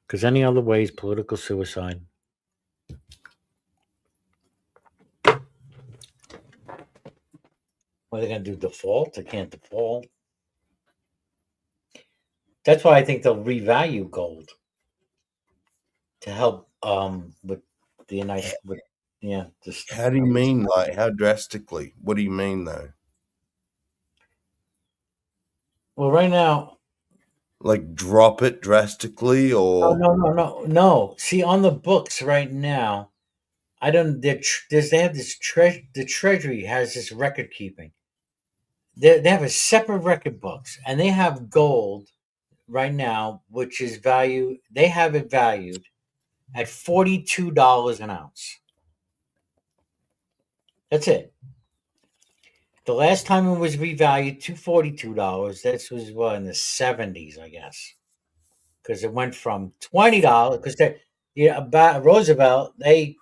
Because any other way is political suicide. What are they going to do? Default? They can't default. That's why I think they'll revalue gold to help with the United with just How do you mean? Like how drastically? What do you mean though? well right now. Like drop it drastically or No. See, on the books right now, I don't. They have this the Treasury has this record keeping. They have a separate record books, and they have gold right now, which is value. They have it valued at $42 an ounce. That's it. The last time it was revalued to $42, this was what in the 70s, I guess, because it went from $20 because about Roosevelt they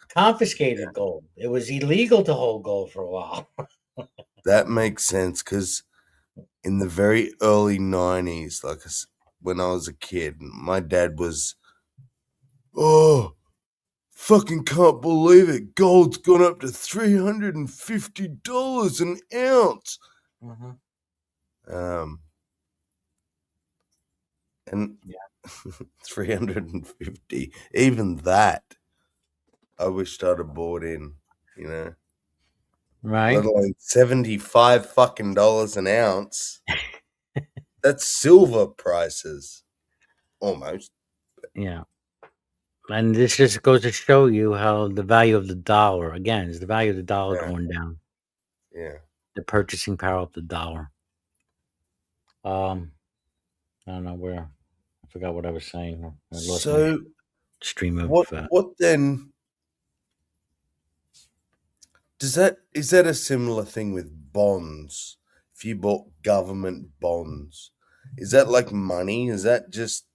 confiscated gold. It was illegal to hold gold for a while. that makes sense because in the very early 90s, when I was a kid, my dad was, oh, fucking can't believe it. Gold's gone up to $350 an ounce. Mhm. Um, and Yeah. 350, even that, I wished I'd have bought in, you know, let Right. alone 75 fucking dollars an ounce. That's silver prices almost. Yeah. And this just goes to show you how the value of the dollar, again, is the value of the dollar Yeah. going down. Yeah. The purchasing power of the dollar. Um, I don't know where. I forgot what I was saying. I lost my So stream of. what then is that a similar thing with bonds? If you bought government bonds, is that like money? Is that just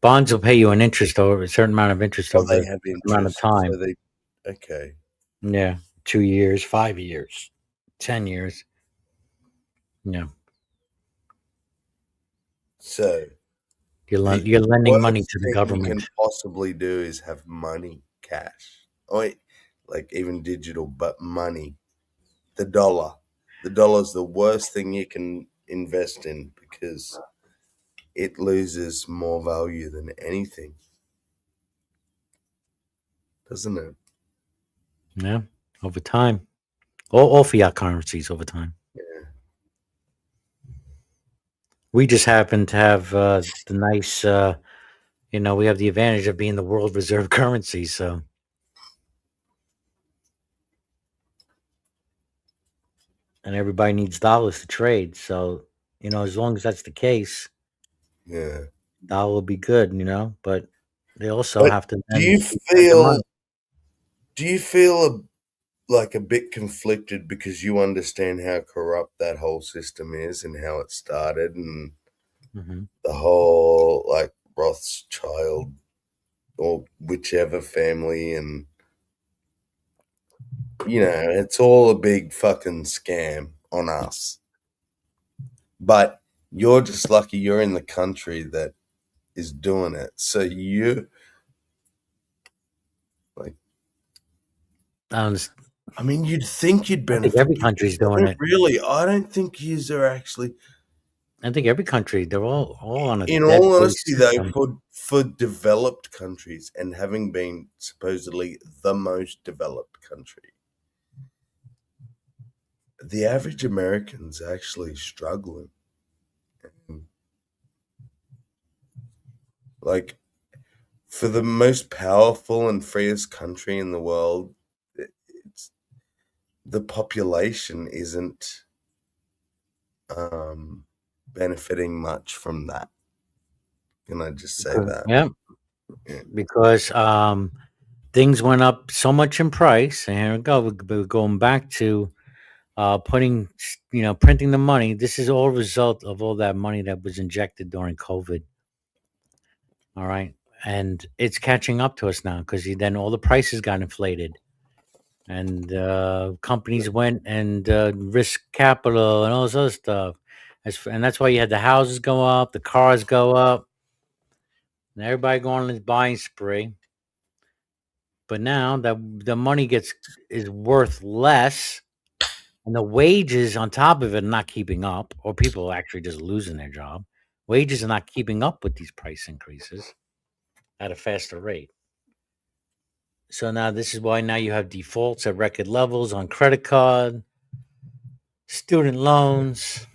Bonds will pay you an interest over a certain amount of interest oh over they a have amount of interest, so time. they okay. Yeah, 2 years, 5 years, 10 years. Yeah, So you're the lending money worst to the thing you can government. possibly do is have money, cash. Or like even digital, but money. The dollar. The dollar's the worst thing you can invest in because it loses more value than anything, doesn't it? Yeah, over time. All fiat currencies over time. Yeah. We just happen to have the nice. We have the advantage of being the world reserve currency. So, and everybody needs dollars to trade. So, as long as that's the case, Yeah. Dollar will be good, you know, but they also But have to do then you keep printing feel money. do you feel like a bit conflicted because you understand how corrupt that whole system is and how it started and Mhm. the whole like Rothschild or whichever family, and you know, it's all a big fucking scam on us. But you're just lucky you're in the country that is doing it. So you like, I mean, you'd think you'd I think benefit every because country's doing it. I don't think yous are actually. I think every country, they're all on a In all debt-based honesty, though, system. for developed countries and having been supposedly the most developed country, the average American's actually struggling. Like, for the most powerful and freest country in the world, it's the population isn't benefiting much from that. Can I just say that? Yeah, because things went up so much in price, and here we go. We're going back to putting, printing the money. This is all a result of all that money that was injected during COVID. All right, and it's catching up to us now because then all the prices got inflated, and companies went and risk capital and all this other stuff. And that's why you had the houses go up, the cars go up, and everybody going on this buying spree. But now that the money is worth less, and the wages on top of it are not keeping up, or people are actually just losing their job. Wages are not keeping up with these price increases at a faster rate. So now this is why now you have defaults at record levels on credit card, student loans,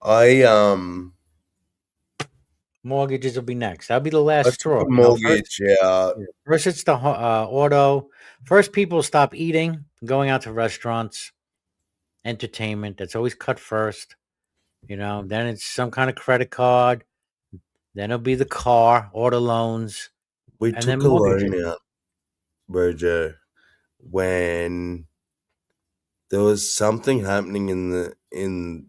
I mortgages will be next. That'll be the last I took straw. a mortgage out. First it's the auto. First, people stop eating, going out to restaurants, entertainment. That's always cut first. Then it's some kind of credit card. Then it'll be the car, auto loans, We and then took a mortgages. loan out, Rojo, when there was something happening in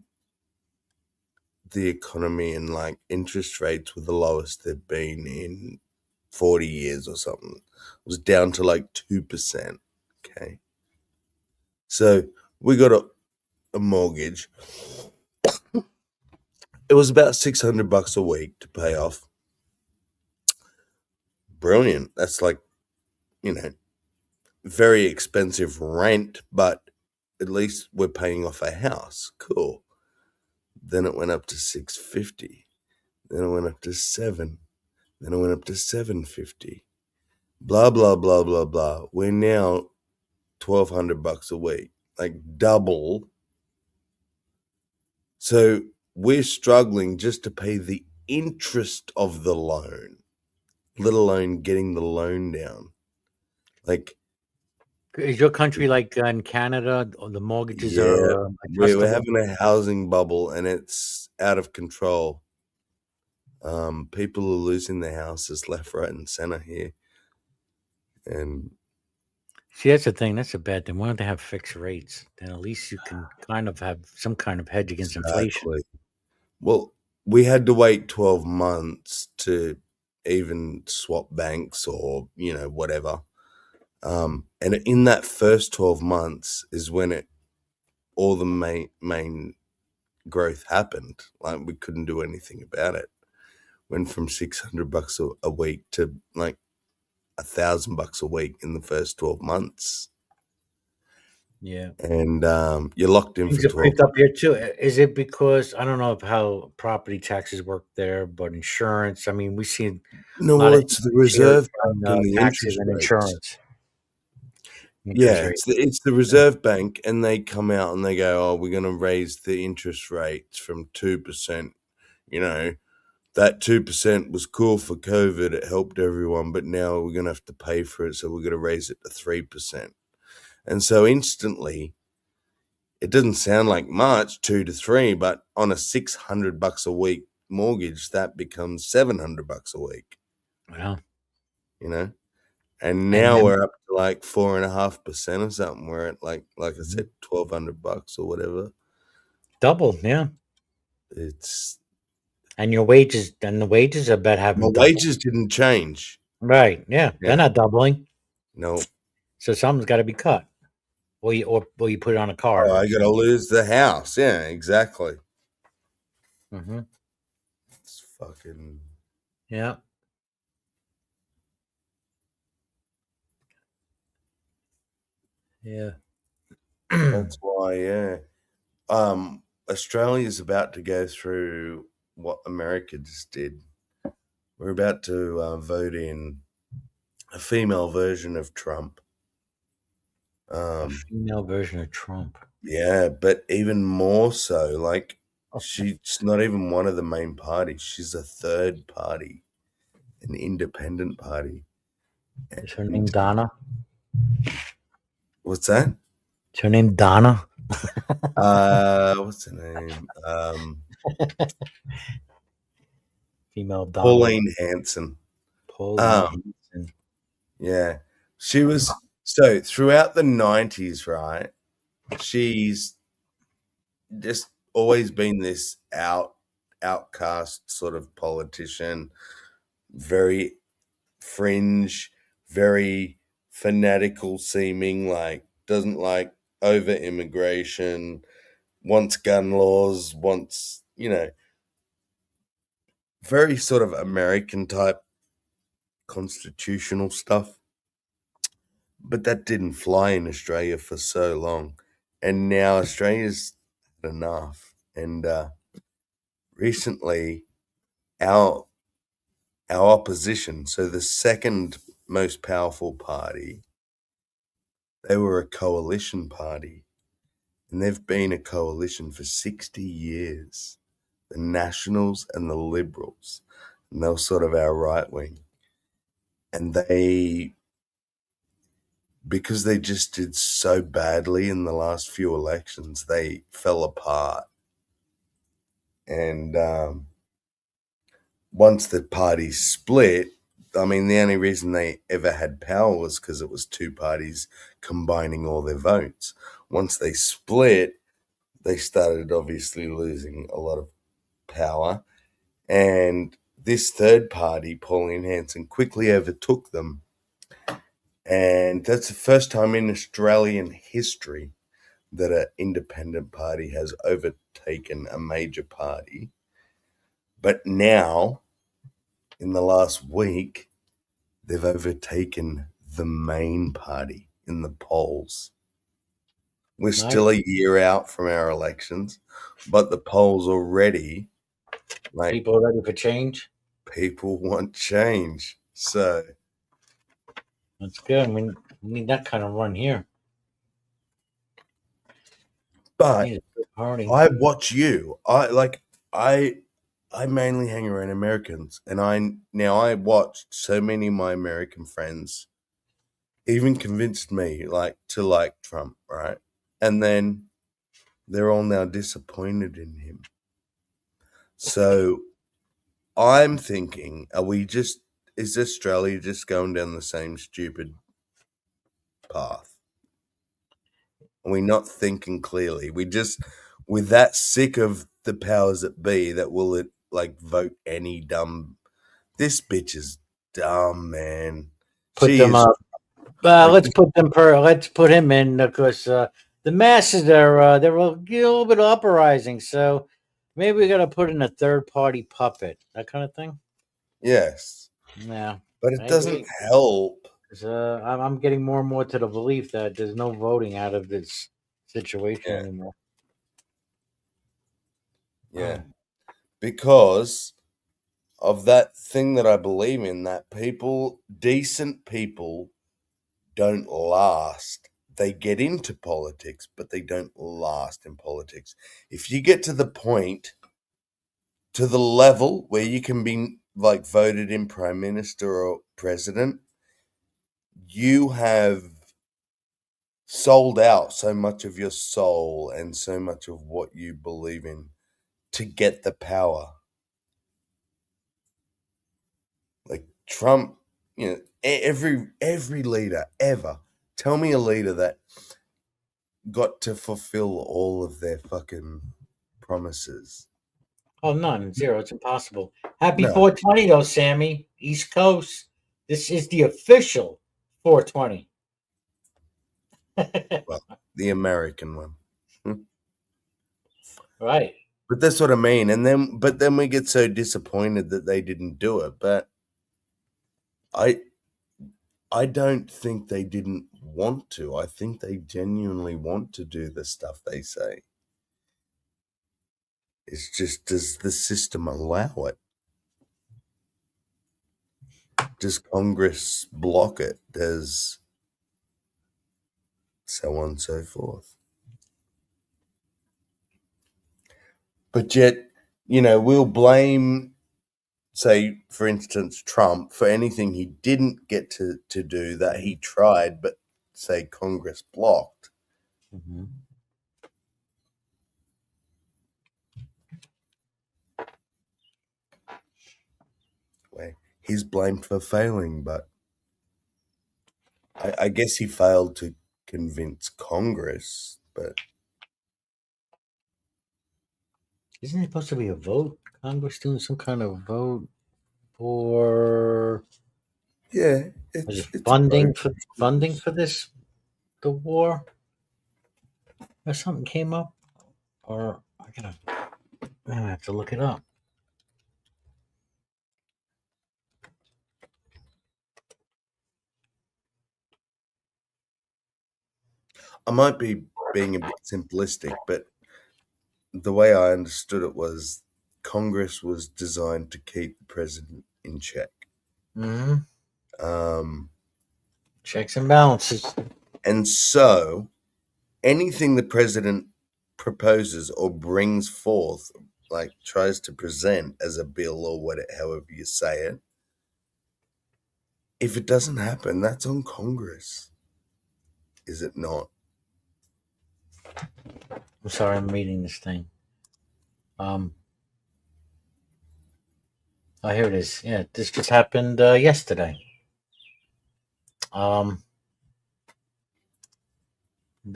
the economy, and like interest rates were the lowest they've been in 40 years or something. It was down to like 2%. Okay. So we got a mortgage. It was about $600 a week to pay off. Brilliant. That's like, very expensive rent, but at least we're paying off a house. Cool. Then it went up to 650. Then it went up to 7. Then it went up to 750. Blah blah blah blah blah. We're now $1,200 a week, like double. So we're struggling just to pay the interest of the loan, let alone getting the loan down. Like, Is your country like in Canada? The mortgages yeah, are we're adjustable. having a housing bubble and it's out of control. People are losing their houses left, right, and center here. And See, that's the thing. That's a bad thing. Why don't they have fixed rates? Then at least you can kind of have some kind of hedge against inflation. exactly. Well, we had to wait 12 months to even swap banks or, whatever. And in that first 12 months is when all the main growth happened. Like, we couldn't do anything about it. Went from $600 a week to like $1,000 a week in the first 12 months. Yeah. And you're locked in Things for are 12 creeped up here too. Is it because I don't know how property taxes work there, but insurance? I mean, we see a No, lot well, of it's the increase here Reserve on Bank and the taxes interest and rates. insurance. Interest Yeah, rates. it's the Reserve Bank, and they come out and they go, "Oh, we're going to raise the interest rates from 2%." That 2% was cool for COVID; it helped everyone, but now we're going to have to pay for it, so we're going to raise it to 3%. And so instantly, it doesn't sound like much, 2 to 3, but on a $600 a week mortgage, that becomes $700 a week. Well, you know, and And now then- we're up to like 4.5% or something. We're at like I said, $1,200 or whatever. double, yeah. It's And your wages, and the wages, I bet, haven't my doubled. wages didn't change. Right? Yeah, they're not doubling. No. So something's got to be cut, or you put it on a card. Oh, I got to lose the house. Yeah, exactly. Mm-hmm. It's fucking. Yeah. Yeah. That's why, yeah. Australia's about to go through what America just did. We're about to vote in a female version of Trump. A female version of Trump. Yeah, but even more so, like she's not even one of the main parties. She's a third party, an independent party. Is her name Donna? What's that? Is her name Donna? What's her name? Female Donna. Pauline Hanson. Pauline Hanson. Yeah, she was so throughout the 90s, right? She's just always been this outcast sort of politician, very fringe, very fanatical seeming, like doesn't like over immigration, wants gun laws, wants, very sort of American type constitutional stuff. But that didn't fly in Australia for so long. And now Australia's had enough. And recently, our opposition, so the second most powerful party, they were a coalition party, and they've been a coalition for 60 years. The Nationals and the Liberals, and they're sort of our right wing. And because they just did so badly in the last few elections, they fell apart. And once the parties split, I mean, the only reason they ever had power was because it was two parties combining all their votes. Once they split, they started obviously losing a lot of power. And this third party, Pauline Hanson, quickly overtook them. And that's the first time in Australian history that an independent party has overtaken a major party. But now, in the last week, they've overtaken the main party in the polls. We're still a year out from our elections, but the polls already, like, people are ready for change. People want change, so that's good. I mean, we need that kind of run here. But I watch you. I mainly hang around Americans, and I watched so many of my American friends even convinced me to like Trump, right? And then they're all now disappointed in him. So I'm thinking, is Australia just going down the same stupid path? Are we not thinking clearly? We're that sick of the powers that be that will vote any dumb. This bitch is dumb, man. Put them up. Let's put him in because the masses are they're a little bit uprising. So maybe we got to put in a third party puppet, that kind of thing. Yes. Yeah, but it doesn't help. I'm getting more and more to the belief that there's no voting out of this situation anymore. Yeah, because of that thing that I believe in, that decent people don't last. They get into politics, but they don't last in politics. If you get to the point, to the level where you can be voted in prime minister or president, you have sold out so much of your soul and so much of what you believe in to get the power. Trump, every leader ever. Tell me a leader that got to fulfill all of their fucking promises. Oh, none, zero. It's impossible. Happy No. 420 though, Sammy. East Coast. This is the official 420. Well, the American one. Right. But that's what I mean. And then we get so disappointed that they didn't do it. But I don't think they didn't want to. I think they genuinely want to do the stuff they say. It's just, does the system allow it? Does Congress block it? Does so on and so forth? But yet, we'll blame, say, for instance, Trump for anything he didn't get to do that he tried, but say Congress blocked. Mm-hmm. Where he's blamed for failing, but I guess he failed to convince Congress, but Isn't it supposed to be a vote? Congress doing some kind of vote for yeah, was it's it a funding vote. for this the war? Or something came up? Or I have to look it up. I might be being a bit simplistic, but the way I understood it was Congress was designed to keep the president in check. Mm-hmm. Um, Checks and balances. and so anything the president proposes or brings forth, like tries to present as a bill or whatever, however you say it, if it doesn't happen, that's on Congress. Is it not? I'm sorry, I'm reading this thing. Oh, here it is. Yeah, this just happened yesterday. The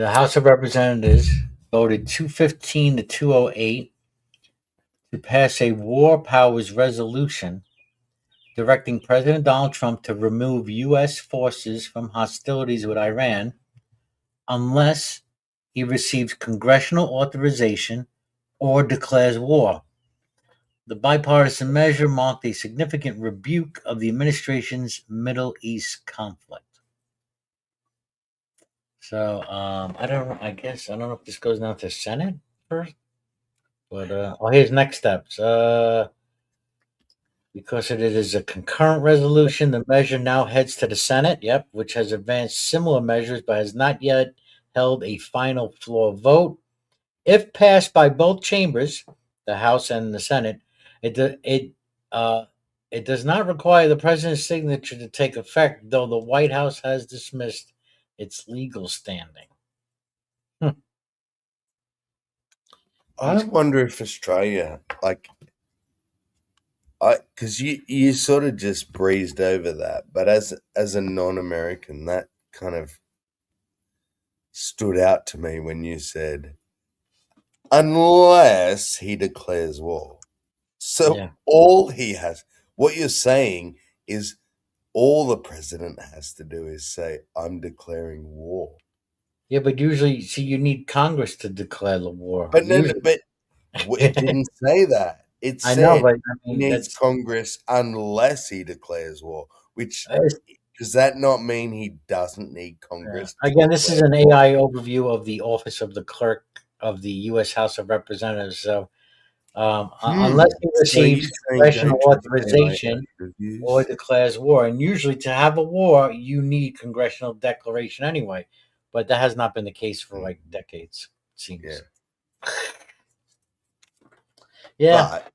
House of Representatives voted 215 to 208 to pass a war powers resolution directing President Donald Trump to remove U.S. forces from hostilities with Iran unless he receives congressional authorization or declares war. The bipartisan measure marked a significant rebuke of the administration's Middle East conflict. So I don't know if this goes down to Senate first, but here's next steps. Because it is a concurrent resolution, the measure now heads to the Senate. Yep, which has advanced similar measures, but has not yet held a final floor vote. If passed by both chambers, the House and the Senate, it does not require the president's signature to take effect, though the White House has dismissed its legal standing. I wonder if Australia, because you sort of just breezed over that, but as a non-American, that kind of stood out to me when you said, unless he declares war. So Yeah. what you're saying is all the president has to do is say, I'm declaring war. Yeah, but usually, see, you need Congress to declare the war. But usually. It didn't say that. It I said know, but he needs that's Congress unless he declares war. Which it's- does that not mean he doesn't need Congress? to again. This is declare an war? AI overview of the Office of the Clerk of the U.S. House of Representatives. So, unless he So you're receives saying congressional don't trust AI authorization overviews? or declares war, and usually to have a war, you need congressional declaration anyway. But that has not been the case for like decades. It seems. Yeah. But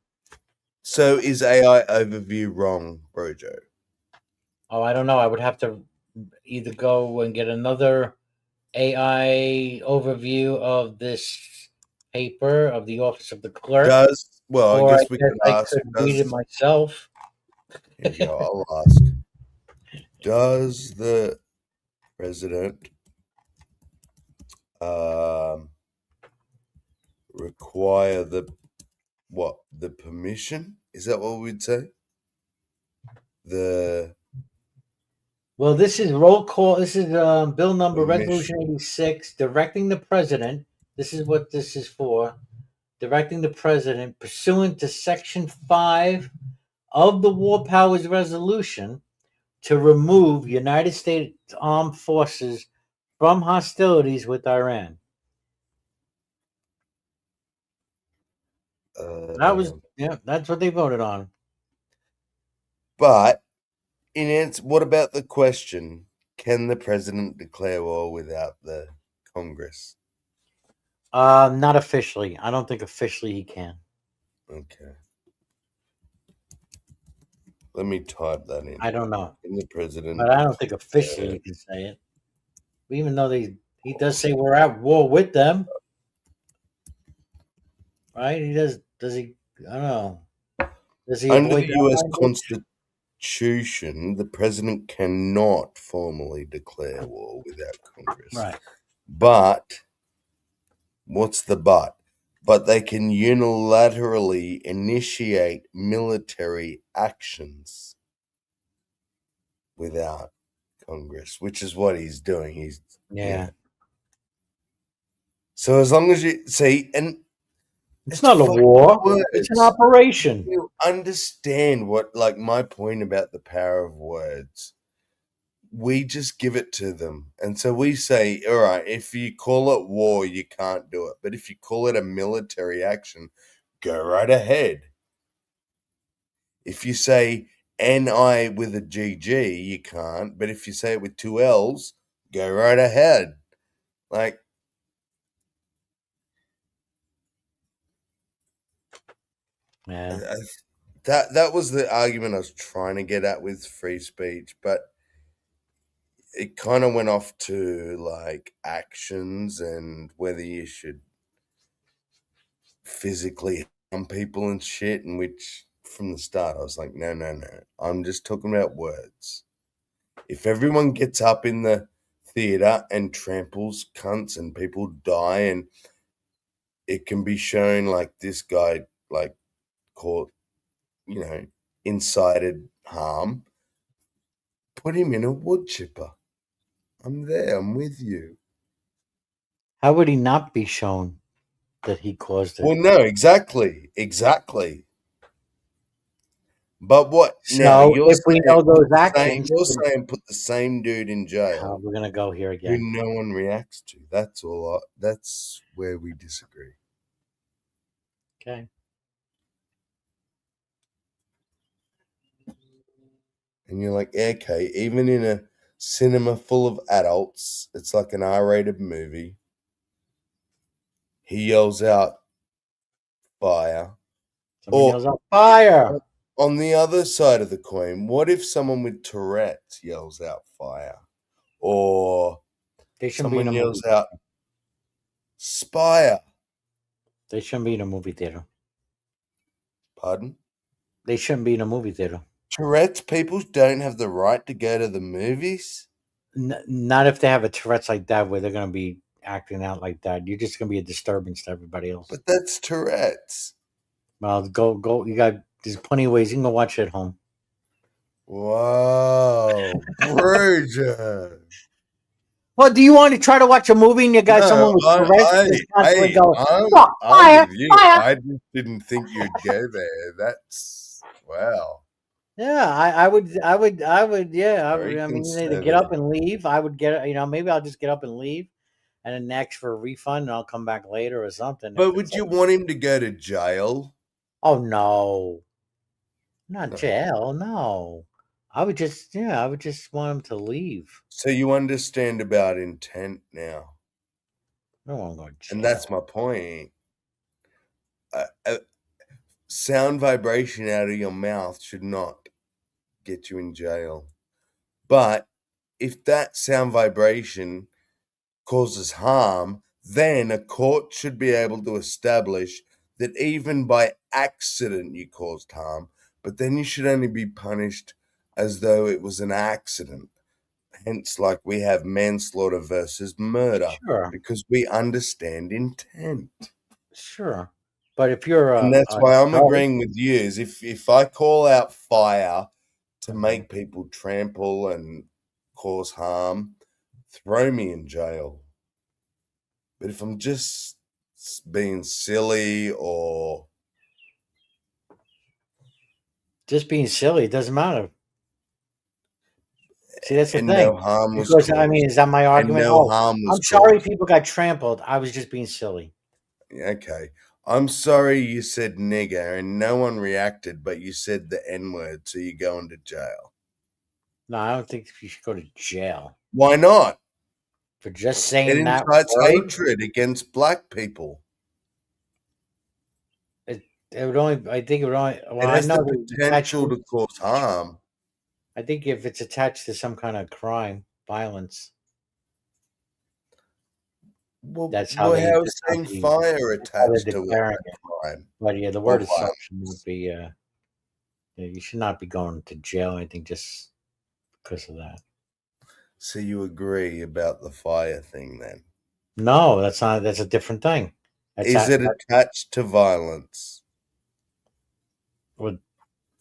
so is AI overview wrong, Brojo? Oh, I don't know. I would have to either go and get another AI overview of this paper of the Office of the Clerk, I or guess we could I ask. could read it myself. Here you go. I'll ask. Does the president require the permission? Is that what we'd say? Well, this is roll call. This is bill number Permission. resolution 86, directing the president. This is what this is for. Directing the president pursuant to section 5 of the War Powers Resolution to remove United States Armed Forces from hostilities with Iran. That's what they voted on. But in answer, what about the question? Can the president declare war without the Congress? Not officially. I don't think officially he can. Okay. Let me type that in. I don't know. Can the president? But I don't think officially he can say it. Even though he does say we're at war with them. Right? He does. Does he? I don't know. Does he Under avoid the that U.S. language? Constitution, the president cannot formally declare war without Congress. Right. But what's the but? But they can unilaterally initiate military actions without Congress, which is what he's doing. He's Yeah. So as long as you see, and It's not a war. It's an operation. You understand what, like, my point about the power of words. We just give it to them. And so we say, all right, if you call it war, you can't do it. But if you call it a military action, go right ahead. If you say NI with a GG, you can't. But if you say it with two L's, go right ahead. Like, yeah. That was the argument I was trying to get at with free speech, but it kind of went off to like actions and whether you should physically harm people and shit, and which from the start I was like, no, I'm just talking about words. If everyone gets up in the theater and tramples cunts and people die, and it can be shown like this guy like caught, incited harm, put him in a wood chipper. I'm there, I'm with you. How would he not be shown that he caused it? Well, no, exactly. But what So now? You're if we know those actions, you're saying put the same dude in jail. we're gonna go here Who again. no one reacts to. That's all. That's where we disagree. Okay. And you're like, okay, even in a cinema full of adults, it's like an R-rated movie. He yells out, "Fire!" Somebody yells out, "Fire!" On the other side of the coin, what if someone with Tourette's yells out, "Fire"? Or They shouldn't be in someone a yells movie. out, "Spire"? They shouldn't be in a movie theater. Pardon? They shouldn't be in a movie theater. Tourette's people don't have the right to go to the movies? Not if they have a Tourette's like that, where they're going to be acting out like that. You're just going to be a disturbance to everybody else. But that's Tourette's. Well, go. There's plenty of ways you can go watch it at home. Wow, Bridget. Well, do you want to try to watch a movie and you got someone with Tourette's constantly going, I'm with you. I just didn't think you'd go there. That's wow. Yeah, I would. Yeah, Very I mean, you need to get up and leave. I would get. Maybe I'll just get up and leave, and then ask for a refund, and I'll come back later or something. But would you want him to go to jail? Oh no, not jail. No, I would just. Yeah, I would just want him to leave. So you understand about intent now. I don't want to go to jail. And that's my point. Sound vibration out of your mouth should not get you in jail. But if that sound vibration causes harm, then a court should be able to establish that even by accident you caused harm, but then you should only be punished as though it was an accident. Hence, like we have manslaughter versus murder Sure. because we understand intent. Sure. But if you're And that's why I'm agreeing with you. Is if I call out fire to make people trample and cause harm, throw me in jail. But if I'm just being silly or just being silly, it doesn't matter. See, that's the and thing. no harm was Because caused, I mean, is that my and argument? no Oh, harm was I'm sorry caused. people got trampled. I was just being silly. Okay. I'm sorry you said nigger and no one reacted, but you said the N-word, so you're going to jail. No, I don't think you should go to jail Why not? for just It saying that incites word. hatred against black people. It would only. I think it would only. Well, It I has know the that it's attached potential to. to cause harm. I think if it's attached to some kind of crime, violence, Well, that's how how they. is That's how saying they. fire That's how they're attached to declaring a it. crime But yeah, the or word itself should not violence? be. You should not be going to jail. I think just because of that. So you agree about the fire thing then? No, that's not. That's a different thing. That's Is it attached to violence? With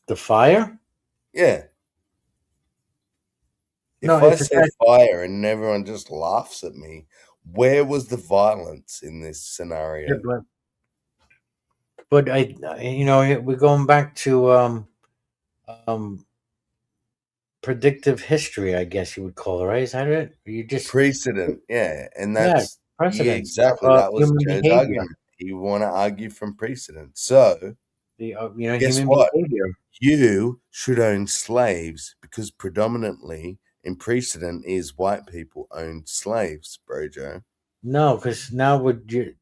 the fire? Yeah. No, If I it's say attached. fire and everyone just laughs at me, where was the violence in this Yeah, scenario? but we're going back to um, predictive history, I guess you would call it, right? Is that it? You just Precedent, yeah, and yeah, that's precedence exactly of that was human Joe's behavior. argument. You want to argue from precedent. So, The guess human what? behavior. You should own slaves because predominantly in precedent is white people owned slaves, bro Joe. No, because now would you?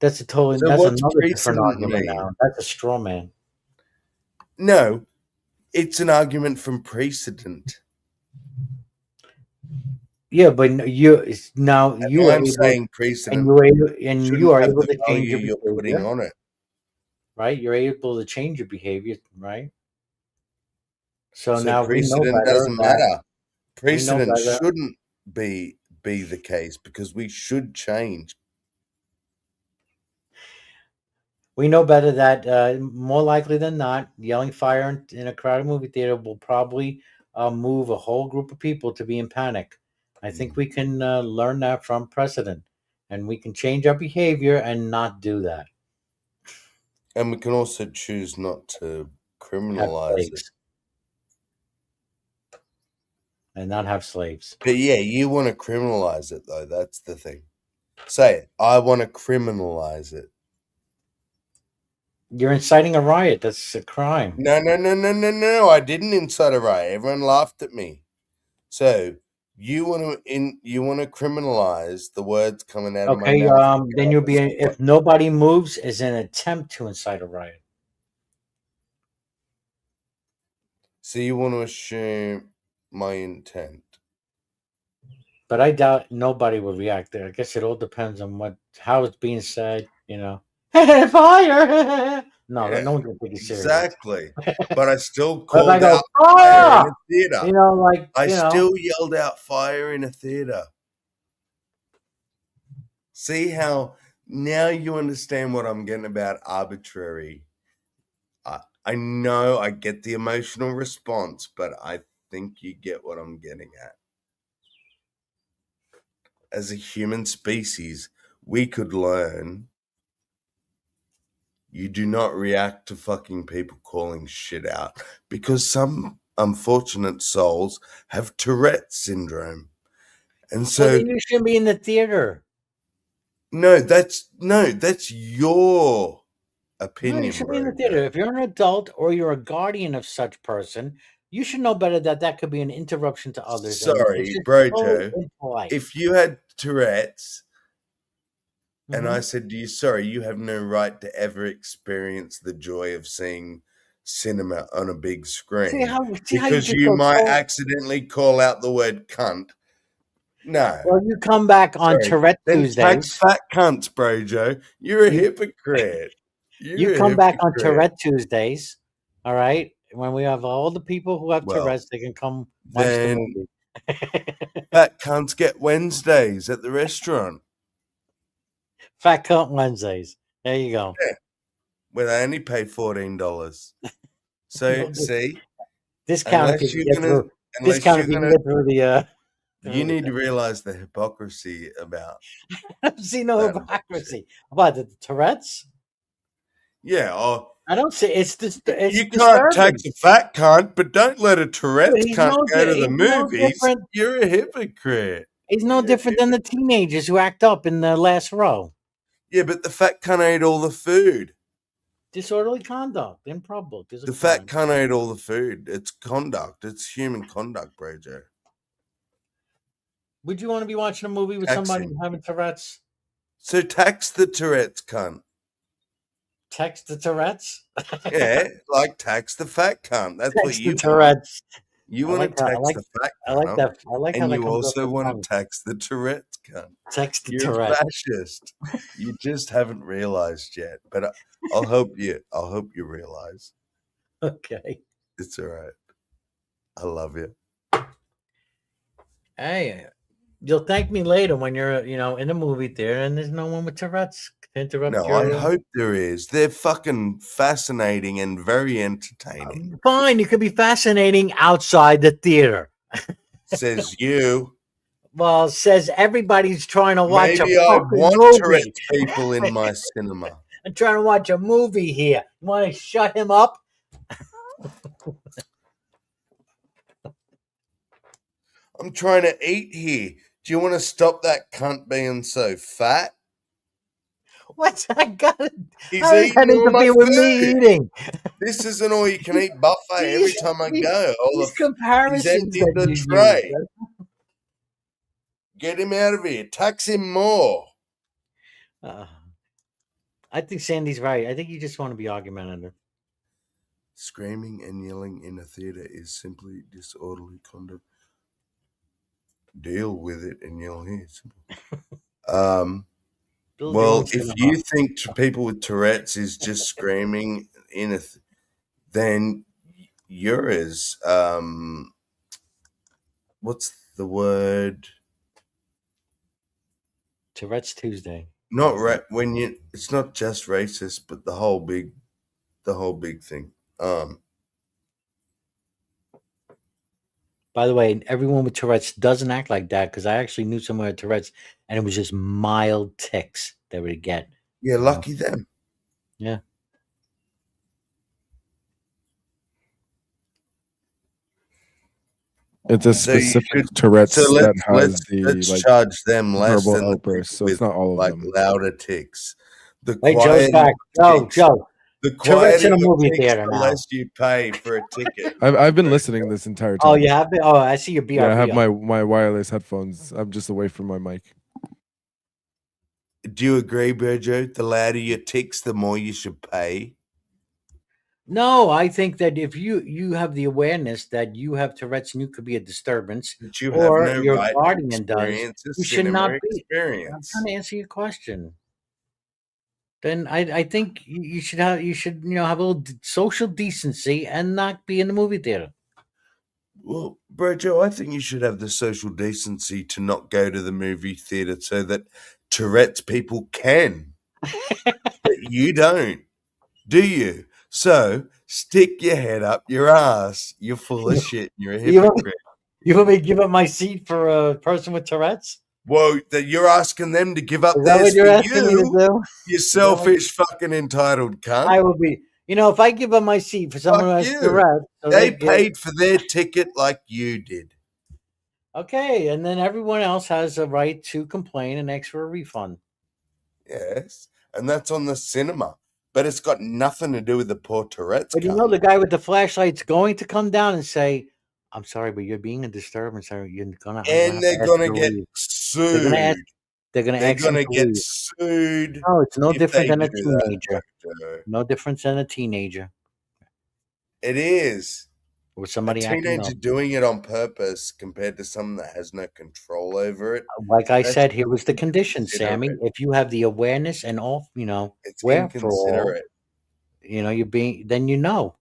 That's So that's what's another different precedent argument mean? now. That's a straw man. No, it's an argument from precedent. Yeah, but now And you are I'm able, saying and precedent you shouldn't are have able the to change value your you're putting behavior, on it. right? You're able to change your behavior, right? So So now we know precedent better doesn't that matter. we know Precedent better. shouldn't be the case because we should change. We know better that more likely than not, yelling fire in a crowded movie theater will probably move a whole group of people to be in panic. I think we can learn that from precedent, and we can change our behavior and not do that. And we can also choose not to Have criminalize it. slaves and not have slaves. But yeah, you want to criminalize it though. That's the thing. Say it. I want to criminalize it. You're inciting a riot. That's a crime. No. I didn't incite a riot. Everyone laughed at me. So you want to criminalize the words coming out of my Okay. mouth. Then you'll be if nobody moves is an attempt to incite a riot. So you want to assume my intent. But I doubt nobody would react there. I guess it all depends on how it's being said. Fire! No, Yeah, no one's gonna take you serious. exactly. But I still But if I called go out fire in fire, a theater. I you know, still yelled out fire in a theater. See how now you understand what I'm getting about arbitrary. I know I get the emotional response, but I think you get what I'm getting at. As a human species, we could learn you do not react to fucking people calling shit out because some unfortunate souls have Tourette's syndrome. And so then you shouldn't be in the theater. no, that's your No, you opinion, should be in bro. the theater. If you're an adult or you're a guardian of such person, you should know better that could be an interruption to others. And it's Sorry, just bro, so Joe. impolite. If you had Tourette's and I Mhm. said to you, sorry, you have no right to ever experience the joy of seeing cinema on a big screen See how you because just you go might so. accidentally call out the word cunt. No. Well, you come back on Sorry. Tourette Then tag Tuesdays. fat cunts, bro, Joe. You're a You hypocrite. you You're a come back on hypocrite. Tourette Tuesdays, all right, When we have all the people who have Well, Tourette's, they can come watch the then movie. fat cunts get Wednesdays at the restaurant. Fat Cunt Wednesdays. There you go. Yeah, where they only pay $14. So see, Discount if you can get through. Discount if you can get through the. You need to realize the hypocrisy about. I don't see no hypocrisy about the Tourette's. Yeah, I don't see. It's just. It's you can't tax a fat cunt, but don't let a Tourette's he's cunt no go to di- the he's no movies. different. You're a hypocrite. He's no different than the teenagers who act up in the last row. Yeah, but the fat cunt ate all the food. Disorderly conduct in public. The fat cunt ate all the food. It's conduct. It's human conduct, bro, Joe. Would you want to be watching a movie with somebody having Tourette's? So tax the Tourette's cunt. Text the Tourette's? Yeah, like tax the fat cunt. That's what you the Tourette's. You want to tax the fat cunt. I like that. I like how and that you comes also up want to tax the Tourette's cunt. Text the You're Tourette's. a fascist. You just haven't realized yet. But I'll hope you realize. Okay. It's all right. I love you. Hey, you'll thank me later when you're, in the movie theater and there's no one with Tourette's. No, I hope there is. They're fucking fascinating and very entertaining. Fine, you could be fascinating outside the theater. Says you. Well, says everybody's trying to watch Maybe a I fucking want movie. Tourette's people in my cinema. I'm trying to watch a movie here. You want to shut him up? I'm trying to eat here. Do you want to stop that cunt being so fat? What's that got? He's How does that eating all my interfere with me food. eating? This is an all-you-can-eat buffet every time I go. These comparisons He's emptied that the you tray. use. Get him out of here. Tax him more. I think Sandy's right. I think you just want to be argumentative. Screaming and yelling in a theater is simply disorderly conduct. Deal with it and you'll hear. Well, if you think people with Tourette's is just screaming in then you're as what's the word? Tourette's Tuesday. Not when you. It's not just racist, but the whole big thing. By the way, everyone with Tourette's doesn't act like that because I actually knew someone with Tourette's and it was just mild tics they would get. Yeah, lucky them. Yeah. It's a specific Tourette's that has let's charge them less verbal than outbursts, so it's not all of them. Louder tics. The Hey, Joe's quieter back. Joe. The Tourette's in a quieter movie tics, theater the now. less you pay for a ticket. I've been listening this entire time. Oh, you have been? Oh, I see your BRB. Yeah, I have my wireless headphones. I'm just away from my mic. Do you agree, Berjo? The louder your tics, the more you should pay. No, I think that if you have the awareness that you have Tourette's and you could be a disturbance, But you or have no your right to guardian does, experience a you should not cinema be. I'm experience. trying to answer your question. Then I think you should have have a little social decency and not be in the movie theater. Well, Berjo, I think you should have the social decency to not go to the movie theater so that Tourette's people can. But you don't, do you? So stick your head up your ass. You're full of shit. You're a hypocrite. You want me to give up my seat for a person with Tourette's? Well, that you're asking them to give up Is that theirs what you're for asking me to you. do? You selfish fucking entitled cunt. I will be. If I give up my seat for someone who has you. Tourette's, so They get- paid for their ticket like you did. Okay, and then everyone else has a right to complain and ask for a refund. Yes, and that's on the cinema. But it's got nothing to do with the poor Tourette's. But the guy with the flashlight's going to come down and say, "I'm sorry, but you're being a disturbance. You're gonna." And they're gonna get sued. They're gonna get sued. No, it's no if different they than a do that, teenager. Doctor. No difference than a teenager. It is. Or somebody a acting teenager up. doing it on purpose compared to someone that has no control over it. Like I That's said, here was the condition, Sammy. inconsiderate. If you have the awareness and all, It's wherefore, inconsiderate. you're being. Then you know.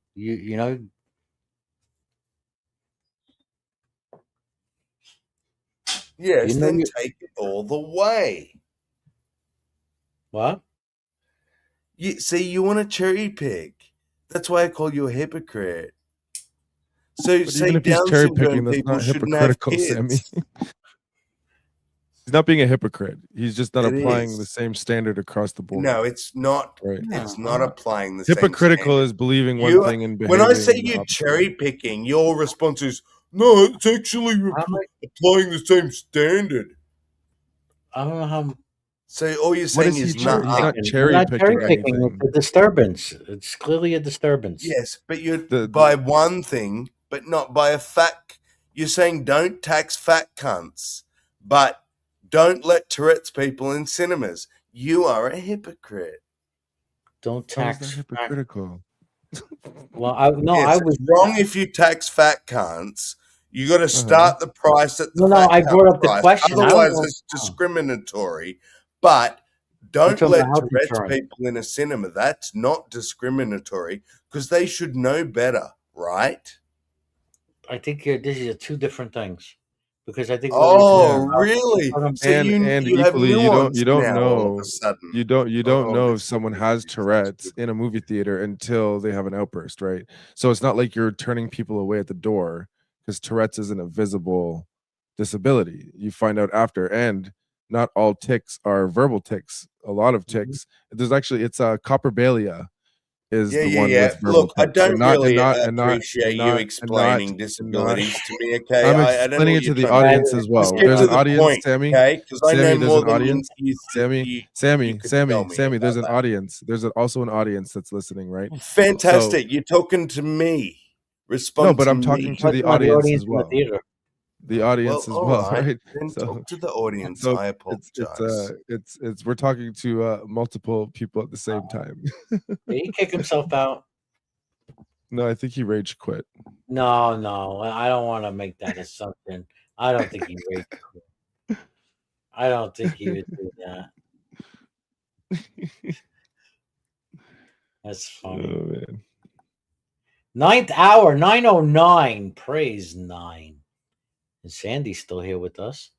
Yes, You know then you take it all the way. what? You see, you want to cherry pick. That's why I call you a hypocrite. So, But even say if he's Down cherry picking, syndrome that's people not shouldn't have hypocritical, Sammy. kids. He's not being a hypocrite. He's just not It applying the is. same standard across the board. No, it's not. Right. It's No, not applying the same Hypocritical standard. is believing one You, thing and when I say behaving the you opposite. cherry picking, your response is no. It's actually applying the same standard. I don't know how. So all you're What saying is he is cherry? not. He's not I'm cherry not cherry picking picking. anything. It's a disturbance. It's clearly a disturbance. Yes, but you're The by one thing, but not by a fat. You're saying don't tax fat cunts, but don't let Tourette's people in cinemas. You are a hypocrite. Don't how is that tax. hypocritical? Well, I no, Yes, I it's was wrong if you tax fat cunts. You got to start the price at the no. fat I cunt brought up the price. question. I don't Otherwise, know. it's discriminatory. But You're don't talking about let health Tourette's insurance. people in a cinema. That's not discriminatory because they should know better, right? I think this is two different things because I think what we're talking Oh, Yeah. about. really? So And you have equally, nuance you don't now all of a know sudden. you don't Oh, know if this is someone really has Tourette's in a movie theater until they have an outburst, right? So it's not like you're turning people away at the door because Tourette's isn't a visible disability. You find out after, and not all tics are verbal tics. A lot of tics. There's actually it's Copperbalia is the one Yeah. with verbal Look, I tics, don't really and appreciate you explaining not. disabilities to me. Okay, I'm I don't know explaining what it to you're the trying to do. audience as Just well. get There's to an the audience, point, Sammy. okay? Because I know Sammy, there's more an than audience. you Sammy, could tell me Sammy, there's about an that. audience. There's also an audience that's listening, right? So Fantastic. You're talking to me. no, Respond but to I'm talking me. to Talking the about the audience audience as in the well. theater. The Well, audience as all well, right. right? Then talk to the audience. So I apologize. it's we're talking to multiple people at the same time. Did he kick himself out? No, I think he rage quit. No. I don't want to make that assumption. I don't think he rage quit. I don't think he would do that. That's funny. Oh man. Ninth hour, 9:09. Praise 9. Is Sandy still here with us?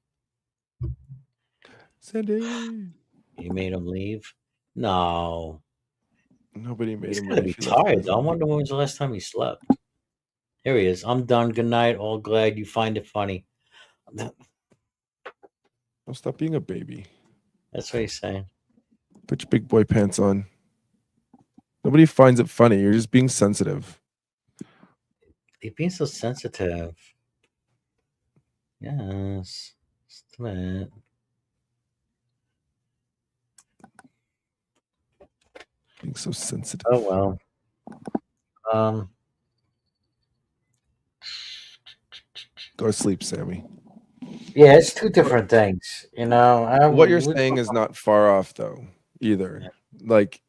Sandy. You made him leave? No. Nobody made He's him gonna be leave. He left tired because though. I of me. wonder when was the last time he slept. Here he is. I'm done. Good night. All glad you find it funny. Oh, stop being a baby. That's what he's saying. Put your big boy pants on. Nobody finds it funny. You're just being sensitive. He's being so sensitive. Yes. Just a minute. Being so sensitive. Oh well. Go to sleep, Sammy. Yeah, it's two different things. You know, What you're saying is not far off, though, either. Like,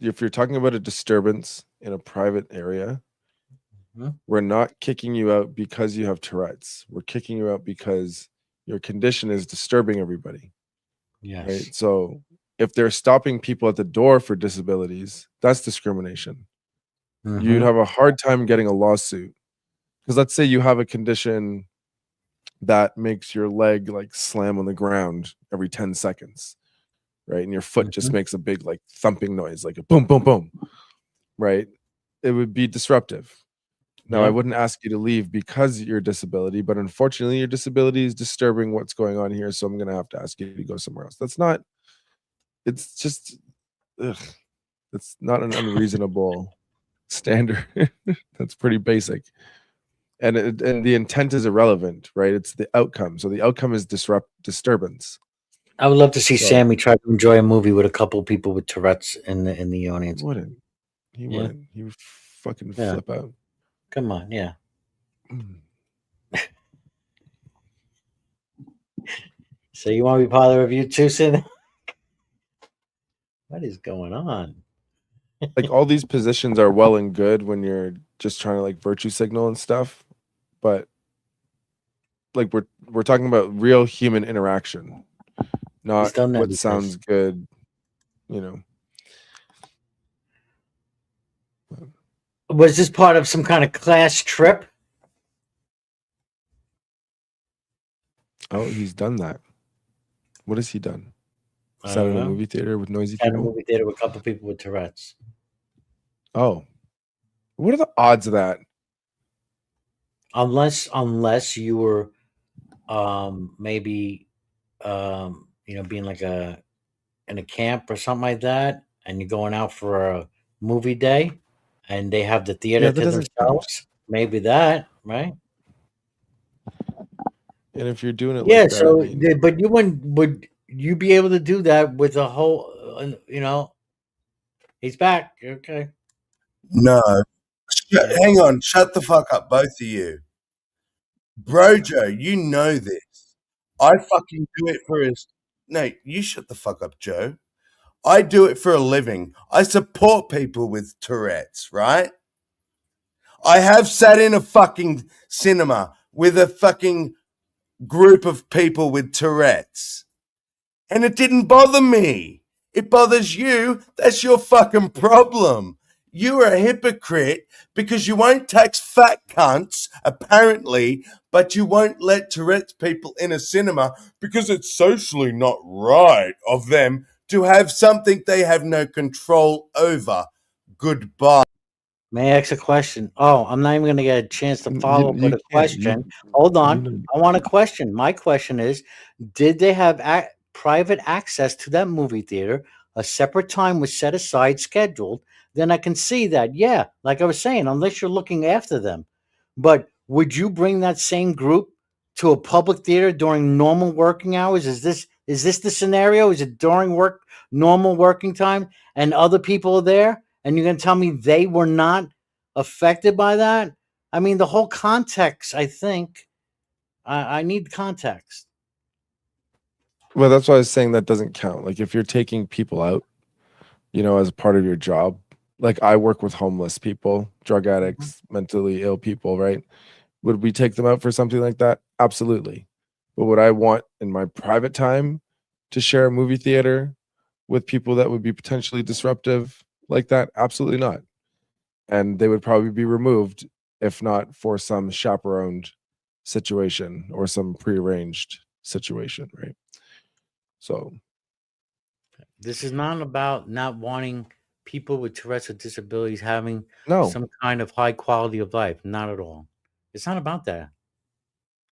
if you're talking about a disturbance in a private area, we're not kicking you out because you have Tourette's. We're kicking you out because your condition is disturbing everybody. Yes. Right? So if they're stopping people at the door for disabilities, that's discrimination. You'd have a hard time getting a lawsuit. Because let's say you have a condition that makes your leg like slam on the ground every 10 seconds, right? And your foot just makes a big like thumping noise, like a boom, boom, boom, right? It would be disruptive. Now, I wouldn't ask you to leave because of your disability, but unfortunately, your disability is disturbing what's going on here. So I'm going to have to ask you to go somewhere else. That's not, it's just, it's not an unreasonable standard. That's pretty basic. And the intent is irrelevant, right? It's the outcome. So the outcome is disturbance. I would love to see So- Sammy try to enjoy a movie with a couple people with Tourette's in the audience. He wouldn't. He Yeah. wouldn't. He would fucking Yeah. flip out. Come on, yeah. So you want to be part of the review too, Sid? What is going on? Like all these positions are well and good when you're just trying to like virtue signal and stuff, but like we're talking about real human interaction, not done that what because- sounds good, you know. Was this part of some kind of class trip? Oh, he's done that. What has he done? I Sat don't in a know. movie theater with noisy At a people? movie theater with a couple people with Tourette's. Oh. What are the odds of that? Unless you were maybe being like in a camp or something like that, and you're going out for a movie day, and they have the theater Yeah, that to doesn't count. themselves. Maybe that, right? And if you're doing it Yeah. like that, I So, mean, but you wouldn't. Would you be able to do that with a whole? He's back. Okay. No. Yeah. Hang on. Shut the fuck up, both of you. Brojo, you know this. I fucking do it for his. No, you shut the fuck up, Joe. I do it for a living. I support people with Tourette's, right? I have sat in a fucking cinema with a fucking group of people with Tourette's, and it didn't bother me. It bothers you. That's your fucking problem. You are a hypocrite because you won't tax fat cunts, apparently, but you won't let Tourette's people in a cinema because it's socially not right of them to have something they have no control over. Goodbye. May I ask a question? Oh, I'm not even going to get a chance to follow up with you a can't. question. Hold You on. know, I want a question. My question is, did they have private access to that movie theater? A separate time was set aside, scheduled. Then I can see that. Yeah, like I was saying, unless you're looking after them. But would you bring that same group to a public theater during normal working hours? Is this the scenario? Is it during normal working time, and other people are there? And you're going to tell me they were not affected by that? I mean, the whole context, I think, I need context. well, that's why I was saying that doesn't count. Like if you're taking people out, as part of your job, like I work with homeless people, drug Mhm. addicts, mentally ill people, right? Would we take them out for something like that? Absolutely. But would I want in my private time to share a movie theater with people that would be potentially disruptive like that? Absolutely not. And they would probably be removed if not for some chaperoned situation or some prearranged situation, right? So, This is not about not wanting people with Tourette's or disabilities having no, some kind of high quality of life. Not at all. It's not about that.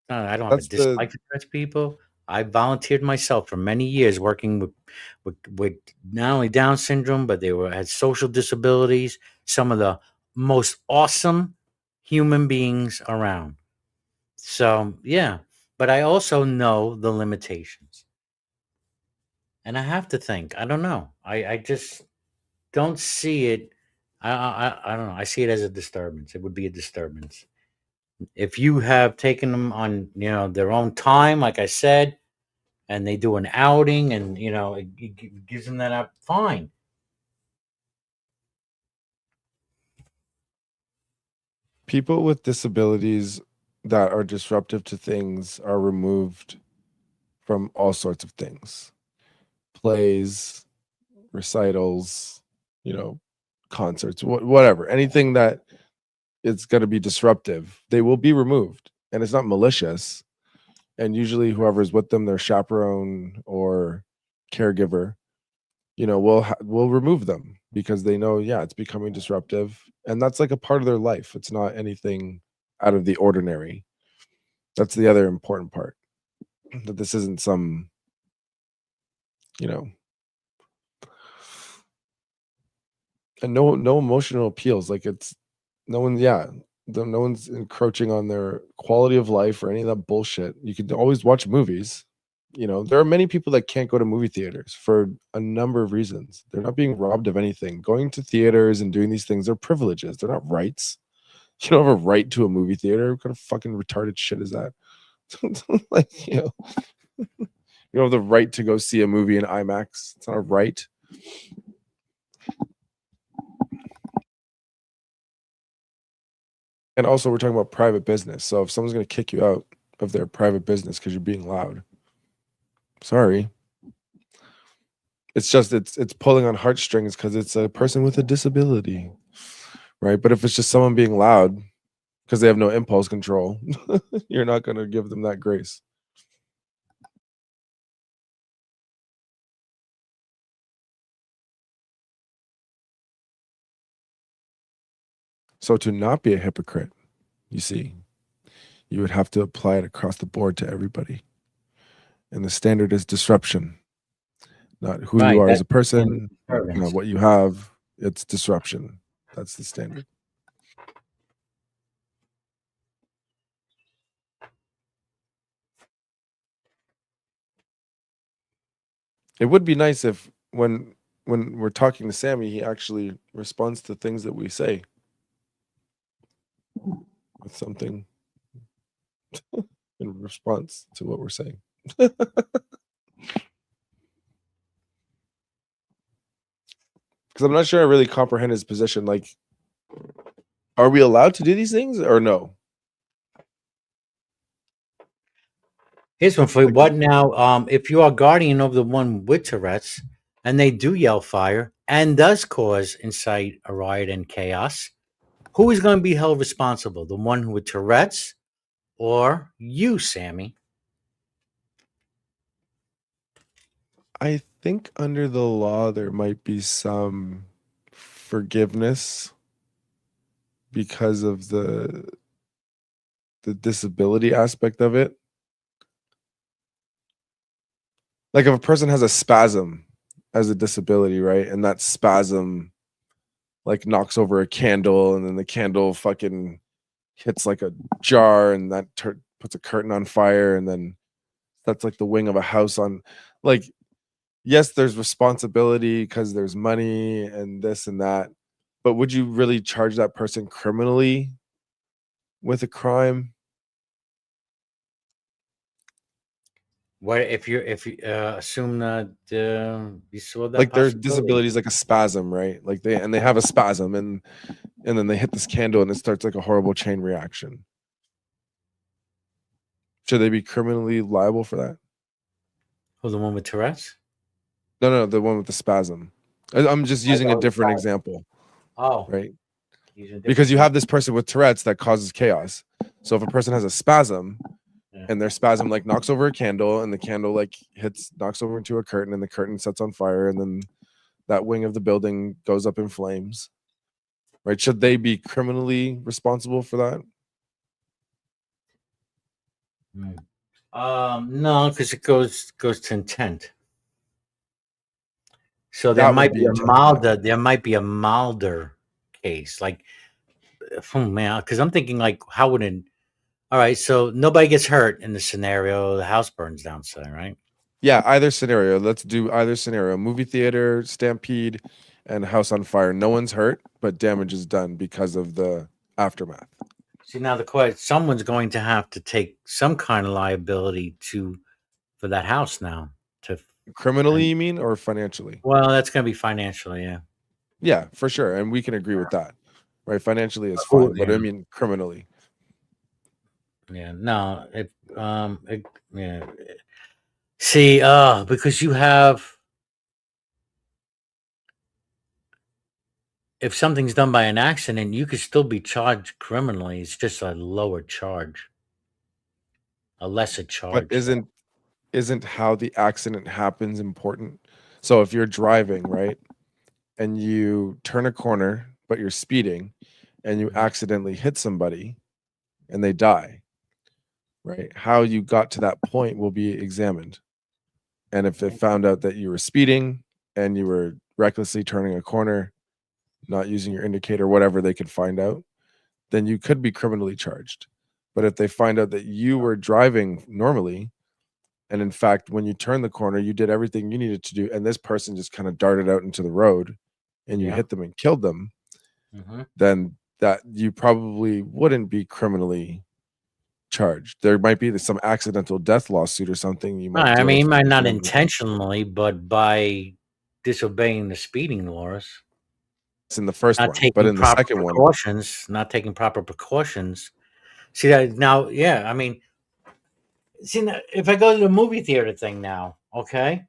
No, I don't have a that's the dislike for Tourette's people. I volunteered myself for many years working with not only Down syndrome, but they had social disabilities. Some of the most awesome human beings around. So yeah, but I also know the limitations, and I have to think. I don't know. I just don't see it. I don't know. I see it as a disturbance. It would be a disturbance if you have taken them on their own time, like I said, and they do an outing, and it gives them that up. Fine. people with disabilities that are disruptive to things are removed from all sorts of things, plays, recitals, you know, concerts, whatever, anything that it's going to be disruptive, they will be removed. And it's not malicious. And usually, whoever's with them, their chaperone or caregiver, will remove them because they know, yeah, it's becoming disruptive, and that's like a part of their life. It's not anything out of the ordinary. That's the other important part. That this isn't some, you know, and no emotional appeals. Like it's no one, yeah, no one's encroaching on their quality of life or any of that bullshit. You can always watch movies. There are many people that can't go to movie theaters for a number of reasons. They're not being robbed of anything. Going to theaters and doing these things are privileges. They're not rights. You don't have a right to a movie theater. What kind of fucking retarded shit is that? Like, you don't have the right to go see a movie in IMAX. It's not a right. And also, we're talking about private business. So if someone's going to kick you out of their private business because you're being loud, sorry. It's pulling on heartstrings because it's a person with a disability, right? But if it's just someone being loud because they have no impulse control, you're not going to give them that grace. So to not be a hypocrite, you see, you would have to apply it across the board to everybody. And the standard is disruption, not who you Right. are as That's a person, disturbance. what you have. It's disruption. That's the standard. It would be nice if when we're talking to Sammy, he actually responds to things that we say with something in response to what we're saying. Because I'm not sure I really comprehend his position. Like, are we allowed to do these things or no? Here's one for you. What now? If you are guardian of the one with Tourette's and they do yell fire and does cause incite a riot and chaos, who is going to be held responsible? The one with Tourette's or you, Sammy? I think under the law there might be some forgiveness because of the disability aspect of it. Like if a person has a spasm as a disability, right? And that spasm like knocks over a candle and then the candle fucking hits like a jar and that puts a curtain on fire and then that's like the wing of a house on like yes, there's responsibility because there's money and this and that, but would you really charge that person criminally with a crime? What if you assume that you saw that Like their possibility? disability is like a spasm, right? Like they have a spasm and then they hit this candle and it starts like a horrible chain reaction. Should they be criminally liable for that? Oh, the one with Tourette's? No, the one with the spasm. I'm just using a different example, Oh, right? using a different Because you example. have this person with Tourette's that causes chaos. So if a person has a spasm and their spasm like knocks over a candle and the candle like knocks over into a curtain and the curtain sets on fire and then that wing of the building goes up in flames, right? Should they be criminally responsible for that? No, because it goes to intent. So there That would might be be a intent. milder case. Like, oh man, because I'm thinking like, how would it? All right, so nobody gets hurt in the scenario. The house burns down, say, right? Yeah, either scenario. Let's do either scenario. Movie theater, stampede, and house on fire. No one's hurt, but damage is done because of the aftermath. See, now the question: someone's going to have to take some kind of liability for that house now. Criminally, you mean, or financially? Well, that's going to be financially, yeah. Yeah, for sure, and we can agree with that, right? Financially is Who- fine, but I yeah. mean criminally. Yeah, no, yeah. See, because you have, if something's done by an accident, you could still be charged criminally. It's just a lower charge, a lesser But charge. isn't how the accident happens important? So if you're driving, right, and you turn a corner, but you're speeding, and you accidentally hit somebody, and they die, right? How you got to that point will be examined. And if they found out that you were speeding and you were recklessly turning a corner, not using your indicator, whatever they could find out, then you could be criminally charged. But if they find out that you were driving normally, and in fact, when you turned the corner, you did everything you needed to do, and this person just kind of darted out into the road and you Yeah. hit them and killed them, Mhm. then that you probably wouldn't be criminally charged. There might be some accidental death lawsuit or something you might Right, I deal mean, he with. might not intentionally, but by disobeying the speeding laws, It's in the first not one, but taking in the proper second one, precautions, not taking proper precautions. See that now? Yeah, I mean, see now, if I go to the movie theater thing now, okay,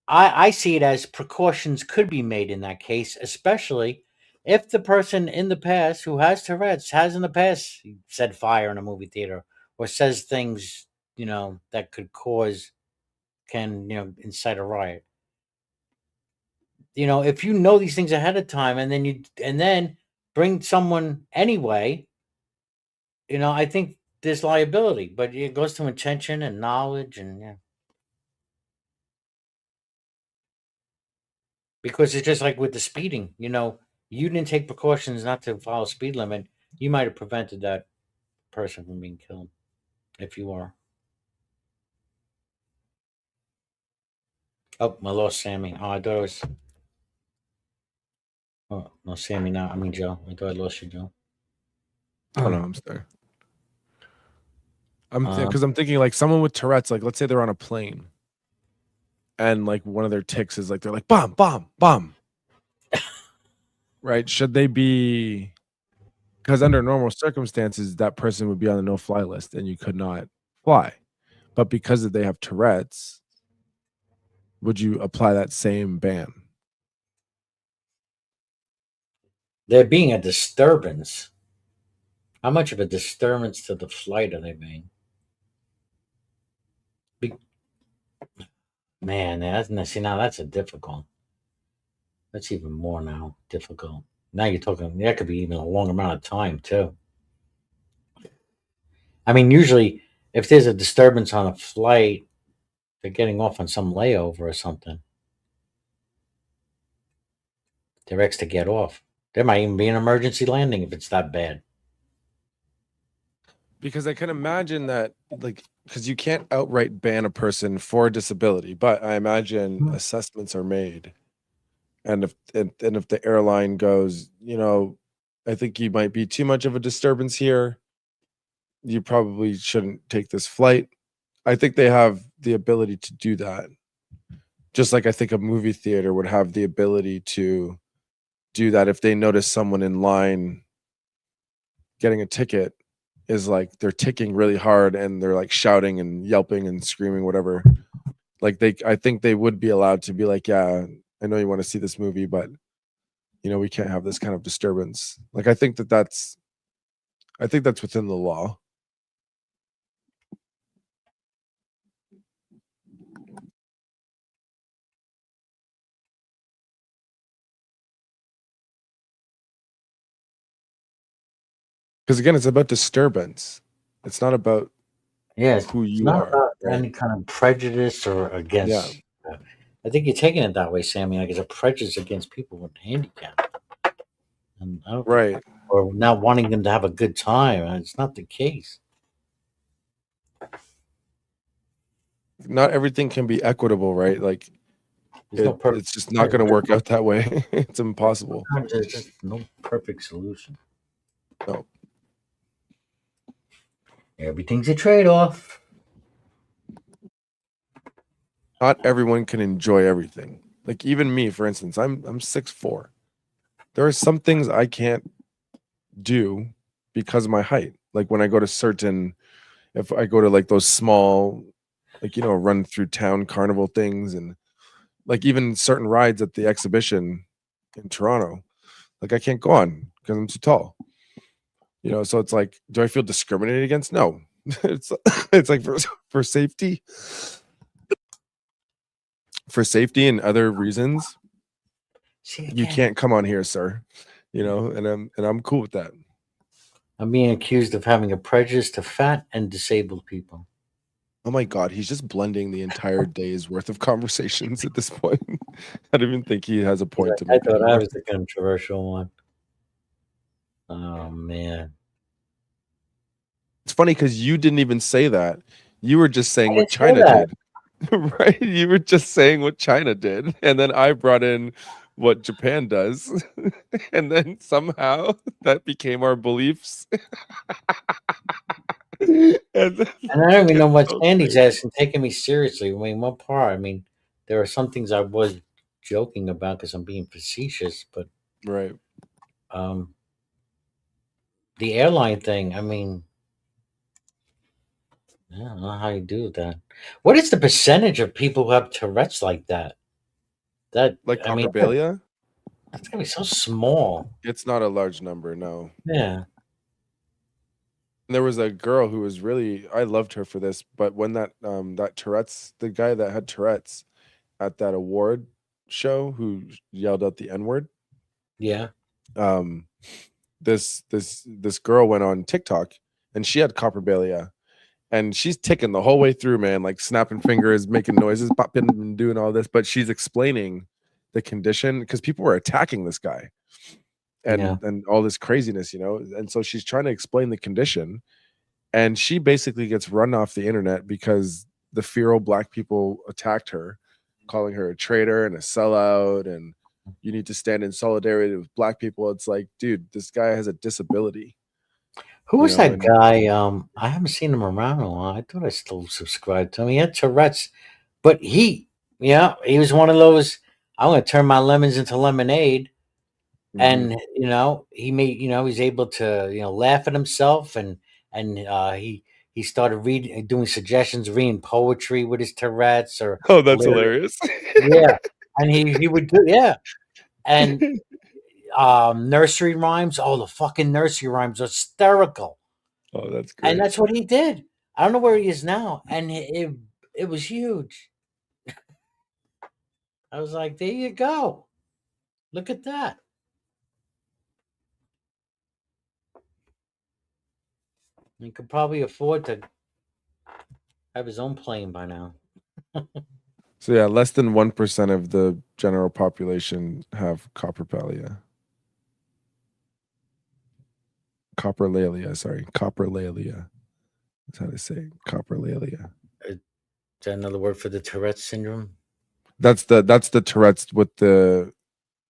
I see it as precautions could be made in that case, especially if the person in the past who has Tourette's has in the past said fire in a movie theater or says things that could can incite a riot. If you know these things ahead of time and then bring someone anyway, I think there's liability, but it goes to intention and knowledge, and yeah. Because it's just like with the speeding, you didn't take precautions not to follow speed limit, you might have prevented that person from being killed if you are. Oh, I lost Sammy. Oh, I thought it was. Oh, no, Sammy. Now I mean Joe. I thought I lost you, Joe. Oh no, I'm sorry. I'm Um, because I'm thinking like someone with Tourette's, like let's say they're on a plane, and like one of their tics is like they're like bomb, bomb, bomb. Right? Should they be? Because under normal circumstances, that person would be on the no-fly list, and you could not fly. But because they have Tourette's, would you apply that same ban? There being a disturbance. How much of a disturbance to the flight are they being? Man, see now that's a difficult. That's even more now difficult. Now you're talking. That could be even a long amount of time too. I mean, usually if there's a disturbance on a flight, they're getting off on some layover or something. They're to get off. There might even be an emergency landing if it's that bad. Because I can imagine that, like, because you can't outright ban a person for a disability, but I imagine assessments are made, and if the airline goes, I think you might be too much of a disturbance here, you probably shouldn't take this flight. I think they have the ability to do that. Just like I think a movie theater would have the ability to do that if they notice someone in line getting a ticket is like they're ticking really hard and they're like shouting and yelping and screaming, whatever. Like I think they would be allowed to be like, yeah, I know you want to see this movie, but we can't have this kind of disturbance. Like I think that's within the law. Because again, it's about disturbance. It's not about who It's you not are. about Right? any kind of prejudice or against. I think you're taking it that way, Sammy. Like it's a prejudice against people with handicap, and I don't Right. or not wanting them to have a good time. And it's not the case. Not everything can be equitable, right? Like it's just not going to work out that way. It's impossible. There's just no perfect solution. No. Everything's a trade-off. Not everyone can enjoy everything. Like even me, for instance, I'm 6'4". There are some things I can't do because of my height. Like when I go to if I go to like those small, like run through town carnival things, and like even certain rides at the exhibition in Toronto, like I can't go on because I'm too tall. So it's like, do I feel discriminated against? No. it's like for safety. For safety and other reasons, you can't come on here, sir. And I'm cool with that. I'm being accused of having a prejudice to fat and disabled people. Oh my God, he's just blending the entire day's worth of conversations at this point. I don't even think he has a point to make. I thought I was the controversial one. Oh man. It's funny because you didn't even say that. You were just saying what China did. Right? You were just saying what China did. And then I brought in what Japan does. And then somehow that became our beliefs. And I don't even know what Andy's asking, taking me seriously. I mean, what part? I mean, there are some things I was joking about because I'm being facetious, but right. The airline thing, I mean, I don't know how you do that. What is the percentage of people who have Tourette's like that? That like I mean, Cockabilia? That's gonna be so small. It's not a large number, no. Yeah. There was a girl who was I loved her for this, but when that Tourette's, the guy that had Tourette's at that award show who yelled out the N-word. Yeah. this girl went on TikTok and she had coprolalia, and she's ticking the whole way through, man, like snapping fingers, making noises, popping and doing all this, but she's explaining the condition because people were attacking this guy and all this craziness, you know. And so she's trying to explain the condition, and she basically gets run off the internet because the feral black people attacked her, calling her a traitor and a sellout, and you need to stand in solidarity with black people. It's like, dude, this guy has a disability. Who You was know, that and- guy? I haven't seen him around in a while. I thought I still subscribed to him. He had Tourette's, but he was one of those. I'm going to turn my lemons into lemonade, and he's able to laugh at himself, and he started doing suggestions, reading poetry with his Tourette's or Oh, that's lyrics. hilarious. And he would do and nursery rhymes. Oh, the fucking nursery rhymes are hysterical. Oh, that's great. And that's what he did. I don't know where he is now, and it was huge. I was like, there you go. Look at that. He could probably afford to have his own plane by now. So yeah, less than 1% of the general population have coprolalia. Coprolalia. That's how they say it. Coprolalia. Is that another word for the Tourette's syndrome? That's the Tourette's with the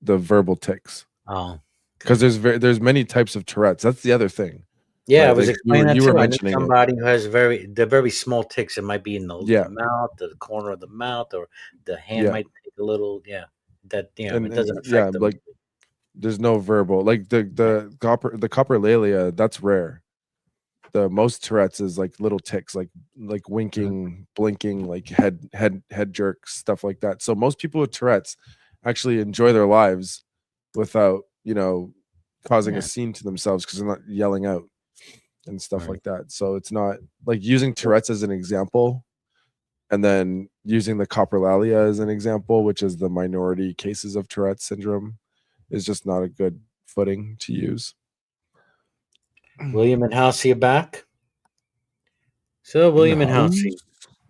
verbal tics. Oh, because there's many types of Tourette's. That's the other thing. yeah, right? I was Like, explaining that you were too. I knew mentioning it. somebody who has they're very small ticks. It might be in the mouth, the corner of the mouth, or the hand Yeah. might take a little. Yeah, that And it doesn't affect them. like there's no verbal, like the coprolalia, that's rare. The most Tourette's is like little ticks, like winking, blinking, like head jerks, stuff like that. So most people with Tourette's actually enjoy their lives without causing a scene to themselves because they're not yelling out and stuff like that. So it's not like using Tourette's as an example and then using the coprolalia as an example, which is the minority cases of Tourette's syndrome, is just not a good footing to use. William and House, you back? So, William and House,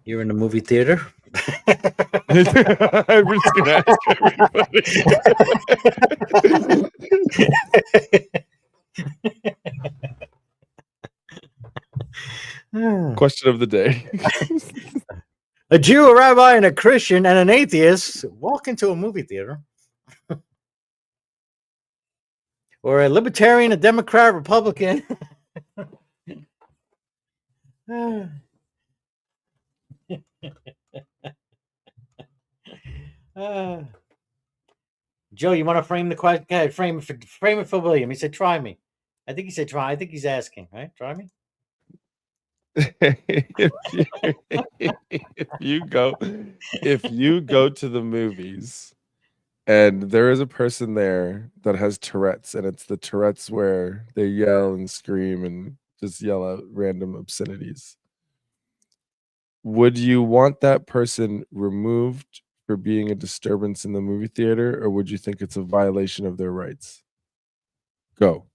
you're in the movie theater. I'm just gonna ask everybody. Question of the day. A Jew, a rabbi, and a Christian, and an atheist walk into a movie theater. Or a libertarian, a Democrat, Republican. Joe, you want to frame the question? Go ahead, frame it for William. He said, "Try me." I think he said, "Try." I think he's asking, right? Try me. if you go to the movies and there is a person there that has Tourette's, and it's the Tourette's where they yell and scream and just yell out random obscenities, would you want that person removed for being a disturbance in the movie theater, or would you think it's a violation of their rights? Go.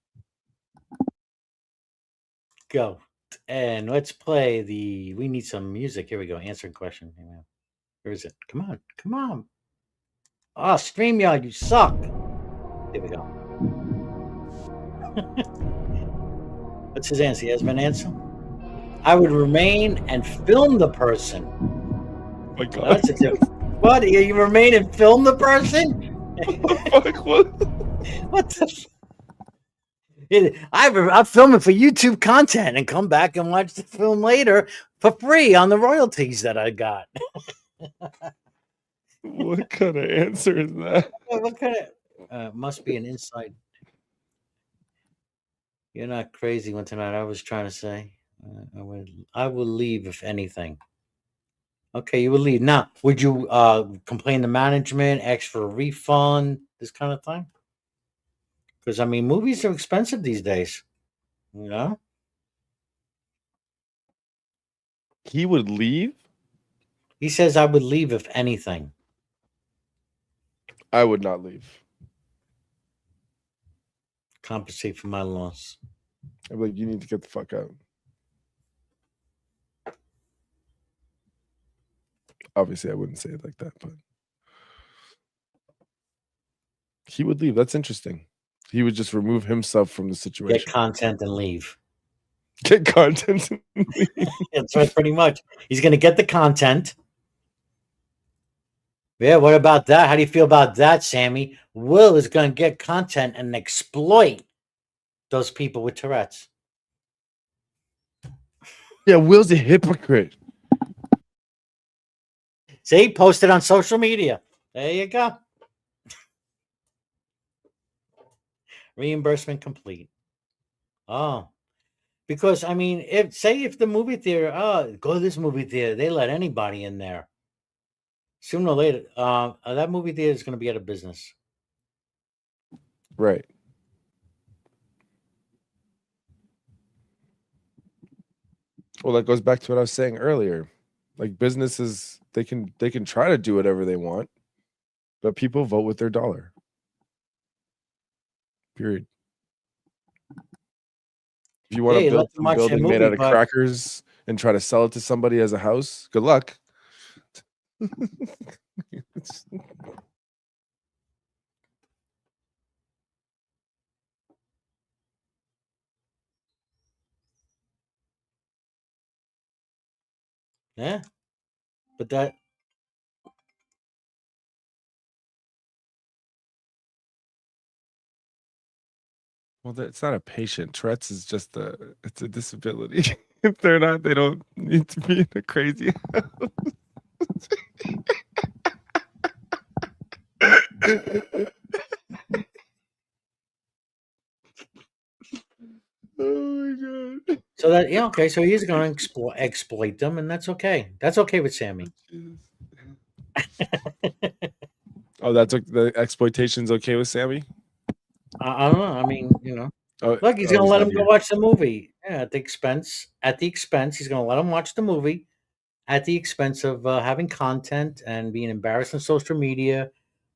And let's play we need some music. Here we go. Answering question. Where is it? Come on. Oh, StreamYard, you suck. There we go. What's his answer? He has an answer? I would remain and film the person. Oh my God. That's a different. What? You remain and film the person? What the I film it for YouTube content and come back and watch the film later for free on the royalties that I got. What kind of answer is that? What kind of must be an insight. You're not crazy one tonight. I was trying to say I will leave if anything. Okay, you will leave. Now, would you complain to management, ask for a refund, this kind of thing? Because I mean, movies are expensive these days. You know? He would leave? He says I would leave if anything. I would not leave. Compensate for my loss. I'm like, you need to get the fuck out. Obviously, I wouldn't say it like that, but he would leave. That's interesting. He would just remove himself from the situation. Get content and leave. Get content and leave. That's right, pretty much. He's going to get the content. Yeah, what about that? How do you feel about that, Sammy? Will is going to get content and exploit those people with Tourette's. Yeah, Will's a hypocrite. See, posted on social media. There you go. Reimbursement complete. Oh, because I mean, if the movie theater, go to this movie theater, they let anybody in there. Sooner or later, that movie theater is going to be out of business. Right. Well, that goes back to what I was saying earlier. Like businesses, they can try to do whatever they want, but people vote with their dollar. Period. If you want to build some building made out of crackers and try to sell it to somebody as a house, good luck. Yeah, but that. Well, it's not a patient. Tourette's is just it's a disability. If they're not, they don't need to be in a crazy house. Oh my god. So that okay. So he's going to exploit them, and that's okay. That's okay with Sammy. Oh, the exploitation's okay with Sammy? I don't know. I mean, Oh, look, he's going to let him not go here. watch the movie. Yeah, at the expense. He's going to let him watch the movie at the expense of having content and being embarrassed on social media,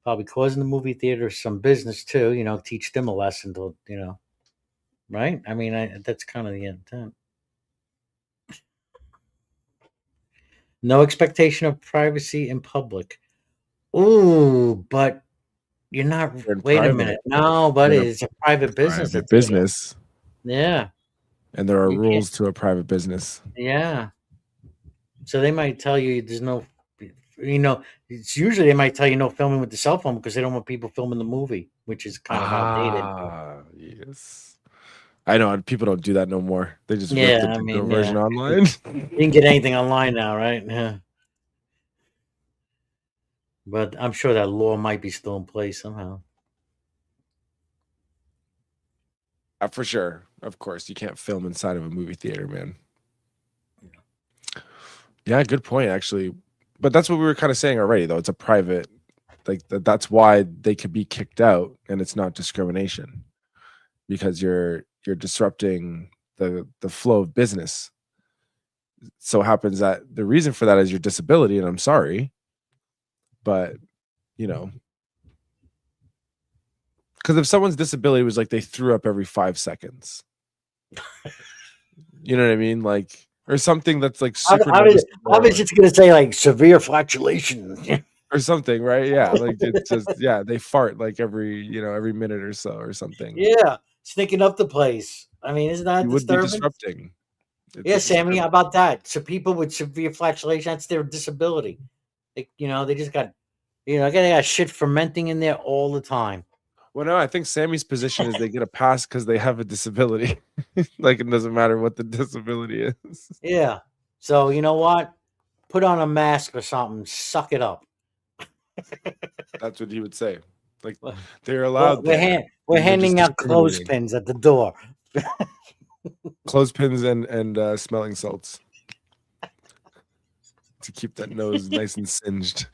probably causing the movie theater some business too. Teach them a lesson to right. I mean, that's kind of the intent. No expectation of privacy in public. Ooh, but you're not. Wait a minute. No, but it's a private business. Private business. Yeah. And there are You rules to a private business. Yeah. So they might tell you there's no, it's usually they might tell you no filming with the cell phone because they don't want people filming the movie, which is kind of outdated. Yes. I know people don't do that no more. They just rip the digital version online. You can get anything online now, right? Yeah. But I'm sure that law might be still in place somehow. For sure. Of course, you can't film inside of a movie theater, man. Yeah, good point, actually. But that's what we were kind of saying already, though. It's a private, that's why they could be kicked out, and it's not discrimination because you're disrupting the flow of business. So it happens that the reason for that is your disability, and I'm sorry, but because if someone's disability was like they threw up every 5 seconds, you know what I mean, or something that's like super. Obviously, it's going to say like severe flatulation or something, right? Yeah, it's just they fart like every minute or so or something. Yeah, stinking up the place. I mean, isn't that would be disturbing? disrupting. Yeah, Sammy, how about that? So people with severe flatulation, that's their disability. They just got, they got shit fermenting in there all the time. Well, no, I think Sammy's position is they get a pass because they have a disability. It doesn't matter what the disability is. Yeah. So you know what? Put on a mask or something. Suck it up. That's what he would say. They're allowed. We're handing out clothespins at the door. Clothespins and smelling salts to keep that nose nice and singed.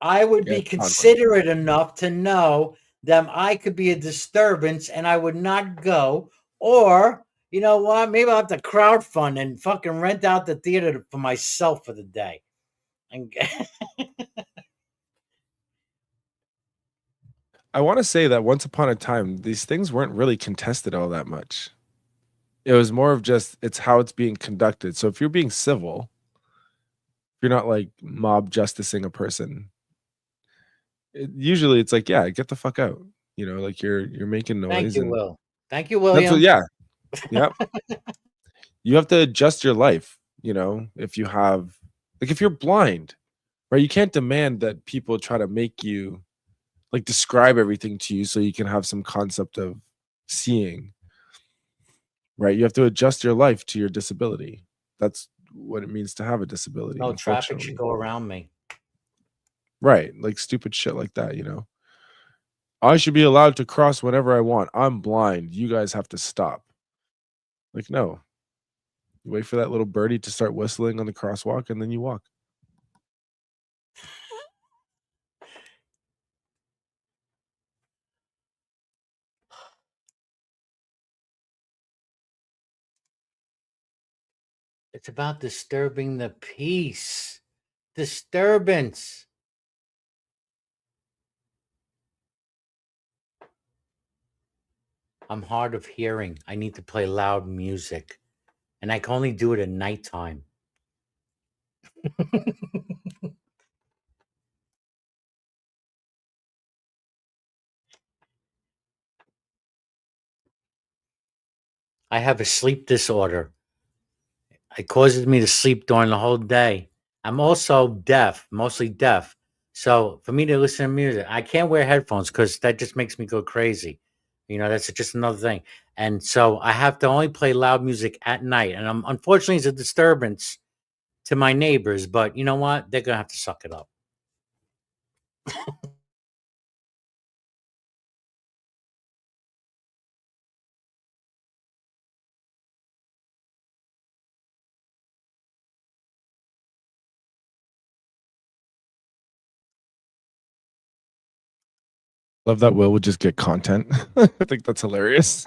I would be considerate enough to know that I could be a disturbance and I would not go. Or, you know what? Maybe I'll have to crowdfund and fucking rent out the theater for myself for the day. And I want to say that once upon a time, these things weren't really contested all that much. It was more of just it's how it's being conducted. So if you're being civil, if you're not like mob justicing a person, usually it's like, yeah, get the fuck out. You know, like you're making Thank noise, you, and Will. Thank you, that's what. William. Yeah, yep. You have to adjust your life. You know, if you have like if you're blind, right, you can't demand that people try to make you like describe everything to you so you can have some concept of seeing, right? You have to adjust your life to your disability. That's what it means to have a disability, No traffic should unfortunately. go around me. Right, like stupid shit like that, you know. I should be allowed to cross whenever I want. I'm blind. You guys have to stop. Like, no. You wait for that little birdie to start whistling on the crosswalk and then you walk. It's about disturbing the peace. Disturbance. I'm hard of hearing. I need to play loud music. And I can only do it at nighttime. I have a sleep disorder. It causes me to sleep during the whole day. I'm also deaf, mostly deaf. So for me to listen to music, I can't wear headphones because that just makes me go crazy. You know, that's just another thing. And so I have to only play loud music at night. And unfortunately, it's a disturbance to my neighbors. But you know what? They're going to have to suck it up. Love that Will would just get content. I think that's hilarious.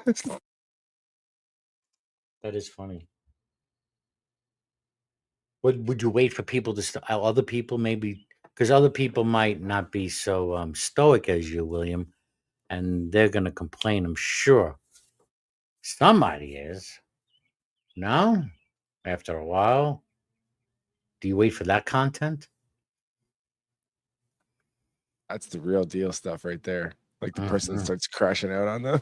That is funny. Would you wait for people to other people maybe because other people might not be so stoic as you, William, and they're going to complain. I'm sure somebody is. No, after a while, do you wait for that content? That's the real deal stuff right there. Like the person Mhm. starts crashing out on them.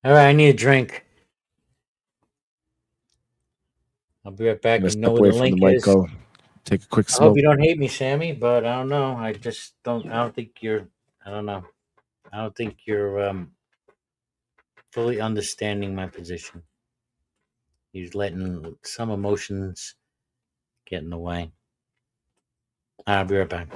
All right, I need a drink. I'll be right I'm back. gonna You know step where away the from the link mic, is. go take a quick I hope smoke. you don't hate me, Sammy, but I don't know. I just don't. I don't think you're. I don't know. I don't think you're fully understanding my position. He's letting some emotions get in the way. I'll be right back.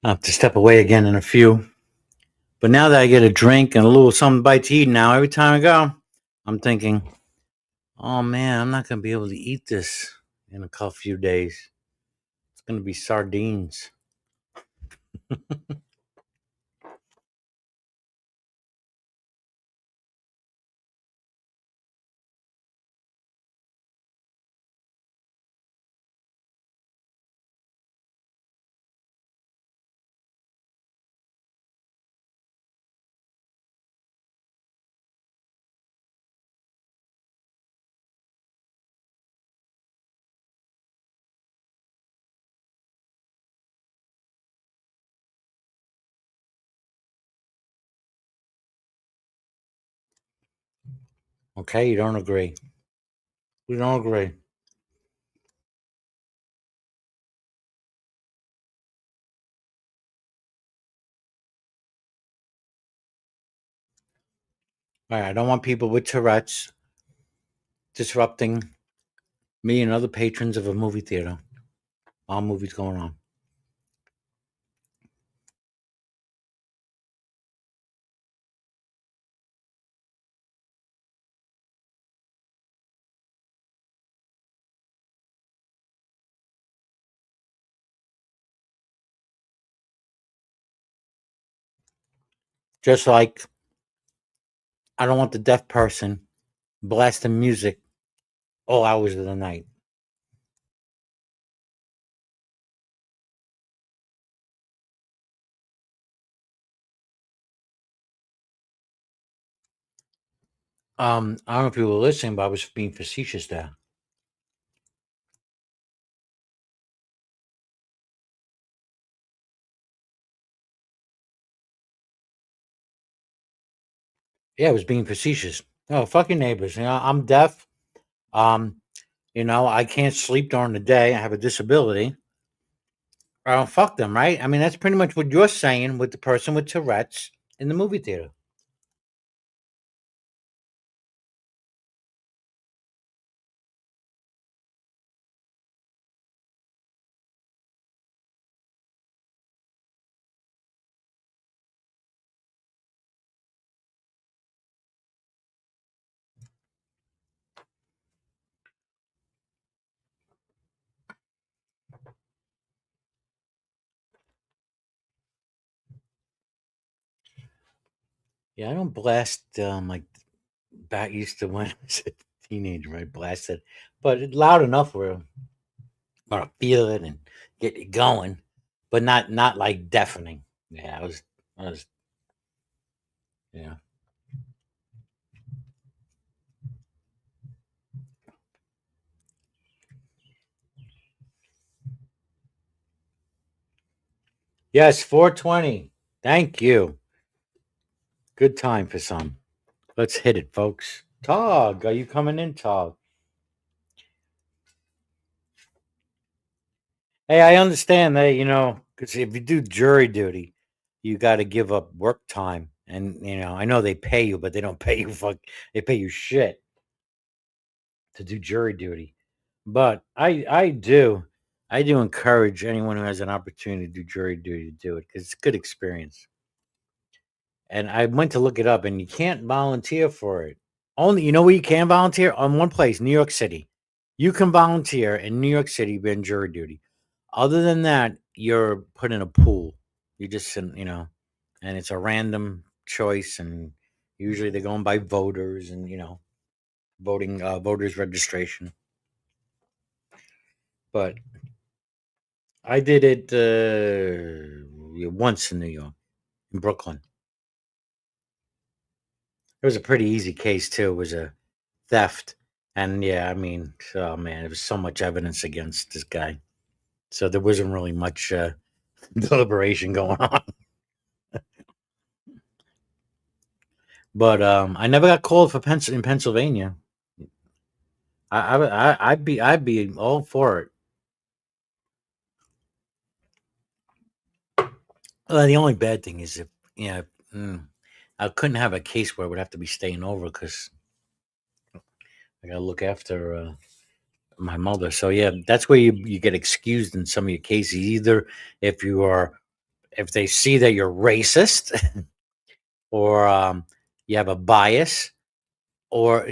I'll have to step away again in a few. But now that I get a drink and a little something bite to eat now, every time I go, I'm thinking, oh man, I'm not going to be able to eat this in a couple few days. It's going to be sardines. Okay, you don't agree. We don't agree. All right, I don't want people with Tourette's disrupting me and other patrons of a movie theater while movies going on. Just like I don't want the deaf person blasting music all hours of the night. I don't know if you were listening, but I was being facetious there. Yeah, I was being facetious. Oh, fuck your neighbors. You know, I'm deaf. Um, I can't sleep during the day. I have a disability. Fuck them, right? I mean, that's pretty much what you're saying with the person with Tourette's in the movie theater. Yeah, I don't blast like back used to when I was a teenager. I blasted, but it's loud enough where I feel it and get you going, but not like deafening. Yeah, I was yeah. Yes, 420. Thank you. Good time for some. Let's hit it, folks. Tog, are you coming in, Tog? Hey, I understand that, because if you do jury duty, you got to give up work time. And, I know they pay you, but they don't pay you they pay you shit to do jury duty. But I do encourage anyone who has an opportunity to do jury duty to do it because it's a good experience. And I went to look it up, and you can't volunteer for it. Only, where you can volunteer? On one place, New York City. You can volunteer in New York City being jury duty. Other than that, you're put in a pool. You just, and it's a random choice, and usually they're going by voters and voting voters registration. But I did it once in New York, in Brooklyn. It was a pretty easy case too. It was a theft, and yeah, I mean, oh man, there was so much evidence against this guy, so there wasn't really much deliberation going on. But I never got called for in Pennsylvania. I'd be all for it. The only bad thing is if yeah, I couldn't have a case where I would have to be staying over because I gotta look after my mother. So yeah, that's where you get excused in some of your cases. Either if you are if they see that you're racist or you have a bias, or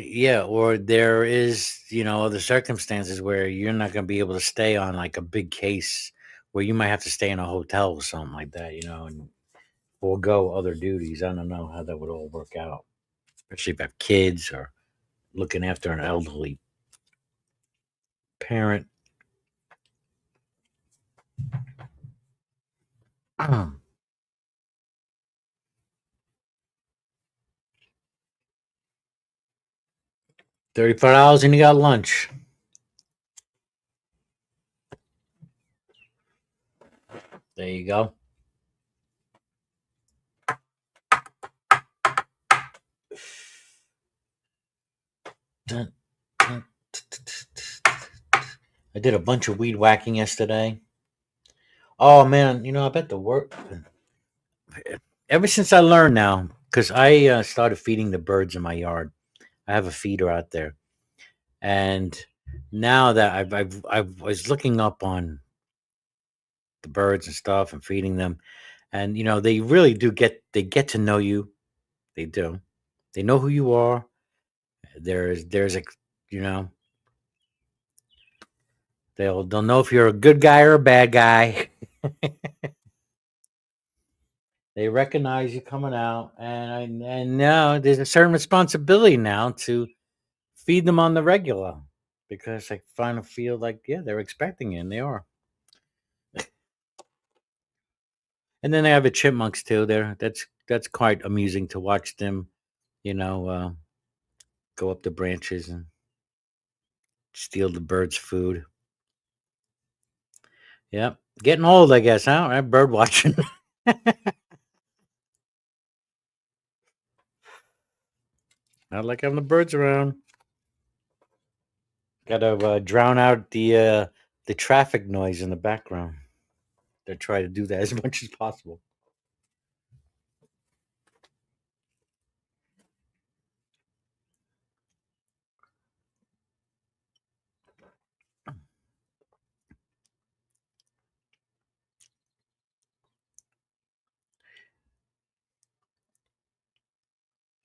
there is, other circumstances where you're not going to be able to stay on like a big case where you might have to stay in a hotel or something like that, and forego other duties. I don't know how that would all work out, especially if you have kids or looking after an elderly parent. $35 and you got lunch. There you go. Dun, dun, I did a bunch of weed whacking yesterday. Oh man, I bet the work. Ever since I learned now, because I started feeding the birds in my yard. I have a feeder out there, and now that I was looking up on the birds and stuff and feeding them, and they really do get to know you. They do. They know who you are. There's a you know they'll know if you're a good guy or a bad guy. They recognize you coming out, and now there's a certain responsibility now to feed them on the regular because I kind of feel like they're expecting it, and they are. And then they have the chipmunks too. That's quite amusing to watch them, you know, uh, go up the branches and steal the birds' food. Yep, getting old, I guess. Huh? Right? Bird watching. I like having the birds around. Got to drown out the traffic noise in the background. They try to do that as much as possible.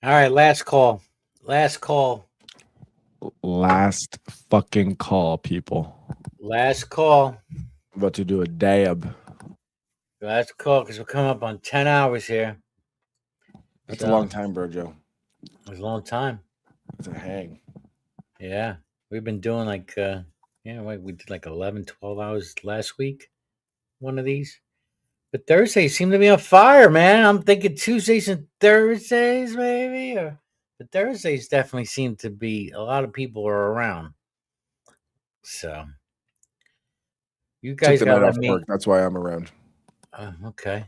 All right, last call. Last call. Last fucking call, people. Last call. About to do a dab. Last call because we're coming up on 10 hours here. That's a long time, bro, Joe. It's a long time. It's a hang. Yeah. We've been doing like, we did like 11, 12 hours last week. One of these. But Thursdays seem to be on fire, man. I'm thinking Tuesdays and Thursdays, maybe. But Thursdays definitely seem to be, a lot of people are around. So. You Took guys the got to night let off me. work. That's why I'm around. Okay.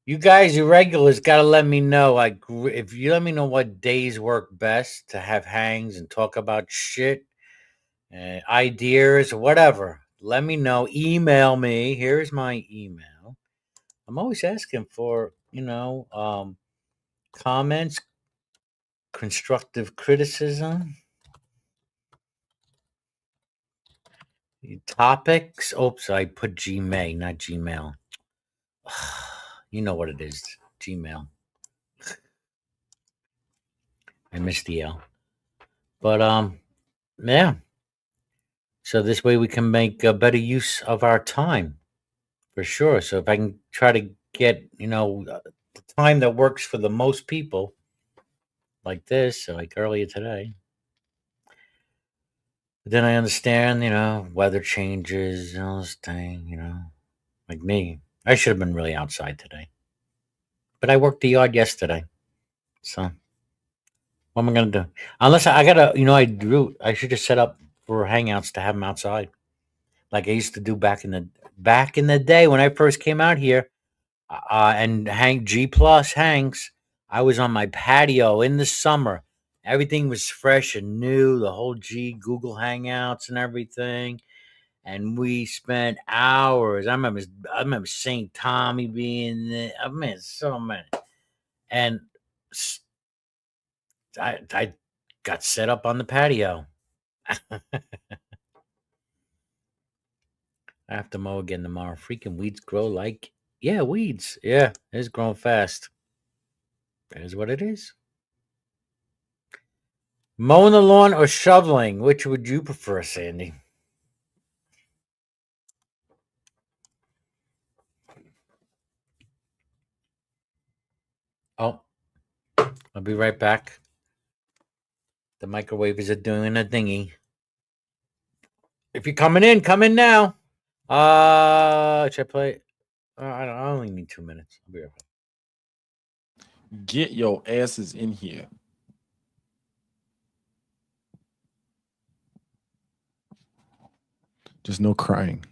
You guys, you regulars, got to let me know. Like, if you let me know what days work best to have hangs and talk about shit, ideas, or whatever, let me know. Email me. Here's my email. I'm always asking for, comments, constructive criticism, topics. Oops, I put Gmail, not Gmail. You know what it is, Gmail. I missed the L. But yeah. So this way we can make a better use of our time, for sure. So if I can try to get the time that works for the most people, like this, like earlier today, but then I understand, weather changes and all this thing, like me. I should have been really outside today, but I worked the yard yesterday. So what am I gonna do? Unless I gotta, I should just set up for hangouts to have them outside, like I used to do back in the day when I first came out here. And hang G plus hangs. I was on my patio in the summer. Everything was fresh and new. The whole Google Hangouts and everything. And we spent hours. I remember St. Tommy being there. I mean, so many. And I got set up on the patio. I have to mow again tomorrow. Freaking weeds grow like weeds. Yeah, it's growing fast. That is what it is. Mowing the lawn or shoveling? Which would you prefer, Sandy? Oh, I'll be right back. The microwave is doing a thingy. If you're coming in, come in now. Should I play? I only need 2 minutes. I'll be right back. Get your asses in here. Just no crying.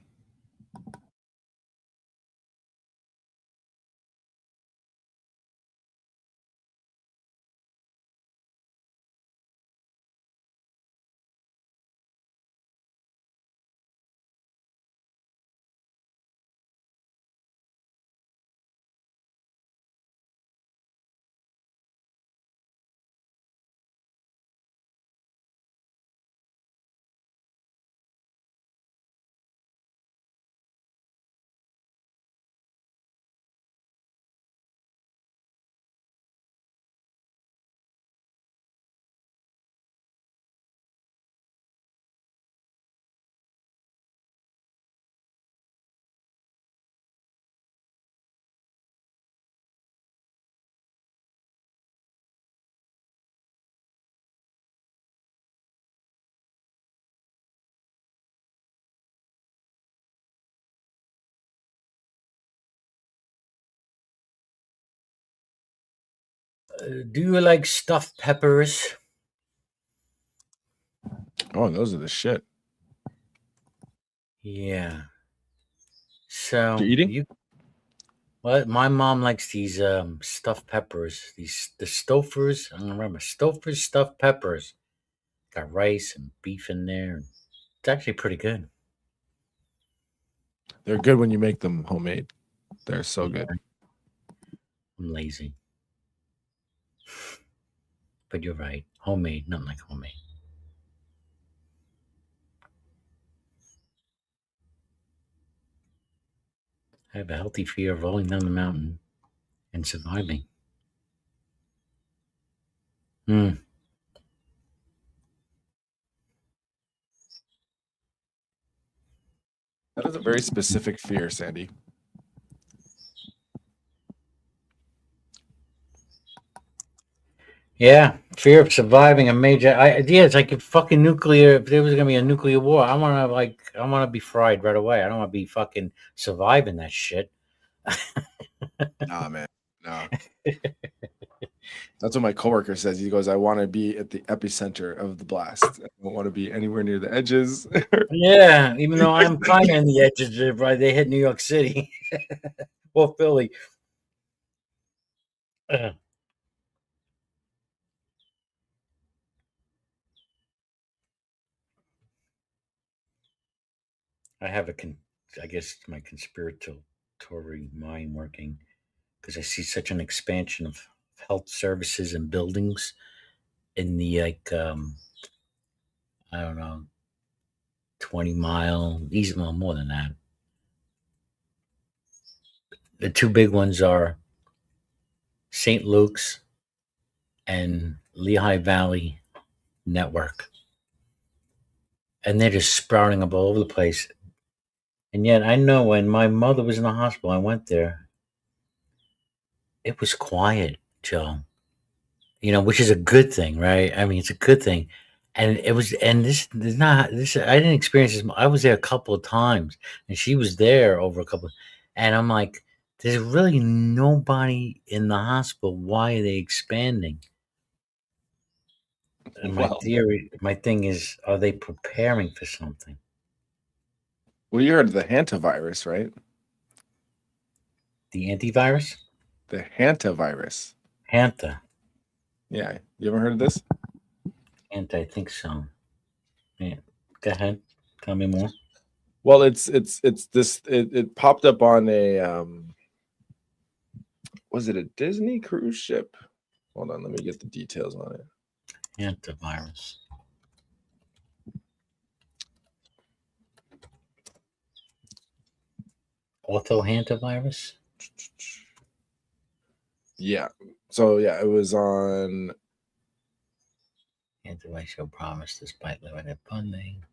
Do you like stuffed peppers? Oh, those are the shit. Yeah. So You're eating? Well, my mom likes these stuffed peppers. The Stofers. I don't remember Stofers stuffed peppers. Got rice and beef in there. It's actually pretty good. They're good when you make them homemade. They're so good. I'm lazy, but you're right. Homemade, nothing like homemade. I have a healthy fear of rolling down the mountain and surviving. Hmm. That is a very specific fear, Sandy. Yeah, fear of surviving a major. Yeah, it's like a fucking nuclear. If there was gonna be a nuclear war, I want to be fried right away. I don't want to be fucking surviving that shit. Nah, man. Nah. That's what my coworker says. He goes, I want to be at the epicenter of the blast. I don't want to be anywhere near the edges. Yeah, even though I'm kind of in the edges of right, they hit New York City or Philly. Uh, I have I guess my conspiratory mind working because I see such an expansion of health services and buildings in the I don't know 20-mile, easy, well, more than that. The two big ones are St. Luke's and Lehigh Valley Network, and they're just sprouting up all over the place. And yet, I know when my mother was in the hospital, I went there. It was quiet, Joe. Which is a good thing, right? I mean, it's a good thing. And it was, and this is not this. I didn't experience this. I was there a couple of times, and she was there over a couple. And I'm like, there's really nobody in the hospital. Why are they expanding? And Well, my thing is, are they preparing for something? well, you heard of the hantavirus, right? The antivirus? The hantavirus. Hanta. Yeah. You ever heard of this? Hanta, I think so. Yeah. Go ahead. Tell me more. Well, it's this. It popped up on a was it a Disney cruise ship? Hold on, let me get the details on it. Antivirus. Ortho-hantavirus? Yeah. So yeah, it was on. Hantavirus show promise despite limited funding.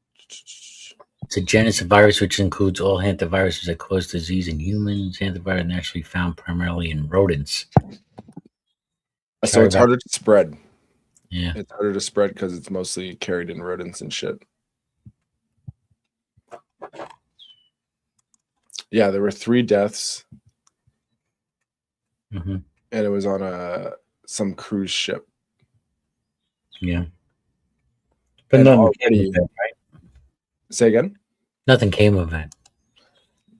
It's a genus of virus which includes all hantaviruses that cause disease in humans. Hantavirus naturally found primarily in rodents. So it's harder to spread. Yeah. It's harder to spread because it's mostly carried in rodents and shit. Yeah, there were 3 deaths. Mm-hmm. And it was on some cruise ship. Yeah. But And nothing came of it, right? Say again? Nothing came of it.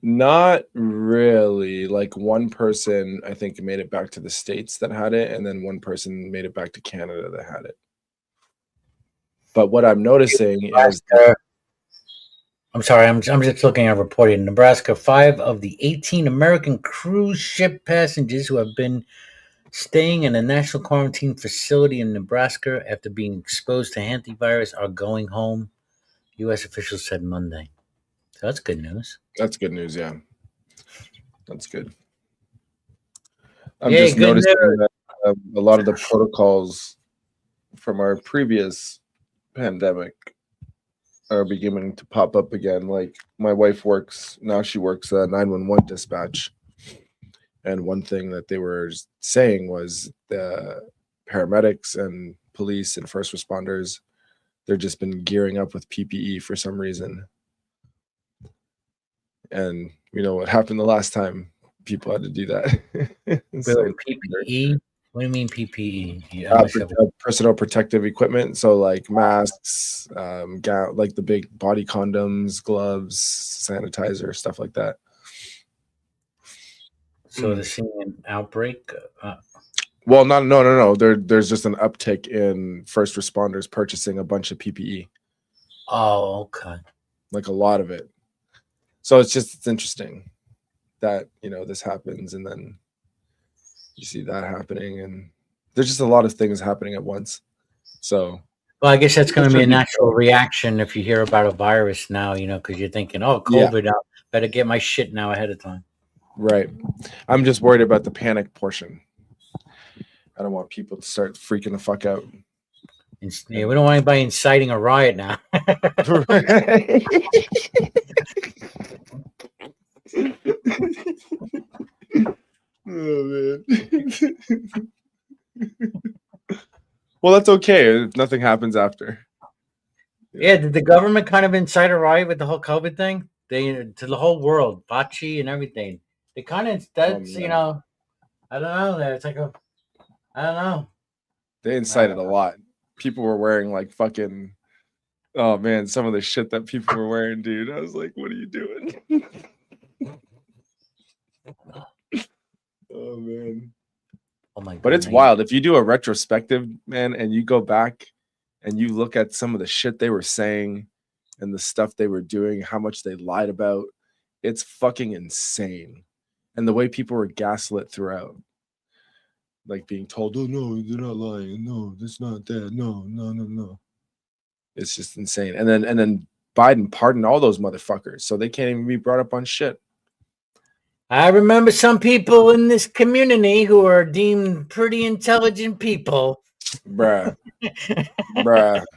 Not really. Like one person, I think, made it back to the States that had it, and then one person made it back to Canada that had it. But what I'm noticing is... I'm sorry, I'm just looking at reporting. In Nebraska, 5 of the 18 American cruise ship passengers who have been staying in a national quarantine facility in Nebraska after being exposed to hantavirus are going home, U.S. officials said Monday. So that's good news. That's good news, yeah. That's good. I'm Yay, just good noticing news. that a lot of the protocols from our previous pandemic are beginning to pop up again. Like my wife works 911 dispatch, and one thing that they were saying was the paramedics and police and first responders, they've just been gearing up with PPE for some reason. And you know what happened the last time people had to do that. So, PPE? What do you mean PPE? Personal protective equipment, so like masks, like the big body condoms, gloves, sanitizer, stuff like that. So they're seeing an outbreak? Well, no. There's just an uptick in first responders purchasing a bunch of PPE. Oh, okay. Like a lot of it. So it's interesting that, you know, this happens and then you see that happening, and there's just a lot of things happening at once. So, well, I guess that's going to be a natural reaction if you hear about a virus now, you know, because you're thinking, oh, COVID, I better get my shit now ahead of time. Right. I'm just worried about the panic portion. I don't want people to start freaking the fuck out. Yeah, we don't want anybody inciting a riot now. Oh, man. Well, that's okay if nothing happens after. Yeah, did the government kind of incite a riot with the whole COVID thing? They to the whole world, Bachi and everything. They kind of you know, I don't know. It's like I don't know. They incited a lot. People were wearing like fucking. Oh man, some of the shit that people were wearing, dude. I was like, what are you doing? Oh man. Oh my god. But it's wild. If you do a retrospective, man, and you go back and you look at some of the shit they were saying and the stuff they were doing, how much they lied about, it's fucking insane. And the way people were gaslit throughout. Like being told, oh no, they're not lying. No, that's not that. No. It's just insane. And then Biden pardoned all those motherfuckers, so they can't even be brought up on shit. I remember some people in this community who are deemed pretty intelligent people. Bruh. Nah.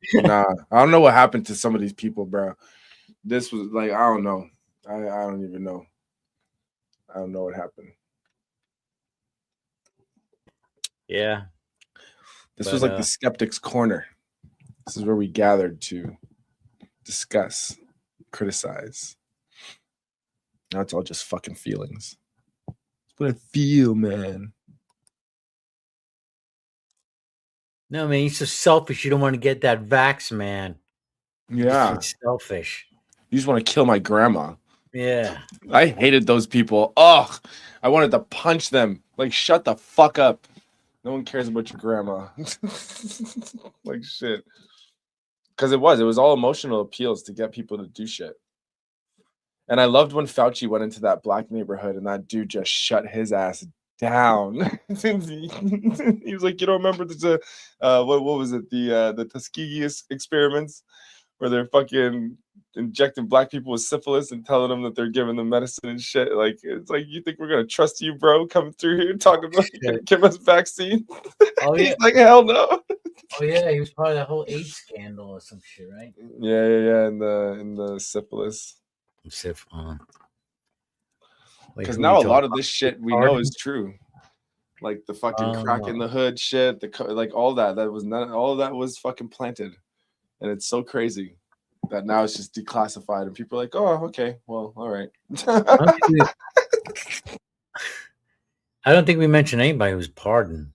I don't know what happened to some of these people, bro. This was like, I don't know. I don't even know. I don't know what happened. Yeah. This was like the skeptics' corner. This is where we gathered to discuss, criticize. Now it's all just fucking feelings. That's what I feel, man. No, man, you're so selfish. You don't want to get that vax, man. Yeah. It's selfish. You just want to kill my grandma. Yeah. I hated those people. Ugh. I wanted to punch them. Like, shut the fuck up. No one cares about your grandma. Like, shit. Because it was all emotional appeals to get people to do shit. And I loved when Fauci went into that black neighborhood and that dude just shut his ass down. He was like, you don't remember what was it? The Tuskegee experiments, where they're fucking injecting black people with syphilis and telling them that they're giving them medicine and shit. Like, it's like, you think we're gonna trust you, bro, coming through here talking about you gonna give us vaccine? Oh yeah. He's like, hell no. Oh yeah, he was part of that whole AIDS scandal or some shit, right? Yeah, in the syphilis. Because now a lot of this shit we know is true, like the fucking crack in the hood shit, like all that was all of that was fucking planted, and it's so crazy that now it's just declassified and people are like, oh, okay, well, all right. I don't think we mentioned anybody who was pardoned,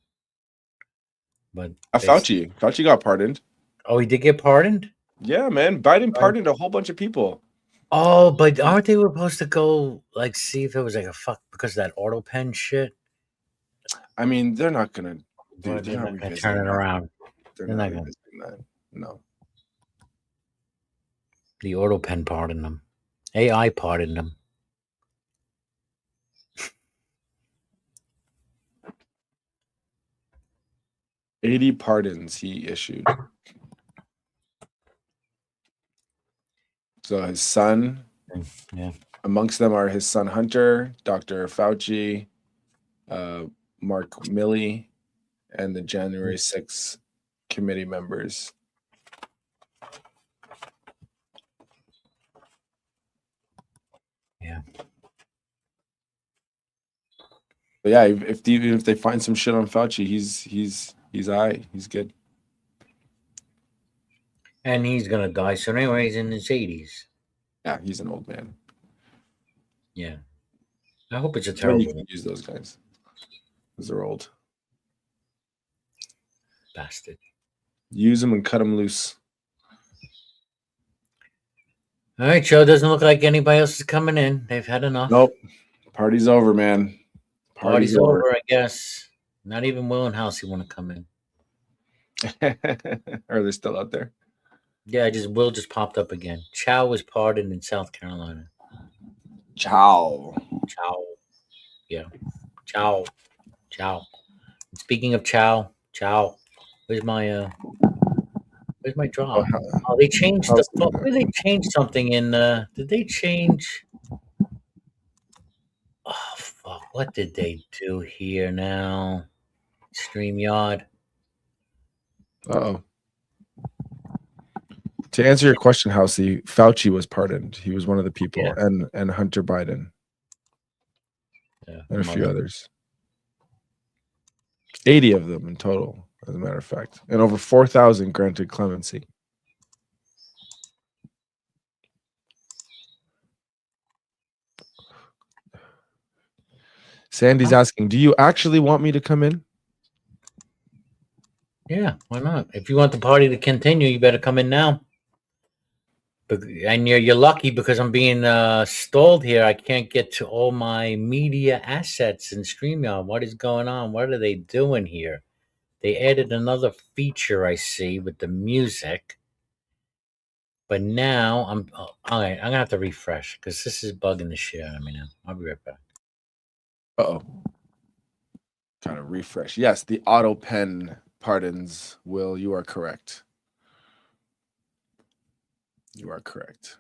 but Fauci got pardoned. Oh, he did get pardoned? Yeah, man, Biden pardoned a whole bunch of people. Oh, but aren't they supposed to go like see if it was like a fuck because of that auto pen shit? I mean, they're not gonna They're not gonna turn it around. They're not revisiting that. No. The auto pen pardoned them. AI pardoned them. $80 pardons he issued. So his son, amongst them are his son Hunter, Dr. Fauci, Mark Milley, and the January 6th committee members. Yeah. But yeah, even if they find some shit on Fauci, he's all right. He's good. And he's gonna die soon anyway. He's in his 80s. Yeah, he's an old man. Yeah. I hope it's a terrible You can use those guys. Because they're old. Bastard. Use them and cut them loose. All right, Joe. Doesn't look like anybody else is coming in. They've had enough. Nope. Party's over, man. Party's over, I guess. Not even Will and Housey want to come in. Are they still out there? Yeah, Will just popped up again. Chow was pardoned in South Carolina. Chow. Yeah. Chow. Speaking of Chow, where's my drop? Oh, they changed they changed something in did they change? Oh fuck, what did they do here now? StreamYard. Uh-oh. To answer your question, Housey, Fauci was pardoned. He was one of the people, and Hunter Biden. Yeah, and a few others. 80 of them in total, as a matter of fact. And over 4,000 granted clemency. Sandy's asking, do you actually want me to come in? Yeah, why not? If you want the party to continue, you better come in now. And you're lucky because I'm being stalled here. I can't get to all my media assets in StreamYard. What is going on? What are they doing here? They added another feature I see with the music. But now I'm gonna have to refresh because this is bugging the shit out of me now. I'll be right back. Uh-oh. Kind of refresh. Yes, the auto pen pardons, Will. You are correct. You are correct.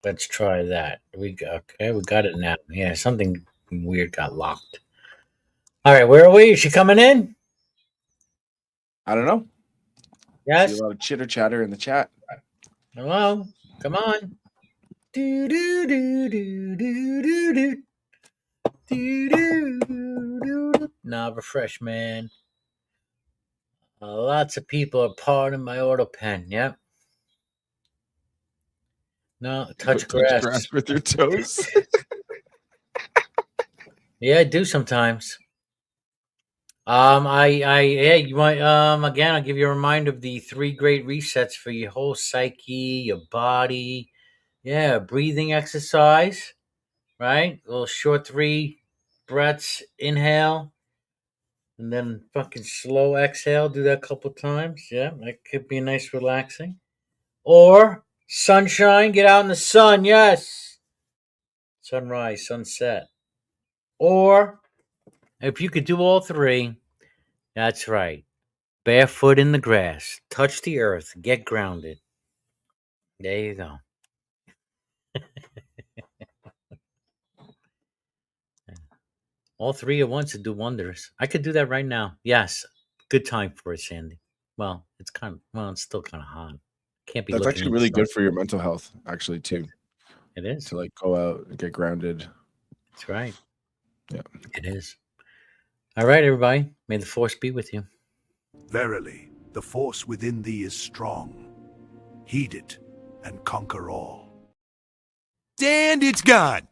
Let's try that. We got it now. Yeah, something weird got locked. All right, where are we? Is she coming in? I don't know. Yes. See a lot of chitter chatter in the chat. Hello, come on. Do do do do do do do do do do. Nah, refresh, man. Lots of people are parting my auto pen. Yep. No, touch grass with your toes. Yeah, I do sometimes. You might again. I'll give you a reminder of the 3 great resets for your whole psyche, your body. Yeah, breathing exercise, right? A little short 3 breaths, inhale, and then fucking slow exhale. Do that a couple times. Yeah, that could be nice, relaxing. Or sunshine, get out in the sun. Yes, sunrise, sunset. Or if you could do all 3. That's right. Barefoot in the grass. Touch the earth. Get grounded. There you go. All three at once would do wonders. I could do that right now. Yes. Good time for it, Sandy. Well, it's still kind of hot. Can't be That's looking actually in the really sun. good for your mental health, actually, too. It is. To like go out and get grounded. That's right. Yeah. It is. All right, everybody. May the force be with you. Verily, the force within thee is strong. Heed it and conquer all. And it's gone.